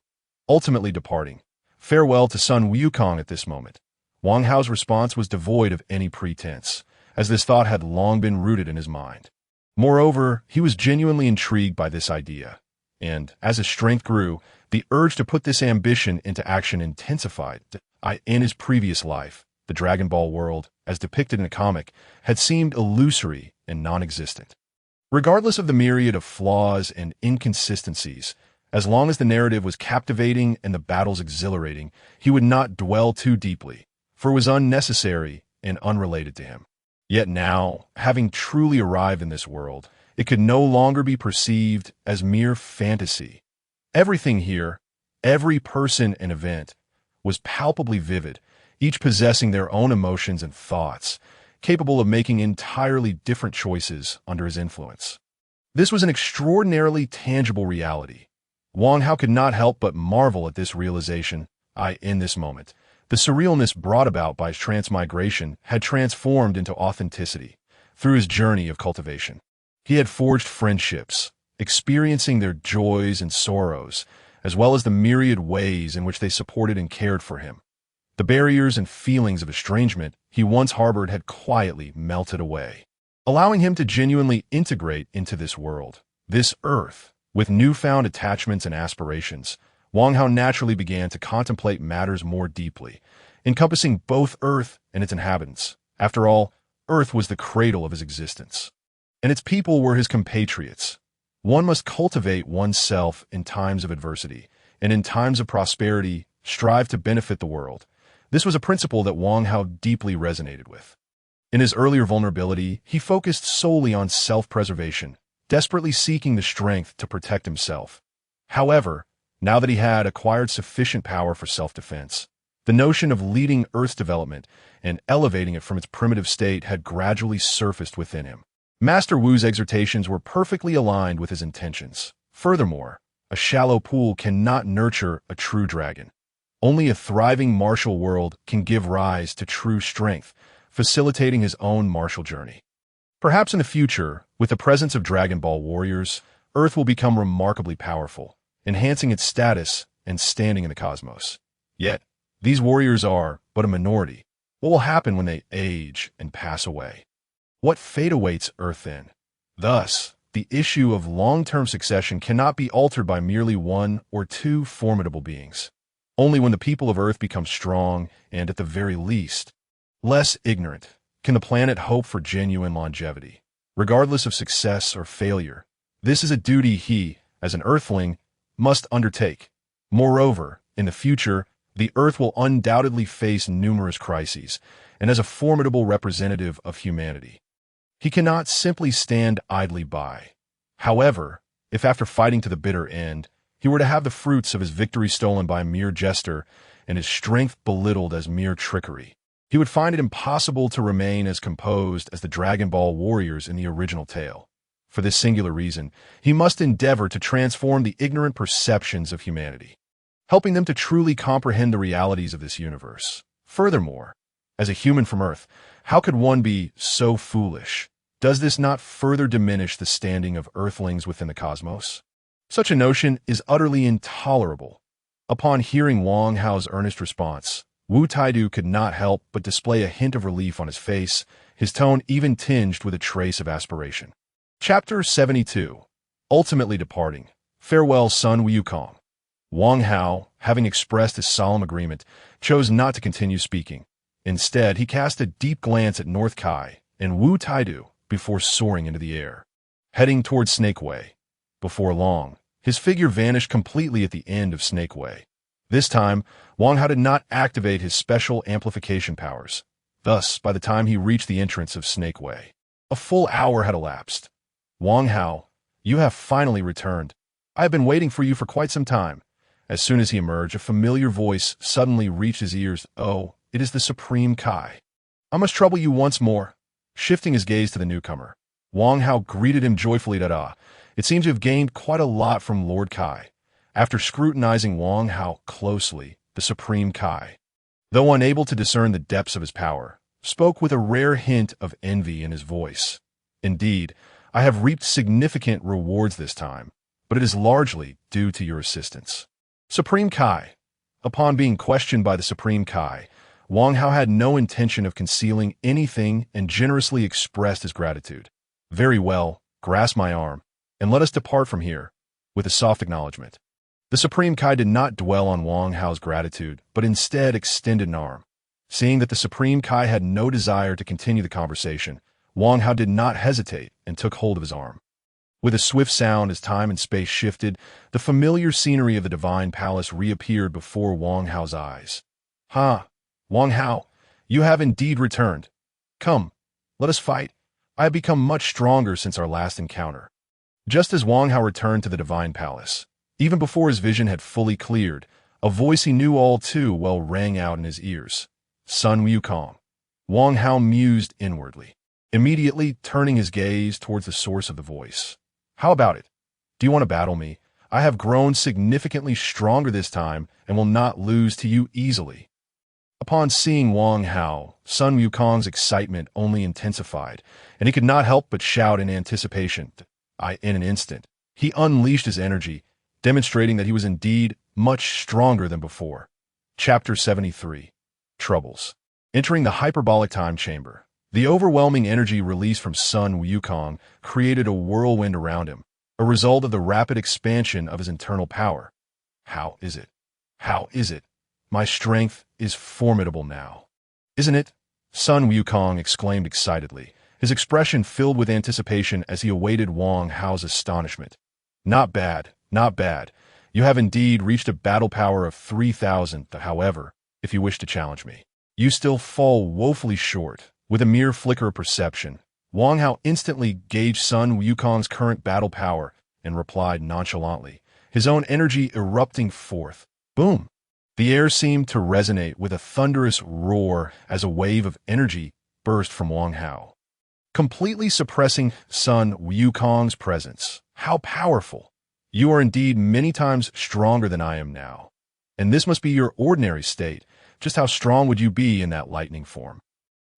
Ultimately departing. Farewell to son Wukong at this moment. Wang Hao's response was devoid of any pretense, as this thought had long been rooted in his mind. Moreover, he was genuinely intrigued by this idea, and, as his strength grew, the urge to put this ambition into action intensified. In his previous life, the Dragon Ball world, as depicted in a comic, had seemed illusory and non-existent. Regardless of the myriad of flaws and inconsistencies, as long as the narrative was captivating and the battles exhilarating, he would not dwell too deeply, for it was unnecessary and unrelated to him. Yet now, having truly arrived in this world, it could no longer be perceived as mere fantasy. Everything here, every person and event, was palpably vivid, each possessing their own emotions and thoughts, capable of making entirely different choices under his influence. This was an extraordinarily tangible reality. Wang Hao could not help but marvel at this realization. In this moment, the surrealness brought about by his transmigration had transformed into authenticity through his journey of cultivation. He had forged friendships, experiencing their joys and sorrows, as well as the myriad ways in which they supported and cared for him. The barriers and feelings of estrangement he once harbored had quietly melted away, allowing him to genuinely integrate into this world, this Earth. With newfound attachments and aspirations, Wang Hao naturally began to contemplate matters more deeply, encompassing both Earth and its inhabitants. After all, Earth was the cradle of his existence, and its people were his compatriots. One must cultivate oneself in times of adversity, and in times of prosperity, strive to benefit the world. This was a principle that Wang Hao deeply resonated with. In his earlier vulnerability, he focused solely on self-preservation, desperately seeking the strength to protect himself. However, Now that he had acquired sufficient power for self-defense, the notion of leading Earth's development and elevating it from its primitive state had gradually surfaced within him. Master Wu's exhortations were perfectly aligned with his intentions. Furthermore, a shallow pool cannot nurture a true dragon. Only a thriving martial world can give rise to true strength, facilitating his own martial journey. Perhaps in the future, with the presence of Dragon Ball warriors, Earth will become remarkably powerful, enhancing its status and standing in the cosmos. Yet, these warriors are but a minority. What will happen when they age and pass away? What fate awaits Earth then? Thus, the issue of long-term succession cannot be altered by merely one or two formidable beings. Only when the people of Earth become strong and, at the very least, less ignorant, can the planet hope for genuine longevity. Regardless of success or failure, this is a duty he, as an Earthling, must undertake. Moreover, in the future, the Earth will undoubtedly face numerous crises, and as a formidable representative of humanity, he cannot simply stand idly by. However, if after fighting to the bitter end, he were to have the fruits of his victory stolen by a mere jester and his strength belittled as mere trickery, he would find it impossible to remain as composed as the Dragon Ball warriors in the original tale. For this singular reason, he must endeavor to transform the ignorant perceptions of humanity, helping them to truly comprehend the realities of this universe. Furthermore, as a human from Earth, how could one be so foolish? Does this not further diminish the standing of Earthlings within the cosmos? Such a notion is utterly intolerable. Upon hearing Wang Hao's earnest response, Wu Taidu could not help but display a hint of relief on his face, his tone even tinged with a trace of aspiration. Chapter 72. Ultimately departing. Farewell, son Wukong. Wang Hao, having expressed his solemn agreement, chose not to continue speaking. Instead, he cast a deep glance at North Kai and Wu Taidu before soaring into the air, heading towards Snake Way. Before long, his figure vanished completely at the end of Snake Way. This time, Wang Hao did not activate his special amplification powers. Thus, by the time he reached the entrance of Snake Way, a full hour had elapsed. Wang Hao, you have finally returned. I have been waiting for you for quite some time. As soon as he emerged, a familiar voice suddenly reached his ears. Oh, it is the Supreme Kai. I must trouble you once more. Shifting his gaze to the newcomer, Wang Hao greeted him joyfully. It seemed to have gained quite a lot from Lord Kai. After scrutinizing Wang Hao closely, the Supreme Kai, though unable to discern the depths of his power, spoke with a rare hint of envy in his voice. Indeed, I have reaped significant rewards this time, but it is largely due to your assistance. Supreme Kai. Upon being questioned by the Supreme Kai, Wang Hao had no intention of concealing anything and generously expressed his gratitude. Very well, grasp my arm, and let us depart from here, with a soft acknowledgement. The Supreme Kai did not dwell on Wang Hao's gratitude, but instead extended an arm. Seeing that the Supreme Kai had no desire to continue the conversation, Wang Hao did not hesitate and took hold of his arm. With a swift sound as time and space shifted, the familiar scenery of the Divine Palace reappeared before Wang Hao's eyes. Wang Hao, you have indeed returned. Come, let us fight. I have become much stronger since our last encounter. Just as Wang Hao returned to the Divine Palace, even before his vision had fully cleared, a voice he knew all too well rang out in his ears. Son Wukong. Wang Hao mused inwardly, immediately turning his gaze towards the source of the voice. How about it? Do you want to battle me? I have grown significantly stronger this time and will not lose to you easily. Upon seeing Wang Hao, Sun Wukong's excitement only intensified, and he could not help but shout in anticipation. In an instant, he unleashed his energy, demonstrating that he was indeed much stronger than before. Chapter 73. Troubles. Entering the hyperbolic time chamber, the overwhelming energy released from Sun Wukong created a whirlwind around him, a result of the rapid expansion of his internal power. How is it? How is it? My strength is formidable now. Isn't it? Sun Wukong exclaimed excitedly, his expression filled with anticipation as he awaited Wang Hao's astonishment. Not bad, not bad. You have indeed reached a battle power of 3,000. However, if you wish to challenge me, you still fall woefully short. With a mere flicker of perception, Wang Hao instantly gauged Sun Wukong's current battle power and replied nonchalantly, his own energy erupting forth. Boom! The air seemed to resonate with a thunderous roar as a wave of energy burst from Wang Hao, completely suppressing Sun Wukong's presence. How powerful! You are indeed many times stronger than I am now. And this must be your ordinary state. Just how strong would you be in that lightning form?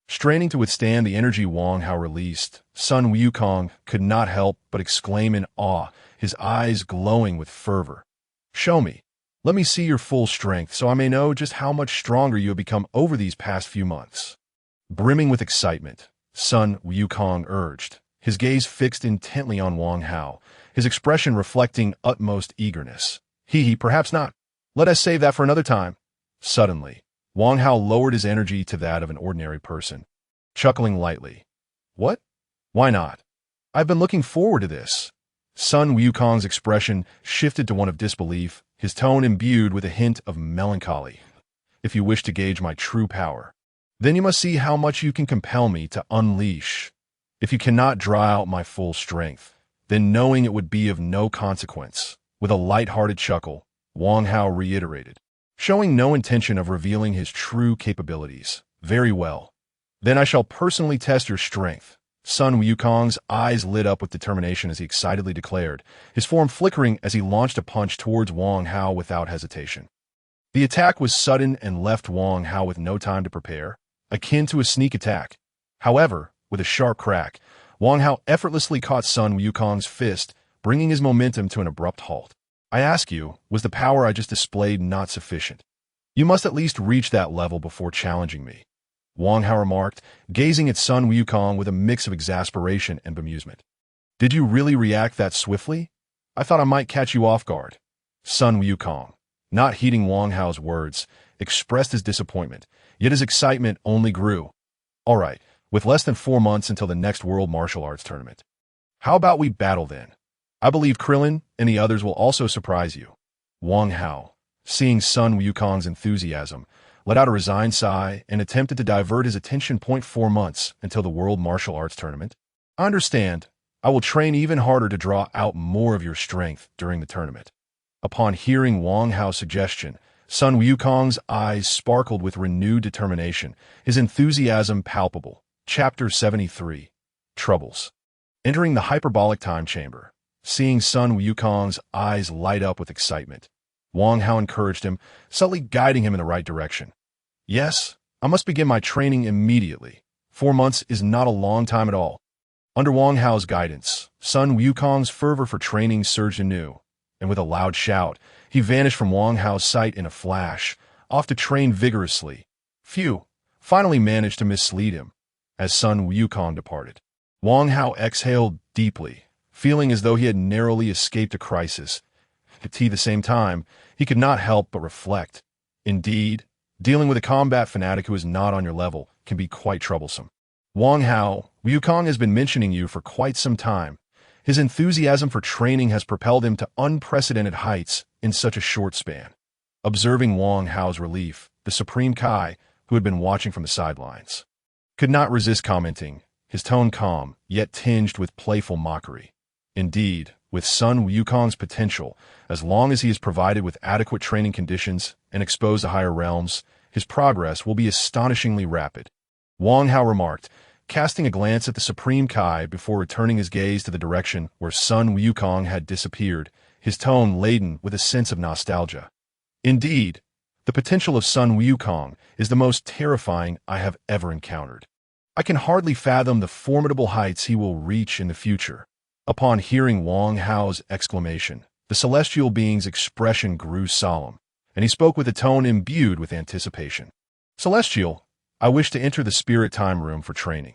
Straining to withstand the energy Wang Hao released, Sun Wukong could not help but exclaim in awe, his eyes glowing with fervor. Show me. Let me see your full strength so I may know just how much stronger you have become over these past few months. Brimming with excitement, Sun Wukong urged, his gaze fixed intently on Wang Hao, his expression reflecting utmost eagerness. Perhaps not. Let us save that for another time. Suddenly, Wang Hao lowered his energy to that of an ordinary person, chuckling lightly. What? Why not? I've been looking forward to this. Sun Wukong's expression shifted to one of disbelief, his tone imbued with a hint of melancholy. If you wish to gauge my true power, then you must see how much you can compel me to unleash. If you cannot draw out my full strength, then knowing it would be of no consequence. With a light-hearted chuckle, Wang Hao reiterated, showing no intention of revealing his true capabilities. Very well. Then I shall personally test your strength. Sun Wukong's eyes lit up with determination as he excitedly declared, his form flickering as he launched a punch towards Wang Hao without hesitation. The attack was sudden and left Wang Hao with no time to prepare, akin to a sneak attack. However, with a sharp crack, Wang Hao effortlessly caught Sun Wukong's fist, bringing his momentum to an abrupt halt. I ask you, was the power I just displayed not sufficient? You must at least reach that level before challenging me. Wang Hao remarked, gazing at Sun Wukong with a mix of exasperation and bemusement. Did you really react that swiftly? I thought I might catch you off guard. Sun Wukong, not heeding Wang Hao's words, expressed his disappointment, yet his excitement only grew. All right, with less than 4 months until the next World Martial Arts Tournament. How about we battle then? I believe Krillin and the others will also surprise you. Wang Hao, seeing Sun Wukong's enthusiasm, let out a resigned sigh and attempted to divert his attention. 4 months until the World Martial Arts Tournament. I understand. I will train even harder to draw out more of your strength during the tournament. Upon hearing Wang Hao's suggestion, Sun Wukong's eyes sparkled with renewed determination, his enthusiasm palpable. Chapter 73. Troubles. Entering the hyperbolic time chamber, seeing Sun Wukong's eyes light up with excitement, Wang Hao encouraged him, subtly guiding him in the right direction. Yes, I must begin my training immediately. 4 months is not a long time at all. Under Wang Hao's guidance, Sun Wukong's fervor for training surged anew, and with a loud shout, he vanished from Wang Hao's sight in a flash, off to train vigorously. Phew, finally managed to mislead him. As Sun Wukong departed, Wang Hao exhaled deeply, feeling as though he had narrowly escaped a crisis. At the same time, he could not help but reflect. Indeed, dealing with a combat fanatic who is not on your level can be quite troublesome. Wang Hao, Wukong has been mentioning you for quite some time. His enthusiasm for training has propelled him to unprecedented heights in such a short span. Observing Wang Hao's relief, the Supreme Kai, who had been watching from the sidelines, could not resist commenting, his tone calm, yet tinged with playful mockery. Indeed, with Sun Wukong's potential, as long as he is provided with adequate training conditions and exposed to higher realms, his progress will be astonishingly rapid. Wang Hao remarked, casting a glance at the Supreme Kai before returning his gaze to the direction where Sun Wukong had disappeared, his tone laden with a sense of nostalgia. Indeed, the potential of Sun Wukong is the most terrifying I have ever encountered. I can hardly fathom the formidable heights he will reach in the future. Upon hearing Wang Hao's exclamation, the celestial being's expression grew solemn, and he spoke with a tone imbued with anticipation. Celestial, I wish to enter the spirit time room for training.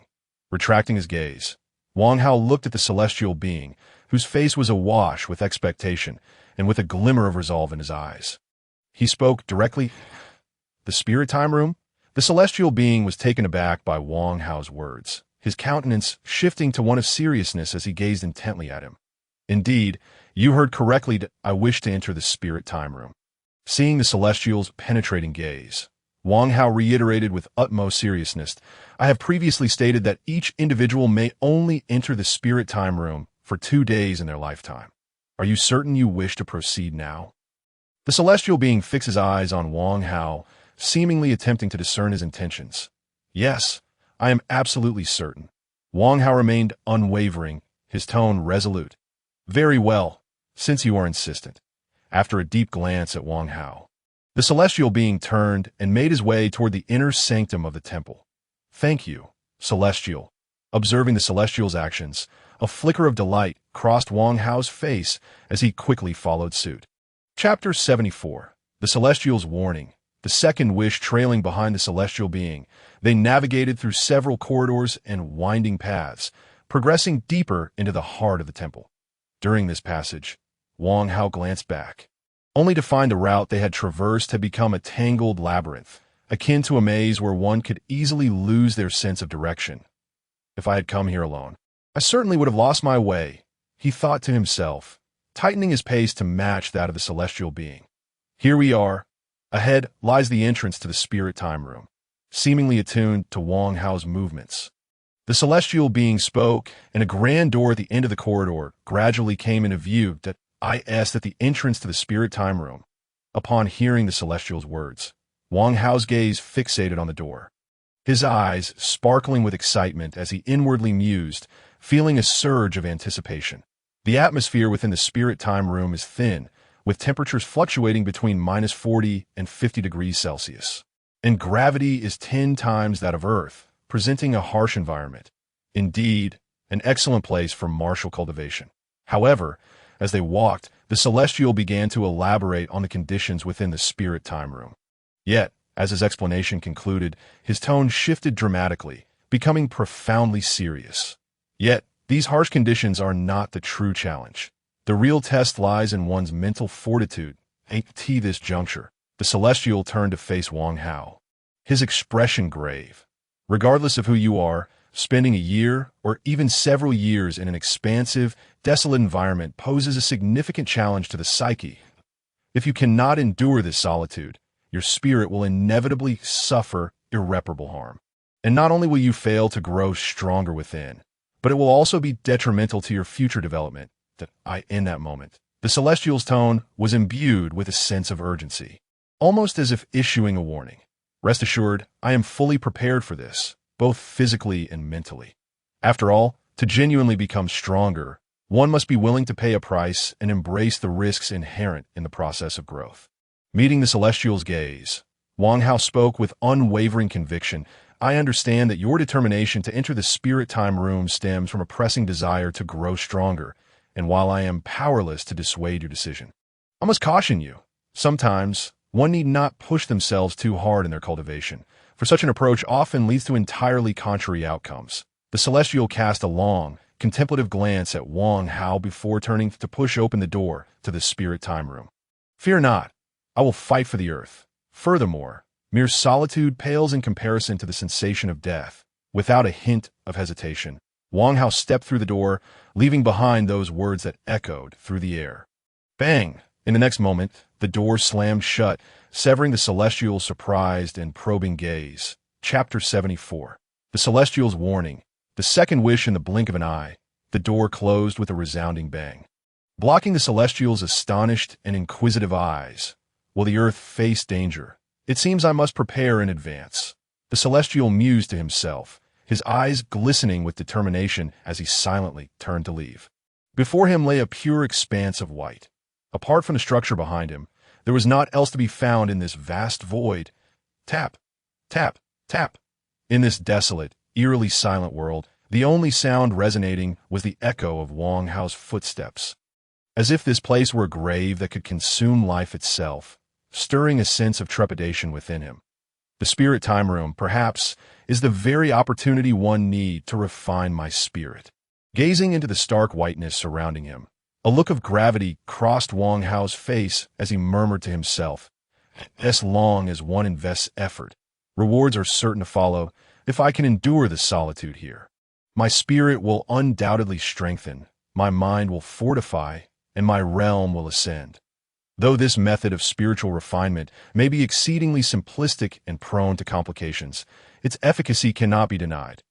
Retracting his gaze, Wang Hao looked at the celestial being, whose face was awash with expectation and with a glimmer of resolve in his eyes. He spoke directly. The spirit time room? The celestial being was taken aback by Wang Hao's words, his countenance shifting to one of seriousness as he gazed intently at him. Indeed, you heard correctly. I wish to enter the spirit time room. Seeing the celestial's penetrating gaze, Wang Hao reiterated with utmost seriousness, I have previously stated that each individual may only enter the spirit time room for 2 days in their lifetime. Are you certain you wish to proceed now? The celestial being fixes eyes on Wang Hao, seemingly attempting to discern his intentions. Yes, I am absolutely certain. Wang Hao remained unwavering, his tone resolute. Very well, since you are insistent. After a deep glance at Wang Hao, the celestial being turned and made his way toward the inner sanctum of the temple. Thank you, celestial. Observing the celestial's actions, a flicker of delight crossed Wang Hao's face as he quickly followed suit. Chapter 74. The Celestial's Warning. The second wish trailing behind the celestial being, they navigated through several corridors and winding paths, progressing deeper into the heart of the temple. During this passage, Wang Hao glanced back, only to find the route they had traversed had become a tangled labyrinth, akin to a maze where one could easily lose their sense of direction. If I had come here alone, I certainly would have lost my way, he thought to himself, tightening his pace to match that of the celestial being. Here we are. Ahead lies the entrance to the spirit time room, seemingly attuned to Wang Hao's movements. The celestial being spoke, and a grand door at the end of the corridor gradually came into view that is at the entrance to the spirit time room. Upon hearing the celestial's words, Wang Hao's gaze fixated on the door, his eyes sparkling with excitement as he inwardly mused, feeling a surge of anticipation. The atmosphere within the spirit time room is thin, with temperatures fluctuating between -40 and 50 degrees Celsius. And gravity is 10 times that of Earth, presenting a harsh environment. Indeed, an excellent place for martial cultivation. However, as they walked, the celestial began to elaborate on the conditions within the spirit time room. Yet, as his explanation concluded, his tone shifted dramatically, becoming profoundly serious. Yet, these harsh conditions are not the true challenge. The real test lies in one's mental fortitude. At this juncture, the celestial turned to face Wang Hao, his expression grave. Regardless of who you are, spending a year or even several years in an expansive, desolate environment poses a significant challenge to the psyche. If you cannot endure this solitude, your spirit will inevitably suffer irreparable harm. And not only will you fail to grow stronger within, but it will also be detrimental to your future development. In that moment, the celestial's tone was imbued with a sense of urgency, almost as if issuing a warning. Rest assured, I am fully prepared for this, both physically and mentally. After all, to genuinely become stronger, one must be willing to pay a price and embrace the risks inherent in the process of growth. Meeting the celestial's gaze, Wang Hao spoke with unwavering conviction. I understand that your determination to enter the spirit time room stems from a pressing desire to grow stronger, and while I am powerless to dissuade your decision, I must caution you. Sometimes, one need not push themselves too hard in their cultivation, for such an approach often leads to entirely contrary outcomes. The celestial cast a long, contemplative glance at Wang Hao before turning to push open the door to the spirit time room. Fear not, I will fight for the earth. Furthermore, mere solitude pales in comparison to the sensation of death. Without a hint of hesitation, Wang Hao stepped through the door, leaving behind those words that echoed through the air. Bang! In the next moment, the door slammed shut, severing the celestial's surprised and probing gaze. Chapter 74. The Celestial's Warning. The second wish in the blink of an eye, the door closed with a resounding bang, blocking the celestial's astonished and inquisitive eyes. Will the earth face danger? It seems I must prepare in advance. The celestial mused to himself, his eyes glistening with determination as he silently turned to leave. Before him lay a pure expanse of white. Apart from the structure behind him, there was naught else to be found in this vast void. Tap, tap, tap. In this desolate, eerily silent world, the only sound resonating was the echo of Wang Hao's footsteps, as if this place were a grave that could consume life itself, stirring a sense of trepidation within him. The spirit time room, perhaps, is the very opportunity one need to refine my spirit. Gazing into the stark whiteness surrounding him, a look of gravity crossed Wang Hao's face as he murmured to himself, as long as one invests effort, rewards are certain to follow. If I can endure the solitude here, my spirit will undoubtedly strengthen, my mind will fortify, and my realm will ascend. Though this method of spiritual refinement may be exceedingly simplistic and prone to complications, its efficacy cannot be denied.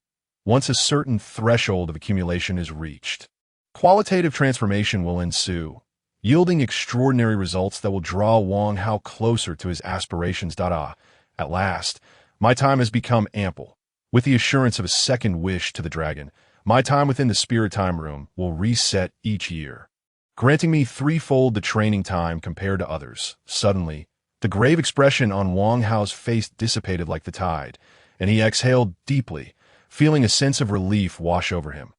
Once a certain threshold of accumulation is reached, qualitative transformation will ensue. yielding extraordinary results that will draw Wang Hao closer to his aspirations. At last, my time has become ample. With the assurance of a second wish to the dragon, my time within the spirit time room will reset each year, granting me threefold the training time compared to others. Suddenly, the grave expression on Wang Hao's face dissipated like the tide, and he exhaled deeply, feeling a sense of relief wash over him.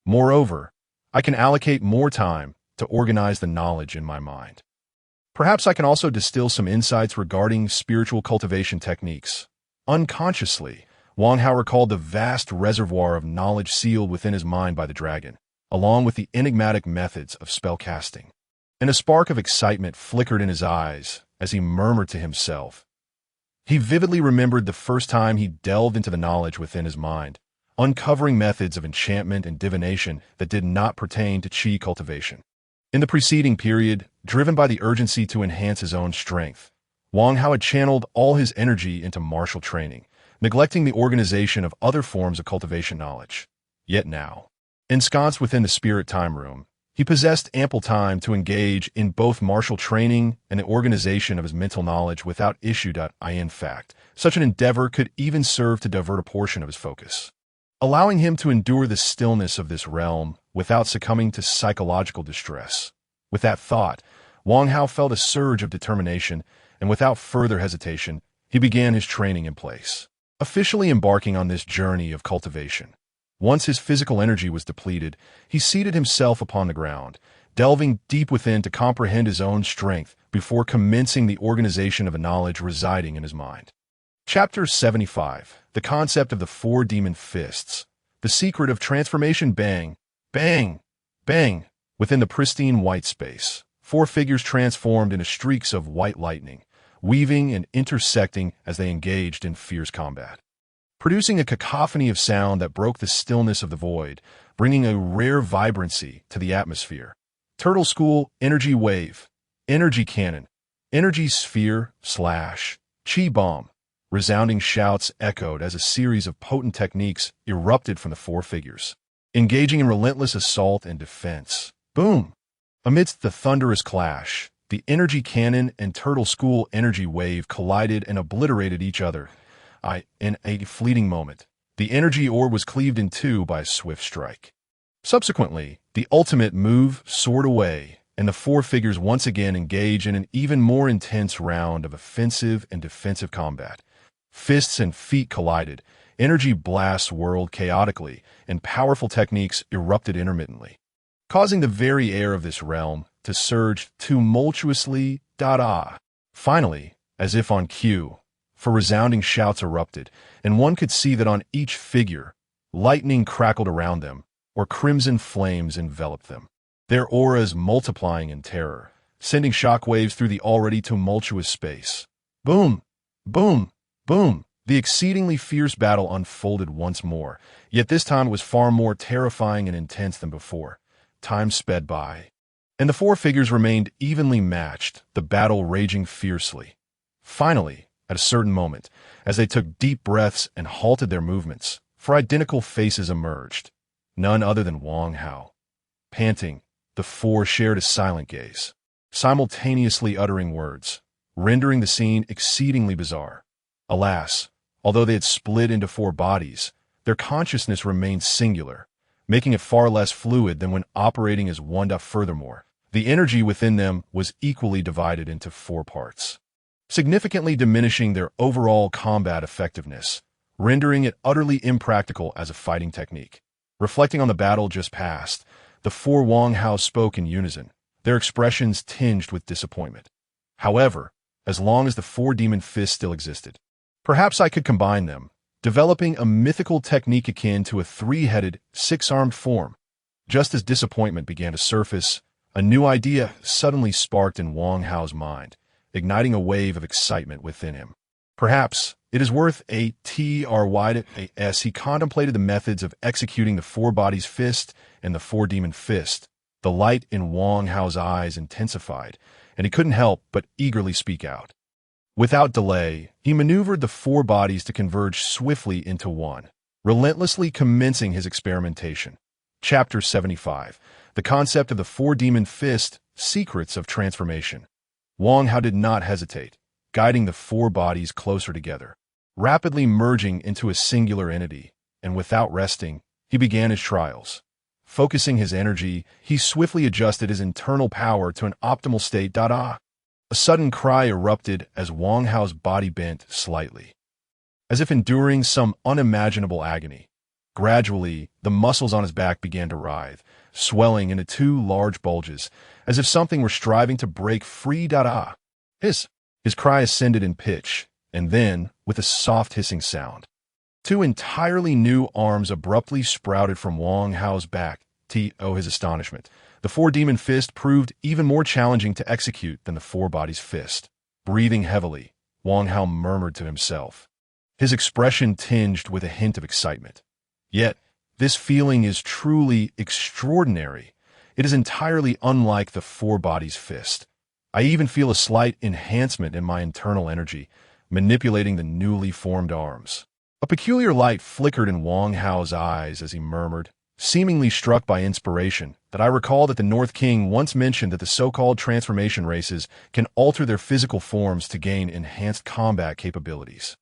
Moreover, I can allocate more time to organize the knowledge in my mind. Perhaps I can also distill some insights regarding spiritual cultivation techniques. Unconsciously, Wang Hao recalled the vast reservoir of knowledge sealed within his mind by the dragon, along with the enigmatic methods of spellcasting. And a spark of excitement flickered in his eyes as he murmured to himself. He vividly remembered the first time he delved into the knowledge within his mind, uncovering methods of enchantment and divination that did not pertain to qi cultivation. In the preceding period, driven by the urgency to enhance his own strength, Wang Hao had channeled all his energy into martial training, neglecting the organization of other forms of cultivation knowledge. Yet now, ensconced within the spirit time room, he possessed ample time to engage in both martial training and the organization of his mental knowledge without issue. In fact, such an endeavor could even serve to divert a portion of his focus, allowing him to endure the stillness of this realm without succumbing to psychological distress. With that thought, Wang Hao felt a surge of determination, and without further hesitation, he began his training in place, officially embarking on this journey of cultivation. Once his physical energy was depleted, he seated himself upon the ground, delving deep within to comprehend his own strength before commencing the organization of a knowledge residing in his mind. Chapter 75. The Concept of the Four Demon Fists. The Secret of Transformation. Bang, bang, bang. Within the pristine white space, four figures transformed into streaks of white lightning, weaving and intersecting as they engaged in fierce combat, producing a cacophony of sound that broke the stillness of the void, bringing a rare vibrancy to the atmosphere. Turtle School, Energy Wave, Energy Cannon, Energy Sphere, Slash, Chi Bomb. Resounding shouts echoed as a series of potent techniques erupted from the four figures, engaging in relentless assault and defense. Boom! Amidst the thunderous clash, the Energy Cannon and Turtle School Energy Wave collided and obliterated each other. In a fleeting moment, the energy orb was cleaved in two by a swift strike. Subsequently, the ultimate move soared away, and the four figures once again engaged in an even more intense round of offensive and defensive combat. Fists and feet collided, energy blasts whirled chaotically, and powerful techniques erupted intermittently, causing the very air of this realm to surge tumultuously. Finally, as if on cue, for resounding shouts erupted, and one could see that on each figure, lightning crackled around them, or crimson flames enveloped them, their auras multiplying in terror, sending shockwaves through the already tumultuous space. Boom! Boom! Boom! The exceedingly fierce battle unfolded once more, yet this time it was far more terrifying and intense than before. Time sped by, and the four figures remained evenly matched, the battle raging fiercely. Finally, at a certain moment, as they took deep breaths and halted their movements, four identical faces emerged, none other than Wang Hao. Panting, the four shared a silent gaze, simultaneously uttering words, rendering the scene exceedingly bizarre. Alas, although they had split into four bodies, their consciousness remained singular, making it far less fluid than when operating as one. Furthermore, the energy within them was equally divided into four parts, significantly diminishing their overall combat effectiveness, rendering it utterly impractical as a fighting technique. Reflecting on the battle just past, the four Wang Hao spoke in unison, their expressions tinged with disappointment. However, as long as the four demon fists still existed, perhaps I could combine them, developing a mythical technique akin to a three-headed, six-armed form. Just as disappointment began to surface, a new idea suddenly sparked in Wang Hao's mind, igniting a wave of excitement within him. Perhaps it is worth a try as he contemplated the methods of executing the four bodies fist and the four demon fist. The light in Wang Hao's eyes intensified, and he couldn't help but eagerly speak out. Without delay, he maneuvered the four bodies to converge swiftly into one, relentlessly commencing his experimentation. Chapter 75. The Concept of the Four Demon Fist. Secrets of Transformation. Wang Hao did not hesitate, guiding the four bodies closer together, rapidly merging into a singular entity, and without resting, he began his trials. Focusing his energy, he swiftly adjusted his internal power to an optimal state. A sudden cry erupted as Wang Hao's body bent slightly, as if enduring some unimaginable agony. Gradually, the muscles on his back began to writhe, swelling into two large bulges, as if something were striving to break free. His cry ascended in pitch, and then, with a soft hissing sound, two entirely new arms abruptly sprouted from Wang Hao's back. His astonishment. The four-demon fist proved even more challenging to execute than the four-body's fist. Breathing heavily, Wang Hao murmured to himself, his expression tinged with a hint of excitement. Yet, this feeling is truly extraordinary. It is entirely unlike the four-body's fist. I even feel a slight enhancement in my internal energy, manipulating the newly formed arms. A peculiar light flickered in Wang Hao's eyes as he murmured, seemingly struck by inspiration, that I recall that the North King once mentioned that the so-called transformation races can alter their physical forms to gain enhanced combat capabilities.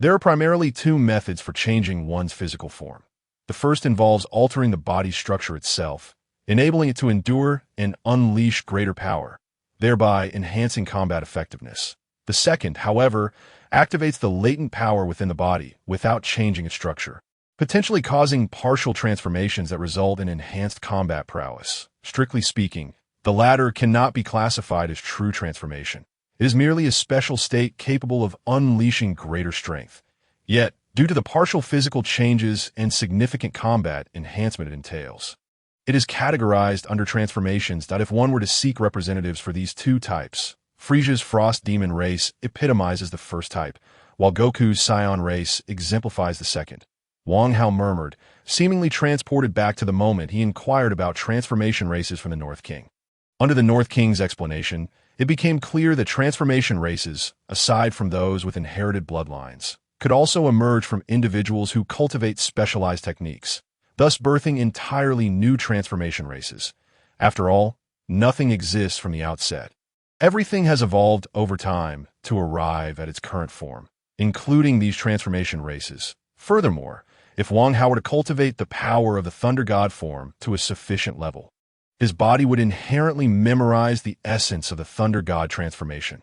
There are primarily two methods for changing one's physical form. The first involves altering the body's structure itself, enabling it to endure and unleash greater power, thereby enhancing combat effectiveness. The second, however, activates the latent power within the body without changing its structure, potentially causing partial transformations that result in enhanced combat prowess. Strictly speaking, the latter cannot be classified as true transformation. It is merely a special state capable of unleashing greater strength. Yet, due to the partial physical changes and significant combat enhancement it entails, it is categorized under transformations. If one were to seek representatives for these two types, Frisia's Frost Demon race epitomizes the first type, while Goku's Scion race exemplifies the second. Wang Hao murmured, seemingly transported back to the moment he inquired about transformation races from the North King. Under the North King's explanation, it became clear that transformation races, aside from those with inherited bloodlines, could also emerge from individuals who cultivate specialized techniques, thus birthing entirely new transformation races. After all, nothing exists from the outset. Everything has evolved over time to arrive at its current form, including these transformation races. Furthermore, if Wang Hao were to cultivate the power of the Thunder God form to a sufficient level, his body would inherently memorize the essence of the Thunder God transformation.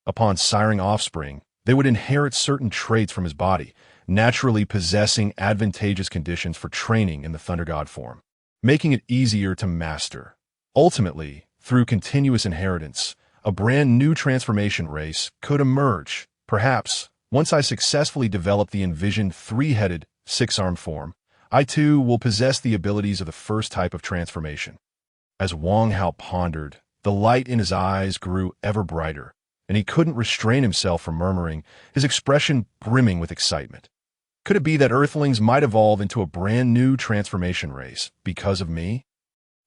Upon siring offspring, they would inherit certain traits from his body, naturally possessing advantageous conditions for training in the Thunder God form, making it easier to master. Ultimately, through continuous inheritance, a brand new transformation race could emerge. Perhaps, once I successfully develop the envisioned three-headed, six-armed form, I too will possess the abilities of the first type of transformation. As Wang Hao pondered, the light in his eyes grew ever brighter, and he couldn't restrain himself from murmuring, his expression brimming with excitement. Could it be that Earthlings might evolve into a brand new transformation race because of me?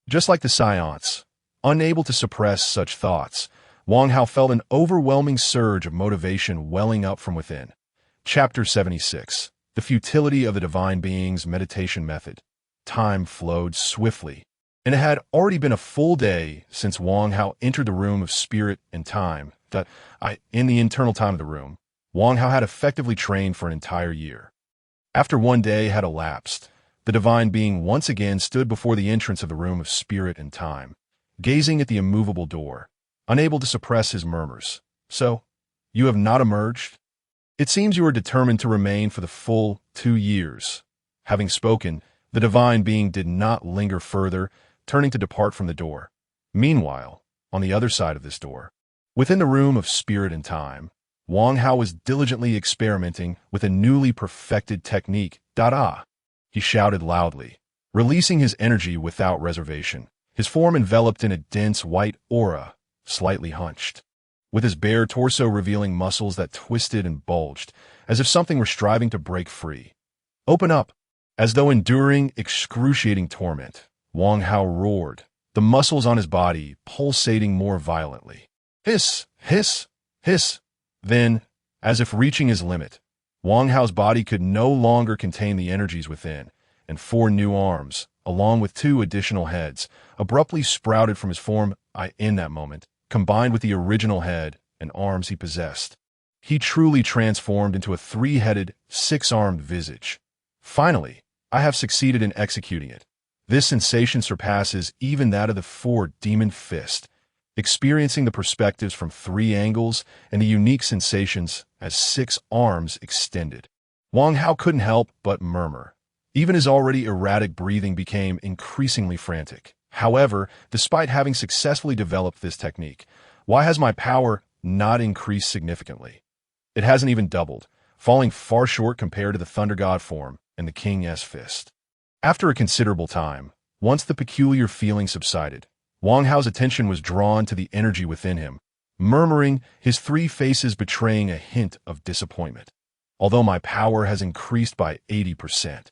Just like the Scions, unable to suppress such thoughts, Wang Hao felt an overwhelming surge of motivation welling up from within. Chapter 76. The Futility of the Divine Being's Meditation Method. Time flowed swiftly, and it had already been a full day since Wang Hao entered the room of spirit and time. In the internal time of the room, Wang Hao had effectively trained for an entire year. After one day had elapsed, the Divine Being once again stood before the entrance of the room of spirit and time, gazing at the immovable door, unable to suppress his murmurs. So, you have not emerged? It seems you are determined to remain for the full 2 years. Having spoken, the Divine Being did not linger further, turning to depart from the door. Meanwhile, on the other side of this door, within the room of spirit and time, Wang Hao was diligently experimenting with a newly perfected technique. He shouted loudly, releasing his energy without reservation, his form enveloped in a dense white aura, slightly hunched, with his bare torso revealing muscles that twisted and bulged, as if something were striving to break free. Open up! As though enduring excruciating torment, Wang Hao roared, the muscles on his body pulsating more violently. Hiss! Hiss! Hiss! Then, as if reaching his limit, Wang Hao's body could no longer contain the energies within, and 4 new arms, along with 2 additional heads, abruptly sprouted from his form in that moment, combined with the original head and arms he possessed. He truly transformed into a 3-headed, 6-armed visage. Finally, I have succeeded in executing it. This sensation surpasses even that of the 4 demon fist, experiencing the perspectives from 3 angles and the unique sensations as 6 arms extended. Wang Hao couldn't help but murmur. Even his already erratic breathing became increasingly frantic. However, despite having successfully developed this technique, why has my power not increased significantly? It hasn't even doubled, falling far short compared to the Thunder God form and the King's fist. After a considerable time, once the peculiar feeling subsided, Wang Hao's attention was drawn to the energy within him, murmuring, his 3 faces betraying a hint of disappointment. Although my power has increased by 80%,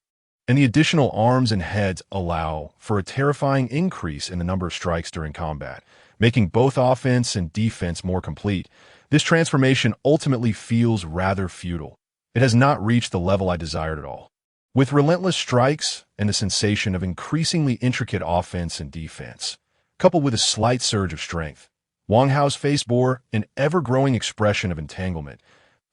and the additional arms and heads allow for a terrifying increase in the number of strikes during combat, making both offense and defense more complete, this transformation ultimately feels rather futile. It has not reached the level I desired at all. With relentless strikes and the sensation of increasingly intricate offense and defense, coupled with a slight surge of strength, Wang Hao's face bore an ever-growing expression of entanglement.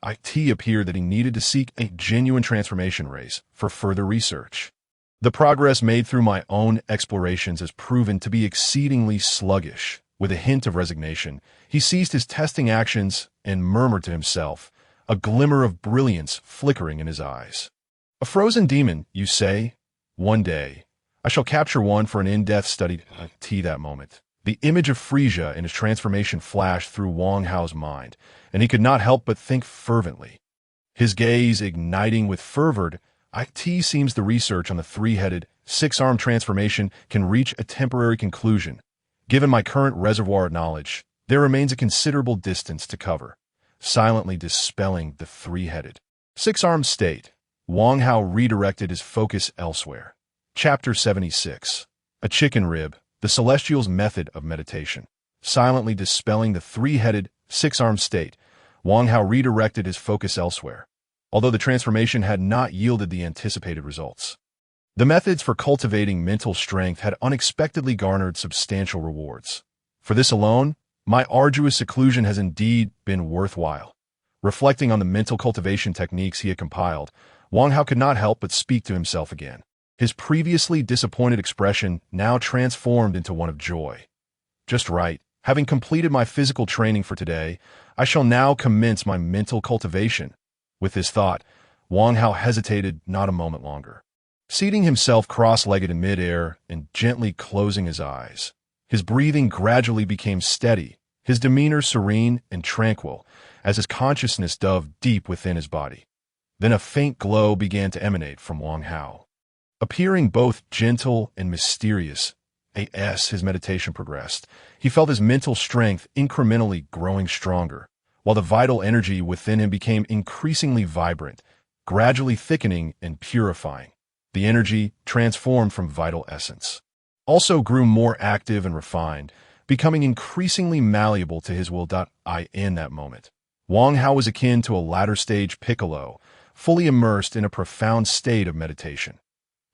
It appeared that he needed to seek a genuine transformation race for further research. The progress made through my own explorations has proven to be exceedingly sluggish. With a hint of resignation, he ceased his testing actions and murmured to himself, a glimmer of brilliance flickering in his eyes. A frozen demon, you say? One day, I shall capture one for an in-depth study. That moment, the image of Frisia and his transformation flashed through Wang Hao's mind, and he could not help but think fervently. His gaze igniting with fervor, seems the research on the 3-headed, 6-armed transformation can reach a temporary conclusion. Given my current reservoir of knowledge, there remains a considerable distance to cover, silently dispelling the 3-headed, 6-armed state. Wang Hao redirected his focus elsewhere. Chapter 76. A chicken rib, the celestial's method of meditation. Silently dispelling the 3-headed, 6-armed state, Wang Hao redirected his focus elsewhere, although the transformation had not yielded the anticipated results. The methods for cultivating mental strength had unexpectedly garnered substantial rewards. For this alone, my arduous seclusion has indeed been worthwhile. Reflecting on the mental cultivation techniques he had compiled, Wang Hao could not help but speak to himself again. His previously disappointed expression now transformed into one of joy. Just right. Having completed my physical training for today, I shall now commence my mental cultivation. With this thought, Wang Hao hesitated not a moment longer. Seating himself cross-legged in midair and gently closing his eyes, his breathing gradually became steady, his demeanor serene and tranquil, as his consciousness dove deep within his body. Then a faint glow began to emanate from Wang Hao. Appearing both gentle and mysterious, as his meditation progressed, he felt his mental strength incrementally growing stronger, while the vital energy within him became increasingly vibrant, gradually thickening and purifying. The energy, transformed from vital essence, also grew more active and refined, becoming increasingly malleable to his will. In that moment, Wang Hao was akin to a latter-stage Piccolo, fully immersed in a profound state of meditation.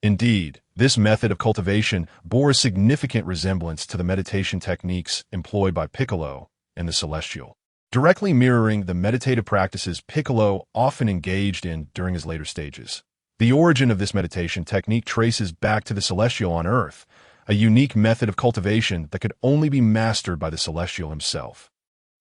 Indeed, this method of cultivation bore a significant resemblance to the meditation techniques employed by Piccolo and the Celestial, directly mirroring the meditative practices Piccolo often engaged in during his later stages. The origin of this meditation technique traces back to the Celestial on Earth, a unique method of cultivation that could only be mastered by the Celestial himself.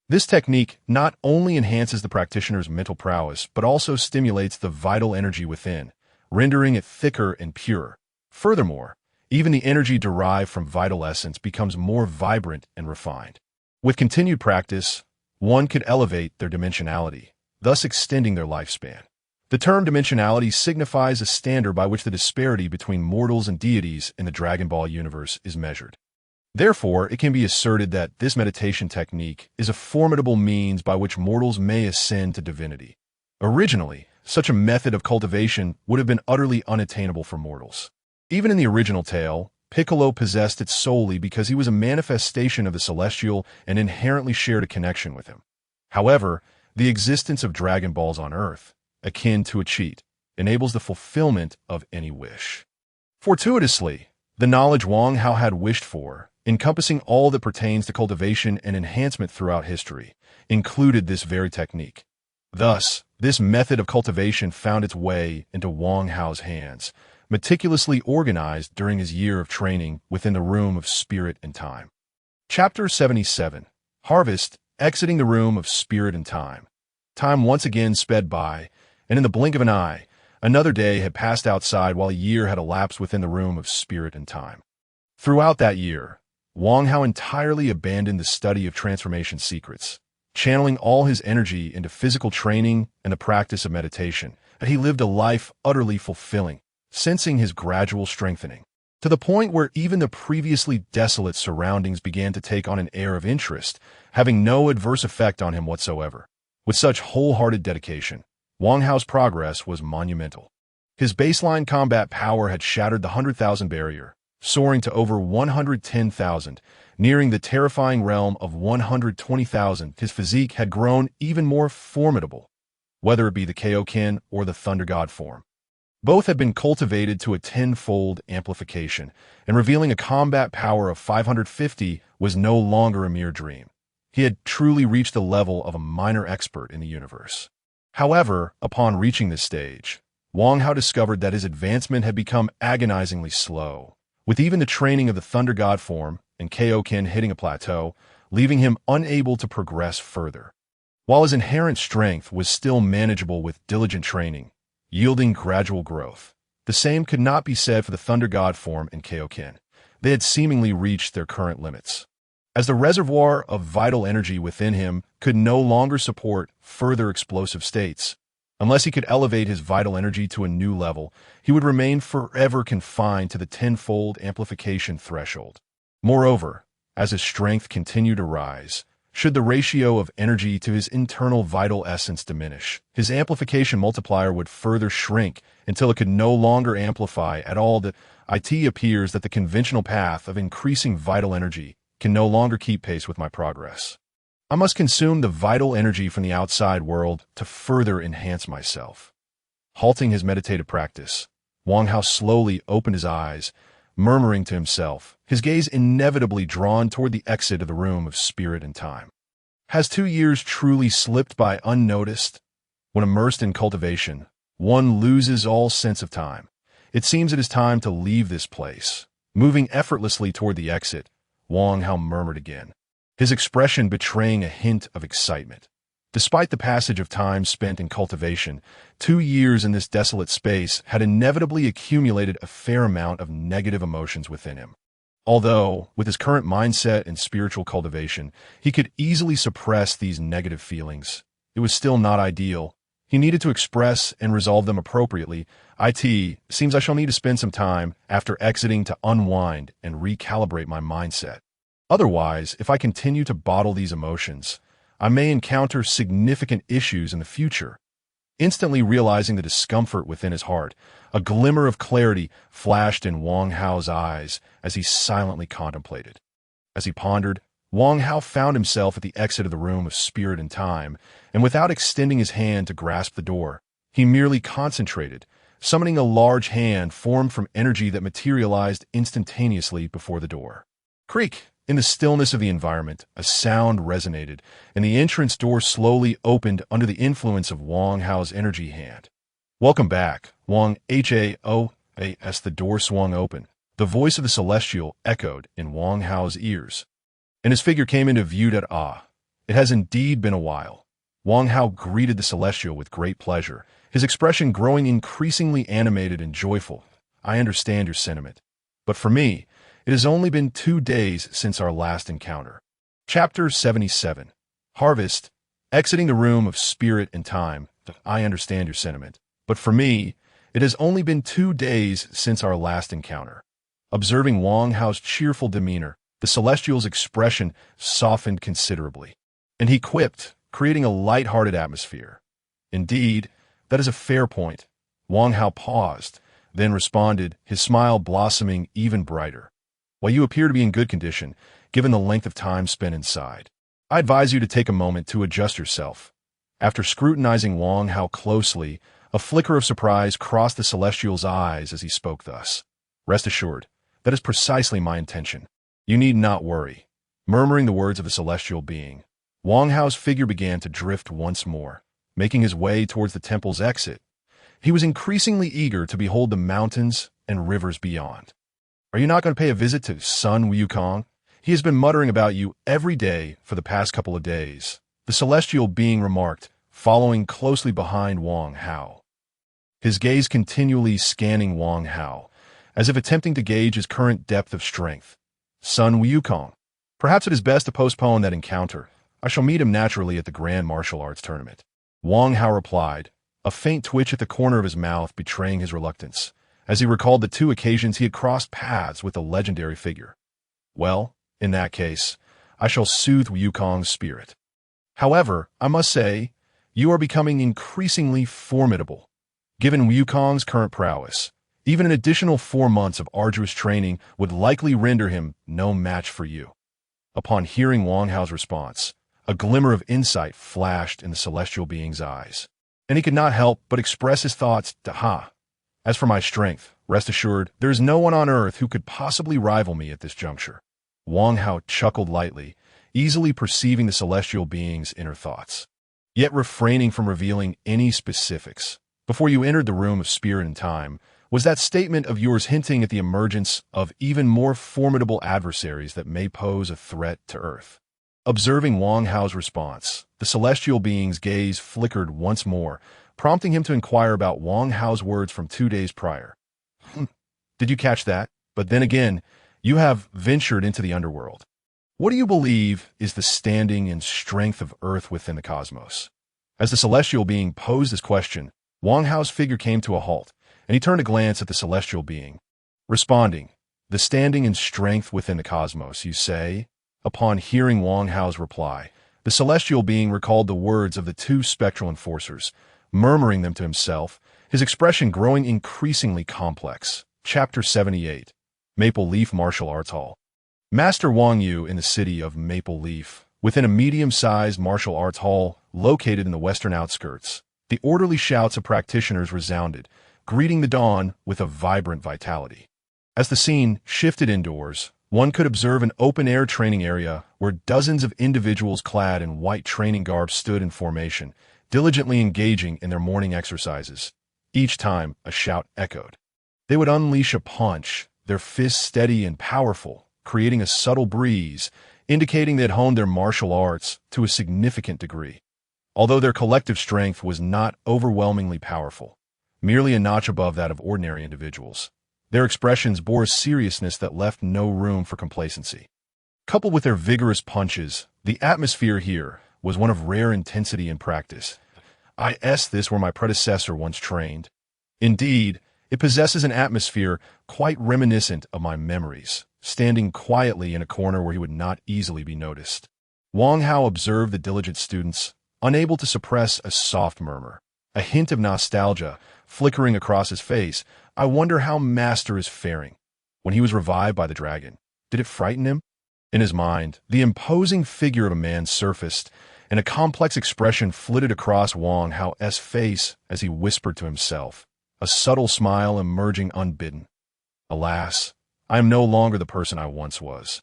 This technique not only enhances the practitioner's mental prowess, but also stimulates the vital energy within, rendering it thicker and pure. Furthermore, even the energy derived from vital essence becomes more vibrant and refined. With continued practice, one could elevate their dimensionality, thus extending their lifespan. The term dimensionality signifies a standard by which the disparity between mortals and deities in the Dragon Ball universe is measured. Therefore, it can be asserted that this meditation technique is a formidable means by which mortals may ascend to divinity. Originally, such a method of cultivation would have been utterly unattainable for mortals. Even in the original tale, Piccolo possessed it solely because he was a manifestation of the Celestial and inherently shared a connection with him. However, the existence of Dragon Balls on Earth, akin to a cheat, enables the fulfillment of any wish. Fortuitously, The knowledge Wang Hao had wished for, encompassing all that pertains to cultivation and enhancement throughout history, included this very technique. Thus, this method of cultivation found its way into Wang Hao's hands, meticulously organized during his year of training within the room of spirit and time. Chapter 77. Harvest, exiting the room of spirit and time. Time once again sped by, and in the blink of an eye, another day had passed outside while a year had elapsed within the room of spirit and time. Throughout that year, Wang Hao entirely abandoned the study of transformation secrets, channeling all his energy into physical training and the practice of meditation, and he lived a life utterly fulfilling, sensing his gradual strengthening, to the point where even the previously desolate surroundings began to take on an air of interest, having no adverse effect on him whatsoever. With such wholehearted dedication, Wang Hao's progress was monumental. His baseline combat power had shattered the 100,000 barrier, soaring to over 110,000, nearing the terrifying realm of 120,000. His physique had grown even more formidable, whether it be the Kaioken or the Thunder God form. Both had been cultivated to a tenfold amplification, and revealing a combat power of 550 was no longer a mere dream. He had truly reached the level of a minor expert in the universe. However, upon reaching this stage, Wang Hao discovered that his advancement had become agonizingly slow, with even the training of the Thunder God form and Kaioken hitting a plateau, leaving him unable to progress further. While his inherent strength was still manageable with diligent training, yielding gradual growth, the same could not be said for the Thunder God form and Kaioken. They had seemingly reached their current limits, as the reservoir of vital energy within him could no longer support further explosive states. Unless he could elevate his vital energy to a new level, he would remain forever confined to the tenfold amplification threshold. Moreover, as his strength continued to rise, should the ratio of energy to his internal vital essence diminish, his amplification multiplier would further shrink until it could no longer amplify at all. It appears that the conventional path of increasing vital energy can no longer keep pace with my progress. I must consume the vital energy from the outside world to further enhance myself. Halting his meditative practice, Wang Hao slowly opened his eyes, murmuring to himself, his gaze inevitably drawn toward the exit of the room of spirit and time. Has 2 years truly slipped by unnoticed? When immersed in cultivation, one loses all sense of time. It seems it is time to leave this place. Moving effortlessly toward the exit, Wang Hao murmured again, his expression betraying a hint of excitement. Despite the passage of time spent in cultivation, 2 years in this desolate space had inevitably accumulated a fair amount of negative emotions within him. Although, with his current mindset and spiritual cultivation, he could easily suppress these negative feelings, it was still not ideal. He needed to express and resolve them appropriately. It seems I shall need to spend some time after exiting to unwind and recalibrate my mindset. Otherwise, if I continue to bottle these emotions, I may encounter significant issues in the future. Instantly realizing the discomfort within his heart, a glimmer of clarity flashed in Wang Hao's eyes as he silently contemplated. As he pondered, Wang Hao found himself at the exit of the room of spirit and time, and without extending his hand to grasp the door, he merely concentrated, summoning a large hand formed from energy that materialized instantaneously before the door. Creak! In the stillness of the environment, a sound resonated, and the entrance door slowly opened under the influence of Wang Hao's energy hand. Welcome back, Wang Hao. As the door swung open, the voice of the celestial echoed in Wang Hao's ears, and his figure came into view. It has indeed been a while. Wang Hao greeted the celestial with great pleasure, his expression growing increasingly animated and joyful. I understand your sentiment, but for me, it has only been 2 days since our last encounter. Chapter 77. Harvest, exiting the room of spirit and time. I understand your sentiment, but for me, it has only been 2 days since our last encounter. Observing Wang Hao's cheerful demeanor, the celestial's expression softened considerably, and he quipped, creating a light-hearted atmosphere. Indeed, that is a fair point. Wang Hao paused, then responded, his smile blossoming even brighter. While you appear to be in good condition, given the length of time spent inside, I advise you to take a moment to adjust yourself. After scrutinizing Wang Hao closely, a flicker of surprise crossed the celestial's eyes as he spoke thus. Rest assured, That is precisely my intention. You need not worry. Murmuring the words of the celestial being, Wang Hao's figure began to drift once more, making his way towards the temple's exit. He was increasingly eager to behold the mountains and rivers beyond. Are you not going to pay a visit to son Wukong? He has been muttering about you every day for the past couple of days, the celestial being remarked, following closely behind Wang Hao. His gaze continually scanning Wang Hao, as if attempting to gauge his current depth of strength. Son Wukong. Perhaps it is best to postpone that encounter. I shall meet him naturally at the Grand Martial Arts Tournament. Wang Hao replied, a faint twitch at the corner of his mouth betraying his reluctance, as he recalled the 2 occasions he had crossed paths with the legendary figure. Well, in that case, I shall soothe Wukong's spirit. However, I must say, you are becoming increasingly formidable. Given Wukong's current prowess, even an additional 4 months of arduous training would likely render him no match for you. Upon hearing Wang Hao's response, a glimmer of insight flashed in the celestial being's eyes, and he could not help but express his thoughts to Ha. As for my strength, rest assured, there is no one on earth who could possibly rival me at this juncture. Wang Hao chuckled lightly, easily perceiving the celestial being's inner thoughts, yet refraining from revealing any specifics. Before you entered the room of spirit and time, was that statement of yours hinting at the emergence of even more formidable adversaries that may pose a threat to Earth? Observing Wang Hao's response, the celestial being's gaze flickered once more, prompting him to inquire about Wang Hao's words from 2 days prior. Did you catch that? But then again, you have ventured into the underworld. What do you believe is the standing and strength of Earth within the cosmos? As the celestial being posed this question, Wang Hao's figure came to a halt, and he turned a glance at the celestial being. Responding, the standing and strength within the cosmos, you say? Upon hearing Wang Hao's reply, the celestial being recalled the words of the 2 spectral enforcers, murmuring them to himself, his expression growing increasingly complex. Chapter 78. Maple Leaf Martial Arts Hall. Master Wang Yu in the city of Maple Leaf, within a medium-sized martial arts hall located in the western outskirts. The orderly shouts of practitioners resounded, greeting the dawn with a vibrant vitality. As the scene shifted indoors, one could observe an open-air training area where dozens of individuals clad in white training garb stood in formation, diligently engaging in their morning exercises. Each time, a shout echoed. They would unleash a punch, their fists steady and powerful, creating a subtle breeze, indicating they had honed their martial arts to a significant degree. Although their collective strength was not overwhelmingly powerful, merely a notch above that of ordinary individuals, their expressions bore a seriousness that left no room for complacency. Coupled with their vigorous punches, the atmosphere here was one of rare intensity and practice. This where my predecessor once trained. Indeed, it possesses an atmosphere quite reminiscent of my memories, standing quietly in a corner where he would not easily be noticed. Wang Hao observed the diligent students, unable to suppress a soft murmur, a hint of nostalgia flickering across his face. I wonder how Master is faring. When he was revived by the dragon, did it frighten him? In his mind, the imposing figure of a man surfaced, and a complex expression flitted across Wang Hao's face as he whispered to himself, a subtle smile emerging unbidden. Alas, I am no longer the person I once was,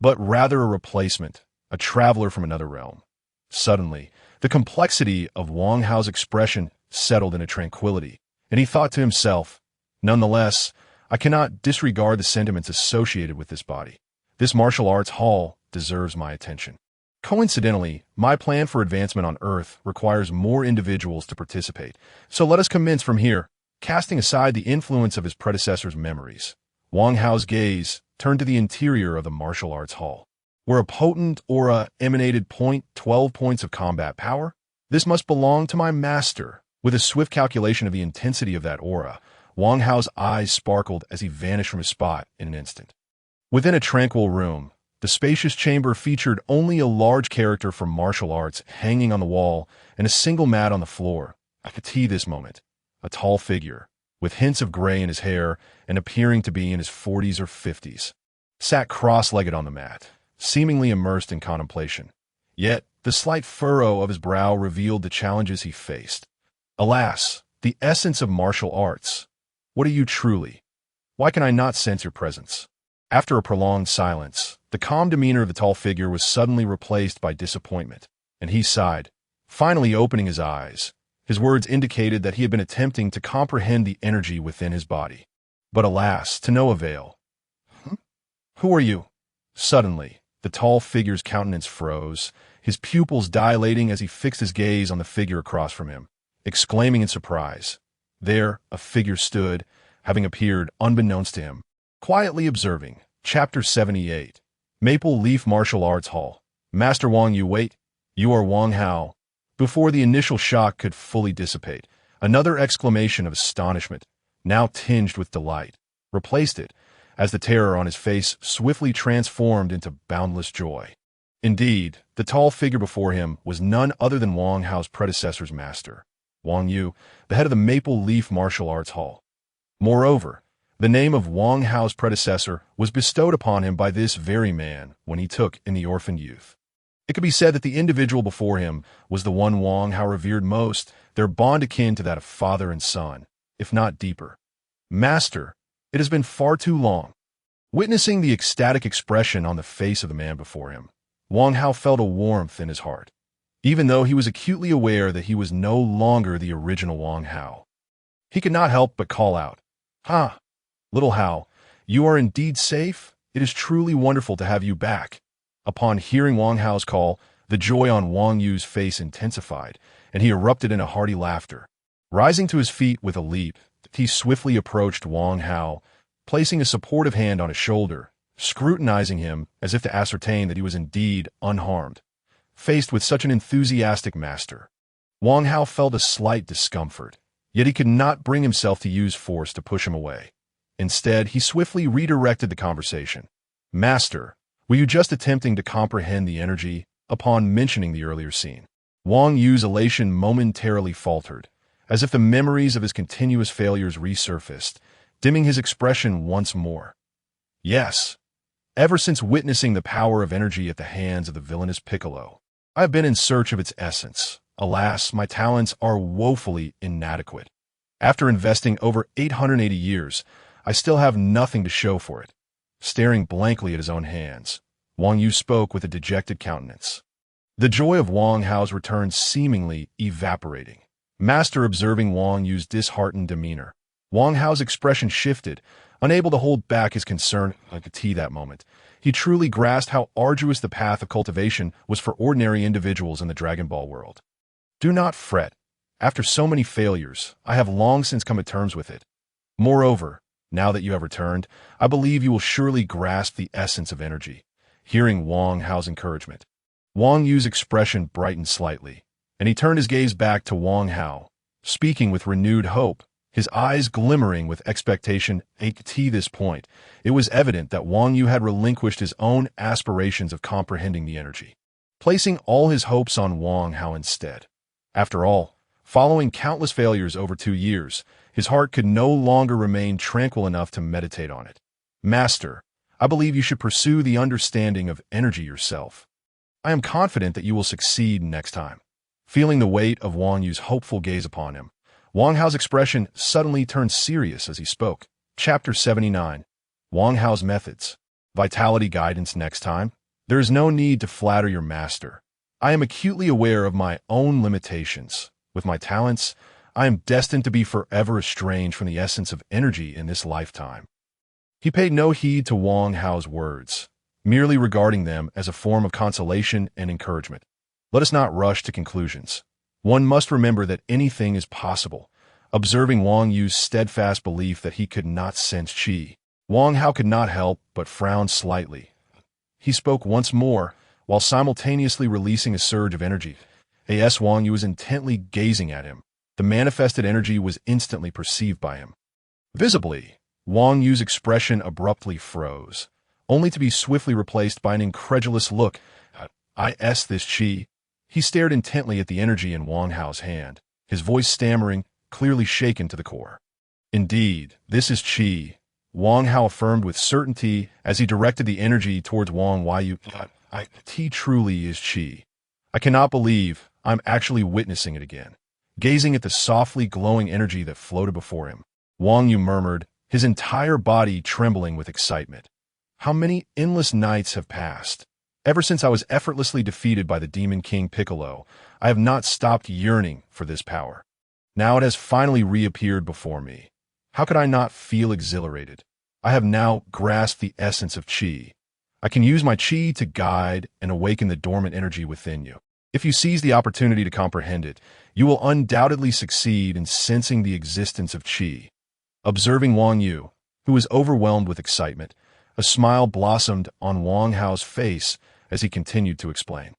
but rather a replacement, a traveler from another realm. Suddenly, the complexity of Wang Hao's expression settled into tranquility, and he thought to himself, nonetheless, I cannot disregard the sentiments associated with this body. This martial arts hall deserves my attention. Coincidentally, my plan for advancement on Earth requires more individuals to participate, so let us commence from here. Casting aside the influence of his predecessor's memories, Wang Hao's gaze turned to the interior of the martial arts hall, where a potent aura emanated 12 points of combat power. This must belong to my master. With a swift calculation of the intensity of that aura, Wang Hao's eyes sparkled as he vanished from his spot in an instant. Within a tranquil room, the spacious chamber featured only a large character from martial arts hanging on the wall and a single mat on the floor. I could see this moment. A tall figure, with hints of gray in his hair and appearing to be in his 40s or 50s, sat cross-legged on the mat, seemingly immersed in contemplation. Yet, the slight furrow of his brow revealed the challenges he faced. Alas, the essence of martial arts. What are you truly? Why can I not sense your presence? After a prolonged silence, the calm demeanor of the tall figure was suddenly replaced by disappointment, and he sighed, finally opening his eyes. His words indicated that he had been attempting to comprehend the energy within his body. But alas, to no avail. Who are you? Suddenly, the tall figure's countenance froze, his pupils dilating as he fixed his gaze on the figure across from him, exclaiming in surprise. There, a figure stood, having appeared unbeknownst to him, quietly observing. Chapter 78. Maple Leaf Martial Arts Hall. Master Wang, you wait. You are Wang Hao. Before the initial shock could fully dissipate, another exclamation of astonishment, now tinged with delight, replaced it, as the terror on his face swiftly transformed into boundless joy. Indeed, the tall figure before him was none other than Wang Hao's predecessor's master, Wang Yu, the head of the Maple Leaf Martial Arts Hall. Moreover, the name of Wang Hao's predecessor was bestowed upon him by this very man when he took in the orphaned youth. It could be said that the individual before him was the one Wang Hao revered most, their bond akin to that of father and son, if not deeper. Master, it has been far too long. Witnessing the ecstatic expression on the face of the man before him, Wang Hao felt a warmth in his heart, even though he was acutely aware that he was no longer the original Wang Hao. He could not help but call out, "Ha! Little Hao, you are indeed safe? It is truly wonderful to have you back." Upon hearing Wang Hao's call, the joy on Wang Yu's face intensified, and he erupted in a hearty laughter. Rising to his feet with a leap, he swiftly approached Wang Hao, placing a supportive hand on his shoulder, scrutinizing him as if to ascertain that he was indeed unharmed. Faced with such an enthusiastic master, Wang Hao felt a slight discomfort, yet he could not bring himself to use force to push him away. Instead, he swiftly redirected the conversation. "Master, were you just attempting to comprehend the energy?" Upon mentioning the earlier scene, Wang Yu's elation momentarily faltered, as if the memories of his continuous failures resurfaced, dimming his expression once more. "Yes. Ever since witnessing the power of energy at the hands of the villainous Piccolo, I have been in search of its essence. Alas, my talents are woefully inadequate. After investing over 880 years, I still have nothing to show for it." Staring blankly at his own hands, Wang Yu spoke with a dejected countenance. The joy of Wang Hao's return seemingly evaporating. Master observing Wang Yu's disheartened demeanor, Wang Hao's expression shifted, unable to hold back his concern like a tea that moment. He truly grasped how arduous the path of cultivation was for ordinary individuals in the Dragon Ball world. "Do not fret. After so many failures, I have long since come to terms with it. Moreover, now that you have returned, I believe you will surely grasp the essence of energy." Hearing Wang Hao's encouragement, Wang Yu's expression brightened slightly, and he turned his gaze back to Wang Hao, speaking with renewed hope, his eyes glimmering with expectation. At this point, it was evident that Wang Yu had relinquished his own aspirations of comprehending the energy, placing all his hopes on Wang Hao instead. After all, following countless failures over 2 years, his heart could no longer remain tranquil enough to meditate on it. "Master, I believe you should pursue the understanding of energy yourself. I am confident that you will succeed next time." Feeling the weight of Wang Yu's hopeful gaze upon him, Wang Hao's expression suddenly turned serious as he spoke. Chapter 79. Wang Hao's Methods. Vitality Guidance. Next time, there is no need to flatter your master. I am acutely aware of my own limitations. With my talents, I am destined to be forever estranged from the essence of energy in this lifetime. He paid no heed to Wang Hao's words, merely regarding them as a form of consolation and encouragement. Let us not rush to conclusions. One must remember that anything is possible. Observing Wang Yu's steadfast belief that he could not sense qi, Wang Hao could not help but frown slightly. He spoke once more, while simultaneously releasing a surge of energy. As Wang Yu was intently gazing at him, the manifested energy was instantly perceived by him. Visibly, Wang Yu's expression abruptly froze, only to be swiftly replaced by an incredulous look. "Is this qi?" He stared intently at the energy in Wang Hao's hand, his voice stammering, clearly shaken to the core. "Indeed, this is qi," Wang Hao affirmed with certainty as he directed the energy towards Wang Yu. "Qi truly is qi. I cannot believe I'm actually witnessing it again." Gazing at the softly glowing energy that floated before him, Wang Yu murmured, his entire body trembling with excitement. How many endless nights have passed? Ever since I was effortlessly defeated by the Demon King Piccolo, I have not stopped yearning for this power. Now it has finally reappeared before me. How could I not feel exhilarated? I have now grasped the essence of Qi. I can use my Qi to guide and awaken the dormant energy within you. If you seize the opportunity to comprehend it, you will undoubtedly succeed in sensing the existence of Qi. Observing Wang Yu, who was overwhelmed with excitement, a smile blossomed on Wang Hao's face as he continued to explain.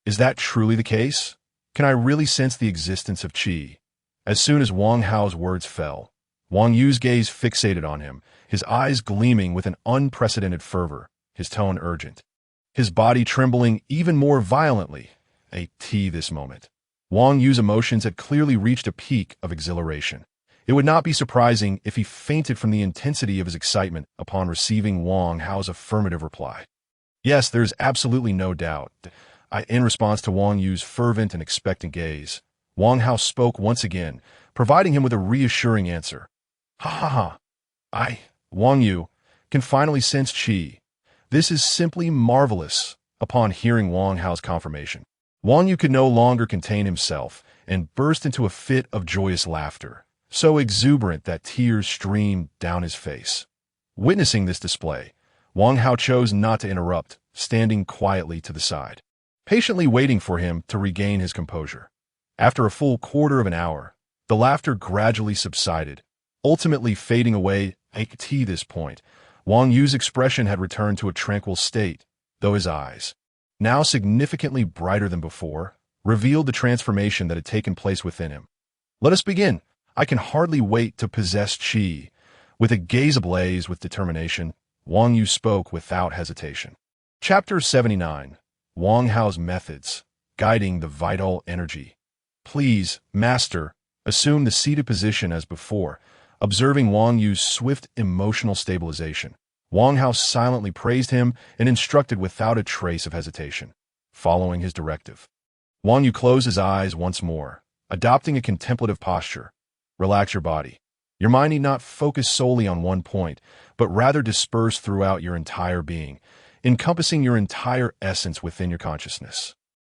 Is that truly the case? Can I really sense the existence of Qi? As soon as Wang Hao's words fell, Wang Yu's gaze fixated on him, his eyes gleaming with an unprecedented fervor, his tone urgent, his body trembling even more violently. This moment. Wang Yu's emotions had clearly reached a peak of exhilaration. It would not be surprising if he fainted from the intensity of his excitement upon receiving Wang Hao's affirmative reply. Yes, there is absolutely no doubt. In response to Wang Yu's fervent and expectant gaze, Wang Hao spoke once again, providing him with a reassuring answer. Wang Yu, can finally sense Qi. This is simply marvelous. Upon hearing Wang Hao's confirmation, Wang Yu could no longer contain himself and burst into a fit of joyous laughter, so exuberant that tears streamed down his face. Witnessing this display, Wang Hao chose not to interrupt, standing quietly to the side, patiently waiting for him to regain his composure. After a full quarter of an hour, the laughter gradually subsided, ultimately fading away. At this point, Wang Yu's expression had returned to a tranquil state, though his eyes, now significantly brighter than before, revealed the transformation that had taken place within him. Let us begin. I can hardly wait to possess Qi. With a gaze ablaze with determination, Wang Yu spoke without hesitation. Chapter 79. Wang Hao's Methods, Guiding the Vital Energy. Please, Master, assume the seated position as before. Observing Wang Yu's swift emotional stabilization, Wang Hao silently praised him and instructed without a trace of hesitation. Following his directive, Wang Yu closed his eyes once more, adopting a contemplative posture. Relax your body. Your mind need not focus solely on one point, but rather disperse throughout your entire being, encompassing your entire essence within your consciousness.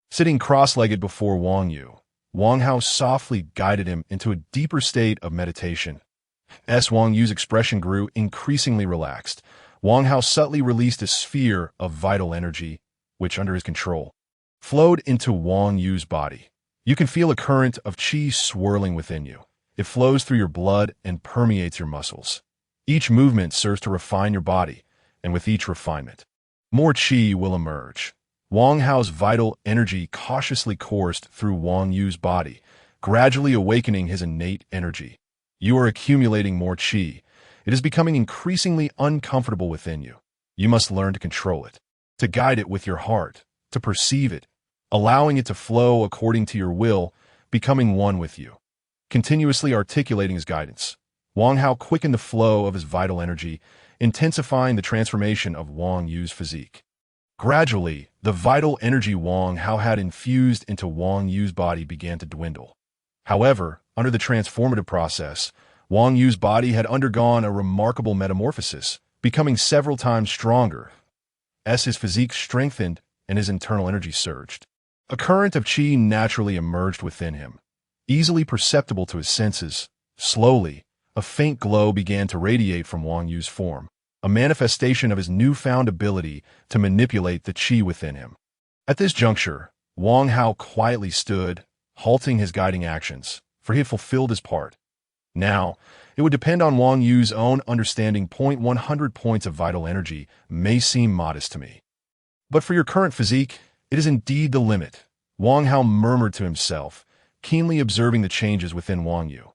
Sitting cross-legged before Wang Yu, Wang Hao softly guided him into a deeper state of meditation. As Wang Yu's expression grew increasingly relaxed, Wang Hao subtly released a sphere of vital energy, which, under his control, flowed into Wang Yu's body. You can feel a current of Qi swirling within you. It flows through your blood and permeates your muscles. Each movement serves to refine your body, and with each refinement, more Qi will emerge. Wang Hao's vital energy cautiously coursed through Wang Yu's body, gradually awakening his innate energy. You are accumulating more Qi. It is becoming increasingly uncomfortable within you. You must learn to control it, to guide it with your heart, to perceive it, allowing it to flow according to your will, becoming one with you. Continuously articulating his guidance, Wang Hao quickened the flow of his vital energy, intensifying the transformation of Wang Yu's physique. Gradually, the vital energy Wang Hao had infused into Wang Yu's body began to dwindle. However, under the transformative process, Wang Yu's body had undergone a remarkable metamorphosis, becoming several times stronger. As his physique strengthened and his internal energy surged, a current of Qi naturally emerged within him. Easily perceptible to his senses, slowly, a faint glow began to radiate from Wang Yu's form, a manifestation of his newfound ability to manipulate the Qi within him. At this juncture, Wang Hao quietly stood, halting his guiding actions, for he had fulfilled his part. Now, it would depend on Wang Yu's own understanding. 100 points of vital energy may seem modest to me, but for your current physique, it is indeed the limit. Wang Hao murmured to himself, keenly observing the changes within Wang Yu.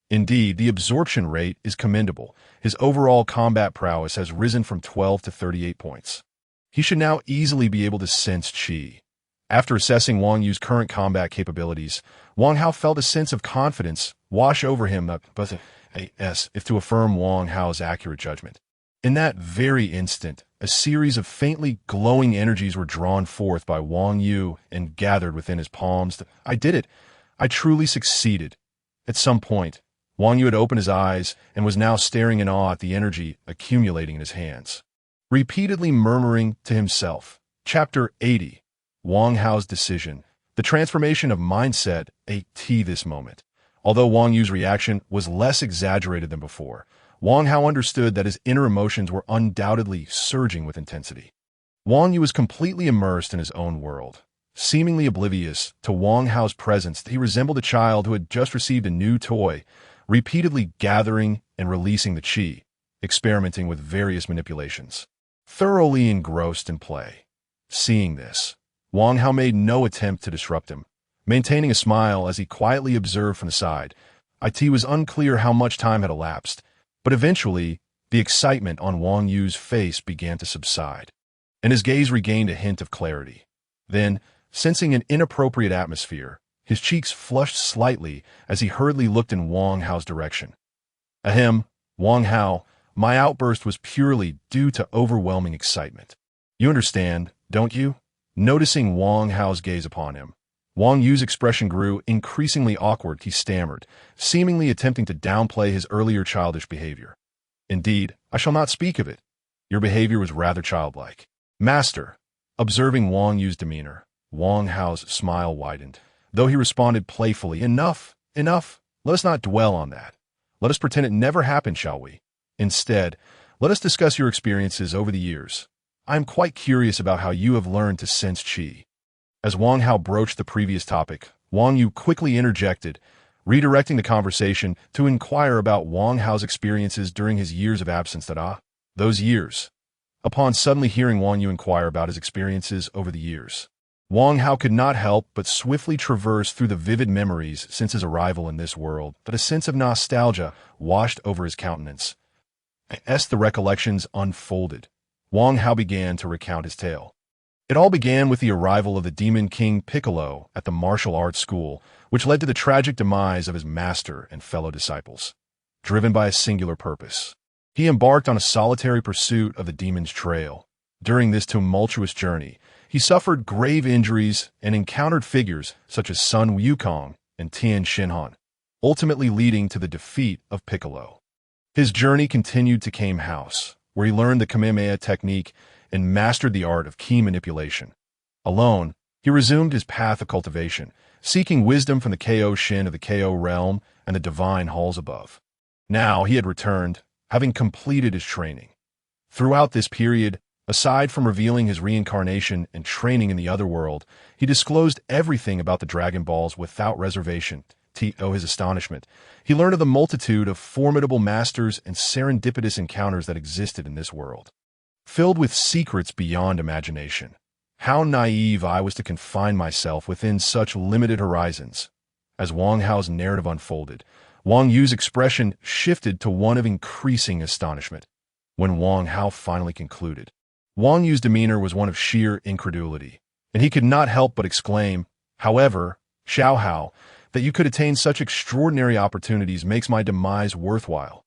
Indeed, the absorption rate is commendable. His overall combat prowess has risen from 12 to 38 points. He should now easily be able to sense Qi. After assessing Wang Yu's current combat capabilities, Wang Hao felt a sense of confidence wash over him, if to affirm Wang Hao's accurate judgment. In that very instant, a series of faintly glowing energies were drawn forth by Wang Yu and gathered within his palms. I did it. I truly succeeded. At some point, Wang Yu had opened his eyes and was now staring in awe at the energy accumulating in his hands. repeatedly murmuring to himself. Chapter 80. Wang Hao's decision. The transformation of mindset, this moment. Although Wang Yu's reaction was less exaggerated than before, Wang Hao understood that his inner emotions were undoubtedly surging with intensity. Wang Yu was completely immersed in his own world. Seemingly oblivious to Wang Hao's presence, he resembled a child who had just received a new toy, repeatedly gathering and releasing the qi, experimenting with various manipulations. Thoroughly engrossed in play. Seeing this, Wang Hao made no attempt to disrupt him, maintaining a smile as he quietly observed from the side. It was unclear how much time had elapsed, but eventually, the excitement on Wang Yu's face began to subside, and his gaze regained a hint of clarity. Then, sensing an inappropriate atmosphere, his cheeks flushed slightly as he hurriedly looked in Wang Hao's direction. Ahem, Wang Hao, my outburst was purely due to overwhelming excitement. You understand, don't you? Noticing Wang Hao's gaze upon him, Wang Yu's expression grew increasingly awkward. He stammered, seemingly attempting to downplay his earlier childish behavior. Indeed, I shall not speak of it. Your behavior was rather childlike. Master. Observing Wang Yu's demeanor, Wang Hao's smile widened, though he responded playfully, Enough. Let us not dwell on that. Let us pretend it never happened, shall we? Instead, let us discuss your experiences over the years. I am quite curious about how you have learned to sense qi. As Wang Hao broached the previous topic, Wang Yu quickly interjected, redirecting the conversation to inquire about Wang Hao's experiences during his years of absence. Those years. Upon suddenly hearing Wang Yu inquire about his experiences over the years, Wang Hao could not help but swiftly traverse through the vivid memories since his arrival in this world, that a sense of nostalgia washed over his countenance. As the recollections unfolded, Wang Hao began to recount his tale. It all began with the arrival of the demon king Piccolo at the martial arts school, which led to the tragic demise of his master and fellow disciples. Driven by a singular purpose, he embarked on a solitary pursuit of the demon's trail. During this tumultuous journey, he suffered grave injuries and encountered figures such as Sun Wukong and Tien Shinhan, ultimately leading to the defeat of Piccolo. His journey continued to Kame House, where he learned the Kamehameha technique and mastered the art of key manipulation. Alone, he resumed his path of cultivation, seeking wisdom from the Ko Shin of the Ko realm and the divine halls above. Now he had returned, having completed his training. Throughout this period, aside from revealing his reincarnation and training in the other world, he disclosed everything about the Dragon Balls without reservation. To his astonishment, he learned of the multitude of formidable masters and serendipitous encounters that existed in this world, filled with secrets beyond imagination. How naive I was to confine myself within such limited horizons. As Wang Hao's narrative unfolded, Wang Yu's expression shifted to one of increasing astonishment. When Wang Hao finally concluded, Wang Yu's demeanor was one of sheer incredulity, and he could not help but exclaim, However, Xiao Hao, that you could attain such extraordinary opportunities makes my demise worthwhile.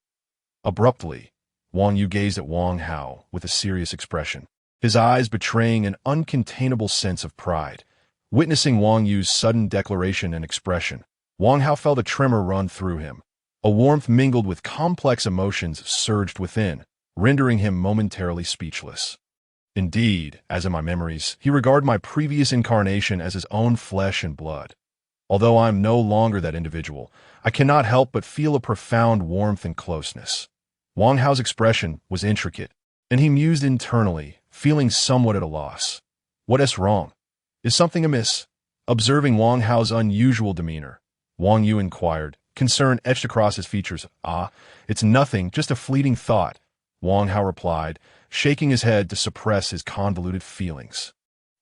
Abruptly, Wang Yu gazed at Wang Hao with a serious expression, his eyes betraying an uncontainable sense of pride. Witnessing Wang Yu's sudden declaration and expression, Wang Hao felt a tremor run through him. A warmth mingled with complex emotions surged within, rendering him momentarily speechless. Indeed, as in my memories, he regarded my previous incarnation as his own flesh and blood. Although I am no longer that individual, I cannot help but feel a profound warmth and closeness. Wang Hao's expression was intricate, and he mused internally, feeling somewhat at a loss. What is wrong? Is something amiss? Observing Wang Hao's unusual demeanor, Wang Yu inquired, concern etched across his features. It's nothing, just a fleeting thought, Wang Hao replied, shaking his head to suppress his convoluted feelings.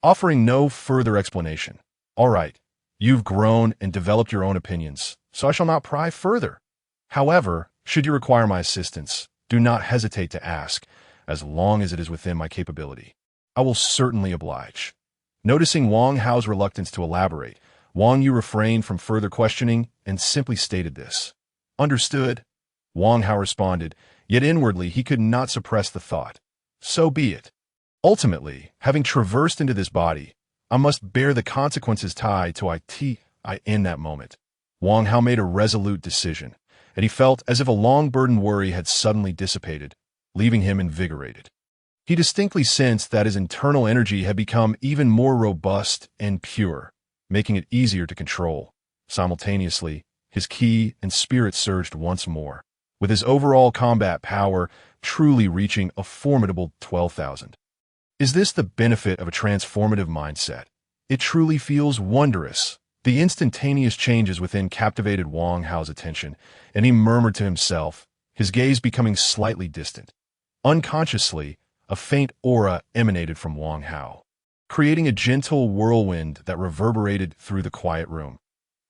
Offering no further explanation. All right. You've grown and developed your own opinions, so I shall not pry further. However, should you require my assistance, do not hesitate to ask, as long as it is within my capability. I will certainly oblige. Noticing Wang Hao's reluctance to elaborate, Wang Yu refrained from further questioning and simply stated this. Understood, Wang Hao responded, yet inwardly he could not suppress the thought. So be it. Ultimately, having traversed into this body, I must bear the consequences tied to I in that moment. Wang Hao made a resolute decision, and he felt as if a long-burdened worry had suddenly dissipated, leaving him invigorated. He distinctly sensed that his internal energy had become even more robust and pure, making it easier to control. Simultaneously, his ki and spirit surged once more, with his overall combat power truly reaching a formidable 12,000. Is this the benefit of a transformative mindset? It truly feels wondrous. The instantaneous changes within captivated Wang Hao's attention, and he murmured to himself, his gaze becoming slightly distant. Unconsciously, a faint aura emanated from Wang Hao, creating a gentle whirlwind that reverberated through the quiet room.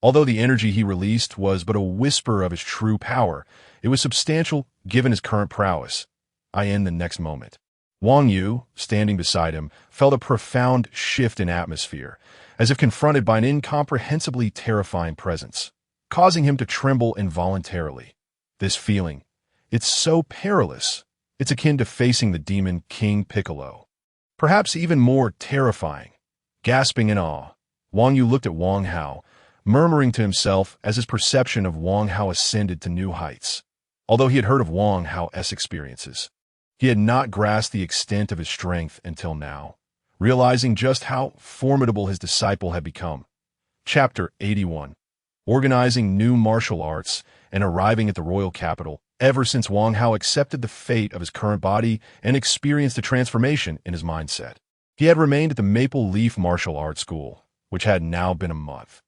Although the energy he released was but a whisper of his true power, it was substantial given his current prowess. In the next moment, Wang Yu, standing beside him, felt a profound shift in atmosphere, as if confronted by an incomprehensibly terrifying presence, causing him to tremble involuntarily. This feeling, it's so perilous. It's akin to facing the demon King Piccolo. Perhaps even more terrifying. Gasping in awe, Wang Yu looked at Wang Hao, murmuring to himself as his perception of Wang Hao ascended to new heights. Although he had heard of Wang Hao's experiences, he had not grasped the extent of his strength until now, realizing just how formidable his disciple had become. Chapter 81. Organizing new martial arts and arriving at the royal capital. Ever since Wang Hao accepted the fate of his current body and experienced a transformation in his mindset, he had remained at the Maple Leaf Martial Arts School, which had now been a month.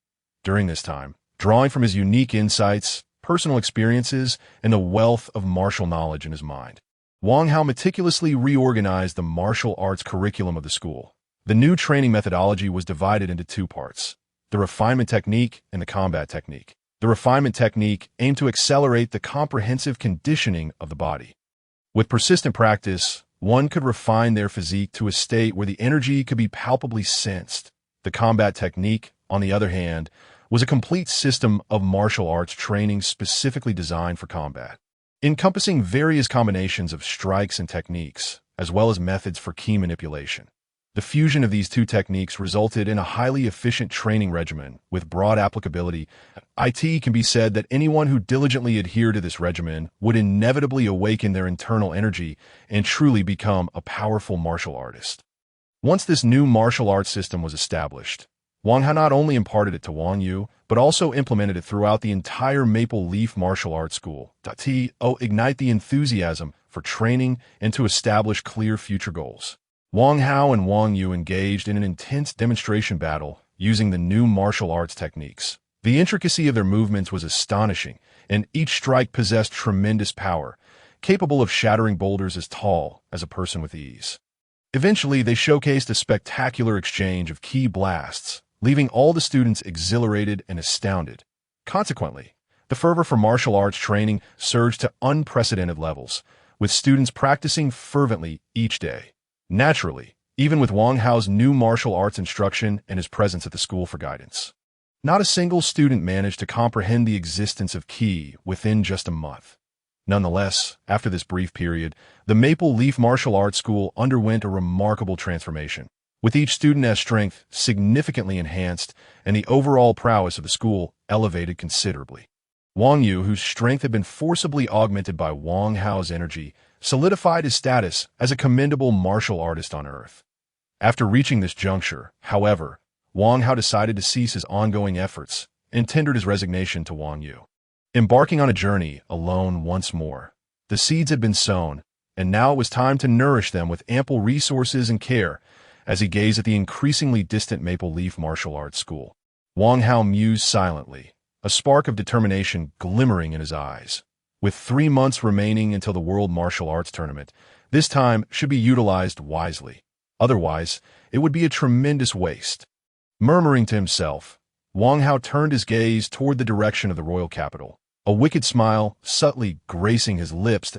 During this time, drawing from his unique insights, personal experiences, and the wealth of martial knowledge in his mind, Wang Hao meticulously reorganized the martial arts curriculum of the school. The new training methodology was divided into two parts: the refinement technique and the combat technique. The refinement technique aimed to accelerate the comprehensive conditioning of the body. With persistent practice, one could refine their physique to a state where the energy could be palpably sensed. The combat technique, on the other hand, was a complete system of martial arts training specifically designed for combat, encompassing various combinations of strikes and techniques, as well as methods for ki manipulation. The fusion of these two techniques resulted in a highly efficient training regimen with broad applicability. It can be said that anyone who diligently adhered to this regimen would inevitably awaken their internal energy and truly become a powerful martial artist. Once this new martial arts system was established, Wang Hao not only imparted it to Wang Yu, but also implemented it throughout the entire Maple Leaf Martial Arts School to ignite the enthusiasm for training and to establish clear future goals. Wang Hao and Wang Yu engaged in an intense demonstration battle using the new martial arts techniques. The intricacy of their movements was astonishing, and each strike possessed tremendous power, capable of shattering boulders as tall as a person with ease. Eventually, they showcased a spectacular exchange of ki blasts, leaving all the students exhilarated and astounded. Consequently, the fervor for martial arts training surged to unprecedented levels, with students practicing fervently each day. Naturally, even with Wang Hao's new martial arts instruction and his presence at the school for guidance, not a single student managed to comprehend the existence of ki within just a month. Nonetheless, after this brief period, the Maple Leaf Martial Arts School underwent a remarkable transformation, with each student's strength significantly enhanced and the overall prowess of the school elevated considerably. Wang Yu, whose strength had been forcibly augmented by Wang Hao's energy, solidified his status as a commendable martial artist on Earth. After reaching this juncture, however, Wang Hao decided to cease his ongoing efforts and tendered his resignation to Wang Yu. Embarking on a journey alone once more, the seeds had been sown, and now it was time to nourish them with ample resources and care. As he gazed at the increasingly distant Maple Leaf Martial Arts School, Wang Hao mused silently, a spark of determination glimmering in his eyes. With 3 months remaining until the World Martial Arts Tournament, this time should be utilized wisely. Otherwise, it would be a tremendous waste. Murmuring to himself, Wang Hao turned his gaze toward the direction of the royal capital, a wicked smile subtly gracing his lips.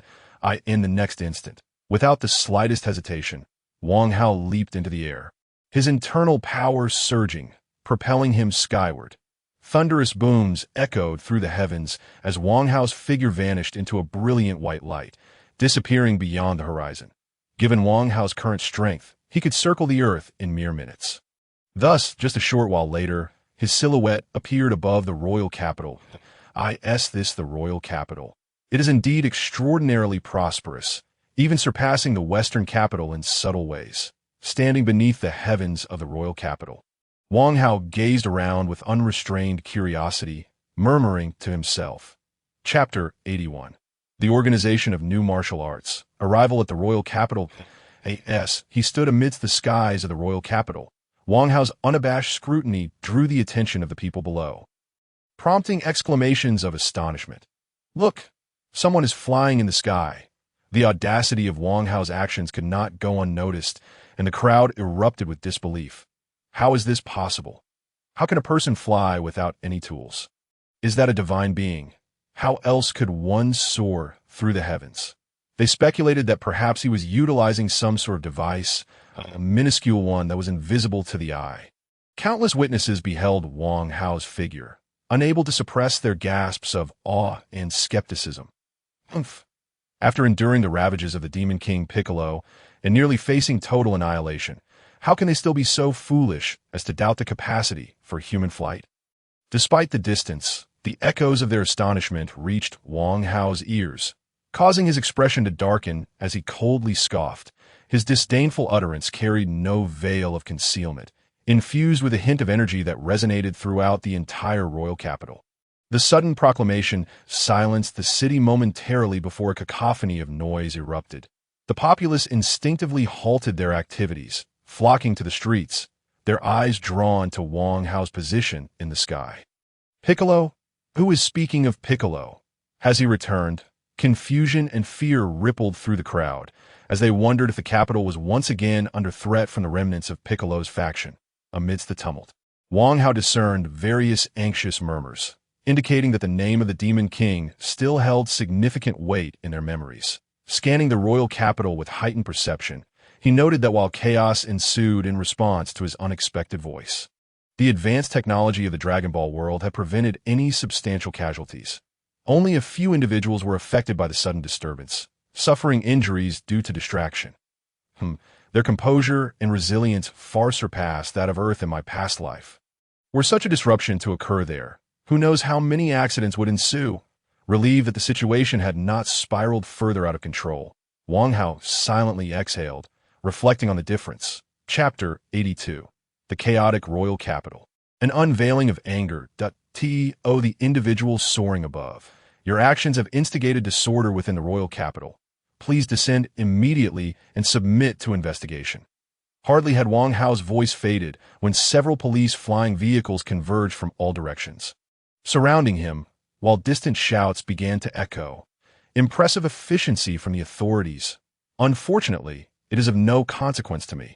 In the next instant, without the slightest hesitation, Wang Hao leaped into the air, his internal power surging, propelling him skyward. Thunderous booms echoed through the heavens as Wang Hao's figure vanished into a brilliant white light, disappearing beyond the horizon. Given Wang Hao's current strength, he could circle the earth in mere minutes. Thus, just a short while later, his silhouette appeared above the royal capital. The royal capital. It is indeed extraordinarily prosperous. even surpassing the Western capital in subtle ways. Standing beneath the heavens of the royal capital, Wang Hao gazed around with unrestrained curiosity, murmuring to himself. Chapter 81. The Organization of New Martial Arts. Arrival at the royal capital. As he stood amidst the skies of the royal capital, Wang Hao's unabashed scrutiny drew the attention of the people below, prompting exclamations of astonishment. Look! Someone is flying in the sky. The audacity of Wang Hao's actions could not go unnoticed, and the crowd erupted with disbelief. How is this possible? How can a person fly without any tools? Is that a divine being? How else could one soar through the heavens? They speculated that perhaps he was utilizing some sort of device, a minuscule one that was invisible to the eye. Countless witnesses beheld Wang Hao's figure, unable to suppress their gasps of awe and skepticism. Humph! After enduring the ravages of the Demon King Piccolo and nearly facing total annihilation, how can they still be so foolish as to doubt the capacity for human flight? Despite the distance, the echoes of their astonishment reached Wang Hao's ears, causing his expression to darken as he coldly scoffed. His disdainful utterance carried no veil of concealment, infused with a hint of energy that resonated throughout the entire royal capital. The sudden proclamation silenced the city momentarily before a cacophony of noise erupted. The populace instinctively halted their activities, flocking to the streets, their eyes drawn to Wang Hao's position in the sky. Piccolo? Who is speaking of Piccolo? Has he returned? Confusion and fear rippled through the crowd as they wondered if the capital was once again under threat from the remnants of Piccolo's faction. Amidst the tumult, Wang Hao discerned various anxious murmurs, indicating that the name of the Demon King still held significant weight in their memories. Scanning the royal capital with heightened perception, he noted that while chaos ensued in response to his unexpected voice, the advanced technology of the Dragon Ball world had prevented any substantial casualties. Only a few individuals were affected by the sudden disturbance, suffering injuries due to distraction. Their composure and resilience far surpassed that of Earth in my past life. Were such a disruption to occur there, who knows how many accidents would ensue? Relieved that the situation had not spiraled further out of control, Wang Hao silently exhaled, reflecting on the difference. Chapter 82. The Chaotic Royal Capital. An unveiling of anger. The individual soaring above. Your actions have instigated disorder within the royal capital. Please descend immediately and submit to investigation. Hardly had Wang Hao's voice faded when several police flying vehicles converged from all directions, surrounding him, while distant shouts began to echo. Impressive efficiency from the authorities. Unfortunately, it is of no consequence to me.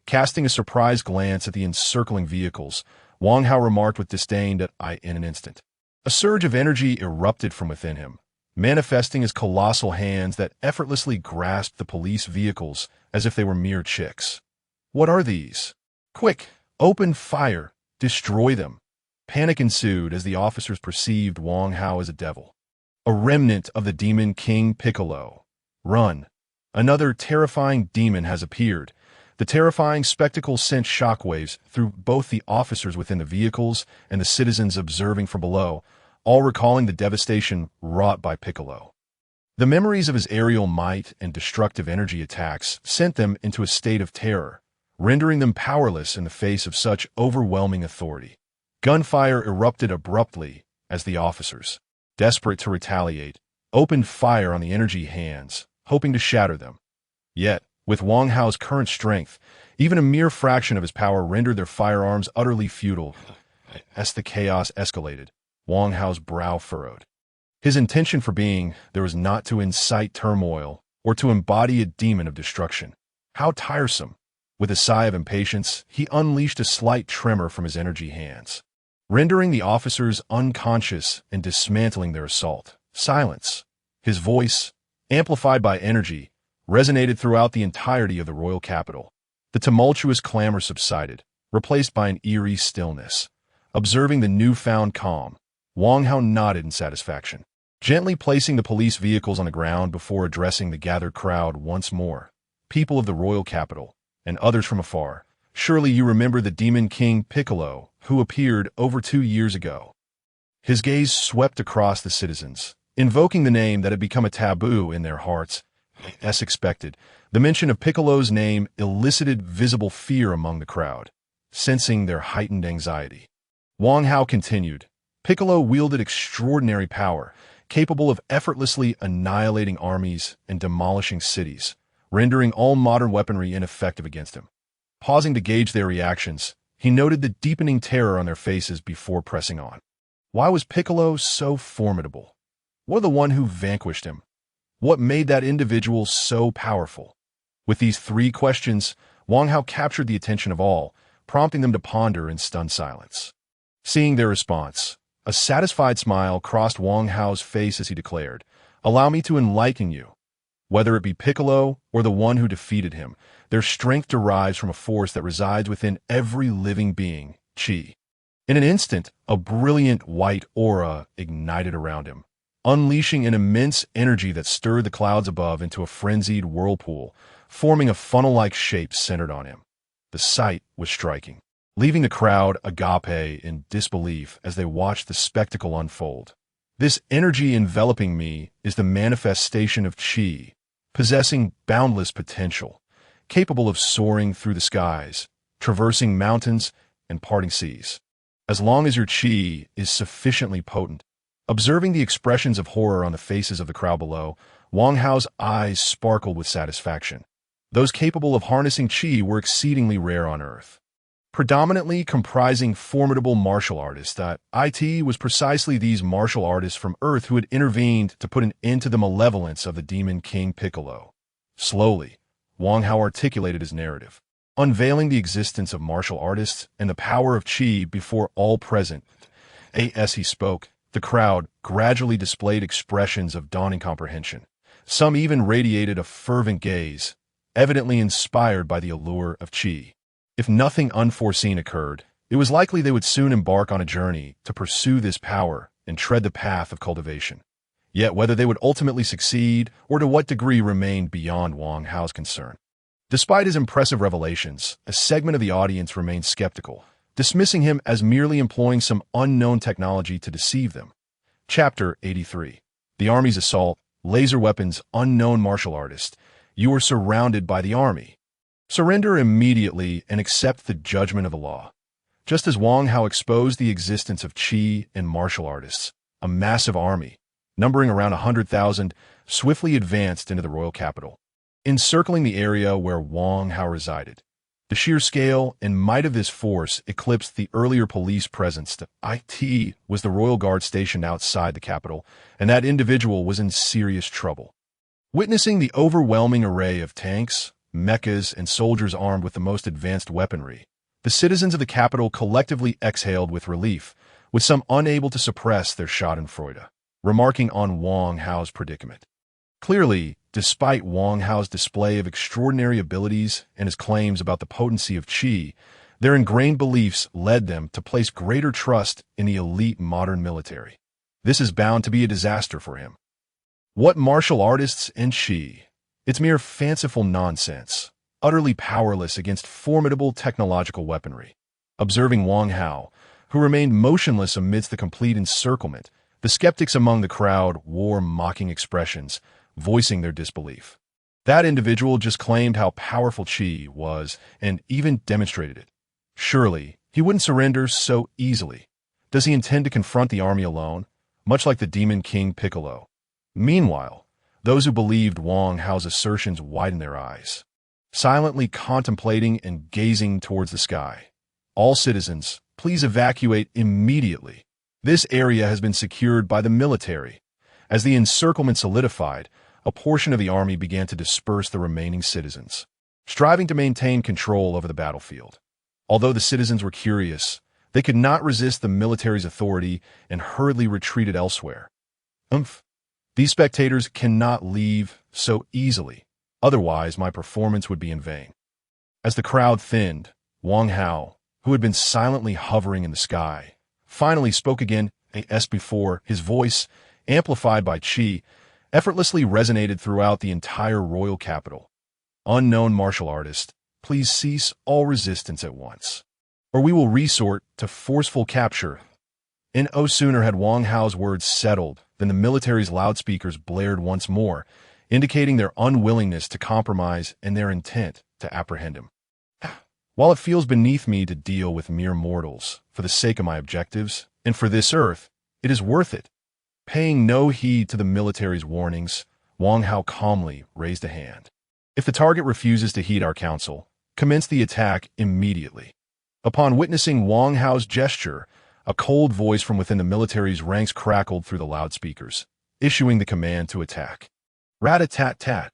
Casting a surprised glance at the encircling vehicles, Wang Hao remarked with disdain that in an instant. A surge of energy erupted from within him, manifesting as colossal hands that effortlessly grasped the police vehicles as if they were mere chicks. What are these? Quick, open fire, destroy them. Panic ensued as the officers perceived Wang Hao as a devil, a remnant of the Demon King Piccolo. Run! Another terrifying demon has appeared. The terrifying spectacle sent shockwaves through both the officers within the vehicles and the citizens observing from below, all recalling the devastation wrought by Piccolo. The memories of his aerial might and destructive energy attacks sent them into a state of terror, rendering them powerless in the face of such overwhelming authority. Gunfire erupted abruptly as the officers, desperate to retaliate, opened fire on the energy hands, hoping to shatter them. Yet, with Wang Hao's current strength, even a mere fraction of his power rendered their firearms utterly futile. As the chaos escalated, Wang Hao's brow furrowed. His intention for being there was not to incite turmoil or to embody a demon of destruction. How tiresome! With a sigh of impatience, he unleashed a slight tremor from his energy hands, rendering the officers unconscious and dismantling their assault. Silence. His voice, amplified by energy, resonated throughout the entirety of the royal capital. The tumultuous clamor subsided, replaced by an eerie stillness. Observing the newfound calm, Wang Hao nodded in satisfaction, gently placing the police vehicles on the ground before addressing the gathered crowd once more. People of the royal capital, and others from afar, surely you remember the Demon King Piccolo, who appeared over 2 years ago. His gaze swept across the citizens, invoking the name that had become a taboo in their hearts. As expected, the mention of Piccolo's name elicited visible fear among the crowd, sensing their heightened anxiety. Wang Hao continued, Piccolo wielded extraordinary power, capable of effortlessly annihilating armies and demolishing cities, rendering all modern weaponry ineffective against him. Pausing to gauge their reactions, he noted the deepening terror on their faces before pressing on. Why was Piccolo so formidable? What the one who vanquished him? What made that individual so powerful? With these three questions, Wang Hao captured the attention of all, prompting them to ponder in stunned silence. Seeing their response, a satisfied smile crossed Wang Hao's face as he declared, Allow me to enlighten you. Whether it be Piccolo or the one who defeated him, their strength derives from a force that resides within every living being, Qi. In an instant, a brilliant white aura ignited around him, unleashing an immense energy that stirred the clouds above into a frenzied whirlpool, forming a funnel-like shape centered on him. The sight was striking, leaving the crowd agape in disbelief as they watched the spectacle unfold. This energy enveloping me is the manifestation of Qi, possessing boundless potential, capable of soaring through the skies, traversing mountains, and parting seas. As long as your Qi is sufficiently potent. Observing the expressions of horror on the faces of the crowd below, Wang Hao's eyes sparkled with satisfaction. Those capable of harnessing Qi were exceedingly rare on Earth. Predominantly comprising formidable martial artists, it was precisely these martial artists from Earth who had intervened to put an end to the malevolence of the demon king Piccolo. Slowly, Wang Hao articulated his narrative, unveiling the existence of martial artists and the power of Qi before all present. As he spoke, the crowd gradually displayed expressions of dawning comprehension. Some even radiated a fervent gaze, evidently inspired by the allure of Qi. If nothing unforeseen occurred, it was likely they would soon embark on a journey to pursue this power and tread the path of cultivation. Yet whether they would ultimately succeed or to what degree remained beyond Wang Hao's concern. Despite his impressive revelations, a segment of the audience remained skeptical, dismissing him as merely employing some unknown technology to deceive them. Chapter 83. The Army's Assault, Laser Weapons, Unknown Martial Artist. You are surrounded by the army. Surrender immediately and accept the judgment of the law. Just as Wang Hao exposed the existence of Qi and martial artists, a massive army, numbering around 100,000, swiftly advanced into the royal capital, encircling the area where Wang Hao resided. The sheer scale and might of this force eclipsed the earlier police presence. It was the royal guard stationed outside the capital, and that individual was in serious trouble. Witnessing the overwhelming array of tanks, mechas, and soldiers armed with the most advanced weaponry, the citizens of the capital collectively exhaled with relief, with some unable to suppress their schadenfreude, remarking on Wang Hao's predicament. Clearly, despite Wang Hao's display of extraordinary abilities and his claims about the potency of Qi, their ingrained beliefs led them to place greater trust in the elite modern military. This is bound to be a disaster for him. What martial artists and Qi? It's mere fanciful nonsense, utterly powerless against formidable technological weaponry. Observing Wang Hao, who remained motionless amidst the complete encirclement, the skeptics among the crowd wore mocking expressions, voicing their disbelief. That individual just claimed how powerful Qi was and even demonstrated it. Surely, he wouldn't surrender so easily. Does he intend to confront the army alone, much like the demon king Piccolo? Meanwhile, those who believed Wang Hao's assertions widened their eyes, silently contemplating and gazing towards the sky. All citizens, please evacuate immediately. This area has been secured by the military. As the encirclement solidified, a portion of the army began to disperse the remaining citizens, striving to maintain control over the battlefield. Although the citizens were curious, they could not resist the military's authority and hurriedly retreated elsewhere. These spectators cannot leave so easily, otherwise my performance would be in vain. As the crowd thinned, Wang Hao, who had been silently hovering in the sky, finally spoke again, as before, his voice, amplified by Qi, effortlessly resonated throughout the entire royal capital. Unknown martial artist, please cease all resistance at once, or we will resort to forceful capture. And no sooner had Wang Hao's words settled than the military's loudspeakers blared once more, indicating their unwillingness to compromise and their intent to apprehend him. While it feels beneath me to deal with mere mortals for the sake of my objectives and for this earth, it is worth it. Paying no heed to the military's warnings, Wang Hao calmly raised a hand. If the target refuses to heed our counsel, commence the attack immediately. Upon witnessing Wang Hao's gesture, a cold voice from within the military's ranks crackled through the loudspeakers, issuing the command to attack. Rat-a-tat-tat.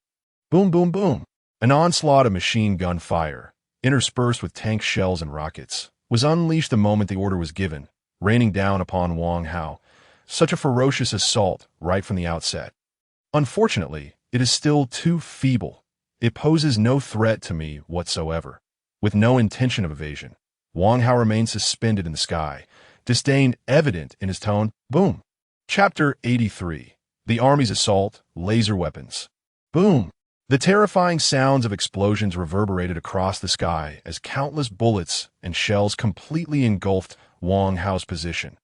Boom, boom, boom. An onslaught of machine gun fire, interspersed with tank shells and rockets, was unleashed the moment the order was given, raining down upon Wang Hao. Such a ferocious assault right from the outset. Unfortunately, it is still too feeble. It poses no threat to me whatsoever. With no intention of evasion, Wang Hao remained suspended in the sky, disdain evident in his tone. Boom. Chapter 83. The Army's Assault, Laser Weapons. Boom. The terrifying sounds of explosions reverberated across the sky as countless bullets and shells completely engulfed Wang Hao's position.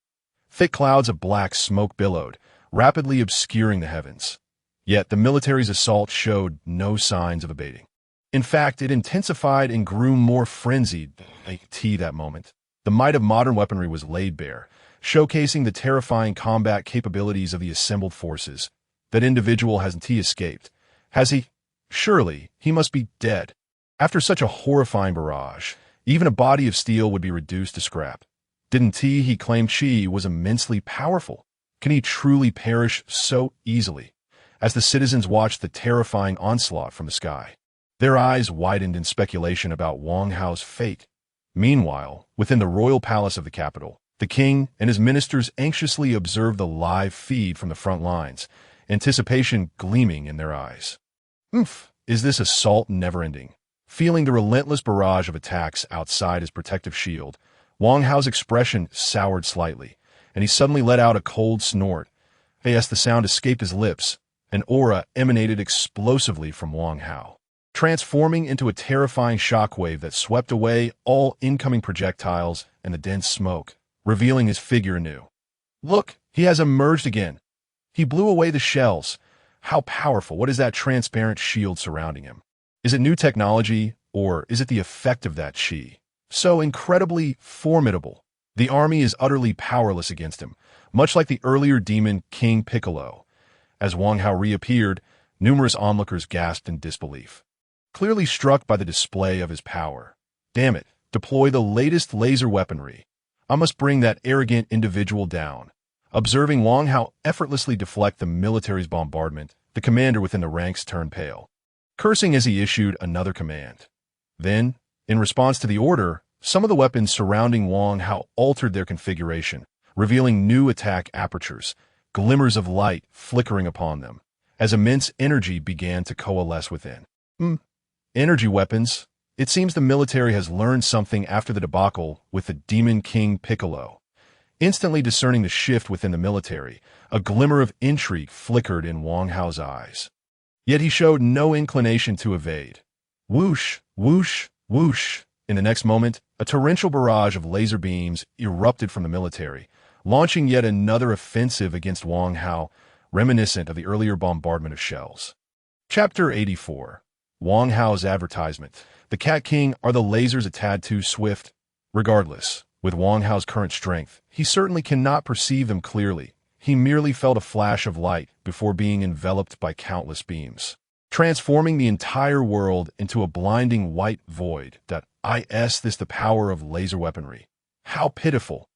Thick clouds of black smoke billowed, rapidly obscuring the heavens. Yet the military's assault showed no signs of abating. In fact, it intensified and grew more frenzied that moment. The might of modern weaponry was laid bare, showcasing the terrifying combat capabilities of the assembled forces. That individual hasn't he escaped? Has he? Surely, he must be dead. After such a horrifying barrage, even a body of steel would be reduced to scrap. Didn't he claim Chi was immensely powerful? Can he truly perish so easily? As the citizens watched the terrifying onslaught from the sky, their eyes widened in speculation about Wang Hao's fate. Meanwhile, within the royal palace of the capital, the king and his ministers anxiously observed the live feed from the front lines, anticipation gleaming in their eyes. Is this assault never-ending? Feeling the relentless barrage of attacks outside his protective shield, Wang Hao's expression soured slightly, and he suddenly let out a cold snort. As the sound escaped his lips, an aura emanated explosively from Wang Hao, transforming into a terrifying shockwave that swept away all incoming projectiles and the dense smoke, revealing his figure anew. Look, he has emerged again. He blew away the shells. How powerful! What is that transparent shield surrounding him? Is it new technology, or is it the effect of that chi? So incredibly formidable. The army is utterly powerless against him, much like the earlier demon King Piccolo. As Wang Hao reappeared, numerous onlookers gasped in disbelief, clearly struck by the display of his power. Damn it, deploy the latest laser weaponry. I must bring that arrogant individual down. Observing Wang Hao effortlessly deflect the military's bombardment, the commander within the ranks turned pale, cursing as he issued another command. Then, in response to the order, some of the weapons surrounding Wang Hao altered their configuration, revealing new attack apertures, glimmers of light flickering upon them, as immense energy began to coalesce within. Energy weapons. It seems the military has learned something after the debacle with the demon King Piccolo. Instantly discerning the shift within the military, a glimmer of intrigue flickered in Wang Hao's eyes. Yet he showed no inclination to evade. Whoosh, whoosh, whoosh. In the next moment, a torrential barrage of laser beams erupted from the military, launching yet another offensive against Wang Hao, reminiscent of the earlier bombardment of shells. Chapter 84. Wang Hao's advertisement. The Cat King, are the lasers a tad too swift? Regardless, with Wang Hao's current strength, he certainly cannot perceive them clearly. He merely felt a flash of light before being enveloped by countless beams, transforming the entire world into a blinding white void. Is this the power of laser weaponry? How pitiful!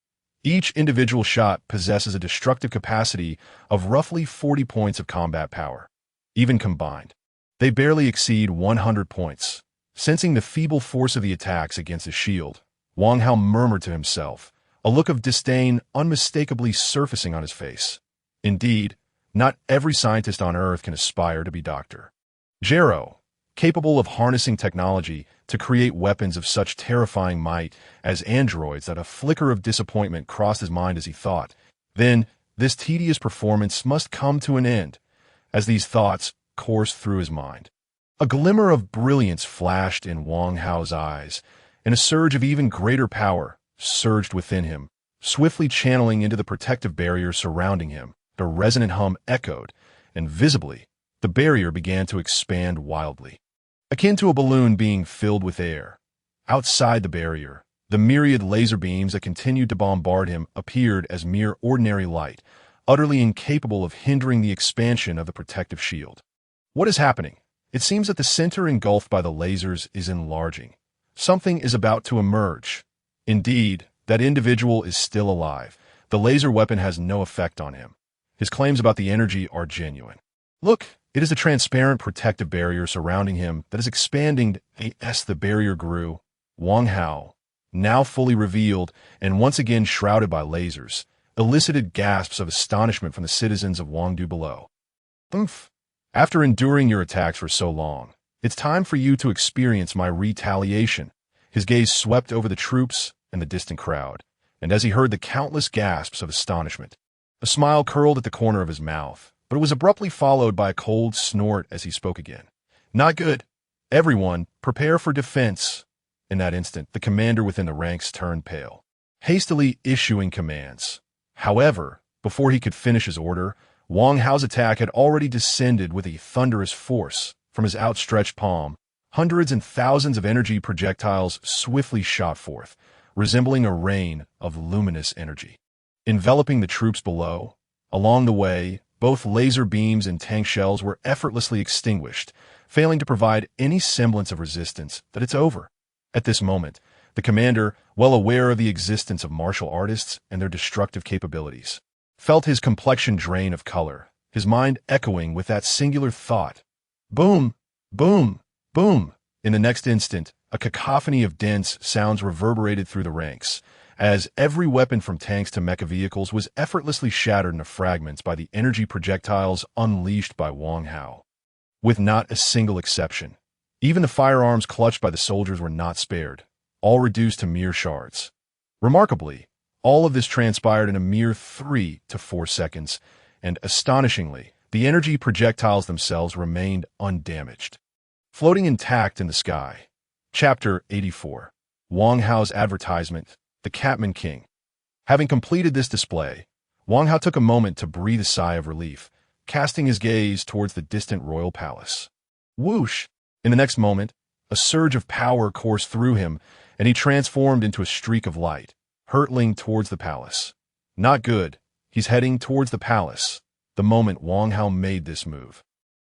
Each individual shot possesses a destructive capacity of roughly 40 points of combat power. Even combined, they barely exceed 100 points. Sensing the feeble force of the attacks against his shield, Wang Hao murmured to himself, a look of disdain unmistakably surfacing on his face. Indeed, not every scientist on Earth can aspire to be Dr. Gero, capable of harnessing technology to create weapons of such terrifying might as androids. That a flicker of disappointment crossed his mind as he thought. Then, this tedious performance must come to an end. As these thoughts coursed through his mind, a glimmer of brilliance flashed in Wang Hao's eyes, and a surge of even greater power surged within him, swiftly channeling into the protective barrier surrounding him. The resonant hum echoed, and visibly, the barrier began to expand wildly, akin to a balloon being filled with air. Outside the barrier, the myriad laser beams that continued to bombard him appeared as mere ordinary light, utterly incapable of hindering the expansion of the protective shield. What is happening? It seems that the center engulfed by the lasers is enlarging. Something is about to emerge. Indeed, that individual is still alive. The laser weapon has no effect on him. His claims about the energy are genuine. Look, it is a transparent protective barrier surrounding him that is expanding as the barrier grew. Wang Hao, now fully revealed and once again shrouded by lasers, elicited gasps of astonishment from the citizens of Wangdu below. Oomph! After enduring your attacks for so long, it's time for you to experience my retaliation. His gaze swept over the troops and the distant crowd, and as he heard the countless gasps of astonishment, a smile curled at the corner of his mouth, but it was abruptly followed by a cold snort as he spoke again. Not good. Everyone, prepare for defense. In that instant, the commander within the ranks turned pale, hastily issuing commands. However, before he could finish his order, Wang Hao's attack had already descended with a thunderous force. From his outstretched palm, hundreds and thousands of energy projectiles swiftly shot forth, resembling a rain of luminous energy, enveloping the troops below. Along the way, both laser beams and tank shells were effortlessly extinguished, failing to provide any semblance of resistance. That it's over. At this moment, the commander, well aware of the existence of martial artists and their destructive capabilities, felt his complexion drain of color, his mind echoing with that singular thought. Boom! Boom! Boom! In the next instant, a cacophony of dense sounds reverberated through the ranks, as every weapon from tanks to mecha vehicles was effortlessly shattered into fragments by the energy projectiles unleashed by Wang Hao. With not a single exception, even the firearms clutched by the soldiers were not spared, all reduced to mere shards. Remarkably, all of this transpired in a mere 3 to 4 seconds, and astonishingly, the energy projectiles themselves remained undamaged, floating intact in the sky. Chapter 84. Wang Hao's Advertisement, the Catman King. Having completed this display, Wang Hao took a moment to breathe a sigh of relief, casting his gaze towards the distant royal palace. Whoosh! In the next moment, a surge of power coursed through him, and he transformed into a streak of light, hurtling towards the palace. Not good. He's heading towards the palace. The moment Wang Hao made this move,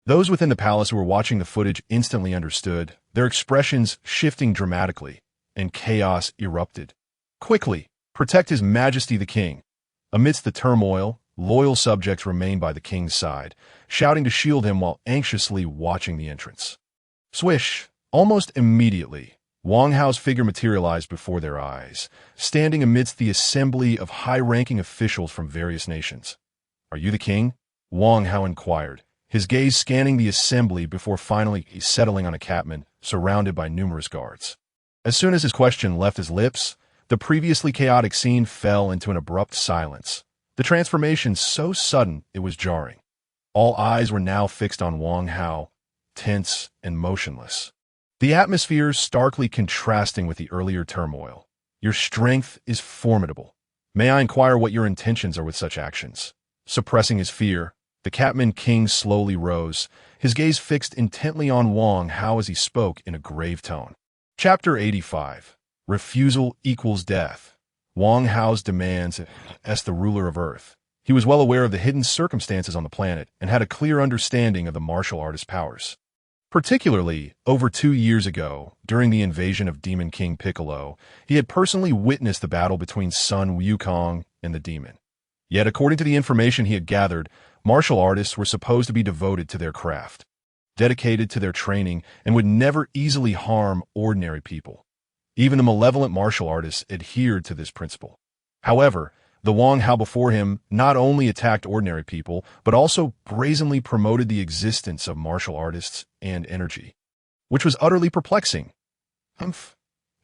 those within the palace who were watching the footage instantly understood, their expressions shifting dramatically, and chaos erupted. Quickly, protect His Majesty the King. Amidst the turmoil, loyal subjects remained by the king's side, shouting to shield him while anxiously watching the entrance. Swish! Almost immediately, Wang Hao's figure materialized before their eyes, standing amidst the assembly of high-ranking officials from various nations. Are you the king? Wang Hao inquired, his gaze scanning the assembly before finally settling on a Catman, surrounded by numerous guards. As soon as his question left his lips, the previously chaotic scene fell into an abrupt silence, the transformation so sudden it was jarring. All eyes were now fixed on Wang Hao, tense and motionless, the atmosphere starkly contrasting with the earlier turmoil. Your strength is formidable. May I inquire what your intentions are with such actions? Suppressing his fear, the Catman King slowly rose, his gaze fixed intently on Wang Hao as he spoke in a grave tone. Chapter 85. Refusal equals death. Wang Hao's demands as the ruler of Earth. He was well aware of the hidden circumstances on the planet and had a clear understanding of the martial artist's powers. Particularly, over 2 years ago, during the invasion of Demon King Piccolo, he had personally witnessed the battle between son Wukong and the demon. Yet, according to the information he had gathered, martial artists were supposed to be devoted to their craft, dedicated to their training, and would never easily harm ordinary people. Even the malevolent martial artists adhered to this principle. However, the Wang Hao before him not only attacked ordinary people, but also brazenly promoted the existence of martial artists and energy, which was utterly perplexing.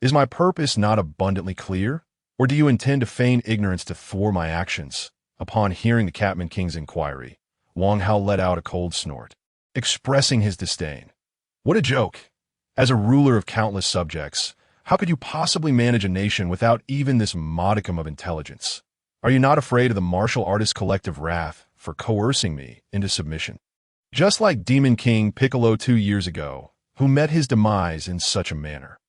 Is my purpose not abundantly clear, or do you intend to feign ignorance to thwart my actions? Upon hearing the Catman King's inquiry, Wang Hao let out a cold snort, expressing his disdain. What a joke! As a ruler of countless subjects, how could you possibly manage a nation without even this modicum of intelligence? Are you not afraid of the martial artist's collective wrath for coercing me into submission? Just like Demon King Piccolo 2 years ago, who met his demise in such a manner.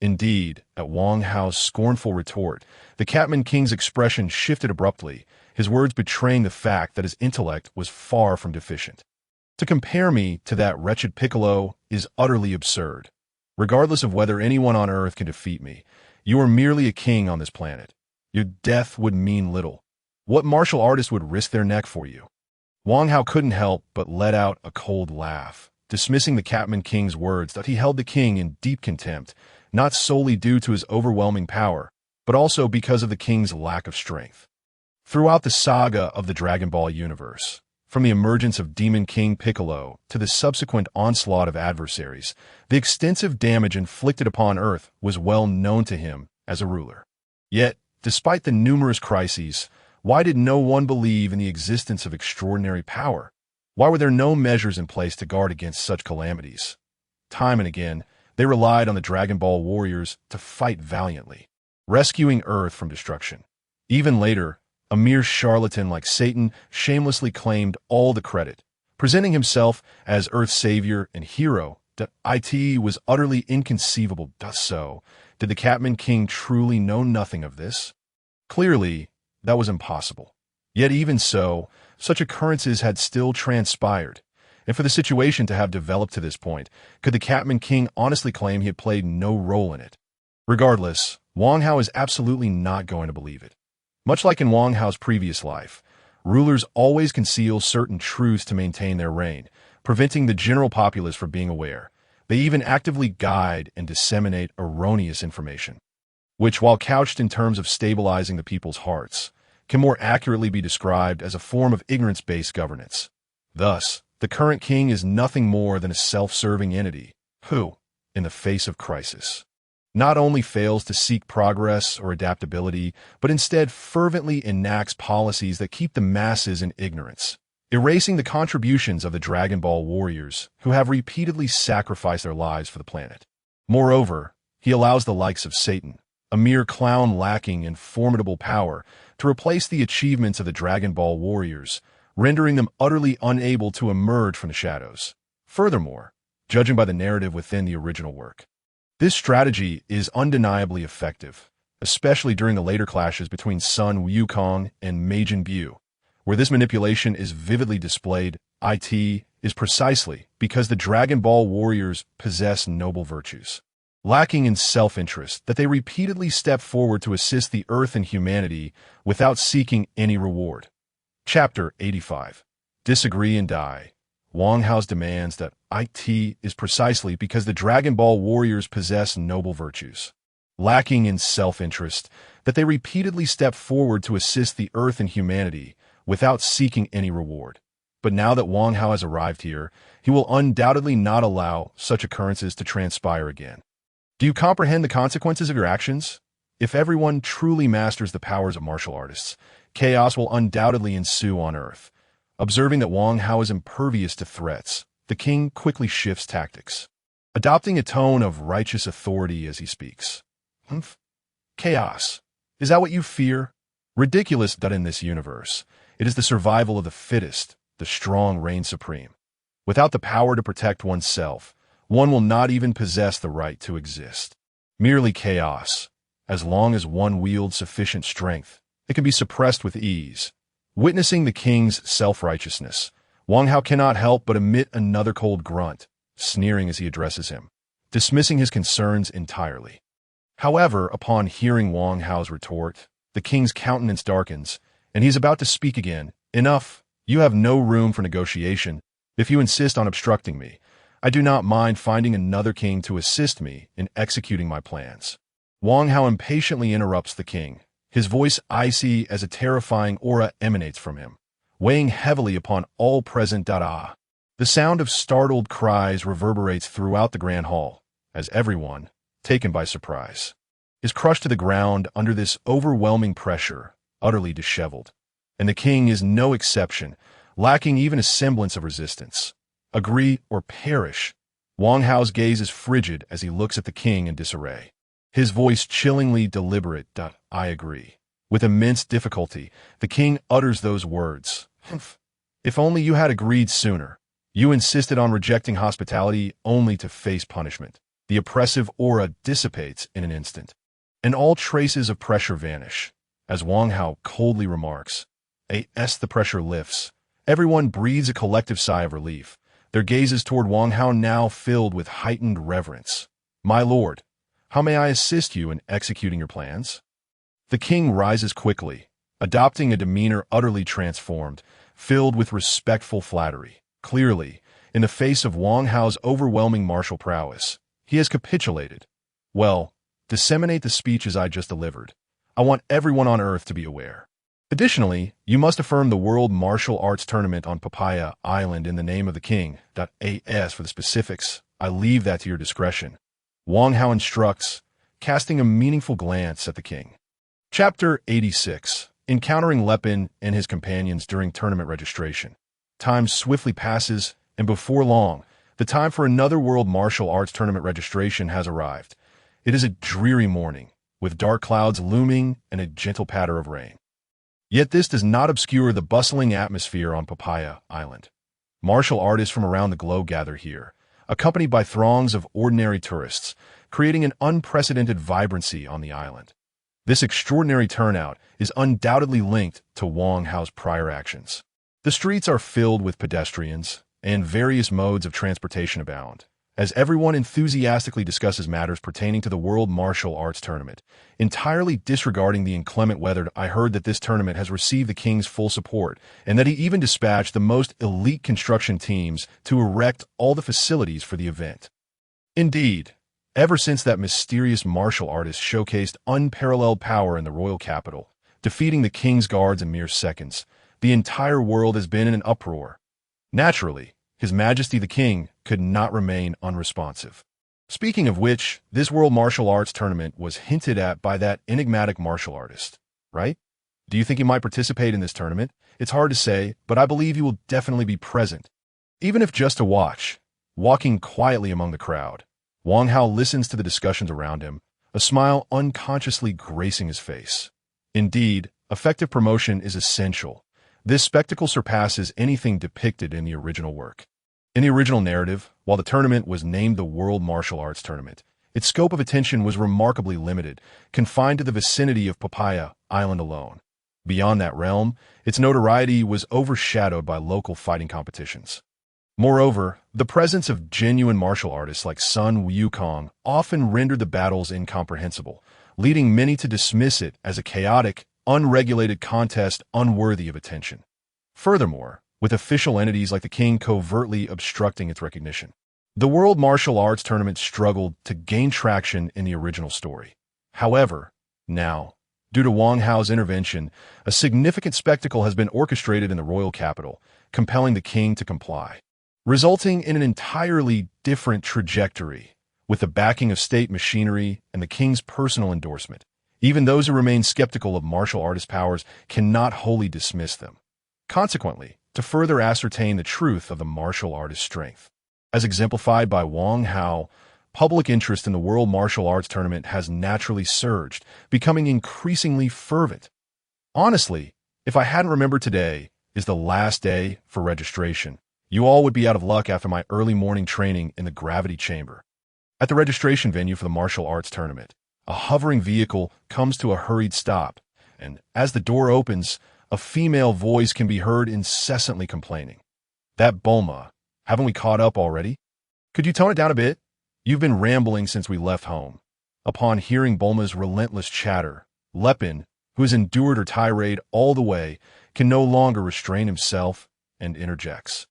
Indeed, at Wang Hao's scornful retort, the Catman King's expression shifted abruptly, his words betraying the fact that his intellect was far from deficient. To compare me to that wretched Piccolo is utterly absurd. Regardless of whether anyone on Earth can defeat me, you are merely a king on this planet. Your death would mean little. What martial artist would risk their neck for you? Wang Hao couldn't help but let out a cold laugh, dismissing the Catman King's words that he held the king in deep contempt, not solely due to his overwhelming power, but also because of the king's lack of strength. Throughout the saga of the Dragon Ball universe, from the emergence of Demon King Piccolo to the subsequent onslaught of adversaries, the extensive damage inflicted upon Earth was well known to him as a ruler. Yet, despite the numerous crises, why did no one believe in the existence of extraordinary power? Why were there no measures in place to guard against such calamities? Time and again, they relied on the Dragon Ball warriors to fight valiantly, rescuing Earth from destruction. Even later, a mere charlatan like Satan shamelessly claimed all the credit, presenting himself as Earth's savior and hero. It was utterly inconceivable. So, did the Catman King truly know nothing of this? Clearly, that was impossible. Yet even so, such occurrences had still transpired, and for the situation to have developed to this point, could the Catman King honestly claim he had played no role in it? Regardless, Wang Hao is absolutely not going to believe it. Much like in Wang Hao's previous life, rulers always conceal certain truths to maintain their reign, preventing the general populace from being aware. They even actively guide and disseminate erroneous information, which, while couched in terms of stabilizing the people's hearts, can more accurately be described as a form of ignorance-based governance. Thus, the current king is nothing more than a self-serving entity who, in the face of crisis, not only fails to seek progress or adaptability, but instead fervently enacts policies that keep the masses in ignorance, erasing the contributions of the Dragon Ball warriors who have repeatedly sacrificed their lives for the planet. Moreover, he allows the likes of Satan, a mere clown lacking in formidable power, to replace the achievements of the Dragon Ball warriors, rendering them utterly unable to emerge from the shadows. Furthermore, judging by the narrative within the original work, this strategy is undeniably effective, especially during the later clashes between Sun Wukong and Majin Buu, where this manipulation is vividly displayed. It is precisely because the Dragon Ball warriors possess noble virtues, lacking in self-interest, that they repeatedly step forward to assist the Earth and humanity without seeking any reward. Chapter 85. Disagree and Die. Wang Hao's demands that it is precisely because the Dragon Ball warriors possess noble virtues, lacking in self-interest, that they repeatedly step forward to assist the Earth and humanity without seeking any reward. But now that Wang Hao has arrived here, he will undoubtedly not allow such occurrences to transpire again. Do you comprehend the consequences of your actions? If everyone truly masters the powers of martial artists, chaos will undoubtedly ensue on Earth. Observing that Wang Hao is impervious to threats, the king quickly shifts tactics, adopting a tone of righteous authority as he speaks. Chaos. Is that what you fear? Ridiculous that in this universe, it is the survival of the fittest, the strong reign supreme. Without the power to protect oneself, one will not even possess the right to exist. Merely chaos. As long as one wields sufficient strength, it can be suppressed with ease. Witnessing the king's self-righteousness, Wang Hao cannot help but emit another cold grunt, sneering as he addresses him, dismissing his concerns entirely. However, upon hearing Wang Hao's retort, the king's countenance darkens, and he is about to speak again. Enough, you have no room for negotiation. If you insist on obstructing me, I do not mind finding another king to assist me in executing my plans. Wang Hao impatiently interrupts the king. His voice icy as a terrifying aura emanates from him, weighing heavily upon all present. The sound of startled cries reverberates throughout the grand hall, as everyone, taken by surprise, is crushed to the ground under this overwhelming pressure, utterly disheveled. And the king is no exception, lacking even a semblance of resistance. Agree or perish. Wang Hao's gaze is frigid as he looks at the king in disarray, his voice chillingly deliberate. I agree. With immense difficulty, the king utters those words. If only you had agreed sooner. You insisted on rejecting hospitality only to face punishment. The oppressive aura dissipates in an instant, and all traces of pressure vanish. As Wang Hao coldly remarks, the pressure lifts. Everyone breathes a collective sigh of relief, their gazes toward Wang Hao now filled with heightened reverence. My lord, how may I assist you in executing your plans? The king rises quickly, adopting a demeanor utterly transformed, filled with respectful flattery. Clearly, in the face of Wang Hao's overwhelming martial prowess, he has capitulated. Well, disseminate the speeches I just delivered. I want everyone on Earth to be aware. Additionally, you must affirm the World Martial Arts Tournament on Papaya Island in the name of the king. As for the specifics, I leave that to your discretion. Wang Hao instructs, casting a meaningful glance at the king. Chapter 86. Encountering Lepin and his companions during tournament registration. Time swiftly passes, and before long, the time for another World Martial Arts Tournament registration has arrived. It is a dreary morning, with dark clouds looming and a gentle patter of rain. Yet this does not obscure the bustling atmosphere on Papaya Island. Martial artists from around the globe gather here, accompanied by throngs of ordinary tourists, creating an unprecedented vibrancy on the island. This extraordinary turnout is undoubtedly linked to Wang Hao's prior actions. The streets are filled with pedestrians, and various modes of transportation abound, as everyone enthusiastically discusses matters pertaining to the World Martial Arts Tournament. Entirely disregarding the inclement weather, I heard that this tournament has received the king's full support, and that he even dispatched the most elite construction teams to erect all the facilities for the event. Indeed, ever since that mysterious martial artist showcased unparalleled power in the royal capital, defeating the king's guards in mere seconds, the entire world has been in an uproar. Naturally, His Majesty the King could not remain unresponsive. Speaking of which, this World Martial Arts Tournament was hinted at by that enigmatic martial artist, right? Do you think he might participate in this tournament? It's hard to say, but I believe he will definitely be present. Even if just to watch, walking quietly among the crowd, Wang Hao listens to the discussions around him, a smile unconsciously gracing his face. Indeed, effective promotion is essential. This spectacle surpasses anything depicted in the original work. In the original narrative, while the tournament was named the World Martial Arts Tournament, its scope of attention was remarkably limited, confined to the vicinity of Papaya Island alone. Beyond that realm, its notoriety was overshadowed by local fighting competitions. Moreover, the presence of genuine martial artists like Sun Wukong often rendered the battles incomprehensible, leading many to dismiss it as a chaotic, unregulated contest unworthy of attention. Furthermore, with official entities like the king covertly obstructing its recognition, the World Martial Arts Tournament struggled to gain traction in the original story. However, now, due to Wang Hao's intervention, a significant spectacle has been orchestrated in the royal capital, compelling the king to comply, resulting in an entirely different trajectory. With the backing of state machinery and the king's personal endorsement, even those who remain skeptical of martial artist powers cannot wholly dismiss them. Consequently, to further ascertain the truth of the martial artist's strength, as exemplified by Wang Hao, public interest in the World Martial Arts Tournament has naturally surged, becoming increasingly fervent. Honestly, if I hadn't remembered today is the last day for registration, you all would be out of luck after my early morning training in the gravity chamber. At the registration venue for the martial arts tournament, a hovering vehicle comes to a hurried stop, and as the door opens, a female voice can be heard incessantly complaining. That Bulma, haven't we caught up already? Could you tone it down a bit? You've been rambling since we left home. Upon hearing Bulma's relentless chatter, Lepin, who has endured her tirade all the way, can no longer restrain himself and interjects.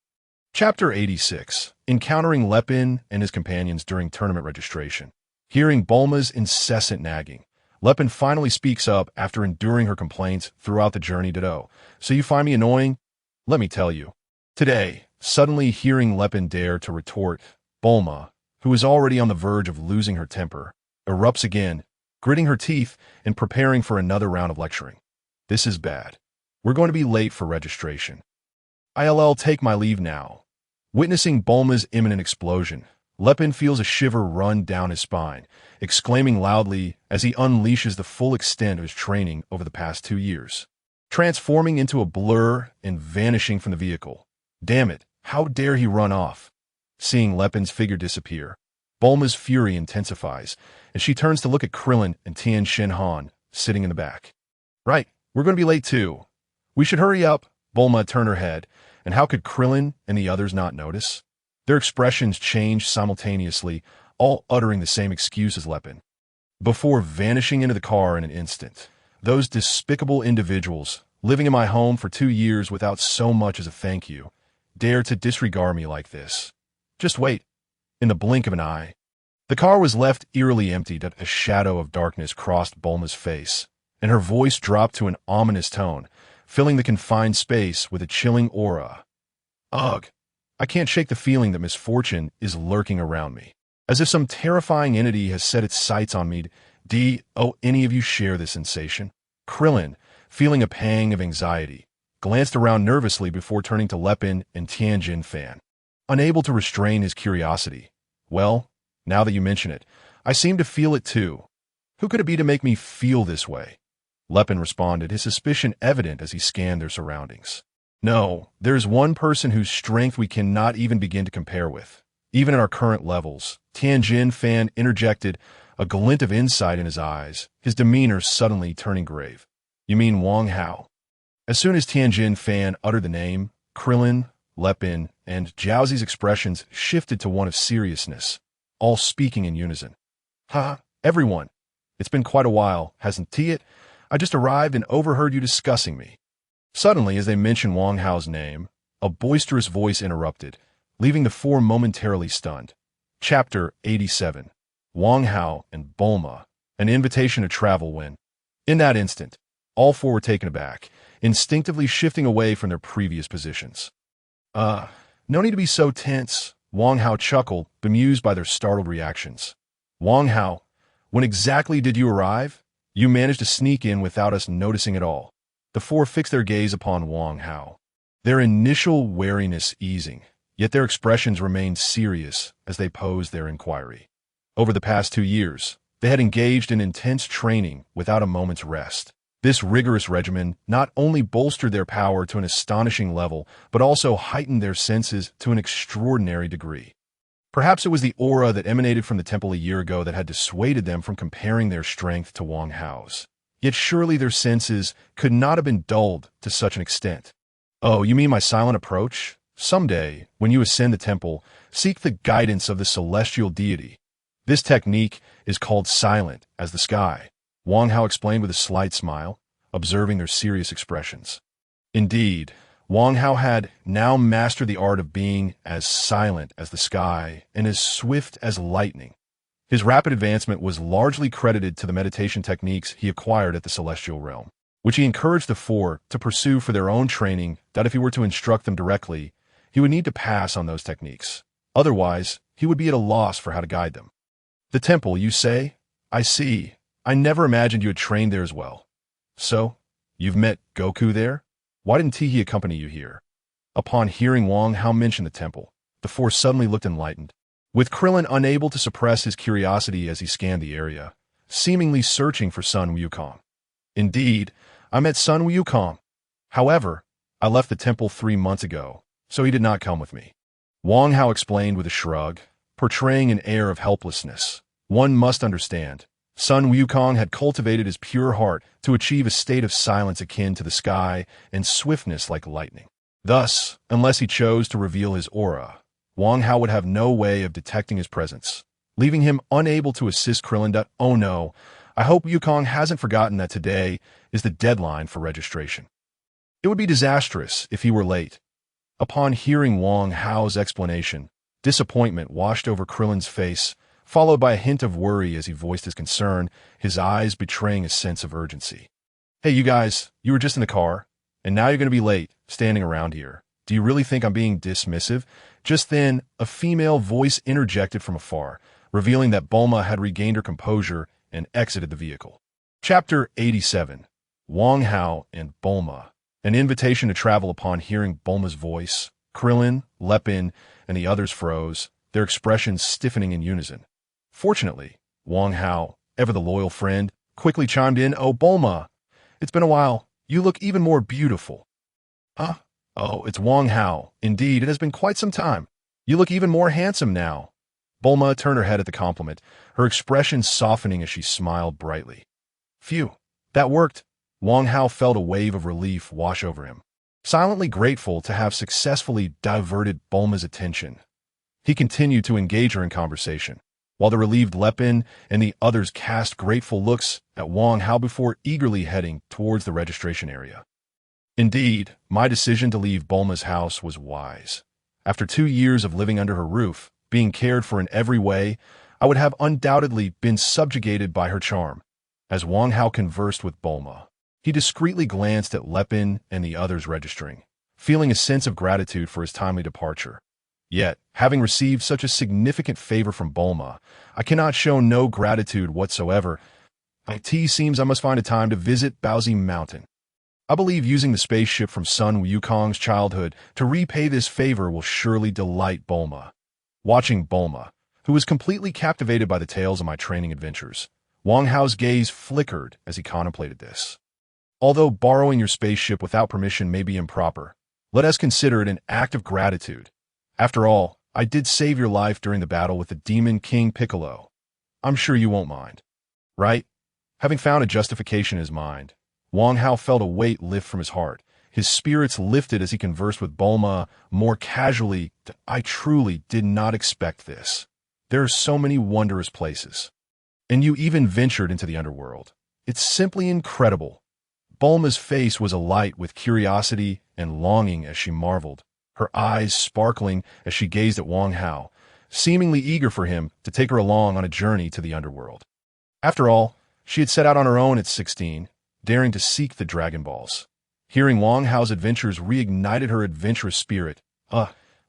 Chapter 86. Encountering Lepin and his companions during tournament registration. Hearing Bulma's incessant nagging, Lepin finally speaks up after enduring her complaints throughout the journey. So you find me annoying? Let me tell you. Today, suddenly hearing Lepin dare to retort, Bulma, who is already on the verge of losing her temper, erupts again, gritting her teeth and preparing for another round of lecturing. This is bad. We're going to be late for registration. I'll take my leave now. Witnessing Bulma's imminent explosion, Lepin feels a shiver run down his spine, exclaiming loudly as he unleashes the full extent of his training over the past 2 years. Transforming into a blur and vanishing from the vehicle. Damn it, How dare he run off? Seeing Lepin's figure disappear, Bulma's fury intensifies, and she turns to look at Krillin and Tien Han sitting in the back. Right, we're going to be late too. We should hurry up. Bulma turned her head, and how could Krillin and the others not notice? Their expressions changed simultaneously, all uttering the same excuse as Lepin, before vanishing into the car in an instant. Those despicable individuals, living in my home for 2 years without so much as a thank you, dare to disregard me like this. Just wait. In the blink of an eye, the car was left eerily empty. A shadow of darkness crossed Bulma's face, and her voice dropped to an ominous tone, filling the confined space with a chilling aura. Ugh, I can't shake the feeling that misfortune is lurking around me, as if some terrifying entity has set its sights on me. Any of you share this sensation? Krillin, feeling a pang of anxiety, glanced around nervously before turning to Lepin and Tien Fan, unable to restrain his curiosity. Well, now that you mention it, I seem to feel it too. Who could it be to make me feel this way? Lepin responded, his suspicion evident as he scanned their surroundings. No, there's one person whose strength we cannot even begin to compare with, even at our current levels. Tien Fan interjected, a glint of insight in his eyes, his demeanor suddenly turning grave. You mean Wang Hao? As soon as Tien Fan uttered the name, Krillin, Lepin, and Jiaozi's expressions shifted to one of seriousness, all speaking in unison. Ha, everyone. It's been quite a while, hasn't it? I just arrived and overheard you discussing me. Suddenly, as they mentioned Wang Hao's name, a boisterous voice interrupted, leaving the four momentarily stunned. Chapter 87. Wang Hao and Bulma, an invitation to travel when. In that instant, all four were taken aback, instinctively shifting away from their previous positions. No need to be so tense, Wang Hao chuckled, bemused by their startled reactions. Wang Hao, when exactly did you arrive? You managed to sneak in without us noticing at all. The four fixed their gaze upon Wang Hao, their initial wariness easing, yet their expressions remained serious as they posed their inquiry. Over the past 2 years, they had engaged in intense training without a moment's rest. This rigorous regimen not only bolstered their power to an astonishing level, but also heightened their senses to an extraordinary degree. Perhaps it was the aura that emanated from the temple a year ago that had dissuaded them from comparing their strength to Wang Hao's. Yet surely their senses could not have been dulled to such an extent. Oh, you mean my silent approach? Someday, when you ascend the temple, seek the guidance of the celestial deity. This technique is called silent as the sky, Wang Hao explained with a slight smile, observing their serious expressions. Indeed, Wang Hao had now mastered the art of being as silent as the sky and as swift as lightning. His rapid advancement was largely credited to the meditation techniques he acquired at the celestial realm, which he encouraged the four to pursue for their own training. That if he were to instruct them directly, he would need to pass on those techniques. Otherwise, he would be at a loss for how to guide them. The temple, you say? I see. I never imagined you had trained there as well. So, you've met Goku there? Why didn't he accompany you here? Upon hearing Wang Hao mention the temple, the four suddenly looked enlightened, with Krillin unable to suppress his curiosity as he scanned the area, seemingly searching for Sun Wukong. Indeed, I met Sun Wukong. However, I left the temple 3 months ago, so he did not come with me. Wang Hao explained with a shrug, portraying an air of helplessness. One must understand, Sun Wukong had cultivated his pure heart to achieve a state of silence akin to the sky and swiftness like lightning. Thus, unless he chose to reveal his aura, Wang Hao would have no way of detecting his presence, leaving him unable to assist Krillin. Oh no, I hope Wukong hasn't forgotten that today is the deadline for registration. It would be disastrous if he were late. Upon hearing Wang Hao's explanation, disappointment washed over Krillin's face, followed by a hint of worry as he voiced his concern, his eyes betraying a sense of urgency. Hey, you guys, you were just in the car, and now you're going to be late, standing around here. Do you really think I'm being dismissive? Just then, a female voice interjected from afar, revealing that Bulma had regained her composure and exited the vehicle. Chapter 87. Wang Hao and Bulma. An invitation to travel. Upon hearing Bulma's voice, Krillin, Lepin, and the others froze, their expressions stiffening in unison. Fortunately, Wang Hao, ever the loyal friend, quickly chimed in, Oh, Bulma, it's been a while. You look even more beautiful. Huh? Oh, it's Wang Hao. Indeed, it has been quite some time. You look even more handsome now. Bulma turned her head at the compliment, her expression softening as she smiled brightly. Phew, that worked. Wang Hao felt a wave of relief wash over him, silently grateful to have successfully diverted Bulma's attention. He continued to engage her in conversation, while the relieved Lepin and the others cast grateful looks at Wang Hao before eagerly heading towards the registration area. Indeed, my decision to leave Bulma's house was wise. After 2 years of living under her roof, being cared for in every way, I would have undoubtedly been subjugated by her charm. As Wang Hao conversed with Bulma, he discreetly glanced at Lepin and the others registering, feeling a sense of gratitude for his timely departure. Yet, having received such a significant favor from Bulma, I cannot show no gratitude whatsoever. It seems I must find a time to visit Baozi Mountain. I believe using the spaceship from Sun Wukong's childhood to repay this favor will surely delight Bulma. Watching Bulma, who was completely captivated by the tales of my training adventures, Wang Hao's gaze flickered as he contemplated this. Although borrowing your spaceship without permission may be improper, let us consider it an act of gratitude. After all, I did save your life during the battle with the demon King Piccolo. I'm sure you won't mind. Right? Having found a justification in his mind, Wang Hao felt a weight lift from his heart. His spirits lifted as he conversed with Bulma more casually. I truly did not expect this. There are so many wondrous places. And you even ventured into the underworld. It's simply incredible. Bulma's face was alight with curiosity and longing as she marveled, her eyes sparkling as she gazed at Wang Hao, seemingly eager for him to take her along on a journey to the underworld. After all, she had set out on her own at 16, daring to seek the Dragon Balls. Hearing Wang Hao's adventures reignited her adventurous spirit.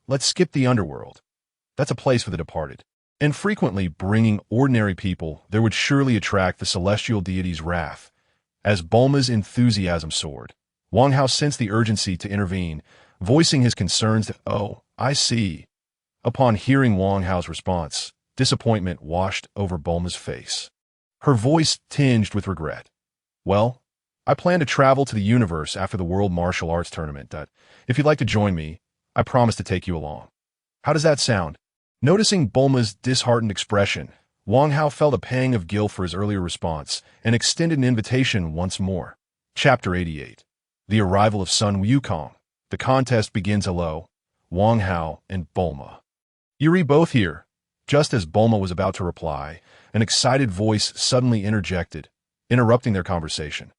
Let's skip the underworld. That's a place for the departed. And frequently bringing ordinary people there would surely attract the celestial deity's wrath. As Bulma's enthusiasm soared, Wang Hao sensed the urgency to intervene, voicing his concerns that, "Oh, I see." Upon hearing Wang Hao's response, disappointment washed over Bulma's face. Her voice tinged with regret. "Well, I plan to travel to the universe after the World Martial Arts Tournament. If you'd like to join me, I promise to take you along. How does that sound?" Noticing Bulma's disheartened expression, Wang Hao felt a pang of guilt for his earlier response and extended an invitation once more. Chapter 88. The Arrival of Sun Wukong. The contest begins. Hello, Wang Hao and Bulma. "Yuri both here." Just as Bulma was about to reply, an excited voice suddenly interjected, interrupting their conversation.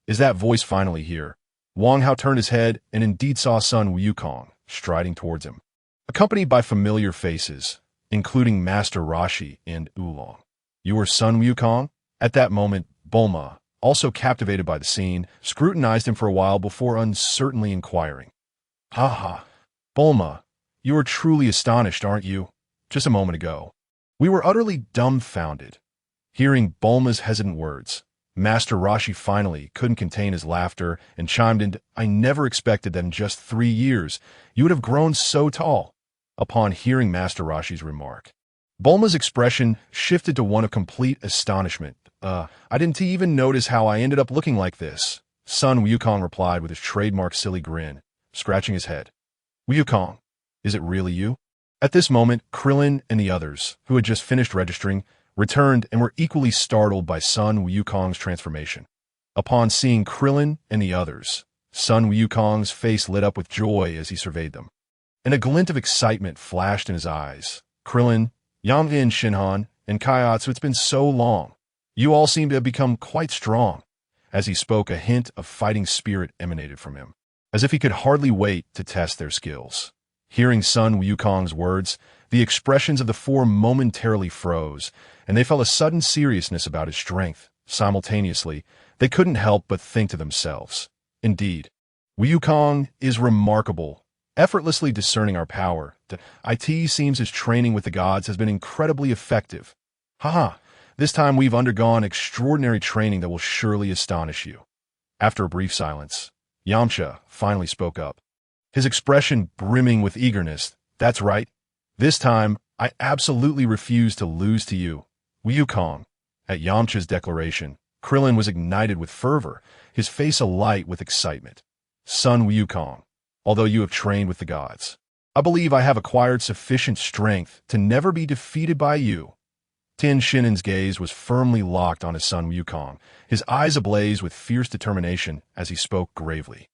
Is that voice finally here? Wang Hao turned his head and indeed saw Sun Wukong striding towards him, accompanied by familiar faces, including Master Rashi and Oolong. "You are Sun Wukong?" At that moment, Bulma, also captivated by the scene, scrutinized him for a while before uncertainly inquiring. Bulma, you are truly astonished, aren't you? Just a moment ago, we were utterly dumbfounded." Hearing Bulma's hesitant words, Master Rashi finally couldn't contain his laughter and chimed in, "I never expected that in just 3 years you would have grown so tall." Upon hearing Master Rashi's remark, Bulma's expression shifted to one of complete astonishment. I didn't even notice how I ended up looking like this," Sun Wukong replied with his trademark silly grin, scratching his head. "Wukong, is it really you?" At this moment, Krillin and the others, who had just finished registering, returned and were equally startled by Sun Wukong's transformation. Upon seeing Krillin and the others, Sun Wukong's face lit up with joy as he surveyed them, and a glint of excitement flashed in his eyes. "Krillin, Yanghe Shinhan, and Kaiatsu, it's been so long. You all seem to have become quite strong." As he spoke, a hint of fighting spirit emanated from him, as if he could hardly wait to test their skills. Hearing Sun Wukong's words, the expressions of the four momentarily froze, and they felt a sudden seriousness about his strength. Simultaneously, they couldn't help but think to themselves, "Indeed, Wukong is remarkable, effortlessly discerning our power. It seems his training with the gods has been incredibly effective. This time we've undergone extraordinary training that will surely astonish you." After a brief silence, Yamcha finally spoke up, his expression brimming with eagerness. "That's right. This time, I absolutely refuse to lose to you, Wukong." At Yamcha's declaration, Krillin was ignited with fervor, his face alight with excitement. son Wukong, although you have trained with the gods. I believe I have acquired sufficient strength to never be defeated by you. Tien Shinan's gaze was firmly locked on his son Wukong, his eyes ablaze with fierce determination as he spoke gravely.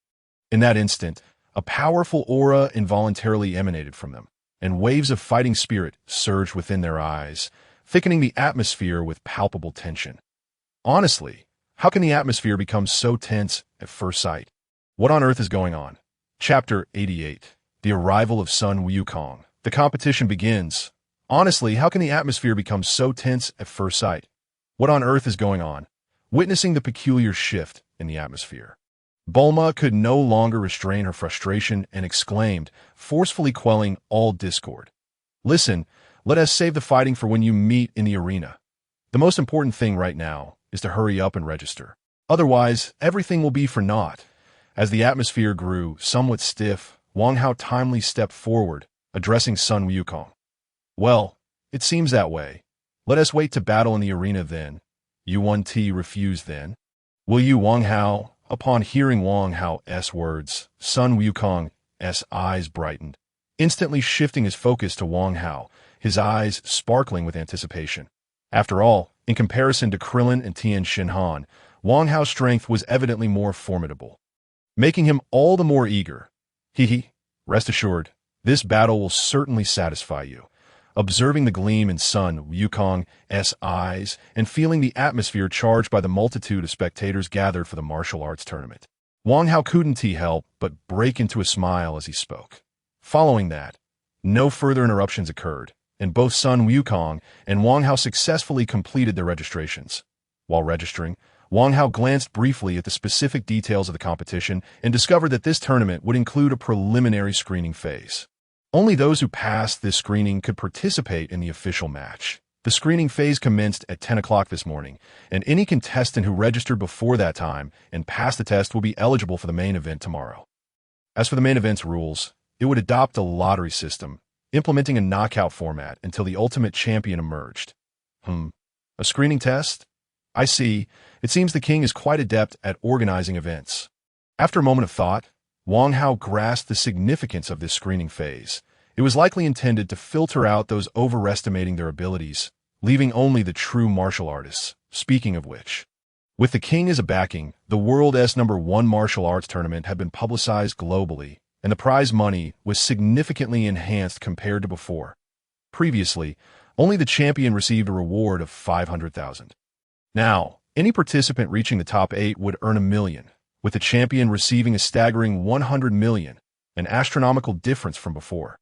In that instant, a powerful aura involuntarily emanated from them, and waves of fighting spirit surged within their eyes, thickening the atmosphere with palpable tension. Honestly, how can the atmosphere become so tense at first sight? What on earth is going on? Chapter 88. The Arrival of Son Wukong. The competition begins. Honestly, how can the atmosphere become so tense at first sight? What on earth is going on? Witnessing the peculiar shift in the atmosphere, Bulma could no longer restrain her frustration and exclaimed, forcefully quelling all discord. Listen, let us save the fighting for when you meet in the arena. The most important thing right now is to hurry up and register. Otherwise, everything will be for naught. As the atmosphere grew somewhat stiff, Wang Hao timely stepped forward, addressing son Wukong. Well, it seems that way. Let us wait to battle in the arena then. You refuse then? Will you, Wang Hao? Upon hearing Wang Hao's words, son Wukong's eyes brightened, instantly shifting his focus to Wang Hao, his eyes sparkling with anticipation. After all, in comparison to Krillin and Tien Shinhan, Wang Hao's strength was evidently more formidable, making him all the more eager. Rest assured, this battle will certainly satisfy you. Observing the gleam in son Wukong's eyes and feeling the atmosphere charged by the multitude of spectators gathered for the martial arts tournament, Wang Hao couldn't help but break into a smile as he spoke. Following that, no further interruptions occurred, and both son Wukong and Wang Hao successfully completed their registrations. While registering, Wang Hao glanced briefly at the specific details of the competition and discovered that this tournament would include a preliminary screening phase. Only those who passed this screening could participate in the official match. The screening phase commenced at 10 o'clock this morning, and any contestant who registered before that time and passed the test will be eligible for the main event tomorrow. As for the main event's rules, it would adopt a lottery system, implementing a knockout format until the ultimate champion emerged. A screening test? I see. It seems the king is quite adept at organizing events. After a moment of thought, Wang Hao grasped the significance of this screening phase. It was likely intended to filter out those overestimating their abilities, leaving only the true martial artists. Speaking of which, with the king as a backing, the world's #1 martial arts tournament had been publicized globally, and the prize money was significantly enhanced compared to before. Previously, only the champion received a reward of 500,000. Now, any participant reaching the top 8 would earn $1 million, with the champion receiving a staggering 100 million, an astronomical difference from before.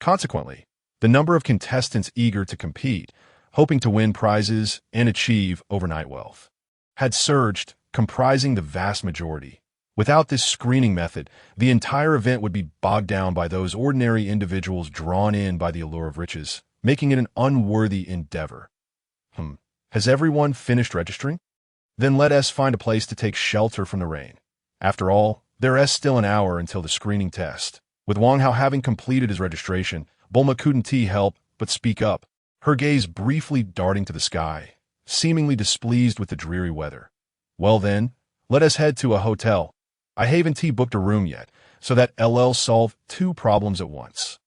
Consequently, the number of contestants eager to compete, hoping to win prizes and achieve overnight wealth, had surged, comprising the vast majority. Without this screening method, the entire event would be bogged down by those ordinary individuals drawn in by the allure of riches, making it an unworthy endeavor. Has everyone finished registering? Then let us find a place to take shelter from the rain. After all, there is still an hour until the screening test. With Wang Hao having completed his registration, Bulma couldn't help but speak up, her gaze briefly darting to the sky, seemingly displeased with the dreary weather. Well then, let us head to a hotel. I haven't booked a room yet, so that LL solve 2 problems at once.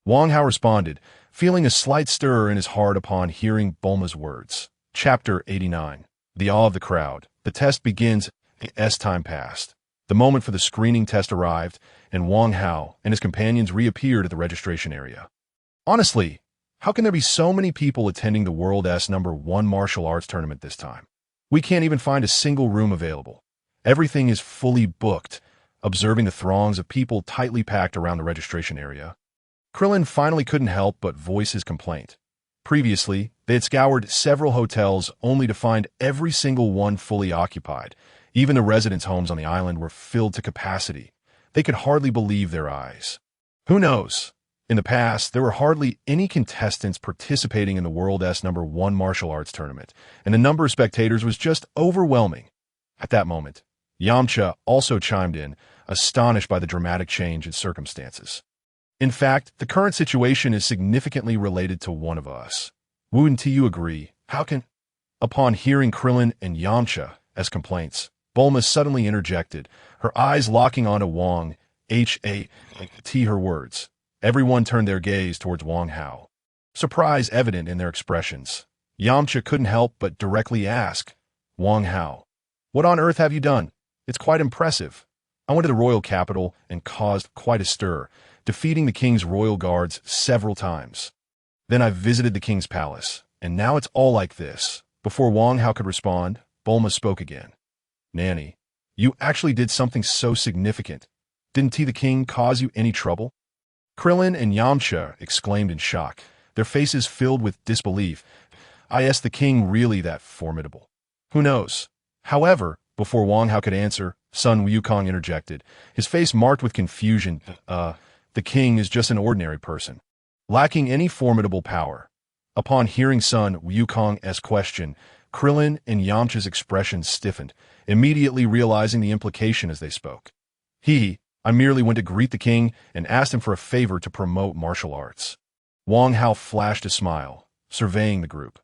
Wang Hao responded, feeling a slight stir in his heart upon hearing Bulma's words. Chapter 89. The awe of the crowd. The test begins as time passed. The moment for the screening test arrived, and Wang Hao and his companions reappeared at the registration area. Honestly, how can there be so many people attending the world's #1 martial arts tournament this time? We can't even find a single room available. Everything is fully booked. Observing the throngs of people tightly packed around the registration area, Krillin finally couldn't help but voice his complaint. Previously, they had scoured several hotels only to find every single one fully occupied. Even the residents' homes on the island were filled to capacity. They could hardly believe their eyes. Who knows? In the past, there were hardly any contestants participating in the world's #1 martial arts tournament, and the number of spectators was just overwhelming. At that moment, Yamcha also chimed in, astonished by the dramatic change in circumstances. In fact, the current situation is significantly related to one of us. Wouldn't you agree? How can... Upon hearing Krillin and Yamcha as complaints, Bulma suddenly interjected, her eyes locking onto Wang Hao, her words. Everyone turned their gaze towards Wang Hao, surprise evident in their expressions. Yamcha couldn't help but directly ask, Wang Hao, what on earth have you done? It's quite impressive. I went to the royal capital and caused quite a stir, defeating the king's royal guards several times. Then I visited the king's palace, and now it's all like this. Before Wang Hao could respond, Bulma spoke again. Nanny, you actually did something so significant. Didn't the king cause you any trouble? Krillin and Yamcha exclaimed in shock, their faces filled with disbelief. Is the king really that formidable? Who knows? However, before Wang Hao could answer, son Wukong interjected, his face marked with confusion. The king is just an ordinary person, lacking any formidable power. Upon hearing son Wukong's question, Krillin and Yamcha's expressions stiffened, immediately realizing the implication as they spoke. I merely went to greet the king and asked him for a favor to promote martial arts. Wang Hao flashed a smile, surveying the group.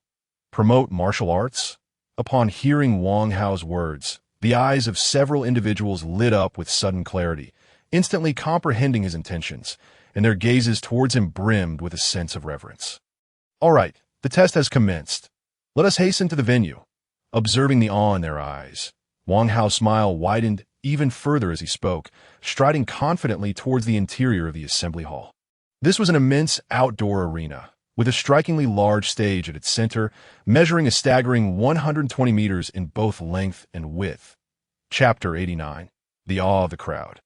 Promote martial arts? Upon hearing Wang Hao's words, the eyes of several individuals lit up with sudden clarity, instantly comprehending his intentions, and their gazes towards him brimmed with a sense of reverence. All right, the test has commenced. Let us hasten to the venue. Observing the awe in their eyes, Wang Hao's smile widened even further as he spoke, striding confidently towards the interior of the assembly hall. This was an immense outdoor arena, with a strikingly large stage at its center, measuring a staggering 120 meters in both length and width. Chapter 89. The Awe of the Crowd.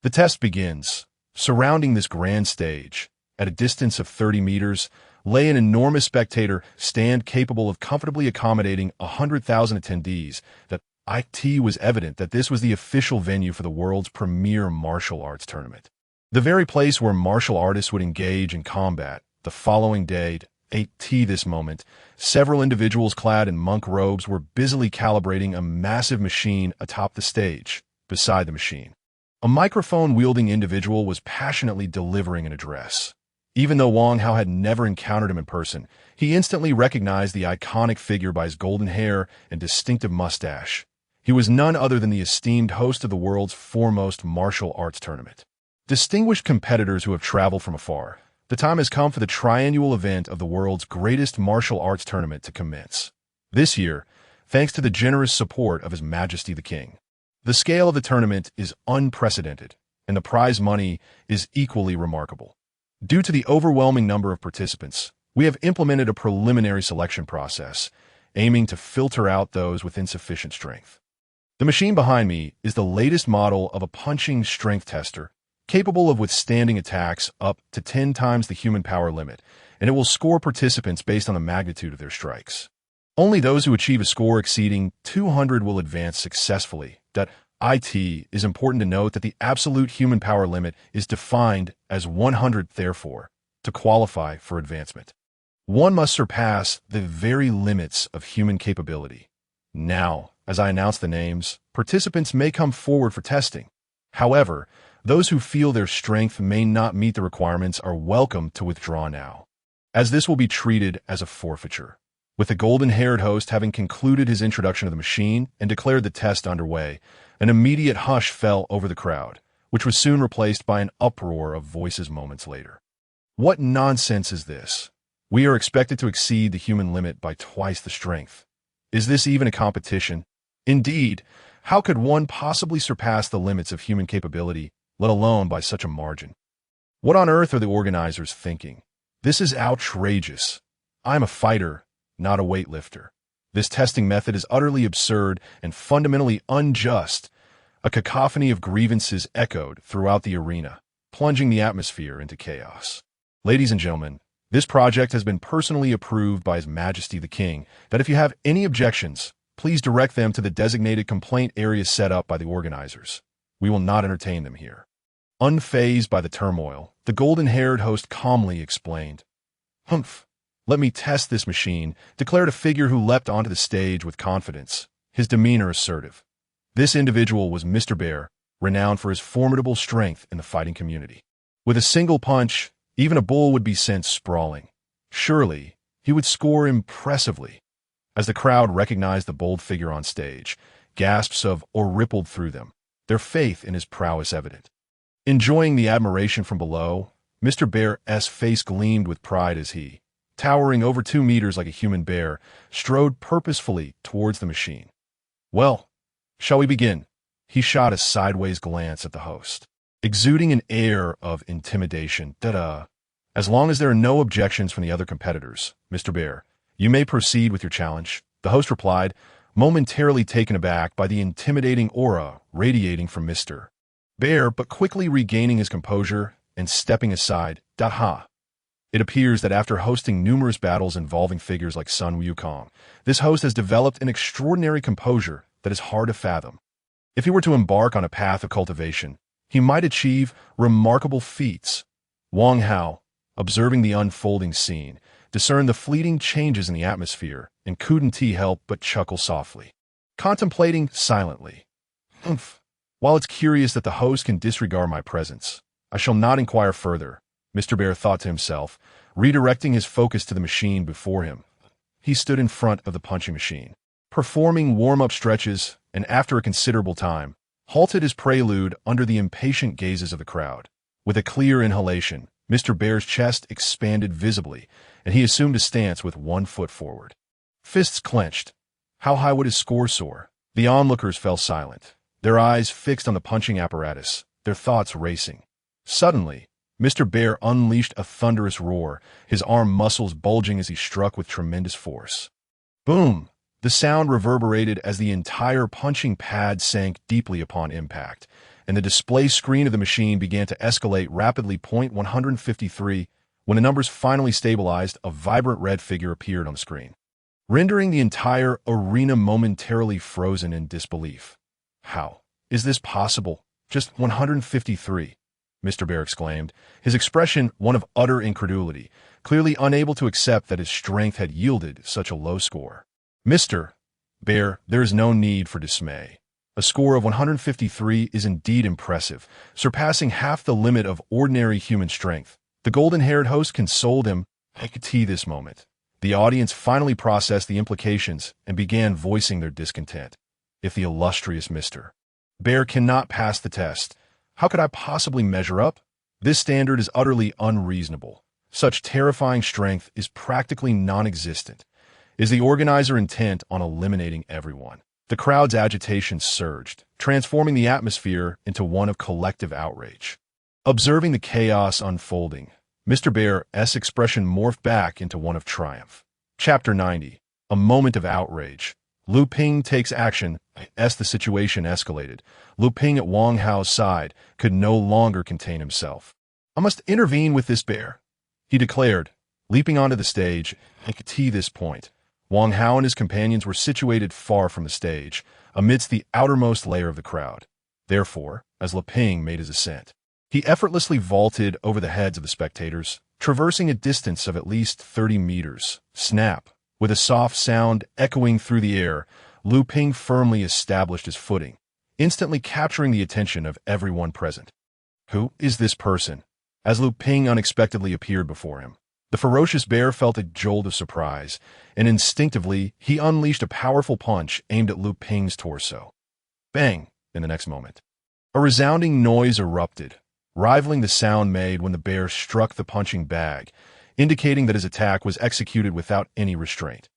The test begins. Surrounding this grand stage, at a distance of 30 meters, lay an enormous spectator stand capable of comfortably accommodating 100,000 attendees. It was evident that this was the official venue for the world's premier martial arts tournament. The very place where martial artists would engage in combat. The following day, this moment, several individuals clad in monk robes were busily calibrating a massive machine atop the stage. Beside the machine, a microphone-wielding individual was passionately delivering an address. Even though Wang Hao had never encountered him in person, he instantly recognized the iconic figure by his golden hair and distinctive mustache. He was none other than the esteemed host of the world's foremost martial arts tournament. Distinguished competitors who have traveled from afar, the time has come for the triannual event of the world's greatest martial arts tournament to commence. This year, thanks to the generous support of His Majesty the King, the scale of the tournament is unprecedented, and the prize money is equally remarkable. Due to the overwhelming number of participants, we have implemented a preliminary selection process, aiming to filter out those with insufficient strength. The machine behind me is the latest model of a punching strength tester, capable of withstanding attacks up to 10 times the human power limit, and it will score participants based on the magnitude of their strikes. Only those who achieve a score exceeding 200 will advance successfully. It is important to note that the absolute human power limit is defined as 100. Therefore, to qualify for advancement, one must surpass the very limits of human capability. Now, as I announce the names, participants may come forward for testing. However, those who feel their strength may not meet the requirements are welcome to withdraw now, as this will be treated as a forfeiture. With the golden-haired host having concluded his introduction of the machine and declared the test underway, an immediate hush fell over the crowd, which was soon replaced by an uproar of voices moments later. What nonsense is this? We are expected to exceed the human limit by twice the strength. Is this even a competition? Indeed, how could one possibly surpass the limits of human capability, let alone by such a margin? What on earth are the organizers thinking? This is outrageous. I'm a fighter, not a weightlifter. This testing method is utterly absurd and fundamentally unjust. A cacophony of grievances echoed throughout the arena, plunging the atmosphere into chaos. Ladies and gentlemen, this project has been personally approved by His Majesty the King, that if you have any objections, please direct them to the designated complaint area set up by the organizers. We will not entertain them here. Unfazed by the turmoil, the golden-haired host calmly explained, "Humph. Let me test this machine," declared a figure who leapt onto the stage with confidence, his demeanor assertive. This individual was Mr. Bear, renowned for his formidable strength in the fighting community. With a single punch, even a bull would be sent sprawling. Surely, he would score impressively. As the crowd recognized the bold figure on stage, gasps of "or" rippled through them, their faith in his prowess evident. Enjoying the admiration from below, Mr. Bear's face gleamed with pride as he, towering over 2 meters like a human bear, strode purposefully towards the machine. "Well, shall we begin?" He shot a sideways glance at the host, exuding an air of intimidation. "Da-da. As long as there are no objections from the other competitors, Mr. Bear, you may proceed with your challenge," the host replied, momentarily taken aback by the intimidating aura radiating from Mr. Bear, but quickly regaining his composure and stepping aside. "Ha. It appears that after hosting numerous battles involving figures like Sun Wukong, this host has developed an extraordinary composure that is hard to fathom. If he were to embark on a path of cultivation, he might achieve remarkable feats." Wang Hao, observing the unfolding scene, discerned the fleeting changes in the atmosphere and couldn't help but chuckle softly, contemplating silently. "Humph. While it's curious that the host can disregard my presence, I shall not inquire further," Mr. Bear thought to himself, redirecting his focus to the machine before him. He stood in front of the punching machine, performing warm-up stretches, and after a considerable time, halted his prelude under the impatient gazes of the crowd. With a clear inhalation, Mr. Bear's chest expanded visibly, and he assumed a stance with 1 foot forward. Fists clenched. How high would his score soar? The onlookers fell silent, their eyes fixed on the punching apparatus, their thoughts racing. Suddenly, Mr. Bear unleashed a thunderous roar, his arm muscles bulging as he struck with tremendous force. Boom! The sound reverberated as the entire punching pad sank deeply upon impact, and the display screen of the machine began to escalate rapidly. 153. When the numbers finally stabilized, a vibrant red figure appeared on the screen, rendering the entire arena momentarily frozen in disbelief. "How is this possible? Just 153. Mr. Bear exclaimed, his expression one of utter incredulity, clearly unable to accept that his strength had yielded such a low score. "Mr. Bear, there is no need for dismay. A score of 153 is indeed impressive, surpassing half the limit of ordinary human strength." The golden-haired host consoled him. At this moment, the audience finally processed the implications and began voicing their discontent. "If the illustrious Mr. Bear cannot pass the test, how could I possibly measure up? This standard is utterly unreasonable. Such terrifying strength is practically non-existent. Is the organizer intent on eliminating everyone?" The crowd's agitation surged, transforming the atmosphere into one of collective outrage. Observing the chaos unfolding, Mr. Bear's expression morphed back into one of triumph. Chapter 90. A moment of outrage. Lu Ping takes action. As the situation escalated, Lu Ping at Wang Hao's side could no longer contain himself. "I must intervene with this bear," he declared, leaping onto the stage. At this point, Wang Hao and his companions were situated far from the stage, amidst the outermost layer of the crowd. Therefore, as Lu Ping made his ascent, he effortlessly vaulted over the heads of the spectators, traversing a distance of at least 30 meters. Snap! With a soft sound echoing through the air, Lu Ping firmly established his footing, instantly capturing the attention of everyone present. Who is this person? As Lu Ping unexpectedly appeared before him, the ferocious bear felt a jolt of surprise, and instinctively he unleashed a powerful punch aimed at Lu Ping's torso. Bang! In the next moment, a resounding noise erupted, rivaling the sound made when the bear struck the punching bag, indicating that his attack was executed without any restraint.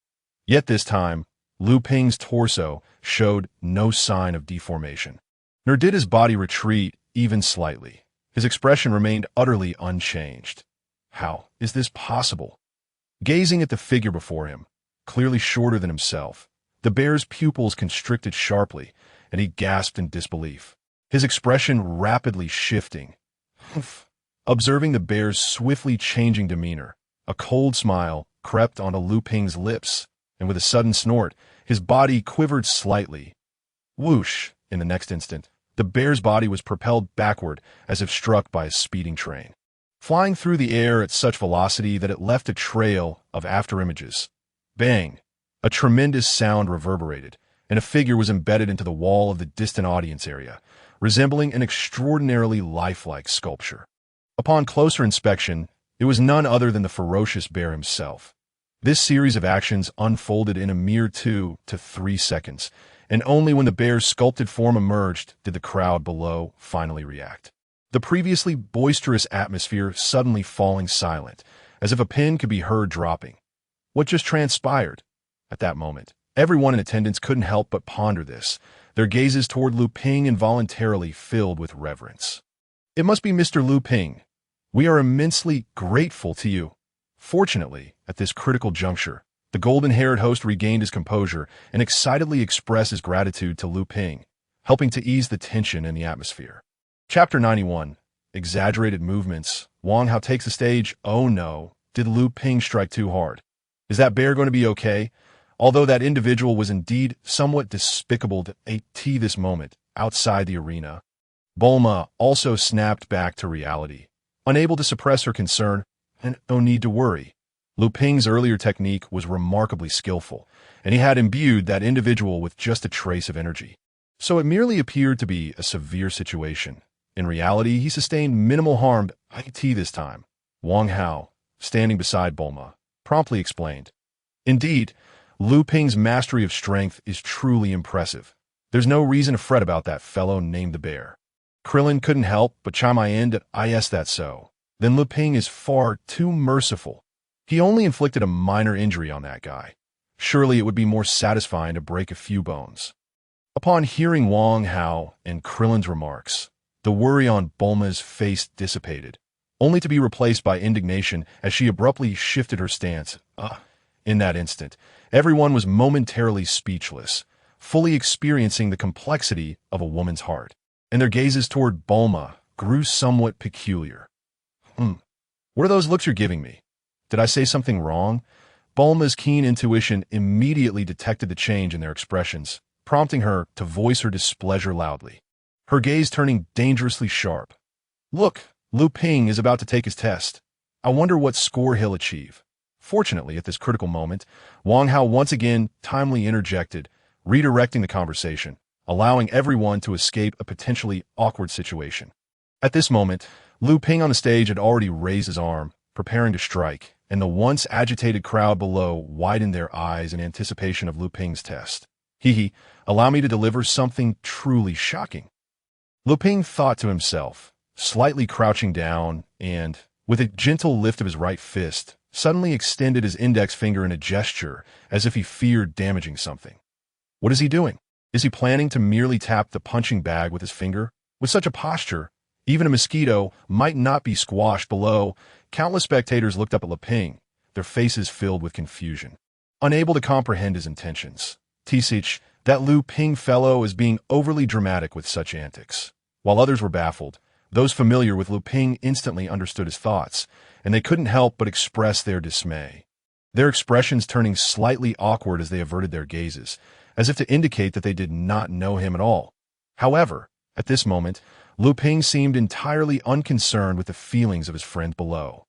Yet this time, Lu Ping's torso showed no sign of deformation, nor did his body retreat even slightly. His expression remained utterly unchanged. How is this possible? Gazing at the figure before him, clearly shorter than himself, the bear's pupils constricted sharply, and he gasped in disbelief, his expression rapidly shifting. Observing the bear's swiftly changing demeanor, a cold smile crept onto Lu Ping's lips, and with a sudden snort, his body quivered slightly. Whoosh! In the next instant, the bear's body was propelled backward as if struck by a speeding train, flying through the air at such velocity that it left a trail of afterimages. Bang! A tremendous sound reverberated, and a figure was embedded into the wall of the distant audience area, resembling an extraordinarily lifelike sculpture. Upon closer inspection, it was none other than the ferocious bear himself. This series of actions unfolded in a mere 2 to 3 seconds, and only when the bear's sculpted form emerged did the crowd below finally react. The previously boisterous atmosphere suddenly falling silent, as if a pin could be heard dropping. What just transpired? At that moment, everyone in attendance couldn't help but ponder this, their gazes toward Lu Ping involuntarily filled with reverence. "It must be Mr. Lu Ping. We are immensely grateful to you." Fortunately, at this critical juncture, the golden-haired host regained his composure and excitedly expressed his gratitude to Lu Ping, helping to ease the tension in the atmosphere. Chapter 91. Exaggerated movements. Wang Hao takes the stage. Oh no, did Lu Ping strike too hard? Is that bear going to be okay? Although that individual was indeed somewhat despicable to at this moment outside the arena, Bulma also snapped back to reality, unable to suppress her concern, and no need to worry. Lu Ping's earlier technique was remarkably skillful, and he had imbued that individual with just a trace of energy. So it merely appeared to be a severe situation. In reality, he sustained minimal harm this time. Wang Hao, standing beside Bulma, promptly explained. Indeed, Lu Ping's mastery of strength is truly impressive. There's no reason to fret about that fellow named the bear. Krillin couldn't help but chime in. Yes, that's so. Then Lu Ping is far too merciful. He only inflicted a minor injury on that guy. Surely it would be more satisfying to break a few bones. Upon hearing Wang Hao and Krillin's remarks, the worry on Bulma's face dissipated, only to be replaced by indignation as she abruptly shifted her stance. In that instant, everyone was momentarily speechless, fully experiencing the complexity of a woman's heart, and their gazes toward Bulma grew somewhat peculiar. What are those looks you're giving me? Did I say something wrong? Bulma's keen intuition immediately detected the change in their expressions, prompting her to voice her displeasure loudly, her gaze turning dangerously sharp. Look, Lu Ping is about to take his test. I wonder what score he'll achieve. Fortunately, at this critical moment, Wang Hao once again timely interjected, redirecting the conversation, allowing everyone to escape a potentially awkward situation. At this moment, Lu Ping on the stage had already raised his arm, preparing to strike, and the once agitated crowd below widened their eyes in anticipation of Lu Ping's test. Allow me to deliver something truly shocking. Lu Ping thought to himself, slightly crouching down, and, with a gentle lift of his right fist, suddenly extended his index finger in a gesture as if he feared damaging something. What is he doing? Is he planning to merely tap the punching bag with his finger? With such a posture, even a mosquito might not be squashed below. Countless spectators looked up at Lu Ping, their faces filled with confusion, unable to comprehend his intentions. That Lu Ping fellow is being overly dramatic with such antics. While others were baffled, those familiar with Lu Ping instantly understood his thoughts, and they couldn't help but express their dismay, their expressions turning slightly awkward as they averted their gazes, as if to indicate that they did not know him at all. However, at this moment, Lu Ping seemed entirely unconcerned with the feelings of his friend below.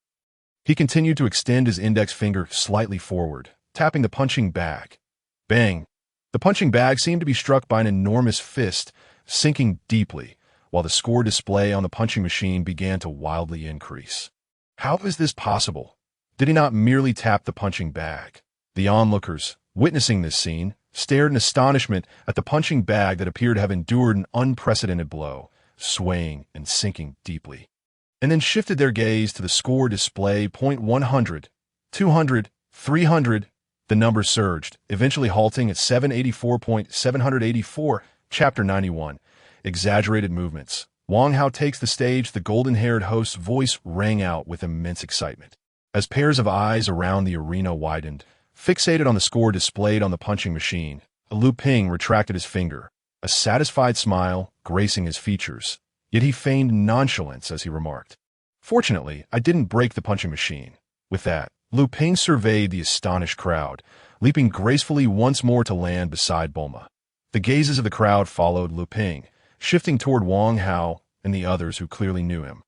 He continued to extend his index finger slightly forward, tapping the punching bag. Bang! The punching bag seemed to be struck by an enormous fist, sinking deeply, while the score display on the punching machine began to wildly increase. How is this possible? Did he not merely tap the punching bag? The onlookers, witnessing this scene, stared in astonishment at the punching bag that appeared to have endured an unprecedented blow, swaying and sinking deeply, and then shifted their gaze to the score display. 100, 200, 300. The number surged, eventually halting at 784.784. Chapter 91. Exaggerated movements. Wang Hao takes the stage. The golden-haired host's voice rang out with immense excitement, as pairs of eyes around the arena widened, fixated on the score displayed on the punching machine. Lu Ping retracted his finger, a satisfied smile gracing his features, yet he feigned nonchalance as he remarked, "Fortunately, I didn't break the punching machine." With that, Lu Ping surveyed the astonished crowd, leaping gracefully once more to land beside Bulma. The gazes of the crowd followed Lu Ping, shifting toward Wang Hao and the others who clearly knew him.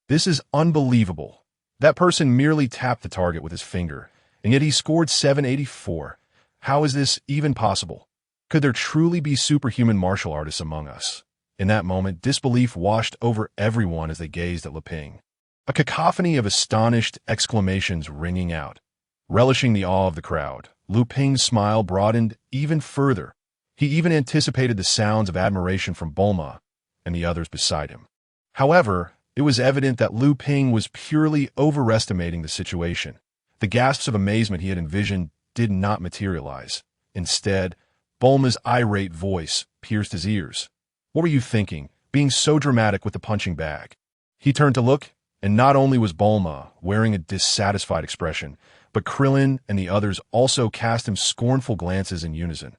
This is unbelievable. That person merely tapped the target with his finger, and yet he scored 784. How is this even possible? Could there truly be superhuman martial artists among us? In that moment, disbelief washed over everyone as they gazed at Lu Ping. A cacophony of astonished exclamations ringing out. Relishing the awe of the crowd, Lu Ping's smile broadened even further. He even anticipated the sounds of admiration from Bulma and the others beside him. However, it was evident that Lu Ping was purely overestimating the situation. The gasps of amazement he had envisioned did not materialize. Instead, Bulma's irate voice pierced his ears. "What were you thinking, being so dramatic with the punching bag?" He turned to look, and not only was Bulma wearing a dissatisfied expression, but Krillin and the others also cast him scornful glances in unison.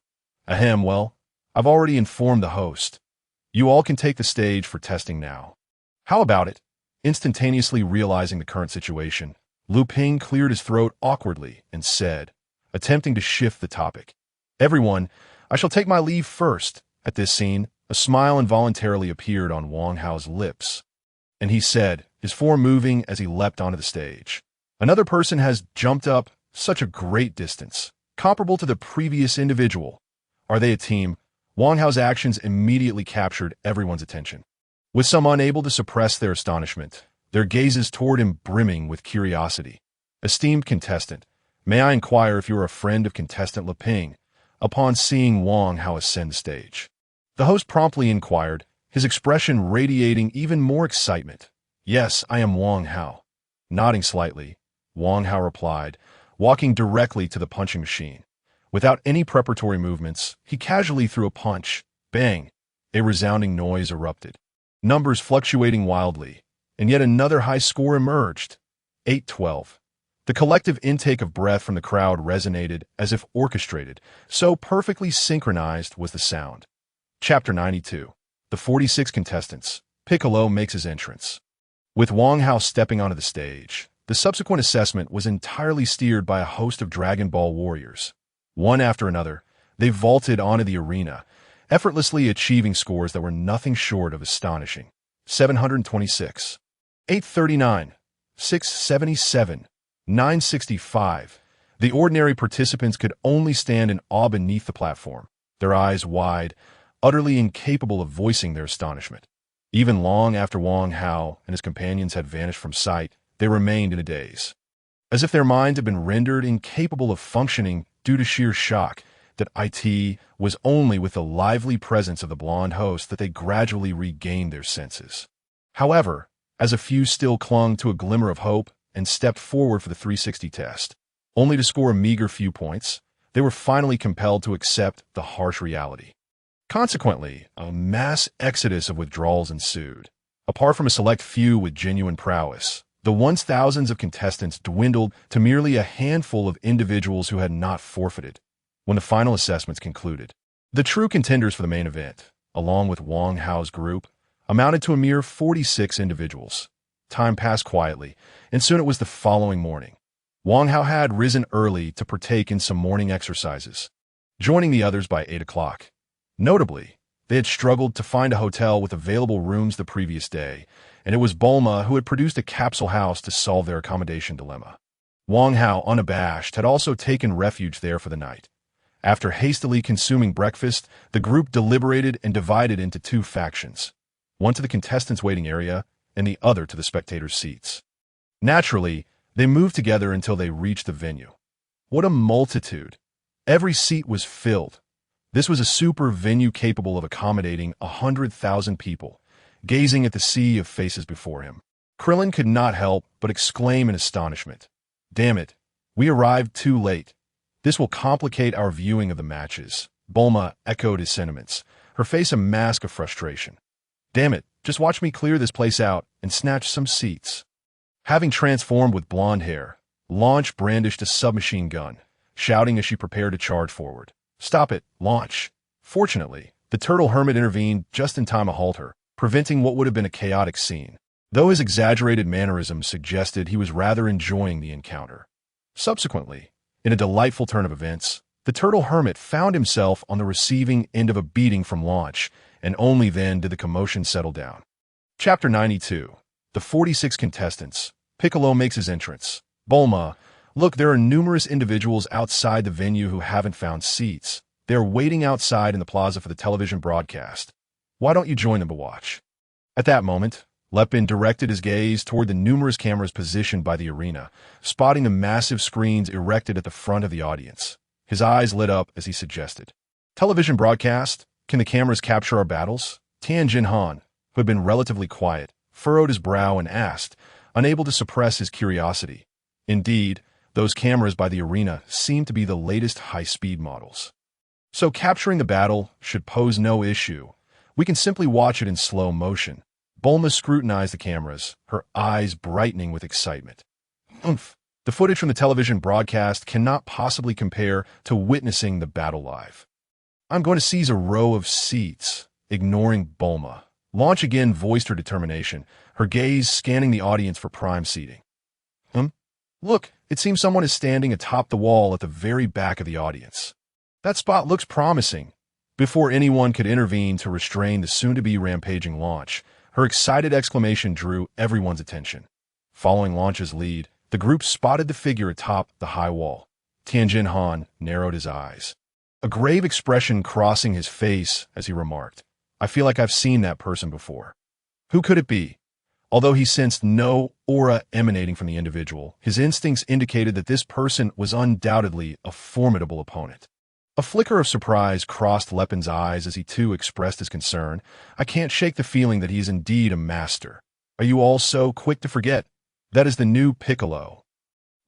"Ahem, well, I've already informed the host. You all can take the stage for testing now." "How about it?" Instantaneously realizing the current situation, Lu Ping cleared his throat awkwardly and said, attempting to shift the topic, "Everyone, I shall take my leave first." At this scene, a smile involuntarily appeared on Wang Hao's lips, and he said, his form moving as he leapt onto the stage, "Another person has jumped up such a great distance, comparable to the previous individual. Are they a team?" Wang Hao's actions immediately captured everyone's attention. With some unable to suppress their astonishment, their gazes toward him brimming with curiosity. "Esteemed contestant, may I inquire if you are a friend of contestant Lu Ping?" Upon seeing Wang Hao ascend the stage, the host promptly inquired, his expression radiating even more excitement. "Yes, I am Wang Hao." Nodding slightly, Wang Hao replied, walking directly to the punching machine. Without any preparatory movements, he casually threw a punch. Bang! A resounding noise erupted. Numbers fluctuating wildly, and yet another high score emerged. 8-12. The collective intake of breath from the crowd resonated as if orchestrated, so perfectly synchronized was the sound. Chapter 92. The 46 contestants. Piccolo makes his entrance. With Wang Hao stepping onto the stage, the subsequent assessment was entirely steered by a host of Dragon Ball warriors. One after another, they vaulted onto the arena, effortlessly achieving scores that were nothing short of astonishing. 726, 839, 677, 965. The ordinary participants could only stand in awe beneath the platform, their eyes wide, utterly incapable of voicing their astonishment. Even long after Wang Hao and his companions had vanished from sight, they remained in a daze, as if their minds had been rendered incapable of functioning due to sheer shock. That it was only with the lively presence of the blonde host that they gradually regained their senses. However, as a few still clung to a glimmer of hope and stepped forward for the 360 test, only to score a meager few points, they were finally compelled to accept the harsh reality. Consequently, a mass exodus of withdrawals ensued. Apart from a select few with genuine prowess, the once thousands of contestants dwindled to merely a handful of individuals who had not forfeited. When the final assessments concluded, the true contenders for the main event, along with Wang Hao's group, amounted to a mere 46 individuals. Time passed quietly, and soon it was the following morning. Wang Hao had risen early to partake in some morning exercises, joining the others by 8 o'clock. Notably, they had struggled to find a hotel with available rooms the previous day, and it was Bulma who had produced a capsule house to solve their accommodation dilemma. Wang Hao, unabashed, had also taken refuge there for the night. After hastily consuming breakfast, the group deliberated and divided into two factions, one to the contestants' waiting area and the other to the spectators' seats. Naturally, they moved together until they reached the venue. What a multitude! Every seat was filled. This was a super venue capable of accommodating 100,000 people, gazing at the sea of faces before him. Krillin could not help but exclaim in astonishment. "Damn it, we arrived too late. This will complicate our viewing of the matches." Bulma echoed his sentiments, her face a mask of frustration. "Damn it, just watch me clear this place out and snatch some seats." Having transformed with blonde hair, Launch brandished a submachine gun, shouting as she prepared to charge forward. "Stop it, Launch." Fortunately, the turtle hermit intervened just in time to halt her, preventing what would have been a chaotic scene, though his exaggerated mannerisms suggested he was rather enjoying the encounter. Subsequently, in a delightful turn of events, the turtle hermit found himself on the receiving end of a beating from Launch, and only then did the commotion settle down. Chapter 92. The 46 contestants. Piccolo makes his entrance. Bulma, look, there are numerous individuals outside the venue who haven't found seats. They are waiting outside in the plaza for the television broadcast. Why don't you join them to watch? At that moment, Lepin directed his gaze toward the numerous cameras positioned by the arena, spotting the massive screens erected at the front of the audience. His eyes lit up as he suggested, Television broadcast? Can the cameras capture our battles? Tien Han, who had been relatively quiet, furrowed his brow and asked, unable to suppress his curiosity. Indeed, those cameras by the arena seemed to be the latest high-speed models. So capturing the battle should pose no issue. We can simply watch it in slow motion. Bulma scrutinized the cameras, her eyes brightening with excitement. Oomph! The footage from the television broadcast cannot possibly compare to witnessing the battle live. I'm going to seize a row of seats, ignoring Bulma. Launch again voiced her determination, her gaze scanning the audience for prime seating. Look, it seems someone is standing atop the wall at the very back of the audience. That spot looks promising. Before anyone could intervene to restrain the soon-to-be rampaging launch, her excited exclamation drew everyone's attention. Following Launch's lead, the group spotted the figure atop the high wall. Tien Han narrowed his eyes, a grave expression crossing his face as he remarked, "I feel like I've seen that person before." Who could it be? Although he sensed no aura emanating from the individual, his instincts indicated that this person was undoubtedly a formidable opponent. A flicker of surprise crossed Lepin's eyes as he too expressed his concern. "I can't shake the feeling that he is indeed a master. Are you all so quick to forget? That is the new Piccolo."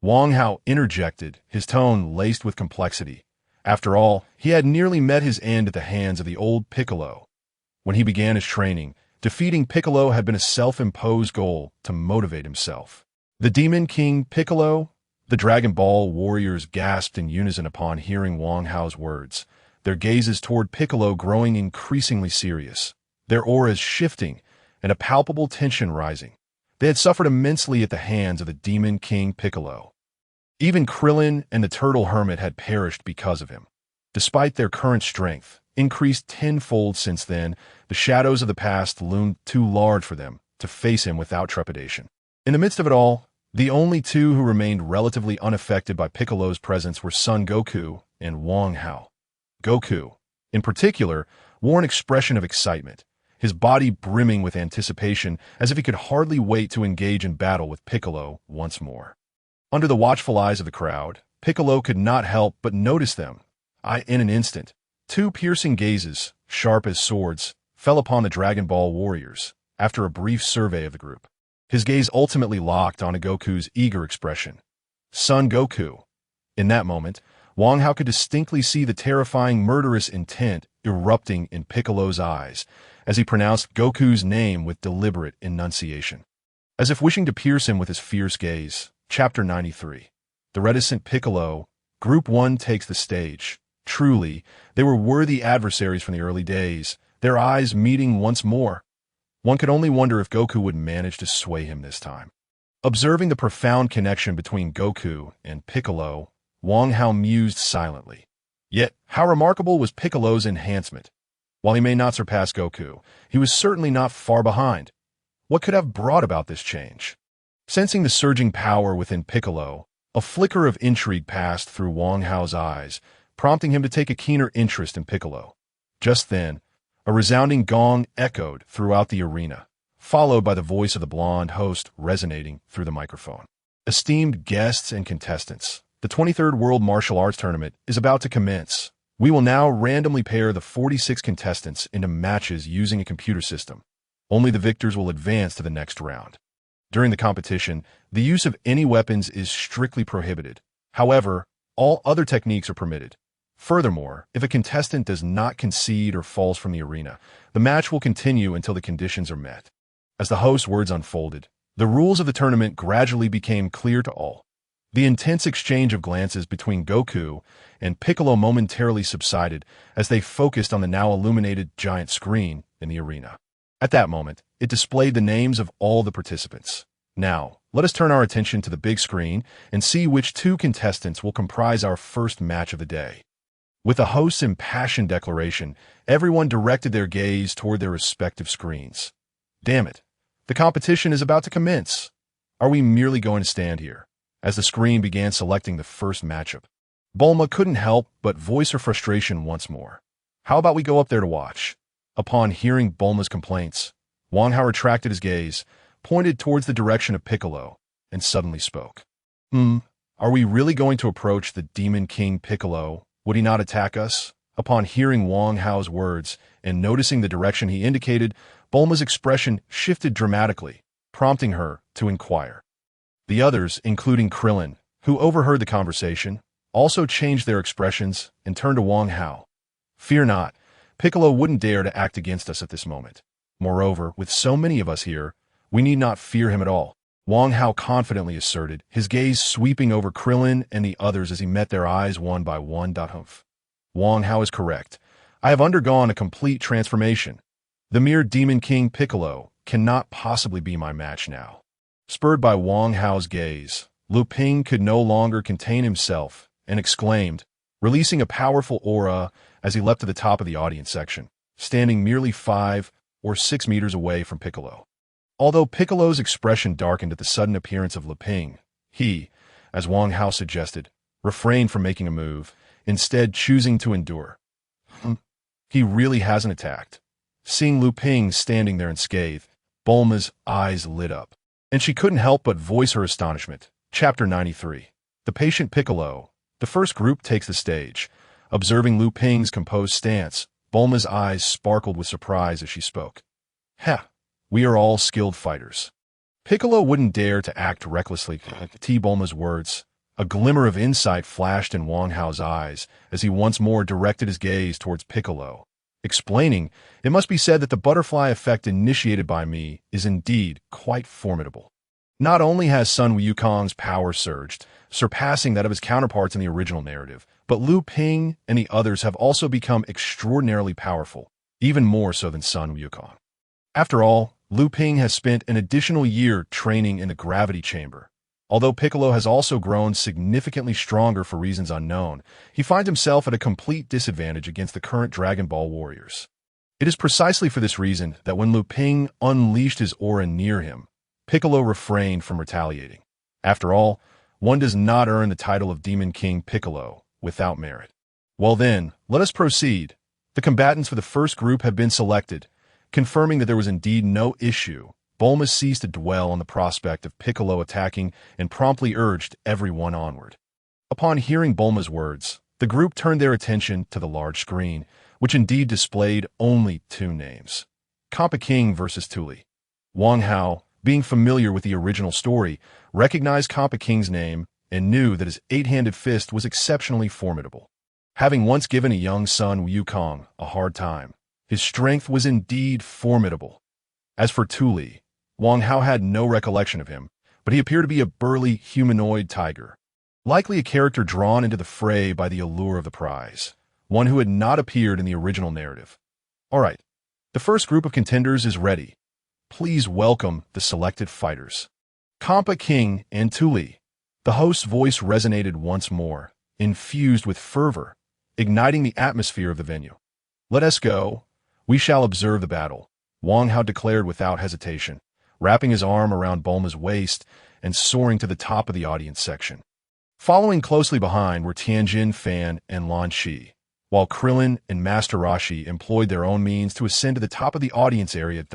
Wang Hao interjected, his tone laced with complexity. After all, he had nearly met his end at the hands of the old Piccolo. When he began his training, defeating Piccolo had been a self-imposed goal to motivate himself. The Demon King Piccolo? The Dragon Ball warriors gasped in unison upon hearing Wang Hao's words, their gazes toward Piccolo growing increasingly serious, their auras shifting, and a palpable tension rising. They had suffered immensely at the hands of the Demon King Piccolo. Even Krillin and the Turtle Hermit had perished because of him. Despite their current strength, increased tenfold since then, the shadows of the past loomed too large for them to face him without trepidation. In the midst of it all, the only two who remained relatively unaffected by Piccolo's presence were Son Goku and Wong Hao. Goku, in particular, wore an expression of excitement, his body brimming with anticipation as if he could hardly wait to engage in battle with Piccolo once more. Under the watchful eyes of the crowd, Piccolo could not help but notice them. In an instant, two piercing gazes, sharp as swords, fell upon the Dragon Ball warriors, after a brief survey of the group. His gaze ultimately locked onto Goku's eager expression. Son Goku. In that moment, Wang Hao could distinctly see the terrifying murderous intent erupting in Piccolo's eyes as he pronounced Goku's name with deliberate enunciation. As if wishing to pierce him with his fierce gaze, Chapter 93. The reticent Piccolo, Group 1 takes the stage. Truly, they were worthy adversaries from the early days, their eyes meeting once more. One could only wonder if Goku would manage to sway him this time. Observing the profound connection between Goku and Piccolo, Wang Hao mused silently. Yet, how remarkable was Piccolo's enhancement. While he may not surpass Goku, he was certainly not far behind. What could have brought about this change? Sensing the surging power within Piccolo, a flicker of intrigue passed through Wang Hao's eyes, prompting him to take a keener interest in Piccolo. Just then, a resounding gong echoed throughout the arena, followed by the voice of the blonde host resonating through the microphone. Esteemed guests and contestants, the 23rd World Martial Arts Tournament is about to commence. We will now randomly pair the 46 contestants into matches using a computer system. Only the victors will advance to the next round. During the competition, the use of any weapons is strictly prohibited. However, all other techniques are permitted. Furthermore, if a contestant does not concede or falls from the arena, the match will continue until the conditions are met. As the host's words unfolded, the rules of the tournament gradually became clear to all. The intense exchange of glances between Goku and Piccolo momentarily subsided as they focused on the now illuminated giant screen in the arena. At that moment, it displayed the names of all the participants. Now, let us turn our attention to the big screen and see which two contestants will comprise our first match of the day. With the host's impassioned declaration, everyone directed their gaze toward their respective screens. Damn it, the competition is about to commence. Are we merely going to stand here? As the screen began selecting the first matchup, Bulma couldn't help but voice her frustration once more. How about we go up there to watch? Upon hearing Bulma's complaints, Wang Hao retracted his gaze, pointed towards the direction of Piccolo, and suddenly spoke. Are we really going to approach the Demon King Piccolo? Would he not attack us? Upon hearing Wang Hao's words and noticing the direction he indicated, Bulma's expression shifted dramatically, prompting her to inquire. The others, including Krillin, who overheard the conversation, also changed their expressions and turned to Wang Hao. Fear not, Piccolo wouldn't dare to act against us at this moment. Moreover, with so many of us here, we need not fear him at all, Wang Hao confidently asserted, his gaze sweeping over Krillin and the others as he met their eyes one by one. Humph. Wang Hao is correct. I have undergone a complete transformation. The mere Demon King Piccolo cannot possibly be my match now. Spurred by Wang Hao's gaze, Lu Ping could no longer contain himself and exclaimed, releasing a powerful aura as he leapt to the top of the audience section, standing merely 5 or 6 meters away from Piccolo. Although Piccolo's expression darkened at the sudden appearance of Lu Ping, he, as Wang Hao suggested, refrained from making a move, instead choosing to endure. He really hasn't attacked. Seeing Lu Ping standing there unscathed, Bulma's eyes lit up, and she couldn't help but voice her astonishment. Chapter 93. The Patient Piccolo. The first group takes the stage. Observing Lu Ping's composed stance, Bulma's eyes sparkled with surprise as she spoke. We are all skilled fighters. Piccolo wouldn't dare to act recklessly. To Bulma's words, a glimmer of insight flashed in Wang Hao's eyes as he once more directed his gaze towards Piccolo, explaining, it must be said that the butterfly effect initiated by me is indeed quite formidable. Not only has Sun Wukong's power surged, surpassing that of his counterparts in the original narrative, but Lu Ping and the others have also become extraordinarily powerful, even more so than Sun Wukong. After all, Lu Ping has spent an additional year training in the gravity chamber. Although Piccolo has also grown significantly stronger for reasons unknown, he finds himself at a complete disadvantage against the current Dragon Ball warriors. It is precisely for this reason that when Lu Ping unleashed his aura near him, Piccolo refrained from retaliating. After all, one does not earn the title of Demon King Piccolo without merit. Well then, let us proceed. The combatants for the first group have been selected. Confirming that there was indeed no issue, Bulma ceased to dwell on the prospect of Piccolo attacking and promptly urged everyone onward. Upon hearing Bulma's words, the group turned their attention to the large screen, which indeed displayed only 2 names. Compa King versus Tuli. Wang Hao, being familiar with the original story, recognized Compa King's name and knew that his 8-handed fist was exceptionally formidable. Having once given a young son Wukong a hard time, his strength was indeed formidable. As for Tuli, Wang Hao had no recollection of him, but he appeared to be a burly humanoid tiger, likely a character drawn into the fray by the allure of the prize, one who had not appeared in the original narrative. All right, the first group of contenders is ready. Please welcome the selected fighters. Compa King and Tuli. The host's voice resonated once more, infused with fervor, igniting the atmosphere of the venue. Let us go. We shall observe the battle, Wang Hao declared without hesitation, wrapping his arm around Bulma's waist and soaring to the top of the audience section. Following closely behind were Tianjin Fan and Lan Shi, while Krillin and Master Rashi employed their own means to ascend to the top of the audience area.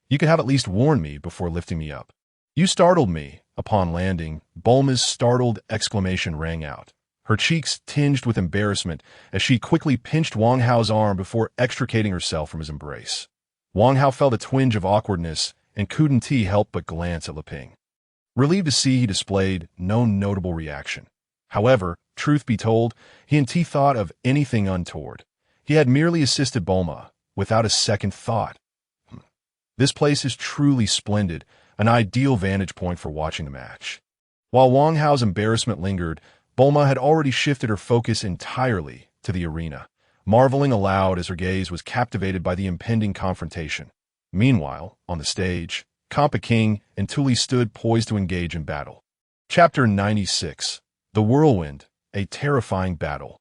You could have at least warned me before lifting me up. You startled me. Upon landing, Bulma's startled exclamation rang out, her cheeks tinged with embarrassment as she quickly pinched Wang Hao's arm before extricating herself from his embrace. Wang Hao felt a twinge of awkwardness and couldn't help but glance at Lu Ping. Relieved to see he displayed no notable reaction. However, truth be told, he and T thought of anything untoward. He had merely assisted Bulma, without a second thought. This place is truly splendid, an ideal vantage point for watching the match. While Wang Hao's embarrassment lingered, Bulma had already shifted her focus entirely to the arena, marveling aloud as her gaze was captivated by the impending confrontation. Meanwhile, on the stage, Compa King and Tuli stood poised to engage in battle. Chapter 96. The Whirlwind, a terrifying battle.